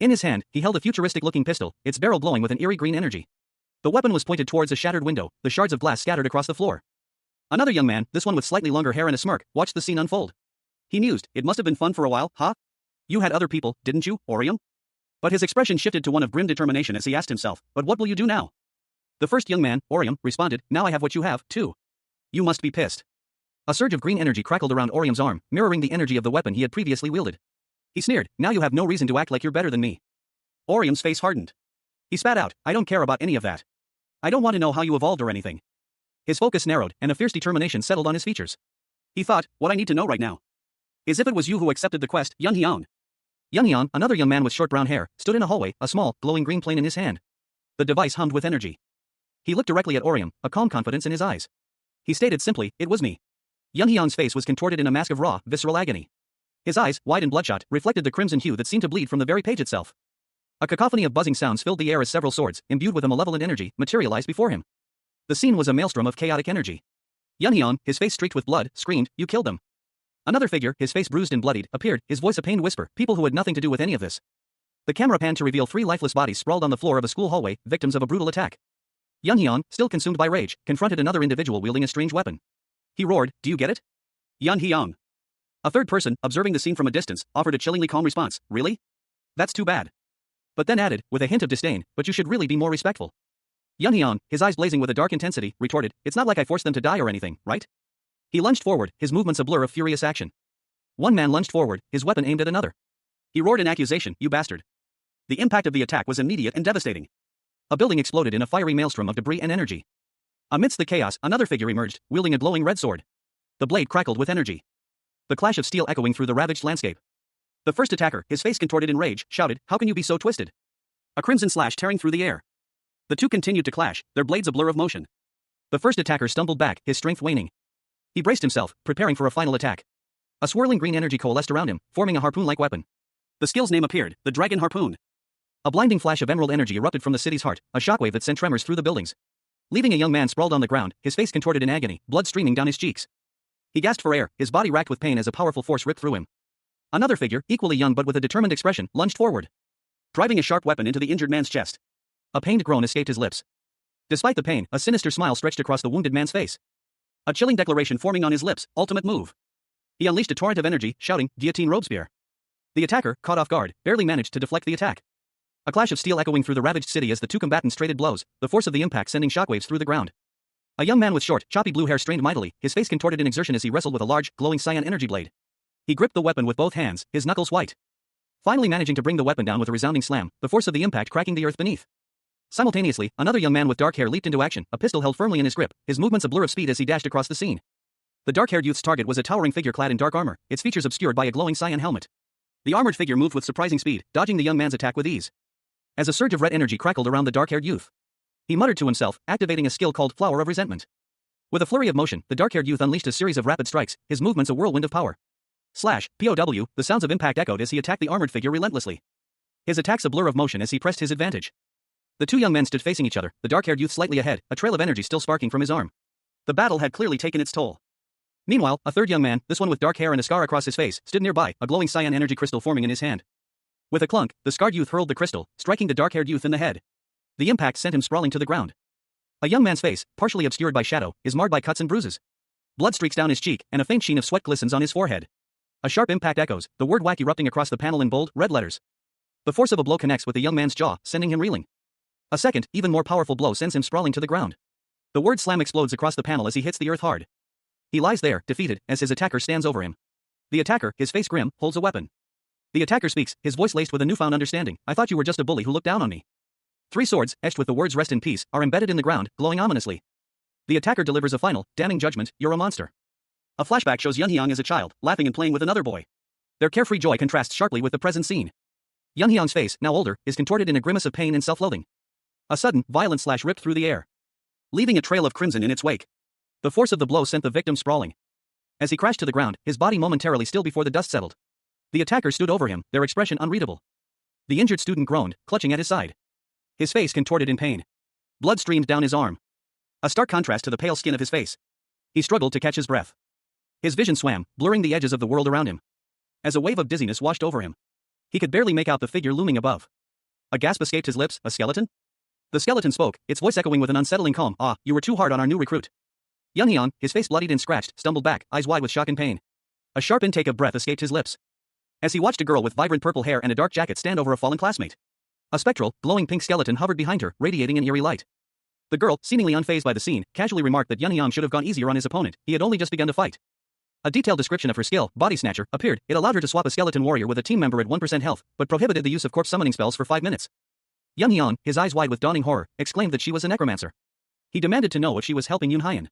In his hand, he held a futuristic-looking pistol, its barrel glowing with an eerie green energy. The weapon was pointed towards a shattered window, the shards of glass scattered across the floor. Another young man, this one with slightly longer hair and a smirk, watched the scene unfold. He mused, "It must have been fun for a while, huh? You had other people, didn't you, Orium?" But his expression shifted to one of grim determination as he asked himself, "But what will you do now?" The first young man, Orium, responded, "Now I have what you have, too. You must be pissed." A surge of green energy crackled around Orium's arm, mirroring the energy of the weapon he had previously wielded. He sneered, "Now you have no reason to act like you're better than me." Orium's face hardened. He spat out, "I don't care about any of that. I don't want to know how you evolved or anything." His focus narrowed, and a fierce determination settled on his features. He thought, "What I need to know right now is if it was you who accepted the quest, Young Hyung." Young Hyung, another young man with short brown hair, stood in a hallway, a small, glowing green plane in his hand. The device hummed with energy. He looked directly at Orium, a calm confidence in his eyes. He stated simply, "It was me." Young Hyung's face was contorted in a mask of raw, visceral agony. His eyes, wide and bloodshot, reflected the crimson hue that seemed to bleed from the very page itself. A cacophony of buzzing sounds filled the air as several swords, imbued with a malevolent energy, materialized before him. The scene was a maelstrom of chaotic energy. Young Hyung, his face streaked with blood, screamed, "You killed them." Another figure, his face bruised and bloodied, appeared, his voice a pained whisper, people who had nothing to do with any of this. The camera panned to reveal 3 lifeless bodies sprawled on the floor of a school hallway, victims of a brutal attack. Young Hyung, still consumed by rage, confronted another individual wielding a strange weapon. He roared, "Do you get it? Young Hyung." A third person, observing the scene from a distance, offered a chillingly calm response, "Really? That's too bad." But then added, with a hint of disdain, "But you should really be more respectful." Young Hyung, his eyes blazing with a dark intensity, retorted, "It's not like I forced them to die or anything, right?" He lunged forward, his movements a blur of furious action. One man lunged forward, his weapon aimed at another. He roared in accusation, "You bastard." The impact of the attack was immediate and devastating. A building exploded in a fiery maelstrom of debris and energy. Amidst the chaos, another figure emerged, wielding a glowing red sword. The blade crackled with energy. The clash of steel echoing through the ravaged landscape. The first attacker, his face contorted in rage, shouted, "How can you be so twisted?" A crimson slash tearing through the air. The two continued to clash, their blades a blur of motion. The first attacker stumbled back, his strength waning. He braced himself, preparing for a final attack. A swirling green energy coalesced around him, forming a harpoon-like weapon. The skill's name appeared, the Dragon Harpoon. A blinding flash of emerald energy erupted from the city's heart, a shockwave that sent tremors through the buildings. Leaving a young man sprawled on the ground, his face contorted in agony, blood streaming down his cheeks. He gasped for air, his body racked with pain as a powerful force ripped through him. Another figure, equally young but with a determined expression, lunged forward, driving a sharp weapon into the injured man's chest. A pained groan escaped his lips. Despite the pain, a sinister smile stretched across the wounded man's face. A chilling declaration forming on his lips, ultimate move. He unleashed a torrent of energy, shouting, "Guillotine Robespierre." The attacker, caught off guard, barely managed to deflect the attack. A clash of steel echoing through the ravaged city as the two combatants traded blows, the force of the impact sending shockwaves through the ground. A young man with short, choppy blue hair strained mightily, his face contorted in exertion as he wrestled with a large, glowing cyan energy blade. He gripped the weapon with both hands, his knuckles white. Finally managing to bring the weapon down with a resounding slam, the force of the impact cracking the earth beneath. Simultaneously, another young man with dark hair leaped into action, a pistol held firmly in his grip, his movements a blur of speed as he dashed across the scene. The dark-haired youth's target was a towering figure clad in dark armor, its features obscured by a glowing cyan helmet. The armored figure moved with surprising speed, dodging the young man's attack with ease. As a surge of red energy crackled around the dark-haired youth, he muttered to himself, activating a skill called Flower of Resentment. With a flurry of motion, the dark-haired youth unleashed a series of rapid strikes, his movements a whirlwind of power. Slash, POW, the sounds of impact echoed as he attacked the armored figure relentlessly. His attacks a blur of motion as he pressed his advantage. The two young men stood facing each other, the dark-haired youth slightly ahead, a trail of energy still sparking from his arm. The battle had clearly taken its toll. Meanwhile, a third young man, this one with dark hair and a scar across his face, stood nearby, a glowing cyan energy crystal forming in his hand. With a clunk, the scarred youth hurled the crystal, striking the dark-haired youth in the head. The impact sent him sprawling to the ground. A young man's face, partially obscured by shadow, is marred by cuts and bruises. Blood streaks down his cheek, and a faint sheen of sweat glistens on his forehead. A sharp impact echoes, the word whack erupting across the panel in bold, red letters. The force of a blow connects with the young man's jaw, sending him reeling. A second, even more powerful blow sends him sprawling to the ground. The word slam explodes across the panel as he hits the earth hard. He lies there, defeated, as his attacker stands over him. The attacker, his face grim, holds a weapon. The attacker speaks, his voice laced with a newfound understanding. "I thought you were just a bully who looked down on me." Three swords, etched with the words "Rest in Peace," are embedded in the ground, glowing ominously. The attacker delivers a final, damning judgment, "You're a monster." A flashback shows Yunhyang as a child, laughing and playing with another boy. Their carefree joy contrasts sharply with the present scene. Yunhyang's face, now older, is contorted in a grimace of pain and self-loathing. A sudden, violent slash ripped through the air, leaving a trail of crimson in its wake. The force of the blow sent the victim sprawling. As he crashed to the ground, his body momentarily still before the dust settled. The attacker stood over him, their expression unreadable. The injured student groaned, clutching at his side. His face contorted in pain. Blood streamed down his arm. A stark contrast to the pale skin of his face. He struggled to catch his breath. His vision swam, blurring the edges of the world around him. As a wave of dizziness washed over him, he could barely make out the figure looming above. A gasp escaped his lips. A skeleton? The skeleton spoke, its voice echoing with an unsettling calm. "Ah, you were too hard on our new recruit." Yunhyang, his face bloodied and scratched, stumbled back, eyes wide with shock and pain. A sharp intake of breath escaped his lips as he watched a girl with vibrant purple hair and a dark jacket stand over a fallen classmate. A spectral, glowing pink skeleton hovered behind her, radiating an eerie light. The girl, seemingly unfazed by the scene, casually remarked that Yunhyang should have gone easier on his opponent. He had only just begun to fight. A detailed description of her skill, Body Snatcher, appeared. It allowed her to swap a skeleton warrior with a team member at 1% health, but prohibited the use of corpse summoning spells for 5 minutes. Yunhyang, his eyes wide with dawning horror, exclaimed that she was a necromancer. He demanded to know if she was helping Yunhyang.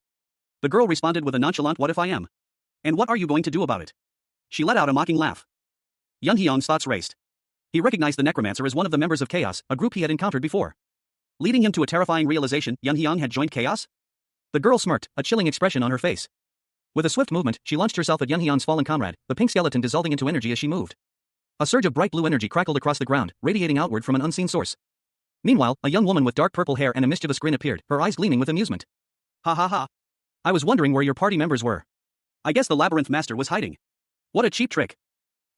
The girl responded with a nonchalant "What if I am? And what are you going to do about it?" She let out a mocking laugh. Yunhyang's thoughts raced. He recognized the necromancer as one of the members of Chaos, a group he had encountered before. Leading him to a terrifying realization, Yunhyang had joined Chaos? The girl smirked, a chilling expression on her face. With a swift movement, she launched herself at Yunhyang's fallen comrade, the pink skeleton dissolving into energy as she moved. A surge of bright blue energy crackled across the ground, radiating outward from an unseen source. Meanwhile, a young woman with dark purple hair and a mischievous grin appeared, her eyes gleaming with amusement. "Ha ha ha. I was wondering where your party members were. I guess the labyrinth master was hiding. What a cheap trick."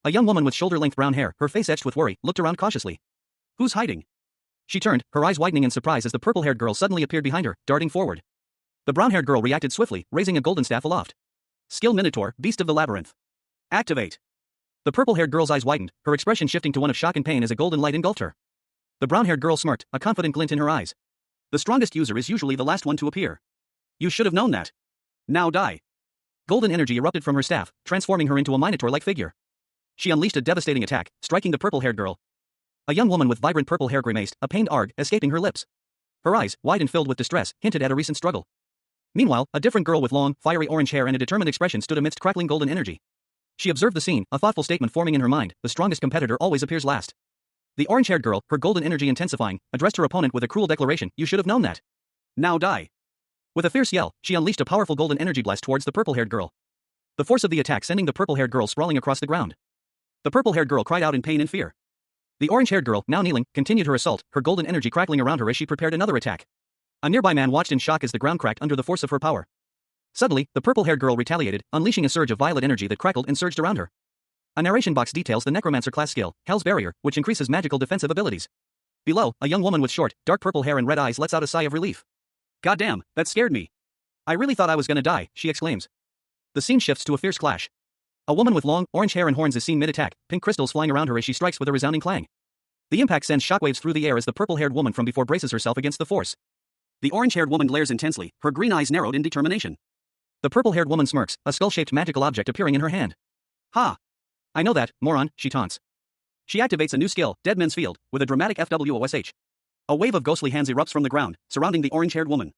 A young woman with shoulder-length brown hair, her face etched with worry, looked around cautiously. "Who's hiding?" She turned, her eyes widening in surprise as the purple-haired girl suddenly appeared behind her, darting forward. The brown-haired girl reacted swiftly, raising a golden staff aloft. "Skill Minotaur, Beast of the Labyrinth. Activate." The purple-haired girl's eyes widened, her expression shifting to one of shock and pain as a golden light engulfed her. The brown-haired girl smirked, a confident glint in her eyes. "The strongest user is usually the last one to appear. You should have known that. Now die." Golden energy erupted from her staff, transforming her into a minotaur-like figure. She unleashed a devastating attack, striking the purple-haired girl. A young woman with vibrant purple hair grimaced, a pained arg escaping her lips. Her eyes, wide and filled with distress, hinted at a recent struggle. Meanwhile, a different girl with long, fiery orange hair and a determined expression stood amidst crackling golden energy. She observed the scene, a thoughtful statement forming in her mind: the strongest competitor always appears last. The orange-haired girl, her golden energy intensifying, addressed her opponent with a cruel declaration: "You should have known that. Now die." With a fierce yell, she unleashed a powerful golden energy blast towards the purple-haired girl. The force of the attack sending the purple-haired girl sprawling across the ground. The purple-haired girl cried out in pain and fear. The orange-haired girl, now kneeling, continued her assault, her golden energy crackling around her as she prepared another attack. A nearby man watched in shock as the ground cracked under the force of her power. Suddenly, the purple-haired girl retaliated, unleashing a surge of violet energy that crackled and surged around her. A narration box details the Necromancer class skill, Hell's Barrier, which increases magical defensive abilities. Below, a young woman with short, dark purple hair and red eyes lets out a sigh of relief. "Goddamn, that scared me. I really thought I was gonna die," she exclaims. The scene shifts to a fierce clash. A woman with long, orange hair and horns is seen mid-attack, pink crystals flying around her as she strikes with a resounding clang. The impact sends shockwaves through the air as the purple-haired woman from before braces herself against the force. The orange-haired woman glares intensely, her green eyes narrowed in determination. The purple-haired woman smirks, a skull-shaped magical object appearing in her hand. "Ha! I know that, moron," she taunts. She activates a new skill, Dead Man's Field, with a dramatic FWOSH. A wave of ghostly hands erupts from the ground, surrounding the orange-haired woman.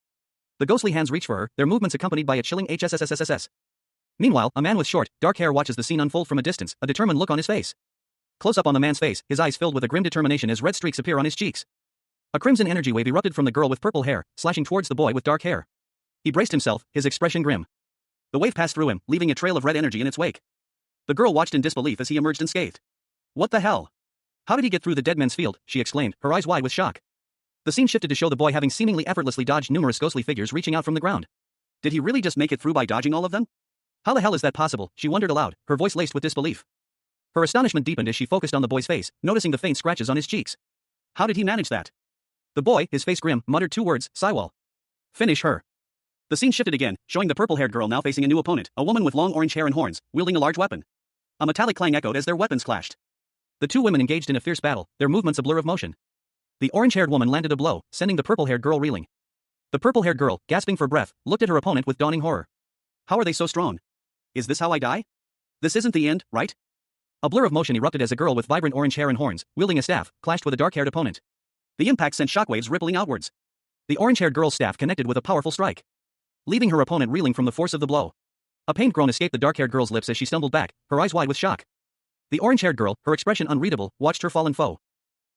The ghostly hands reach for her, their movements accompanied by a chilling HSSSSS. Meanwhile, a man with short, dark hair watches the scene unfold from a distance, a determined look on his face. Close up on the man's face, his eyes filled with a grim determination as red streaks appear on his cheeks. A crimson energy wave erupted from the girl with purple hair, slashing towards the boy with dark hair. He braced himself, his expression grim. The wave passed through him, leaving a trail of red energy in its wake. The girl watched in disbelief as he emerged unscathed. "What the hell? How did he get through the Dead Man's Field?" she exclaimed, her eyes wide with shock. The scene shifted to show the boy having seemingly effortlessly dodged numerous ghostly figures reaching out from the ground. Did he really just make it through by dodging all of them? How the hell is that possible? She wondered aloud, her voice laced with disbelief. Her astonishment deepened as she focused on the boy's face, noticing the faint scratches on his cheeks. How did he manage that? The boy, his face grim, muttered two words: "Cywall." "Finish her." The scene shifted again, showing the purple-haired girl now facing a new opponent, a woman with long orange hair and horns, wielding a large weapon. A metallic clang echoed as their weapons clashed. The two women engaged in a fierce battle, their movements a blur of motion. The orange-haired woman landed a blow, sending the purple-haired girl reeling. The purple-haired girl, gasping for breath, looked at her opponent with dawning horror. How are they so strong? Is this how I die? This isn't the end, right? A blur of motion erupted as a girl with vibrant orange hair and horns, wielding a staff, clashed with a dark-haired opponent. The impact sent shockwaves rippling outwards. The orange-haired girl's staff connected with a powerful strike, leaving her opponent reeling from the force of the blow. A pained groan escaped the dark-haired girl's lips as she stumbled back, her eyes wide with shock. The orange-haired girl, her expression unreadable, watched her fallen foe.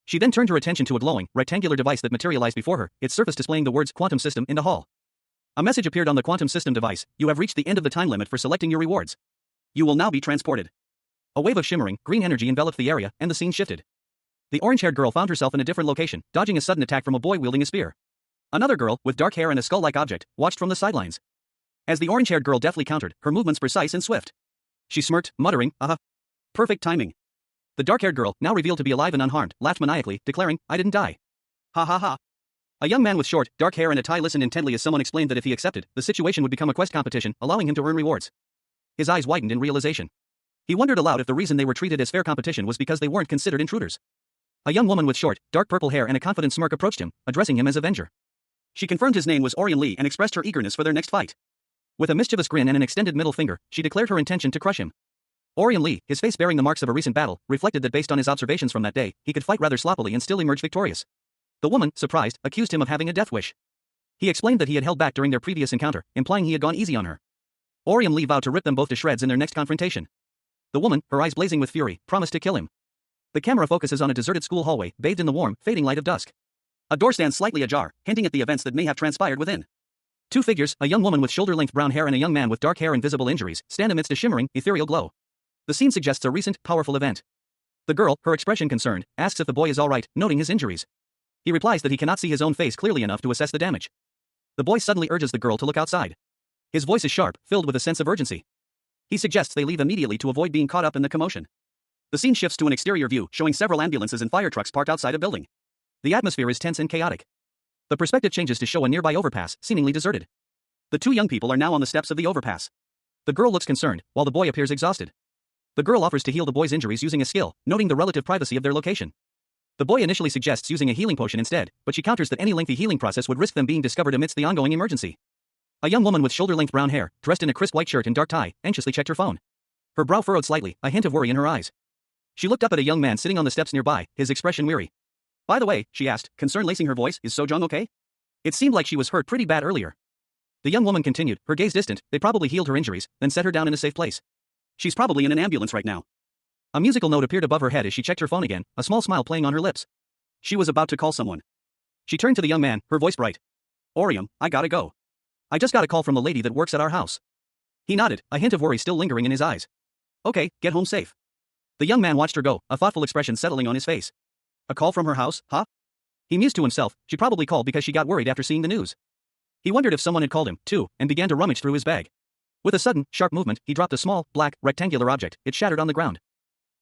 She then turned her attention to a glowing, rectangular device that materialized before her, its surface displaying the words "Quantum System" in the hall. A message appeared on the Quantum System device: "You have reached the end of the time limit for selecting your rewards. You will now be transported." A wave of shimmering, green energy enveloped the area, and the scene shifted. The orange-haired girl found herself in a different location, dodging a sudden attack from a boy wielding a spear. Another girl, with dark hair and a skull-like object, watched from the sidelines. As the orange-haired girl deftly countered, her movements precise and swift. She smirked, muttering, "Aha! Perfect timing." The dark-haired girl, now revealed to be alive and unharmed, laughed maniacally, declaring, "I didn't die. Ha ha ha." A young man with short, dark hair and a tie listened intently as someone explained that if he accepted, the situation would become a quest competition, allowing him to earn rewards. His eyes widened in realization. He wondered aloud if the reason they were treated as fair competition was because they weren't considered intruders. A young woman with short, dark purple hair and a confident smirk approached him, addressing him as Avenger. She confirmed his name was Orion Lee and expressed her eagerness for their next fight. With a mischievous grin and an extended middle finger, she declared her intention to crush him. Orion Lee, his face bearing the marks of a recent battle, reflected that based on his observations from that day, he could fight rather sloppily and still emerge victorious. The woman, surprised, accused him of having a death wish. He explained that he had held back during their previous encounter, implying he had gone easy on her. Orion Lee vowed to rip them both to shreds in their next confrontation. The woman, her eyes blazing with fury, promised to kill him. The camera focuses on a deserted school hallway, bathed in the warm, fading light of dusk. A door stands slightly ajar, hinting at the events that may have transpired within. Two figures, a young woman with shoulder-length brown hair and a young man with dark hair and visible injuries, stand amidst a shimmering, ethereal glow. The scene suggests a recent, powerful event. The girl, her expression concerned, asks if the boy is all right, noting his injuries. He replies that he cannot see his own face clearly enough to assess the damage. The boy suddenly urges the girl to look outside. His voice is sharp, filled with a sense of urgency. He suggests they leave immediately to avoid being caught up in the commotion. The scene shifts to an exterior view, showing several ambulances and fire trucks parked outside a building. The atmosphere is tense and chaotic. The perspective changes to show a nearby overpass, seemingly deserted. The two young people are now on the steps of the overpass. The girl looks concerned, while the boy appears exhausted. The girl offers to heal the boy's injuries using a skill, noting the relative privacy of their location. The boy initially suggests using a healing potion instead, but she counters that any lengthy healing process would risk them being discovered amidst the ongoing emergency. A young woman with shoulder-length brown hair, dressed in a crisp white shirt and dark tie, anxiously checked her phone. Her brow furrowed slightly, a hint of worry in her eyes. She looked up at a young man sitting on the steps nearby, his expression weary. "By the way," she asked, concern lacing her voice, "is Sojong okay? It seemed like she was hurt pretty bad earlier." The young woman continued, her gaze distant. They probably healed her injuries, then set her down in a safe place. She's probably in an ambulance right now. A musical note appeared above her head as she checked her phone again, a small smile playing on her lips. She was about to call someone. She turned to the young man, her voice bright. Orium, I gotta go. I just got a call from the lady that works at our house. He nodded, a hint of worry still lingering in his eyes. Okay, get home safe. The young man watched her go, a thoughtful expression settling on his face. A call from her house, huh? He mused to himself, she probably called because she got worried after seeing the news. He wondered if someone had called him, too, and began to rummage through his bag. With a sudden, sharp movement, he dropped a small, black, rectangular object. It shattered on the ground.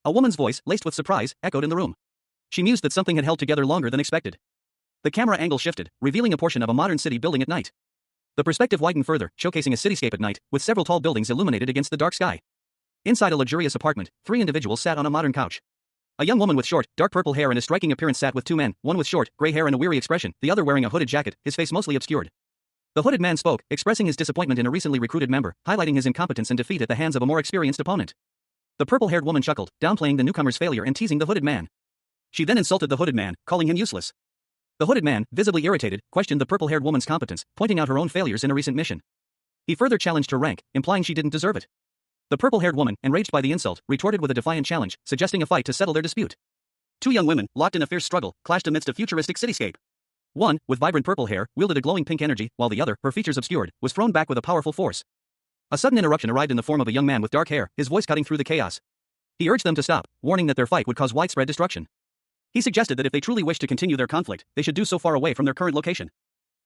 A woman's voice, laced with surprise, echoed in the room. She mused that something had held together longer than expected. The camera angle shifted, revealing a portion of a modern city building at night. The perspective widened further, showcasing a cityscape at night, with several tall buildings illuminated against the dark sky. Inside a luxurious apartment, 3 individuals sat on a modern couch. A young woman with short, dark purple hair and a striking appearance sat with 2 men, one with short, gray hair and a weary expression, the other wearing a hooded jacket, his face mostly obscured. The hooded man spoke, expressing his disappointment in a recently recruited member, highlighting his incompetence and defeat at the hands of a more experienced opponent. The purple-haired woman chuckled, downplaying the newcomer's failure and teasing the hooded man. She then insulted the hooded man, calling him useless. The hooded man, visibly irritated, questioned the purple-haired woman's competence, pointing out her own failures in a recent mission. He further challenged her rank, implying she didn't deserve it. The purple-haired woman, enraged by the insult, retorted with a defiant challenge, suggesting a fight to settle their dispute. 2 young women, locked in a fierce struggle, clashed amidst a futuristic cityscape. One, with vibrant purple hair, wielded a glowing pink energy, while the other, her features obscured, was thrown back with a powerful force. A sudden interruption arrived in the form of a young man with dark hair, his voice cutting through the chaos. He urged them to stop, warning that their fight would cause widespread destruction. He suggested that if they truly wished to continue their conflict, they should do so far away from their current location.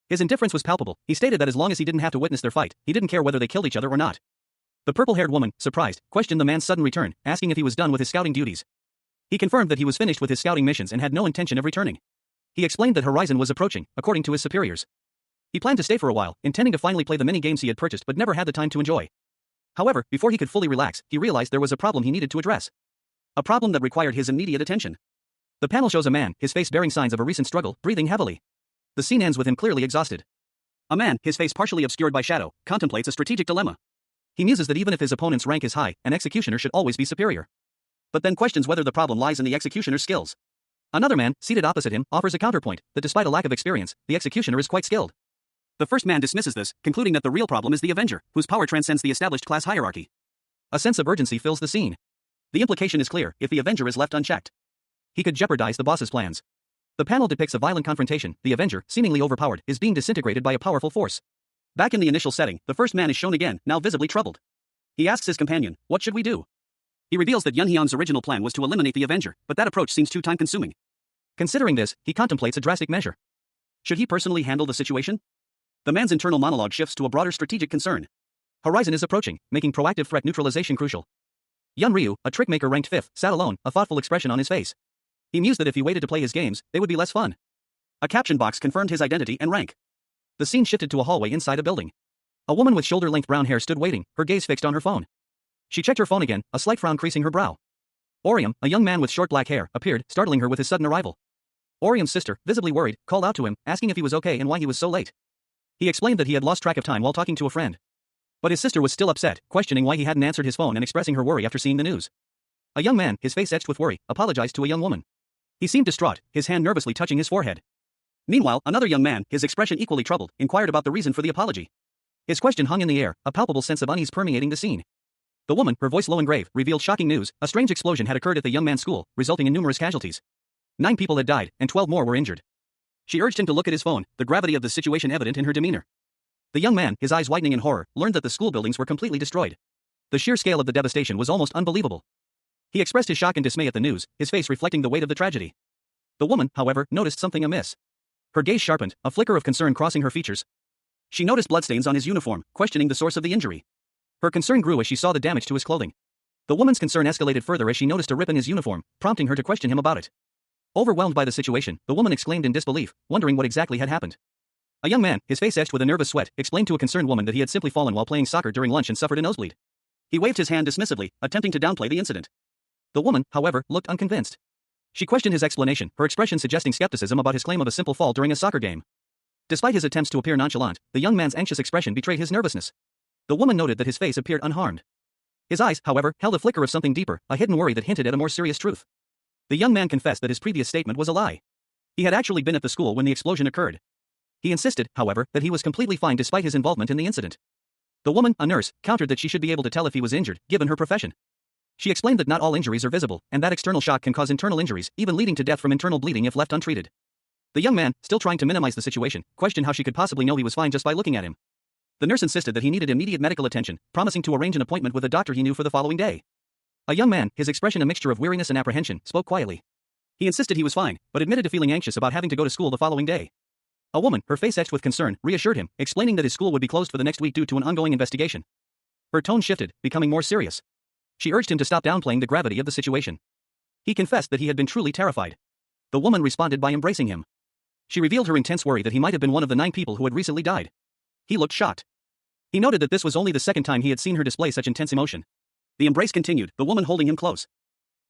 His indifference was palpable. He stated that as long as he didn't have to witness their fight, he didn't care whether they killed each other or not. The purple-haired woman, surprised, questioned the man's sudden return, asking if he was done with his scouting duties. He confirmed that he was finished with his scouting missions and had no intention of returning. He explained that Horizon was approaching, according to his superiors. He planned to stay for a while, intending to finally play the many games he had purchased but never had the time to enjoy. However, before he could fully relax, he realized there was a problem he needed to address. A problem that required his immediate attention. The panel shows a man, his face bearing signs of a recent struggle, breathing heavily. The scene ends with him clearly exhausted. A man, his face partially obscured by shadow, contemplates a strategic dilemma. He muses that even if his opponent's rank is high, an executioner should always be superior. But then questions whether the problem lies in the executioner's skills. Another man, seated opposite him, offers a counterpoint, that despite a lack of experience, the executioner is quite skilled. The first man dismisses this, concluding that the real problem is the Avenger, whose power transcends the established class hierarchy. A sense of urgency fills the scene. The implication is clear, if the Avenger is left unchecked, he could jeopardize the boss's plans. The panel depicts a violent confrontation. The Avenger, seemingly overpowered, is being disintegrated by a powerful force. Back in the initial setting, the first man is shown again, now visibly troubled. He asks his companion, what should we do? He reveals that Yunhyun's original plan was to eliminate the Avenger, but that approach seems too time-consuming. Considering this, he contemplates a drastic measure. Should he personally handle the situation? The man's internal monologue shifts to a broader strategic concern. Horizon is approaching, making proactive threat neutralization crucial. Yun Ryu, a trickmaker ranked 5th, sat alone, a thoughtful expression on his face. He mused that if he waited to play his games, they would be less fun. A caption box confirmed his identity and rank. The scene shifted to a hallway inside a building. A woman with shoulder-length brown hair stood waiting, her gaze fixed on her phone. She checked her phone again, a slight frown creasing her brow. Orium, a young man with short black hair, appeared, startling her with his sudden arrival. Orium's sister, visibly worried, called out to him, asking if he was okay and why he was so late. He explained that he had lost track of time while talking to a friend. But his sister was still upset, questioning why he hadn't answered his phone and expressing her worry after seeing the news. A young man, his face etched with worry, apologized to a young woman. He seemed distraught, his hand nervously touching his forehead. Meanwhile, another young man, his expression equally troubled, inquired about the reason for the apology. His question hung in the air, a palpable sense of unease permeating the scene. The woman, her voice low and grave, revealed shocking news. A strange explosion had occurred at the young man's school, resulting in numerous casualties. 9 people had died, and 12 more were injured. She urged him to look at his phone, the gravity of the situation evident in her demeanor. The young man, his eyes widening in horror, learned that the school buildings were completely destroyed. The sheer scale of the devastation was almost unbelievable. He expressed his shock and dismay at the news, his face reflecting the weight of the tragedy. The woman, however, noticed something amiss. Her gaze sharpened, a flicker of concern crossing her features. She noticed bloodstains on his uniform, questioning the source of the injury. Her concern grew as she saw the damage to his clothing. The woman's concern escalated further as she noticed a rip in his uniform, prompting her to question him about it. Overwhelmed by the situation, the woman exclaimed in disbelief, wondering what exactly had happened. A young man, his face etched with a nervous sweat, explained to a concerned woman that he had simply fallen while playing soccer during lunch and suffered a nosebleed. He waved his hand dismissively, attempting to downplay the incident. The woman, however, looked unconvinced. She questioned his explanation, her expression suggesting skepticism about his claim of a simple fall during a soccer game. Despite his attempts to appear nonchalant, the young man's anxious expression betrayed his nervousness. The woman noted that his face appeared unharmed. His eyes, however, held a flicker of something deeper, a hidden worry that hinted at a more serious truth. The young man confessed that his previous statement was a lie. He had actually been at the school when the explosion occurred. He insisted, however, that he was completely fine despite his involvement in the incident. The woman, a nurse, countered that she should be able to tell if he was injured, given her profession. She explained that not all injuries are visible, and that external shock can cause internal injuries, even leading to death from internal bleeding if left untreated. The young man, still trying to minimize the situation, questioned how she could possibly know he was fine just by looking at him. The nurse insisted that he needed immediate medical attention, promising to arrange an appointment with a doctor he knew for the following day. A young man, his expression a mixture of weariness and apprehension, spoke quietly. He insisted he was fine, but admitted to feeling anxious about having to go to school the following day. A woman, her face etched with concern, reassured him, explaining that his school would be closed for the next week due to an ongoing investigation. Her tone shifted, becoming more serious. She urged him to stop downplaying the gravity of the situation. He confessed that he had been truly terrified. The woman responded by embracing him. She revealed her intense worry that he might have been one of the 9 people who had recently died. He looked shocked. He noted that this was only the second time he had seen her display such intense emotion. The embrace continued, the woman holding him close.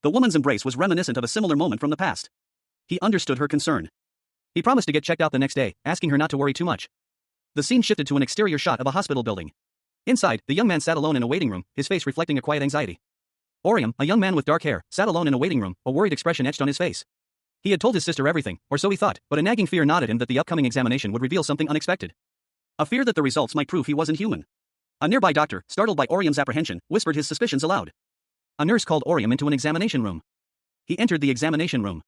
The woman's embrace was reminiscent of a similar moment from the past. He understood her concern. He promised to get checked out the next day, asking her not to worry too much. The scene shifted to an exterior shot of a hospital building. Inside, the young man sat alone in a waiting room, his face reflecting a quiet anxiety. Orium, a young man with dark hair, sat alone in a waiting room, a worried expression etched on his face. He had told his sister everything, or so he thought, but a nagging fear gnawed at him that the upcoming examination would reveal something unexpected. A fear that the results might prove he wasn't human. A nearby doctor, startled by Orium's apprehension, whispered his suspicions aloud. A nurse called Orium into an examination room. He entered the examination room.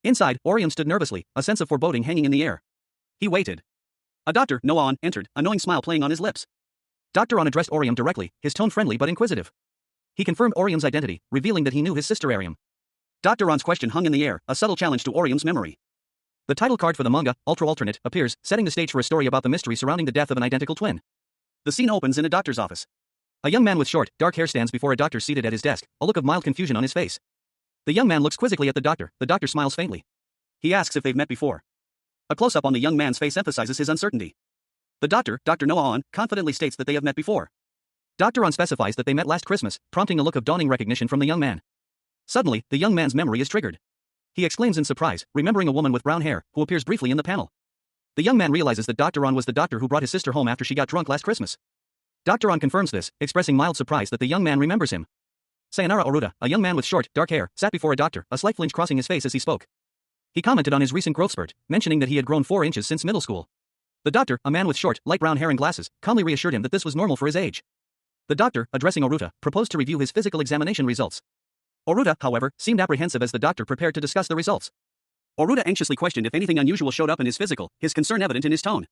Inside, Orium stood nervously, a sense of foreboding hanging in the air. He waited. A doctor, Noah, entered, a knowing smile playing on his lips. Dr. On addressed Orium directly, his tone friendly but inquisitive. He confirmed Orium's identity, revealing that he knew his sister Arium. Dr. On's question hung in the air, a subtle challenge to Orium's memory. The title card for the manga, Ultra Alternate, appears, setting the stage for a story about the mystery surrounding the death of an identical twin. The scene opens in a doctor's office. A young man with short, dark hair stands before a doctor seated at his desk, a look of mild confusion on his face. The young man looks quizzically at the doctor smiles faintly. He asks if they've met before. A close-up on the young man's face emphasizes his uncertainty. The doctor, Dr. Noah, confidently states that they have met before. Dr. On specifies that they met last Christmas, prompting a look of dawning recognition from the young man. Suddenly, the young man's memory is triggered. He exclaims in surprise, remembering a woman with brown hair, who appears briefly in the panel. The young man realizes that Dr. On was the doctor who brought his sister home after she got drunk last Christmas. Dr. On confirms this, expressing mild surprise that the young man remembers him. Sayonara Oruta, a young man with short, dark hair, sat before a doctor, a slight flinch crossing his face as he spoke. He commented on his recent growth spurt, mentioning that he had grown 4 inches since middle school. The doctor, a man with short, light brown hair and glasses, calmly reassured him that this was normal for his age. The doctor, addressing Oruta, proposed to review his physical examination results. Oruta, however, seemed apprehensive as the doctor prepared to discuss the results. Oruta anxiously questioned if anything unusual showed up in his physical, his concern evident in his tone.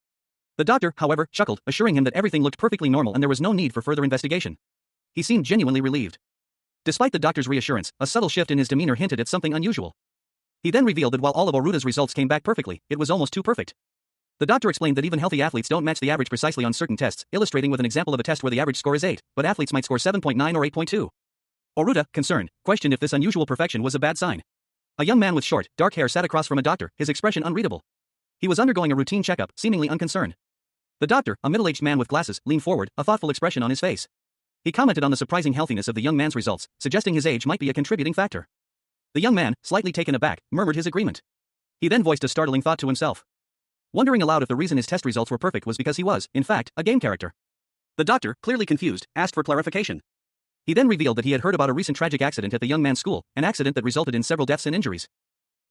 The doctor, however, chuckled, assuring him that everything looked perfectly normal and there was no need for further investigation. He seemed genuinely relieved. Despite the doctor's reassurance, a subtle shift in his demeanor hinted at something unusual. He then revealed that while all of Oruta's results came back perfectly, it was almost too perfect. The doctor explained that even healthy athletes don't match the average precisely on certain tests, illustrating with an example of a test where the average score is 8, but athletes might score 7.9 or 8.2. Oruta, concerned, questioned if this unusual perfection was a bad sign. A young man with short, dark hair sat across from a doctor, his expression unreadable. He was undergoing a routine checkup, seemingly unconcerned. The doctor, a middle-aged man with glasses, leaned forward, a thoughtful expression on his face. He commented on the surprising healthiness of the young man's results, suggesting his age might be a contributing factor. The young man, slightly taken aback, murmured his agreement. He then voiced a startling thought to himself. Wondering aloud if the reason his test results were perfect was because he was, in fact, a game character. The doctor, clearly confused, asked for clarification. He then revealed that he had heard about a recent tragic accident at the young man's school, an accident that resulted in several deaths and injuries.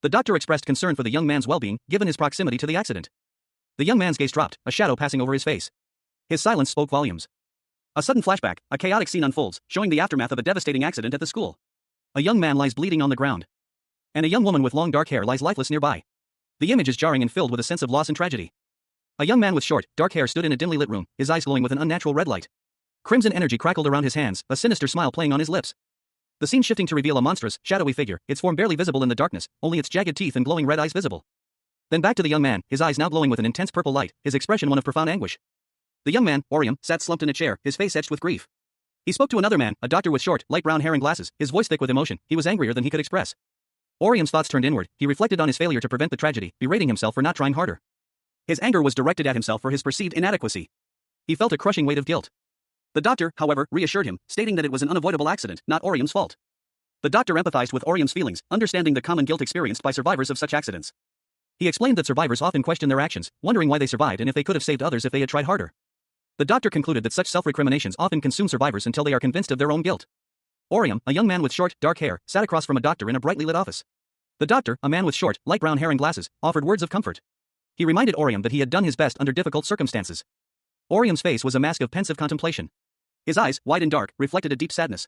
The doctor expressed concern for the young man's well-being, given his proximity to the accident. The young man's gaze dropped, a shadow passing over his face. His silence spoke volumes. A sudden flashback, a chaotic scene unfolds, showing the aftermath of a devastating accident at the school. A young man lies bleeding on the ground. And a young woman with long dark hair lies lifeless nearby. The image is jarring and filled with a sense of loss and tragedy. A young man with short, dark hair stood in a dimly lit room, his eyes glowing with an unnatural red light. Crimson energy crackled around his hands, a sinister smile playing on his lips. The scene shifting to reveal a monstrous, shadowy figure, its form barely visible in the darkness, only its jagged teeth and glowing red eyes visible. Then back to the young man, his eyes now glowing with an intense purple light, his expression one of profound anguish. The young man, Orium, sat slumped in a chair, his face etched with grief. He spoke to another man, a doctor with short, light brown hair and glasses, his voice thick with emotion. He was angrier than he could express. Orium's thoughts turned inward, he reflected on his failure to prevent the tragedy, berating himself for not trying harder. His anger was directed at himself for his perceived inadequacy. He felt a crushing weight of guilt. The doctor, however, reassured him, stating that it was an unavoidable accident, not Orium's fault. The doctor empathized with Orium's feelings, understanding the common guilt experienced by survivors of such accidents. He explained that survivors often question their actions, wondering why they survived and if they could have saved others if they had tried harder. The doctor concluded that such self-recriminations often consume survivors until they are convinced of their own guilt. Orium, a young man with short, dark hair, sat across from a doctor in a brightly lit office. The doctor, a man with short, light brown hair and glasses, offered words of comfort. He reminded Orium that he had done his best under difficult circumstances. Orium's face was a mask of pensive contemplation. His eyes, wide and dark, reflected a deep sadness.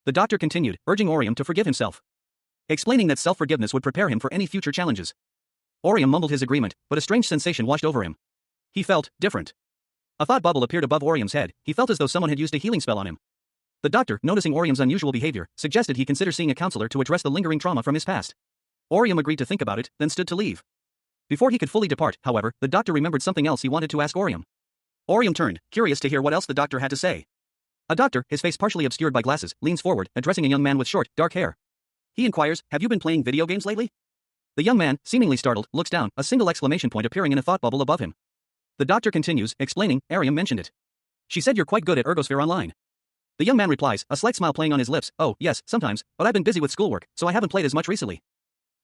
The doctor continued, urging Orium to forgive himself, explaining that self-forgiveness would prepare him for any future challenges. Orium mumbled his agreement, but a strange sensation washed over him. He felt different. A thought bubble appeared above Orium's head. He felt as though someone had used a healing spell on him. The doctor, noticing Orium's unusual behavior, suggested he consider seeing a counselor to address the lingering trauma from his past. Orium agreed to think about it, then stood to leave. Before he could fully depart, however, the doctor remembered something else he wanted to ask Orium. Orium turned, curious to hear what else the doctor had to say. A doctor, his face partially obscured by glasses, leans forward, addressing a young man with short, dark hair. He inquires, "Have you been playing video games lately?" The young man, seemingly startled, looks down, a single exclamation point appearing in a thought bubble above him. The doctor continues, explaining, "Orium mentioned it. She said you're quite good at Ergosphere Online." The young man replies, a slight smile playing on his lips, "Oh, yes, sometimes, but I've been busy with schoolwork, so I haven't played as much recently."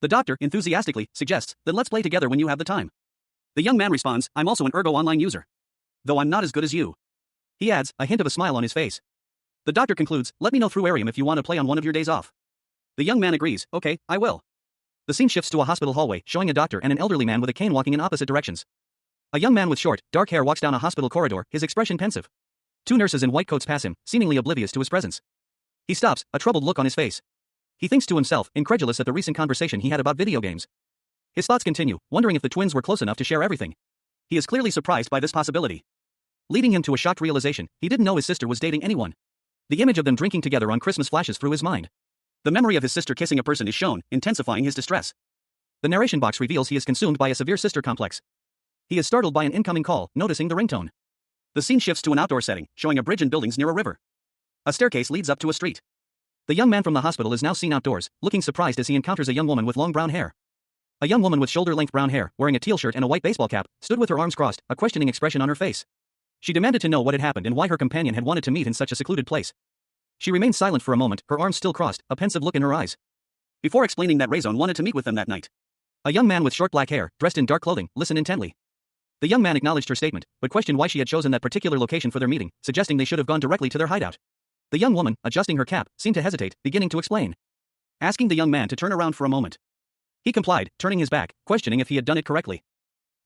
The doctor, enthusiastically, suggests, "Then let's play together when you have the time." The young man responds, "I'm also an Ergo Online user, though I'm not as good as you." He adds, a hint of a smile on his face. The doctor concludes, "Let me know through Orium if you want to play on one of your days off." The young man agrees, "Okay, I will." The scene shifts to a hospital hallway, showing a doctor and an elderly man with a cane walking in opposite directions. A young man with short, dark hair walks down a hospital corridor, his expression pensive. Two nurses in white coats pass him, seemingly oblivious to his presence. He stops, a troubled look on his face. He thinks to himself, incredulous at the recent conversation he had about video games. His thoughts continue, wondering if the twins were close enough to share everything. He is clearly surprised by this possibility, leading him to a shocked realization: he didn't know his sister was dating anyone. The image of them drinking together on Christmas flashes through his mind. The memory of his sister kissing a person is shown, intensifying his distress. The narration box reveals he is consumed by a severe sister complex. He is startled by an incoming call, noticing the ringtone. The scene shifts to an outdoor setting, showing a bridge and buildings near a river. A staircase leads up to a street. The young man from the hospital is now seen outdoors, looking surprised as he encounters a young woman with long brown hair. A young woman with shoulder-length brown hair, wearing a teal shirt and a white baseball cap, stood with her arms crossed, a questioning expression on her face. She demanded to know what had happened and why her companion had wanted to meet in such a secluded place. She remained silent for a moment, her arms still crossed, a pensive look in her eyes, before explaining that Raison wanted to meet with them that night. A young man with short black hair, dressed in dark clothing, listened intently. The young man acknowledged her statement, but questioned why she had chosen that particular location for their meeting, suggesting they should have gone directly to their hideout. The young woman, adjusting her cap, seemed to hesitate, beginning to explain, asking the young man to turn around for a moment. He complied, turning his back, questioning if he had done it correctly,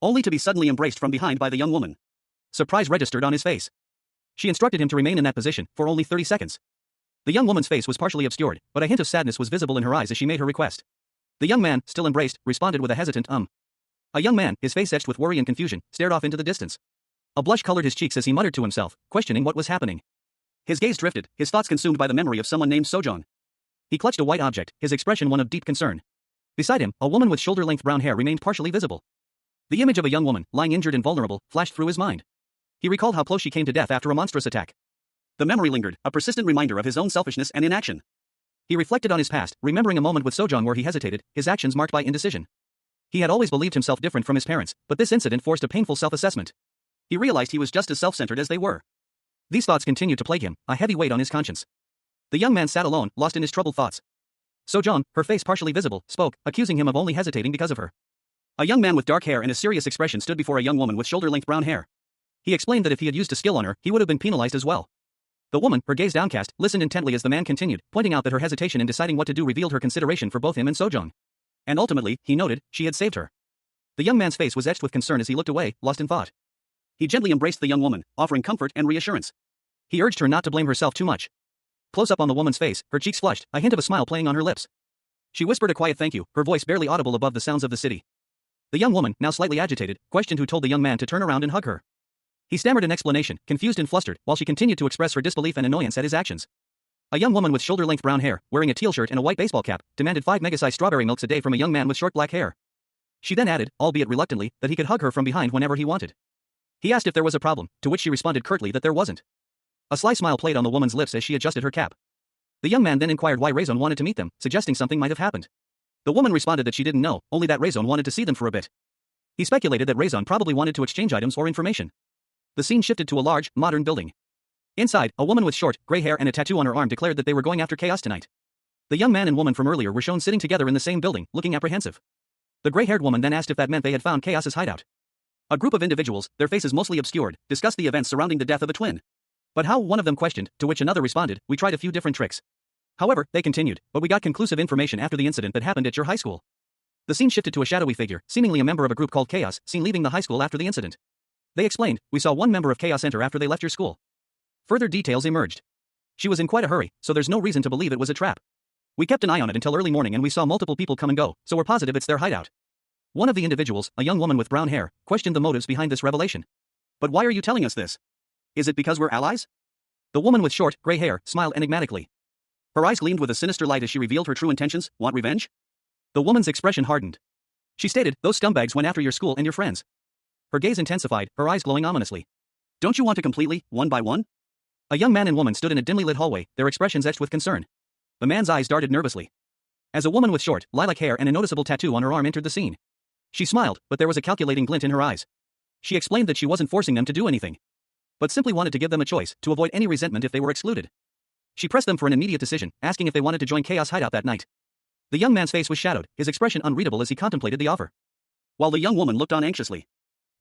only to be suddenly embraced from behind by the young woman. Surprise registered on his face. She instructed him to remain in that position for only 30 seconds. The young woman's face was partially obscured, but a hint of sadness was visible in her eyes as she made her request. The young man, still embraced, responded with a hesitant A young man, his face etched with worry and confusion, stared off into the distance. A blush colored his cheeks as he muttered to himself, questioning what was happening. His gaze drifted, his thoughts consumed by the memory of someone named Sojong. He clutched a white object, his expression one of deep concern. Beside him, a woman with shoulder-length brown hair remained partially visible. The image of a young woman, lying injured and vulnerable, flashed through his mind. He recalled how close she came to death after a monstrous attack. The memory lingered, a persistent reminder of his own selfishness and inaction. He reflected on his past, remembering a moment with Sojong where he hesitated, his actions marked by indecision. He had always believed himself different from his parents, but this incident forced a painful self-assessment. He realized he was just as self-centered as they were. These thoughts continued to plague him, a heavy weight on his conscience. The young man sat alone, lost in his troubled thoughts. Sojong, her face partially visible, spoke, accusing him of only hesitating because of her. A young man with dark hair and a serious expression stood before a young woman with shoulder-length brown hair. He explained that if he had used a skill on her, he would have been penalized as well. The woman, her gaze downcast, listened intently as the man continued, pointing out that her hesitation in deciding what to do revealed her consideration for both him and Sojong. And ultimately, he noted, she had saved her. The young man's face was etched with concern as he looked away, lost in thought. He gently embraced the young woman, offering comfort and reassurance. He urged her not to blame herself too much. Close up on the woman's face, her cheeks flushed, a hint of a smile playing on her lips. She whispered a quiet thank you, her voice barely audible above the sounds of the city. The young woman, now slightly agitated, questioned who told the young man to turn around and hug her. He stammered an explanation, confused and flustered, while she continued to express her disbelief and annoyance at his actions. A young woman with shoulder-length brown hair, wearing a teal shirt and a white baseball cap, demanded 5 mega-sized strawberry milks a day from a young man with short black hair. She then added, albeit reluctantly, that he could hug her from behind whenever he wanted. He asked if there was a problem, to which she responded curtly that there wasn't. A sly smile played on the woman's lips as she adjusted her cap. The young man then inquired why Raison wanted to meet them, suggesting something might have happened. The woman responded that she didn't know, only that Raison wanted to see them for a bit. He speculated that Raison probably wanted to exchange items or information. The scene shifted to a large, modern building. Inside, a woman with short, gray hair and a tattoo on her arm declared that they were going after Chaos tonight. The young man and woman from earlier were shown sitting together in the same building, looking apprehensive. The gray-haired woman then asked if that meant they had found Chaos's hideout. A group of individuals, their faces mostly obscured, discussed the events surrounding the death of a twin. But how, one of them questioned, to which another responded, we tried a few different tricks. However, they continued, but we got conclusive information after the incident that happened at your high school. The scene shifted to a shadowy figure, seemingly a member of a group called Chaos, seen leaving the high school after the incident. They explained, "We saw one member of Chaos enter after they left your school." Further details emerged. "She was in quite a hurry, so there's no reason to believe it was a trap. We kept an eye on it until early morning and we saw multiple people come and go, so we're positive it's their hideout." One of the individuals, a young woman with brown hair, questioned the motives behind this revelation. "But why are you telling us this? Is it because we're allies?" The woman with short, gray hair smiled enigmatically. Her eyes gleamed with a sinister light as she revealed her true intentions. "Want revenge?" The woman's expression hardened. She stated, "Those scumbags went after your school and your friends." Her gaze intensified, her eyes glowing ominously. "Don't you want to completely, one by one?" A young man and woman stood in a dimly lit hallway, their expressions etched with concern. The man's eyes darted nervously. As a woman with short, lilac hair and a noticeable tattoo on her arm entered the scene. She smiled, but there was a calculating glint in her eyes. She explained that she wasn't forcing them to do anything, but simply wanted to give them a choice, to avoid any resentment if they were excluded. She pressed them for an immediate decision, asking if they wanted to join Chaos Hideout that night. The young man's face was shadowed, his expression unreadable as he contemplated the offer, while the young woman looked on anxiously.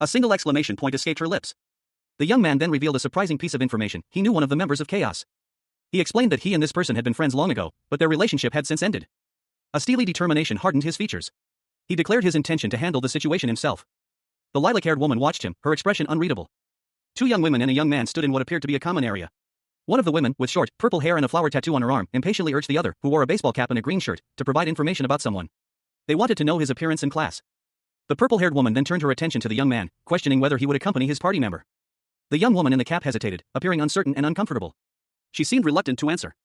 A single exclamation point escaped her lips. The young man then revealed a surprising piece of information. He knew one of the members of Chaos. He explained that he and this person had been friends long ago, but their relationship had since ended. A steely determination hardened his features. He declared his intention to handle the situation himself. The lilac-haired woman watched him, her expression unreadable. Two young women and a young man stood in what appeared to be a common area. One of the women, with short, purple hair and a flower tattoo on her arm, impatiently urged the other, who wore a baseball cap and a green shirt, to provide information about someone. They wanted to know his appearance and class. The purple-haired woman then turned her attention to the young man, questioning whether he would accompany his party member. The young woman in the cap hesitated, appearing uncertain and uncomfortable. She seemed reluctant to answer.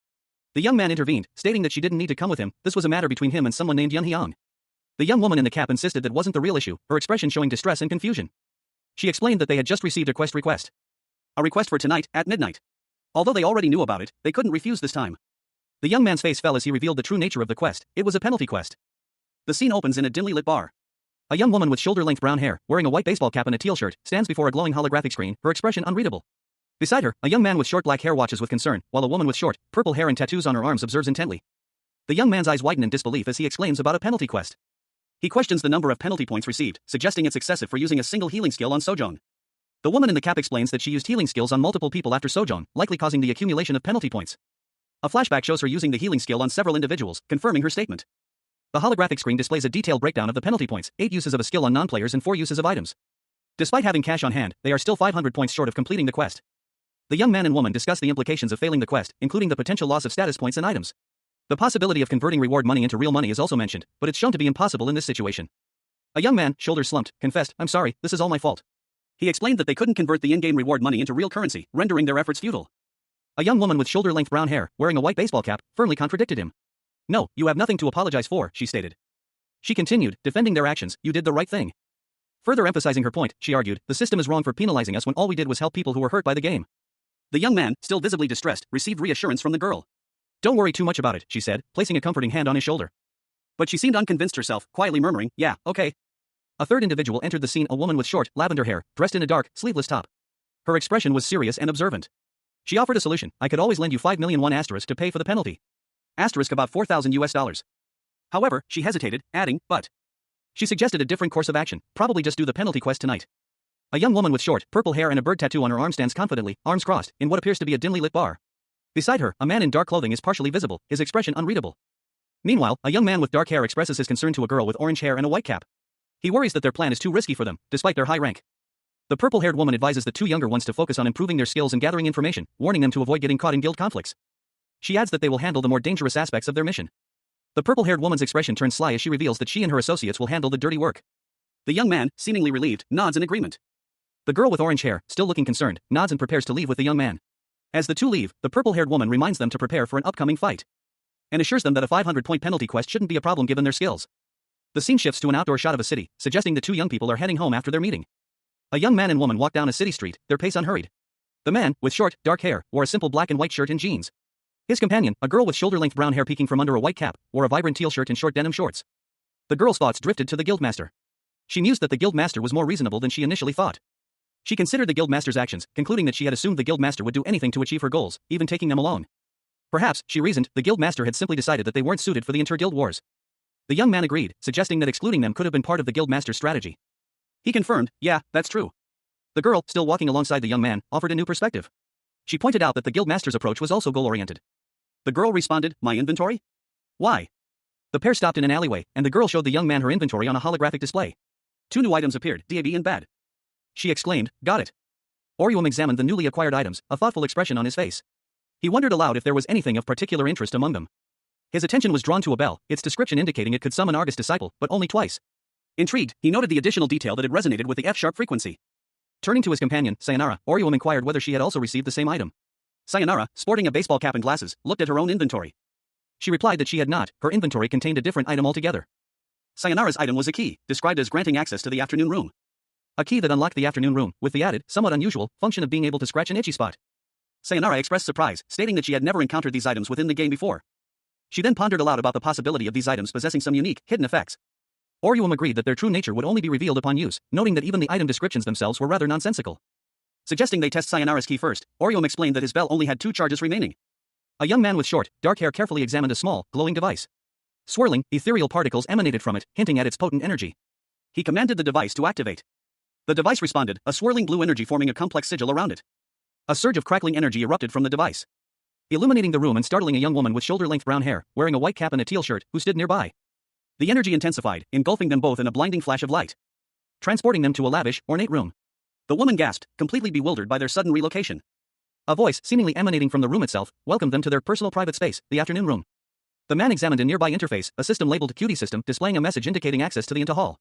The young man intervened, stating that she didn't need to come with him, this was a matter between him and someone named Yun Hyung. The young woman in the cap insisted that wasn't the real issue, her expression showing distress and confusion. She explained that they had just received a request. A request for tonight, at midnight. Although they already knew about it, they couldn't refuse this time. The young man's face fell as he revealed the true nature of the quest. It was a penalty quest. The scene opens in a dimly lit bar. A young woman with shoulder-length brown hair, wearing a white baseball cap and a teal shirt, stands before a glowing holographic screen, her expression unreadable. Beside her, a young man with short black hair watches with concern, while a woman with short, purple hair and tattoos on her arms observes intently. The young man's eyes widen in disbelief as he exclaims about a penalty quest. He questions the number of penalty points received, suggesting it's excessive for using a single healing skill on Sojong. The woman in the cap explains that she used healing skills on multiple people after Sojong, likely causing the accumulation of penalty points. A flashback shows her using the healing skill on several individuals, confirming her statement. The holographic screen displays a detailed breakdown of the penalty points, 8 uses of a skill on non-players and 4 uses of items. Despite having cash on hand, they are still 500 points short of completing the quest. The young man and woman discuss the implications of failing the quest, including the potential loss of status points and items. The possibility of converting reward money into real money is also mentioned, but it's shown to be impossible in this situation. A young man, shoulders slumped, confessed, "I'm sorry, this is all my fault." He explained that they couldn't convert the in-game reward money into real currency, rendering their efforts futile. A young woman with shoulder-length brown hair, wearing a white baseball cap, firmly contradicted him. "No, you have nothing to apologize for," she stated. She continued, defending their actions, "You did the right thing." Further emphasizing her point, she argued, "The system is wrong for penalizing us when all we did was help people who were hurt by the game." The young man, still visibly distressed, received reassurance from the girl. "Don't worry too much about it," she said, placing a comforting hand on his shoulder. But she seemed unconvinced herself, quietly murmuring, "Yeah, okay." A third individual entered the scene, a woman with short, lavender hair, dressed in a dark, sleeveless top. Her expression was serious and observant. She offered a solution. "I could always lend you 5 million won asterisk to pay for the penalty. Asterisk about $4,000 US. However, she hesitated, adding, "But." She suggested a different course of action, probably just do the penalty quest tonight. A young woman with short, purple hair and a bird tattoo on her arm stands confidently, arms crossed, in what appears to be a dimly lit bar. Beside her, a man in dark clothing is partially visible, his expression unreadable. Meanwhile, a young man with dark hair expresses his concern to a girl with orange hair and a white cap. He worries that their plan is too risky for them, despite their high rank. The purple-haired woman advises the two younger ones to focus on improving their skills and gathering information, warning them to avoid getting caught in guild conflicts. She adds that they will handle the more dangerous aspects of their mission. The purple-haired woman's expression turns sly as she reveals that she and her associates will handle the dirty work. The young man, seemingly relieved, nods in agreement. The girl with orange hair, still looking concerned, nods and prepares to leave with the young man. As the two leave, the purple-haired woman reminds them to prepare for an upcoming fight, and assures them that a 500-point penalty quest shouldn't be a problem given their skills. The scene shifts to an outdoor shot of a city, suggesting the two young people are heading home after their meeting. A young man and woman walk down a city street, their pace unhurried. The man, with short, dark hair, wore a simple black and white shirt and jeans. His companion, a girl with shoulder-length brown hair peeking from under a white cap, wore a vibrant teal shirt and short denim shorts. The girl's thoughts drifted to the guildmaster. She mused that the guildmaster was more reasonable than she initially thought. She considered the guildmaster's actions, concluding that she had assumed the guildmaster would do anything to achieve her goals, even taking them along. Perhaps, she reasoned, the guildmaster had simply decided that they weren't suited for the inter-guild wars. The young man agreed, suggesting that excluding them could have been part of the guildmaster's strategy. He confirmed, "Yeah, that's true." The girl, still walking alongside the young man, offered a new perspective. She pointed out that the guildmaster's approach was also goal-oriented. The girl responded, "My inventory? Why?" The pair stopped in an alleyway, and the girl showed the young man her inventory on a holographic display. 2 new items appeared, DAB and bad. She exclaimed, got it. Orium examined the newly acquired items, a thoughtful expression on his face. He wondered aloud if there was anything of particular interest among them. His attention was drawn to a bell, its description indicating it could summon Argus disciple, but only twice. Intrigued, he noted the additional detail that it resonated with the F-sharp frequency. Turning to his companion, Sayonara, Orium inquired whether she had also received the same item. Sayonara, sporting a baseball cap and glasses, looked at her own inventory. She replied that she had not, her inventory contained a different item altogether. Sayonara's item was a key, described as granting access to the afternoon room. A key that unlocked the afternoon room, with the added, somewhat unusual, function of being able to scratch an itchy spot. Sayonara expressed surprise, stating that she had never encountered these items within the game before. She then pondered aloud about the possibility of these items possessing some unique, hidden effects. Orium agreed that their true nature would only be revealed upon use, noting that even the item descriptions themselves were rather nonsensical. Suggesting they test Sayonara's key first, Orium explained that his bell only had 2 charges remaining. A young man with short, dark hair carefully examined a small, glowing device. Swirling, ethereal particles emanated from it, hinting at its potent energy. He commanded the device to activate. The device responded, a swirling blue energy forming a complex sigil around it. A surge of crackling energy erupted from the device, illuminating the room and startling a young woman with shoulder-length brown hair, wearing a white cap and a teal shirt, who stood nearby. The energy intensified, engulfing them both in a blinding flash of light, transporting them to a lavish, ornate room. The woman gasped, completely bewildered by their sudden relocation. A voice, seemingly emanating from the room itself, welcomed them to their personal private space, the afternoon room. The man examined a nearby interface, a system labeled QT system, displaying a message indicating access to the hall.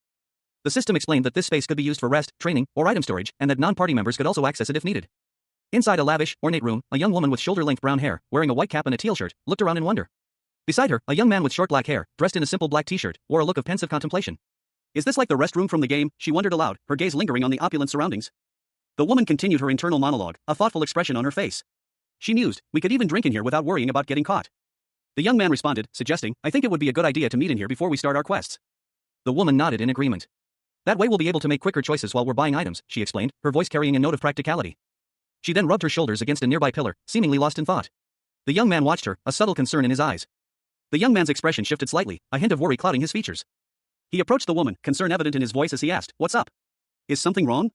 The system explained that this space could be used for rest, training, or item storage, and that non-party members could also access it if needed. Inside a lavish, ornate room, a young woman with shoulder-length brown hair, wearing a white cap and a teal shirt, looked around in wonder. Beside her, a young man with short black hair, dressed in a simple black t-shirt, wore a look of pensive contemplation. Is this like the restroom from the game? She wondered aloud, her gaze lingering on the opulent surroundings. The woman continued her internal monologue, a thoughtful expression on her face. She mused, we could even drink in here without worrying about getting caught. The young man responded, suggesting, I think it would be a good idea to meet in here before we start our quests. The woman nodded in agreement. That way we'll be able to make quicker choices while we're buying items, she explained, her voice carrying a note of practicality. She then rubbed her shoulders against a nearby pillar, seemingly lost in thought. The young man watched her, a subtle concern in his eyes. The young man's expression shifted slightly, a hint of worry clouding his features. He approached the woman, concern evident in his voice as he asked, what's up? Is something wrong?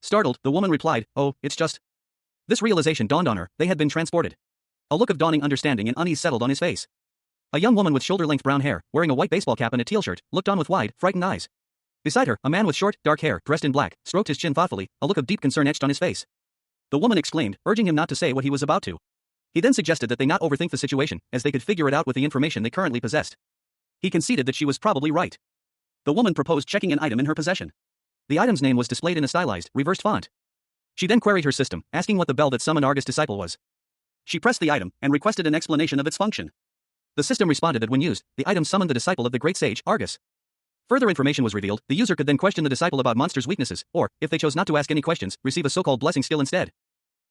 Startled, the woman replied, oh, it's just. This realization dawned on her, they had been transported. A look of dawning understanding and unease settled on his face. A young woman with shoulder-length brown hair, wearing a white baseball cap and a teal shirt, looked on with wide, frightened eyes. Beside her, a man with short, dark hair, dressed in black, stroked his chin thoughtfully, a look of deep concern etched on his face. The woman exclaimed, urging him not to say what he was about to. He then suggested that they not overthink the situation, as they could figure it out with the information they currently possessed. He conceded that she was probably right. The woman proposed checking an item in her possession. The item's name was displayed in a stylized, reversed font. She then queried her system, asking what the bell that summoned Argus disciple was. She pressed the item, and requested an explanation of its function. The system responded that when used, the item summoned the disciple of the great sage, Argus. Further information was revealed, the user could then question the disciple about monsters' weaknesses, or, if they chose not to ask any questions, receive a so-called blessing skill instead.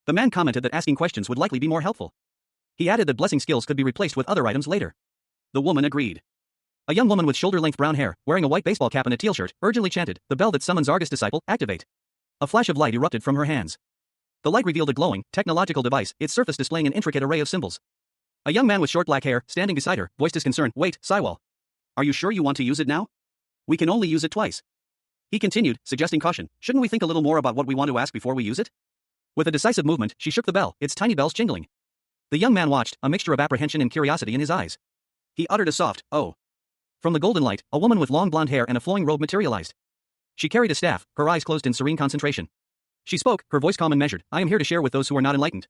The man commented that asking questions would likely be more helpful. He added that blessing skills could be replaced with other items later. The woman agreed. A young woman with shoulder-length brown hair, wearing a white baseball cap and a teal shirt, urgently chanted, the bell that summons Argus disciple, activate. A flash of light erupted from her hands. The light revealed a glowing, technological device, its surface displaying an intricate array of symbols. A young man with short black hair, standing beside her, voiced his concern, wait, Saiwal. Are you sure you want to use it now? We can only use it twice. He continued, suggesting caution, shouldn't we think a little more about what we want to ask before we use it? With a decisive movement, she shook the bell, its tiny bells jingling. The young man watched, a mixture of apprehension and curiosity in his eyes. He uttered a soft, oh. From the golden light, a woman with long blonde hair and a flowing robe materialized. She carried a staff, her eyes closed in serene concentration. She spoke, her voice calm and measured, I am here to share with those who are not enlightened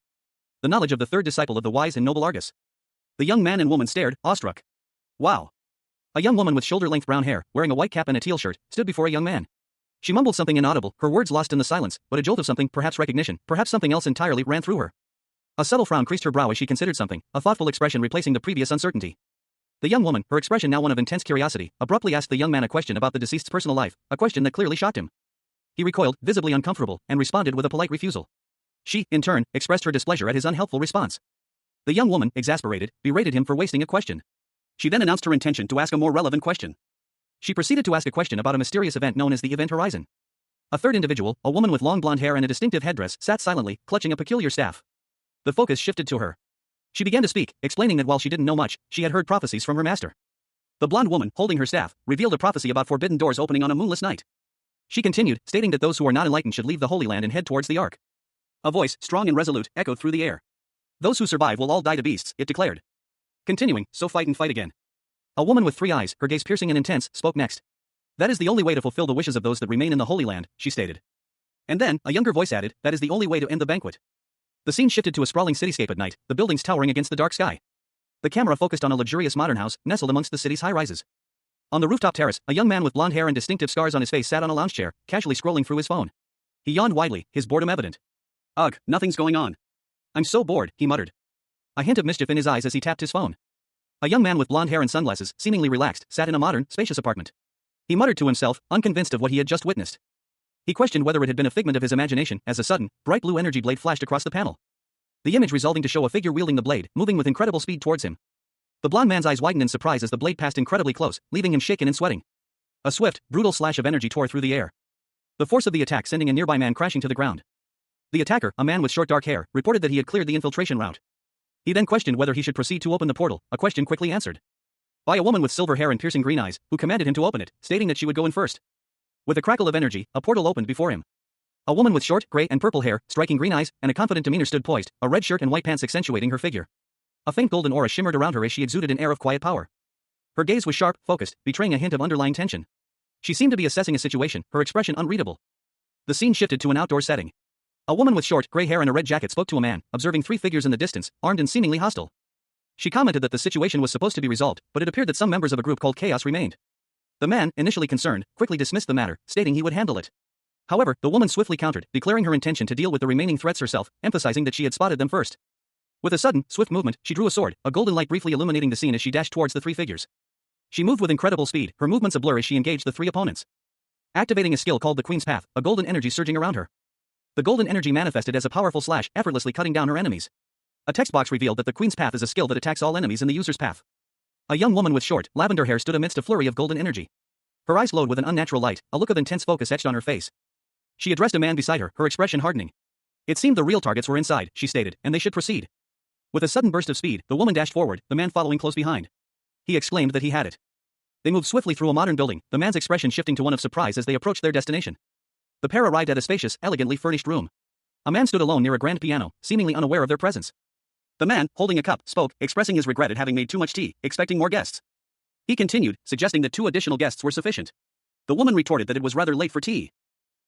the knowledge of the third disciple of the wise and noble Argus. The young man and woman stared, awestruck. Wow. A young woman with shoulder-length brown hair, wearing a white cap and a teal shirt, stood before a young man. She mumbled something inaudible, her words lost in the silence, but a jolt of something, perhaps recognition, perhaps something else entirely, ran through her. A subtle frown creased her brow as she considered something, a thoughtful expression replacing the previous uncertainty. The young woman, her expression now one of intense curiosity, abruptly asked the young man a question about the deceased's personal life, a question that clearly shocked him. He recoiled, visibly uncomfortable, and responded with a polite refusal. She, in turn, expressed her displeasure at his unhelpful response. The young woman, exasperated, berated him for wasting a question. She then announced her intention to ask a more relevant question. She proceeded to ask a question about a mysterious event known as the Event Horizon. A third individual, a woman with long blonde hair and a distinctive headdress, sat silently, clutching a peculiar staff. The focus shifted to her. She began to speak, explaining that while she didn't know much, she had heard prophecies from her master. The blonde woman, holding her staff, revealed a prophecy about forbidden doors opening on a moonless night. She continued, stating that those who are not enlightened should leave the Holy Land and head towards the Ark. A voice, strong and resolute, echoed through the air. Those who survive will all die to beasts, it declared. Continuing, so fight and fight again. A woman with 3 eyes, her gaze piercing and intense, spoke next. That is the only way to fulfill the wishes of those that remain in the Holy Land, she stated. And then, a younger voice added, that is the only way to end the banquet. The scene shifted to a sprawling cityscape at night, the buildings towering against the dark sky. The camera focused on a luxurious modern house, nestled amongst the city's high-rises. On the rooftop terrace, a young man with blonde hair and distinctive scars on his face sat on a lounge chair, casually scrolling through his phone. He yawned widely, his boredom evident. Ugh, nothing's going on. I'm so bored, he muttered. A hint of mischief in his eyes as he tapped his phone. A young man with blonde hair and sunglasses, seemingly relaxed, sat in a modern, spacious apartment. He muttered to himself, unconvinced of what he had just witnessed. He questioned whether it had been a figment of his imagination, as a sudden, bright blue energy blade flashed across the panel. The image resolving to show a figure wielding the blade, moving with incredible speed towards him. The blonde man's eyes widened in surprise as the blade passed incredibly close, leaving him shaken and sweating. A swift, brutal slash of energy tore through the air. The force of the attack sending a nearby man crashing to the ground. The attacker, a man with short dark hair, reported that he had cleared the infiltration route. He then questioned whether he should proceed to open the portal, a question quickly answered by a woman with silver hair and piercing green eyes, who commanded him to open it, stating that she would go in first. With a crackle of energy, a portal opened before him. A woman with short, gray, and purple hair, striking green eyes, and a confident demeanor stood poised, a red shirt and white pants accentuating her figure. A faint golden aura shimmered around her as she exuded an air of quiet power. Her gaze was sharp, focused, betraying a hint of underlying tension. She seemed to be assessing a situation, her expression unreadable. The scene shifted to an outdoor setting. A woman with short, gray hair and a red jacket spoke to a man, observing 3 figures in the distance, armed and seemingly hostile. She commented that the situation was supposed to be resolved, but it appeared that some members of a group called Chaos remained. The man, initially concerned, quickly dismissed the matter, stating he would handle it. However, the woman swiftly countered, declaring her intention to deal with the remaining threats herself, emphasizing that she had spotted them first. With a sudden, swift movement, she drew a sword, a golden light briefly illuminating the scene as she dashed towards the 3 figures. She moved with incredible speed, her movements a blur as she engaged the 3 opponents. Activating a skill called the Queen's Path, a golden energy surging around her. The golden energy manifested as a powerful slash, effortlessly cutting down her enemies. A text box revealed that the Queen's Path is a skill that attacks all enemies in the user's path. A young woman with short, lavender hair stood amidst a flurry of golden energy. Her eyes glowed with an unnatural light, a look of intense focus etched on her face. She addressed a man beside her, her expression hardening. It seemed the real targets were inside, she stated, and they should proceed. With a sudden burst of speed, the woman dashed forward, the man following close behind. He exclaimed that he had it. They moved swiftly through a modern building, the man's expression shifting to one of surprise as they approached their destination. The pair arrived at a spacious, elegantly furnished room. A man stood alone near a grand piano, seemingly unaware of their presence. The man, holding a cup, spoke, expressing his regret at having made too much tea, expecting more guests. He continued, suggesting that 2 additional guests were sufficient. The woman retorted that it was rather late for tea.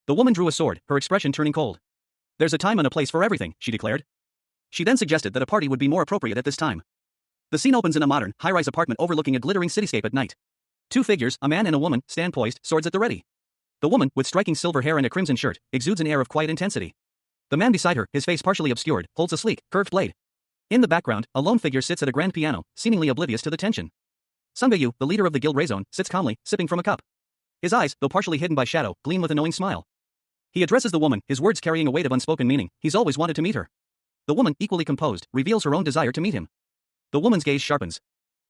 The woman drew a sword, her expression turning cold. There's a time and a place for everything, she declared. She then suggested that a party would be more appropriate at this time. The scene opens in a modern, high-rise apartment overlooking a glittering cityscape at night. 2 figures, a man and a woman, stand poised, swords at the ready. The woman, with striking silver hair and a crimson shirt, exudes an air of quiet intensity. The man beside her, his face partially obscured, holds a sleek, curved blade. In the background, a lone figure sits at a grand piano, seemingly oblivious to the tension. Sunggayu, the leader of the guild Raizone, sits calmly, sipping from a cup. His eyes, though partially hidden by shadow, gleam with a knowing smile. He addresses the woman, his words carrying a weight of unspoken meaning. He's always wanted to meet her. The woman, equally composed, reveals her own desire to meet him. The woman's gaze sharpens.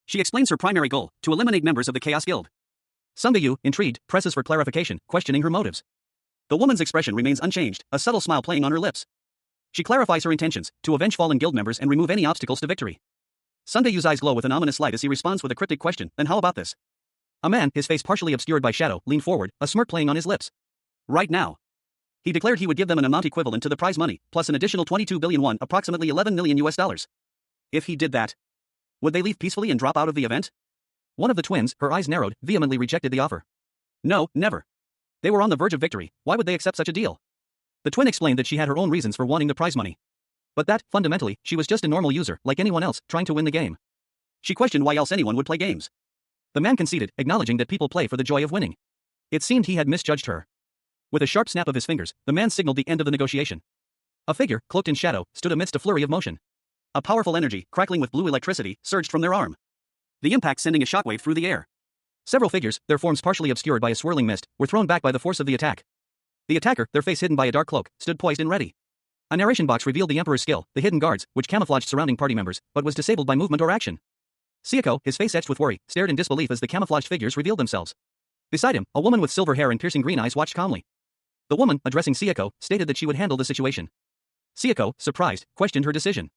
She explains her primary goal, to eliminate members of the Chaos Guild. Sunggayu, intrigued, presses for clarification, questioning her motives. The woman's expression remains unchanged, a subtle smile playing on her lips. She clarifies her intentions, to avenge fallen guild members and remove any obstacles to victory. Sungayu's eyes glow with an ominous light as he responds with a cryptic question, then how about this? A man, his face partially obscured by shadow, leaned forward, a smirk playing on his lips. Right now. He declared he would give them an amount equivalent to the prize money, plus an additional 22 billion won, approximately 11 million US dollars. If he did that, would they leave peacefully and drop out of the event? One of the twins, her eyes narrowed, vehemently rejected the offer. No, never. They were on the verge of victory, why would they accept such a deal? The twin explained that she had her own reasons for wanting the prize money. But that, fundamentally, she was just a normal user, like anyone else, trying to win the game. She questioned why else anyone would play games. The man conceded, acknowledging that people play for the joy of winning. It seemed he had misjudged her. With a sharp snap of his fingers, the man signaled the end of the negotiation. A figure, cloaked in shadow, stood amidst a flurry of motion. A powerful energy, crackling with blue electricity, surged from their arm. The impact sending a shockwave through the air. Several figures, their forms partially obscured by a swirling mist, were thrown back by the force of the attack. The attacker, their face hidden by a dark cloak, stood poised and ready. A narration box revealed the Emperor's skill, the hidden guards, which camouflaged surrounding party members, but was disabled by movement or action. Sieko, his face etched with worry, stared in disbelief as the camouflaged figures revealed themselves. Beside him, a woman with silver hair and piercing green eyes watched calmly. The woman, addressing Sieko, stated that she would handle the situation. Sieko, surprised, questioned her decision.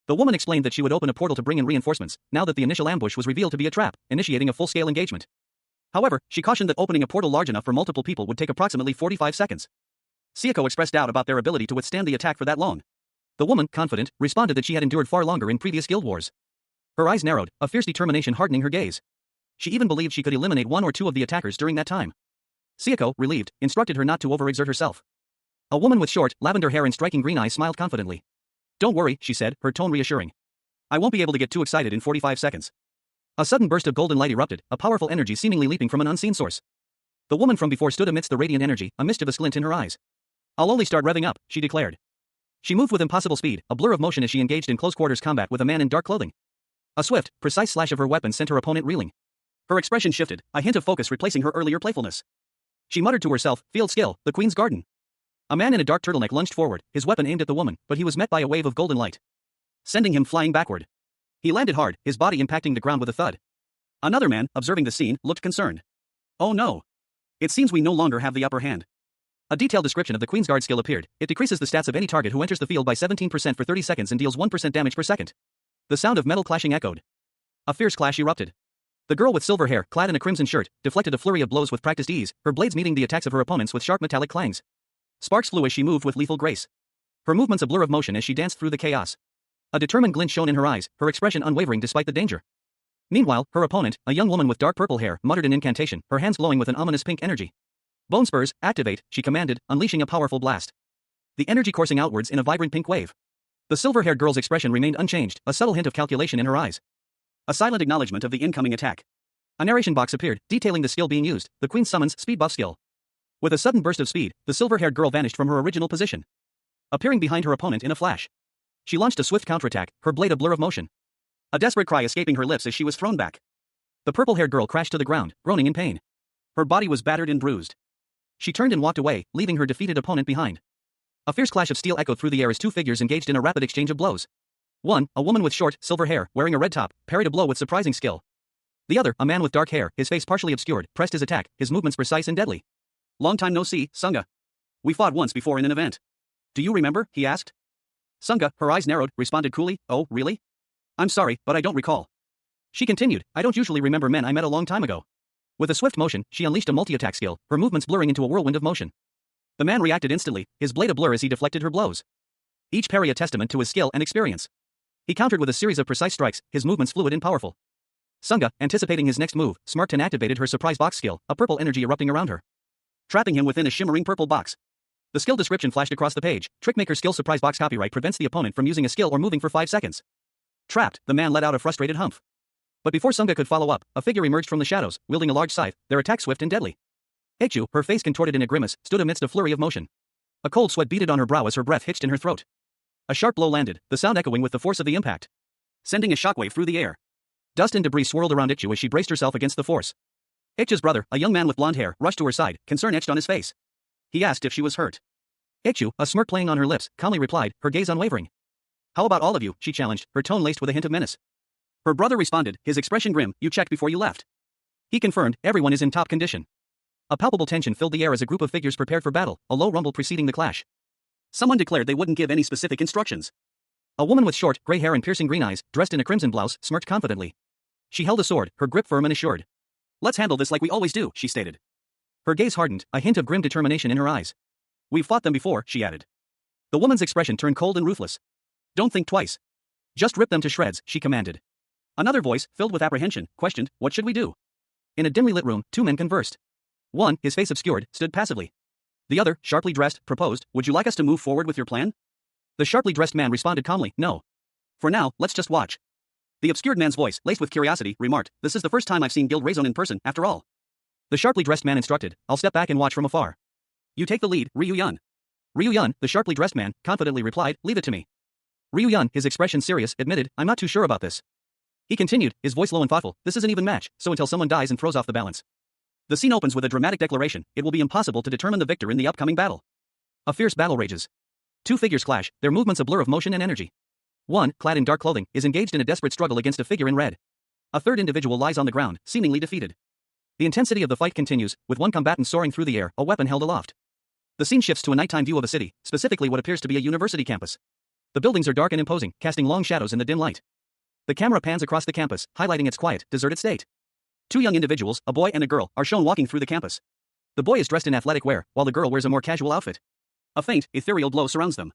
The woman explained that she would open a portal to bring in reinforcements, now that the initial ambush was revealed to be a trap, initiating a full-scale engagement. However, she cautioned that opening a portal large enough for multiple people would take approximately 45 seconds. Sieko expressed doubt about their ability to withstand the attack for that long. The woman, confident, responded that she had endured far longer in previous guild wars. Her eyes narrowed, a fierce determination hardening her gaze. She even believed she could eliminate one or two of the attackers during that time. Sayako, relieved, instructed her not to overexert herself. A woman with short, lavender hair and striking green eyes smiled confidently. Don't worry, she said, her tone reassuring. I won't be able to get too excited in 45 seconds. A sudden burst of golden light erupted, a powerful energy seemingly leaping from an unseen source. The woman from before stood amidst the radiant energy, a mischievous glint in her eyes. I'll only start revving up, she declared. She moved with impossible speed, a blur of motion as she engaged in close-quarters combat with a man in dark clothing. A swift, precise slash of her weapon sent her opponent reeling. Her expression shifted, a hint of focus replacing her earlier playfulness. She muttered to herself, field skill, the Queen's Garden. A man in a dark turtleneck lunged forward, his weapon aimed at the woman, but he was met by a wave of golden light, sending him flying backward. He landed hard, his body impacting the ground with a thud. Another man, observing the scene, looked concerned. Oh no. It seems we no longer have the upper hand. A detailed description of the Queen's Guard skill appeared. It decreases the stats of any target who enters the field by 17% for 30 seconds and deals 1% damage per second. The sound of metal clashing echoed. A fierce clash erupted. The girl with silver hair, clad in a crimson shirt, deflected a flurry of blows with practiced ease, her blades meeting the attacks of her opponents with sharp metallic clangs. Sparks flew as she moved with lethal grace. Her movements a blur of motion as she danced through the chaos. A determined glint shone in her eyes, her expression unwavering despite the danger. Meanwhile, her opponent, a young woman with dark purple hair, muttered an incantation, her hands glowing with an ominous pink energy. Bone spurs, activate, she commanded, unleashing a powerful blast. The energy coursing outwards in a vibrant pink wave. The silver-haired girl's expression remained unchanged, a subtle hint of calculation in her eyes. A silent acknowledgement of the incoming attack. A narration box appeared, detailing the skill being used, the Queen summons speed buff skill. With a sudden burst of speed, the silver-haired girl vanished from her original position, appearing behind her opponent in a flash. She launched a swift counterattack, her blade a blur of motion. A desperate cry escaping her lips as she was thrown back. The purple-haired girl crashed to the ground, groaning in pain. Her body was battered and bruised. She turned and walked away, leaving her defeated opponent behind. A fierce clash of steel echoed through the air as two figures engaged in a rapid exchange of blows. One, a woman with short, silver hair, wearing a red top, parried a blow with surprising skill. The other, a man with dark hair, his face partially obscured, pressed his attack, his movements precise and deadly. Long time no see, Sunga. We fought once before in an event. Do you remember? He asked. Sunga, her eyes narrowed, responded coolly, oh, really? I'm sorry, but I don't recall. She continued, I don't usually remember men I met a long time ago. With a swift motion, she unleashed a multi-attack skill, her movements blurring into a whirlwind of motion. The man reacted instantly, his blade a blur as he deflected her blows. Each parry a testament to his skill and experience. He countered with a series of precise strikes, his movements fluid and powerful. Sunga, anticipating his next move, smirked and activated her surprise box skill, a purple energy erupting around her, trapping him within a shimmering purple box. The skill description flashed across the page. Trickmaker skill surprise box copyright prevents the opponent from using a skill or moving for 5 seconds. Trapped, the man let out a frustrated humph. But before Sunga could follow up, a figure emerged from the shadows, wielding a large scythe, their attack swift and deadly. Ichu, her face contorted in a grimace, stood amidst a flurry of motion. A cold sweat beaded on her brow as her breath hitched in her throat. A sharp blow landed, the sound echoing with the force of the impact, sending a shockwave through the air. Dust and debris swirled around Ichu as she braced herself against the force. Ichu's brother, a young man with blonde hair, rushed to her side, concern etched on his face. He asked if she was hurt. Ichu, a smirk playing on her lips, calmly replied, her gaze unwavering. How about all of you, she challenged, her tone laced with a hint of menace. Her brother responded, his expression grim, you checked before you left. He confirmed, everyone is in top condition. A palpable tension filled the air as a group of figures prepared for battle, a low rumble preceding the clash. Someone declared they wouldn't give any specific instructions. A woman with short, gray hair and piercing green eyes, dressed in a crimson blouse, smirked confidently. She held a sword, her grip firm and assured. Let's handle this like we always do, she stated. Her gaze hardened, a hint of grim determination in her eyes. We've fought them before, she added. The woman's expression turned cold and ruthless. Don't think twice. Just rip them to shreds, she commanded. Another voice, filled with apprehension, questioned, what should we do? In a dimly lit room, two men conversed. One, his face obscured, stood passively. The other, sharply dressed, proposed, would you like us to move forward with your plan? The sharply dressed man responded calmly, no. For now, let's just watch. The obscured man's voice, laced with curiosity, remarked, this is the first time I've seen Guild Raison in person, after all. The sharply dressed man instructed, I'll step back and watch from afar. You take the lead, Ryu-yun. Ryu-yun, the sharply dressed man, confidently replied, leave it to me. Ryu-yun, his expression serious, admitted, I'm not too sure about this. He continued, his voice low and thoughtful, this is an even match, so until someone dies and throws off the balance. The scene opens with a dramatic declaration, it will be impossible to determine the victor in the upcoming battle. A fierce battle rages. Two figures clash, their movements a blur of motion and energy. One, clad in dark clothing, is engaged in a desperate struggle against a figure in red. A third individual lies on the ground, seemingly defeated. The intensity of the fight continues, with one combatant soaring through the air, a weapon held aloft. The scene shifts to a nighttime view of a city, specifically what appears to be a university campus. The buildings are dark and imposing, casting long shadows in the dim light. The camera pans across the campus, highlighting its quiet, deserted state. Two young individuals, a boy and a girl, are shown walking through the campus. The boy is dressed in athletic wear, while the girl wears a more casual outfit. A faint, ethereal glow surrounds them.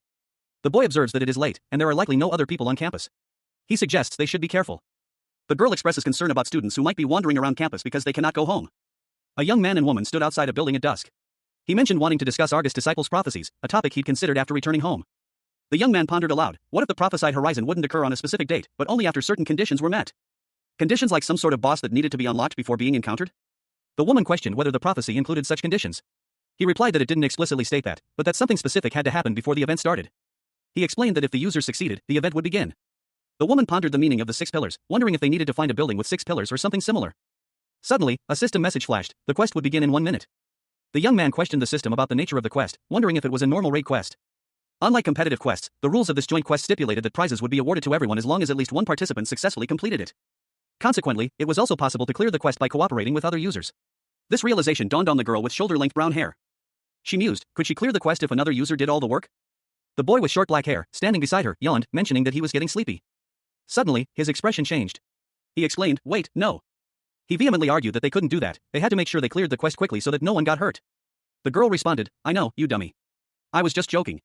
The boy observes that it is late, and there are likely no other people on campus. He suggests they should be careful. The girl expresses concern about students who might be wandering around campus because they cannot go home. A young man and woman stood outside a building at dusk. He mentioned wanting to discuss Argus disciples' prophecies, a topic he'd considered after returning home. The young man pondered aloud, what if the prophesied horizon wouldn't occur on a specific date, but only after certain conditions were met? Conditions like some sort of boss that needed to be unlocked before being encountered? The woman questioned whether the prophecy included such conditions. He replied that it didn't explicitly state that, but that something specific had to happen before the event started. He explained that if the user succeeded, the event would begin. The woman pondered the meaning of the 6 pillars, wondering if they needed to find a building with 6 pillars or something similar. Suddenly, a system message flashed, the quest would begin in 1 minute. The young man questioned the system about the nature of the quest, wondering if it was a normal raid quest. Unlike competitive quests, the rules of this joint quest stipulated that prizes would be awarded to everyone as long as at least one participant successfully completed it. Consequently, it was also possible to clear the quest by cooperating with other users. This realization dawned on the girl with shoulder-length brown hair. She mused, could she clear the quest if another user did all the work? The boy with short black hair, standing beside her, yawned, mentioning that he was getting sleepy. Suddenly, his expression changed. He explained, wait, no. He vehemently argued that they couldn't do that, they had to make sure they cleared the quest quickly so that no one got hurt. The girl responded, I know, you dummy. I was just joking.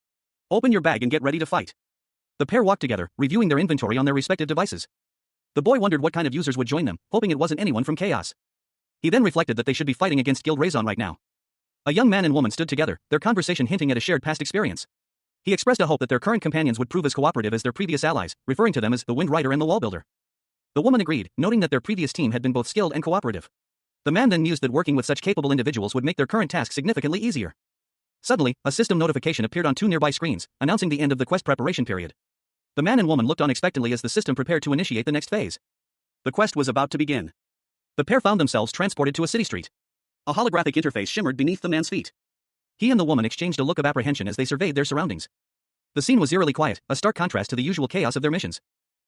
Open your bag and get ready to fight. The pair walked together, reviewing their inventory on their respective devices. The boy wondered what kind of users would join them, hoping it wasn't anyone from Chaos. He then reflected that they should be fighting against Guild Raison right now. A young man and woman stood together, their conversation hinting at a shared past experience. He expressed a hope that their current companions would prove as cooperative as their previous allies, referring to them as the Wind Rider and the Wall Builder. The woman agreed, noting that their previous team had been both skilled and cooperative. The man then mused that working with such capable individuals would make their current task significantly easier. Suddenly, a system notification appeared on 2 nearby screens, announcing the end of the quest preparation period. The man and woman looked on expectantly as the system prepared to initiate the next phase. The quest was about to begin. The pair found themselves transported to a city street. A holographic interface shimmered beneath the man's feet. He and the woman exchanged a look of apprehension as they surveyed their surroundings. The scene was eerily quiet, a stark contrast to the usual chaos of their missions.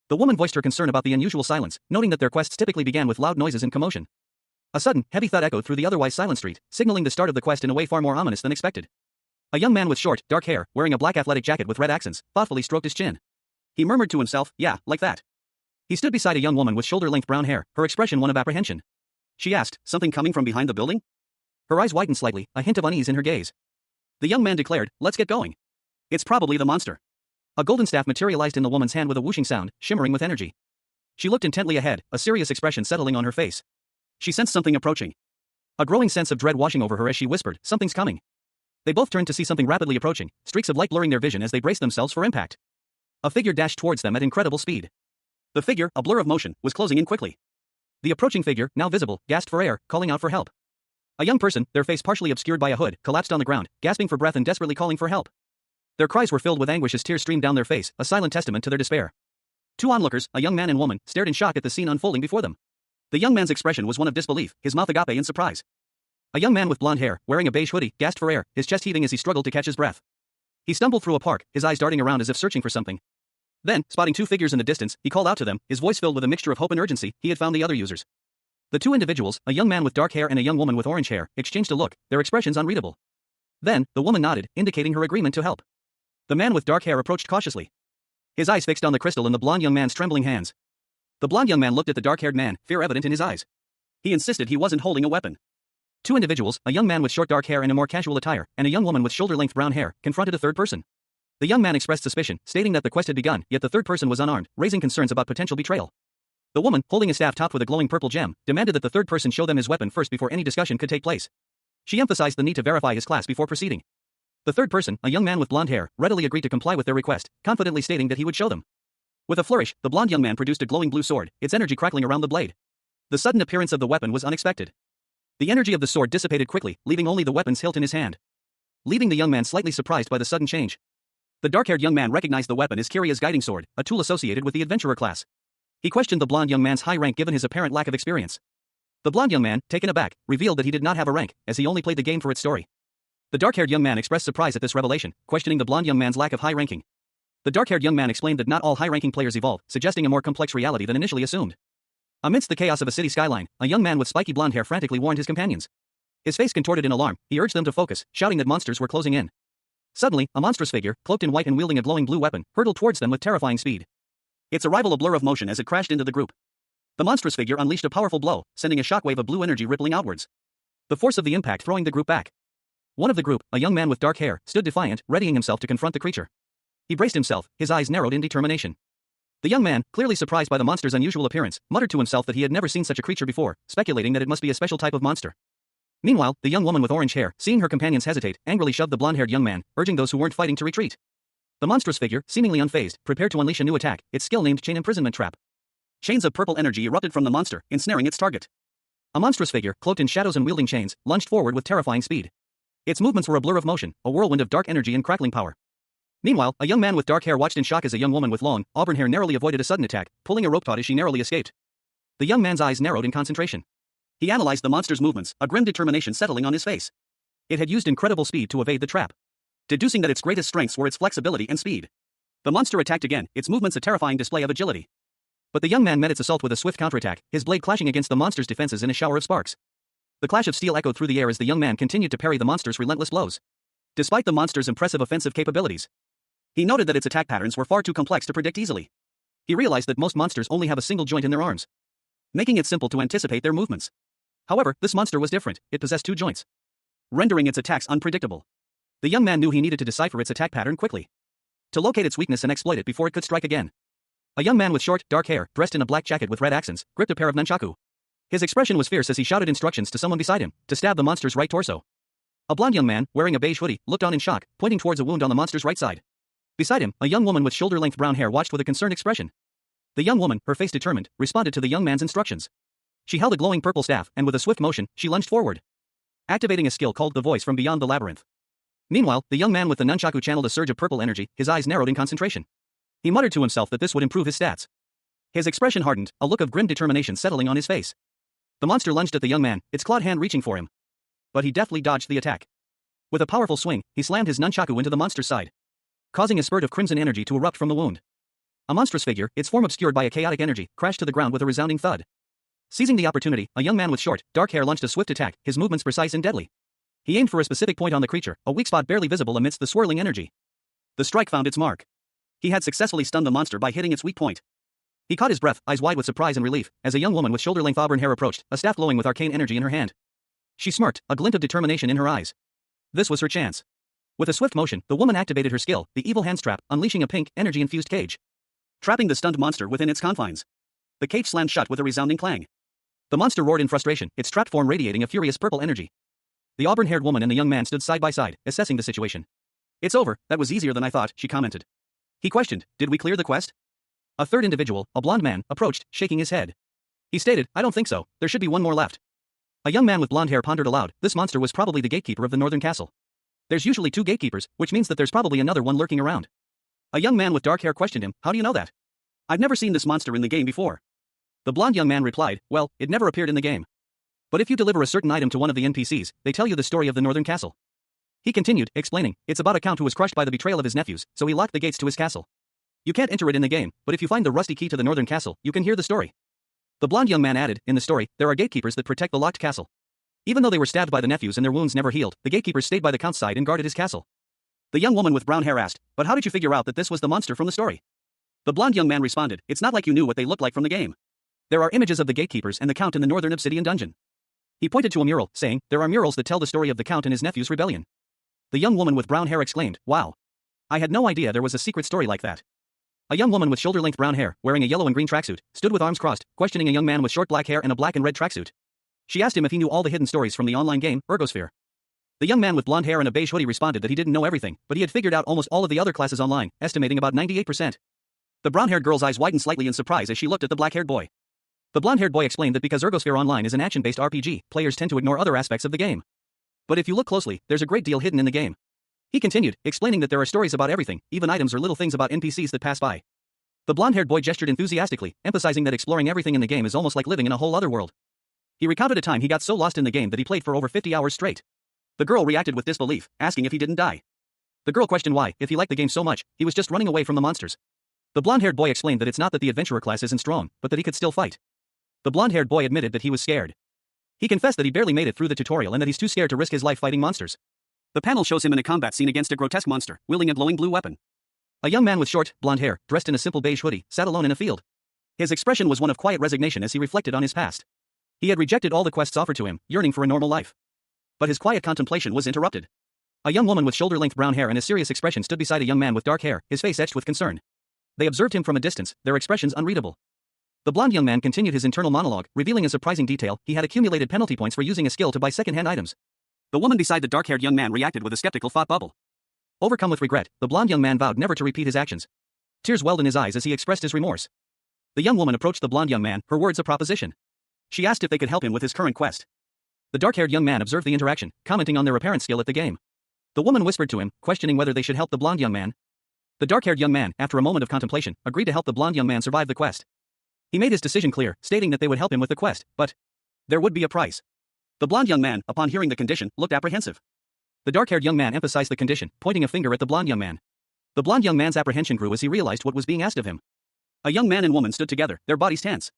The woman voiced her concern about the unusual silence, noting that their quests typically began with loud noises and commotion. A sudden, heavy thud echoed through the otherwise silent street, signaling the start of the quest in a way far more ominous than expected. A young man with short, dark hair, wearing a black athletic jacket with red accents, thoughtfully stroked his chin. He murmured to himself, yeah, like that. He stood beside a young woman with shoulder-length brown hair, her expression one of apprehension. She asked, something coming from behind the building? Her eyes widened slightly, a hint of unease in her gaze. The young man declared, let's get going. It's probably the monster. A golden staff materialized in the woman's hand with a whooshing sound, shimmering with energy. She looked intently ahead, a serious expression settling on her face. She sensed something approaching. A growing sense of dread washing over her as she whispered, something's coming. They both turned to see something rapidly approaching, streaks of light blurring their vision as they braced themselves for impact. A figure dashed towards them at incredible speed. The figure, a blur of motion, was closing in quickly. The approaching figure, now visible, gasped for air, calling out for help. A young person, their face partially obscured by a hood, collapsed on the ground, gasping for breath and desperately calling for help. Their cries were filled with anguish as tears streamed down their face, a silent testament to their despair. 2 onlookers, a young man and woman, stared in shock at the scene unfolding before them. The young man's expression was one of disbelief, his mouth agape in surprise. A young man with blonde hair, wearing a beige hoodie, gasped for air, his chest heaving as he struggled to catch his breath. He stumbled through a park, his eyes darting around as if searching for something. Then, spotting 2 figures in the distance, he called out to them, his voice filled with a mixture of hope and urgency. He had found the other users. The 2 individuals, a young man with dark hair and a young woman with orange hair, exchanged a look, their expressions unreadable. Then, the woman nodded, indicating her agreement to help. The man with dark hair approached cautiously. His eyes fixed on the crystal in the blonde young man's trembling hands. The blonde young man looked at the dark-haired man, fear evident in his eyes. He insisted he wasn't holding a weapon. 2 individuals, a young man with short dark hair and a more casual attire, and a young woman with shoulder-length brown hair, confronted a third person. The young man expressed suspicion, stating that the quest had begun, yet the third person was unarmed, raising concerns about potential betrayal. The woman, holding a staff topped with a glowing purple gem, demanded that the third person show them his weapon first before any discussion could take place. She emphasized the need to verify his class before proceeding. The third person, a young man with blonde hair, readily agreed to comply with their request, confidently stating that he would show them. With a flourish, the blonde young man produced a glowing blue sword, its energy crackling around the blade. The sudden appearance of the weapon was unexpected. The energy of the sword dissipated quickly, leaving only the weapon's hilt in his hand. Leaving the young man slightly surprised by the sudden change. The dark-haired young man recognized the weapon as Kiria's guiding sword, a tool associated with the adventurer class. He questioned the blonde young man's high rank given his apparent lack of experience. The blonde young man, taken aback, revealed that he did not have a rank, as he only played the game for its story. The dark-haired young man expressed surprise at this revelation, questioning the blonde young man's lack of high ranking. The dark-haired young man explained that not all high-ranking players evolve, suggesting a more complex reality than initially assumed. Amidst the chaos of a city skyline, a young man with spiky blonde hair frantically warned his companions. His face contorted in alarm, he urged them to focus, shouting that monsters were closing in. Suddenly, a monstrous figure, cloaked in white and wielding a glowing blue weapon, hurtled towards them with terrifying speed. Its arrival a blur of motion as it crashed into the group. The monstrous figure unleashed a powerful blow, sending a shockwave of blue energy rippling outwards. The force of the impact throwing the group back. One of the group, a young man with dark hair, stood defiant, readying himself to confront the creature. He braced himself, his eyes narrowed in determination. The young man, clearly surprised by the monster's unusual appearance, muttered to himself that he had never seen such a creature before, speculating that it must be a special type of monster. Meanwhile, the young woman with orange hair, seeing her companions hesitate, angrily shoved the blonde-haired young man, urging those who weren't fighting to retreat. The monstrous figure, seemingly unfazed, prepared to unleash a new attack, its skill named Chain Imprisonment Trap. Chains of purple energy erupted from the monster, ensnaring its target. A monstrous figure, cloaked in shadows and wielding chains, lunged forward with terrifying speed. Its movements were a blur of motion, a whirlwind of dark energy and crackling power. Meanwhile, a young man with dark hair watched in shock as a young woman with long, auburn hair narrowly avoided a sudden attack, pulling a rope taut as she narrowly escaped. The young man's eyes narrowed in concentration. He analyzed the monster's movements, a grim determination settling on his face. It had used incredible speed to evade the trap, deducing that its greatest strengths were its flexibility and speed. The monster attacked again, its movements a terrifying display of agility. But the young man met its assault with a swift counterattack, his blade clashing against the monster's defenses in a shower of sparks. The clash of steel echoed through the air as the young man continued to parry the monster's relentless blows. Despite the monster's impressive offensive capabilities, he noted that its attack patterns were far too complex to predict easily. He realized that most monsters only have a single joint in their arms, making it simple to anticipate their movements. However, this monster was different, it possessed two joints, rendering its attacks unpredictable. The young man knew he needed to decipher its attack pattern quickly, to locate its weakness and exploit it before it could strike again. A young man with short, dark hair, dressed in a black jacket with red accents, gripped a pair of nunchaku. His expression was fierce as he shouted instructions to someone beside him, to stab the monster's right torso. A blond young man, wearing a beige hoodie, looked on in shock, pointing towards a wound on the monster's right side. Beside him, a young woman with shoulder-length brown hair watched with a concerned expression. The young woman, her face determined, responded to the young man's instructions. She held a glowing purple staff, and with a swift motion, she lunged forward, activating a skill called the Voice from Beyond the Labyrinth. Meanwhile, the young man with the nunchaku channeled a surge of purple energy, his eyes narrowed in concentration. He muttered to himself that this would improve his stats. His expression hardened, a look of grim determination settling on his face. The monster lunged at the young man, its clawed hand reaching for him. But he deftly dodged the attack. With a powerful swing, he slammed his nunchaku into the monster's side, causing a spurt of crimson energy to erupt from the wound. A monstrous figure, its form obscured by a chaotic energy, crashed to the ground with a resounding thud. Seizing the opportunity, a young man with short, dark hair launched a swift attack, his movements precise and deadly. He aimed for a specific point on the creature, a weak spot barely visible amidst the swirling energy. The strike found its mark. He had successfully stunned the monster by hitting its weak point. He caught his breath, eyes wide with surprise and relief, as a young woman with shoulder-length auburn hair approached, a staff glowing with arcane energy in her hand. She smirked, a glint of determination in her eyes. This was her chance. With a swift motion, the woman activated her skill, the evil hand trap, unleashing a pink, energy-infused cage, trapping the stunned monster within its confines. The cage slammed shut with a resounding clang. The monster roared in frustration, its trapped form radiating a furious purple energy. The auburn-haired woman and the young man stood side by side, assessing the situation. "It's over, that was easier than I thought," she commented. He questioned, "Did we clear the quest?" A third individual, a blonde man, approached, shaking his head. He stated, "I don't think so, there should be one more left." A young man with blonde hair pondered aloud, this monster was probably the gatekeeper of the northern castle. There's usually two gatekeepers, which means that there's probably another one lurking around. A young man with dark hair questioned him, "How do you know that?" "I've never seen this monster in the game before." The blonde young man replied, "Well, it never appeared in the game. But if you deliver a certain item to one of the NPCs, they tell you the story of the northern castle." He continued, explaining, "It's about a count who was crushed by the betrayal of his nephews, so he locked the gates to his castle. You can't enter it in the game, but if you find the rusty key to the northern castle, you can hear the story." The blonde young man added, "In the story, there are gatekeepers that protect the locked castle. Even though they were stabbed by the nephews and their wounds never healed, the gatekeepers stayed by the count's side and guarded his castle." The young woman with brown hair asked, "But how did you figure out that this was the monster from the story?" The blonde young man responded, "It's not like you knew what they looked like from the game. There are images of the gatekeepers and the count in the northern obsidian dungeon." He pointed to a mural, saying, "There are murals that tell the story of the count and his nephew's rebellion." The young woman with brown hair exclaimed, "Wow. I had no idea there was a secret story like that." A young woman with shoulder-length brown hair, wearing a yellow and green tracksuit, stood with arms crossed, questioning a young man with short black hair and a black and red tracksuit. She asked him if he knew all the hidden stories from the online game, Ergosphere. The young man with blonde hair and a beige hoodie responded that he didn't know everything, but he had figured out almost all of the other classes online, estimating about 98%. The brown-haired girl's eyes widened slightly in surprise as she looked at the black-haired boy. The blonde-haired boy explained that because Ergosphere Online is an action-based RPG, players tend to ignore other aspects of the game. But if you look closely, there's a great deal hidden in the game. He continued, explaining that there are stories about everything, even items or little things about NPCs that pass by. The blonde-haired boy gestured enthusiastically, emphasizing that exploring everything in the game is almost like living in a whole other world. He recounted a time he got so lost in the game that he played for over 50 hours straight. The girl reacted with disbelief, asking if he didn't die. The girl questioned why, if he liked the game so much, he was just running away from the monsters. The blonde-haired boy explained that it's not that the adventurer class isn't strong, but that he could still fight. The blonde-haired boy admitted that he was scared. He confessed that he barely made it through the tutorial and that he's too scared to risk his life fighting monsters. The panel shows him in a combat scene against a grotesque monster, wielding a glowing blue weapon. A young man with short, blonde hair, dressed in a simple beige hoodie, sat alone in a field. His expression was one of quiet resignation as he reflected on his past. He had rejected all the quests offered to him, yearning for a normal life. But his quiet contemplation was interrupted. A young woman with shoulder-length brown hair and a serious expression stood beside a young man with dark hair, his face etched with concern. They observed him from a distance, their expressions unreadable. The blonde young man continued his internal monologue, revealing a surprising detail: he had accumulated penalty points for using a skill to buy second-hand items. The woman beside the dark-haired young man reacted with a skeptical thought bubble. Overcome with regret, the blonde young man vowed never to repeat his actions. Tears welled in his eyes as he expressed his remorse. The young woman approached the blonde young man, her words a proposition. She asked if they could help him with his current quest. The dark-haired young man observed the interaction, commenting on their apparent skill at the game. The woman whispered to him, questioning whether they should help the blonde young man. The dark-haired young man, after a moment of contemplation, agreed to help the blonde young man survive the quest. He made his decision clear, stating that they would help him with the quest, but there would be a price. The blonde young man, upon hearing the condition, looked apprehensive. The dark-haired young man emphasized the condition, pointing a finger at the blonde young man. The blonde young man's apprehension grew as he realized what was being asked of him. A young man and woman stood together, their bodies tense.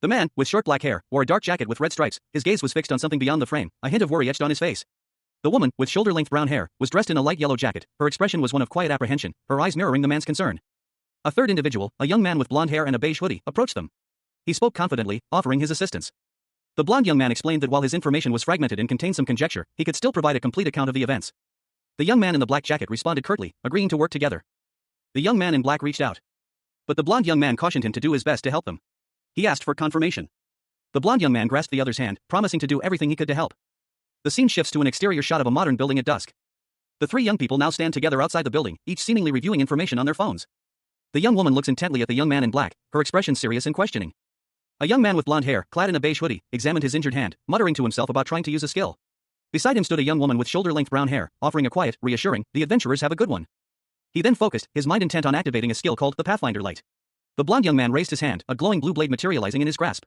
The man, with short black hair, wore a dark jacket with red stripes. His gaze was fixed on something beyond the frame, a hint of worry etched on his face. The woman, with shoulder-length brown hair, was dressed in a light yellow jacket. Her expression was one of quiet apprehension, her eyes mirroring the man's concern. A third individual, a young man with blonde hair and a beige hoodie, approached them. He spoke confidently, offering his assistance. The blonde young man explained that while his information was fragmented and contained some conjecture, he could still provide a complete account of the events. The young man in the black jacket responded curtly, agreeing to work together. The young man in black reached out. But the blonde young man cautioned him to do his best to help them. He asked for confirmation. The blonde young man grasped the other's hand, promising to do everything he could to help. The scene shifts to an exterior shot of a modern building at dusk. The three young people now stand together outside the building, each seemingly reviewing information on their phones. The young woman looks intently at the young man in black, her expression serious and questioning. A young man with blonde hair, clad in a beige hoodie, examined his injured hand, muttering to himself about trying to use a skill. Beside him stood a young woman with shoulder-length brown hair, offering a quiet, reassuring, "The adventurers have a good one." He then focused, his mind intent on activating a skill called the Pathfinder Light. The blonde young man raised his hand, a glowing blue blade materializing in his grasp.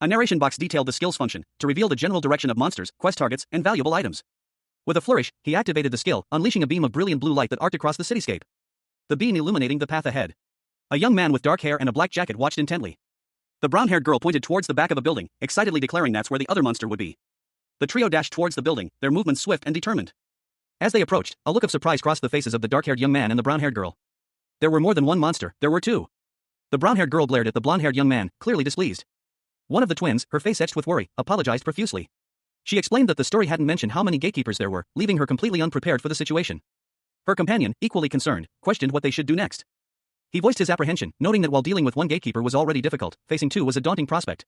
A narration box detailed the skill's function, to reveal the general direction of monsters, quest targets, and valuable items. With a flourish, he activated the skill, unleashing a beam of brilliant blue light that arced across the cityscape. The beam illuminating the path ahead. A young man with dark hair and a black jacket watched intently. The brown-haired girl pointed towards the back of a building, excitedly declaring that's where the other monster would be. The trio dashed towards the building, their movements swift and determined. As they approached, a look of surprise crossed the faces of the dark-haired young man and the brown-haired girl. There were more than one monster, there were two. The brown-haired girl glared at the blonde-haired young man, clearly displeased. One of the twins, her face etched with worry, apologized profusely. She explained that the story hadn't mentioned how many gatekeepers there were, leaving her completely unprepared for the situation. Her companion, equally concerned, questioned what they should do next. He voiced his apprehension, noting that while dealing with one gatekeeper was already difficult, facing two was a daunting prospect.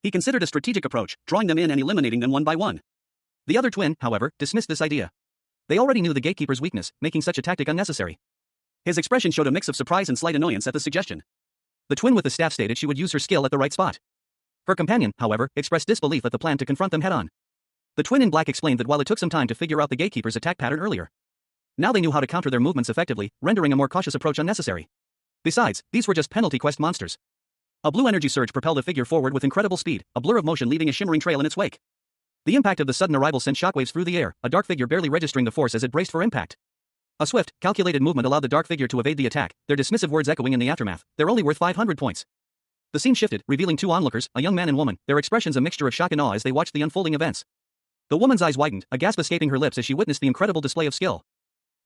He considered a strategic approach, drawing them in and eliminating them one by one. The other twin, however, dismissed this idea. They already knew the gatekeeper's weakness, making such a tactic unnecessary. His expression showed a mix of surprise and slight annoyance at the suggestion. The twin with the staff stated she would use her skill at the right spot. Her companion, however, expressed disbelief at the plan to confront them head-on. The twin in black explained that while it took some time to figure out the gatekeeper's attack pattern earlier, now they knew how to counter their movements effectively, rendering a more cautious approach unnecessary. Besides, these were just penalty quest monsters. A blue energy surge propelled the figure forward with incredible speed, a blur of motion leaving a shimmering trail in its wake. The impact of the sudden arrival sent shockwaves through the air, a dark figure barely registering the force as it braced for impact. A swift, calculated movement allowed the dark figure to evade the attack, their dismissive words echoing in the aftermath. "They're only worth 500 points. The scene shifted, revealing two onlookers, a young man and woman, their expressions a mixture of shock and awe as they watched the unfolding events. The woman's eyes widened, a gasp escaping her lips as she witnessed the incredible display of skill.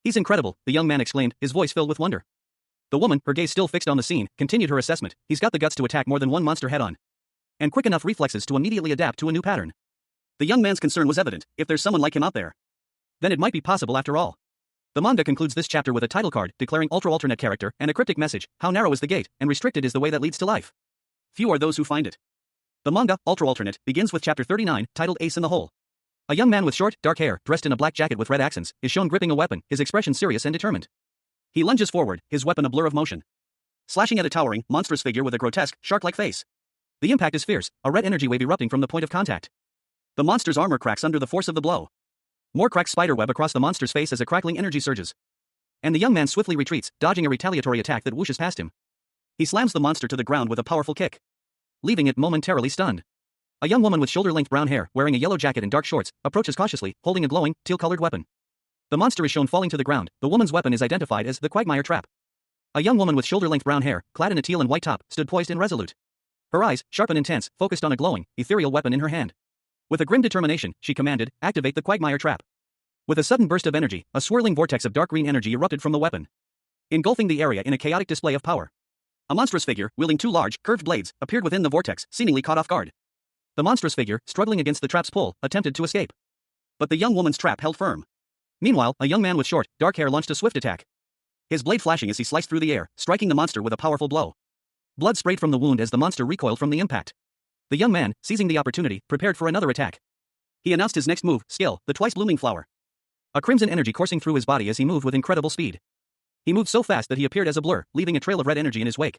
"He's incredible," the young man exclaimed, his voice filled with wonder. The woman, her gaze still fixed on the scene, continued her assessment. "He's got the guts to attack more than one monster head-on. And quick enough reflexes to immediately adapt to a new pattern." The young man's concern was evident. If there's someone like him out there, then it might be possible after all. The manga concludes this chapter with a title card, declaring ultra-alternate character, and a cryptic message: "How narrow is the gate, and restricted is the way that leads to life. Few are those who find it." The manga, ultra-alternate, begins with chapter 39, titled Ace in the Hole. A young man with short, dark hair, dressed in a black jacket with red accents, is shown gripping a weapon, his expression serious and determined. He lunges forward, his weapon a blur of motion, slashing at a towering, monstrous figure with a grotesque, shark-like face. The impact is fierce, a red energy wave erupting from the point of contact. The monster's armor cracks under the force of the blow. More cracks spiderweb across the monster's face as a crackling energy surges. And the young man swiftly retreats, dodging a retaliatory attack that whooshes past him. He slams the monster to the ground with a powerful kick, leaving it momentarily stunned. A young woman with shoulder-length brown hair, wearing a yellow jacket and dark shorts, approaches cautiously, holding a glowing, teal-colored weapon. The monster is shown falling to the ground. The woman's weapon is identified as the Quagmire Trap. A young woman with shoulder-length brown hair, clad in a teal and white top, stood poised and resolute. Her eyes, sharp and intense, focused on a glowing, ethereal weapon in her hand. With a grim determination, she commanded, "Activate the Quagmire Trap." With a sudden burst of energy, a swirling vortex of dark green energy erupted from the weapon, engulfing the area in a chaotic display of power. A monstrous figure, wielding two large, curved blades, appeared within the vortex, seemingly caught off guard. The monstrous figure, struggling against the trap's pull, attempted to escape. But the young woman's trap held firm. Meanwhile, a young man with short, dark hair launched a swift attack. his blade flashing as he sliced through the air, striking the monster with a powerful blow. Blood sprayed from the wound as the monster recoiled from the impact. The young man, seizing the opportunity, prepared for another attack. He announced his next move, skill, the twice-blooming flower. A crimson energy coursing through his body as he moved with incredible speed. He moved so fast that he appeared as a blur, leaving a trail of red energy in his wake.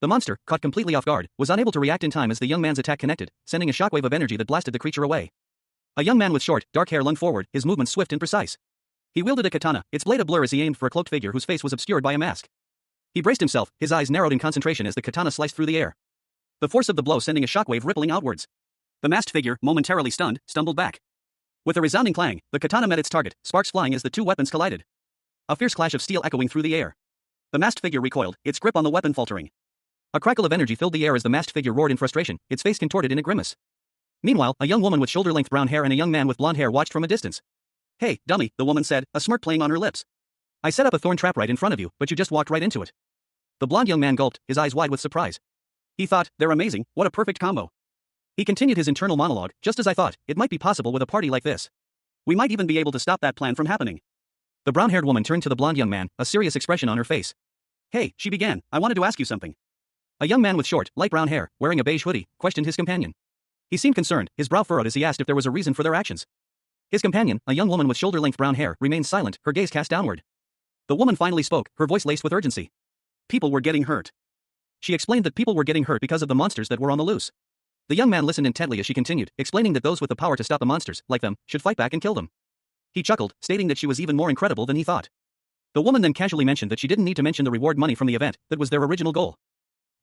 The monster, caught completely off guard, was unable to react in time as the young man's attack connected, sending a shockwave of energy that blasted the creature away. A young man with short, dark hair lunged forward, his movements swift and precise. He wielded a katana, its blade a blur as he aimed for a cloaked figure whose face was obscured by a mask. He braced himself, his eyes narrowed in concentration as the katana sliced through the air. The force of the blow sending a shockwave rippling outwards. The masked figure, momentarily stunned, stumbled back. With a resounding clang, the katana met its target, sparks flying as the two weapons collided. A fierce clash of steel echoing through the air. The masked figure recoiled, its grip on the weapon faltering. A crackle of energy filled the air as the masked figure roared in frustration, its face contorted in a grimace. Meanwhile, a young woman with shoulder-length brown hair and a young man with blonde hair watched from a distance. "Hey, dummy," the woman said, a smirk playing on her lips. "I set up a thorn trap right in front of you, but you just walked right into it." The blonde young man gulped, his eyes wide with surprise. He thought, "They're amazing, what a perfect combo." He continued his internal monologue, "Just as I thought, it might be possible with a party like this. We might even be able to stop that plan from happening." The brown-haired woman turned to the blonde young man, a serious expression on her face. "Hey," she began, "I wanted to ask you something." A young man with short, light brown hair, wearing a beige hoodie, questioned his companion. He seemed concerned, his brow furrowed as he asked if there was a reason for their actions. His companion, a young woman with shoulder-length brown hair, remained silent, her gaze cast downward. The woman finally spoke, her voice laced with urgency. "People were getting hurt." She explained that people were getting hurt because of the monsters that were on the loose. The young man listened intently as she continued, explaining that those with the power to stop the monsters, like them, should fight back and kill them. He chuckled, stating that she was even more incredible than he thought. The woman then casually mentioned that she didn't need to mention the reward money from the event, that was their original goal.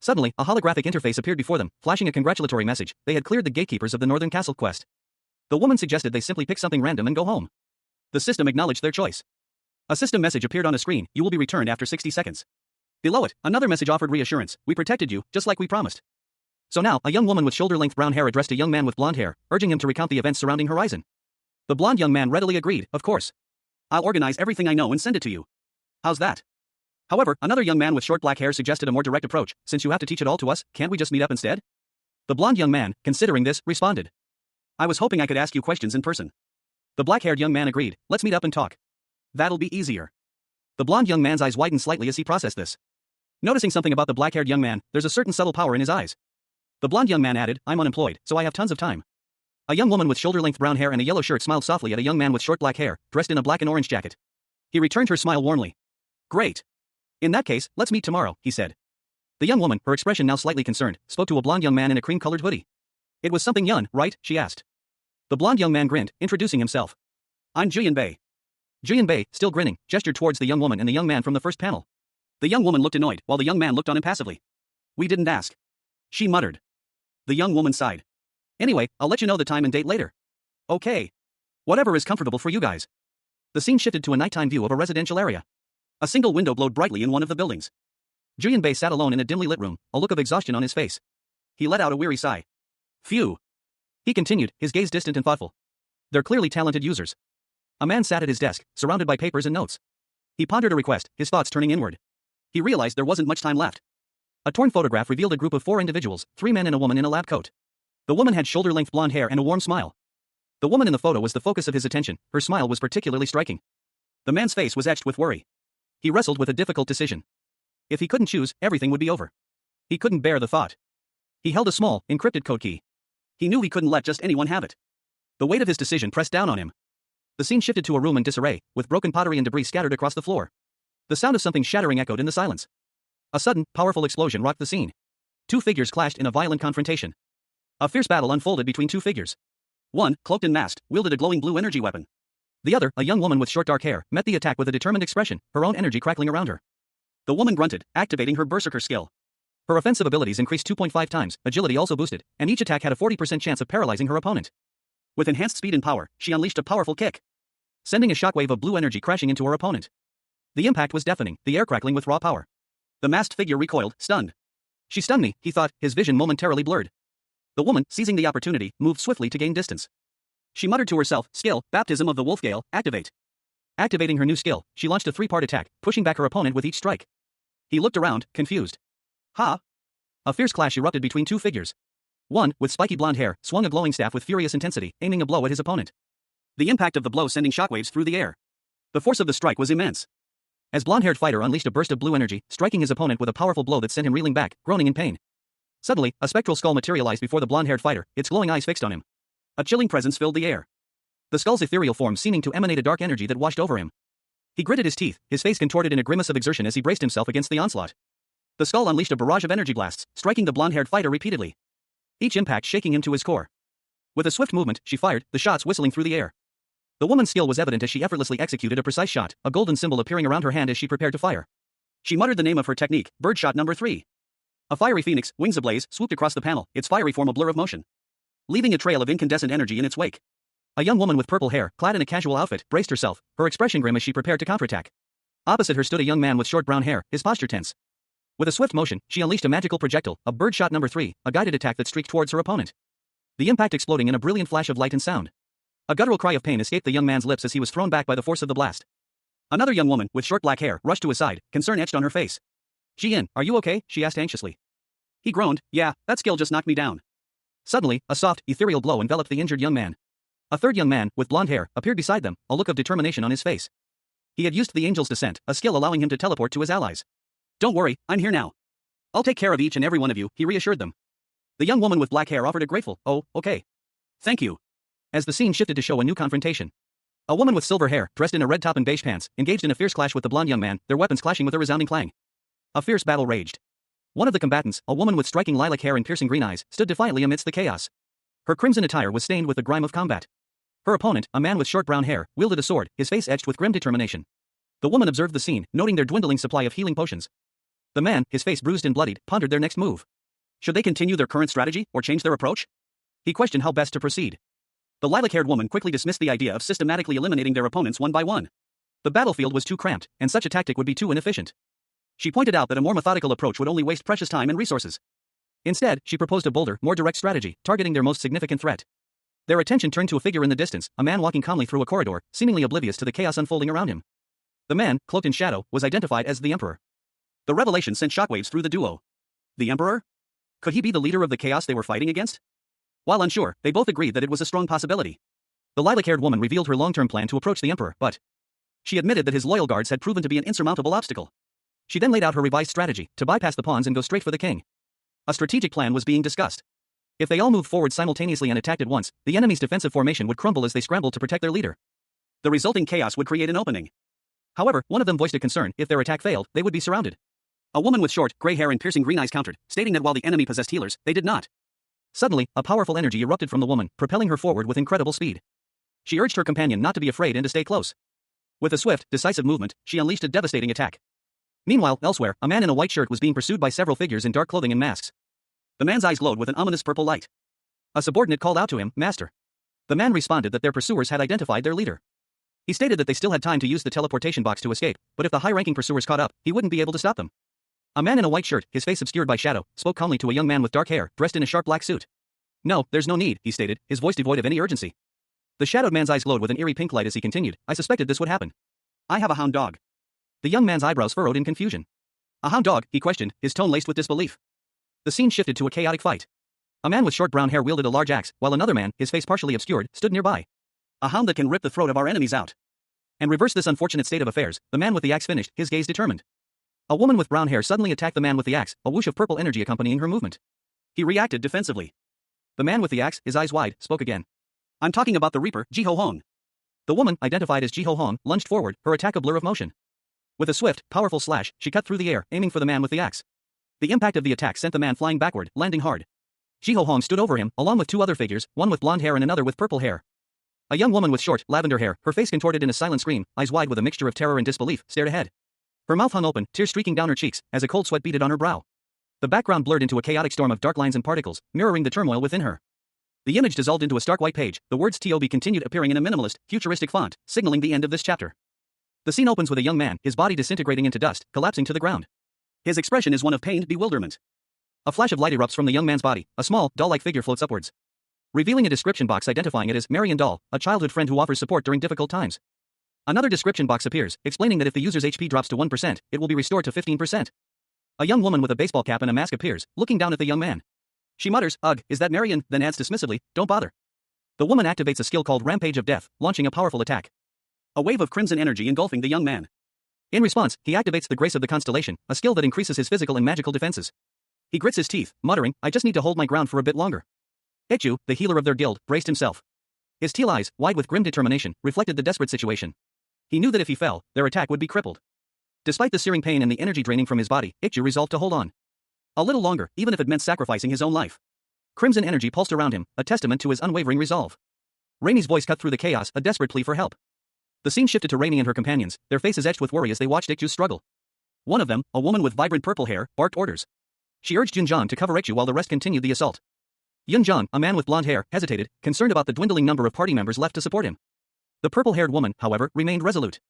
Suddenly, a holographic interface appeared before them, flashing a congratulatory message. They had cleared the gatekeepers of the Northern Castle quest. The woman suggested they simply pick something random and go home. The system acknowledged their choice. A system message appeared on a screen, "You will be returned after 60 seconds. Below it, another message offered reassurance, "We protected you, just like we promised." So now, a young woman with shoulder-length brown hair addressed a young man with blonde hair, urging him to recount the events surrounding Horizon. The blonde young man readily agreed, "Of course. I'll organize everything I know and send it to you. How's that?" However, another young man with short black hair suggested a more direct approach. "Since you have to teach it all to us, can't we just meet up instead?" The blonde young man, considering this, responded, "I was hoping I could ask you questions in person." The black-haired young man agreed, "Let's meet up and talk. That'll be easier." The blonde young man's eyes widened slightly as he processed this. Noticing something about the black-haired young man, there's a certain subtle power in his eyes. The blonde young man added, "I'm unemployed, so I have tons of time." A young woman with shoulder-length brown hair and a yellow shirt smiled softly at a young man with short black hair, dressed in a black and orange jacket. He returned her smile warmly. "Great. In that case, let's meet tomorrow," he said. The young woman, her expression now slightly concerned, spoke to a blonde young man in a cream-colored hoodie. "It was something Yun, right?" she asked. The blonde young man grinned, introducing himself. "I'm Juyin Bei." Juyin Bei, still grinning, gestured towards the young woman and the young man from the first panel. The young woman looked annoyed, while the young man looked on impassively. "We didn't ask," she muttered. The young woman sighed. "Anyway, I'll let you know the time and date later." "Okay. Whatever is comfortable for you guys." The scene shifted to a nighttime view of a residential area. A single window glowed brightly in one of the buildings. Juyin Bei sat alone in a dimly lit room, a look of exhaustion on his face. He let out a weary sigh. "Phew." He continued, his gaze distant and thoughtful. "They're clearly talented users." A man sat at his desk, surrounded by papers and notes. He pondered a request, his thoughts turning inward. He realized there wasn't much time left. A torn photograph revealed a group of 4 individuals, 3 men and a woman in a lab coat. The woman had shoulder-length blonde hair and a warm smile. The woman in the photo was the focus of his attention, her smile was particularly striking. The man's face was etched with worry. He wrestled with a difficult decision. If he couldn't choose, everything would be over. He couldn't bear the thought. He held a small, encrypted code key. He knew he couldn't let just anyone have it. The weight of his decision pressed down on him. The scene shifted to a room in disarray, with broken pottery and debris scattered across the floor. The sound of something shattering echoed in the silence. A sudden, powerful explosion rocked the scene. 2 figures clashed in a violent confrontation. A fierce battle unfolded between 2 figures. One, cloaked and masked, wielded a glowing blue energy weapon. The other, a young woman with short dark hair, met the attack with a determined expression, her own energy crackling around her. The woman grunted, activating her berserker skill. Her offensive abilities increased 2.5 times, agility also boosted, and each attack had a 40% chance of paralyzing her opponent. With enhanced speed and power, she unleashed a powerful kick, sending a shockwave of blue energy crashing into her opponent. The impact was deafening, the air crackling with raw power. The masked figure recoiled, stunned. "She stunned me," he thought, his vision momentarily blurred. The woman, seizing the opportunity, moved swiftly to gain distance. She muttered to herself, "Skill, Baptism of the Wolfgale, activate." Activating her new skill, she launched a 3-part attack, pushing back her opponent with each strike. He looked around, confused. "Ha!" A fierce clash erupted between 2 figures. One, with spiky blonde hair, swung a glowing staff with furious intensity, aiming a blow at his opponent. The impact of the blow sending shockwaves through the air. The force of the strike was immense. As blonde-haired fighter unleashed a burst of blue energy, striking his opponent with a powerful blow that sent him reeling back, groaning in pain. Suddenly, a spectral skull materialized before the blonde-haired fighter, its glowing eyes fixed on him. A chilling presence filled the air. The skull's ethereal form seeming to emanate a dark energy that washed over him. He gritted his teeth, his face contorted in a grimace of exertion as he braced himself against the onslaught. The skull unleashed a barrage of energy blasts, striking the blonde-haired fighter repeatedly. Each impact shaking him to his core. With a swift movement, she fired, the shots whistling through the air. The woman's skill was evident as she effortlessly executed a precise shot, a golden symbol appearing around her hand as she prepared to fire. She muttered the name of her technique, birdshot number 3. A fiery phoenix, wings ablaze, swooped across the panel, its fiery form a blur of motion, leaving a trail of incandescent energy in its wake. A young woman with purple hair, clad in a casual outfit, braced herself, her expression grim as she prepared to counterattack. Opposite her stood a young man with short brown hair, his posture tense. With a swift motion, she unleashed a magical projectile, a birdshot number 3, a guided attack that streaked towards her opponent. The impact exploding in a brilliant flash of light and sound. A guttural cry of pain escaped the young man's lips as he was thrown back by the force of the blast. Another young woman, with short black hair, rushed to his side, concern etched on her face. "Ji-in, are you okay?" she asked anxiously. He groaned, "Yeah, that skill just knocked me down." Suddenly, a soft, ethereal glow enveloped the injured young man. A third young man, with blonde hair, appeared beside them, a look of determination on his face. He had used the Angel's Descent, a skill allowing him to teleport to his allies. "Don't worry, I'm here now. I'll take care of each and every one of you," he reassured them. The young woman with black hair offered a grateful, "Oh, okay. Thank you." As the scene shifted to show a new confrontation. A woman with silver hair, dressed in a red top and beige pants, engaged in a fierce clash with the blonde young man, their weapons clashing with a resounding clang. A fierce battle raged. One of the combatants, a woman with striking lilac hair and piercing green eyes, stood defiantly amidst the chaos. Her crimson attire was stained with the grime of combat. Her opponent, a man with short brown hair, wielded a sword, his face etched with grim determination. The woman observed the scene, noting their dwindling supply of healing potions. The man, his face bruised and bloodied, pondered their next move. Should they continue their current strategy, or change their approach? He questioned how best to proceed. The lilac-haired woman quickly dismissed the idea of systematically eliminating their opponents one by one. The battlefield was too cramped, and such a tactic would be too inefficient. She pointed out that a more methodical approach would only waste precious time and resources. Instead, she proposed a bolder, more direct strategy, targeting their most significant threat. Their attention turned to a figure in the distance, a man walking calmly through a corridor, seemingly oblivious to the chaos unfolding around him. The man, cloaked in shadow, was identified as the Emperor. The revelation sent shockwaves through the duo. The Emperor? Could he be the leader of the chaos they were fighting against? While unsure, they both agreed that it was a strong possibility. The lilac-haired woman revealed her long-term plan to approach the Emperor, but she admitted that his loyal guards had proven to be an insurmountable obstacle. She then laid out her revised strategy, to bypass the pawns and go straight for the king. A strategic plan was being discussed. If they all moved forward simultaneously and attacked at once, the enemy's defensive formation would crumble as they scrambled to protect their leader. The resulting chaos would create an opening. However, one of them voiced a concern: if their attack failed, they would be surrounded. A woman with short, gray hair and piercing green eyes countered, stating that while the enemy possessed healers, they did not. Suddenly, a powerful energy erupted from the woman, propelling her forward with incredible speed. She urged her companion not to be afraid and to stay close. With a swift, decisive movement, she unleashed a devastating attack. Meanwhile, elsewhere, a man in a white shirt was being pursued by several figures in dark clothing and masks. The man's eyes glowed with an ominous purple light. A subordinate called out to him, "Master." The man responded that their pursuers had identified their leader. He stated that they still had time to use the teleportation box to escape, but if the high-ranking pursuers caught up, he wouldn't be able to stop them. A man in a white shirt, his face obscured by shadow, spoke calmly to a young man with dark hair, dressed in a sharp black suit. "No, there's no need," he stated, his voice devoid of any urgency. The shadowed man's eyes glowed with an eerie pink light as he continued, "I suspected this would happen. I have a hound dog." The young man's eyebrows furrowed in confusion. "A hound dog?" he questioned, his tone laced with disbelief. The scene shifted to a chaotic fight. A man with short brown hair wielded a large axe, while another man, his face partially obscured, stood nearby. "A hound that can rip the throat of our enemies out and reverse this unfortunate state of affairs," the man with the axe finished, his gaze determined. A woman with brown hair suddenly attacked the man with the axe, a whoosh of purple energy accompanying her movement. He reacted defensively. The man with the axe, his eyes wide, spoke again. "I'm talking about the Reaper, Ji-ho-hong." The woman, identified as Ji-ho-hong, lunged forward, her attack a blur of motion. With a swift, powerful slash, she cut through the air, aiming for the man with the axe. The impact of the attack sent the man flying backward, landing hard. Ji-ho-hong stood over him, along with two other figures, one with blonde hair and another with purple hair. A young woman with short, lavender hair, her face contorted in a silent scream, eyes wide with a mixture of terror and disbelief, stared ahead. Her mouth hung open, tears streaking down her cheeks, as a cold sweat beaded on her brow. The background blurred into a chaotic storm of dark lines and particles, mirroring the turmoil within her. The image dissolved into a stark white page, the words "TOB" continued appearing in a minimalist, futuristic font, signaling the end of this chapter. The scene opens with a young man, his body disintegrating into dust, collapsing to the ground. His expression is one of pained bewilderment. A flash of light erupts from the young man's body, a small, doll-like figure floats upwards, revealing a description box identifying it as Marion Doll, a childhood friend who offers support during difficult times. Another description box appears, explaining that if the user's HP drops to 1%, it will be restored to 15%. A young woman with a baseball cap and a mask appears, looking down at the young man. She mutters, "Ugh, is that Marion?" then adds dismissively, "Don't bother." The woman activates a skill called Rampage of Death, launching a powerful attack. A wave of crimson energy engulfing the young man. In response, he activates the Grace of the Constellation, a skill that increases his physical and magical defenses. He grits his teeth, muttering, I just need to hold my ground for a bit longer. Ichu, the healer of their guild, braced himself. His teal eyes, wide with grim determination, reflected the desperate situation. He knew that if he fell, their attack would be crippled. Despite the searing pain and the energy draining from his body, Ichu resolved to hold on. A little longer, even if it meant sacrificing his own life. Crimson energy pulsed around him, a testament to his unwavering resolve. Rainey's voice cut through the chaos, a desperate plea for help. The scene shifted to Rainey and her companions, their faces etched with worry as they watched Ichu's struggle. One of them, a woman with vibrant purple hair, barked orders. She urged Yunjan to cover Ichu while the rest continued the assault. Yunjan, a man with blonde hair, hesitated, concerned about the dwindling number of party members left to support him. The purple-haired woman, however, remained resolute.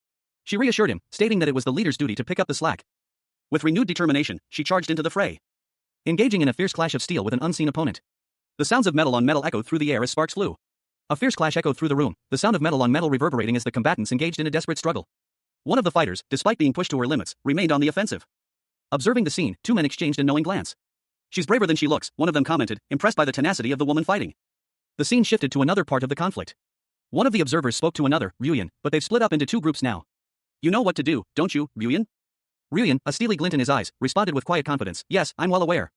She reassured him, stating that it was the leader's duty to pick up the slack. With renewed determination, she charged into the fray. Engaging in a fierce clash of steel with an unseen opponent. The sounds of metal on metal echoed through the air as sparks flew. A fierce clash echoed through the room, the sound of metal on metal reverberating as the combatants engaged in a desperate struggle. One of the fighters, despite being pushed to her limits, remained on the offensive. Observing the scene, two men exchanged a knowing glance. She's braver than she looks, one of them commented, impressed by the tenacity of the woman fighting. The scene shifted to another part of the conflict. One of the observers spoke to another, Ryuyan, but they've split up into two groups now. You know what to do, don't you, Ryuyan? Ryuyan, a steely glint in his eyes, responded with quiet confidence, yes, I'm well aware.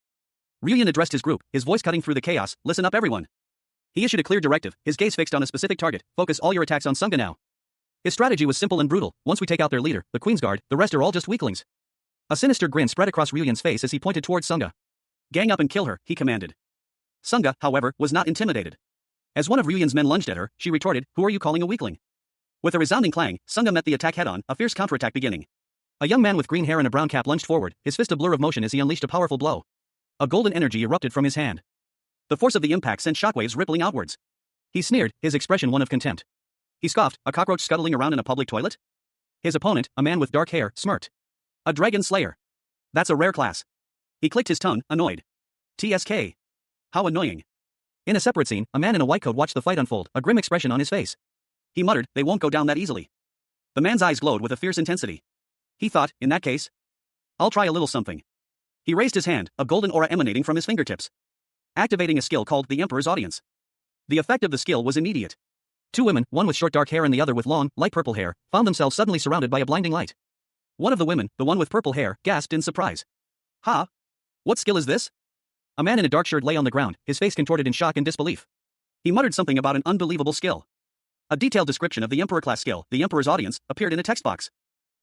Ryuyan addressed his group, his voice cutting through the chaos, listen up everyone. He issued a clear directive, his gaze fixed on a specific target, focus all your attacks on Sunga now. His strategy was simple and brutal, once we take out their leader, the Queen's Guard, the rest are all just weaklings. A sinister grin spread across Ryuyan's face as he pointed towards Sunga. Gang up and kill her, he commanded. Sunga, however, was not intimidated. As one of Ryuyan's men lunged at her, she retorted, who are you calling a weakling? With a resounding clang, Sunga met the attack head-on, a fierce counterattack beginning. A young man with green hair and a brown cap lunged forward, his fist a blur of motion as he unleashed a powerful blow. A golden energy erupted from his hand. The force of the impact sent shockwaves rippling outwards. He sneered, his expression one of contempt. He scoffed, a cockroach scuttling around in a public toilet? His opponent, a man with dark hair, smirked. A dragon slayer. That's a rare class. He clicked his tongue, annoyed. TSK. How annoying. In a separate scene, a man in a white coat watched the fight unfold, a grim expression on his face. He muttered, they won't go down that easily. The man's eyes glowed with a fierce intensity. He thought, in that case, I'll try a little something. He raised his hand, a golden aura emanating from his fingertips. Activating a skill called the Emperor's Audience. The effect of the skill was immediate. Two women, one with short dark hair and the other with long, light purple hair, found themselves suddenly surrounded by a blinding light. One of the women, the one with purple hair, gasped in surprise. Ha? What skill is this? A man in a dark shirt lay on the ground, his face contorted in shock and disbelief. He muttered something about an unbelievable skill. A detailed description of the Emperor-class skill, the Emperor's Audience, appeared in a text box.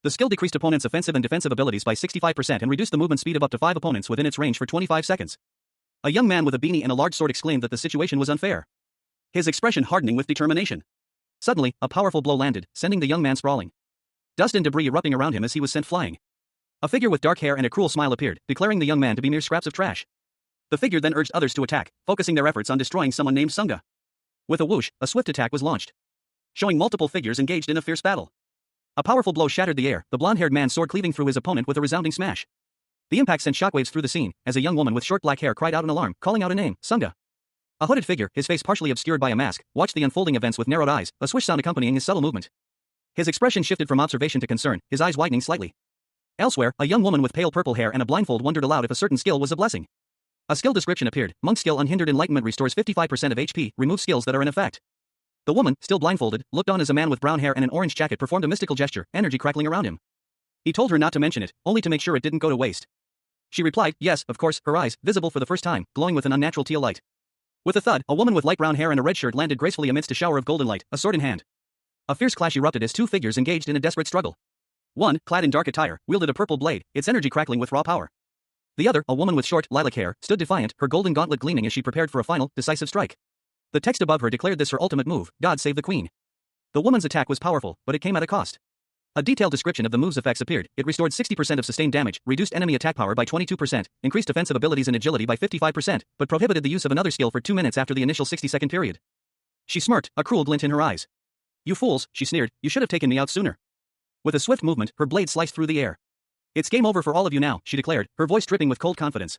The skill decreased opponents' offensive and defensive abilities by 65% and reduced the movement speed of up to 5 opponents within its range for 25 seconds. A young man with a beanie and a large sword exclaimed that the situation was unfair. His expression hardening with determination. Suddenly, a powerful blow landed, sending the young man sprawling. Dust and debris erupting around him as he was sent flying. A figure with dark hair and a cruel smile appeared, declaring the young man to be mere scraps of trash. The figure then urged others to attack, focusing their efforts on destroying someone named Sunga. With a whoosh, a swift attack was launched, showing multiple figures engaged in a fierce battle. A powerful blow shattered the air, the blonde-haired man's sword cleaving through his opponent with a resounding smash. The impact sent shockwaves through the scene, as a young woman with short black hair cried out in alarm, calling out a name, Sunga. A hooded figure, his face partially obscured by a mask, watched the unfolding events with narrowed eyes, a swish sound accompanying his subtle movement. His expression shifted from observation to concern, his eyes widening slightly. Elsewhere, a young woman with pale purple hair and a blindfold wondered aloud if a certain skill was a blessing. A skill description appeared, Monk skill unhindered enlightenment restores 55% of HP, remove skills that are in effect. The woman, still blindfolded, looked on as a man with brown hair and an orange jacket performed a mystical gesture, energy crackling around him. He told her not to mention it, only to make sure it didn't go to waste. She replied, yes, of course, her eyes, visible for the first time, glowing with an unnatural teal light. With a thud, a woman with light brown hair and a red shirt landed gracefully amidst a shower of golden light, a sword in hand. A fierce clash erupted as two figures engaged in a desperate struggle. One, clad in dark attire, wielded a purple blade, its energy crackling with raw power. The other, a woman with short, lilac hair, stood defiant, her golden gauntlet gleaming as she prepared for a final, decisive strike. The text above her declared this her ultimate move, God save the Queen. The woman's attack was powerful, but it came at a cost. A detailed description of the move's effects appeared. It restored 60% of sustained damage, reduced enemy attack power by 22%, increased offensive abilities and agility by 55%, but prohibited the use of another skill for 2 minutes after the initial 60-second period. She smirked, a cruel glint in her eyes. You fools, she sneered, you should have taken me out sooner. With a swift movement, her blade sliced through the air. It's game over for all of you now, she declared, her voice dripping with cold confidence.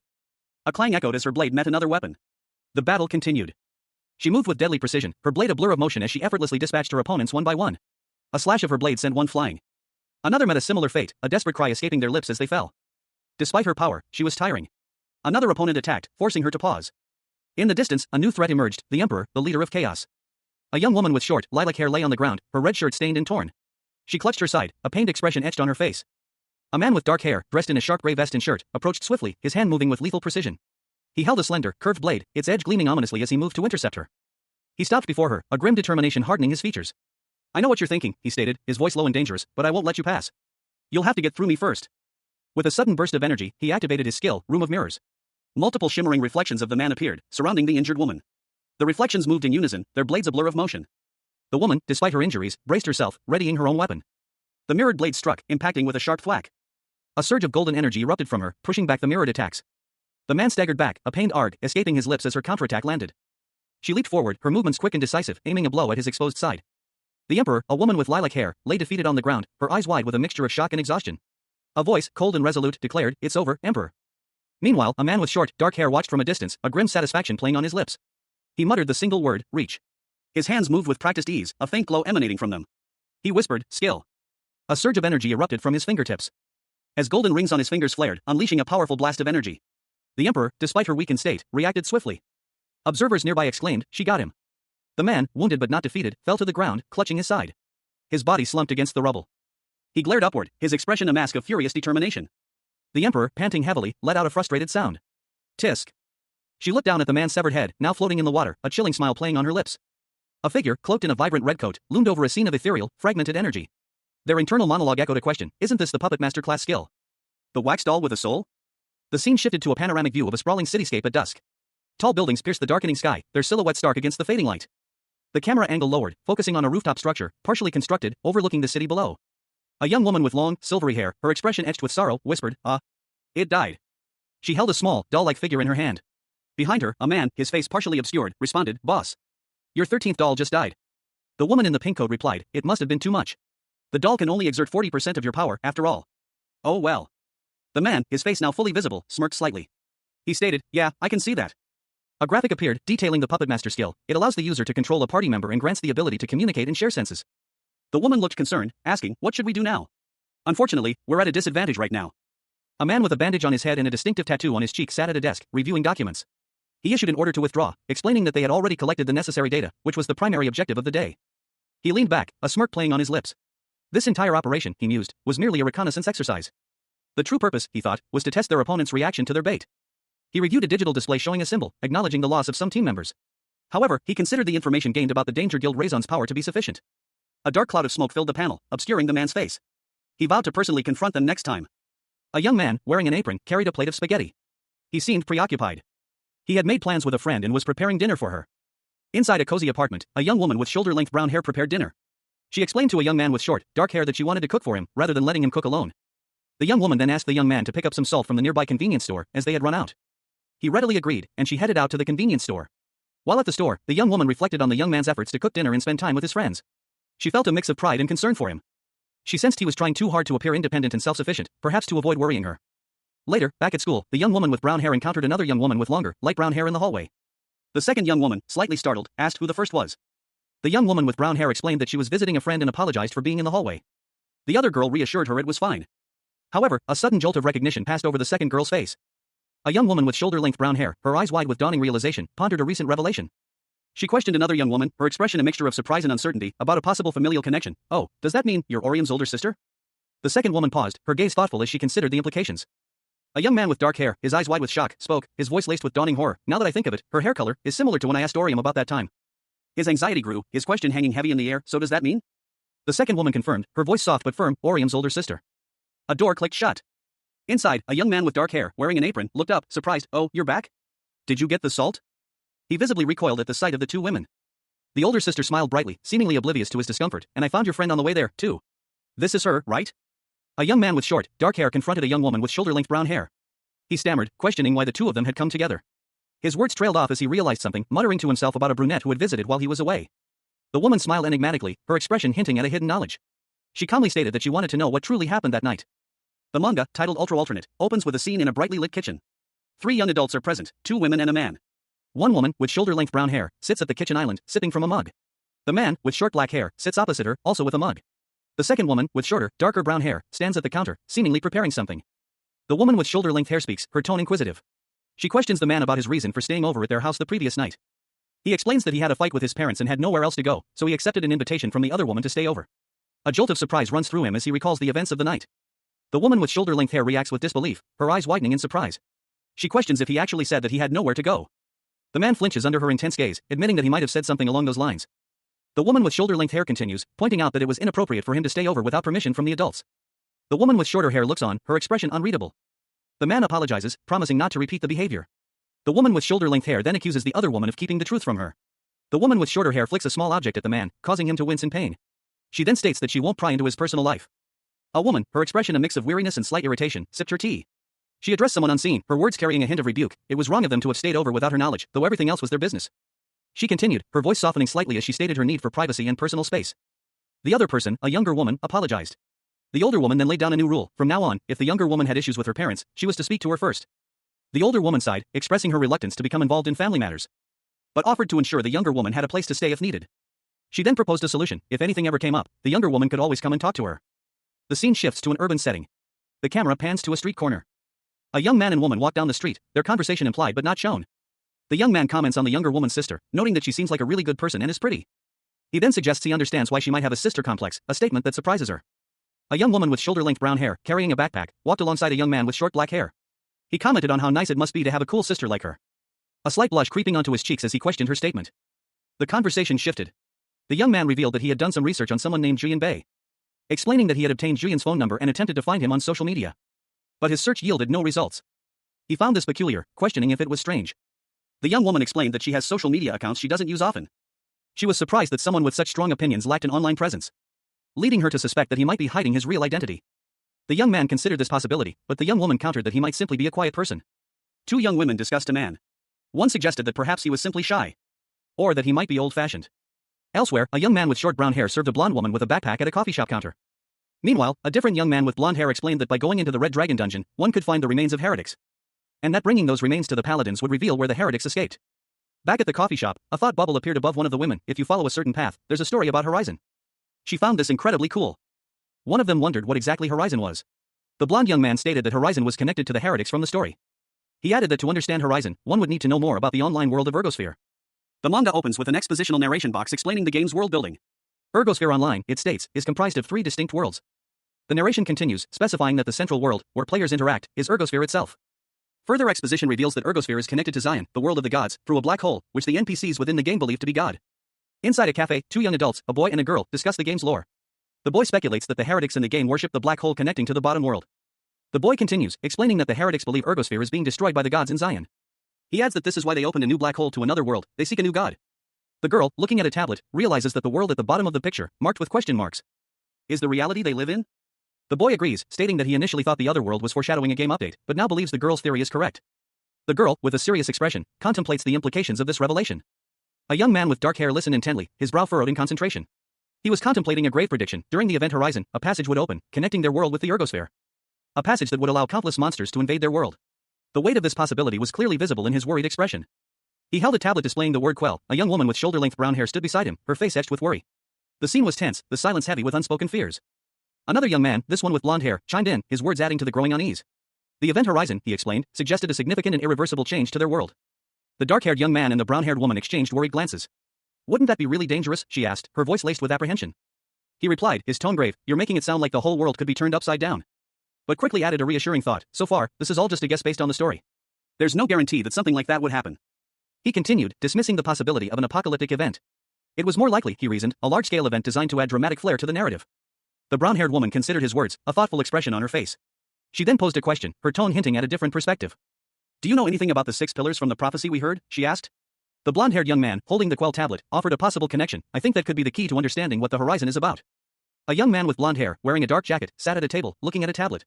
A clang echoed as her blade met another weapon. The battle continued. She moved with deadly precision, her blade a blur of motion as she effortlessly dispatched her opponents one by one. A slash of her blade sent one flying. Another met a similar fate, a desperate cry escaping their lips as they fell. Despite her power, she was tiring. Another opponent attacked, forcing her to pause. In the distance, a new threat emerged, the Emperor, the leader of chaos. A young woman with short, lilac hair lay on the ground, her red shirt stained and torn. She clutched her side, a pained expression etched on her face. A man with dark hair, dressed in a sharp gray vest and shirt, approached swiftly, his hand moving with lethal precision. He held a slender, curved blade, its edge gleaming ominously as he moved to intercept her. He stopped before her, a grim determination hardening his features. "I know what you're thinking," he stated, his voice low and dangerous, "but I won't let you pass. You'll have to get through me first." With a sudden burst of energy, he activated his skill, Room of Mirrors. Multiple shimmering reflections of the man appeared, surrounding the injured woman. The reflections moved in unison, their blades a blur of motion. The woman, despite her injuries, braced herself, readying her own weapon. The mirrored blade struck, impacting with a sharp thwack. A surge of golden energy erupted from her, pushing back the mirrored attacks. The man staggered back, a pained arg escaping his lips as her counterattack landed. She leaped forward, her movements quick and decisive, aiming a blow at his exposed side. The Emperor, a woman with lilac hair, lay defeated on the ground, her eyes wide with a mixture of shock and exhaustion. A voice, cold and resolute, declared, "It's over, Emperor." Meanwhile, a man with short, dark hair watched from a distance, a grim satisfaction playing on his lips. He muttered the single word, "reach." His hands moved with practiced ease, a faint glow emanating from them. He whispered, "skill." A surge of energy erupted from his fingertips. As golden rings on his fingers flared, unleashing a powerful blast of energy. The Emperor, despite her weakened state, reacted swiftly. Observers nearby exclaimed, "She got him." The man, wounded but not defeated, fell to the ground, clutching his side. His body slumped against the rubble. He glared upward, his expression a mask of furious determination. The Emperor, panting heavily, let out a frustrated sound. Tisk. She looked down at the man's severed head, now floating in the water, a chilling smile playing on her lips. A figure, cloaked in a vibrant red coat, loomed over a scene of ethereal, fragmented energy. Their internal monologue echoed a question, "Isn't this the puppet master class skill? The wax doll with a soul?" The scene shifted to a panoramic view of a sprawling cityscape at dusk. Tall buildings pierced the darkening sky, their silhouettes stark against the fading light. The camera angle lowered, focusing on a rooftop structure, partially constructed, overlooking the city below. A young woman with long, silvery hair, her expression etched with sorrow, whispered, It died." She held a small, doll-like figure in her hand. Behind her, a man, his face partially obscured, responded, "Boss. Your 13th doll just died." The woman in the pink coat replied, "It must have been too much. The doll can only exert 40% of your power, after all." "Oh well." The man, his face now fully visible, smirked slightly. He stated, "Yeah, I can see that." A graphic appeared, detailing the puppet master skill. It allows the user to control a party member and grants the ability to communicate and share senses. The woman looked concerned, asking, "What should we do now?" "Unfortunately, we're at a disadvantage right now." A man with a bandage on his head and a distinctive tattoo on his cheek sat at a desk, reviewing documents. He issued an order to withdraw, explaining that they had already collected the necessary data, which was the primary objective of the day. He leaned back, a smirk playing on his lips. This entire operation, he mused, was merely a reconnaissance exercise. The true purpose, he thought, was to test their opponent's reaction to their bait. He reviewed a digital display showing a symbol, acknowledging the loss of some team members. However, he considered the information gained about the Danger Guild Raison's power to be sufficient. A dark cloud of smoke filled the panel, obscuring the man's face. He vowed to personally confront them next time. A young man, wearing an apron, carried a plate of spaghetti. He seemed preoccupied. He had made plans with a friend and was preparing dinner for her. Inside a cozy apartment, a young woman with shoulder-length brown hair prepared dinner. She explained to a young man with short, dark hair that she wanted to cook for him, rather than letting him cook alone. The young woman then asked the young man to pick up some salt from the nearby convenience store, as they had run out. He readily agreed, and she headed out to the convenience store. While at the store, the young woman reflected on the young man's efforts to cook dinner and spend time with his friends. She felt a mix of pride and concern for him. She sensed he was trying too hard to appear independent and self-sufficient, perhaps to avoid worrying her. Later, back at school, the young woman with brown hair encountered another young woman with longer, light brown hair in the hallway. The second young woman, slightly startled, asked who the first was. The young woman with brown hair explained that she was visiting a friend and apologized for being in the hallway. The other girl reassured her it was fine. However, a sudden jolt of recognition passed over the second girl's face. A young woman with shoulder-length brown hair, her eyes wide with dawning realization, pondered a recent revelation. She questioned another young woman, her expression a mixture of surprise and uncertainty, about a possible familial connection. "Oh, does that mean you're Orium's older sister?" The second woman paused, her gaze thoughtful as she considered the implications. A young man with dark hair, his eyes wide with shock, spoke, his voice laced with dawning horror. "Now that I think of it, her hair color is similar to when I asked Orium about that time." His anxiety grew, his question hanging heavy in the air. "So does that mean?" The second woman confirmed, her voice soft but firm, "Orium's older sister." A door clicked shut. Inside, a young man with dark hair, wearing an apron, looked up, surprised. "Oh, you're back? Did you get the salt?" He visibly recoiled at the sight of the two women. The older sister smiled brightly, seemingly oblivious to his discomfort. "And I found your friend on the way there, too. This is her, right?" A young man with short, dark hair confronted a young woman with shoulder-length brown hair. He stammered, questioning why the two of them had come together. His words trailed off as he realized something, muttering to himself about a brunette who had visited while he was away. The woman smiled enigmatically, her expression hinting at a hidden knowledge. She calmly stated that she wanted to know what truly happened that night. The manga, titled Ultra Alternate, opens with a scene in a brightly lit kitchen. 3 young adults are present, 2 women and a man. One woman, with shoulder-length brown hair, sits at the kitchen island, sipping from a mug. The man, with short black hair, sits opposite her, also with a mug. The second woman, with shorter, darker brown hair, stands at the counter, seemingly preparing something. The woman with shoulder-length hair speaks, her tone inquisitive. She questions the man about his reason for staying over at their house the previous night. He explains that he had a fight with his parents and had nowhere else to go, so he accepted an invitation from the other woman to stay over. A jolt of surprise runs through him as he recalls the events of the night. The woman with shoulder-length hair reacts with disbelief, her eyes widening in surprise. She questions if he actually said that he had nowhere to go. The man flinches under her intense gaze, admitting that he might have said something along those lines. The woman with shoulder-length hair continues, pointing out that it was inappropriate for him to stay over without permission from the adults. The woman with shorter hair looks on, her expression unreadable. The man apologizes, promising not to repeat the behavior. The woman with shoulder-length hair then accuses the other woman of keeping the truth from her. The woman with shorter hair flicks a small object at the man, causing him to wince in pain. She then states that she won't pry into his personal life. A woman, her expression a mix of weariness and slight irritation, sipped her tea. She addressed someone unseen, her words carrying a hint of rebuke. It was wrong of them to have stayed over without her knowledge, though everything else was their business. She continued, her voice softening slightly as she stated her need for privacy and personal space. The other person, a younger woman, apologized. The older woman then laid down a new rule. From now on, if the younger woman had issues with her parents, she was to speak to her first. The older woman sighed, expressing her reluctance to become involved in family matters, but offered to ensure the younger woman had a place to stay if needed. She then proposed a solution. If anything ever came up, the younger woman could always come and talk to her. The scene shifts to an urban setting. The camera pans to a street corner. A young man and woman walk down the street, their conversation implied but not shown. The young man comments on the younger woman's sister, noting that she seems like a really good person and is pretty. He then suggests he understands why she might have a sister complex, a statement that surprises her. A young woman with shoulder-length brown hair, carrying a backpack, walked alongside a young man with short black hair. He commented on how nice it must be to have a cool sister like her. A slight blush creeping onto his cheeks as he questioned her statement. The conversation shifted. The young man revealed that he had done some research on someone named Julian Bay, explaining that he had obtained Julian's phone number and attempted to find him on social media. But his search yielded no results. He found this peculiar, questioning if it was strange. The young woman explained that she has social media accounts she doesn't use often. She was surprised that someone with such strong opinions lacked an online presence, leading her to suspect that he might be hiding his real identity. The young man considered this possibility, but the young woman countered that he might simply be a quiet person. Two young women discussed a man. One suggested that perhaps he was simply shy, or that he might be old-fashioned. Elsewhere, a young man with short brown hair served a blonde woman with a backpack at a coffee shop counter. Meanwhile, a different young man with blonde hair explained that by going into the Red Dragon dungeon, one could find the remains of heretics, and that bringing those remains to the paladins would reveal where the heretics escaped. Back at the coffee shop, a thought bubble appeared above one of the women. If you follow a certain path, there's a story about Horizon. She found this incredibly cool. One of them wondered what exactly Horizon was. The blonde young man stated that Horizon was connected to the heretics from the story. He added that to understand Horizon, one would need to know more about the online world of Ergosphere. The manga opens with an expositional narration box explaining the game's world building. Ergosphere Online, it states, is comprised of 3 distinct worlds. The narration continues, specifying that the central world, where players interact, is Ergosphere itself. Further exposition reveals that Ergosphere is connected to Zion, the world of the gods, through a black hole, which the NPCs within the game believe to be God. Inside a cafe, 2 young adults, a boy and a girl, discuss the game's lore. The boy speculates that the heretics in the game worship the black hole connecting to the bottom world. The boy continues, explaining that the heretics believe Ergosphere is being destroyed by the gods in Zion. He adds that this is why they opened a new black hole to another world, they seek a new god. The girl, looking at a tablet, realizes that the world at the bottom of the picture, marked with question marks, is the reality they live in? The boy agrees, stating that he initially thought the other world was foreshadowing a game update, but now believes the girl's theory is correct. The girl, with a serious expression, contemplates the implications of this revelation. A young man with dark hair listened intently, his brow furrowed in concentration. He was contemplating a grave prediction. During the event Horizon, a passage would open, connecting their world with the Ergosphere. A passage that would allow countless monsters to invade their world. The weight of this possibility was clearly visible in his worried expression. He held a tablet displaying the word Quell. A young woman with shoulder-length brown hair stood beside him, her face etched with worry. The scene was tense, the silence heavy with unspoken fears. Another young man, this one with blonde hair, chimed in, his words adding to the growing unease. The event Horizon, he explained, suggested a significant and irreversible change to their world. The dark-haired young man and the brown-haired woman exchanged worried glances. Wouldn't that be really dangerous? She asked, her voice laced with apprehension. He replied, his tone grave, you're making it sound like the whole world could be turned upside down. But quickly added a reassuring thought, so far, this is all just a guess based on the story. There's no guarantee that something like that would happen. He continued, dismissing the possibility of an apocalyptic event. It was more likely, he reasoned, a large-scale event designed to add dramatic flair to the narrative. The brown-haired woman considered his words, a thoughtful expression on her face. She then posed a question, her tone hinting at a different perspective. Do you know anything about the 6 pillars from the prophecy we heard? She asked. The blonde-haired young man, holding the Quell tablet, offered a possible connection. I think that could be the key to understanding what the Horizon is about. A young man with blonde hair, wearing a dark jacket, sat at a table, looking at a tablet.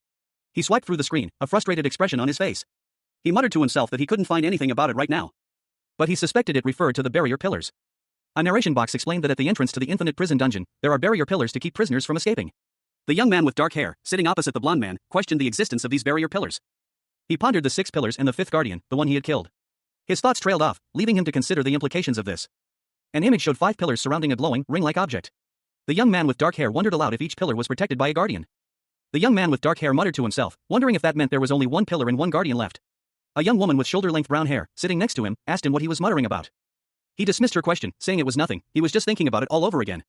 He swiped through the screen, a frustrated expression on his face. He muttered to himself that he couldn't find anything about it right now. But he suspected it referred to the barrier pillars. A narration box explained that at the entrance to the infinite prison dungeon, there are barrier pillars to keep prisoners from escaping. The young man with dark hair, sitting opposite the blonde man, questioned the existence of these barrier pillars. He pondered the 6 pillars and the 5th guardian, the one he had killed. His thoughts trailed off, leaving him to consider the implications of this. An image showed 5 pillars surrounding a glowing, ring-like object. The young man with dark hair wondered aloud if each pillar was protected by a guardian. The young man with dark hair muttered to himself, wondering if that meant there was only 1 pillar and 1 guardian left. A young woman with shoulder-length brown hair, sitting next to him, asked him what he was muttering about. He dismissed her question, saying it was nothing, he was just thinking about it all over again.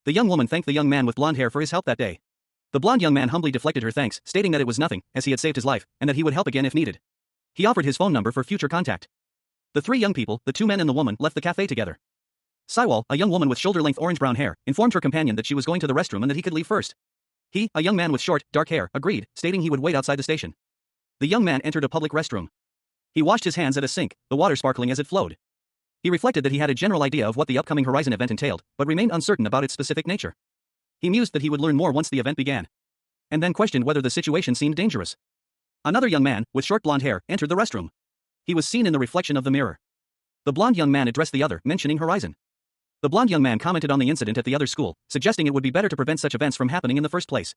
The young woman thanked the young man with blonde hair for his help that day. The blonde young man humbly deflected her thanks, stating that it was nothing, as he had saved his life, and that he would help again if needed. He offered his phone number for future contact. The three young people, the two men and the woman, left the cafe together. Saiwal, a young woman with shoulder-length orange-brown hair, informed her companion that she was going to the restroom and that he could leave first. He, a young man with short, dark hair, agreed, stating he would wait outside the station. The young man entered a public restroom. He washed his hands at a sink, the water sparkling as it flowed. He reflected that he had a general idea of what the upcoming Horizon event entailed, but remained uncertain about its specific nature. He mused that he would learn more once the event began. And then questioned whether the situation seemed dangerous. Another young man, with short blonde hair, entered the restroom. He was seen in the reflection of the mirror. The blonde young man addressed the other, mentioning Horizon. The blonde young man commented on the incident at the other school, suggesting it would be better to prevent such events from happening in the first place.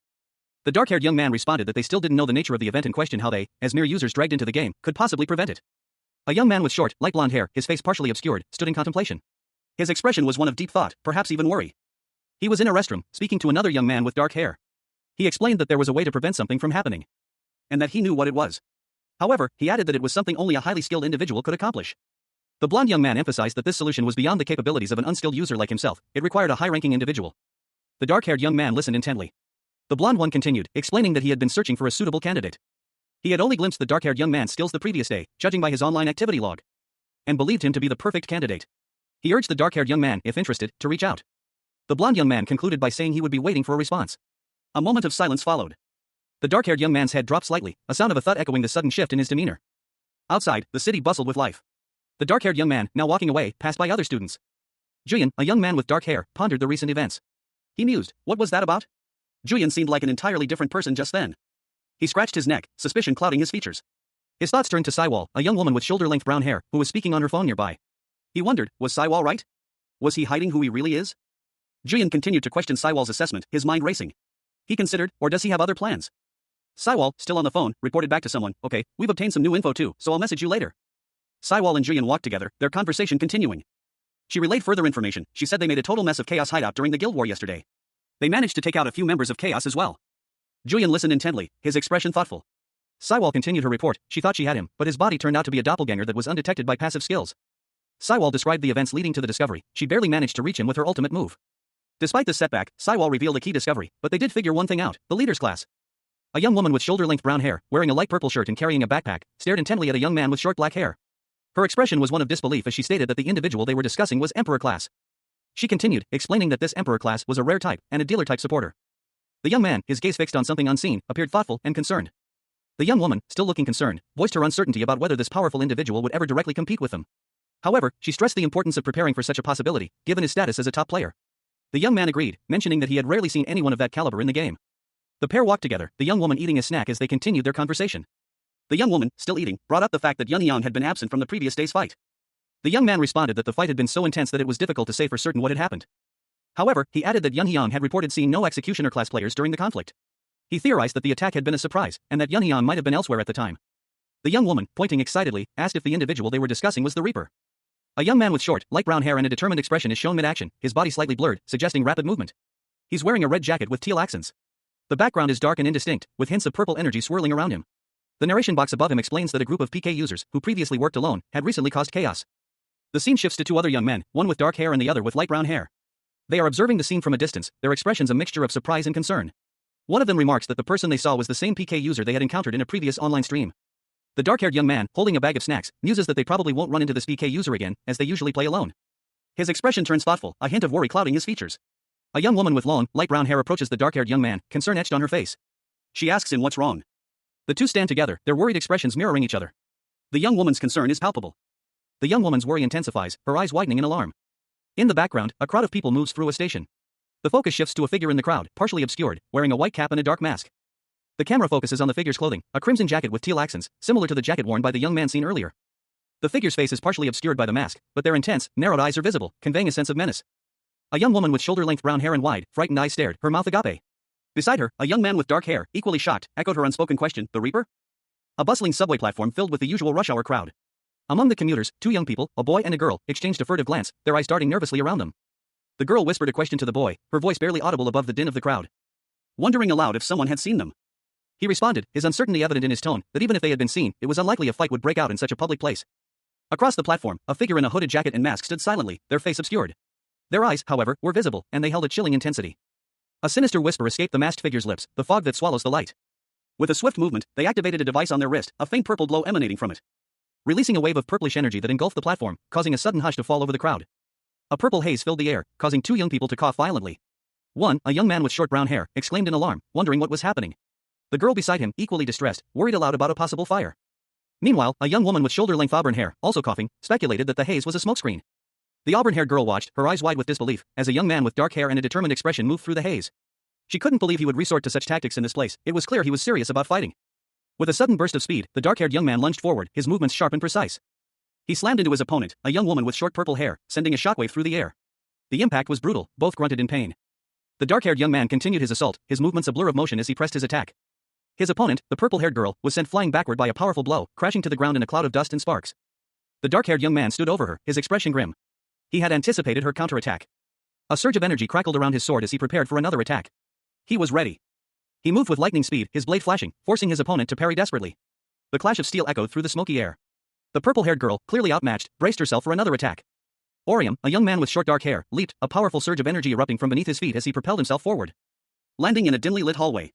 The dark-haired young man responded that they still didn't know the nature of the event and questioned how they, as mere users dragged into the game, could possibly prevent it. A young man with short, light blonde hair, his face partially obscured, stood in contemplation. His expression was one of deep thought, perhaps even worry. He was in a restroom, speaking to another young man with dark hair. He explained that there was a way to prevent something from happening. And that he knew what it was. However, he added that it was something only a highly skilled individual could accomplish. The blonde young man emphasized that this solution was beyond the capabilities of an unskilled user like himself, it required a high-ranking individual. The dark-haired young man listened intently. The blonde one continued, explaining that he had been searching for a suitable candidate. He had only glimpsed the dark-haired young man's skills the previous day, judging by his online activity log. And believed him to be the perfect candidate. He urged the dark-haired young man, if interested, to reach out. The blonde young man concluded by saying he would be waiting for a response. A moment of silence followed. The dark-haired young man's head dropped slightly, a sound of a thud echoing the sudden shift in his demeanor. Outside, the city bustled with life. The dark-haired young man, now walking away, passed by other students. Julian, a young man with dark hair, pondered the recent events. He mused, what was that about? Julian seemed like an entirely different person just then. He scratched his neck, suspicion clouding his features. His thoughts turned to Saiwal, a young woman with shoulder-length brown hair, who was speaking on her phone nearby. He wondered, was Saiwal right? Was he hiding who he really is? Julian continued to question Saiwal's assessment, his mind racing. He considered, or does he have other plans? Saiwal, still on the phone, reported back to someone, okay, we've obtained some new info too, so I'll message you later. Saiwal and Julian walked together, their conversation continuing. She relayed further information. She said they made a total mess of Chaos hideout during the guild war yesterday. They managed to take out a few members of Chaos as well. Julian listened intently, his expression thoughtful. Saiwal continued her report. She thought she had him, but his body turned out to be a doppelganger that was undetected by passive skills. Saiwal described the events leading to the discovery. She barely managed to reach him with her ultimate move. Despite this setback, Saiwal revealed a key discovery, but they did figure one thing out, the leader's class. A young woman with shoulder-length brown hair, wearing a light purple shirt and carrying a backpack, stared intently at a young man with short black hair. Her expression was one of disbelief as she stated that the individual they were discussing was Emperor class. She continued, explaining that this Emperor class was a rare type and a dealer-type supporter. The young man, his gaze fixed on something unseen, appeared thoughtful and concerned. The young woman, still looking concerned, voiced her uncertainty about whether this powerful individual would ever directly compete with them. However, she stressed the importance of preparing for such a possibility, given his status as a top player. The young man agreed, mentioning that he had rarely seen anyone of that caliber in the game. The pair walked together, the young woman eating a snack as they continued their conversation. The young woman, still eating, brought up the fact that Yunhyang had been absent from the previous day's fight. The young man responded that the fight had been so intense that it was difficult to say for certain what had happened. However, he added that Yunhyang had reported seeing no executioner class players during the conflict. He theorized that the attack had been a surprise, and that Yunhyang might have been elsewhere at the time. The young woman, pointing excitedly, asked if the individual they were discussing was the Reaper. A young man with short, light brown hair and a determined expression is shown mid-action, his body slightly blurred, suggesting rapid movement. He's wearing a red jacket with teal accents. The background is dark and indistinct, with hints of purple energy swirling around him. The narration box above him explains that a group of PK users, who previously worked alone, had recently caused chaos. The scene shifts to two other young men, one with dark hair and the other with light brown hair. They are observing the scene from a distance, their expressions a mixture of surprise and concern. One of them remarks that the person they saw was the same PK user they had encountered in a previous online stream. The dark-haired young man, holding a bag of snacks, muses that they probably won't run into this PK user again, as they usually play alone. His expression turns thoughtful, a hint of worry clouding his features. A young woman with long, light brown hair approaches the dark-haired young man, concern etched on her face. She asks him what's wrong. The two stand together, their worried expressions mirroring each other. The young woman's concern is palpable. The young woman's worry intensifies, her eyes widening in alarm. In the background, a crowd of people moves through a station. The focus shifts to a figure in the crowd, partially obscured, wearing a white cap and a dark mask. The camera focuses on the figure's clothing, a crimson jacket with teal accents, similar to the jacket worn by the young man seen earlier. The figure's face is partially obscured by the mask, but their intense, narrowed eyes are visible, conveying a sense of menace. A young woman with shoulder-length brown hair and wide, frightened eyes stared, her mouth agape. Beside her, a young man with dark hair, equally shocked, echoed her unspoken question, the Reaper? A bustling subway platform filled with the usual rush hour crowd. Among the commuters, two young people, a boy and a girl, exchanged a furtive glance, their eyes darting nervously around them. The girl whispered a question to the boy, her voice barely audible above the din of the crowd. Wondering aloud if someone had seen them. He responded, his uncertainty evident in his tone, that even if they had been seen, it was unlikely a fight would break out in such a public place. Across the platform, a figure in a hooded jacket and mask stood silently, their face obscured. Their eyes, however, were visible, and they held a chilling intensity. A sinister whisper escaped the masked figure's lips, the fog that swallows the light. With a swift movement, they activated a device on their wrist, a faint purple glow emanating from it. Releasing a wave of purplish energy that engulfed the platform, causing a sudden hush to fall over the crowd. A purple haze filled the air, causing two young people to cough violently. One, a young man with short brown hair, exclaimed in alarm, wondering what was happening. The girl beside him, equally distressed, worried aloud about a possible fire. Meanwhile, a young woman with shoulder-length auburn hair, also coughing, speculated that the haze was a smokescreen. The auburn-haired girl watched, her eyes wide with disbelief, as a young man with dark hair and a determined expression moved through the haze. She couldn't believe he would resort to such tactics in this place. It was clear he was serious about fighting. With a sudden burst of speed, the dark-haired young man lunged forward, his movements sharp and precise. He slammed into his opponent, a young woman with short purple hair, sending a shockwave through the air. The impact was brutal, both grunted in pain. The dark-haired young man continued his assault, his movements a blur of motion as he pressed his attack. His opponent, the purple-haired girl, was sent flying backward by a powerful blow, crashing to the ground in a cloud of dust and sparks. The dark-haired young man stood over her, his expression grim. He had anticipated her counterattack. A surge of energy crackled around his sword as he prepared for another attack. He was ready. He moved with lightning speed, his blade flashing, forcing his opponent to parry desperately. The clash of steel echoed through the smoky air. The purple-haired girl, clearly outmatched, braced herself for another attack. Orium, a young man with short dark hair, leaped, a powerful surge of energy erupting from beneath his feet as he propelled himself forward. Landing in a dimly lit hallway.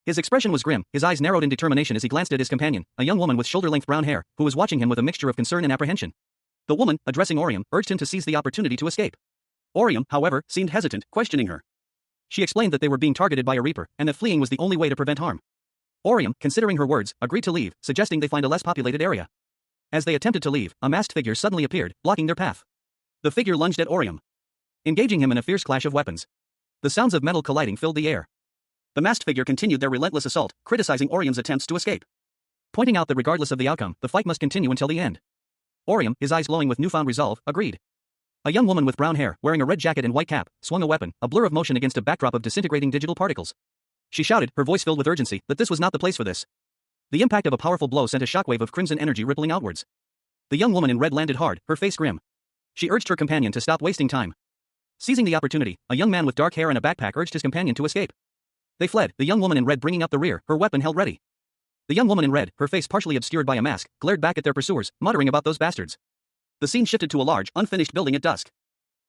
His expression was grim, his eyes narrowed in determination as he glanced at his companion, a young woman with shoulder-length brown hair, who was watching him with a mixture of concern and apprehension. The woman, addressing Orium, urged him to seize the opportunity to escape. Orium, however, seemed hesitant, questioning her. She explained that they were being targeted by a reaper, and that fleeing was the only way to prevent harm. Orium, considering her words, agreed to leave, suggesting they find a less populated area. As they attempted to leave, a masked figure suddenly appeared, blocking their path. The figure lunged at Orium, engaging him in a fierce clash of weapons. The sounds of metal colliding filled the air. The masked figure continued their relentless assault, criticizing Orium's attempts to escape. Pointing out that regardless of the outcome, the fight must continue until the end. Orium, his eyes glowing with newfound resolve, agreed. A young woman with brown hair, wearing a red jacket and white cap, swung a weapon, a blur of motion against a backdrop of disintegrating digital particles. She shouted, her voice filled with urgency, that this was not the place for this. The impact of a powerful blow sent a shockwave of crimson energy rippling outwards. The young woman in red landed hard, her face grim. She urged her companion to stop wasting time. Seizing the opportunity, a young man with dark hair and a backpack urged his companion to escape. They fled, the young woman in red bringing up the rear, her weapon held ready. The young woman in red, her face partially obscured by a mask, glared back at their pursuers, muttering about those bastards. The scene shifted to a large, unfinished building at dusk.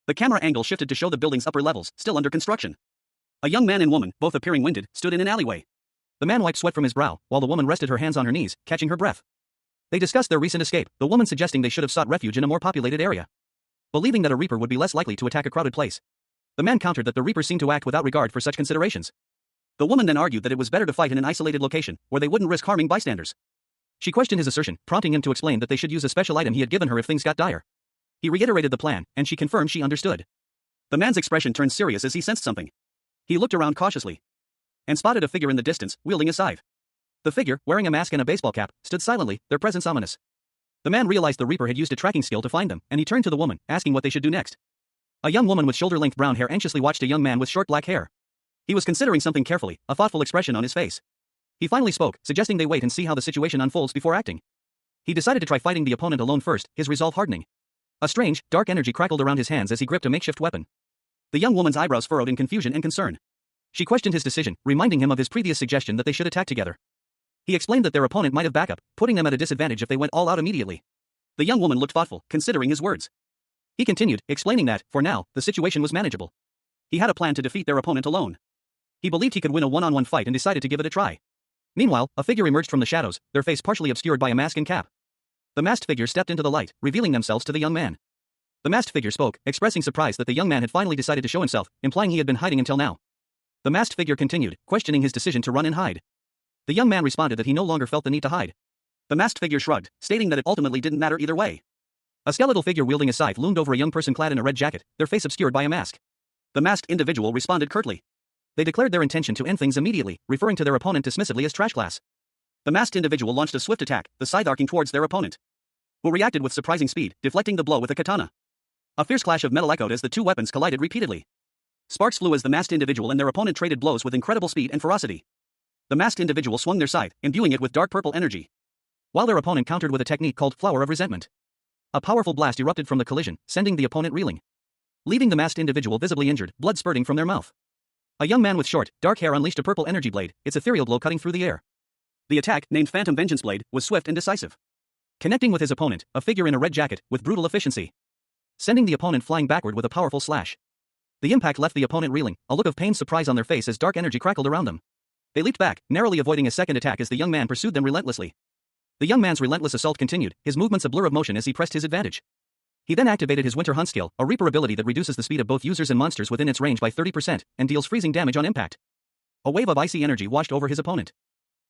The camera angle shifted to show the building's upper levels, still under construction. A young man and woman, both appearing winded, stood in an alleyway. The man wiped sweat from his brow, while the woman rested her hands on her knees, catching her breath. They discussed their recent escape, the woman suggesting they should have sought refuge in a more populated area. Believing that a reaper would be less likely to attack a crowded place. The man countered that the reaper seemed to act without regard for such considerations. The woman then argued that it was better to fight in an isolated location, where they wouldn't risk harming bystanders. She questioned his assertion, prompting him to explain that they should use a special item he had given her if things got dire. He reiterated the plan, and she confirmed she understood. The man's expression turned serious as he sensed something. He looked around cautiously and spotted a figure in the distance, wielding a scythe. The figure, wearing a mask and a baseball cap, stood silently, their presence ominous. The man realized the reaper had used a tracking skill to find them, and he turned to the woman, asking what they should do next. A young woman with shoulder-length brown hair anxiously watched a young man with short black hair. He was considering something carefully, a thoughtful expression on his face. He finally spoke, suggesting they wait and see how the situation unfolds before acting. He decided to try fighting the opponent alone first, his resolve hardening. A strange, dark energy crackled around his hands as he gripped a makeshift weapon. The young woman's eyebrows furrowed in confusion and concern. She questioned his decision, reminding him of his previous suggestion that they should attack together. He explained that their opponent might have backup, putting them at a disadvantage if they went all out immediately. The young woman looked thoughtful, considering his words. He continued, explaining that, for now, the situation was manageable. He had a plan to defeat their opponent alone. He believed he could win a one-on-one fight and decided to give it a try. Meanwhile, a figure emerged from the shadows, their face partially obscured by a mask and cap. The masked figure stepped into the light, revealing themselves to the young man. The masked figure spoke, expressing surprise that the young man had finally decided to show himself, implying he had been hiding until now. The masked figure continued, questioning his decision to run and hide. The young man responded that he no longer felt the need to hide. The masked figure shrugged, stating that it ultimately didn't matter either way. A skeletal figure wielding a scythe loomed over a young person clad in a red jacket, their face obscured by a mask. The masked individual responded curtly. They declared their intention to end things immediately, referring to their opponent dismissively as trash glass. The masked individual launched a swift attack, the scythe arcing towards their opponent, who reacted with surprising speed, deflecting the blow with a katana. A fierce clash of metal echoed as the two weapons collided repeatedly. Sparks flew as the masked individual and their opponent traded blows with incredible speed and ferocity. The masked individual swung their scythe, imbuing it with dark purple energy, while their opponent countered with a technique called Flower of Resentment. A powerful blast erupted from the collision, sending the opponent reeling, leaving the masked individual visibly injured, blood spurting from their mouth. A young man with short, dark hair unleashed a purple energy blade, its ethereal glow cutting through the air. The attack, named Phantom Vengeance Blade, was swift and decisive, connecting with his opponent, a figure in a red jacket, with brutal efficiency, sending the opponent flying backward with a powerful slash. The impact left the opponent reeling, a look of pained surprise on their face as dark energy crackled around them. They leaped back, narrowly avoiding a second attack as the young man pursued them relentlessly. The young man's relentless assault continued, his movements a blur of motion as he pressed his advantage. He then activated his Winter Hunt skill, a Reaper ability that reduces the speed of both users and monsters within its range by 30% and deals freezing damage on impact. A wave of icy energy washed over his opponent,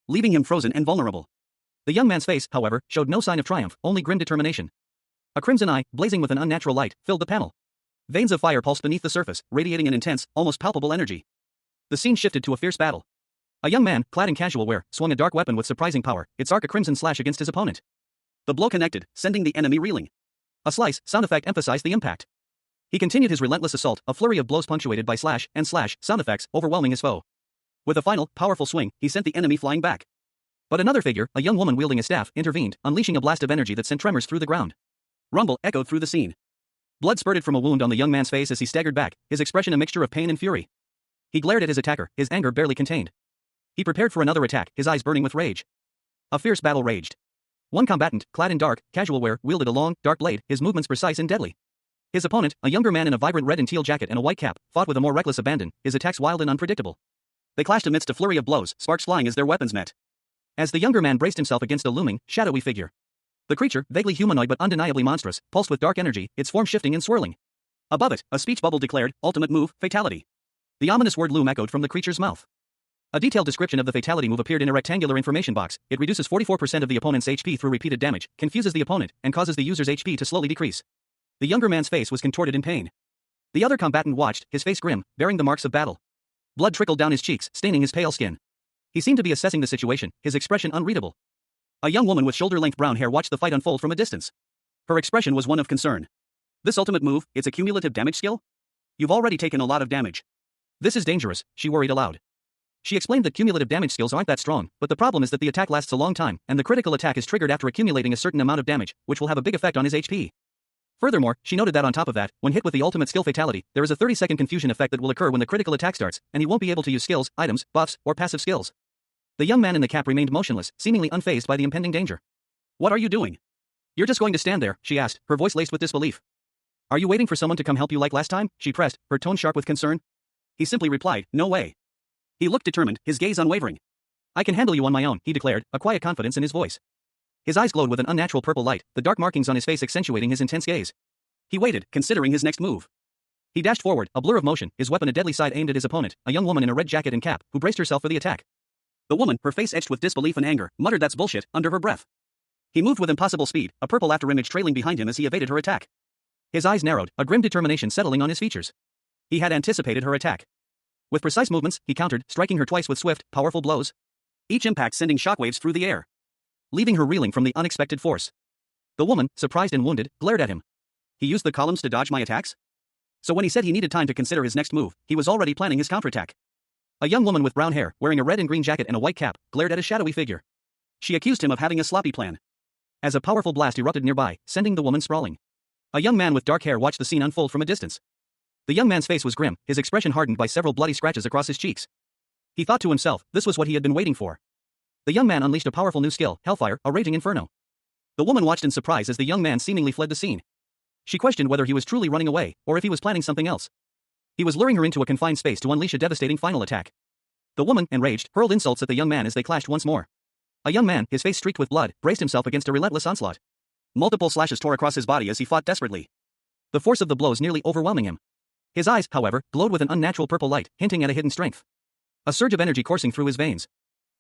leaving him frozen and vulnerable. The young man's face, however, showed no sign of triumph, only grim determination. A crimson eye, blazing with an unnatural light, filled the panel. Veins of fire pulsed beneath the surface, radiating an intense, almost palpable energy. The scene shifted to a fierce battle. A young man, clad in casual wear, swung a dark weapon with surprising power, its arc a crimson slash against his opponent. The blow connected, sending the enemy reeling. A slice sound effect emphasized the impact. He continued his relentless assault, a flurry of blows punctuated by slash and slash sound effects, overwhelming his foe. With a final, powerful swing, he sent the enemy flying back. But another figure, a young woman wielding a staff, intervened, unleashing a blast of energy that sent tremors through the ground. Rumble echoed through the scene. Blood spurted from a wound on the young man's face as he staggered back, his expression a mixture of pain and fury. He glared at his attacker, his anger barely contained. He prepared for another attack, his eyes burning with rage. A fierce battle raged. One combatant, clad in dark, casual wear, wielded a long, dark blade, his movements precise and deadly. His opponent, a younger man in a vibrant red and teal jacket and a white cap, fought with a more reckless abandon, his attacks wild and unpredictable. They clashed amidst a flurry of blows, sparks flying as their weapons met. As the younger man braced himself against a looming, shadowy figure. The creature, vaguely humanoid but undeniably monstrous, pulsed with dark energy, its form shifting and swirling. Above it, a speech bubble declared, ultimate move, fatality. The ominous word loom echoed from the creature's mouth. A detailed description of the fatality move appeared in a rectangular information box. It reduces 44% of the opponent's HP through repeated damage, confuses the opponent, and causes the user's HP to slowly decrease. The younger man's face was contorted in pain. The other combatant watched, his face grim, bearing the marks of battle. Blood trickled down his cheeks, staining his pale skin. He seemed to be assessing the situation, his expression unreadable. A young woman with shoulder-length brown hair watched the fight unfold from a distance. Her expression was one of concern. This ultimate move, it's a cumulative damage skill? You've already taken a lot of damage. This is dangerous, she worried aloud. She explained that cumulative damage skills aren't that strong, but the problem is that the attack lasts a long time, and the critical attack is triggered after accumulating a certain amount of damage, which will have a big effect on his HP. Furthermore, she noted that on top of that, when hit with the ultimate skill fatality, there is a 30-second confusion effect that will occur when the critical attack starts, and he won't be able to use skills, items, buffs, or passive skills. The young man in the cap remained motionless, seemingly unfazed by the impending danger. What are you doing? You're just going to stand there, she asked, her voice laced with disbelief. Are you waiting for someone to come help you like last time? She pressed, her tone sharp with concern. He simply replied, no way. He looked determined, his gaze unwavering. I can handle you on my own, he declared, a quiet confidence in his voice. His eyes glowed with an unnatural purple light, the dark markings on his face accentuating his intense gaze. He waited, considering his next move. He dashed forward, a blur of motion, his weapon a deadly side aimed at his opponent, a young woman in a red jacket and cap, who braced herself for the attack. The woman, her face etched with disbelief and anger, muttered that's bullshit, under her breath. He moved with impossible speed, a purple afterimage trailing behind him as he evaded her attack. His eyes narrowed, a grim determination settling on his features. He had anticipated her attack. With precise movements, he countered, striking her twice with swift, powerful blows. Each impact sending shockwaves through the air, leaving her reeling from the unexpected force. The woman, surprised and wounded, glared at him. He used the columns to dodge my attacks? So when he said he needed time to consider his next move, he was already planning his counterattack. A young woman with brown hair, wearing a red and green jacket and a white cap, glared at a shadowy figure. She accused him of having a sloppy plan. As a powerful blast erupted nearby, sending the woman sprawling. A young man with dark hair watched the scene unfold from a distance. The young man's face was grim, his expression hardened by several bloody scratches across his cheeks. He thought to himself, this was what he had been waiting for. The young man unleashed a powerful new skill, Hellfire, a raging inferno. The woman watched in surprise as the young man seemingly fled the scene. She questioned whether he was truly running away, or if he was planning something else. He was luring her into a confined space to unleash a devastating final attack. The woman, enraged, hurled insults at the young man as they clashed once more. A young man, his face streaked with blood, braced himself against a relentless onslaught. Multiple slashes tore across his body as he fought desperately. The force of the blows nearly overwhelming him. His eyes, however, glowed with an unnatural purple light, hinting at a hidden strength. A surge of energy coursing through his veins.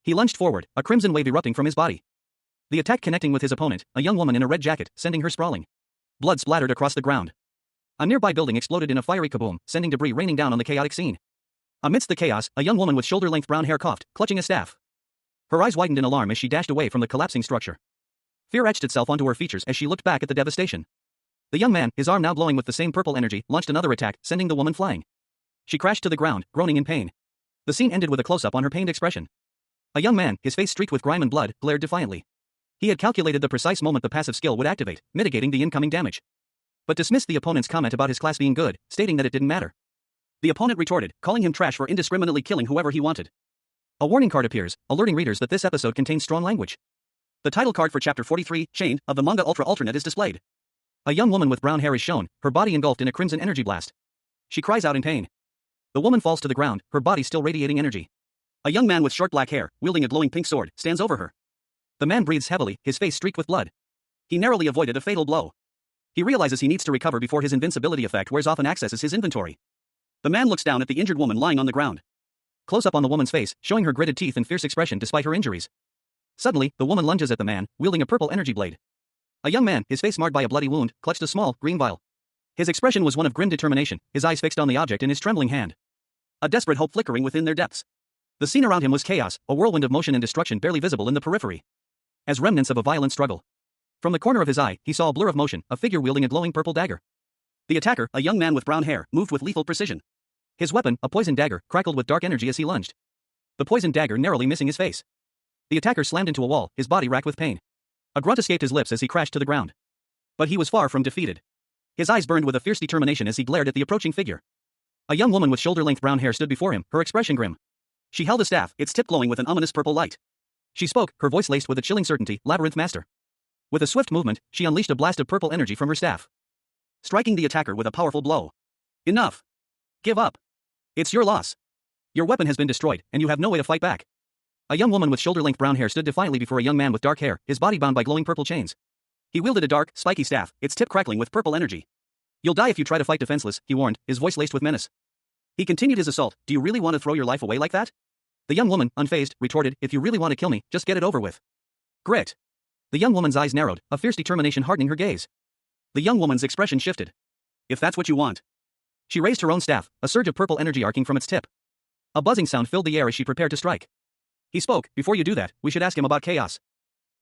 He lunged forward, a crimson wave erupting from his body. The attack connecting with his opponent, a young woman in a red jacket, sending her sprawling. Blood splattered across the ground. A nearby building exploded in a fiery kaboom, sending debris raining down on the chaotic scene. Amidst the chaos, a young woman with shoulder-length brown hair coughed, clutching a staff. Her eyes widened in alarm as she dashed away from the collapsing structure. Fear etched itself onto her features as she looked back at the devastation. The young man, his arm now glowing with the same purple energy, launched another attack, sending the woman flying. She crashed to the ground, groaning in pain. The scene ended with a close-up on her pained expression. A young man, his face streaked with grime and blood, glared defiantly. He had calculated the precise moment the passive skill would activate, mitigating the incoming damage. But dismissed the opponent's comment about his class being good, stating that it didn't matter. The opponent retorted, calling him trash for indiscriminately killing whoever he wanted. A warning card appears, alerting readers that this episode contains strong language. The title card for Chapter 43, Chained, of the manga Ultra Alternate is displayed. A young woman with brown hair is shown, her body engulfed in a crimson energy blast. She cries out in pain. The woman falls to the ground, her body still radiating energy. A young man with short black hair, wielding a glowing pink sword, stands over her. The man breathes heavily, his face streaked with blood. He narrowly avoided a fatal blow. He realizes he needs to recover before his invincibility effect wears off and accesses his inventory. The man looks down at the injured woman lying on the ground. Close up on the woman's face, showing her gritted teeth and fierce expression despite her injuries. Suddenly, the woman lunges at the man, wielding a purple energy blade. A young man, his face marred by a bloody wound, clutched a small, green vial. His expression was one of grim determination, his eyes fixed on the object in his trembling hand. A desperate hope flickering within their depths. The scene around him was chaos, a whirlwind of motion and destruction barely visible in the periphery. As remnants of a violent struggle. From the corner of his eye, he saw a blur of motion, a figure wielding a glowing purple dagger. The attacker, a young man with brown hair, moved with lethal precision. His weapon, a poison dagger, crackled with dark energy as he lunged. The poisoned dagger narrowly missing his face. The attacker slammed into a wall, his body racked with pain. A grunt escaped his lips as he crashed to the ground. But he was far from defeated. His eyes burned with a fierce determination as he glared at the approaching figure. A young woman with shoulder-length brown hair stood before him, her expression grim. She held a staff, its tip glowing with an ominous purple light. She spoke, her voice laced with a chilling certainty, "Labyrinth Master." With a swift movement, she unleashed a blast of purple energy from her staff, striking the attacker with a powerful blow. "Enough. Give up. It's your loss. Your weapon has been destroyed, and you have no way to fight back." A young woman with shoulder-length brown hair stood defiantly before a young man with dark hair, his body bound by glowing purple chains. He wielded a dark, spiky staff, its tip crackling with purple energy. "You'll die if you try to fight defenseless," he warned, his voice laced with menace. He continued his assault. "Do you really want to throw your life away like that?" The young woman, unfazed, retorted, "If you really want to kill me, just get it over with." "Grit." The young woman's eyes narrowed, a fierce determination hardening her gaze. The young woman's expression shifted. "If that's what you want." She raised her own staff, a surge of purple energy arcing from its tip. A buzzing sound filled the air as she prepared to strike. He spoke, "Before you do that, we should ask him about chaos."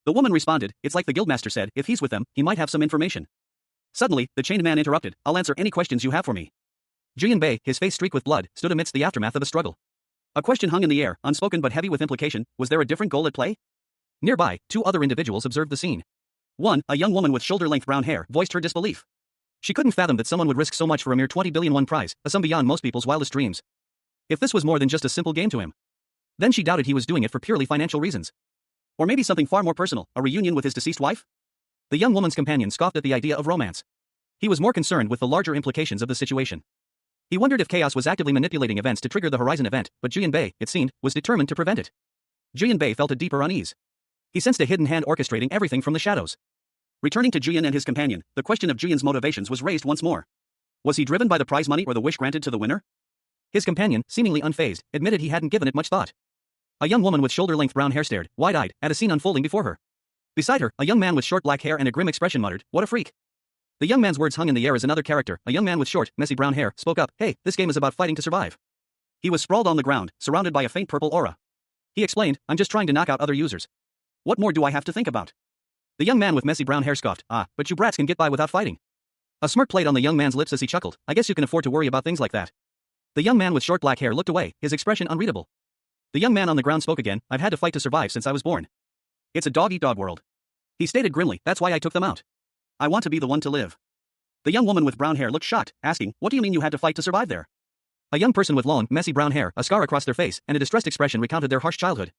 The woman responded, "It's like the guildmaster said, if he's with them, he might have some information." Suddenly, the chained man interrupted, "I'll answer any questions you have for me." Jian Bei, his face streaked with blood, stood amidst the aftermath of a struggle. A question hung in the air, unspoken but heavy with implication. Was there a different goal at play? Nearby, two other individuals observed the scene. One, a young woman with shoulder-length brown hair, voiced her disbelief. She couldn't fathom that someone would risk so much for a mere 20 billion won prize, a sum beyond most people's wildest dreams. If this was more than just a simple game to him. Then she doubted he was doing it for purely financial reasons. Or maybe something far more personal, a reunion with his deceased wife? The young woman's companion scoffed at the idea of romance. He was more concerned with the larger implications of the situation. He wondered if chaos was actively manipulating events to trigger the Horizon event, but Jian Bei, it seemed, was determined to prevent it. Jian Bei felt a deeper unease. He sensed a hidden hand orchestrating everything from the shadows. Returning to Jian and his companion, the question of Jian's motivations was raised once more. Was he driven by the prize money or the wish granted to the winner? His companion, seemingly unfazed, admitted he hadn't given it much thought. A young woman with shoulder-length brown hair stared, wide-eyed, at a scene unfolding before her. Beside her, a young man with short black hair and a grim expression muttered, "What a freak." The young man's words hung in the air as another character, a young man with short, messy brown hair, spoke up, "Hey, this game is about fighting to survive." He was sprawled on the ground, surrounded by a faint purple aura. He explained, "I'm just trying to knock out other users. What more do I have to think about?" The young man with messy brown hair scoffed, "But you brats can get by without fighting." A smirk played on the young man's lips as he chuckled, "I guess you can afford to worry about things like that." The young man with short black hair looked away, his expression unreadable. The young man on the ground spoke again, "I've had to fight to survive since I was born. It's a dog-eat-dog world." He stated grimly, "That's why I took them out. I want to be the one to live." The young woman with brown hair looked shocked, asking, "What do you mean you had to fight to survive there?" A young person with long, messy brown hair, a scar across their face, and a distressed expression recounted their harsh childhood.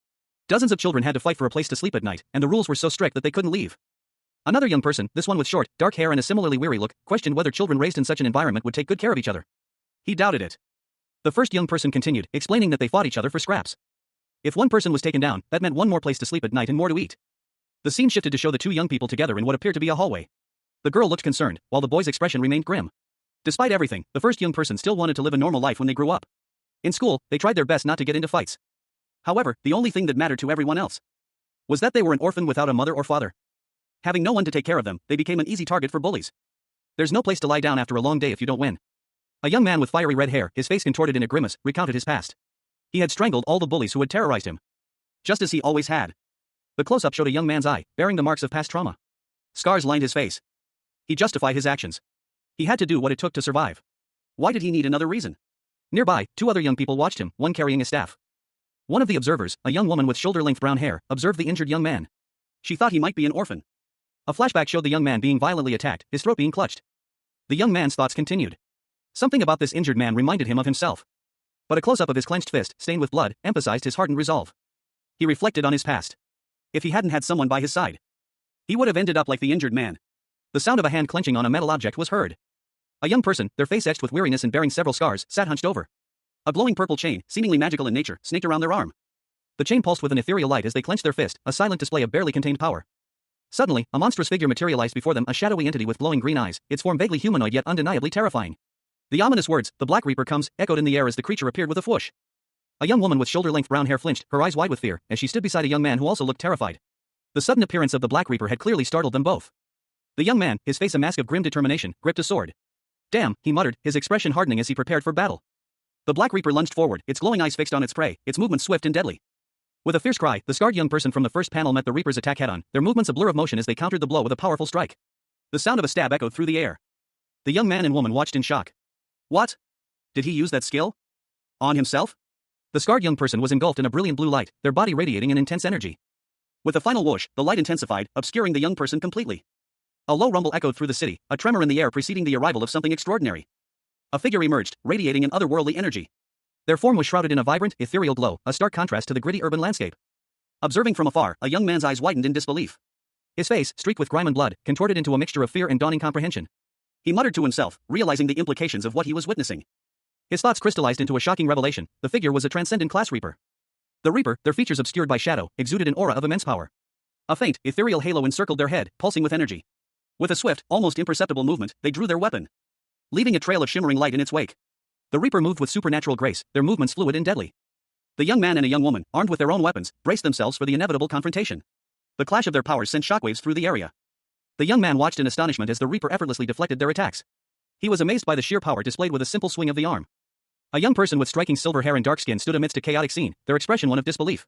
Dozens of children had to fight for a place to sleep at night, and the rules were so strict that they couldn't leave. Another young person, this one with short, dark hair and a similarly weary look, questioned whether children raised in such an environment would take good care of each other. He doubted it. The first young person continued, explaining that they fought each other for scraps. If one person was taken down, that meant one more place to sleep at night and more to eat. The scene shifted to show the two young people together in what appeared to be a hallway. The girl looked concerned, while the boy's expression remained grim. Despite everything, the first young person still wanted to live a normal life when they grew up. In school, they tried their best not to get into fights. However, the only thing that mattered to everyone else was that they were an orphan without a mother or father. Having no one to take care of them, they became an easy target for bullies. There's no place to lie down after a long day if you don't win. A young man with fiery red hair, his face contorted in a grimace, recounted his past. He had strangled all the bullies who had terrorized him. Just as he always had. The close-up showed a young man's eye, bearing the marks of past trauma. Scars lined his face. He justified his actions. He had to do what it took to survive. Why did he need another reason? Nearby, two other young people watched him, one carrying a staff. One of the observers, a young woman with shoulder-length brown hair, observed the injured young man. She thought he might be an orphan. A flashback showed the young man being violently attacked, his throat being clutched. The young man's thoughts continued. Something about this injured man reminded him of himself. But a close-up of his clenched fist, stained with blood, emphasized his hardened resolve. He reflected on his past. If he hadn't had someone by his side, he would have ended up like the injured man. The sound of a hand clenching on a metal object was heard. A young person, their face etched with weariness and bearing several scars, sat hunched over. A glowing purple chain, seemingly magical in nature, snaked around their arm. The chain pulsed with an ethereal light as they clenched their fist, a silent display of barely contained power. Suddenly, a monstrous figure materialized before them, a shadowy entity with glowing green eyes, its form vaguely humanoid yet undeniably terrifying. The ominous words, "The Black Reaper comes," echoed in the air as the creature appeared with a whoosh. A young woman with shoulder-length brown hair flinched, her eyes wide with fear, as she stood beside a young man who also looked terrified. The sudden appearance of the Black Reaper had clearly startled them both. The young man, his face a mask of grim determination, gripped a sword. "Damn," he muttered, his expression hardening as he prepared for battle. The Black Reaper lunged forward, its glowing eyes fixed on its prey, its movements swift and deadly. With a fierce cry, the scarred young person from the first panel met the Reaper's attack head-on, their movements a blur of motion as they countered the blow with a powerful strike. The sound of a stab echoed through the air. The young man and woman watched in shock. What? Did he use that skill? On himself? The scarred young person was engulfed in a brilliant blue light, their body radiating an intense energy. With a final whoosh, the light intensified, obscuring the young person completely. A low rumble echoed through the city, a tremor in the air preceding the arrival of something extraordinary. A figure emerged, radiating an otherworldly energy. Their form was shrouded in a vibrant, ethereal glow, a stark contrast to the gritty urban landscape. Observing from afar, a young man's eyes widened in disbelief. His face, streaked with grime and blood, contorted into a mixture of fear and dawning comprehension. He muttered to himself, realizing the implications of what he was witnessing. His thoughts crystallized into a shocking revelation: the figure was a transcendent class Reaper. The Reaper, their features obscured by shadow, exuded an aura of immense power. A faint, ethereal halo encircled their head, pulsing with energy. With a swift, almost imperceptible movement, they drew their weapon, leaving a trail of shimmering light in its wake. The Reaper moved with supernatural grace, their movements fluid and deadly. The young man and a young woman, armed with their own weapons, braced themselves for the inevitable confrontation. The clash of their powers sent shockwaves through the area. The young man watched in astonishment as the Reaper effortlessly deflected their attacks. He was amazed by the sheer power displayed with a simple swing of the arm. A young person with striking silver hair and dark skin stood amidst a chaotic scene, their expression one of disbelief.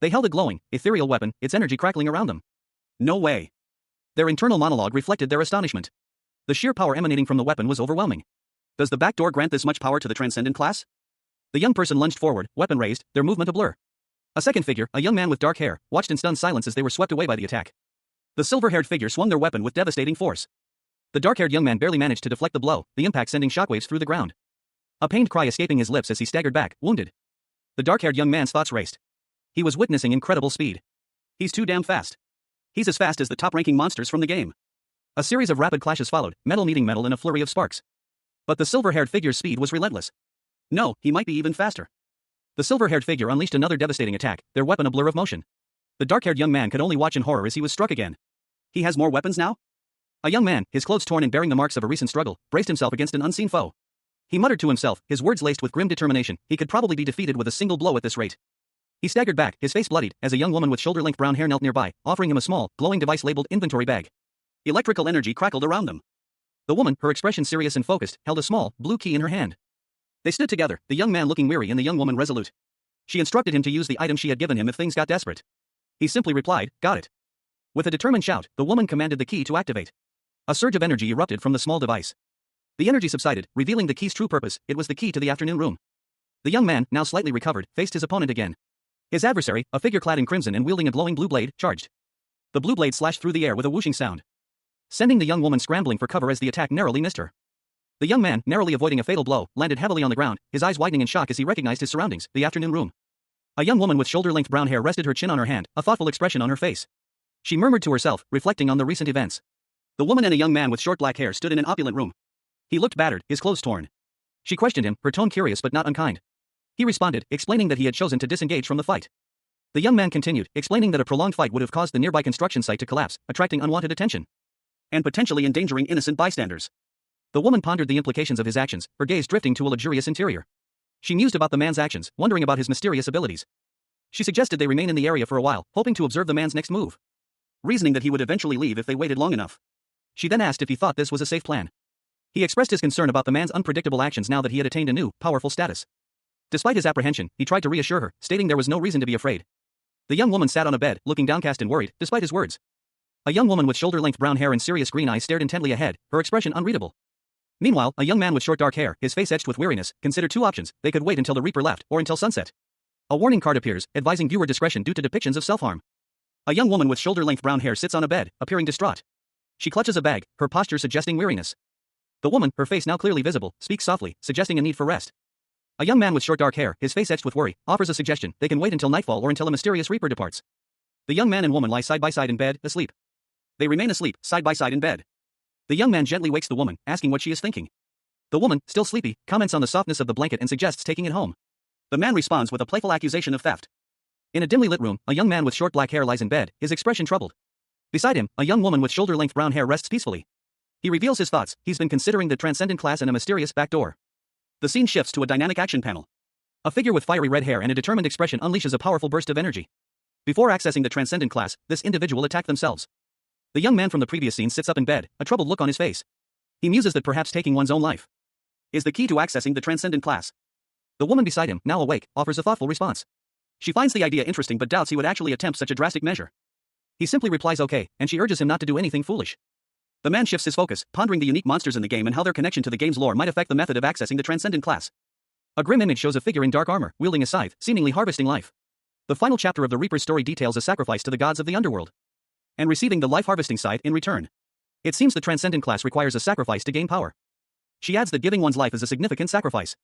They held a glowing, ethereal weapon, its energy crackling around them. No way. Their internal monologue reflected their astonishment. The sheer power emanating from the weapon was overwhelming. Does the back door grant this much power to the transcendent class? The young person lunged forward, weapon raised, their movement a blur. A second figure, a young man with dark hair, watched in stunned silence as they were swept away by the attack. The silver-haired figure swung their weapon with devastating force. The dark-haired young man barely managed to deflect the blow, the impact sending shockwaves through the ground. A pained cry escaping his lips as he staggered back, wounded. The dark-haired young man's thoughts raced. He was witnessing incredible speed. He's too damn fast. He's as fast as the top-ranking monsters from the game. A series of rapid clashes followed, metal meeting metal in a flurry of sparks. But the silver-haired figure's speed was relentless. No, he might be even faster. The silver-haired figure unleashed another devastating attack, their weapon a blur of motion. The dark-haired young man could only watch in horror as he was struck again. He has more weapons now? A young man, his clothes torn and bearing the marks of a recent struggle, braced himself against an unseen foe. He muttered to himself, his words laced with grim determination: he could probably be defeated with a single blow at this rate. He staggered back, his face bloodied, as a young woman with shoulder-length brown hair knelt nearby, offering him a small, glowing device labeled inventory bag. Electrical energy crackled around them. The woman, her expression serious and focused, held a small, blue key in her hand. They stood together, the young man looking weary and the young woman resolute. She instructed him to use the item she had given him if things got desperate. He simply replied, "Got it." With a determined shout, the woman commanded the key to activate. A surge of energy erupted from the small device. The energy subsided, revealing the key's true purpose: it was the key to the afternoon room. The young man, now slightly recovered, faced his opponent again. His adversary, a figure clad in crimson and wielding a glowing blue blade, charged. The blue blade slashed through the air with a whooshing sound, sending the young woman scrambling for cover as the attack narrowly missed her. The young man, narrowly avoiding a fatal blow, landed heavily on the ground, his eyes widening in shock as he recognized his surroundings, the afternoon room. A young woman with shoulder-length brown hair rested her chin on her hand, a thoughtful expression on her face. She murmured to herself, reflecting on the recent events. The woman and a young man with short black hair stood in an opulent room. He looked battered, his clothes torn. She questioned him, her tone curious but not unkind. He responded, explaining that he had chosen to disengage from the fight. The young man continued, explaining that a prolonged fight would have caused the nearby construction site to collapse, attracting unwanted attention, and potentially endangering innocent bystanders. The woman pondered the implications of his actions, her gaze drifting to a luxurious interior. She mused about the man's actions, wondering about his mysterious abilities. She suggested they remain in the area for a while, hoping to observe the man's next move, reasoning that he would eventually leave if they waited long enough. She then asked if he thought this was a safe plan. He expressed his concern about the man's unpredictable actions now that he had attained a new, powerful status. Despite his apprehension, he tried to reassure her, stating there was no reason to be afraid. The young woman sat on a bed, looking downcast and worried, despite his words. A young woman with shoulder-length brown hair and serious green eyes stared intently ahead, her expression unreadable. Meanwhile, a young man with short dark hair, his face etched with weariness, considered two options: they could wait until the Reaper left, or until sunset. A warning card appears, advising viewer discretion due to depictions of self-harm. A young woman with shoulder-length brown hair sits on a bed, appearing distraught. She clutches a bag, her posture suggesting weariness. The woman, her face now clearly visible, speaks softly, suggesting a need for rest. A young man with short dark hair, his face etched with worry, offers a suggestion: they can wait until nightfall or until a mysterious Reaper departs. The young man and woman lie side by side in bed, asleep. They remain asleep, side by side in bed. The young man gently wakes the woman, asking what she is thinking. The woman, still sleepy, comments on the softness of the blanket and suggests taking it home. The man responds with a playful accusation of theft. In a dimly lit room, a young man with short black hair lies in bed, his expression troubled. Beside him, a young woman with shoulder-length brown hair rests peacefully. He reveals his thoughts. He's been considering the transcendent class and a mysterious back door. The scene shifts to a dynamic action panel. A figure with fiery red hair and a determined expression unleashes a powerful burst of energy. Before accessing the transcendent class, this individual attacked themselves. The young man from the previous scene sits up in bed, a troubled look on his face. He muses that perhaps taking one's own life is the key to accessing the transcendent class. The woman beside him, now awake, offers a thoughtful response. She finds the idea interesting but doubts he would actually attempt such a drastic measure. He simply replies okay, and she urges him not to do anything foolish. The man shifts his focus, pondering the unique monsters in the game and how their connection to the game's lore might affect the method of accessing the transcendent class. A grim image shows a figure in dark armor, wielding a scythe, seemingly harvesting life. The final chapter of the Reaper's story details a sacrifice to the gods of the underworld, and receiving the life-harvesting scythe in return. It seems the transcendent class requires a sacrifice to gain power. She adds that giving one's life is a significant sacrifice.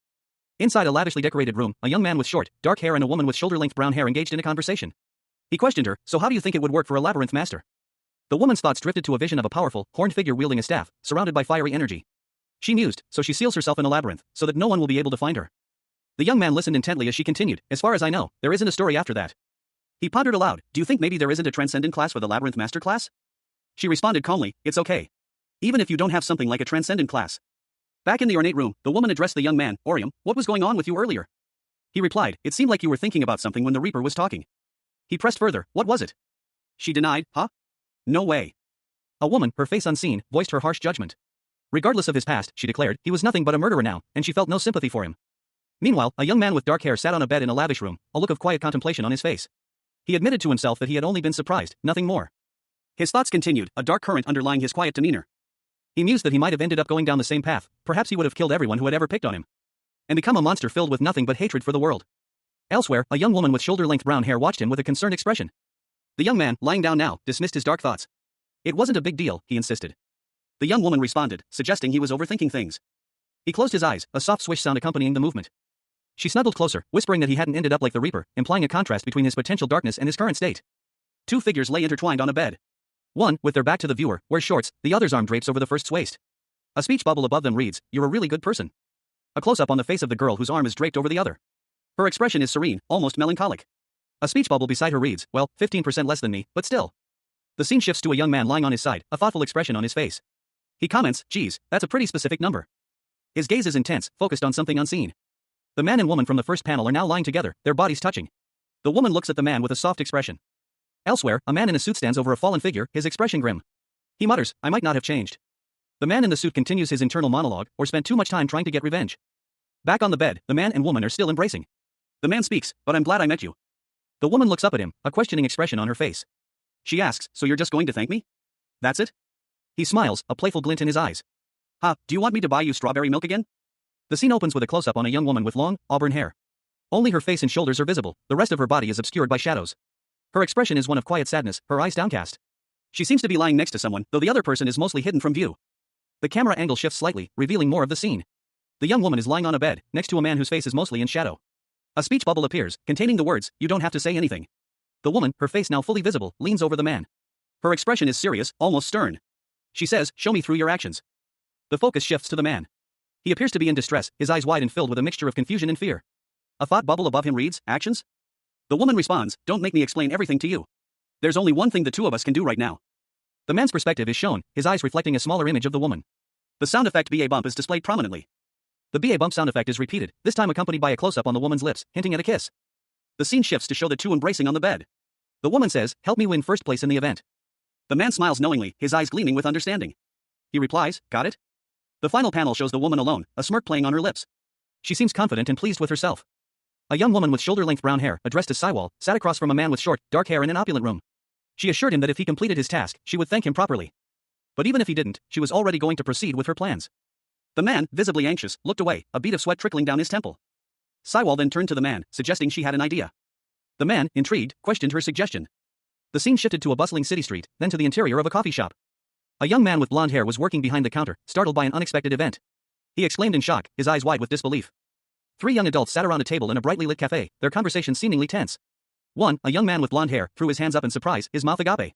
Inside a lavishly decorated room, a young man with short, dark hair and a woman with shoulder-length brown hair engaged in a conversation. He questioned her, so how do you think it would work for a labyrinth master? The woman's thoughts drifted to a vision of a powerful, horned figure wielding a staff, surrounded by fiery energy. She mused, so she seals herself in a labyrinth, so that no one will be able to find her. The young man listened intently as she continued, as far as I know, there isn't a story after that. He pondered aloud, do you think maybe there isn't a transcendent class for the labyrinth master class? She responded calmly, it's okay. Even if you don't have something like a transcendent class. Back in the ornate room, the woman addressed the young man, Orium, what was going on with you earlier? He replied, it seemed like you were thinking about something when the Reaper was talking. He pressed further, what was it? She denied, huh? No way. A woman, her face unseen, voiced her harsh judgment. Regardless of his past, she declared, he was nothing but a murderer now, and she felt no sympathy for him. Meanwhile, a young man with dark hair sat on a bed in a lavish room, a look of quiet contemplation on his face. He admitted to himself that he had only been surprised, nothing more. His thoughts continued, a dark current underlying his quiet demeanor. He mused that he might have ended up going down the same path, perhaps he would have killed everyone who had ever picked on him. And become a monster filled with nothing but hatred for the world. Elsewhere, a young woman with shoulder-length brown hair watched him with a concerned expression. The young man, lying down now, dismissed his dark thoughts. It wasn't a big deal, he insisted. The young woman responded, suggesting he was overthinking things. He closed his eyes, a soft swish sound accompanying the movement. She snuggled closer, whispering that he hadn't ended up like the Reaper, implying a contrast between his potential darkness and his current state. Two figures lay intertwined on a bed. One, with their back to the viewer, wears shorts, the other's arm drapes over the first's waist. A speech bubble above them reads, you're a really good person. A close-up on the face of the girl whose arm is draped over the other. Her expression is serene, almost melancholic. A speech bubble beside her reads, well, 15% less than me, but still. The scene shifts to a young man lying on his side, a thoughtful expression on his face. He comments, geez, that's a pretty specific number. His gaze is intense, focused on something unseen. The man and woman from the first panel are now lying together, their bodies touching. The woman looks at the man with a soft expression. Elsewhere, a man in a suit stands over a fallen figure, his expression grim. He mutters, I might not have changed. The man in the suit continues his internal monologue, or spent too much time trying to get revenge. Back on the bed, the man and woman are still embracing. The man speaks, but I'm glad I met you. The woman looks up at him, a questioning expression on her face. She asks, so you're just going to thank me? That's it? He smiles, a playful glint in his eyes. Do you want me to buy you strawberry milk again? The scene opens with a close-up on a young woman with long, auburn hair. Only her face and shoulders are visible, the rest of her body is obscured by shadows. Her expression is one of quiet sadness, her eyes downcast. She seems to be lying next to someone, though the other person is mostly hidden from view. The camera angle shifts slightly, revealing more of the scene. The young woman is lying on a bed, next to a man whose face is mostly in shadow. A speech bubble appears, containing the words, you don't have to say anything. The woman, her face now fully visible, leans over the man. Her expression is serious, almost stern. She says, show me through your actions. The focus shifts to the man. He appears to be in distress, his eyes wide and filled with a mixture of confusion and fear. A thought bubble above him reads, actions? The woman responds, don't make me explain everything to you. There's only one thing the two of us can do right now. The man's perspective is shown, his eyes reflecting a smaller image of the woman. The sound effect BA bump is displayed prominently. The BA bump sound effect is repeated, this time accompanied by a close-up on the woman's lips, hinting at a kiss. The scene shifts to show the two embracing on the bed. The woman says, help me win first place in the event. The man smiles knowingly, his eyes gleaming with understanding. He replies, got it? The final panel shows the woman alone, a smirk playing on her lips. She seems confident and pleased with herself. A young woman with shoulder-length brown hair, addressed as Sywall, sat across from a man with short, dark hair in an opulent room. She assured him that if he completed his task, she would thank him properly. But even if he didn't, she was already going to proceed with her plans. The man, visibly anxious, looked away, a bead of sweat trickling down his temple. Sywall then turned to the man, suggesting she had an idea. The man, intrigued, questioned her suggestion. The scene shifted to a bustling city street, then to the interior of a coffee shop. A young man with blonde hair was working behind the counter, startled by an unexpected event. He exclaimed in shock, his eyes wide with disbelief. Three young adults sat around a table in a brightly lit cafe, their conversation seemingly tense. One, a young man with blonde hair, threw his hands up in surprise, his mouth agape.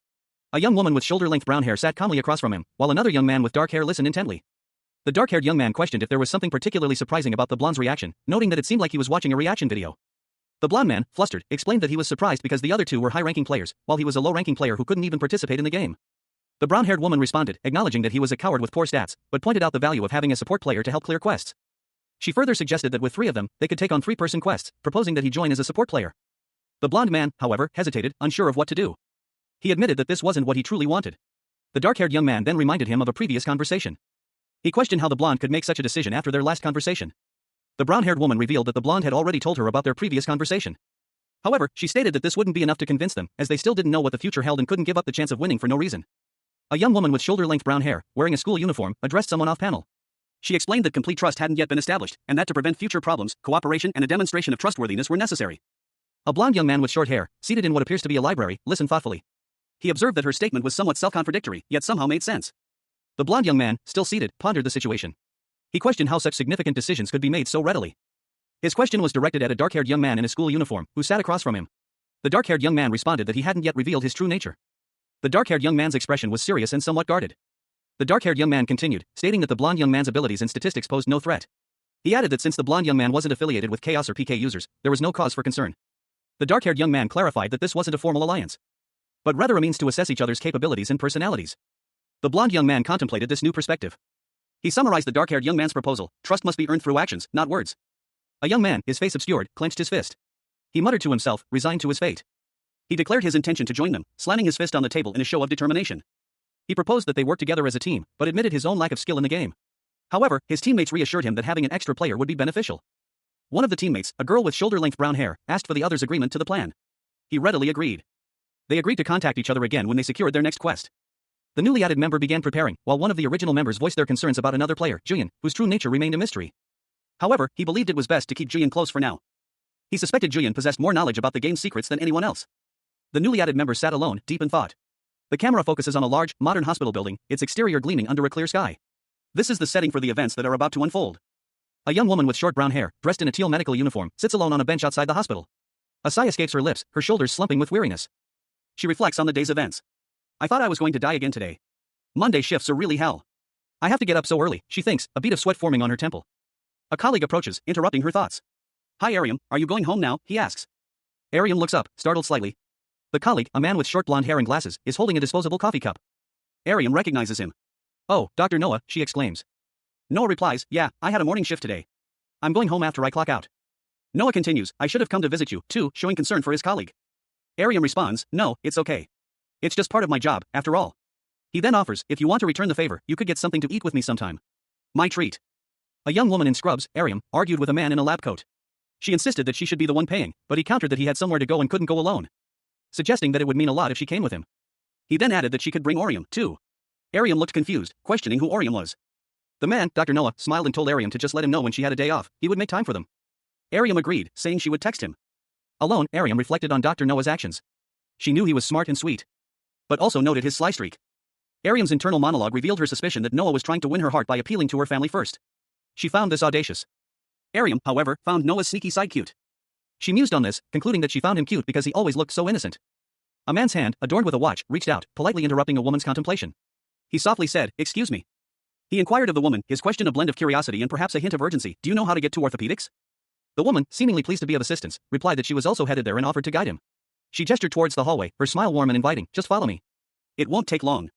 A young woman with shoulder-length brown hair sat calmly across from him, while another young man with dark hair listened intently. The dark-haired young man questioned if there was something particularly surprising about the blonde's reaction, noting that it seemed like he was watching a reaction video. The blonde man, flustered, explained that he was surprised because the other two were high-ranking players, while he was a low-ranking player who couldn't even participate in the game. The brown-haired woman responded, acknowledging that he was a coward with poor stats, but pointed out the value of having a support player to help clear quests. She further suggested that with 3 of them, they could take on 3-person quests, proposing that he join as a support player. The blonde man, however, hesitated, unsure of what to do. He admitted that this wasn't what he truly wanted. The dark-haired young man then reminded him of a previous conversation. He questioned how the blonde could make such a decision after their last conversation. The brown-haired woman revealed that the blonde had already told her about their previous conversation. However, she stated that this wouldn't be enough to convince them, as they still didn't know what the future held and couldn't give up the chance of winning for no reason. A young woman with shoulder-length brown hair, wearing a school uniform, addressed someone off-panel. She explained that complete trust hadn't yet been established, and that to prevent future problems, cooperation and a demonstration of trustworthiness were necessary. A blonde young man with short hair, seated in what appears to be a library, listened thoughtfully. He observed that her statement was somewhat self-contradictory, yet somehow made sense. The blonde young man, still seated, pondered the situation. He questioned how such significant decisions could be made so readily. His question was directed at a dark-haired young man in a school uniform, who sat across from him. The dark-haired young man responded that he hadn't yet revealed his true nature. The dark-haired young man's expression was serious and somewhat guarded. The dark-haired young man continued, stating that the blonde young man's abilities and statistics posed no threat. He added that since the blonde young man wasn't affiliated with Chaos or PK users, there was no cause for concern. The dark-haired young man clarified that this wasn't a formal alliance, but rather a means to assess each other's capabilities and personalities. The blonde young man contemplated this new perspective. He summarized the dark-haired young man's proposal: trust must be earned through actions, not words. A young man, his face obscured, clenched his fist. He muttered to himself, resigned to his fate. He declared his intention to join them, slamming his fist on the table in a show of determination. He proposed that they work together as a team, but admitted his own lack of skill in the game. However, his teammates reassured him that having an extra player would be beneficial. One of the teammates, a girl with shoulder-length brown hair, asked for the other's agreement to the plan. He readily agreed. They agreed to contact each other again when they secured their next quest. The newly added member began preparing, while one of the original members voiced their concerns about another player, Julian, whose true nature remained a mystery. However, he believed it was best to keep Julian close for now. He suspected Julian possessed more knowledge about the game's secrets than anyone else. The newly added member sat alone, deep in thought. The camera focuses on a large, modern hospital building, its exterior gleaming under a clear sky. This is the setting for the events that are about to unfold. A young woman with short brown hair, dressed in a teal medical uniform, sits alone on a bench outside the hospital. A sigh escapes her lips, her shoulders slumping with weariness. She reflects on the day's events. I thought I was going to die again today. Monday shifts are really hell. I have to get up so early, she thinks, a bead of sweat forming on her temple. A colleague approaches, interrupting her thoughts. Hi Ariam, are you going home now? He asks. Ariam looks up, startled slightly. The colleague, a man with short blonde hair and glasses, is holding a disposable coffee cup. Ariam recognizes him. Oh, Dr. Noah, she exclaims. Noah replies, yeah, I had a morning shift today. I'm going home after I clock out. Noah continues, I should have come to visit you, too, showing concern for his colleague. Ariam responds, no, it's okay. It's just part of my job, after all. He then offers, if you want to return the favor, you could get something to eat with me sometime. My treat. A young woman in scrubs, Ariam, argued with a man in a lab coat. She insisted that she should be the one paying, but he countered that he had somewhere to go and couldn't go alone, suggesting that it would mean a lot if she came with him. He then added that she could bring Oriam, too. Ariam looked confused, questioning who Oriam was. The man, Dr. Noah, smiled and told Ariam to just let him know when she had a day off, he would make time for them. Ariam agreed, saying she would text him. Alone, Ariam reflected on Dr. Noah's actions. She knew he was smart and sweet, but also noted his sly streak. Ariam's internal monologue revealed her suspicion that Noah was trying to win her heart by appealing to her family first. She found this audacious. Ariam, however, found Noah's sneaky side cute. She mused on this, concluding that she found him cute because he always looked so innocent. A man's hand, adorned with a watch, reached out, politely interrupting a woman's contemplation. He softly said, excuse me. He inquired of the woman, his question a blend of curiosity and perhaps a hint of urgency. Do you know how to get to orthopedics? The woman, seemingly pleased to be of assistance, replied that she was also headed there and offered to guide him. She gestured towards the hallway, her smile warm and inviting. Just follow me. It won't take long.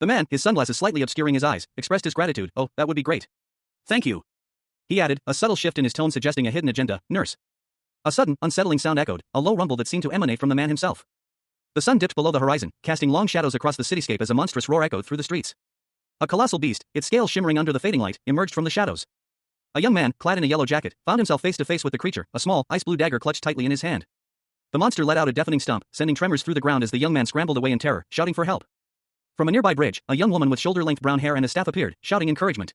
The man, his sunglasses slightly obscuring his eyes, expressed his gratitude. Oh, that would be great. Thank you. He added, a subtle shift in his tone suggesting a hidden agenda. Nurse. A sudden, unsettling sound echoed, a low rumble that seemed to emanate from the man himself. The sun dipped below the horizon, casting long shadows across the cityscape as a monstrous roar echoed through the streets. A colossal beast, its scales shimmering under the fading light, emerged from the shadows. A young man, clad in a yellow jacket, found himself face to face with the creature, a small, ice-blue dagger clutched tightly in his hand. The monster let out a deafening stomp, sending tremors through the ground as the young man scrambled away in terror, shouting for help. From a nearby bridge, a young woman with shoulder-length brown hair and a staff appeared, shouting encouragement.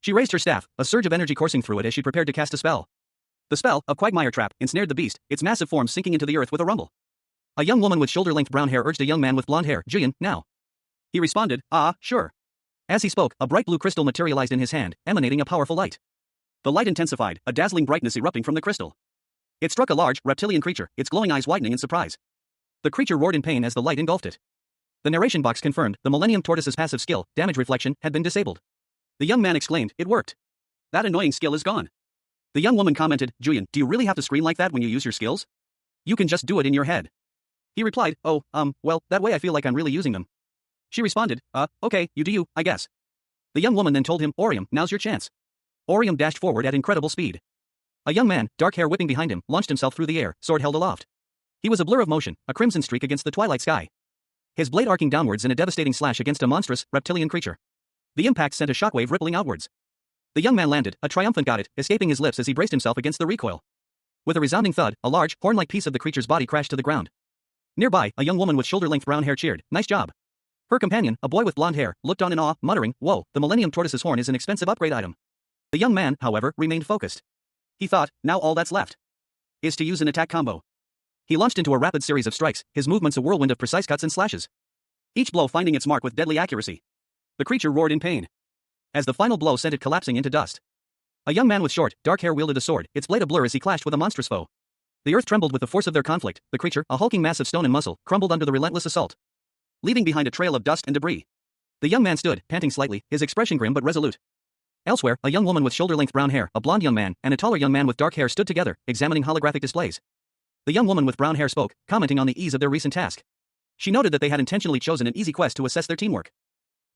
She raised her staff, a surge of energy coursing through it as she prepared to cast a spell. The spell, a quagmire trap, ensnared the beast, its massive form sinking into the earth with a rumble. A young woman with shoulder-length brown hair urged a young man with blonde hair, Julian, now. He responded, sure. As he spoke, a bright blue crystal materialized in his hand, emanating a powerful light. The light intensified, a dazzling brightness erupting from the crystal. It struck a large, reptilian creature, its glowing eyes widening in surprise. The creature roared in pain as the light engulfed it. The narration box confirmed, the Millennium Tortoise's passive skill, damage reflection, had been disabled. The young man exclaimed, "It worked. That annoying skill is gone." The young woman commented, "Julian, do you really have to scream like that when you use your skills? You can just do it in your head." He replied, "Oh, well, that way I feel like I'm really using them." She responded, "Okay, you do you, I guess." The young woman then told him, "Orium, now's your chance." Orium dashed forward at incredible speed. A young man, dark hair whipping behind him, launched himself through the air, sword held aloft. He was a blur of motion, a crimson streak against the twilight sky. His blade arcing downwards in a devastating slash against a monstrous, reptilian creature. The impact sent a shockwave rippling outwards. The young man landed, a triumphant got it, escaping his lips as he braced himself against the recoil. With a resounding thud, a large, horn-like piece of the creature's body crashed to the ground. Nearby, a young woman with shoulder-length brown hair cheered, "Nice job." Her companion, a boy with blonde hair, looked on in awe, muttering, "Whoa, the Millennium Tortoise's horn is an expensive upgrade item." The young man, however, remained focused. He thought, now all that's left is to use an attack combo. He launched into a rapid series of strikes, his movements a whirlwind of precise cuts and slashes. Each blow finding its mark with deadly accuracy. The creature roared in pain as the final blow sent it collapsing into dust. A young man with short, dark hair wielded a sword, its blade a blur as he clashed with a monstrous foe. The earth trembled with the force of their conflict. The creature, a hulking mass of stone and muscle, crumbled under the relentless assault, leaving behind a trail of dust and debris. The young man stood, panting slightly, his expression grim but resolute. Elsewhere, a young woman with shoulder-length brown hair, a blonde young man, and a taller young man with dark hair stood together, examining holographic displays. The young woman with brown hair spoke, commenting on the ease of their recent task. She noted that they had intentionally chosen an easy quest to assess their teamwork.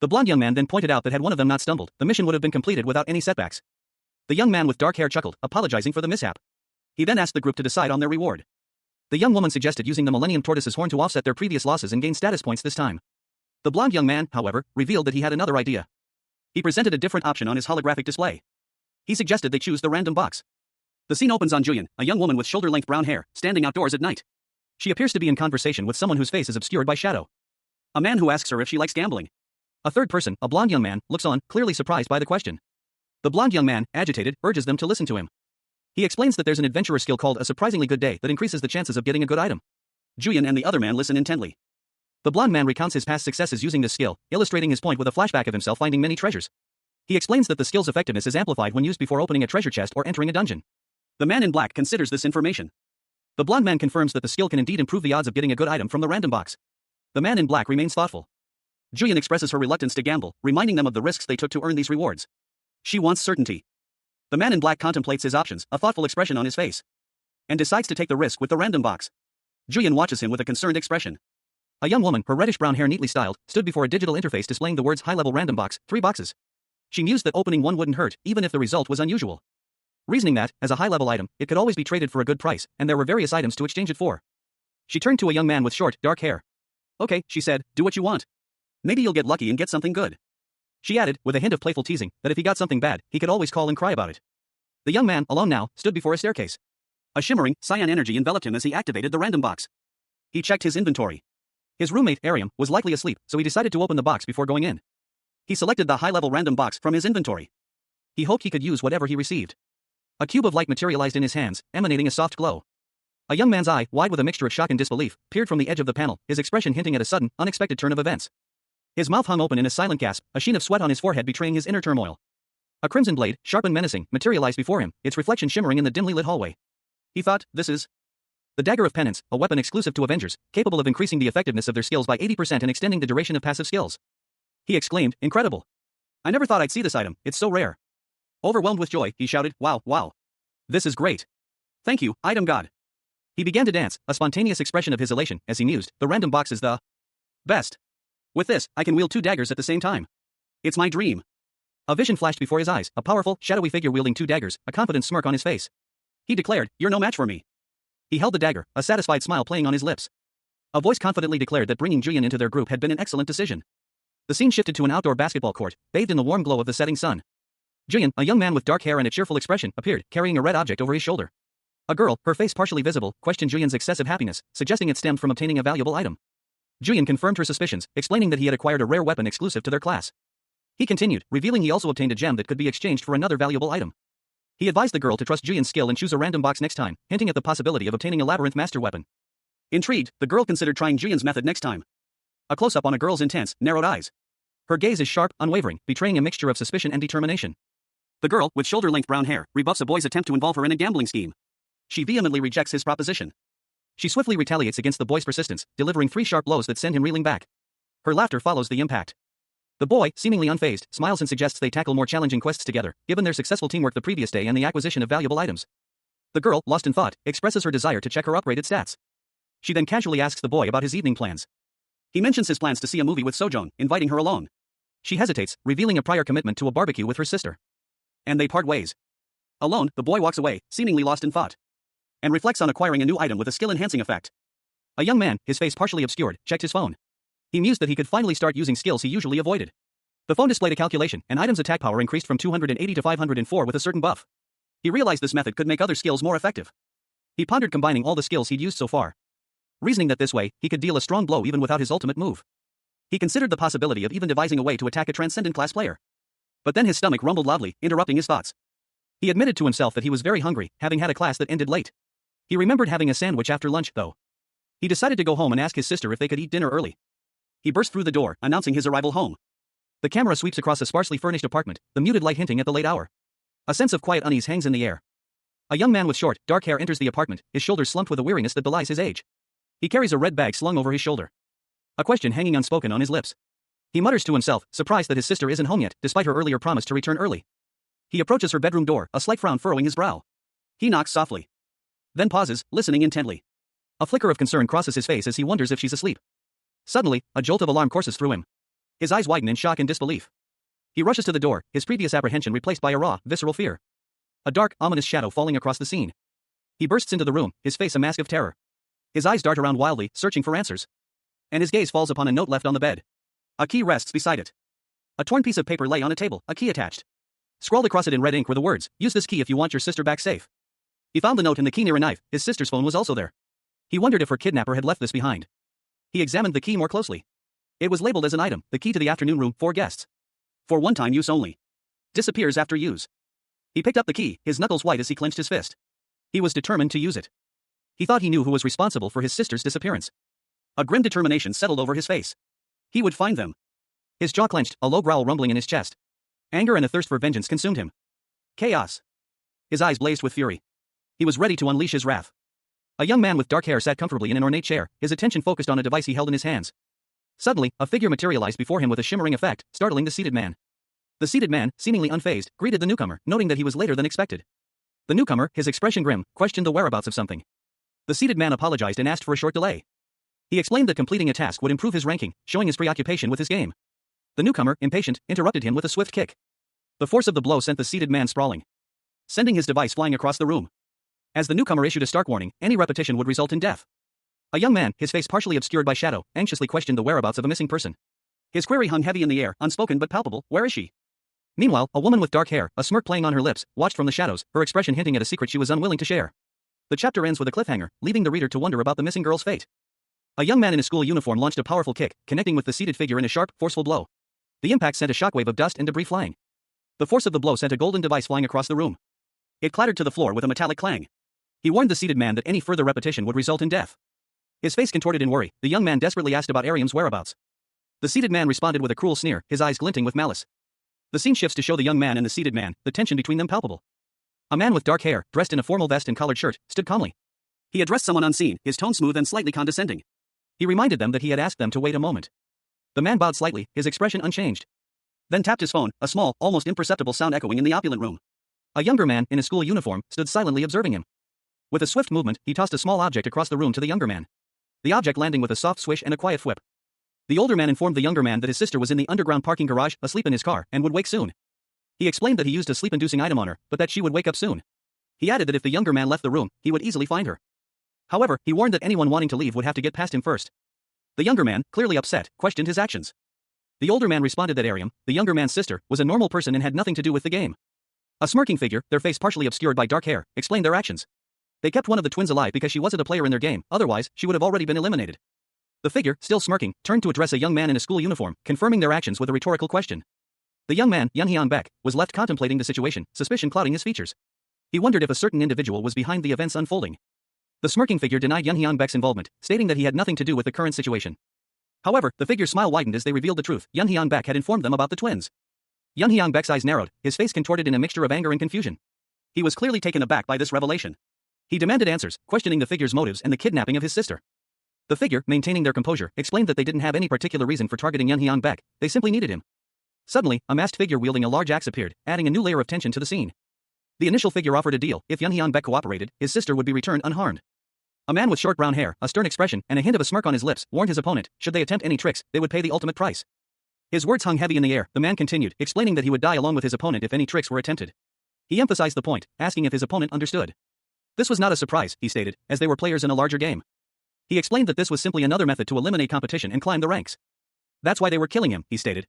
The blonde young man then pointed out that had one of them not stumbled, the mission would have been completed without any setbacks. The young man with dark hair chuckled, apologizing for the mishap. He then asked the group to decide on their reward. The young woman suggested using the Millennium Tortoise's horn to offset their previous losses and gain status points this time. The blonde young man, however, revealed that he had another idea. He presented a different option on his holographic display. He suggested they choose the random box. The scene opens on Julian, a young woman with shoulder-length brown hair, standing outdoors at night. She appears to be in conversation with someone whose face is obscured by shadow. A man who asks her if she likes gambling. A third person, a blonde young man, looks on, clearly surprised by the question. The blonde young man, agitated, urges them to listen to him. He explains that there's an adventurer skill called a surprisingly good day that increases the chances of getting a good item. Julian and the other man listen intently. The blonde man recounts his past successes using this skill, illustrating his point with a flashback of himself finding many treasures. He explains that the skill's effectiveness is amplified when used before opening a treasure chest or entering a dungeon. The man in black considers this information. The blonde man confirms that the skill can indeed improve the odds of getting a good item from the random box. The man in black remains thoughtful. Julian expresses her reluctance to gamble, reminding them of the risks they took to earn these rewards. She wants certainty. The man in black contemplates his options, a thoughtful expression on his face, and decides to take the risk with the random box. Julian watches him with a concerned expression. A young woman, her reddish-brown hair neatly styled, stood before a digital interface displaying the words high-level random box, 3 boxes. She mused that opening one wouldn't hurt, even if the result was unusual. Reasoning that, as a high-level item, it could always be traded for a good price, and there were various items to exchange it for. She turned to a young man with short, dark hair. "Okay," she said, "do what you want. Maybe you'll get lucky and get something good." She added, with a hint of playful teasing, that if he got something bad, he could always call and cry about it. The young man, alone now, stood before a staircase. A shimmering, cyan energy enveloped him as he activated the random box. He checked his inventory. His roommate, Ariam, was likely asleep, so he decided to open the box before going in. He selected the high-level random box from his inventory. He hoped he could use whatever he received. A cube of light materialized in his hands, emanating a soft glow. A young man's eye, wide with a mixture of shock and disbelief, peered from the edge of the panel, his expression hinting at a sudden, unexpected turn of events. His mouth hung open in a silent gasp, a sheen of sweat on his forehead betraying his inner turmoil. A crimson blade, sharp and menacing, materialized before him, its reflection shimmering in the dimly lit hallway. He thought, this is the Dagger of Penance, a weapon exclusive to Avengers, capable of increasing the effectiveness of their skills by 80% and extending the duration of passive skills. He exclaimed, "Incredible. I never thought I'd see this item, it's so rare." Overwhelmed with joy, he shouted, wow. This is great. Thank you, item god." He began to dance, a spontaneous expression of his elation, as he mused, the random box is the best. With this, I can wield 2 daggers at the same time. It's my dream. A vision flashed before his eyes, a powerful, shadowy figure wielding 2 daggers, a confident smirk on his face. He declared, "You're no match for me." He held the dagger, a satisfied smile playing on his lips. A voice confidently declared that bringing Julian into their group had been an excellent decision. The scene shifted to an outdoor basketball court, bathed in the warm glow of the setting sun. Julian, a young man with dark hair and a cheerful expression, appeared, carrying a red object over his shoulder. A girl, her face partially visible, questioned Julian's excessive happiness, suggesting it stemmed from obtaining a valuable item. Julian confirmed her suspicions, explaining that he had acquired a rare weapon exclusive to their class. He continued, revealing he also obtained a gem that could be exchanged for another valuable item. He advised the girl to trust Julian's skill and choose a random box next time, hinting at the possibility of obtaining a labyrinth master weapon. Intrigued, the girl considered trying Julian's method next time. A close-up on a girl's intense, narrowed eyes. Her gaze is sharp, unwavering, betraying a mixture of suspicion and determination. The girl, with shoulder-length brown hair, rebuffs a boy's attempt to involve her in a gambling scheme. She vehemently rejects his proposition. She swiftly retaliates against the boy's persistence, delivering 3 sharp blows that send him reeling back. Her laughter follows the impact. The boy, seemingly unfazed, smiles and suggests they tackle more challenging quests together, given their successful teamwork the previous day and the acquisition of valuable items. The girl, lost in thought, expresses her desire to check her upgraded stats. She then casually asks the boy about his evening plans. He mentions his plans to see a movie with Sojong, inviting her along. She hesitates, revealing a prior commitment to a barbecue with her sister. And they part ways. Alone, the boy walks away, seemingly lost in thought, and reflects on acquiring a new item with a skill-enhancing effect. A young man, his face partially obscured, checked his phone. He mused that he could finally start using skills he usually avoided. The phone displayed a calculation, and item's attack power increased from 280 to 504 with a certain buff. He realized this method could make other skills more effective. He pondered combining all the skills he'd used so far, reasoning that this way, he could deal a strong blow even without his ultimate move. He considered the possibility of even devising a way to attack a transcendent class player. But then his stomach rumbled loudly, interrupting his thoughts. He admitted to himself that he was very hungry, having had a class that ended late. He remembered having a sandwich after lunch, though. He decided to go home and ask his sister if they could eat dinner early. He burst through the door, announcing his arrival home. The camera sweeps across a sparsely furnished apartment, the muted light hinting at the late hour. A sense of quiet unease hangs in the air. A young man with short, dark hair enters the apartment, his shoulders slumped with a weariness that belies his age. He carries a red bag slung over his shoulder, a question hanging unspoken on his lips. He mutters to himself, surprised that his sister isn't home yet, despite her earlier promise to return early. He approaches her bedroom door, a slight frown furrowing his brow. He knocks softly, then pauses, listening intently. A flicker of concern crosses his face as he wonders if she's asleep. Suddenly, a jolt of alarm courses through him. His eyes widen in shock and disbelief. He rushes to the door, his previous apprehension replaced by a raw, visceral fear. A dark, ominous shadow falling across the scene. He bursts into the room, his face a mask of terror. His eyes dart around wildly, searching for answers. And his gaze falls upon a note left on the bed. A key rests beside it. A torn piece of paper lay on a table, a key attached. Scrawled across it in red ink were the words, "Use this key if you want your sister back safe." He found the note and the key near a knife, his sister's phone was also there. He wondered if her kidnapper had left this behind. He examined the key more closely. It was labeled as an item, the key to the afternoon room, for guests. For one-time use only. Disappears after use. He picked up the key, his knuckles white as he clenched his fist. He was determined to use it. He thought he knew who was responsible for his sister's disappearance. A grim determination settled over his face. He would find them. His jaw clenched, a low growl rumbling in his chest. Anger and a thirst for vengeance consumed him. Chaos. His eyes blazed with fury. He was ready to unleash his wrath. A young man with dark hair sat comfortably in an ornate chair, his attention focused on a device he held in his hands. Suddenly, a figure materialized before him with a shimmering effect, startling the seated man. The seated man, seemingly unfazed, greeted the newcomer, noting that he was later than expected. The newcomer, his expression grim, questioned the whereabouts of something. The seated man apologized and asked for a short delay. He explained that completing a task would improve his ranking, showing his preoccupation with his game. The newcomer, impatient, interrupted him with a swift kick. The force of the blow sent the seated man sprawling, sending his device flying across the room. As the newcomer issued a stark warning, any repetition would result in death. A young man, his face partially obscured by shadow, anxiously questioned the whereabouts of a missing person. His query hung heavy in the air, unspoken but palpable, "Where is she?" Meanwhile, a woman with dark hair, a smirk playing on her lips, watched from the shadows, her expression hinting at a secret she was unwilling to share. The chapter ends with a cliffhanger, leaving the reader to wonder about the missing girl's fate. A young man in a school uniform launched a powerful kick, connecting with the seated figure in a sharp, forceful blow. The impact sent a shockwave of dust and debris flying. The force of the blow sent a golden device flying across the room. It clattered to the floor with a metallic clang. He warned the seated man that any further repetition would result in death. His face contorted in worry, the young man desperately asked about Ariam's whereabouts. The seated man responded with a cruel sneer, his eyes glinting with malice. The scene shifts to show the young man and the seated man, the tension between them palpable. A man with dark hair, dressed in a formal vest and collared shirt, stood calmly. He addressed someone unseen, his tone smooth and slightly condescending. He reminded them that he had asked them to wait a moment. The man bowed slightly, his expression unchanged. Then tapped his phone, a small, almost imperceptible sound echoing in the opulent room. A younger man, in a school uniform, stood silently observing him. With a swift movement, he tossed a small object across the room to the younger man. The object landing with a soft swish and a quiet whip. The older man informed the younger man that his sister was in the underground parking garage, asleep in his car, and would wake soon. He explained that he used a sleep-inducing item on her, but that she would wake up soon. He added that if the younger man left the room, he would easily find her. However, he warned that anyone wanting to leave would have to get past him first. The younger man, clearly upset, questioned his actions. The older man responded that Ariam, the younger man's sister, was a normal person and had nothing to do with the game. A smirking figure, their face partially obscured by dark hair, explained their actions. They kept one of the twins alive because she wasn't a player in their game, otherwise, she would have already been eliminated. The figure, still smirking, turned to address a young man in a school uniform, confirming their actions with a rhetorical question. The young man, Yunhyun Baek, was left contemplating the situation, suspicion clouding his features. He wondered if a certain individual was behind the events unfolding. The smirking figure denied Yunhyun Baek's involvement, stating that he had nothing to do with the current situation. However, the figure's smile widened as they revealed the truth. Yunhyun Baek had informed them about the twins. Yunhyun Baek's eyes narrowed, his face contorted in a mixture of anger and confusion. He was clearly taken aback by this revelation. He demanded answers, questioning the figure's motives and the kidnapping of his sister. The figure, maintaining their composure, explained that they didn't have any particular reason for targeting Yunhyun Baek, they simply needed him. Suddenly, a masked figure wielding a large axe appeared, adding a new layer of tension to the scene. The initial figure offered a deal: if Yunhyun Baek cooperated, his sister would be returned unharmed. A man with short brown hair, a stern expression, and a hint of a smirk on his lips warned his opponent, should they attempt any tricks, they would pay the ultimate price. His words hung heavy in the air. The man continued, explaining that he would die along with his opponent if any tricks were attempted. He emphasized the point, asking if his opponent understood. This was not a surprise, he stated, as they were players in a larger game. He explained that this was simply another method to eliminate competition and climb the ranks. That's why they were killing him, he stated.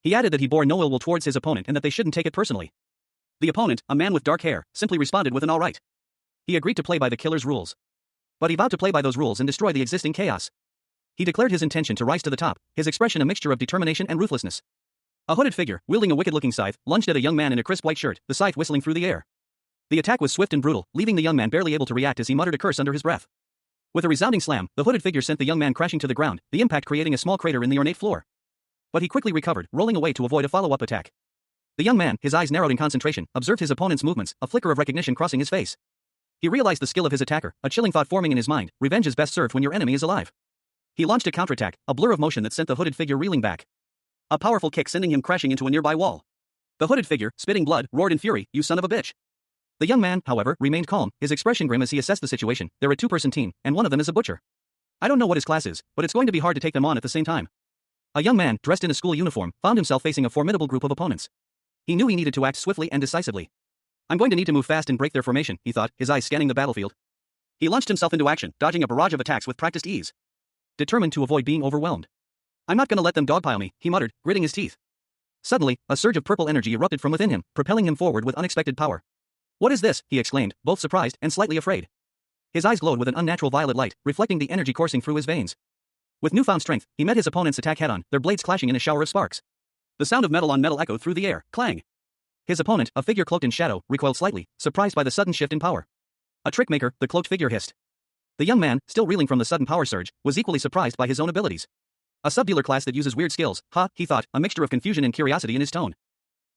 He added that he bore no ill will towards his opponent and that they shouldn't take it personally. The opponent, a man with dark hair, simply responded with an alright. He agreed to play by the killer's rules. But he vowed to play by those rules and destroy the existing chaos. He declared his intention to rise to the top, his expression a mixture of determination and ruthlessness. A hooded figure, wielding a wicked-looking scythe, lunged at a young man in a crisp white shirt, the scythe whistling through the air. The attack was swift and brutal, leaving the young man barely able to react as he muttered a curse under his breath. With a resounding slam, the hooded figure sent the young man crashing to the ground, the impact creating a small crater in the ornate floor. But he quickly recovered, rolling away to avoid a follow-up attack. The young man, his eyes narrowed in concentration, observed his opponent's movements, a flicker of recognition crossing his face. He realized the skill of his attacker, a chilling thought forming in his mind: revenge is best served when your enemy is alive. He launched a counterattack, a blur of motion that sent the hooded figure reeling back. A powerful kick sending him crashing into a nearby wall. The hooded figure, spitting blood, roared in fury, "You son of a bitch." The young man, however, remained calm, his expression grim as he assessed the situation. They're a two-person team, and one of them is a butcher. I don't know what his class is, but it's going to be hard to take them on at the same time. A young man, dressed in a school uniform, found himself facing a formidable group of opponents. He knew he needed to act swiftly and decisively. I'm going to need to move fast and break their formation, he thought, his eyes scanning the battlefield. He launched himself into action, dodging a barrage of attacks with practiced ease. Determined to avoid being overwhelmed. I'm not gonna let them dogpile me, he muttered, gritting his teeth. Suddenly, a surge of purple energy erupted from within him, propelling him forward with unexpected power. What is this? He exclaimed, both surprised and slightly afraid. His eyes glowed with an unnatural violet light, reflecting the energy coursing through his veins. With newfound strength, he met his opponent's attack head-on, their blades clashing in a shower of sparks. The sound of metal on metal echoed through the air, clang. His opponent, a figure cloaked in shadow, recoiled slightly, surprised by the sudden shift in power. A trickmaker, the cloaked figure hissed. The young man, still reeling from the sudden power surge, was equally surprised by his own abilities. A subdealer class that uses weird skills, he thought, a mixture of confusion and curiosity in his tone.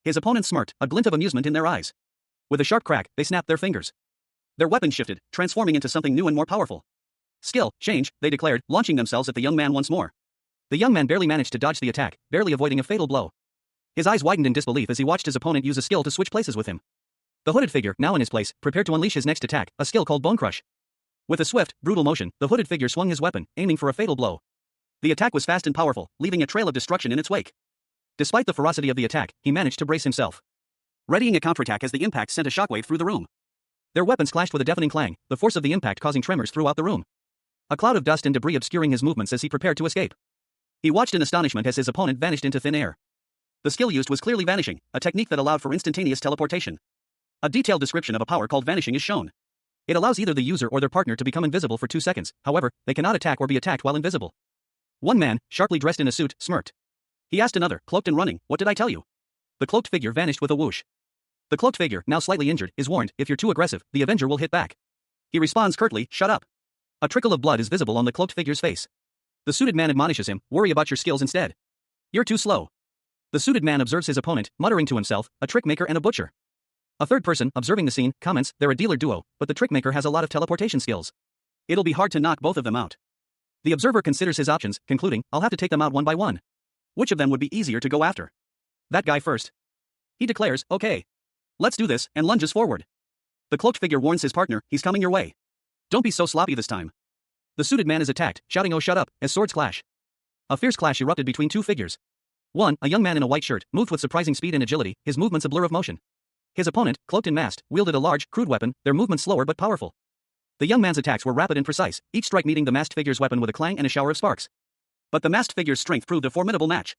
His opponent smirked, a glint of amusement in their eyes. With a sharp crack, they snapped their fingers. Their weapons shifted, transforming into something new and more powerful. Skill, change, they declared, launching themselves at the young man once more. The young man barely managed to dodge the attack, barely avoiding a fatal blow. His eyes widened in disbelief as he watched his opponent use a skill to switch places with him. The hooded figure, now in his place, prepared to unleash his next attack, a skill called Bone Crush. With a swift, brutal motion, the hooded figure swung his weapon, aiming for a fatal blow. The attack was fast and powerful, leaving a trail of destruction in its wake. Despite the ferocity of the attack, he managed to brace himself, readying a counterattack as the impact sent a shockwave through the room. Their weapons clashed with a deafening clang, the force of the impact causing tremors throughout the room. A cloud of dust and debris obscuring his movements as he prepared to escape. He watched in astonishment as his opponent vanished into thin air. The skill used was clearly vanishing, a technique that allowed for instantaneous teleportation. A detailed description of a power called vanishing is shown. It allows either the user or their partner to become invisible for 2 seconds, however, they cannot attack or be attacked while invisible. One man, sharply dressed in a suit, smirked. He asked another, cloaked and running, "What did I tell you?" The cloaked figure vanished with a whoosh. The cloaked figure, now slightly injured, is warned, if you're too aggressive, the Avenger will hit back. He responds curtly, "Shut up." A trickle of blood is visible on the cloaked figure's face. The suited man admonishes him, "Worry about your skills instead. You're too slow." The suited man observes his opponent, muttering to himself, a trickmaker and a butcher. A third person, observing the scene, comments, "They're a dealer duo, but the trickmaker has a lot of teleportation skills. It'll be hard to knock both of them out." The observer considers his options, concluding, "I'll have to take them out one by one. Which of them would be easier to go after?" "That guy first." He declares, "Okay. Let's do this," and lunges forward. The cloaked figure warns his partner, "He's coming your way. Don't be so sloppy this time." The suited man is attacked, shouting, "Oh shut up," as swords clash. A fierce clash erupted between two figures. One, a young man in a white shirt, moved with surprising speed and agility, his movements a blur of motion. His opponent, cloaked and masked, wielded a large, crude weapon, their movements slower but powerful. The young man's attacks were rapid and precise, each strike meeting the masked figure's weapon with a clang and a shower of sparks. But the masked figure's strength proved a formidable match.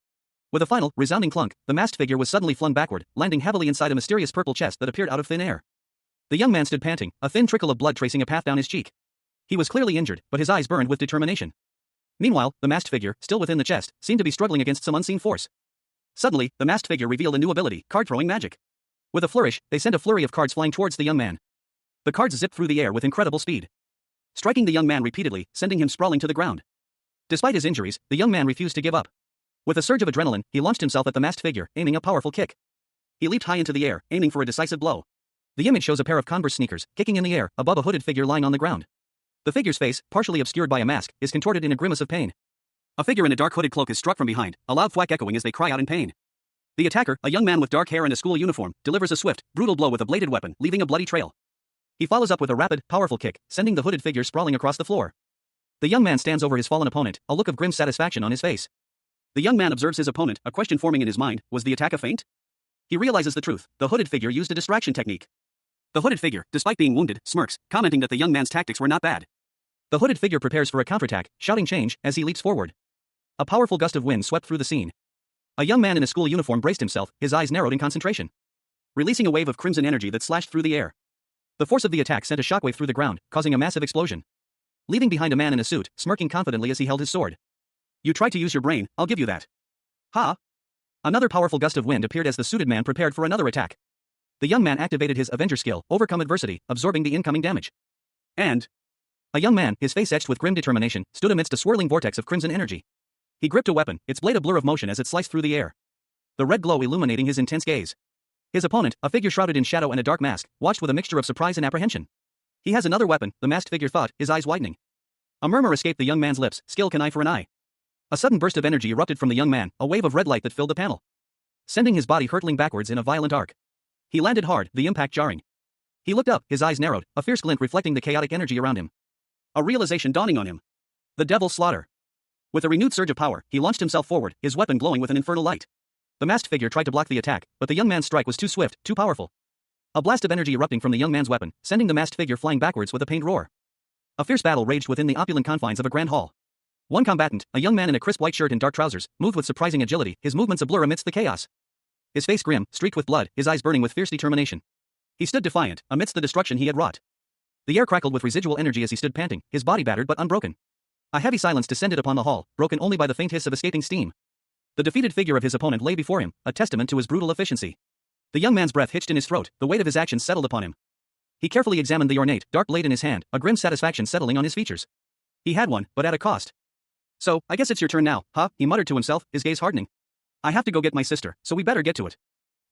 With a final, resounding clunk, the masked figure was suddenly flung backward, landing heavily inside a mysterious purple chest that appeared out of thin air. The young man stood panting, a thin trickle of blood tracing a path down his cheek. He was clearly injured, but his eyes burned with determination. Meanwhile, the masked figure, still within the chest, seemed to be struggling against some unseen force. Suddenly, the masked figure revealed a new ability, card-throwing magic. With a flourish, they sent a flurry of cards flying towards the young man. The cards zipped through the air with incredible speed, striking the young man repeatedly, sending him sprawling to the ground. Despite his injuries, the young man refused to give up. With a surge of adrenaline, he launched himself at the masked figure, aiming a powerful kick. He leaped high into the air, aiming for a decisive blow. The image shows a pair of Converse sneakers, kicking in the air, above a hooded figure lying on the ground. The figure's face, partially obscured by a mask, is contorted in a grimace of pain. A figure in a dark hooded cloak is struck from behind, a loud thwack echoing as they cry out in pain. The attacker, a young man with dark hair and a school uniform, delivers a swift, brutal blow with a bladed weapon, leaving a bloody trail. He follows up with a rapid, powerful kick, sending the hooded figure sprawling across the floor. The young man stands over his fallen opponent, a look of grim satisfaction on his face. The young man observes his opponent, a question forming in his mind: was the attack a feint? He realizes the truth: the hooded figure used a distraction technique. The hooded figure, despite being wounded, smirks, commenting that the young man's tactics were not bad. The hooded figure prepares for a counterattack, shouting change as he leaps forward. A powerful gust of wind swept through the scene. A young man in a school uniform braced himself, his eyes narrowed in concentration, releasing a wave of crimson energy that slashed through the air. The force of the attack sent a shockwave through the ground, causing a massive explosion, leaving behind a man in a suit, smirking confidently as he held his sword. You tried to use your brain, I'll give you that. Ha! Another powerful gust of wind appeared as the suited man prepared for another attack. The young man activated his Avenger skill, overcome adversity, absorbing the incoming damage. And a young man, his face etched with grim determination, stood amidst a swirling vortex of crimson energy. He gripped a weapon, its blade a blur of motion as it sliced through the air, the red glow illuminating his intense gaze. His opponent, a figure shrouded in shadow and a dark mask, watched with a mixture of surprise and apprehension. He has another weapon, the masked figure thought, his eyes widening. A murmur escaped the young man's lips: skill can eye for an eye. A sudden burst of energy erupted from the young man, a wave of red light that filled the panel, sending his body hurtling backwards in a violent arc. He landed hard, the impact jarring. He looked up, his eyes narrowed, a fierce glint reflecting the chaotic energy around him. A realization dawning on him. The devil's slaughter. With a renewed surge of power, he launched himself forward, his weapon glowing with an infernal light. The masked figure tried to block the attack, but the young man's strike was too swift, too powerful. A blast of energy erupting from the young man's weapon, sending the masked figure flying backwards with a pained roar. A fierce battle raged within the opulent confines of a grand hall. One combatant, a young man in a crisp white shirt and dark trousers, moved with surprising agility, his movements a blur amidst the chaos. His face grim, streaked with blood, his eyes burning with fierce determination. He stood defiant, amidst the destruction he had wrought. The air crackled with residual energy as he stood panting, his body battered but unbroken. A heavy silence descended upon the hall, broken only by the faint hiss of escaping steam. The defeated figure of his opponent lay before him, a testament to his brutal efficiency. The young man's breath hitched in his throat, the weight of his actions settled upon him. He carefully examined the ornate, dark blade in his hand, a grim satisfaction settling on his features. He had won, but at a cost. So, I guess it's your turn now, huh? He muttered to himself, his gaze hardening. I have to go get my sister, so we better get to it.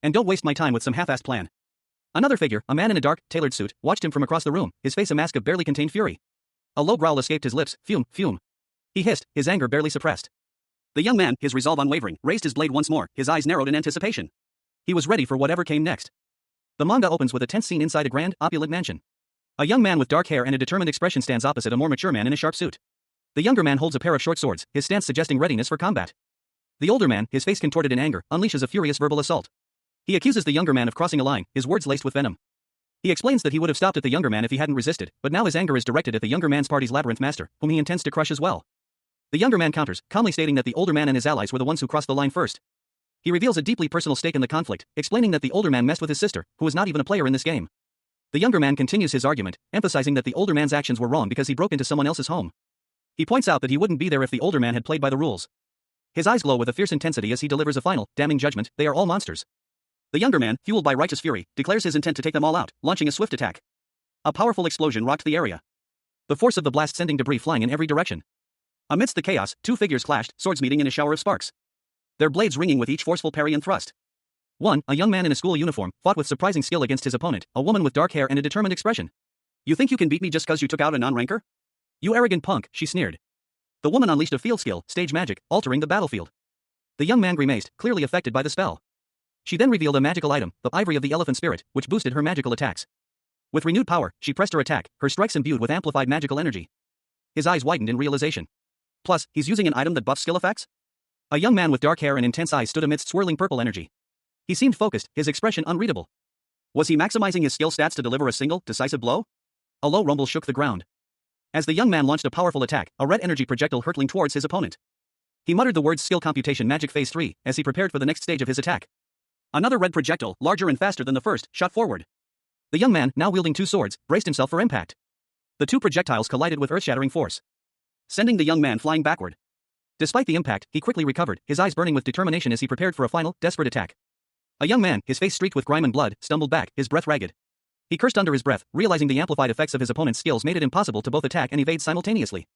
And don't waste my time with some half-assed plan. Another figure, a man in a dark, tailored suit, watched him from across the room, his face a mask of barely contained fury. A low growl escaped his lips: fume, fume. He hissed, his anger barely suppressed. The young man, his resolve unwavering, raised his blade once more, his eyes narrowed in anticipation. He was ready for whatever came next. The manga opens with a tense scene inside a grand, opulent mansion. A young man with dark hair and a determined expression stands opposite a more mature man in a sharp suit. The younger man holds a pair of short swords, his stance suggesting readiness for combat. The older man, his face contorted in anger, unleashes a furious verbal assault. He accuses the younger man of crossing a line, his words laced with venom. He explains that he would have stopped at the younger man if he hadn't resisted, but now his anger is directed at the younger man's party's labyrinth master, whom he intends to crush as well. The younger man counters, calmly stating that the older man and his allies were the ones who crossed the line first. He reveals a deeply personal stake in the conflict, explaining that the older man messed with his sister, who was not even a player in this game. The younger man continues his argument, emphasizing that the older man's actions were wrong because he broke into someone else's home. He points out that he wouldn't be there if the older man had played by the rules. His eyes glow with a fierce intensity as he delivers a final, damning judgment: they are all monsters. The younger man, fueled by righteous fury, declares his intent to take them all out, launching a swift attack. A powerful explosion rocked the area, the force of the blast sending debris flying in every direction. Amidst the chaos, two figures clashed, swords meeting in a shower of sparks, their blades ringing with each forceful parry and thrust. One, a young man in a school uniform, fought with surprising skill against his opponent, a woman with dark hair and a determined expression. You think you can beat me just 'cause you took out a non-ranker? You arrogant punk, she sneered. The woman unleashed a field skill, stage magic, altering the battlefield. The young man grimaced, clearly affected by the spell. She then revealed a magical item, the ivory of the elephant spirit, which boosted her magical attacks. With renewed power, she pressed her attack, her strikes imbued with amplified magical energy. His eyes widened in realization. Plus, he's using an item that buffs skill effects? A young man with dark hair and intense eyes stood amidst swirling purple energy. He seemed focused, his expression unreadable. Was he maximizing his skill stats to deliver a single, decisive blow? A low rumble shook the ground. As the young man launched a powerful attack, a red energy projectile hurtling towards his opponent. He muttered the words skill computation magic phase 3, as he prepared for the next stage of his attack. Another red projectile, larger and faster than the first, shot forward. The young man, now wielding two swords, braced himself for impact. The two projectiles collided with earth-shattering force, sending the young man flying backward. Despite the impact, he quickly recovered, his eyes burning with determination as he prepared for a final, desperate attack. A young man, his face streaked with grime and blood, stumbled back, his breath ragged. He cursed under his breath, realizing the amplified effects of his opponent's skills made it impossible to both attack and evade simultaneously.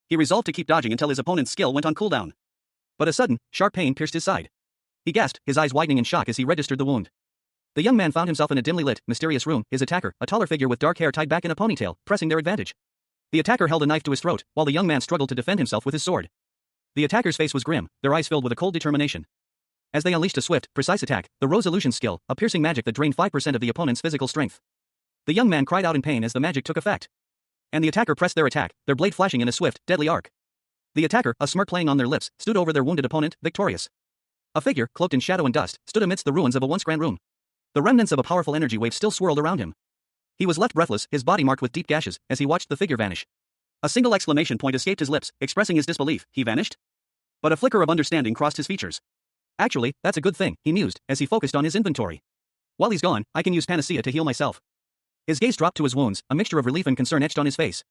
He resolved to keep dodging until his opponent's skill went on cooldown. But a sudden, sharp pain pierced his side. He gasped, his eyes widening in shock as he registered the wound. The young man found himself in a dimly lit, mysterious room, his attacker, a taller figure with dark hair tied back in a ponytail, pressing their advantage. The attacker held a knife to his throat, while the young man struggled to defend himself with his sword. The attacker's face was grim, their eyes filled with a cold determination. As they unleashed a swift, precise attack, the Rose illusion skill, a piercing magic that drained 5% of the opponent's physical strength. The young man cried out in pain as the magic took effect. And the attacker pressed their attack, their blade flashing in a swift, deadly arc. The attacker, a smirk playing on their lips, stood over their wounded opponent, victorious. A figure, cloaked in shadow and dust, stood amidst the ruins of a once grand room. The remnants of a powerful energy wave still swirled around him. He was left breathless, his body marked with deep gashes, as he watched the figure vanish. A single exclamation point escaped his lips, expressing his disbelief. He vanished? But a flicker of understanding crossed his features. Actually, that's a good thing, he mused, as he focused on his inventory. While he's gone, I can use panacea to heal myself. His gaze dropped to his wounds, a mixture of relief and concern etched on his face.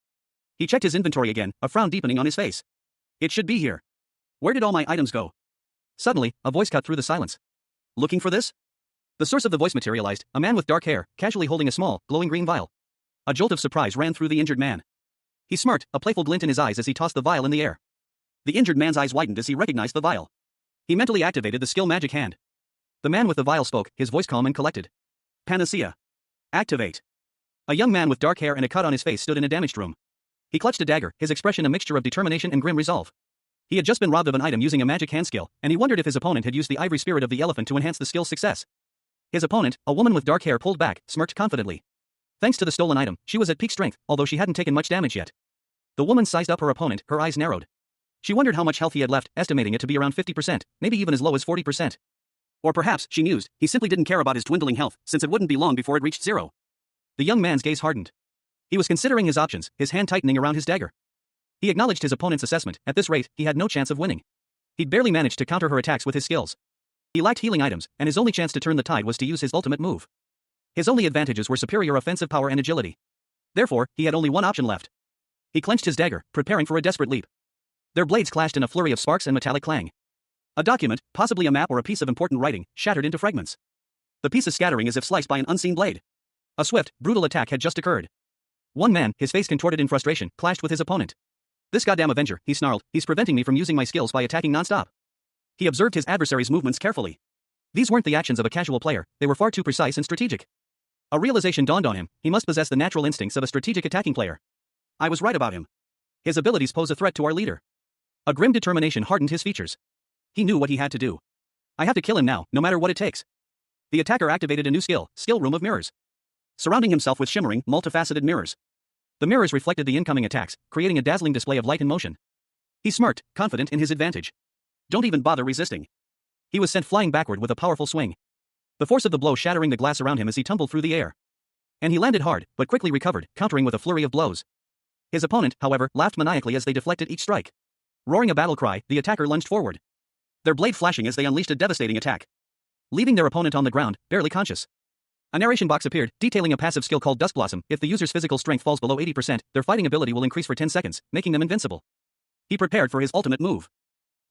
He checked his inventory again, a frown deepening on his face. It should be here. Where did all my items go? Suddenly, a voice cut through the silence. Looking for this? The source of the voice materialized, a man with dark hair, casually holding a small, glowing green vial. A jolt of surprise ran through the injured man. He smirked, a playful glint in his eyes as he tossed the vial in the air. The injured man's eyes widened as he recognized the vial. He mentally activated the skill magic hand. The man with the vial spoke, his voice calm and collected. Panacea. Activate. A young man with dark hair and a cut on his face stood in a damaged room. He clutched a dagger, his expression a mixture of determination and grim resolve. He had just been robbed of an item using a magic hand skill, and he wondered if his opponent had used the ivory spirit of the elephant to enhance the skill's success. His opponent, a woman with dark hair, pulled back, smirked confidently. Thanks to the stolen item, she was at peak strength, although she hadn't taken much damage yet. The woman sized up her opponent, her eyes narrowed. She wondered how much health he had left, estimating it to be around 50%, maybe even as low as 40%. Or perhaps, she mused, he simply didn't care about his dwindling health, since it wouldn't be long before it reached zero. The young man's gaze hardened. He was considering his options, his hand tightening around his dagger. He acknowledged his opponent's assessment. At this rate, he had no chance of winning. He'd barely managed to counter her attacks with his skills. He lacked healing items, and his only chance to turn the tide was to use his ultimate move. His only advantages were superior offensive power and agility. Therefore, he had only one option left. He clenched his dagger, preparing for a desperate leap. Their blades clashed in a flurry of sparks and metallic clang. A document, possibly a map or a piece of important writing, shattered into fragments. The pieces scattering as if sliced by an unseen blade. A swift, brutal attack had just occurred. One man, his face contorted in frustration, clashed with his opponent. This goddamn Avenger, he snarled, he's preventing me from using my skills by attacking nonstop. He observed his adversary's movements carefully. These weren't the actions of a casual player, they were far too precise and strategic. A realization dawned on him, he must possess the natural instincts of a strategic attacking player. I was right about him. His abilities pose a threat to our leader. A grim determination hardened his features. He knew what he had to do. I have to kill him now, no matter what it takes. The attacker activated a new skill room of mirrors. Surrounding himself with shimmering, multifaceted mirrors. The mirrors reflected the incoming attacks, creating a dazzling display of light and motion. He smirked, confident in his advantage. Don't even bother resisting. He was sent flying backward with a powerful swing. The force of the blow shattering the glass around him as he tumbled through the air. And he landed hard, but quickly recovered, countering with a flurry of blows. His opponent, however, laughed maniacally as they deflected each strike. Roaring a battle cry, the attacker lunged forward. Their blade flashing as they unleashed a devastating attack. Leaving their opponent on the ground, barely conscious. A narration box appeared, detailing a passive skill called Dust Blossom. If the user's physical strength falls below 80%, their fighting ability will increase for 10 seconds, making them invincible. He prepared for his ultimate move.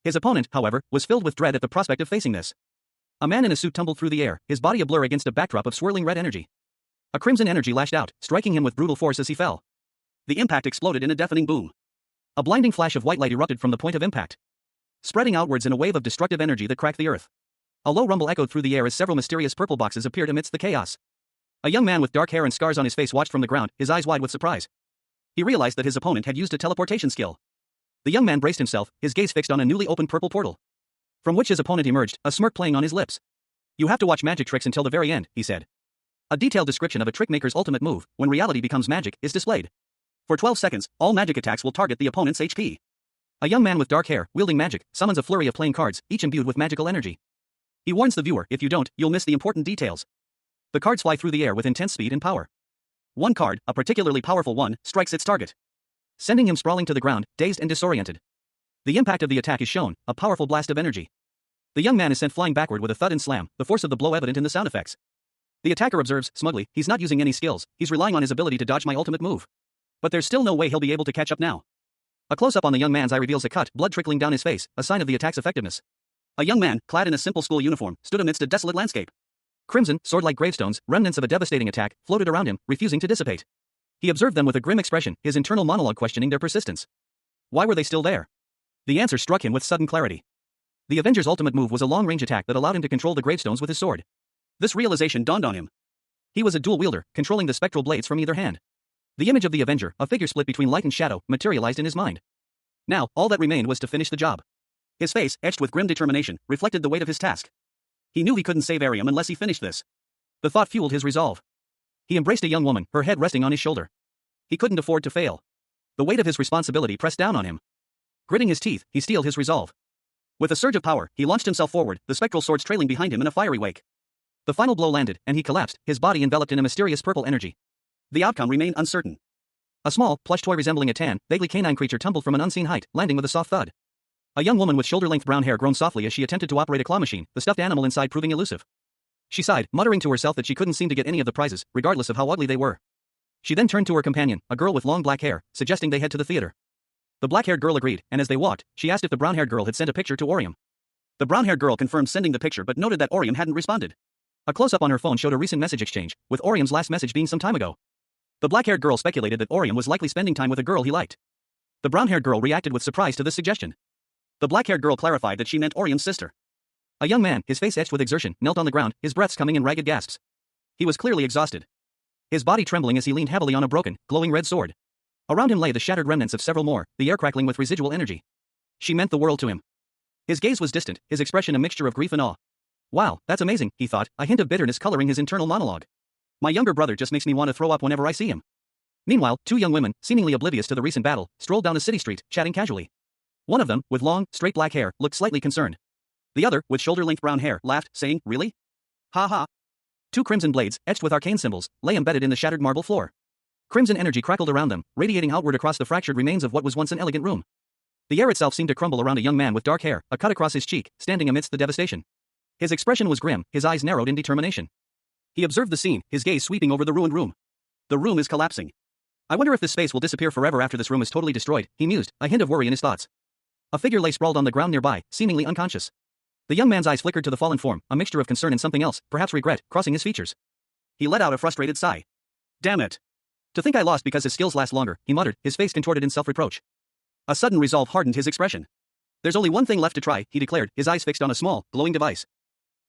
His opponent, however, was filled with dread at the prospect of facing this. A man in a suit tumbled through the air, his body a blur against a backdrop of swirling red energy. A crimson energy lashed out, striking him with brutal force as he fell. The impact exploded in a deafening boom. A blinding flash of white light erupted from the point of impact, spreading outwards in a wave of destructive energy that cracked the earth. A low rumble echoed through the air as several mysterious purple boxes appeared amidst the chaos. A young man with dark hair and scars on his face watched from the ground, his eyes wide with surprise. He realized that his opponent had used a teleportation skill. The young man braced himself, his gaze fixed on a newly opened purple portal, from which his opponent emerged, a smirk playing on his lips. You have to watch magic tricks until the very end, he said. A detailed description of a trickmaker's ultimate move, when reality becomes magic, is displayed. For 12 seconds, all magic attacks will target the opponent's HP. A young man with dark hair, wielding magic, summons a flurry of playing cards, each imbued with magical energy. He warns the viewer, if you don't, you'll miss the important details. The cards fly through the air with intense speed and power. One card, a particularly powerful one, strikes its target, sending him sprawling to the ground, dazed and disoriented. The impact of the attack is shown, a powerful blast of energy. The young man is sent flying backward with a thud and slam, the force of the blow evident in the sound effects. The attacker observes, smugly, he's not using any skills, he's relying on his ability to dodge my ultimate move. But there's still no way he'll be able to catch up now. A close-up on the young man's eye reveals a cut, blood trickling down his face, a sign of the attack's effectiveness. A young man, clad in a simple school uniform, stood amidst a desolate landscape. Crimson, sword-like gravestones, remnants of a devastating attack, floated around him, refusing to dissipate. He observed them with a grim expression, his internal monologue questioning their persistence. Why were they still there? The answer struck him with sudden clarity. The Avenger's ultimate move was a long-range attack that allowed him to control the gravestones with his sword. This realization dawned on him. He was a dual wielder, controlling the spectral blades from either hand. The image of the Avenger, a figure split between light and shadow, materialized in his mind. Now, all that remained was to finish the job. His face, etched with grim determination, reflected the weight of his task. He knew he couldn't save Ariam unless he finished this. The thought fueled his resolve. He embraced a young woman, her head resting on his shoulder. He couldn't afford to fail. The weight of his responsibility pressed down on him. Gritting his teeth, he steeled his resolve. With a surge of power, he launched himself forward, the spectral swords trailing behind him in a fiery wake. The final blow landed, and he collapsed, his body enveloped in a mysterious purple energy. The outcome remained uncertain. A small, plush toy resembling a tan, vaguely canine creature tumbled from an unseen height, landing with a soft thud. A young woman with shoulder-length brown hair groaned softly as she attempted to operate a claw machine, the stuffed animal inside proving elusive. She sighed, muttering to herself that she couldn't seem to get any of the prizes, regardless of how ugly they were. She then turned to her companion, a girl with long black hair, suggesting they head to the theater. The black-haired girl agreed, and as they walked, she asked if the brown-haired girl had sent a picture to Orium. The brown-haired girl confirmed sending the picture but noted that Orium hadn't responded. A close-up on her phone showed a recent message exchange, with Orium's last message being some time ago. The black-haired girl speculated that Orium was likely spending time with a girl he liked. The brown-haired girl reacted with surprise to this suggestion. The black-haired girl clarified that she meant Orium's sister. A young man, his face etched with exertion, knelt on the ground, his breaths coming in ragged gasps. He was clearly exhausted. His body trembling as he leaned heavily on a broken, glowing red sword. Around him lay the shattered remnants of several more, the air crackling with residual energy. She meant the world to him. His gaze was distant, his expression a mixture of grief and awe. Wow, that's amazing, he thought, a hint of bitterness coloring his internal monologue. My younger brother just makes me want to throw up whenever I see him. Meanwhile, two young women, seemingly oblivious to the recent battle, strolled down a city street, chatting casually. One of them, with long, straight black hair, looked slightly concerned. The other, with shoulder-length brown hair, laughed, saying, "Really? Ha ha." Two crimson blades, etched with arcane symbols, lay embedded in the shattered marble floor. Crimson energy crackled around them, radiating outward across the fractured remains of what was once an elegant room. The air itself seemed to crumble around a young man with dark hair, a cut across his cheek, standing amidst the devastation. His expression was grim, his eyes narrowed in determination. He observed the scene, his gaze sweeping over the ruined room. The room is collapsing. I wonder if this space will disappear forever after this room is totally destroyed, he mused, a hint of worry in his thoughts. A figure lay sprawled on the ground nearby, seemingly unconscious. The young man's eyes flickered to the fallen form, a mixture of concern and something else, perhaps regret, crossing his features. He let out a frustrated sigh. Damn it. To think I lost because his skills last longer, he muttered, his face contorted in self-reproach. A sudden resolve hardened his expression. There's only one thing left to try, he declared, his eyes fixed on a small, glowing device.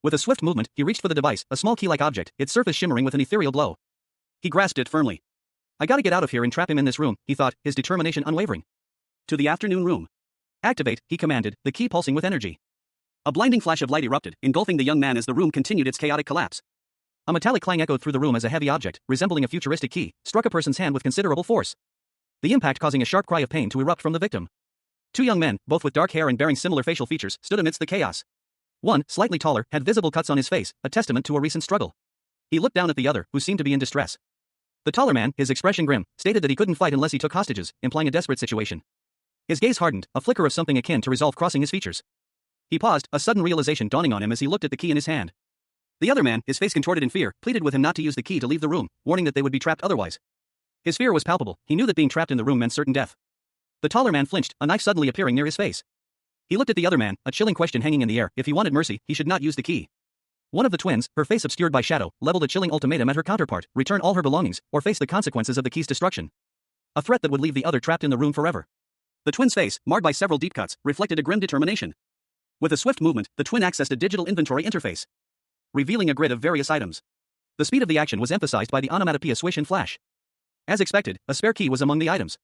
With a swift movement, he reached for the device, a small key-like object, its surface shimmering with an ethereal glow. He grasped it firmly. I gotta get out of here and trap him in this room, he thought, his determination unwavering. To the afternoon room. Activate, he commanded, the key pulsing with energy. A blinding flash of light erupted, engulfing the young man as the room continued its chaotic collapse. A metallic clang echoed through the room as a heavy object, resembling a futuristic key, struck a person's hand with considerable force. The impact causing a sharp cry of pain to erupt from the victim. Two young men, both with dark hair and bearing similar facial features, stood amidst the chaos. One, slightly taller, had visible cuts on his face, a testament to a recent struggle. He looked down at the other, who seemed to be in distress. The taller man, his expression grim, stated that he couldn't fight unless he took hostages, implying a desperate situation. His gaze hardened, a flicker of something akin to resolve crossing his features. He paused, a sudden realization dawning on him as he looked at the key in his hand. The other man, his face contorted in fear, pleaded with him not to use the key to leave the room, warning that they would be trapped otherwise. His fear was palpable, he knew that being trapped in the room meant certain death. The taller man flinched, a knife suddenly appearing near his face. He looked at the other man, a chilling question hanging in the air, if he wanted mercy, he should not use the key. One of the twins, her face obscured by shadow, leveled a chilling ultimatum at her counterpart, return all her belongings, or face the consequences of the key's destruction. A threat that would leave the other trapped in the room forever. The twin's face, marred by several deep cuts, reflected a grim determination. With a swift movement, the twin accessed a digital inventory interface, revealing a grid of various items. The speed of the action was emphasized by the onomatopoeia swish and flash. As expected, a spare key was among the items.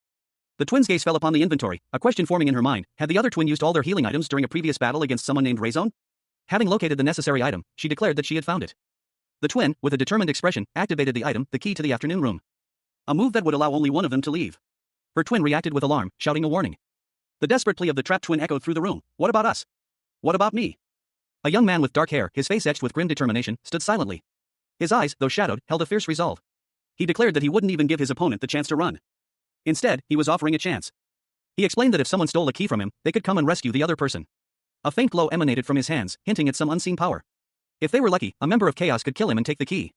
The twin's gaze fell upon the inventory, a question forming in her mind, had the other twin used all their healing items during a previous battle against someone named Razone? Having located the necessary item, she declared that she had found it. The twin, with a determined expression, activated the item, the key to the afternoon room. A move that would allow only one of them to leave. Her twin reacted with alarm, shouting a warning. The desperate plea of the trapped twin echoed through the room. What about us? What about me? A young man with dark hair, his face etched with grim determination, stood silently. His eyes, though shadowed, held a fierce resolve. He declared that he wouldn't even give his opponent the chance to run. Instead, he was offering a chance. He explained that if someone stole a key from him, they could come and rescue the other person. A faint glow emanated from his hands, hinting at some unseen power. If they were lucky, a member of Chaos could kill him and take the key.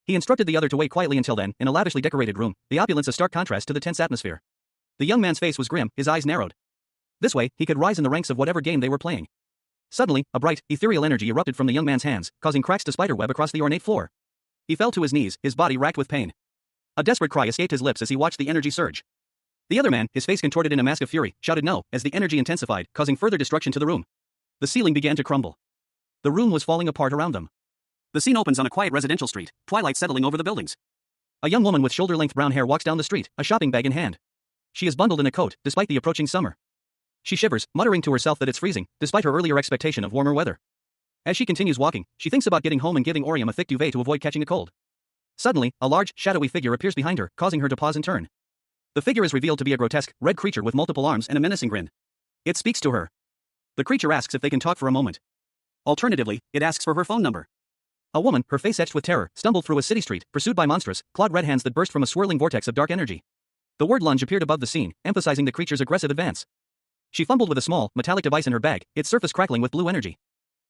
He instructed the other to wait quietly until then, in a lavishly decorated room, the opulence a stark contrast to the tense atmosphere. The young man's face was grim, his eyes narrowed. This way, he could rise in the ranks of whatever game they were playing. Suddenly, a bright, ethereal energy erupted from the young man's hands, causing cracks to spiderweb across the ornate floor. He fell to his knees, his body racked with pain. A desperate cry escaped his lips as he watched the energy surge. The other man, his face contorted in a mask of fury, shouted no, as the energy intensified, causing further destruction to the room. The ceiling began to crumble. The room was falling apart around them. The scene opens on a quiet residential street, twilight settling over the buildings. A young woman with shoulder-length brown hair walks down the street, a shopping bag in hand. She is bundled in a coat, despite the approaching summer. She shivers, muttering to herself that it's freezing, despite her earlier expectation of warmer weather. As she continues walking, she thinks about getting home and giving Orium a thick duvet to avoid catching a cold. Suddenly, a large, shadowy figure appears behind her, causing her to pause and turn. The figure is revealed to be a grotesque, red creature with multiple arms and a menacing grin. It speaks to her. The creature asks if they can talk for a moment. Alternatively, it asks for her phone number. A woman, her face etched with terror, stumbled through a city street, pursued by monstrous, clawed red hands that burst from a swirling vortex of dark energy. The word lunge appeared above the scene, emphasizing the creature's aggressive advance. She fumbled with a small, metallic device in her bag, its surface crackling with blue energy.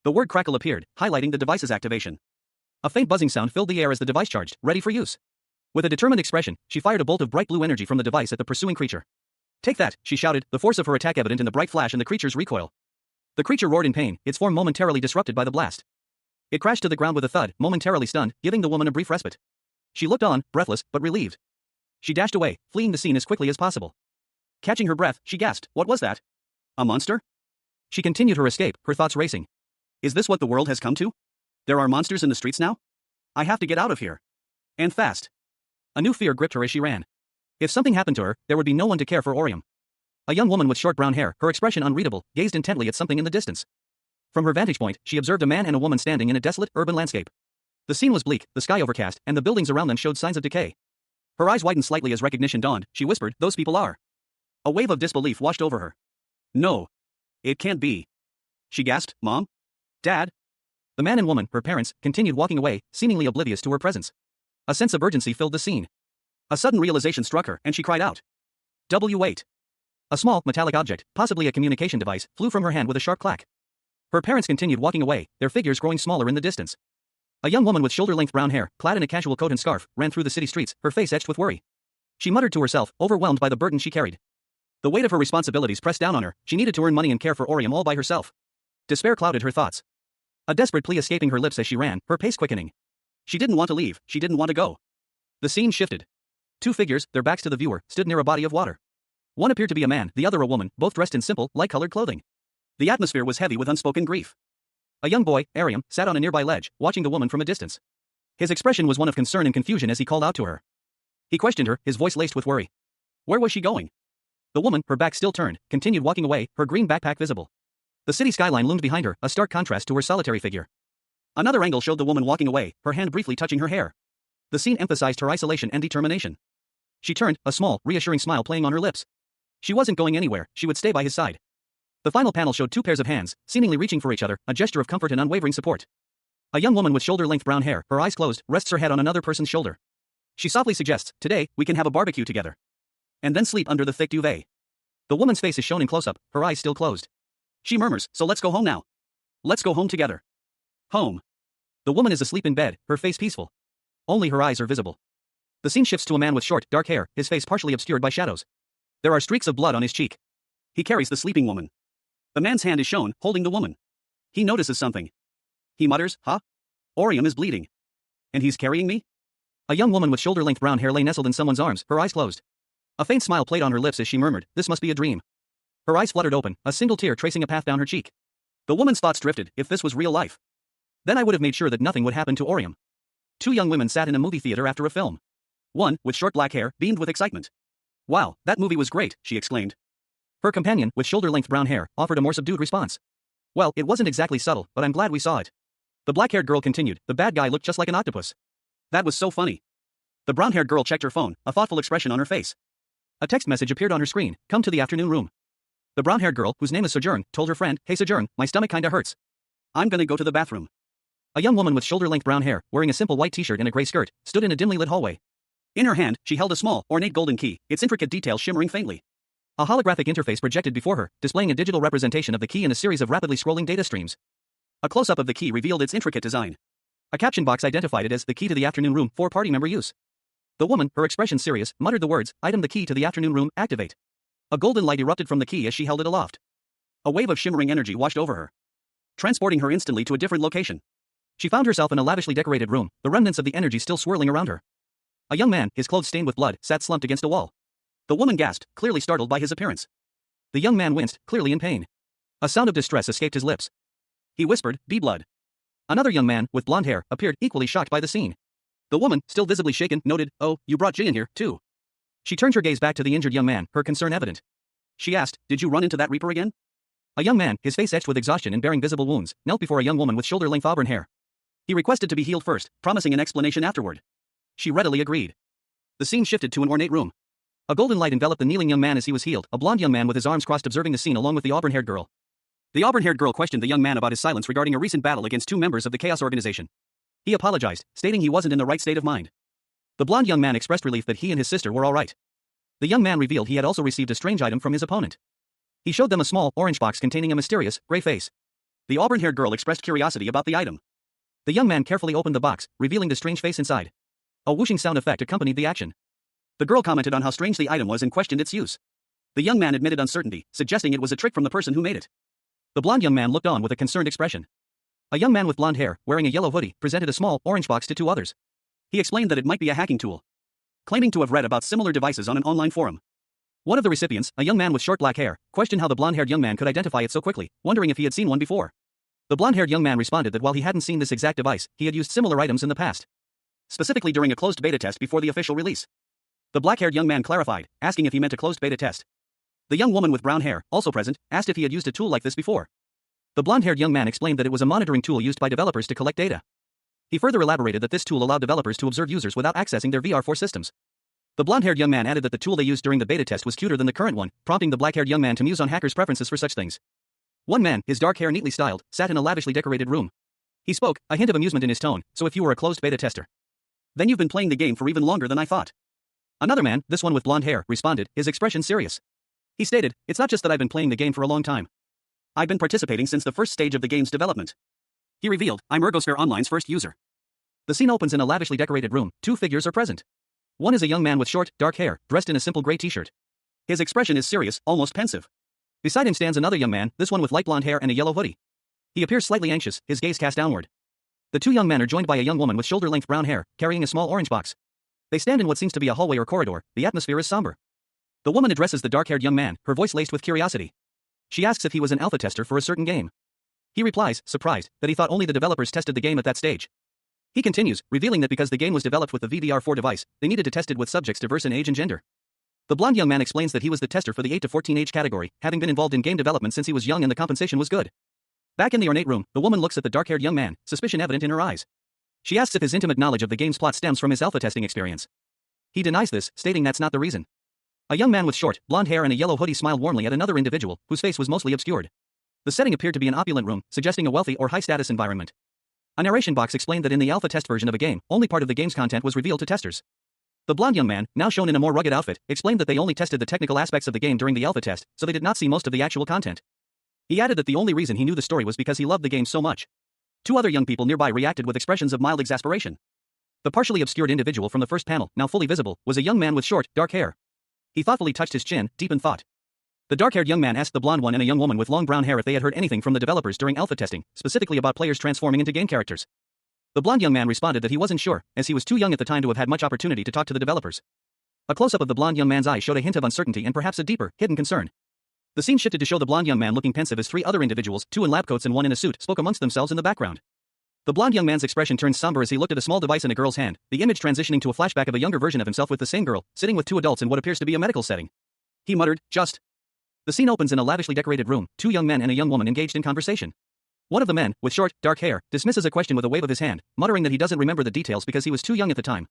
The word crackle appeared, highlighting the device's activation. A faint buzzing sound filled the air as the device charged, ready for use. With a determined expression, she fired a bolt of bright blue energy from the device at the pursuing creature. Take that, she shouted, the force of her attack evident in the bright flash and the creature's recoil. The creature roared in pain, its form momentarily disrupted by the blast. It crashed to the ground with a thud, momentarily stunned, giving the woman a brief respite. She looked on, breathless, but relieved. She dashed away, fleeing the scene as quickly as possible. Catching her breath, she gasped, what was that? A monster? She continued her escape, her thoughts racing. Is this what the world has come to? There are monsters in the streets now? I have to get out of here. And fast. A new fear gripped her as she ran. If something happened to her, there would be no one to care for Orium. A young woman with short brown hair, her expression unreadable, gazed intently at something in the distance. From her vantage point, she observed a man and a woman standing in a desolate, urban landscape. The scene was bleak, the sky overcast, and the buildings around them showed signs of decay. Her eyes widened slightly as recognition dawned. She whispered, those people are. A wave of disbelief washed over her. No. It can't be. She gasped, Mom? Dad? The man and woman, her parents, continued walking away, seemingly oblivious to her presence. A sense of urgency filled the scene. A sudden realization struck her, and she cried out. Wait. A small, metallic object, possibly a communication device, flew from her hand with a sharp clack. Her parents continued walking away, their figures growing smaller in the distance. A young woman with shoulder-length brown hair, clad in a casual coat and scarf, ran through the city streets, her face etched with worry. She muttered to herself, overwhelmed by the burden she carried. The weight of her responsibilities pressed down on her, she needed to earn money and care for Orium all by herself. Despair clouded her thoughts. A desperate plea escaping her lips as she ran, her pace quickening. She didn't want to leave, she didn't want to go. The scene shifted. Two figures, their backs to the viewer, stood near a body of water. One appeared to be a man, the other a woman, both dressed in simple, light-colored clothing. The atmosphere was heavy with unspoken grief. A young boy, Arium, sat on a nearby ledge, watching the woman from a distance. His expression was one of concern and confusion as he called out to her. He questioned her, his voice laced with worry. Where was she going? The woman, her back still turned, continued walking away, her green backpack visible. The city skyline loomed behind her, a stark contrast to her solitary figure. Another angle showed the woman walking away, her hand briefly touching her hair. The scene emphasized her isolation and determination. She turned, a small, reassuring smile playing on her lips. She wasn't going anywhere, she would stay by his side. The final panel showed two pairs of hands, seemingly reaching for each other, a gesture of comfort and unwavering support. A young woman with shoulder-length brown hair, her eyes closed, rests her head on another person's shoulder. She softly suggests, today, we can have a barbecue together. And then sleep under the thick duvet. The woman's face is shown in close-up, her eyes still closed. She murmurs, so let's go home now. Let's go home together. Home. The woman is asleep in bed, her face peaceful. Only her eyes are visible. The scene shifts to a man with short, dark hair, his face partially obscured by shadows. There are streaks of blood on his cheek. He carries the sleeping woman. The man's hand is shown, holding the woman. He notices something. He mutters, huh? Orium is bleeding. And he's carrying me? A young woman with shoulder-length brown hair lay nestled in someone's arms, her eyes closed. A faint smile played on her lips as she murmured, this must be a dream. Her eyes fluttered open, a single tear tracing a path down her cheek. The woman's thoughts drifted, if this was real life. Then I would have made sure that nothing would happen to Orium. Two young women sat in a movie theater after a film. One, with short black hair, beamed with excitement. Wow, that movie was great, she exclaimed. Her companion, with shoulder-length brown hair, offered a more subdued response. Well, it wasn't exactly subtle, but I'm glad we saw it. The black-haired girl continued, the bad guy looked just like an octopus. That was so funny. The brown-haired girl checked her phone, a thoughtful expression on her face. A text message appeared on her screen, come to the afternoon room. The brown-haired girl, whose name is Sojourn, told her friend, hey Sojourn, my stomach kinda hurts. I'm gonna go to the bathroom. A young woman with shoulder-length brown hair, wearing a simple white t-shirt and a gray skirt, stood in a dimly lit hallway. In her hand, she held a small, ornate golden key, its intricate details shimmering faintly. A holographic interface projected before her, displaying a digital representation of the key in a series of rapidly scrolling data streams. A close-up of the key revealed its intricate design. A caption box identified it as the key to the afternoon room for party member use. The woman, her expression serious, muttered the words, item the key to the afternoon room, activate. A golden light erupted from the key as she held it aloft. A wave of shimmering energy washed over her, transporting her instantly to a different location. She found herself in a lavishly decorated room, the remnants of the energy still swirling around her. A young man, his clothes stained with blood, sat slumped against a wall. The woman gasped, clearly startled by his appearance. The young man winced, clearly in pain. A sound of distress escaped his lips. He whispered, be blood. Another young man, with blonde hair, appeared, equally shocked by the scene. The woman, still visibly shaken, noted, oh, you brought Jay in here, too. She turned her gaze back to the injured young man, her concern evident. She asked, did you run into that Reaper again? A young man, his face etched with exhaustion and bearing visible wounds, knelt before a young woman with shoulder-length auburn hair. He requested to be healed first, promising an explanation afterward. She readily agreed. The scene shifted to an ornate room. A golden light enveloped the kneeling young man as he was healed, a blonde young man with his arms crossed observing the scene along with the auburn-haired girl. The auburn-haired girl questioned the young man about his silence regarding a recent battle against two members of the Chaos Organization. He apologized, stating he wasn't in the right state of mind. The blonde young man expressed relief that he and his sister were all right. The young man revealed he had also received a strange item from his opponent. He showed them a small, orange box containing a mysterious, gray face. The auburn-haired girl expressed curiosity about the item. The young man carefully opened the box, revealing the strange face inside. A whooshing sound effect accompanied the action. The girl commented on how strange the item was and questioned its use. The young man admitted uncertainty, suggesting it was a trick from the person who made it. The blonde young man looked on with a concerned expression. A young man with blonde hair, wearing a yellow hoodie, presented a small, orange box to two others. He explained that it might be a hacking tool, claiming to have read about similar devices on an online forum. One of the recipients, a young man with short black hair, questioned how the blonde-haired young man could identify it so quickly, wondering if he had seen one before. The blonde-haired young man responded that while he hadn't seen this exact device, he had used similar items in the past, specifically during a closed beta test before the official release. The black-haired young man clarified, asking if he meant a closed beta test. The young woman with brown hair, also present, asked if he had used a tool like this before. The blonde-haired young man explained that it was a monitoring tool used by developers to collect data. He further elaborated that this tool allowed developers to observe users without accessing their VR4 systems. The blonde-haired young man added that the tool they used during the beta test was cuter than the current one, prompting the black-haired young man to muse on hackers' preferences for such things. One man, his dark hair neatly styled, sat in a lavishly decorated room. He spoke, a hint of amusement in his tone, so if you were a closed beta tester, then you've been playing the game for even longer than I thought. Another man, this one with blonde hair, responded, his expression serious. He stated, it's not just that I've been playing the game for a long time. I've been participating since the first stage of the game's development. He revealed, I'm Ergosphere Online's first user. The scene opens in a lavishly decorated room. Two figures are present. One is a young man with short, dark hair, dressed in a simple gray t-shirt. His expression is serious, almost pensive. Beside him stands another young man, this one with light blonde hair and a yellow hoodie. He appears slightly anxious, his gaze cast downward. The two young men are joined by a young woman with shoulder-length brown hair, carrying a small orange box. They stand in what seems to be a hallway or corridor. The atmosphere is somber. The woman addresses the dark-haired young man, her voice laced with curiosity. She asks if he was an alpha tester for a certain game. He replies, surprised, that he thought only the developers tested the game at that stage. He continues, revealing that because the game was developed with the VVR4 device, they needed to test it with subjects diverse in age and gender. The blonde young man explains that he was the tester for the 8 to 14 age category, having been involved in game development since he was young and the compensation was good. Back in the ornate room, the woman looks at the dark-haired young man, suspicion evident in her eyes. She asks if his intimate knowledge of the game's plot stems from his alpha testing experience. He denies this, stating that's not the reason. A young man with short, blonde hair and a yellow hoodie smiled warmly at another individual, whose face was mostly obscured. The setting appeared to be an opulent room, suggesting a wealthy or high-status environment. A narration box explained that in the alpha test version of a game, only part of the game's content was revealed to testers. The blonde young man, now shown in a more rugged outfit, explained that they only tested the technical aspects of the game during the alpha test, so they did not see most of the actual content. He added that the only reason he knew the story was because he loved the game so much. Two other young people nearby reacted with expressions of mild exasperation. The partially obscured individual from the first panel, now fully visible, was a young man with short, dark hair. He thoughtfully touched his chin, deep in thought. The dark-haired young man asked the blonde one and a young woman with long brown hair if they had heard anything from the developers during alpha testing, specifically about players transforming into game characters. The blonde young man responded that he wasn't sure, as he was too young at the time to have had much opportunity to talk to the developers. A close-up of the blonde young man's eyes showed a hint of uncertainty and perhaps a deeper, hidden concern. The scene shifted to show the blonde young man looking pensive as three other individuals, two in lab coats and one in a suit, spoke amongst themselves in the background. The blonde young man's expression turned somber as he looked at a small device in a girl's hand, the image transitioning to a flashback of a younger version of himself with the same girl, sitting with two adults in what appears to be a medical setting. He muttered, just. The scene opens in a lavishly decorated room, two young men and a young woman engaged in conversation. One of the men, with short, dark hair, dismisses a question with a wave of his hand, muttering that he doesn't remember the details because he was too young at the time.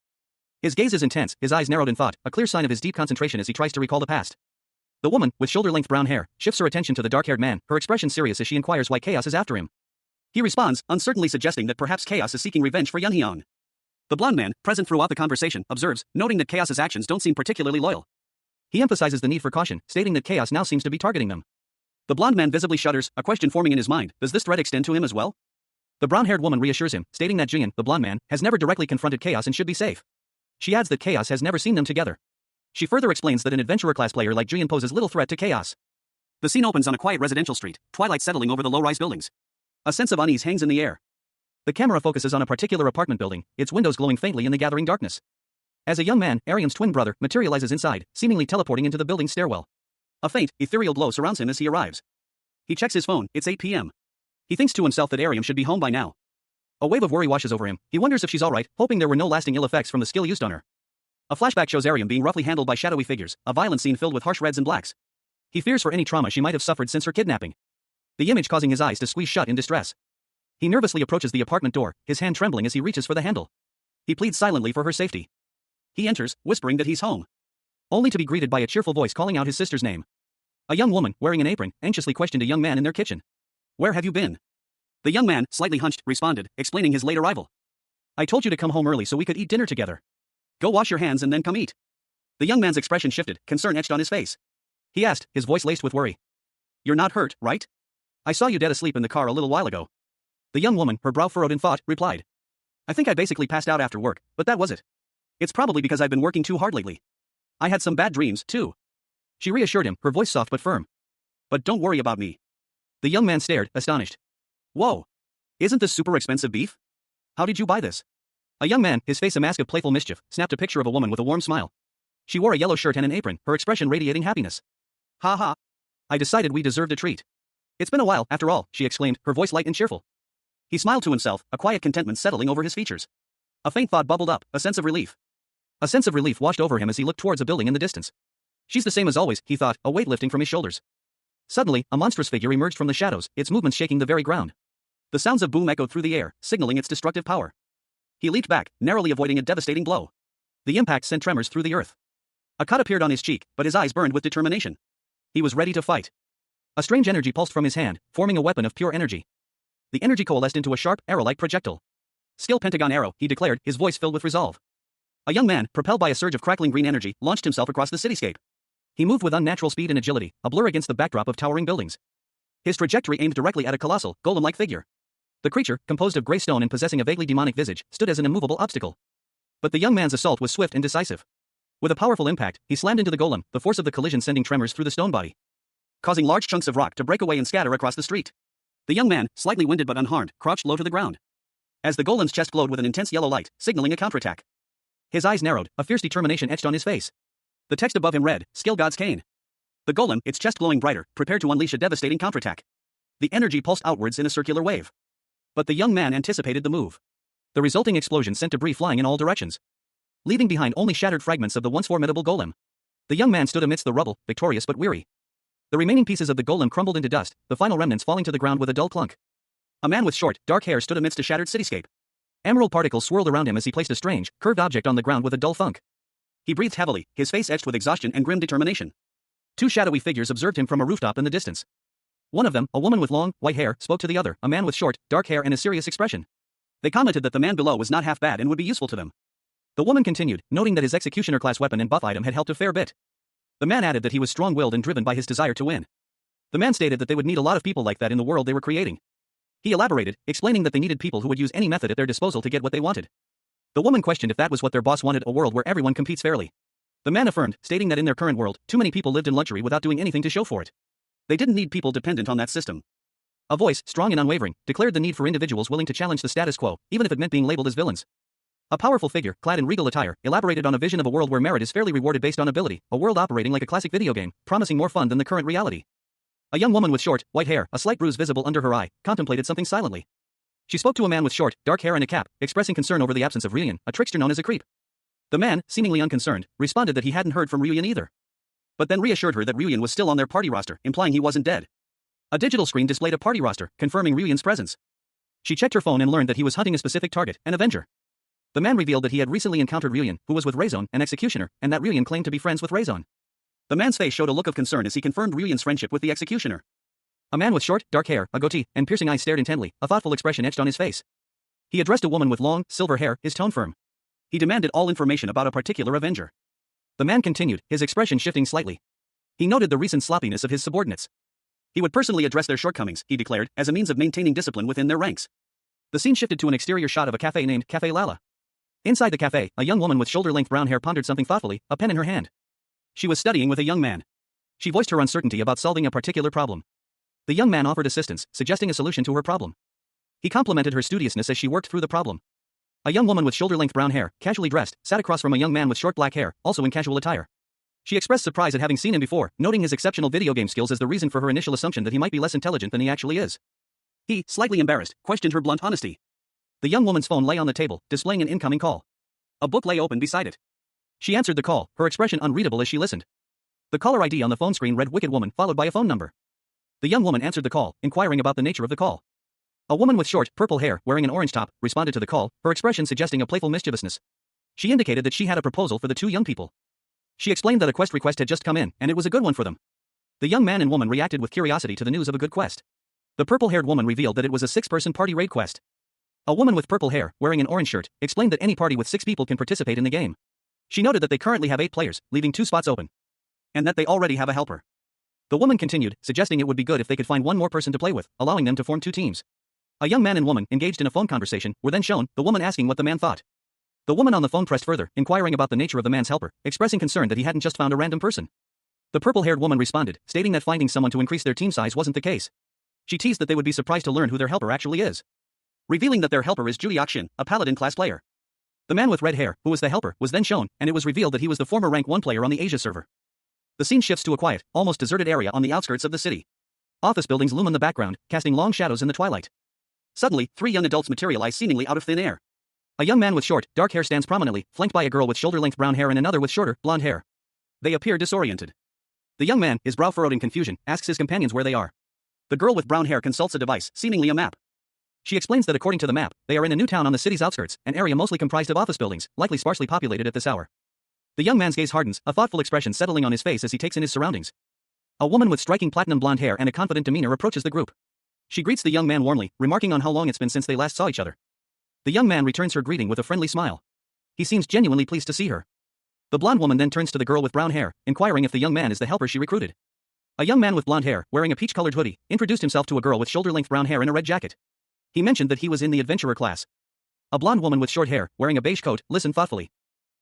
His gaze is intense, his eyes narrowed in thought, a clear sign of his deep concentration as he tries to recall the past. The woman, with shoulder-length brown hair, shifts her attention to the dark-haired man, her expression serious as she inquires why Chaos is after him. He responds, uncertainly suggesting that perhaps Chaos is seeking revenge for Yunhyang. The blonde man, present throughout the conversation, observes, noting that Chaos's actions don't seem particularly loyal. He emphasizes the need for caution, stating that Chaos now seems to be targeting them. The blonde man visibly shudders, a question forming in his mind, does this threat extend to him as well? The brown-haired woman reassures him, stating that Jian, the blonde man, has never directly confronted Chaos and should be safe. She adds that Chaos has never seen them together. She further explains that an adventurer-class player like Jian poses little threat to Chaos. The scene opens on a quiet residential street, twilight settling over the low-rise buildings. A sense of unease hangs in the air. The camera focuses on a particular apartment building, its windows glowing faintly in the gathering darkness. As a young man, Ariam's twin brother, materializes inside, seemingly teleporting into the building's stairwell. A faint, ethereal glow surrounds him as he arrives. He checks his phone, it's 8 p.m. He thinks to himself that Ariam should be home by now. A wave of worry washes over him, he wonders if she's alright, hoping there were no lasting ill effects from the skill used on her. A flashback shows Ariam being roughly handled by shadowy figures, a violent scene filled with harsh reds and blacks. He fears for any trauma she might have suffered since her kidnapping. the image causing his eyes to squeeze shut in distress. He nervously approaches the apartment door, his hand trembling as he reaches for the handle. He pleads silently for her safety. He enters, whispering that he's home, only to be greeted by a cheerful voice calling out his sister's name. A young woman, wearing an apron, anxiously questioned a young man in their kitchen. "Where have you been?" The young man, slightly hunched, responded, explaining his late arrival. "I told you to come home early so we could eat dinner together. Go wash your hands and then come eat." The young man's expression shifted, concern etched on his face. He asked, his voice laced with worry. "You're not hurt, right? I saw you dead asleep in the car a little while ago." The young woman, her brow furrowed in thought, replied. "I think I basically passed out after work, but that was it. It's probably because I've been working too hard lately. I had some bad dreams, too." She reassured him, her voice soft but firm. "But don't worry about me." The young man stared, astonished. "Whoa. Isn't this super expensive beef? How did you buy this?" A young man, his face a mask of playful mischief, snapped a picture of a woman with a warm smile. She wore a yellow shirt and an apron, her expression radiating happiness. "Ha ha. I decided we deserved a treat. It's been a while, after all," she exclaimed, her voice light and cheerful. He smiled to himself, a quiet contentment settling over his features. A faint thought bubbled up, a sense of relief. A sense of relief washed over him as he looked towards a building in the distance. She's the same as always, he thought, a weight lifting from his shoulders. Suddenly, a monstrous figure emerged from the shadows, its movements shaking the very ground. The sounds of boom echoed through the air, signaling its destructive power. He leaped back, narrowly avoiding a devastating blow. The impact sent tremors through the earth. A cut appeared on his cheek, but his eyes burned with determination. He was ready to fight. A strange energy pulsed from his hand, forming a weapon of pure energy. The energy coalesced into a sharp, arrow-like projectile. "Skill Pentagon Arrow," he declared, his voice filled with resolve. A young man, propelled by a surge of crackling green energy, launched himself across the cityscape. He moved with unnatural speed and agility, a blur against the backdrop of towering buildings. His trajectory aimed directly at a colossal, golem-like figure. The creature, composed of gray stone and possessing a vaguely demonic visage, stood as an immovable obstacle. But the young man's assault was swift and decisive. With a powerful impact, he slammed into the golem, the force of the collision sending tremors through the stone body, causing large chunks of rock to break away and scatter across the street. The young man, slightly winded but unharmed, crouched low to the ground. As the golem's chest glowed with an intense yellow light, signaling a counterattack. His eyes narrowed, a fierce determination etched on his face. The text above him read, "Skill God's Cane." The golem, its chest glowing brighter, prepared to unleash a devastating counterattack. The energy pulsed outwards in a circular wave. But the young man anticipated the move. The resulting explosion sent debris flying in all directions, leaving behind only shattered fragments of the once formidable golem. The young man stood amidst the rubble, victorious but weary. The remaining pieces of the golem crumbled into dust, the final remnants falling to the ground with a dull clunk. A man with short, dark hair stood amidst a shattered cityscape. Emerald particles swirled around him as he placed a strange, curved object on the ground with a dull thunk. He breathed heavily, his face etched with exhaustion and grim determination. Two shadowy figures observed him from a rooftop in the distance. One of them, a woman with long, white hair, spoke to the other, a man with short, dark hair and a serious expression. They commented that the man below was not half bad and would be useful to them. The woman continued, noting that his executioner-class weapon and buff item had helped a fair bit. The man added that he was strong-willed and driven by his desire to win. The man stated that they would need a lot of people like that in the world they were creating. He elaborated, explaining that they needed people who would use any method at their disposal to get what they wanted. The woman questioned if that was what their boss wanted, a world where everyone competes fairly. The man affirmed, stating that in their current world, too many people lived in luxury without doing anything to show for it. They didn't need people dependent on that system. A voice, strong and unwavering, declared the need for individuals willing to challenge the status quo, even if it meant being labeled as villains. A powerful figure, clad in regal attire, elaborated on a vision of a world where merit is fairly rewarded based on ability, a world operating like a classic video game, promising more fun than the current reality. A young woman with short, white hair, a slight bruise visible under her eye, contemplated something silently. She spoke to a man with short, dark hair and a cap, expressing concern over the absence of Ryuyan, a trickster known as a creep. The man, seemingly unconcerned, responded that he hadn't heard from Ryuyan either. But then reassured her that Ryuyan was still on their party roster, implying he wasn't dead. A digital screen displayed a party roster, confirming Ryuyan's presence. She checked her phone and learned that he was hunting a specific target, an Avenger. The man revealed that he had recently encountered Ryuyan, who was with Raizon, an executioner, and that Ryuyan claimed to be friends with Raizon. The man's face showed a look of concern as he confirmed Ryuyan's friendship with the executioner. A man with short, dark hair, a goatee, and piercing eyes stared intently, a thoughtful expression etched on his face. He addressed a woman with long, silver hair, his tone firm. He demanded all information about a particular Avenger. The man continued, his expression shifting slightly. He noted the recent sloppiness of his subordinates. He would personally address their shortcomings, he declared, as a means of maintaining discipline within their ranks. The scene shifted to an exterior shot of a cafe named Cafe Lala. Inside the cafe, a young woman with shoulder-length brown hair pondered something thoughtfully, a pen in her hand. She was studying with a young man. She voiced her uncertainty about solving a particular problem. The young man offered assistance, suggesting a solution to her problem. He complimented her studiousness as she worked through the problem. A young woman with shoulder-length brown hair, casually dressed, sat across from a young man with short black hair, also in casual attire. She expressed surprise at having seen him before, noting his exceptional video game skills as the reason for her initial assumption that he might be less intelligent than he actually is. He, slightly embarrassed, questioned her blunt honesty. The young woman's phone lay on the table, displaying an incoming call. A book lay open beside it. She answered the call, her expression unreadable as she listened. The caller ID on the phone screen read Wicked Woman followed by a phone number. The young woman answered the call, inquiring about the nature of the call. A woman with short, purple hair, wearing an orange top, responded to the call, her expression suggesting a playful mischievousness. She indicated that she had a proposal for the two young people. She explained that a quest request had just come in, and it was a good one for them. The young man and woman reacted with curiosity to the news of a good quest. The purple-haired woman revealed that it was a 6-person party raid quest. A woman with purple hair, wearing an orange shirt, explained that any party with 6 people can participate in the game. She noted that they currently have 8 players, leaving 2 spots open. And that they already have a helper. The woman continued, suggesting it would be good if they could find one more person to play with, allowing them to form 2 teams. A young man and woman, engaged in a phone conversation, were then shown, the woman asking what the man thought. The woman on the phone pressed further, inquiring about the nature of the man's helper, expressing concern that he hadn't just found a random person. The purple-haired woman responded, stating that finding someone to increase their team size wasn't the case. She teased that they would be surprised to learn who their helper actually is. Revealing that their helper is Juliakshin, a paladin-class player. The man with red hair, who was the helper, was then shown, and it was revealed that he was the former rank 1 player on the Asia server. The scene shifts to a quiet, almost deserted area on the outskirts of the city. Office buildings loom in the background, casting long shadows in the twilight. Suddenly, 3 young adults materialize seemingly out of thin air. A young man with short, dark hair stands prominently, flanked by a girl with shoulder-length brown hair and another with shorter, blonde hair. They appear disoriented. The young man, his brow furrowed in confusion, asks his companions where they are. The girl with brown hair consults a device, seemingly a map. She explains that according to the map, they are in a new town on the city's outskirts, an area mostly comprised of office buildings, likely sparsely populated at this hour. The young man's gaze hardens, a thoughtful expression settling on his face as he takes in his surroundings. A woman with striking platinum blonde hair and a confident demeanor approaches the group. She greets the young man warmly, remarking on how long it's been since they last saw each other. The young man returns her greeting with a friendly smile. He seems genuinely pleased to see her. The blonde woman then turns to the girl with brown hair, inquiring if the young man is the helper she recruited. A young man with blonde hair, wearing a peach-colored hoodie, introduced himself to a girl with shoulder-length brown hair and a red jacket. He mentioned that he was in the adventurer class. A blonde woman with short hair, wearing a beige coat, listened thoughtfully.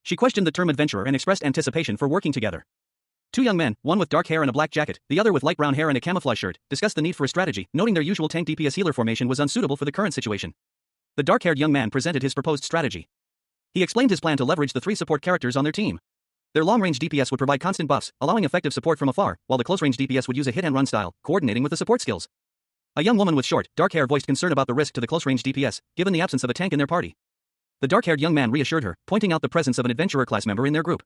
She questioned the term adventurer and expressed anticipation for working together. 2 young men, one with dark hair and a black jacket, the other with light brown hair and a camouflage shirt, discussed the need for a strategy, noting their usual tank DPS healer formation was unsuitable for the current situation. The dark-haired young man presented his proposed strategy. He explained his plan to leverage the 3 support characters on their team. Their long-range DPS would provide constant buffs, allowing effective support from afar, while the close-range DPS would use a hit-and-run style, coordinating with the support skills. A young woman with short, dark hair voiced concern about the risk to the close-range DPS, given the absence of a tank in their party. The dark-haired young man reassured her, pointing out the presence of an adventurer class member in their group.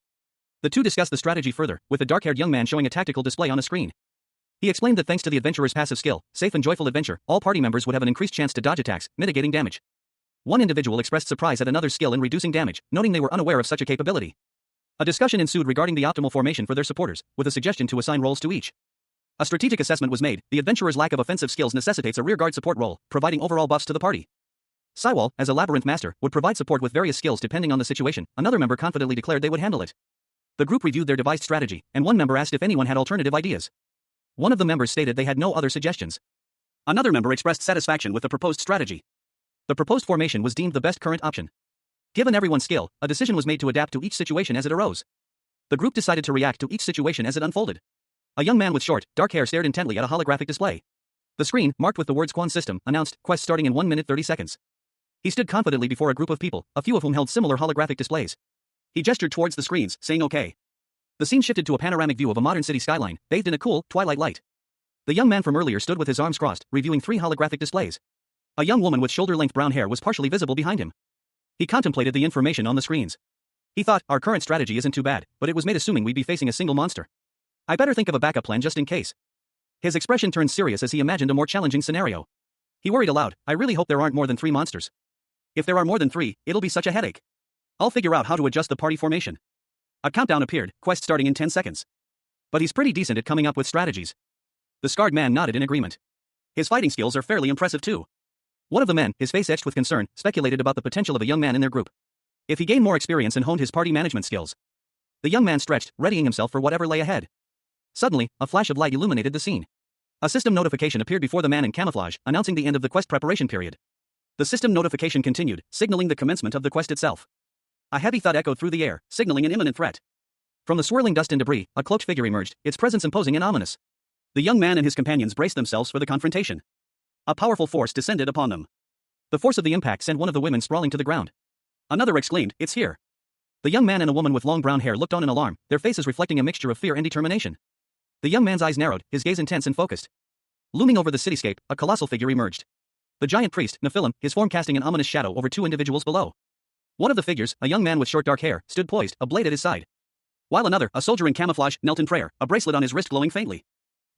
The 2 discussed the strategy further, with the dark-haired young man showing a tactical display on a screen. He explained that thanks to the adventurer's passive skill, safe and joyful adventure, all party members would have an increased chance to dodge attacks, mitigating damage. One individual expressed surprise at another's skill in reducing damage, noting they were unaware of such a capability. A discussion ensued regarding the optimal formation for their supporters, with a suggestion to assign roles to each. A strategic assessment was made. The adventurer's lack of offensive skills necessitates a rearguard support role, providing overall buffs to the party. Saiwal, as a labyrinth master, would provide support with various skills depending on the situation. Another member confidently declared they would handle it. The group reviewed their devised strategy, and one member asked if anyone had alternative ideas. One of the members stated they had no other suggestions. Another member expressed satisfaction with the proposed strategy. The proposed formation was deemed the best current option. Given everyone's skill, a decision was made to adapt to each situation as it arose. The group decided to react to each situation as it unfolded. A young man with short, dark hair stared intently at a holographic display. The screen, marked with the words Quan System, announced, quest starting in 1 minute 30 seconds. He stood confidently before a group of people, a few of whom held similar holographic displays. He gestured towards the screens, saying okay. The scene shifted to a panoramic view of a modern city skyline, bathed in a cool, twilight light. The young man from earlier stood with his arms crossed, reviewing 3 holographic displays. A young woman with shoulder-length brown hair was partially visible behind him. He contemplated the information on the screens. He thought, our current strategy isn't too bad, but it was made assuming we'd be facing a single monster. I better think of a backup plan just in case. His expression turned serious as he imagined a more challenging scenario. He worried aloud, I really hope there aren't more than 3 monsters. If there are more than 3, it'll be such a headache. I'll figure out how to adjust the party formation. A countdown appeared, quest starting in 10 seconds. But he's pretty decent at coming up with strategies. The scarred man nodded in agreement. His fighting skills are fairly impressive too. One of the men, his face etched with concern, speculated about the potential of a young man in their group. If he gained more experience and honed his party management skills. The young man stretched, readying himself for whatever lay ahead. Suddenly, a flash of light illuminated the scene. A system notification appeared before the man in camouflage, announcing the end of the quest preparation period. The system notification continued, signaling the commencement of the quest itself. A heavy thud echoed through the air, signaling an imminent threat. From the swirling dust and debris, a cloaked figure emerged, its presence imposing and ominous. The young man and his companions braced themselves for the confrontation. A powerful force descended upon them. The force of the impact sent one of the women sprawling to the ground. Another exclaimed, it's here. The young man and a woman with long brown hair looked on in alarm, their faces reflecting a mixture of fear and determination. The young man's eyes narrowed, his gaze intense and focused. Looming over the cityscape, a colossal figure emerged. The giant priest, Nephilim, his form casting an ominous shadow over 2 individuals below. One of the figures, a young man with short dark hair, stood poised, a blade at his side. While another, a soldier in camouflage, knelt in prayer, a bracelet on his wrist glowing faintly.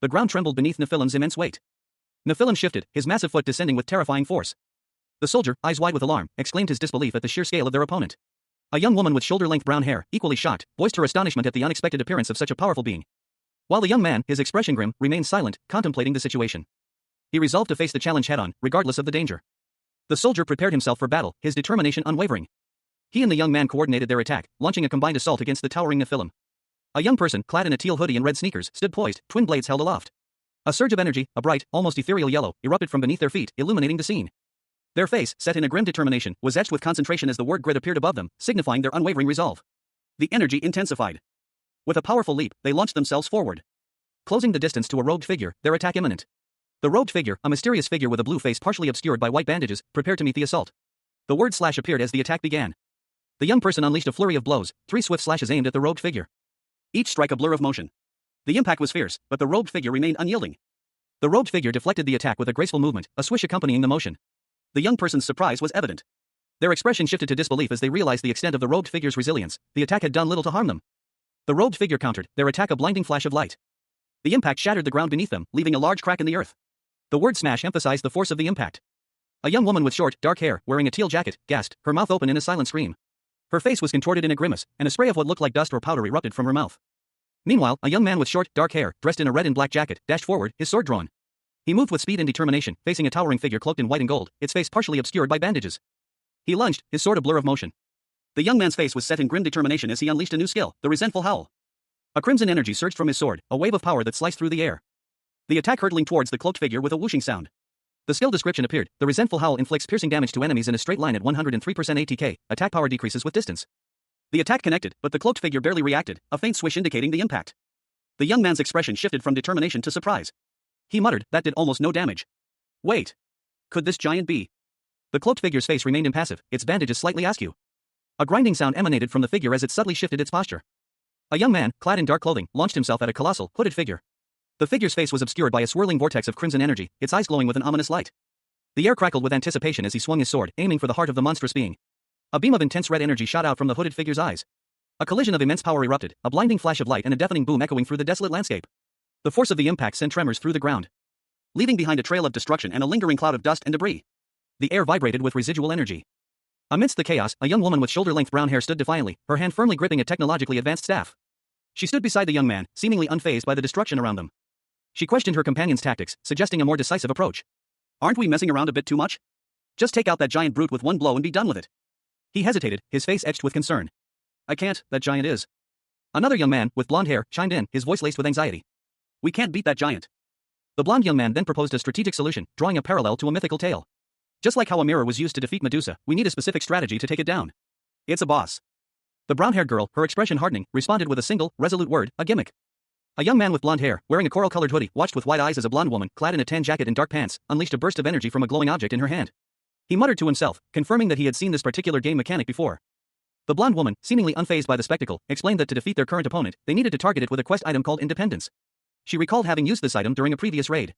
The ground trembled beneath Nephilim's immense weight. Nephilim shifted, his massive foot descending with terrifying force. The soldier, eyes wide with alarm, exclaimed his disbelief at the sheer scale of their opponent. A young woman with shoulder-length brown hair, equally shocked, voiced her astonishment at the unexpected appearance of such a powerful being. While the young man, his expression grim, remained silent, contemplating the situation. He resolved to face the challenge head-on, regardless of the danger. The soldier prepared himself for battle, his determination unwavering. He and the young man coordinated their attack, launching a combined assault against the towering Nephilim. A young person, clad in a teal hoodie and red sneakers, stood poised, twin blades held aloft. A surge of energy, a bright, almost ethereal yellow, erupted from beneath their feet, illuminating the scene. Their face, set in a grim determination, was etched with concentration as the word grid appeared above them, signifying their unwavering resolve. The energy intensified. With a powerful leap, they launched themselves forward. Closing the distance to a robed figure, their attack imminent. The robed figure, a mysterious figure with a blue face partially obscured by white bandages, prepared to meet the assault. The word slash appeared as the attack began. The young person unleashed a flurry of blows, 3 swift slashes aimed at the robed figure. Each strike a blur of motion. The impact was fierce, but the robed figure remained unyielding. The robed figure deflected the attack with a graceful movement, a swish accompanying the motion. The young person's surprise was evident. Their expression shifted to disbelief as they realized the extent of the robed figure's resilience. The attack had done little to harm them. The robed figure countered, their attack a blinding flash of light. The impact shattered the ground beneath them, leaving a large crack in the earth. The word smash emphasized the force of the impact. A young woman with short, dark hair, wearing a teal jacket, gasped, her mouth open in a silent scream. Her face was contorted in a grimace, and a spray of what looked like dust or powder erupted from her mouth. Meanwhile, a young man with short, dark hair, dressed in a red and black jacket, dashed forward, his sword drawn. He moved with speed and determination, facing a towering figure cloaked in white and gold, its face partially obscured by bandages. He lunged, his sword a blur of motion. The young man's face was set in grim determination as he unleashed a new skill, the resentful howl. A crimson energy surged from his sword, a wave of power that sliced through the air. The attack hurtling towards the cloaked figure with a whooshing sound. The skill description appeared, the resentful howl inflicts piercing damage to enemies in a straight line at 103% ATK, attack power decreases with distance. The attack connected, but the cloaked figure barely reacted, a faint swish indicating the impact. The young man's expression shifted from determination to surprise. He muttered, that did almost no damage. Wait. Could this giant be? The cloaked figure's face remained impassive, its bandages slightly askew. A grinding sound emanated from the figure as it subtly shifted its posture. A young man, clad in dark clothing, launched himself at a colossal, hooded figure. The figure's face was obscured by a swirling vortex of crimson energy, its eyes glowing with an ominous light. The air crackled with anticipation as he swung his sword, aiming for the heart of the monstrous being. A beam of intense red energy shot out from the hooded figure's eyes. A collision of immense power erupted, a blinding flash of light and a deafening boom echoing through the desolate landscape. The force of the impact sent tremors through the ground, leaving behind a trail of destruction and a lingering cloud of dust and debris. The air vibrated with residual energy. Amidst the chaos, a young woman with shoulder-length brown hair stood defiantly, her hand firmly gripping a technologically advanced staff. She stood beside the young man, seemingly unfazed by the destruction around them. She questioned her companion's tactics, suggesting a more decisive approach. Aren't we messing around a bit too much? Just take out that giant brute with one blow and be done with it. He hesitated, his face etched with concern. I can't, that giant is. Another young man, with blonde hair, chimed in, his voice laced with anxiety. We can't beat that giant. The blonde young man then proposed a strategic solution, drawing a parallel to a mythical tale. Just like how a mirror was used to defeat Medusa, we need a specific strategy to take it down. It's a boss. The brown-haired girl, her expression hardening, responded with a single, resolute word, a gimmick. A young man with blonde hair, wearing a coral-colored hoodie, watched with wide eyes as a blonde woman, clad in a tan jacket and dark pants, unleashed a burst of energy from a glowing object in her hand. He muttered to himself, confirming that he had seen this particular game mechanic before. The blonde woman, seemingly unfazed by the spectacle, explained that to defeat their current opponent, they needed to target it with a quest item called Independence. She recalled having used this item during a previous raid.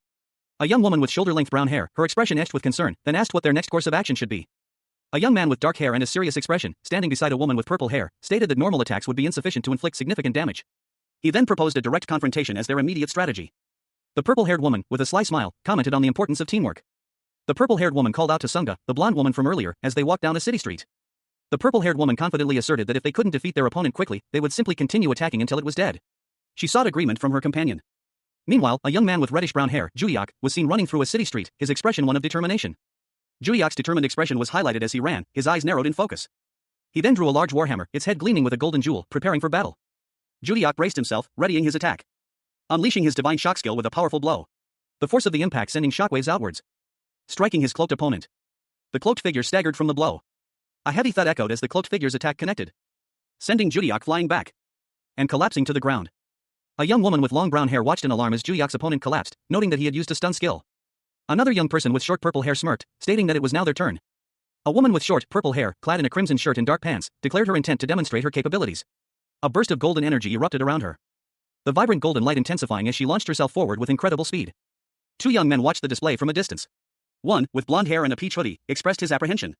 A young woman with shoulder-length brown hair, her expression etched with concern, then asked what their next course of action should be. A young man with dark hair and a serious expression, standing beside a woman with purple hair, stated that normal attacks would be insufficient to inflict significant damage. He then proposed a direct confrontation as their immediate strategy. The purple-haired woman, with a sly smile, commented on the importance of teamwork. The purple-haired woman called out to Sunga, the blonde woman from earlier, as they walked down a city street. The purple-haired woman confidently asserted that if they couldn't defeat their opponent quickly, they would simply continue attacking until it was dead. She sought agreement from her companion. Meanwhile, a young man with reddish-brown hair, Juliak, was seen running through a city street, his expression one of determination. Juliak's determined expression was highlighted as he ran, his eyes narrowed in focus. He then drew a large warhammer, its head gleaming with a golden jewel, preparing for battle. Juliak braced himself, readying his attack. Unleashing his divine shock skill with a powerful blow. The force of the impact sending shockwaves outwards, striking his cloaked opponent. The cloaked figure staggered from the blow. A heavy thud echoed as the cloaked figure's attack connected, sending Juliak flying back and collapsing to the ground. A young woman with long brown hair watched in alarm as Juliak's opponent collapsed, noting that he had used a stun skill. Another young person with short purple hair smirked, stating that it was now their turn. A woman with short, purple hair, clad in a crimson shirt and dark pants, declared her intent to demonstrate her capabilities. A burst of golden energy erupted around her, the vibrant golden light intensifying as she launched herself forward with incredible speed. Two young men watched the display from a distance. One, with blonde hair and a peach hoodie, expressed his apprehension.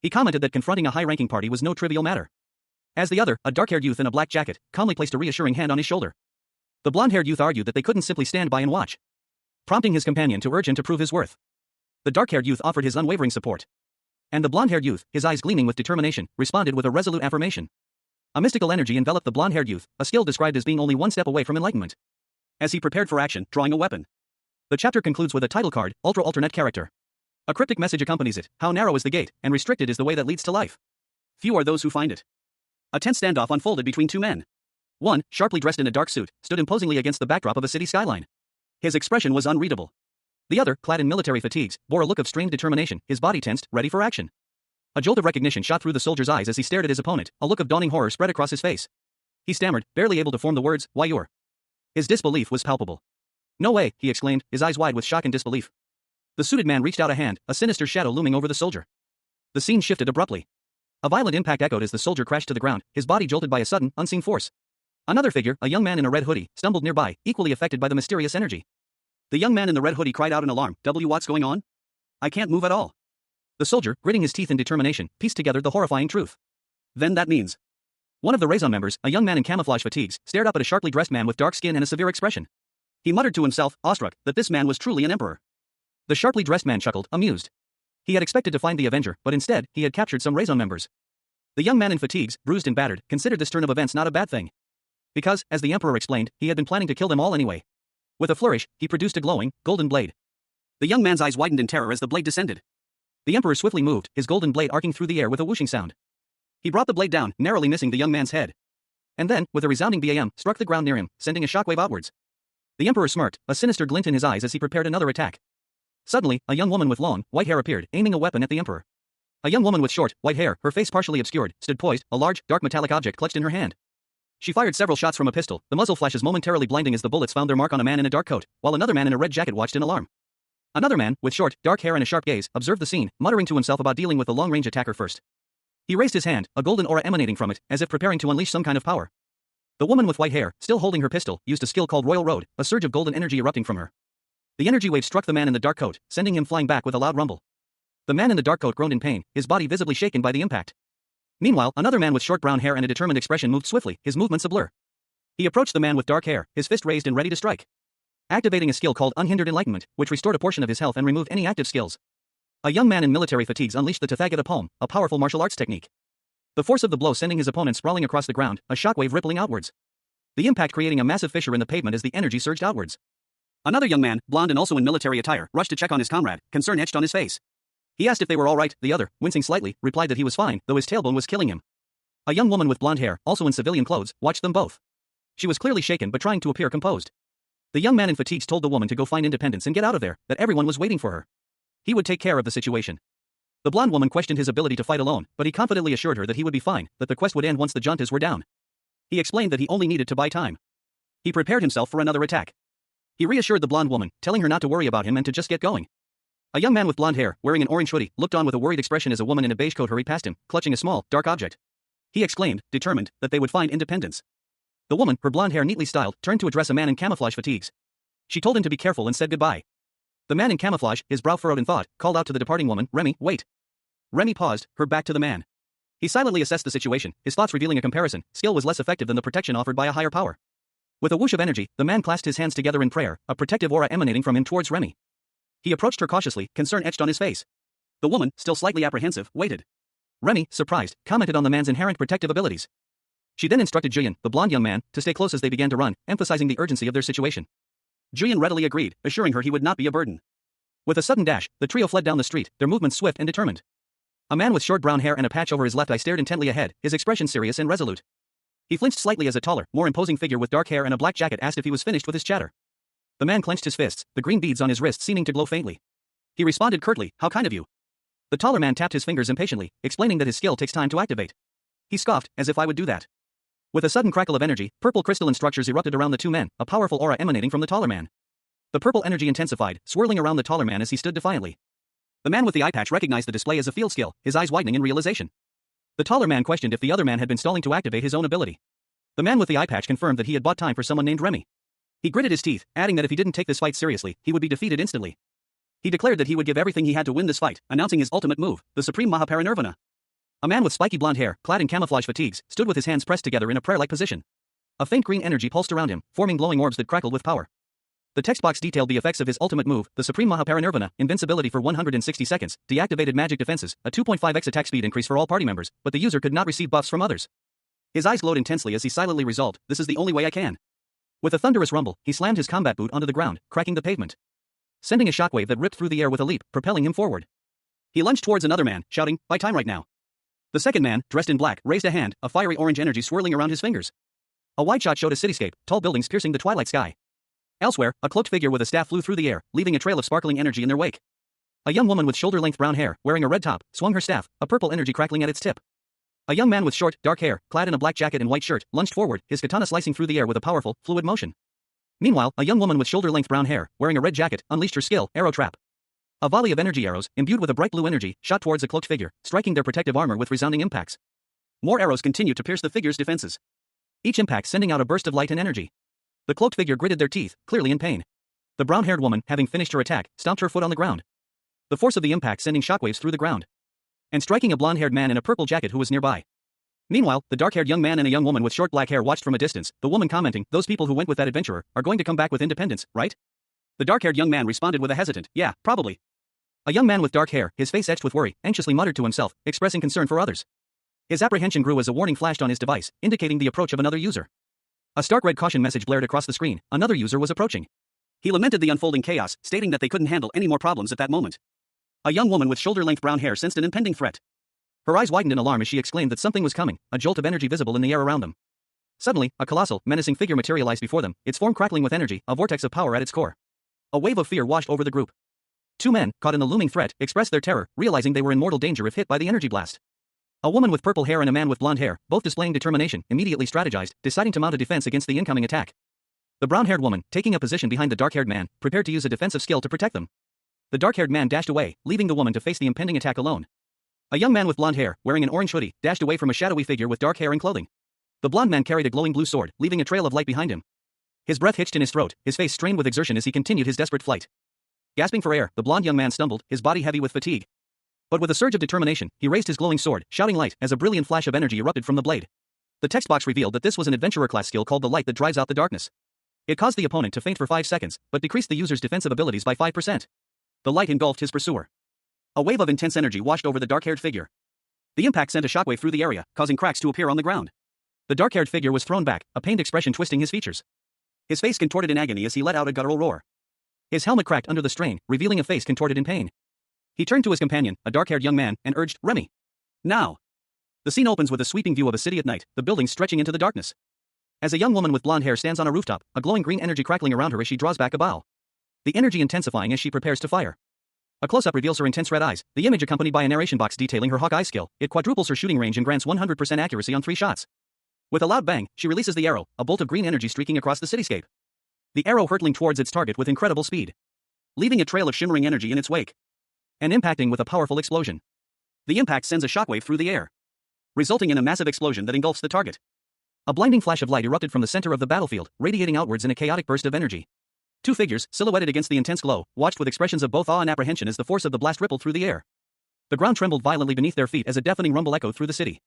He commented that confronting a high-ranking party was no trivial matter. As the other, a dark-haired youth in a black jacket, calmly placed a reassuring hand on his shoulder. The blonde-haired youth argued that they couldn't simply stand by and watch, prompting his companion to urge him to prove his worth. The dark-haired youth offered his unwavering support. And the blonde-haired youth, his eyes gleaming with determination, responded with a resolute affirmation. A mystical energy enveloped the blonde-haired youth, a skill described as being only one step away from enlightenment. As he prepared for action, drawing a weapon. The chapter concludes with a title card, Ultra Alternate Character. A cryptic message accompanies it: how narrow is the gate, and restricted is the way that leads to life. Few are those who find it. A tense standoff unfolded between two men. One, sharply dressed in a dark suit, stood imposingly against the backdrop of a city skyline. His expression was unreadable. The other, clad in military fatigues, bore a look of strained determination, his body tensed, ready for action. A jolt of recognition shot through the soldier's eyes as he stared at his opponent, a look of dawning horror spread across his face. He stammered, barely able to form the words, "Why you're..." His disbelief was palpable. "No way," he exclaimed, his eyes wide with shock and disbelief. The suited man reached out a hand, a sinister shadow looming over the soldier. The scene shifted abruptly. A violent impact echoed as the soldier crashed to the ground, his body jolted by a sudden, unseen force. Another figure, a young man in a red hoodie, stumbled nearby, equally affected by the mysterious energy. The young man in the red hoodie cried out in alarm, "What's going on? I can't move at all." The soldier, gritting his teeth in determination, pieced together the horrifying truth. "Then that means..." One of the raison members, a young man in camouflage fatigues, stared up at a sharply dressed man with dark skin and a severe expression. He muttered to himself, awestruck, that this man was truly an emperor. The sharply dressed man chuckled, amused. He had expected to find the Avenger, but instead, he had captured some raison members. The young man in fatigues, bruised and battered, considered this turn of events not a bad thing. Because, as the emperor explained, he had been planning to kill them all anyway. With a flourish, he produced a glowing, golden blade. The young man's eyes widened in terror as the blade descended. The emperor swiftly moved, his golden blade arcing through the air with a whooshing sound. He brought the blade down, narrowly missing the young man's head. And then, with a resounding BAM, struck the ground near him, sending a shockwave outwards. The emperor smirked, a sinister glint in his eyes as he prepared another attack. Suddenly, a young woman with long, white hair appeared, aiming a weapon at the emperor. A young woman with short, white hair, her face partially obscured, stood poised, a large, dark metallic object clutched in her hand. She fired several shots from a pistol, the muzzle flashes momentarily blinding as the bullets found their mark on a man in a dark coat, while another man in a red jacket watched in alarm. Another man, with short, dark hair and a sharp gaze, observed the scene, muttering to himself about dealing with the long-range attacker first. He raised his hand, a golden aura emanating from it, as if preparing to unleash some kind of power. The woman with white hair, still holding her pistol, used a skill called Royal Road, a surge of golden energy erupting from her. The energy wave struck the man in the dark coat, sending him flying back with a loud rumble. The man in the dark coat groaned in pain, his body visibly shaken by the impact. Meanwhile, another man with short brown hair and a determined expression moved swiftly, his movements a blur. He approached the man with dark hair, his fist raised and ready to strike. Activating a skill called Unhindered Enlightenment, which restored a portion of his health and removed any active skills. A young man in military fatigues unleashed the Tathagata Palm, a powerful martial arts technique. The force of the blow sending his opponent sprawling across the ground, a shockwave rippling outwards. The impact creating a massive fissure in the pavement as the energy surged outwards. Another young man, blonde and also in military attire, rushed to check on his comrade, concern etched on his face. He asked if they were all right, the other, wincing slightly, replied that he was fine, though his tailbone was killing him. A young woman with blonde hair, also in civilian clothes, watched them both. She was clearly shaken but trying to appear composed. The young man in fatigues told the woman to go find independence and get out of there, that everyone was waiting for her. He would take care of the situation. The blonde woman questioned his ability to fight alone, but he confidently assured her that he would be fine, that the quest would end once the juntas were down. He explained that he only needed to buy time. He prepared himself for another attack. He reassured the blonde woman, telling her not to worry about him and to just get going. A young man with blonde hair, wearing an orange hoodie, looked on with a worried expression as a woman in a beige coat hurried past him, clutching a small, dark object. He exclaimed, determined, that they would find independence. The woman, her blonde hair neatly styled, turned to address a man in camouflage fatigues. She told him to be careful and said goodbye. The man in camouflage, his brow furrowed in thought, called out to the departing woman, "Remy, wait." Remy paused, her back to the man. He silently assessed the situation, his thoughts revealing a comparison: skill was less effective than the protection offered by a higher power. With a whoosh of energy, the man clasped his hands together in prayer, a protective aura emanating from him towards Remy. He approached her cautiously, concern etched on his face. The woman, still slightly apprehensive, waited. Remy, surprised, commented on the man's inherent protective abilities. She then instructed Julian, the blonde young man, to stay close as they began to run, emphasizing the urgency of their situation. Julian readily agreed, assuring her he would not be a burden. With a sudden dash, the trio fled down the street, their movements swift and determined. A man with short brown hair and a patch over his left eye stared intently ahead, his expression serious and resolute. He flinched slightly as a taller, more imposing figure with dark hair and a black jacket asked if he was finished with his chatter. The man clenched his fists, the green beads on his wrists seeming to glow faintly. He responded curtly, "How kind of you." The taller man tapped his fingers impatiently, explaining that his skill takes time to activate. He scoffed, as if I would do that. With a sudden crackle of energy, purple crystalline structures erupted around the two men, a powerful aura emanating from the taller man. The purple energy intensified, swirling around the taller man as he stood defiantly. The man with the eye patch recognized the display as a field skill, his eyes widening in realization. The taller man questioned if the other man had been stalling to activate his own ability. The man with the eye patch confirmed that he had bought time for someone named Remy. He gritted his teeth, adding that if he didn't take this fight seriously, he would be defeated instantly. He declared that he would give everything he had to win this fight, announcing his ultimate move, the Supreme Mahaparinirvana. A man with spiky blonde hair, clad in camouflage fatigues, stood with his hands pressed together in a prayer-like position. A faint green energy pulsed around him, forming glowing orbs that crackled with power. The text box detailed the effects of his ultimate move, the Supreme Mahaparinirvana, invincibility for 160 seconds, deactivated magic defenses, a 2.5x attack speed increase for all party members, but the user could not receive buffs from others. His eyes glowed intensely as he silently resolved, this is the only way I can. With a thunderous rumble, he slammed his combat boot onto the ground, cracking the pavement, sending a shockwave that ripped through the air with a leap, propelling him forward. He lunged towards another man, shouting, "Buy time right now." The second man, dressed in black, raised a hand, a fiery orange energy swirling around his fingers. A wide shot showed a cityscape, tall buildings piercing the twilight sky. Elsewhere, a cloaked figure with a staff flew through the air, leaving a trail of sparkling energy in their wake. A young woman with shoulder-length brown hair, wearing a red top, swung her staff, a purple energy crackling at its tip. A young man with short, dark hair, clad in a black jacket and white shirt, lunged forward, his katana slicing through the air with a powerful, fluid motion. Meanwhile, a young woman with shoulder-length brown hair, wearing a red jacket, unleashed her skill, Arrow Trap. A volley of energy arrows, imbued with a bright blue energy, shot towards the cloaked figure, striking their protective armor with resounding impacts. More arrows continued to pierce the figure's defenses, each impact sending out a burst of light and energy. The cloaked figure gritted their teeth, clearly in pain. The brown-haired woman, having finished her attack, stomped her foot on the ground, the force of the impact sending shockwaves through the ground, and striking a blonde-haired man in a purple jacket who was nearby. Meanwhile, the dark-haired young man and a young woman with short black hair watched from a distance, the woman commenting, "Those people who went with that adventurer are going to come back with independence, right?" The dark-haired young man responded with a hesitant, "Yeah, probably." A young man with dark hair, his face etched with worry, anxiously muttered to himself, expressing concern for others. His apprehension grew as a warning flashed on his device, indicating the approach of another user. A stark red caution message blared across the screen, another user was approaching. He lamented the unfolding chaos, stating that they couldn't handle any more problems at that moment. A young woman with shoulder-length brown hair sensed an impending threat. Her eyes widened in alarm as she exclaimed that something was coming, a jolt of energy visible in the air around them. Suddenly, a colossal, menacing figure materialized before them, its form crackling with energy, a vortex of power at its core. A wave of fear washed over the group. Two men, caught in the looming threat, expressed their terror, realizing they were in mortal danger if hit by the energy blast. A woman with purple hair and a man with blonde hair, both displaying determination, immediately strategized, deciding to mount a defense against the incoming attack. The brown-haired woman, taking a position behind the dark-haired man, prepared to use a defensive skill to protect them. The dark-haired man dashed away, leaving the woman to face the impending attack alone. A young man with blonde hair, wearing an orange hoodie, dashed away from a shadowy figure with dark hair and clothing. The blonde man carried a glowing blue sword, leaving a trail of light behind him. His breath hitched in his throat, his face strained with exertion as he continued his desperate flight. Gasping for air, the blonde young man stumbled, his body heavy with fatigue. But with a surge of determination, he raised his glowing sword, shouting light, as a brilliant flash of energy erupted from the blade. The text box revealed that this was an adventurer-class skill called the light that drives out the darkness. It caused the opponent to faint for 5 seconds, but decreased the user's defensive abilities by 5%. The light engulfed his pursuer. A wave of intense energy washed over the dark-haired figure. The impact sent a shockwave through the area, causing cracks to appear on the ground. The dark-haired figure was thrown back, a pained expression twisting his features. His face contorted in agony as he let out a guttural roar. His helmet cracked under the strain, revealing a face contorted in pain. He turned to his companion, a dark-haired young man, and urged, "Remy. Now." The scene opens with a sweeping view of a city at night, the buildings stretching into the darkness. As a young woman with blonde hair stands on a rooftop, a glowing green energy crackling around her as she draws back a bow. The energy intensifying as she prepares to fire. A close-up reveals her intense red eyes, the image accompanied by a narration box detailing her Hawkeye skill. It quadruples her shooting range and grants 100% accuracy on 3 shots. With a loud bang, she releases the arrow, a bolt of green energy streaking across the cityscape. The arrow hurtling towards its target with incredible speed, leaving a trail of shimmering energy in its wake, and impacting with a powerful explosion. The impact sends a shockwave through the air, resulting in a massive explosion that engulfs the target. A blinding flash of light erupted from the center of the battlefield, radiating outwards in a chaotic burst of energy. Two figures, silhouetted against the intense glow, watched with expressions of both awe and apprehension as the force of the blast rippled through the air. The ground trembled violently beneath their feet as a deafening rumble echoed through the city.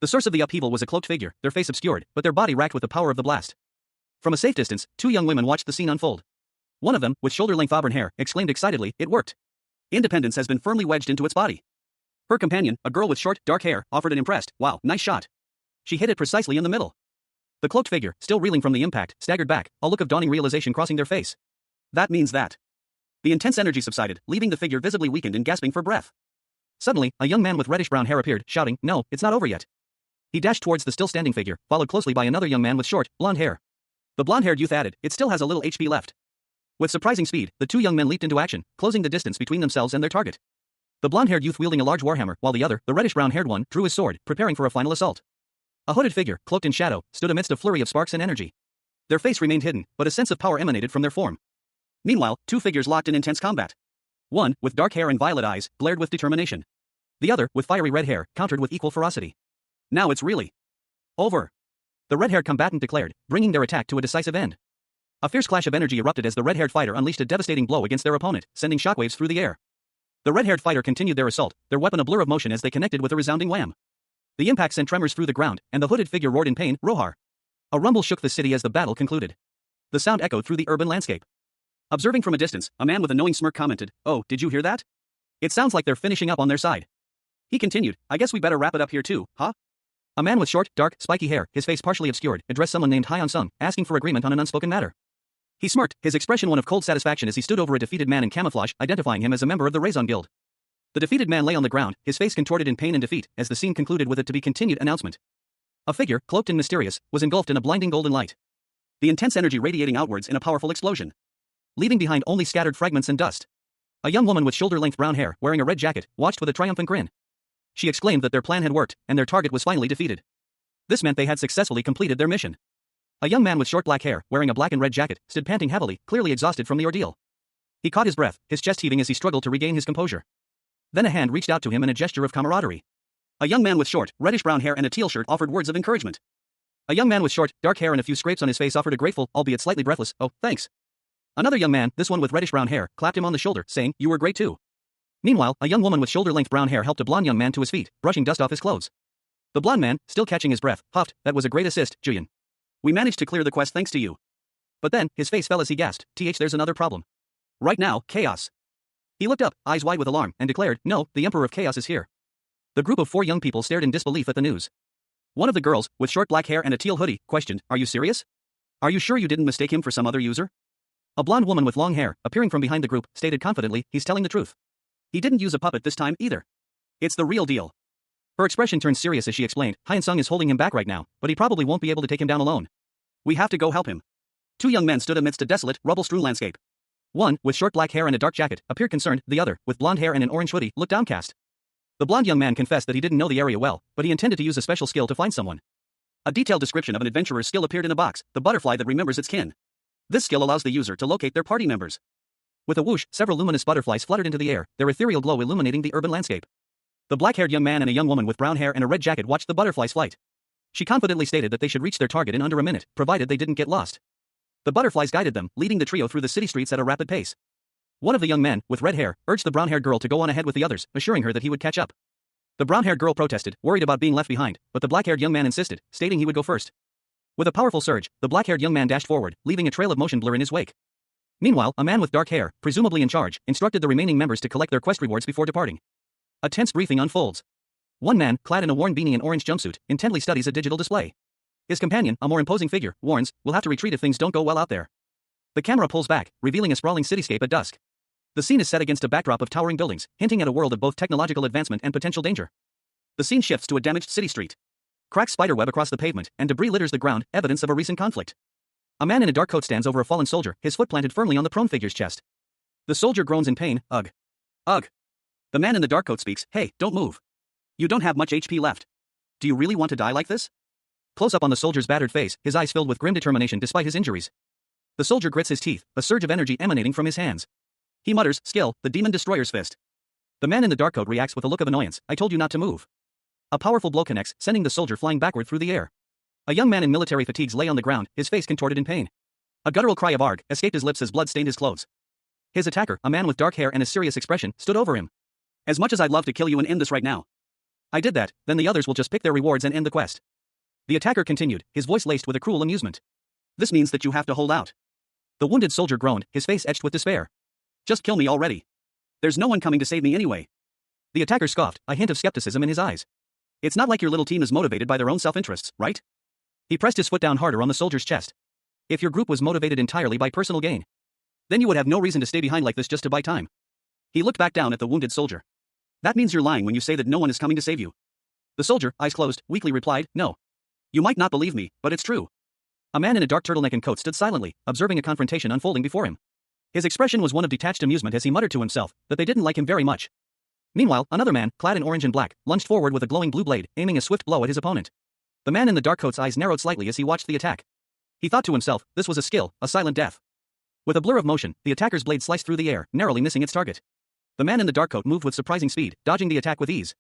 The source of the upheaval was a cloaked figure, their face obscured, but their body racked with the power of the blast. From a safe distance, 2 young women watched the scene unfold. One of them, with shoulder-length auburn hair, exclaimed excitedly, "It worked. Independence has been firmly wedged into its body." Her companion, a girl with short, dark hair, offered an impressed, "Wow, nice shot." She hit it precisely in the middle. The cloaked figure, still reeling from the impact, staggered back, a look of dawning realization crossing their face. That means that. The intense energy subsided, leaving the figure visibly weakened and gasping for breath. Suddenly, a young man with reddish-brown hair appeared, shouting, "No, it's not over yet." He dashed towards the still-standing figure, followed closely by another young man with short, blonde hair. The blonde-haired youth added, "It still has a little HP left." With surprising speed, the 2 young men leaped into action, closing the distance between themselves and their target. The blonde-haired youth wielding a large warhammer, while the other, the reddish-brown-haired one, drew his sword, preparing for a final assault. A hooded figure, cloaked in shadow, stood amidst a flurry of sparks and energy. Their face remained hidden, but a sense of power emanated from their form. Meanwhile, 2 figures locked in intense combat. One, with dark hair and violet eyes, glared with determination. The other, with fiery red hair, countered with equal ferocity. "Now it's really over," the red-haired combatant declared, bringing their attack to a decisive end. A fierce clash of energy erupted as the red-haired fighter unleashed a devastating blow against their opponent, sending shockwaves through the air. The red-haired fighter continued their assault, their weapon a blur of motion as they connected with a resounding wham. The impact sent tremors through the ground, and the hooded figure roared in pain, "Rohar." A rumble shook the city as the battle concluded. The sound echoed through the urban landscape. Observing from a distance, a man with a knowing smirk commented, "Oh, did you hear that? It sounds like they're finishing up on their side." He continued, "I guess we better wrap it up here too, huh?" A man with short, dark, spiky hair, his face partially obscured, addressed someone named Hyun Sung, asking for agreement on an unspoken matter. He smirked, his expression one of cold satisfaction as he stood over a defeated man in camouflage, identifying him as a member of the Raison Guild. The defeated man lay on the ground, his face contorted in pain and defeat, as the scene concluded with a to-be-continued announcement. A figure, cloaked and mysterious, was engulfed in a blinding golden light. The intense energy radiating outwards in a powerful explosion, leaving behind only scattered fragments and dust. A young woman with shoulder-length brown hair, wearing a red jacket, watched with a triumphant grin. She exclaimed that their plan had worked, and their target was finally defeated. This meant they had successfully completed their mission. A young man with short black hair, wearing a black and red jacket, stood panting heavily, clearly exhausted from the ordeal. He caught his breath, his chest heaving as he struggled to regain his composure. Then a hand reached out to him in a gesture of camaraderie. A young man with short, reddish-brown hair and a teal shirt offered words of encouragement. A young man with short, dark hair and a few scrapes on his face offered a grateful, albeit slightly breathless, "Oh, thanks." Another young man, this one with reddish-brown hair, clapped him on the shoulder, saying, "You were great too." Meanwhile, a young woman with shoulder-length brown hair helped a blonde young man to his feet, brushing dust off his clothes. The blonde man, still catching his breath, huffed, "That was a great assist, Julian. We managed to clear the quest thanks to you." But then, his face fell as he gasped, "There's another problem. Right now, chaos." He looked up, eyes wide with alarm, and declared, "No, the Emperor of Chaos is here." The group of 4 young people stared in disbelief at the news. One of the girls, with short black hair and a teal hoodie, questioned, "Are you serious? Are you sure you didn't mistake him for some other user?" A blonde woman with long hair, appearing from behind the group, stated confidently, "He's telling the truth. He didn't use a puppet this time either. It's the real deal." Her expression turned serious as she explained, "Hyun Sung is holding him back right now, but he probably won't be able to take him down alone. We have to go help him." 2 young men stood amidst a desolate, rubble-strewn landscape. One, with short black hair and a dark jacket, appeared concerned, the other, with blonde hair and an orange hoodie, looked downcast. The blonde young man confessed that he didn't know the area well, but he intended to use a special skill to find someone. A detailed description of an adventurer's skill appeared in a box, the butterfly that remembers its kin. This skill allows the user to locate their party members. With a whoosh, several luminous butterflies fluttered into the air, their ethereal glow illuminating the urban landscape. The black-haired young man and a young woman with brown hair and a red jacket watched the butterfly's flight. She confidently stated that they should reach their target in under a minute, provided they didn't get lost. The butterflies guided them, leading the trio through the city streets at a rapid pace. One of the young men, with red hair, urged the brown-haired girl to go on ahead with the others, assuring her that he would catch up. The brown-haired girl protested, worried about being left behind, but the black-haired young man insisted, stating he would go first. With a powerful surge, the black-haired young man dashed forward, leaving a trail of motion blur in his wake. Meanwhile, a man with dark hair, presumably in charge, instructed the remaining members to collect their quest rewards before departing. A tense briefing unfolds. One man, clad in a worn beanie and orange jumpsuit, intently studies a digital display. His companion, a more imposing figure, warns, "We'll have to retreat if things don't go well out there." The camera pulls back, revealing a sprawling cityscape at dusk. The scene is set against a backdrop of towering buildings, hinting at a world of both technological advancement and potential danger. The scene shifts to a damaged city street. Cracks spiderweb across the pavement, and debris litters the ground, evidence of a recent conflict. A man in a dark coat stands over a fallen soldier, his foot planted firmly on the prone figure's chest. The soldier groans in pain, "Ugh. Ugh." The man in the dark coat speaks, "Hey, don't move. You don't have much HP left. Do you really want to die like this?" Close up on the soldier's battered face, his eyes filled with grim determination despite his injuries. The soldier grits his teeth, a surge of energy emanating from his hands. He mutters, "Skill, the demon destroyer's fist." The man in the dark coat reacts with a look of annoyance, "I told you not to move." A powerful blow connects, sending the soldier flying backward through the air. A young man in military fatigues lay on the ground, his face contorted in pain. A guttural cry of "Arg" escaped his lips as blood stained his clothes. His attacker, a man with dark hair and a serious expression, stood over him. "As much as I'd love to kill you and end this right now. I did that, then the others will just pick their rewards and end the quest." The attacker continued, his voice laced with a cruel amusement. "This means that you have to hold out." The wounded soldier groaned, his face etched with despair. "Just kill me already. There's no one coming to save me anyway." The attacker scoffed, a hint of skepticism in his eyes. "It's not like your little team is motivated by their own self-interests, right?" He pressed his foot down harder on the soldier's chest. "If your group was motivated entirely by personal gain, then you would have no reason to stay behind like this just to buy time." He looked back down at the wounded soldier. "That means you're lying when you say that no one is coming to save you." The soldier, eyes closed, weakly replied, "No. You might not believe me, but it's true." A man in a dark turtleneck and coat stood silently, observing a confrontation unfolding before him. His expression was one of detached amusement as he muttered to himself that they didn't like him very much. Meanwhile, another man, clad in orange and black, lunged forward with a glowing blue blade, aiming a swift blow at his opponent. The man in the dark coat's eyes narrowed slightly as he watched the attack. He thought to himself, this was a skill, a silent death. With a blur of motion, the attacker's blade sliced through the air, narrowly missing its target. The man in the dark coat moved with surprising speed, dodging the attack with ease.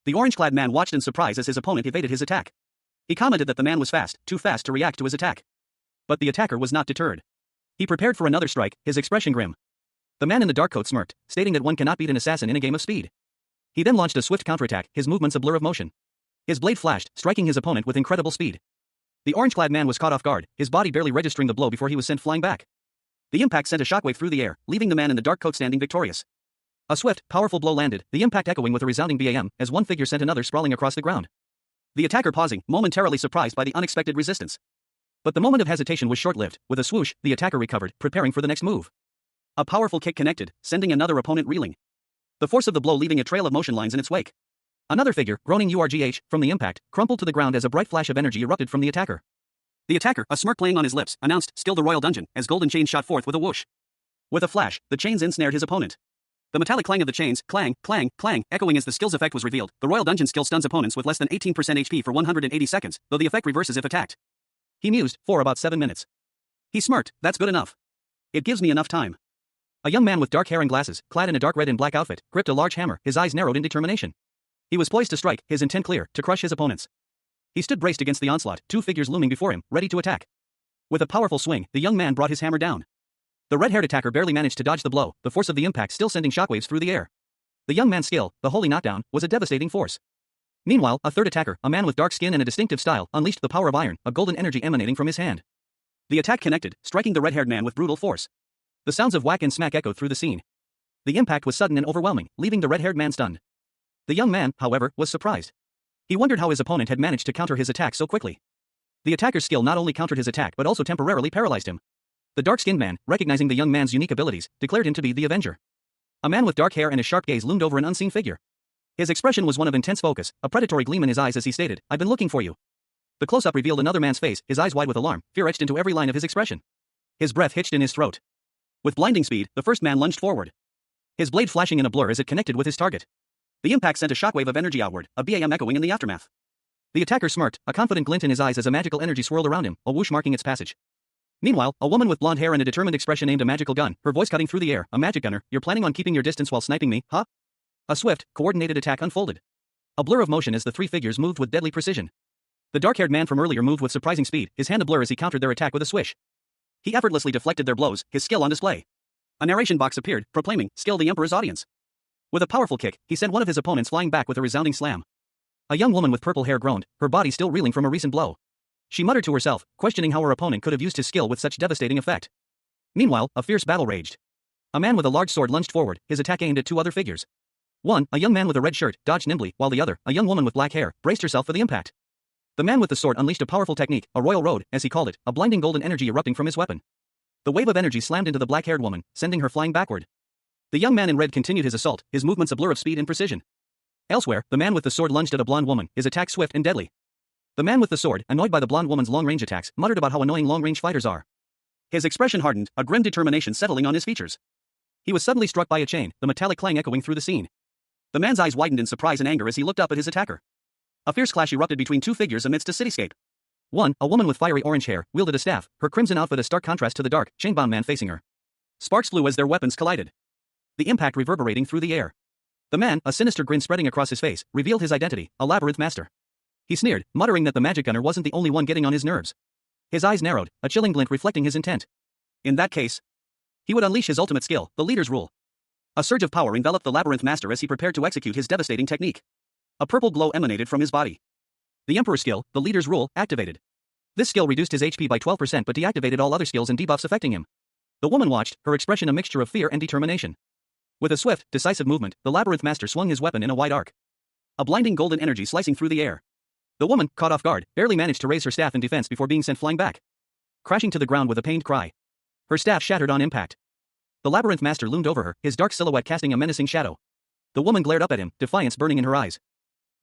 The orange-clad man watched in surprise as his opponent evaded his attack. He commented that the man was fast, too fast to react to his attack. But the attacker was not deterred. He prepared for another strike, his expression grim. The man in the dark coat smirked, stating that one cannot beat an assassin in a game of speed. He then launched a swift counterattack, his movements a blur of motion. His blade flashed, striking his opponent with incredible speed. The orange-clad man was caught off guard, his body barely registering the blow before he was sent flying back. The impact sent a shockwave through the air, leaving the man in the dark coat standing victorious. A swift, powerful blow landed, the impact echoing with a resounding BAM, as one figure sent another sprawling across the ground. The attacker pausing, momentarily surprised by the unexpected resistance. But the moment of hesitation was short-lived. With a swoosh, the attacker recovered, preparing for the next move. A powerful kick connected, sending another opponent reeling. The force of the blow leaving a trail of motion lines in its wake. Another figure, groaning URGH, from the impact, crumpled to the ground as a bright flash of energy erupted from the attacker. The attacker, a smirk playing on his lips, announced, "Still the royal dungeon," as golden chains shot forth with a whoosh. With a flash, the chains ensnared his opponent. The metallic clang of the chains, clang, clang, clang, echoing as the skill's effect was revealed. The royal dungeon skill stuns opponents with less than 18% HP for 180 seconds, though the effect reverses if attacked. He mused, for about 7 minutes. He smirked, "That's good enough. It gives me enough time." A young man with dark hair and glasses, clad in a dark red and black outfit, gripped a large hammer, his eyes narrowed in determination. He was poised to strike, his intent clear, to crush his opponents. He stood braced against the onslaught, two figures looming before him, ready to attack. With a powerful swing, the young man brought his hammer down. The red-haired attacker barely managed to dodge the blow, the force of the impact still sending shockwaves through the air. The young man's skill, the holy knockdown, was a devastating force. Meanwhile, a third attacker, a man with dark skin and a distinctive style, unleashed the power of iron, a golden energy emanating from his hand. The attack connected, striking the red-haired man with brutal force. The sounds of whack and smack echoed through the scene. The impact was sudden and overwhelming, leaving the red-haired man stunned. The young man, however, was surprised. He wondered how his opponent had managed to counter his attack so quickly. The attacker's skill not only countered his attack but also temporarily paralyzed him. The dark-skinned man, recognizing the young man's unique abilities, declared him to be the Avenger. A man with dark hair and a sharp gaze loomed over an unseen figure. His expression was one of intense focus, a predatory gleam in his eyes as he stated, "I've been looking for you." The close-up revealed another man's face, his eyes wide with alarm, fear etched into every line of his expression. His breath hitched in his throat. With blinding speed, the first man lunged forward. His blade flashing in a blur as it connected with his target. The impact sent a shockwave of energy outward, a BAM echoing in the aftermath. The attacker smirked, a confident glint in his eyes as a magical energy swirled around him, a whoosh marking its passage. Meanwhile, a woman with blonde hair and a determined expression aimed a magical gun, her voice cutting through the air, "A magic gunner, you're planning on keeping your distance while sniping me, huh?" A swift, coordinated attack unfolded. A blur of motion as the three figures moved with deadly precision. The dark-haired man from earlier moved with surprising speed, his hand a blur as he countered their attack with a swish. He effortlessly deflected their blows, his skill on display. A narration box appeared, proclaiming, "Skill the Emperor's audience." With a powerful kick, he sent one of his opponents flying back with a resounding slam. A young woman with purple hair groaned, her body still reeling from a recent blow. She muttered to herself, questioning how her opponent could have used his skill with such devastating effect. Meanwhile, a fierce battle raged. A man with a large sword lunged forward, his attack aimed at two other figures. One, a young man with a red shirt, dodged nimbly, while the other, a young woman with black hair, braced herself for the impact. The man with the sword unleashed a powerful technique, a royal road, as he called it, a blinding golden energy erupting from his weapon. The wave of energy slammed into the black-haired woman, sending her flying backward. The young man in red continued his assault, his movements a blur of speed and precision. Elsewhere, the man with the sword lunged at a blonde woman, his attack swift and deadly. The man with the sword, annoyed by the blonde woman's long-range attacks, muttered about how annoying long-range fighters are. His expression hardened, a grim determination settling on his features. He was suddenly struck by a chain, the metallic clang echoing through the scene. The man's eyes widened in surprise and anger as he looked up at his attacker. A fierce clash erupted between two figures amidst a cityscape. One, a woman with fiery orange hair, wielded a staff, her crimson outfit a stark contrast to the dark, chain-bound man facing her. Sparks flew as their weapons collided. The impact reverberating through the air. The man, a sinister grin spreading across his face, revealed his identity, a labyrinth master. He sneered, muttering that the magic gunner wasn't the only one getting on his nerves. His eyes narrowed, a chilling glint reflecting his intent. In that case, he would unleash his ultimate skill, the leader's rule. A surge of power enveloped the labyrinth master as he prepared to execute his devastating technique. A purple glow emanated from his body. The emperor's skill, the leader's rule, activated. This skill reduced his HP by 12% but deactivated all other skills and debuffs affecting him. The woman watched, her expression a mixture of fear and determination. With a swift, decisive movement, the labyrinth master swung his weapon in a wide arc. A blinding golden energy slicing through the air. The woman, caught off guard, barely managed to raise her staff in defense before being sent flying back, crashing to the ground with a pained cry. Her staff shattered on impact. The labyrinth master loomed over her, his dark silhouette casting a menacing shadow. The woman glared up at him, defiance burning in her eyes.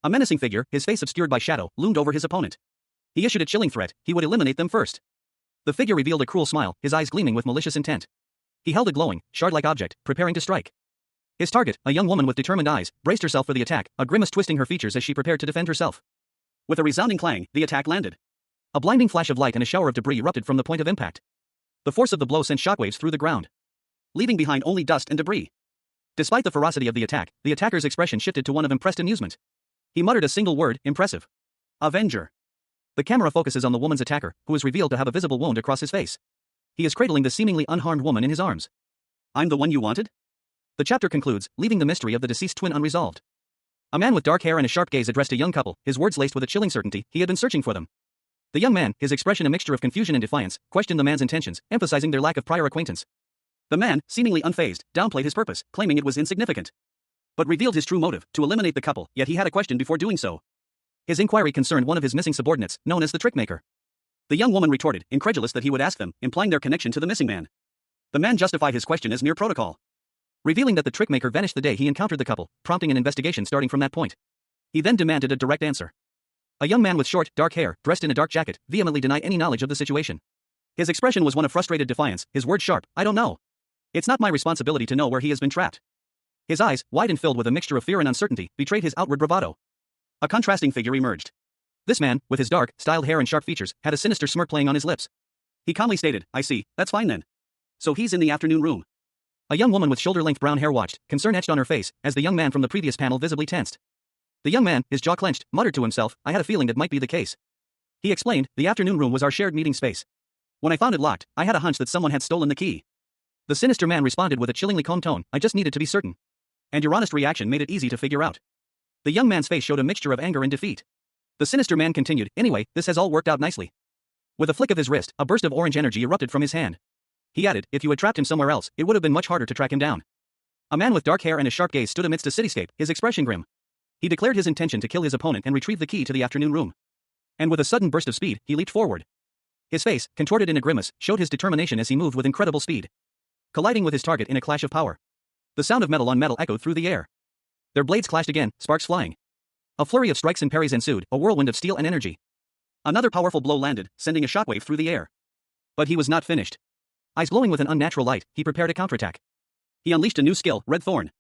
A menacing figure, his face obscured by shadow, loomed over his opponent. He issued a chilling threat, he would eliminate them first. The figure revealed a cruel smile, his eyes gleaming with malicious intent. He held a glowing, shard-like object, preparing to strike. His target, a young woman with determined eyes, braced herself for the attack, a grimace twisting her features as she prepared to defend herself. With a resounding clang, the attack landed. A blinding flash of light and a shower of debris erupted from the point of impact. The force of the blow sent shockwaves through the ground, leaving behind only dust and debris. Despite the ferocity of the attacker's expression shifted to one of impressed amusement. He muttered a single word, impressive. Avenger. The camera focuses on the woman's attacker, who is revealed to have a visible wound across his face. He is cradling the seemingly unharmed woman in his arms. I'm the one you wanted? The chapter concludes, leaving the mystery of the deceased twin unresolved. A man with dark hair and a sharp gaze addressed a young couple, his words laced with a chilling certainty, he had been searching for them. The young man, his expression a mixture of confusion and defiance, questioned the man's intentions, emphasizing their lack of prior acquaintance. The man, seemingly unfazed, downplayed his purpose, claiming it was insignificant. But revealed his true motive, to eliminate the couple, yet he had a question before doing so. His inquiry concerned one of his missing subordinates, known as the trickmaker. The young woman retorted, incredulous that he would ask them, implying their connection to the missing man. The man justified his question as mere protocol, revealing that the trickmaker vanished the day he encountered the couple, prompting an investigation starting from that point. He then demanded a direct answer. A young man with short, dark hair, dressed in a dark jacket, vehemently denied any knowledge of the situation. His expression was one of frustrated defiance, his words sharp, "I don't know. It's not my responsibility to know where he has been trapped." His eyes, wide and filled with a mixture of fear and uncertainty, betrayed his outward bravado. A contrasting figure emerged. This man, with his dark, styled hair and sharp features, had a sinister smirk playing on his lips. He calmly stated, "I see, that's fine then. So he's in the afternoon room." A young woman with shoulder-length brown hair watched, concern etched on her face, as the young man from the previous panel visibly tensed. The young man, his jaw clenched, muttered to himself, "I had a feeling that might be the case." He explained, "The afternoon room was our shared meeting space. When I found it locked, I had a hunch that someone had stolen the key." The sinister man responded with a chillingly calm tone, "I just needed to be certain. And your honest reaction made it easy to figure out." The young man's face showed a mixture of anger and defeat. The sinister man continued, "Anyway, this has all worked out nicely." With a flick of his wrist, a burst of orange energy erupted from his hand. He added, "If you had trapped him somewhere else, it would have been much harder to track him down." A man with dark hair and a sharp gaze stood amidst a cityscape, his expression grim. He declared his intention to kill his opponent and retrieve the key to the afternoon room. And with a sudden burst of speed, he leaped forward. His face, contorted in a grimace, showed his determination as he moved with incredible speed, colliding with his target in a clash of power. The sound of metal on metal echoed through the air. Their blades clashed again, sparks flying. A flurry of strikes and parries ensued, a whirlwind of steel and energy. Another powerful blow landed, sending a shockwave through the air. But he was not finished. Eyes glowing with an unnatural light, he prepared a counterattack. He unleashed a new skill, Red Thorn.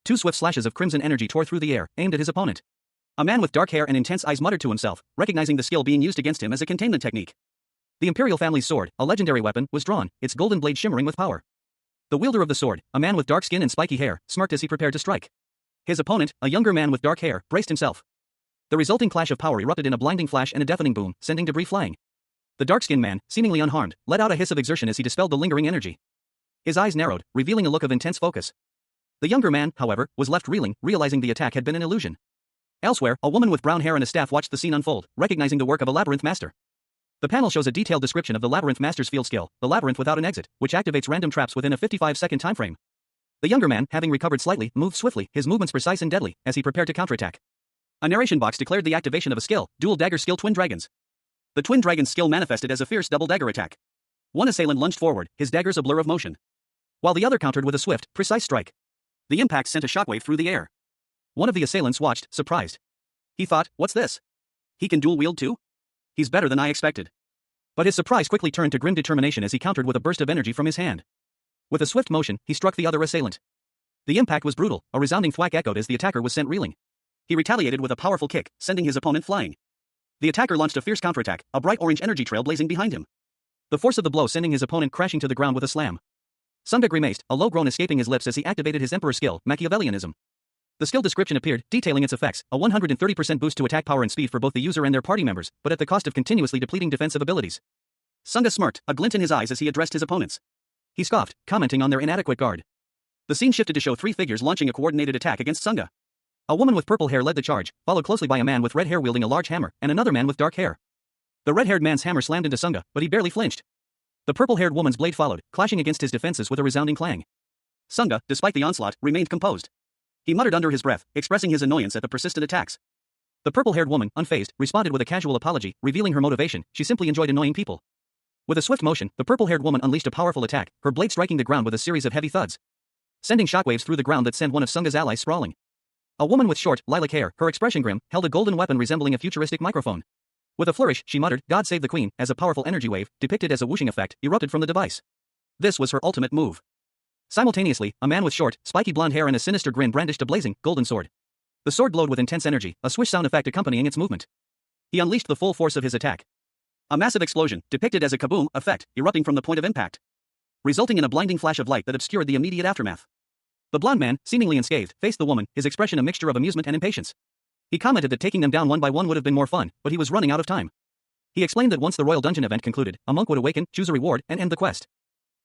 Two swift slashes of crimson energy tore through the air, aimed at his opponent. A man with dark hair and intense eyes muttered to himself, recognizing the skill being used against him as a containment technique. The Imperial family's sword, a legendary weapon, was drawn, its golden blade shimmering with power. The wielder of the sword, a man with dark skin and spiky hair, smirked as he prepared to strike. His opponent, a younger man with dark hair, braced himself. The resulting clash of power erupted in a blinding flash and a deafening boom, sending debris flying. The dark-skinned man, seemingly unharmed, let out a hiss of exertion as he dispelled the lingering energy. His eyes narrowed, revealing a look of intense focus. The younger man, however, was left reeling, realizing the attack had been an illusion. Elsewhere, a woman with brown hair and a staff watched the scene unfold, recognizing the work of a labyrinth master. The panel shows a detailed description of the labyrinth master's field skill, the labyrinth without an exit, which activates random traps within a 55-second timeframe. The younger man, having recovered slightly, moved swiftly, his movements precise and deadly, as he prepared to counterattack. A narration box declared the activation of a skill, Dual Dagger Skill Twin Dragons. The Twin Dragon's skill manifested as a fierce double dagger attack. One assailant lunged forward, his daggers a blur of motion, while the other countered with a swift, precise strike. The impact sent a shockwave through the air. One of the assailants watched, surprised. He thought, "What's this? He can dual wield too? He's better than I expected." But his surprise quickly turned to grim determination as he countered with a burst of energy from his hand. With a swift motion, he struck the other assailant. The impact was brutal, a resounding thwack echoed as the attacker was sent reeling. He retaliated with a powerful kick, sending his opponent flying. The attacker launched a fierce counterattack, a bright orange energy trail blazing behind him. The force of the blow sending his opponent crashing to the ground with a slam. Sunga grimaced, a low groan escaping his lips as he activated his Emperor skill, Machiavellianism. The skill description appeared, detailing its effects, a 130% boost to attack power and speed for both the user and their party members, but at the cost of continuously depleting defensive abilities. Sunga smirked, a glint in his eyes as he addressed his opponents. He scoffed, commenting on their inadequate guard. The scene shifted to show three figures launching a coordinated attack against Sunga. A woman with purple hair led the charge, followed closely by a man with red hair wielding a large hammer, and another man with dark hair. The red-haired man's hammer slammed into Sunga, but he barely flinched. The purple-haired woman's blade followed, clashing against his defenses with a resounding clang. Sunga, despite the onslaught, remained composed. He muttered under his breath, expressing his annoyance at the persistent attacks. The purple-haired woman, unfazed, responded with a casual apology, revealing her motivation: she simply enjoyed annoying people. With a swift motion, the purple-haired woman unleashed a powerful attack, her blade striking the ground with a series of heavy thuds, sending shockwaves through the ground that sent one of Sunga's allies sprawling. A woman with short, lilac hair, her expression grim, held a golden weapon resembling a futuristic microphone. With a flourish, she muttered, "God save the queen," as a powerful energy wave, depicted as a whooshing effect, erupted from the device. This was her ultimate move. Simultaneously, a man with short, spiky blonde hair and a sinister grin brandished a blazing, golden sword. The sword glowed with intense energy, a swish sound effect accompanying its movement. He unleashed the full force of his attack. A massive explosion, depicted as a kaboom effect, erupting from the point of impact, resulting in a blinding flash of light that obscured the immediate aftermath. The blonde man, seemingly unscathed, faced the woman, his expression a mixture of amusement and impatience. He commented that taking them down one by one would have been more fun, but he was running out of time. He explained that once the royal dungeon event concluded, a monk would awaken, choose a reward, and end the quest.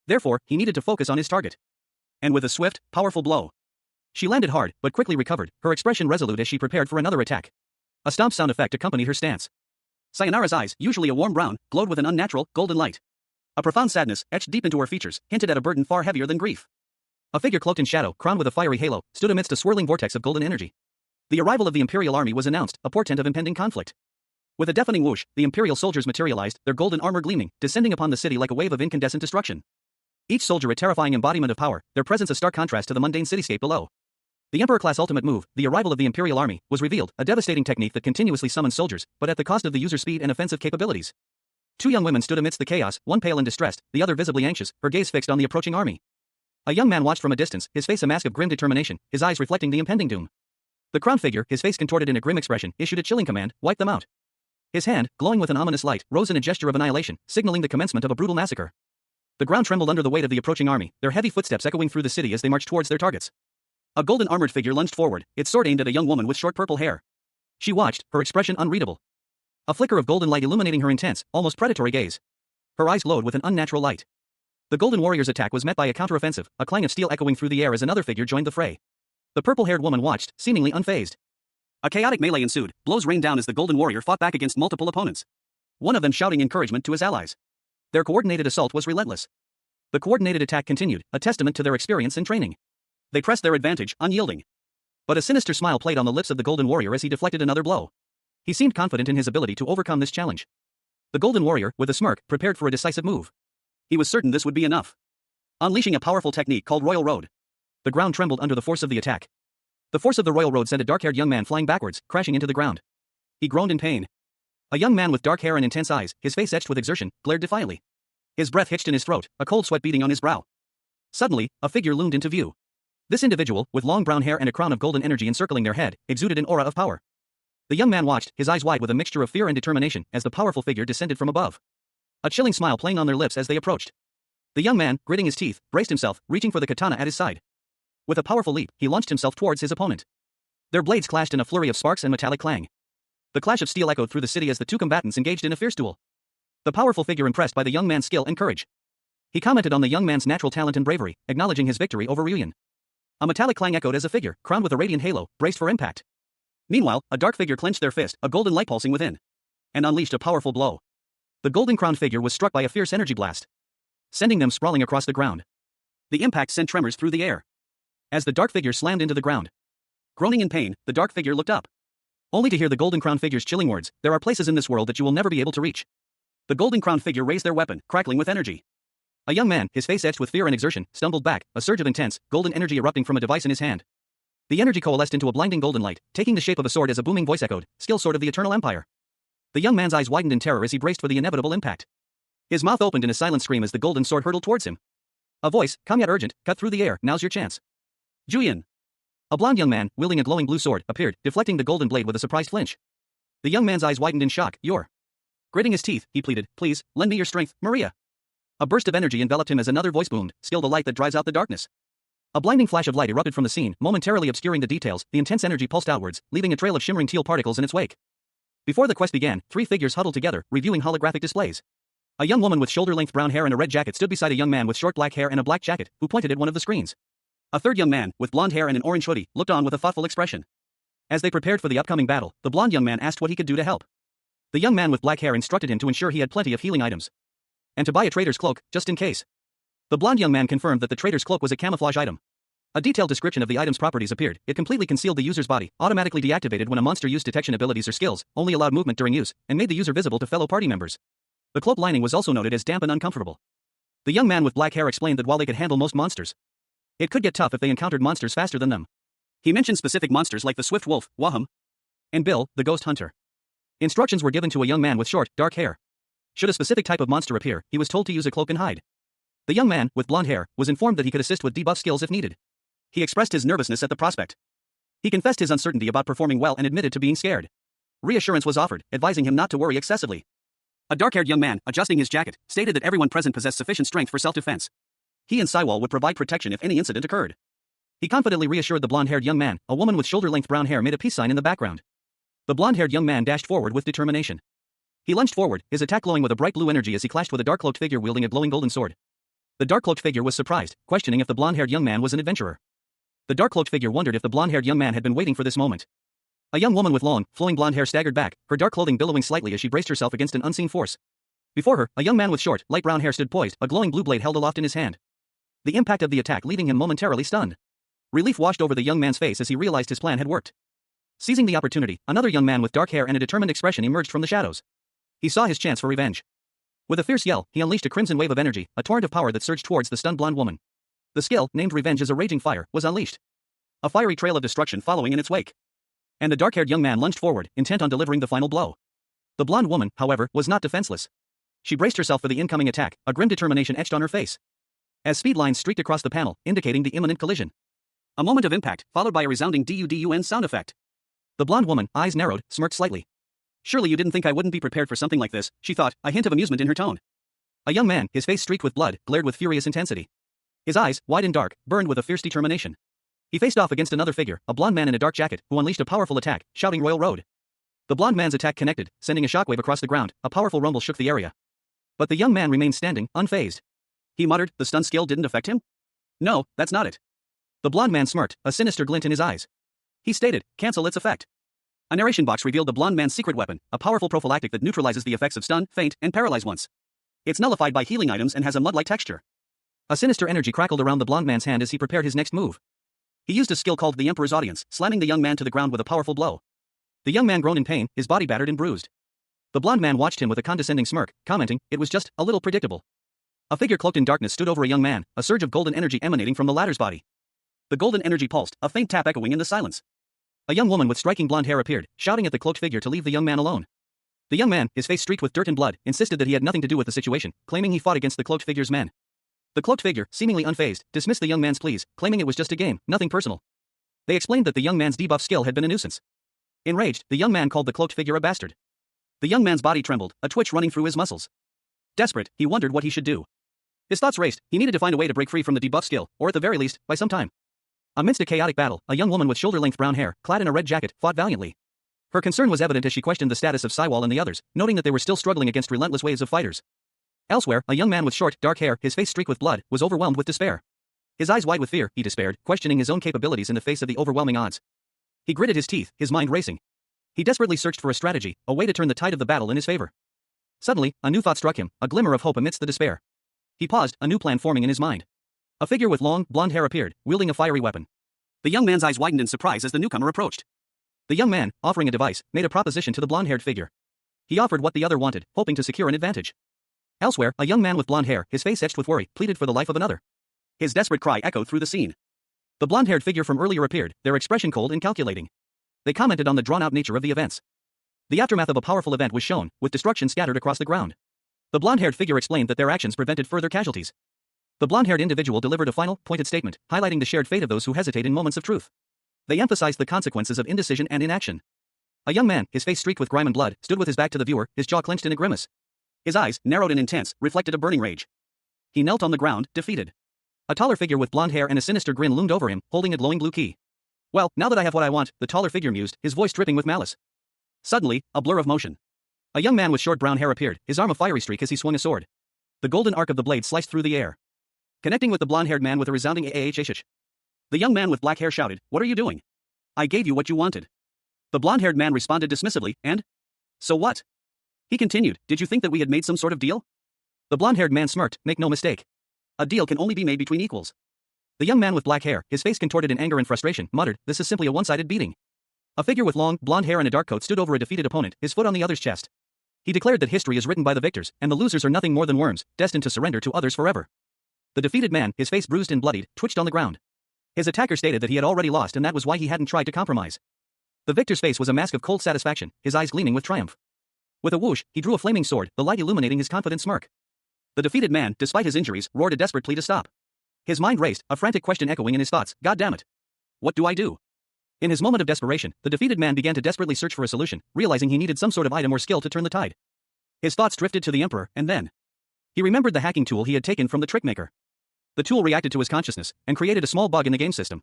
Therefore, he needed to focus on his target. And with a swift, powerful blow, she landed hard, but quickly recovered, her expression resolute as she prepared for another attack. A stomp sound effect accompanied her stance. Sayonara's eyes, usually a warm brown, glowed with an unnatural, golden light. A profound sadness, etched deep into her features, hinted at a burden far heavier than grief. A figure cloaked in shadow, crowned with a fiery halo, stood amidst a swirling vortex of golden energy. The arrival of the Imperial army was announced, a portent of impending conflict. With a deafening whoosh, the Imperial soldiers materialized, their golden armor gleaming, descending upon the city like a wave of incandescent destruction. Each soldier a terrifying embodiment of power, their presence a stark contrast to the mundane cityscape below. The Emperor-class ultimate move, the arrival of the Imperial army, was revealed, a devastating technique that continuously summons soldiers, but at the cost of the user's speed and offensive capabilities. Two young women stood amidst the chaos, one pale and distressed, the other visibly anxious, her gaze fixed on the approaching army. A young man watched from a distance, his face a mask of grim determination, his eyes reflecting the impending doom. The crowned figure, his face contorted in a grim expression, issued a chilling command, wipe them out. His hand, glowing with an ominous light, rose in a gesture of annihilation, signaling the commencement of a brutal massacre. The ground trembled under the weight of the approaching army, their heavy footsteps echoing through the city as they marched towards their targets. A golden armored figure lunged forward, its sword aimed at a young woman with short purple hair. She watched, her expression unreadable. A flicker of golden light illuminating her intense, almost predatory gaze. Her eyes glowed with an unnatural light. The golden warrior's attack was met by a counteroffensive, a clang of steel echoing through the air as another figure joined the fray. The purple-haired woman watched, seemingly unfazed. A chaotic melee ensued, blows rained down as the golden warrior fought back against multiple opponents. One of them shouting encouragement to his allies. Their coordinated assault was relentless. The coordinated attack continued, a testament to their experience and training. They pressed their advantage, unyielding. But a sinister smile played on the lips of the golden warrior as he deflected another blow. He seemed confident in his ability to overcome this challenge. The golden warrior, with a smirk, prepared for a decisive move. He was certain this would be enough. Unleashing a powerful technique called Royal Road. The ground trembled under the force of the attack. The force of the Royal Road sent a dark-haired young man flying backwards, crashing into the ground. He groaned in pain. A young man with dark hair and intense eyes, his face etched with exertion, glared defiantly. His breath hitched in his throat, a cold sweat beading on his brow. Suddenly, a figure loomed into view. This individual, with long brown hair and a crown of golden energy encircling their head, exuded an aura of power. The young man watched, his eyes wide with a mixture of fear and determination, as the powerful figure descended from above. A chilling smile playing on their lips as they approached. The young man, gritting his teeth, braced himself, reaching for the katana at his side. With a powerful leap, he launched himself towards his opponent. Their blades clashed in a flurry of sparks and metallic clang. The clash of steel echoed through the city as the two combatants engaged in a fierce duel. The powerful figure impressed by the young man's skill and courage. He commented on the young man's natural talent and bravery, acknowledging his victory over Ryuyan. A metallic clang echoed as a figure, crowned with a radiant halo, braced for impact. Meanwhile, a dark figure clenched their fist, a golden light pulsing within. And unleashed a powerful blow. The golden-crowned figure was struck by a fierce energy blast, sending them sprawling across the ground. The impact sent tremors through the air. As the dark figure slammed into the ground. Groaning in pain, the dark figure looked up. Only to hear the golden-crowned figure's chilling words, "There are places in this world that you will never be able to reach." The golden-crowned figure raised their weapon, crackling with energy. A young man, his face etched with fear and exertion, stumbled back, a surge of intense, golden energy erupting from a device in his hand. The energy coalesced into a blinding golden light, taking the shape of a sword as a booming voice echoed, "Skill sword of the Eternal Empire." The young man's eyes widened in terror as he braced for the inevitable impact. His mouth opened in a silent scream as the golden sword hurtled towards him. A voice, calm yet urgent, cut through the air, "Now's your chance." Julian. A blond young man, wielding a glowing blue sword, appeared, deflecting the golden blade with a surprised flinch. The young man's eyes widened in shock. "You're..." Gritting his teeth, he pleaded, "Please, lend me your strength, Maria." A burst of energy enveloped him as another voice boomed, "Skill the light that drives out the darkness." A blinding flash of light erupted from the scene, momentarily obscuring the details. The intense energy pulsed outwards, leaving a trail of shimmering teal particles in its wake. Before the quest began, three figures huddled together, reviewing holographic displays. A young woman with shoulder-length brown hair and a red jacket stood beside a young man with short black hair and a black jacket, who pointed at one of the screens. A third young man, with blonde hair and an orange hoodie, looked on with a thoughtful expression. As they prepared for the upcoming battle, the blonde young man asked what he could do to help. The young man with black hair instructed him to ensure he had plenty of healing items. And to buy a trader's cloak, just in case. The blonde young man confirmed that the trader's cloak was a camouflage item. A detailed description of the item's properties appeared. It completely concealed the user's body, automatically deactivated when a monster used detection abilities or skills, only allowed movement during use, and made the user visible to fellow party members. The cloak lining was also noted as damp and uncomfortable. The young man with black hair explained that while they could handle most monsters, it could get tough if they encountered monsters faster than them. He mentioned specific monsters like the swift wolf, Waham, and Bill, the ghost hunter. Instructions were given to a young man with short, dark hair. Should a specific type of monster appear, he was told to use a cloak and hide. The young man, with blonde hair, was informed that he could assist with debuff skills if needed. He expressed his nervousness at the prospect. He confessed his uncertainty about performing well and admitted to being scared. Reassurance was offered, advising him not to worry excessively. A dark-haired young man, adjusting his jacket, stated that everyone present possessed sufficient strength for self-defense. He and Saiwal would provide protection if any incident occurred. He confidently reassured the blonde-haired young man. A woman with shoulder-length brown hair made a peace sign in the background. The blonde-haired young man dashed forward with determination. He lunged forward, his attack glowing with a bright blue energy as he clashed with a dark-cloaked figure wielding a glowing golden sword. The dark-cloaked figure was surprised, questioning if the blonde-haired young man was an adventurer. The dark-cloaked figure wondered if the blonde-haired young man had been waiting for this moment. A young woman with long, flowing blonde hair staggered back, her dark clothing billowing slightly as she braced herself against an unseen force. Before her, a young man with short, light brown hair stood poised, a glowing blue blade held aloft in his hand. The impact of the attack leaving him momentarily stunned. Relief washed over the young man's face as he realized his plan had worked. Seizing the opportunity, another young man with dark hair and a determined expression emerged from the shadows. He saw his chance for revenge. With a fierce yell, he unleashed a crimson wave of energy, a torrent of power that surged towards the stunned blonde woman. The skill, named Revenge as a Raging Fire, was unleashed. A fiery trail of destruction following in its wake. And the dark-haired young man lunged forward, intent on delivering the final blow. The blonde woman, however, was not defenseless. She braced herself for the incoming attack, a grim determination etched on her face. As speed lines streaked across the panel, indicating the imminent collision. A moment of impact, followed by a resounding DUDUN sound effect. The blonde woman, eyes narrowed, smirked slightly. Surely you didn't think I wouldn't be prepared for something like this, she thought, a hint of amusement in her tone. A young man, his face streaked with blood, glared with furious intensity. His eyes, wide and dark, burned with a fierce determination. He faced off against another figure, a blonde man in a dark jacket, who unleashed a powerful attack, shouting Royal Road. The blonde man's attack connected, sending a shockwave across the ground, a powerful rumble shook the area. But the young man remained standing, unfazed. He muttered, the stun skill didn't affect him? No, that's not it. The blonde man smirked, a sinister glint in his eyes. He stated, cancel its effect. A narration box revealed the blonde man's secret weapon, a powerful prophylactic that neutralizes the effects of stun, faint, and paralyze once. It's nullified by healing items and has a mud-like texture. A sinister energy crackled around the blonde man's hand as he prepared his next move. He used a skill called the Emperor's Audience, slamming the young man to the ground with a powerful blow. The young man groaned in pain, his body battered and bruised. The blonde man watched him with a condescending smirk, commenting, it was just a little predictable. A figure cloaked in darkness stood over a young man, a surge of golden energy emanating from the latter's body. The golden energy pulsed, a faint tap echoing in the silence. A young woman with striking blonde hair appeared, shouting at the cloaked figure to leave the young man alone. The young man, his face streaked with dirt and blood, insisted that he had nothing to do with the situation, claiming he fought against the cloaked figure's men. The cloaked figure, seemingly unfazed, dismissed the young man's pleas, claiming it was just a game, nothing personal. They explained that the young man's debuff skill had been a nuisance. Enraged, the young man called the cloaked figure a bastard. The young man's body trembled, a twitch running through his muscles. Desperate, he wondered what he should do. His thoughts raced, he needed to find a way to break free from the debuff skill, or at the very least, by some time. Amidst a chaotic battle, a young woman with shoulder-length brown hair, clad in a red jacket, fought valiantly. Her concern was evident as she questioned the status of Saiwal and the others, noting that they were still struggling against relentless waves of fighters. Elsewhere, a young man with short, dark hair, his face streaked with blood, was overwhelmed with despair. His eyes wide with fear, he despaired, questioning his own capabilities in the face of the overwhelming odds. He gritted his teeth, his mind racing. He desperately searched for a strategy, a way to turn the tide of the battle in his favor. Suddenly, a new thought struck him, a glimmer of hope amidst the despair. He paused, a new plan forming in his mind. A figure with long, blonde hair appeared, wielding a fiery weapon. The young man's eyes widened in surprise as the newcomer approached. The young man, offering a device, made a proposition to the blonde-haired figure. He offered what the other wanted, hoping to secure an advantage. Elsewhere, a young man with blonde hair, his face etched with worry, pleaded for the life of another. His desperate cry echoed through the scene. The blonde-haired figure from earlier appeared, their expression cold and calculating. They commented on the drawn-out nature of the events. The aftermath of a powerful event was shown, with destruction scattered across the ground. The blonde-haired figure explained that their actions prevented further casualties. The blonde-haired individual delivered a final, pointed statement, highlighting the shared fate of those who hesitate in moments of truth. They emphasized the consequences of indecision and inaction. A young man, his face streaked with grime and blood, stood with his back to the viewer, his jaw clenched in a grimace. His eyes, narrowed and intense, reflected a burning rage. He knelt on the ground, defeated. A taller figure with blonde hair and a sinister grin loomed over him, holding a glowing blue key. Well, now that I have what I want, the taller figure mused, his voice dripping with malice. Suddenly, a blur of motion. A young man with short brown hair appeared, his arm a fiery streak as he swung a sword. The golden arc of the blade sliced through the air, connecting with the blonde-haired man with a resounding aahh. The young man with black hair shouted, "What are you doing? I gave you what you wanted." The blonde-haired man responded dismissively, and? So what? He continued, did you think that we had made some sort of deal? The blonde-haired man smirked, make no mistake. A deal can only be made between equals. The young man with black hair, his face contorted in anger and frustration, muttered, this is simply a one-sided beating. A figure with long, blonde hair and a dark coat stood over a defeated opponent, his foot on the other's chest. He declared that history is written by the victors, and the losers are nothing more than worms, destined to surrender to others forever. The defeated man, his face bruised and bloodied, twitched on the ground. His attacker stated that he had already lost and that was why he hadn't tried to compromise. The victor's face was a mask of cold satisfaction, his eyes gleaming with triumph. With a whoosh, he drew a flaming sword, the light illuminating his confident smirk. The defeated man, despite his injuries, roared a desperate plea to stop. His mind raced, a frantic question echoing in his thoughts, God damn it. What do I do? In his moment of desperation, the defeated man began to desperately search for a solution, realizing he needed some sort of item or skill to turn the tide. His thoughts drifted to the Emperor, and then he remembered the hacking tool he had taken from the trickmaker. The tool reacted to his consciousness, and created a small bug in the game system.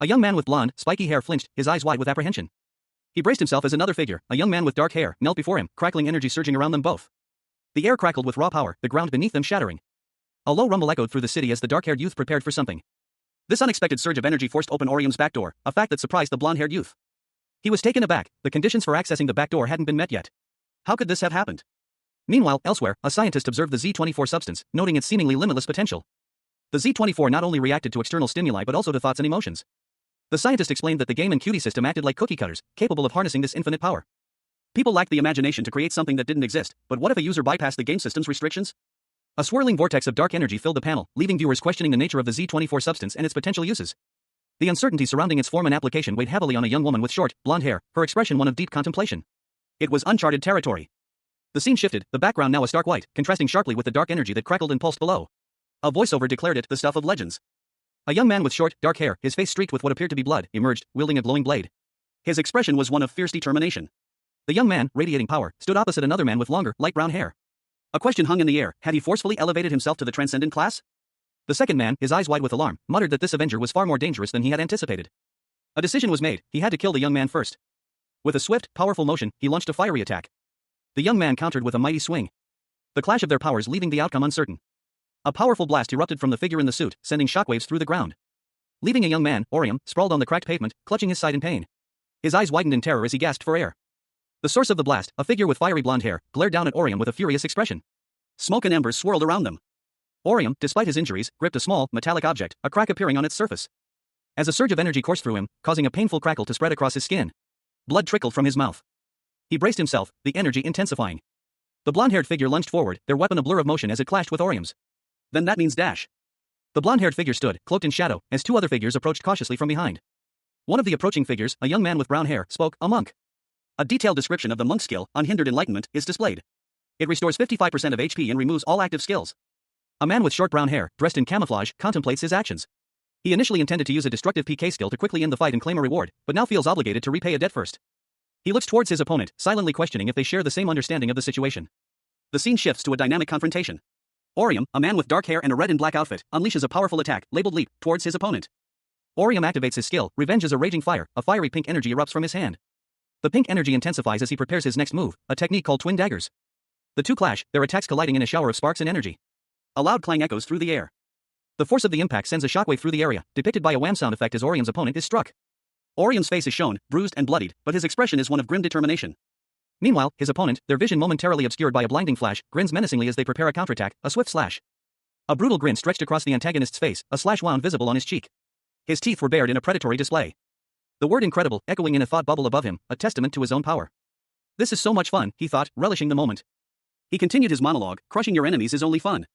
A young man with blonde, spiky hair flinched, his eyes wide with apprehension. He braced himself as another figure, a young man with dark hair, knelt before him, crackling energy surging around them both. The air crackled with raw power, the ground beneath them shattering. A low rumble echoed through the city as the dark-haired youth prepared for something. This unexpected surge of energy forced open Orium's back door, a fact that surprised the blonde-haired youth. He was taken aback, the conditions for accessing the back door hadn't been met yet. How could this have happened? Meanwhile, elsewhere, a scientist observed the Z24 substance, noting its seemingly limitless potential. The Z24 not only reacted to external stimuli but also to thoughts and emotions. The scientist explained that the game and cutie system acted like cookie cutters, capable of harnessing this infinite power. People lacked the imagination to create something that didn't exist, but what if a user bypassed the game system's restrictions? A swirling vortex of dark energy filled the panel, leaving viewers questioning the nature of the Z24 substance and its potential uses. The uncertainty surrounding its form and application weighed heavily on a young woman with short, blonde hair, her expression one of deep contemplation. It was uncharted territory. The scene shifted, the background now a stark white, contrasting sharply with the dark energy that crackled and pulsed below. A voiceover declared it the stuff of legends. A young man with short, dark hair, his face streaked with what appeared to be blood, emerged, wielding a glowing blade. His expression was one of fierce determination. The young man, radiating power, stood opposite another man with longer, light brown hair. A question hung in the air: had he forcefully elevated himself to the transcendent class? The second man, his eyes wide with alarm, muttered that this avenger was far more dangerous than he had anticipated. A decision was made: he had to kill the young man first. With a swift, powerful motion, he launched a fiery attack. The young man countered with a mighty swing. The clash of their powers leaving the outcome uncertain. A powerful blast erupted from the figure in the suit, sending shockwaves through the ground. Leaving a young man, Orium, sprawled on the cracked pavement, clutching his side in pain. His eyes widened in terror as he gasped for air. The source of the blast, a figure with fiery blonde hair, glared down at Orium with a furious expression. Smoke and embers swirled around them. Orium, despite his injuries, gripped a small, metallic object, a crack appearing on its surface. As a surge of energy coursed through him, causing a painful crackle to spread across his skin. Blood trickled from his mouth. He braced himself, the energy intensifying. The blonde-haired figure lunged forward, their weapon a blur of motion as it clashed with Orium's. Then that means dash. The blonde-haired figure stood, cloaked in shadow, as two other figures approached cautiously from behind. One of the approaching figures, a young man with brown hair, spoke: a monk. A detailed description of the monk's skill, Unhindered Enlightenment, is displayed. It restores 55% of HP and removes all active skills. A man with short brown hair, dressed in camouflage, contemplates his actions. He initially intended to use a destructive PK skill to quickly end the fight and claim a reward, but now feels obligated to repay a debt first. He looks towards his opponent, silently questioning if they share the same understanding of the situation. The scene shifts to a dynamic confrontation. Orium, a man with dark hair and a red and black outfit, unleashes a powerful attack, labeled Leap, towards his opponent. Orium activates his skill, Revenge as a raging fire, a fiery pink energy erupts from his hand. The pink energy intensifies as he prepares his next move, a technique called Twin Daggers. The two clash, their attacks colliding in a shower of sparks and energy. A loud clang echoes through the air. The force of the impact sends a shockwave through the area, depicted by a wham sound effect as Orium's opponent is struck. Orium's face is shown, bruised and bloodied, but his expression is one of grim determination. Meanwhile, his opponent, their vision momentarily obscured by a blinding flash, grins menacingly as they prepare a counterattack, a swift slash. A brutal grin stretched across the antagonist's face, a slash wound visible on his cheek. His teeth were bared in a predatory display. The word incredible echoing in a thought bubble above him, a testament to his own power. This is so much fun, he thought, relishing the moment. He continued his monologue: crushing your enemies is only fun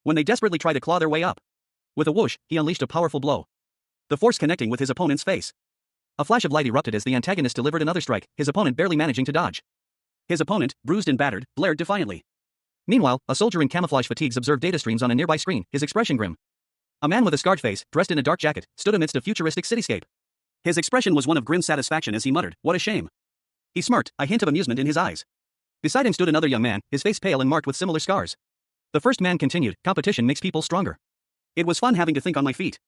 when they desperately try to claw their way up. With a whoosh, he unleashed a powerful blow. The force connecting with his opponent's face. A flash of light erupted as the antagonist delivered another strike, his opponent barely managing to dodge. His opponent, bruised and battered, blared defiantly. Meanwhile, a soldier in camouflage fatigues observed data streams on a nearby screen, his expression grim. A man with a scarred face, dressed in a dark jacket, stood amidst a futuristic cityscape. His expression was one of grim satisfaction as he muttered, "What a shame." He smirked, a hint of amusement in his eyes. Beside him stood another young man, his face pale and marked with similar scars. The first man continued: competition makes people stronger. It was fun having to think on my feet.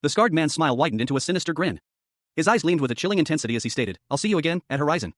The scarred man's smile widened into a sinister grin. His eyes gleamed with a chilling intensity as he stated, "I'll see you again, at Horizon."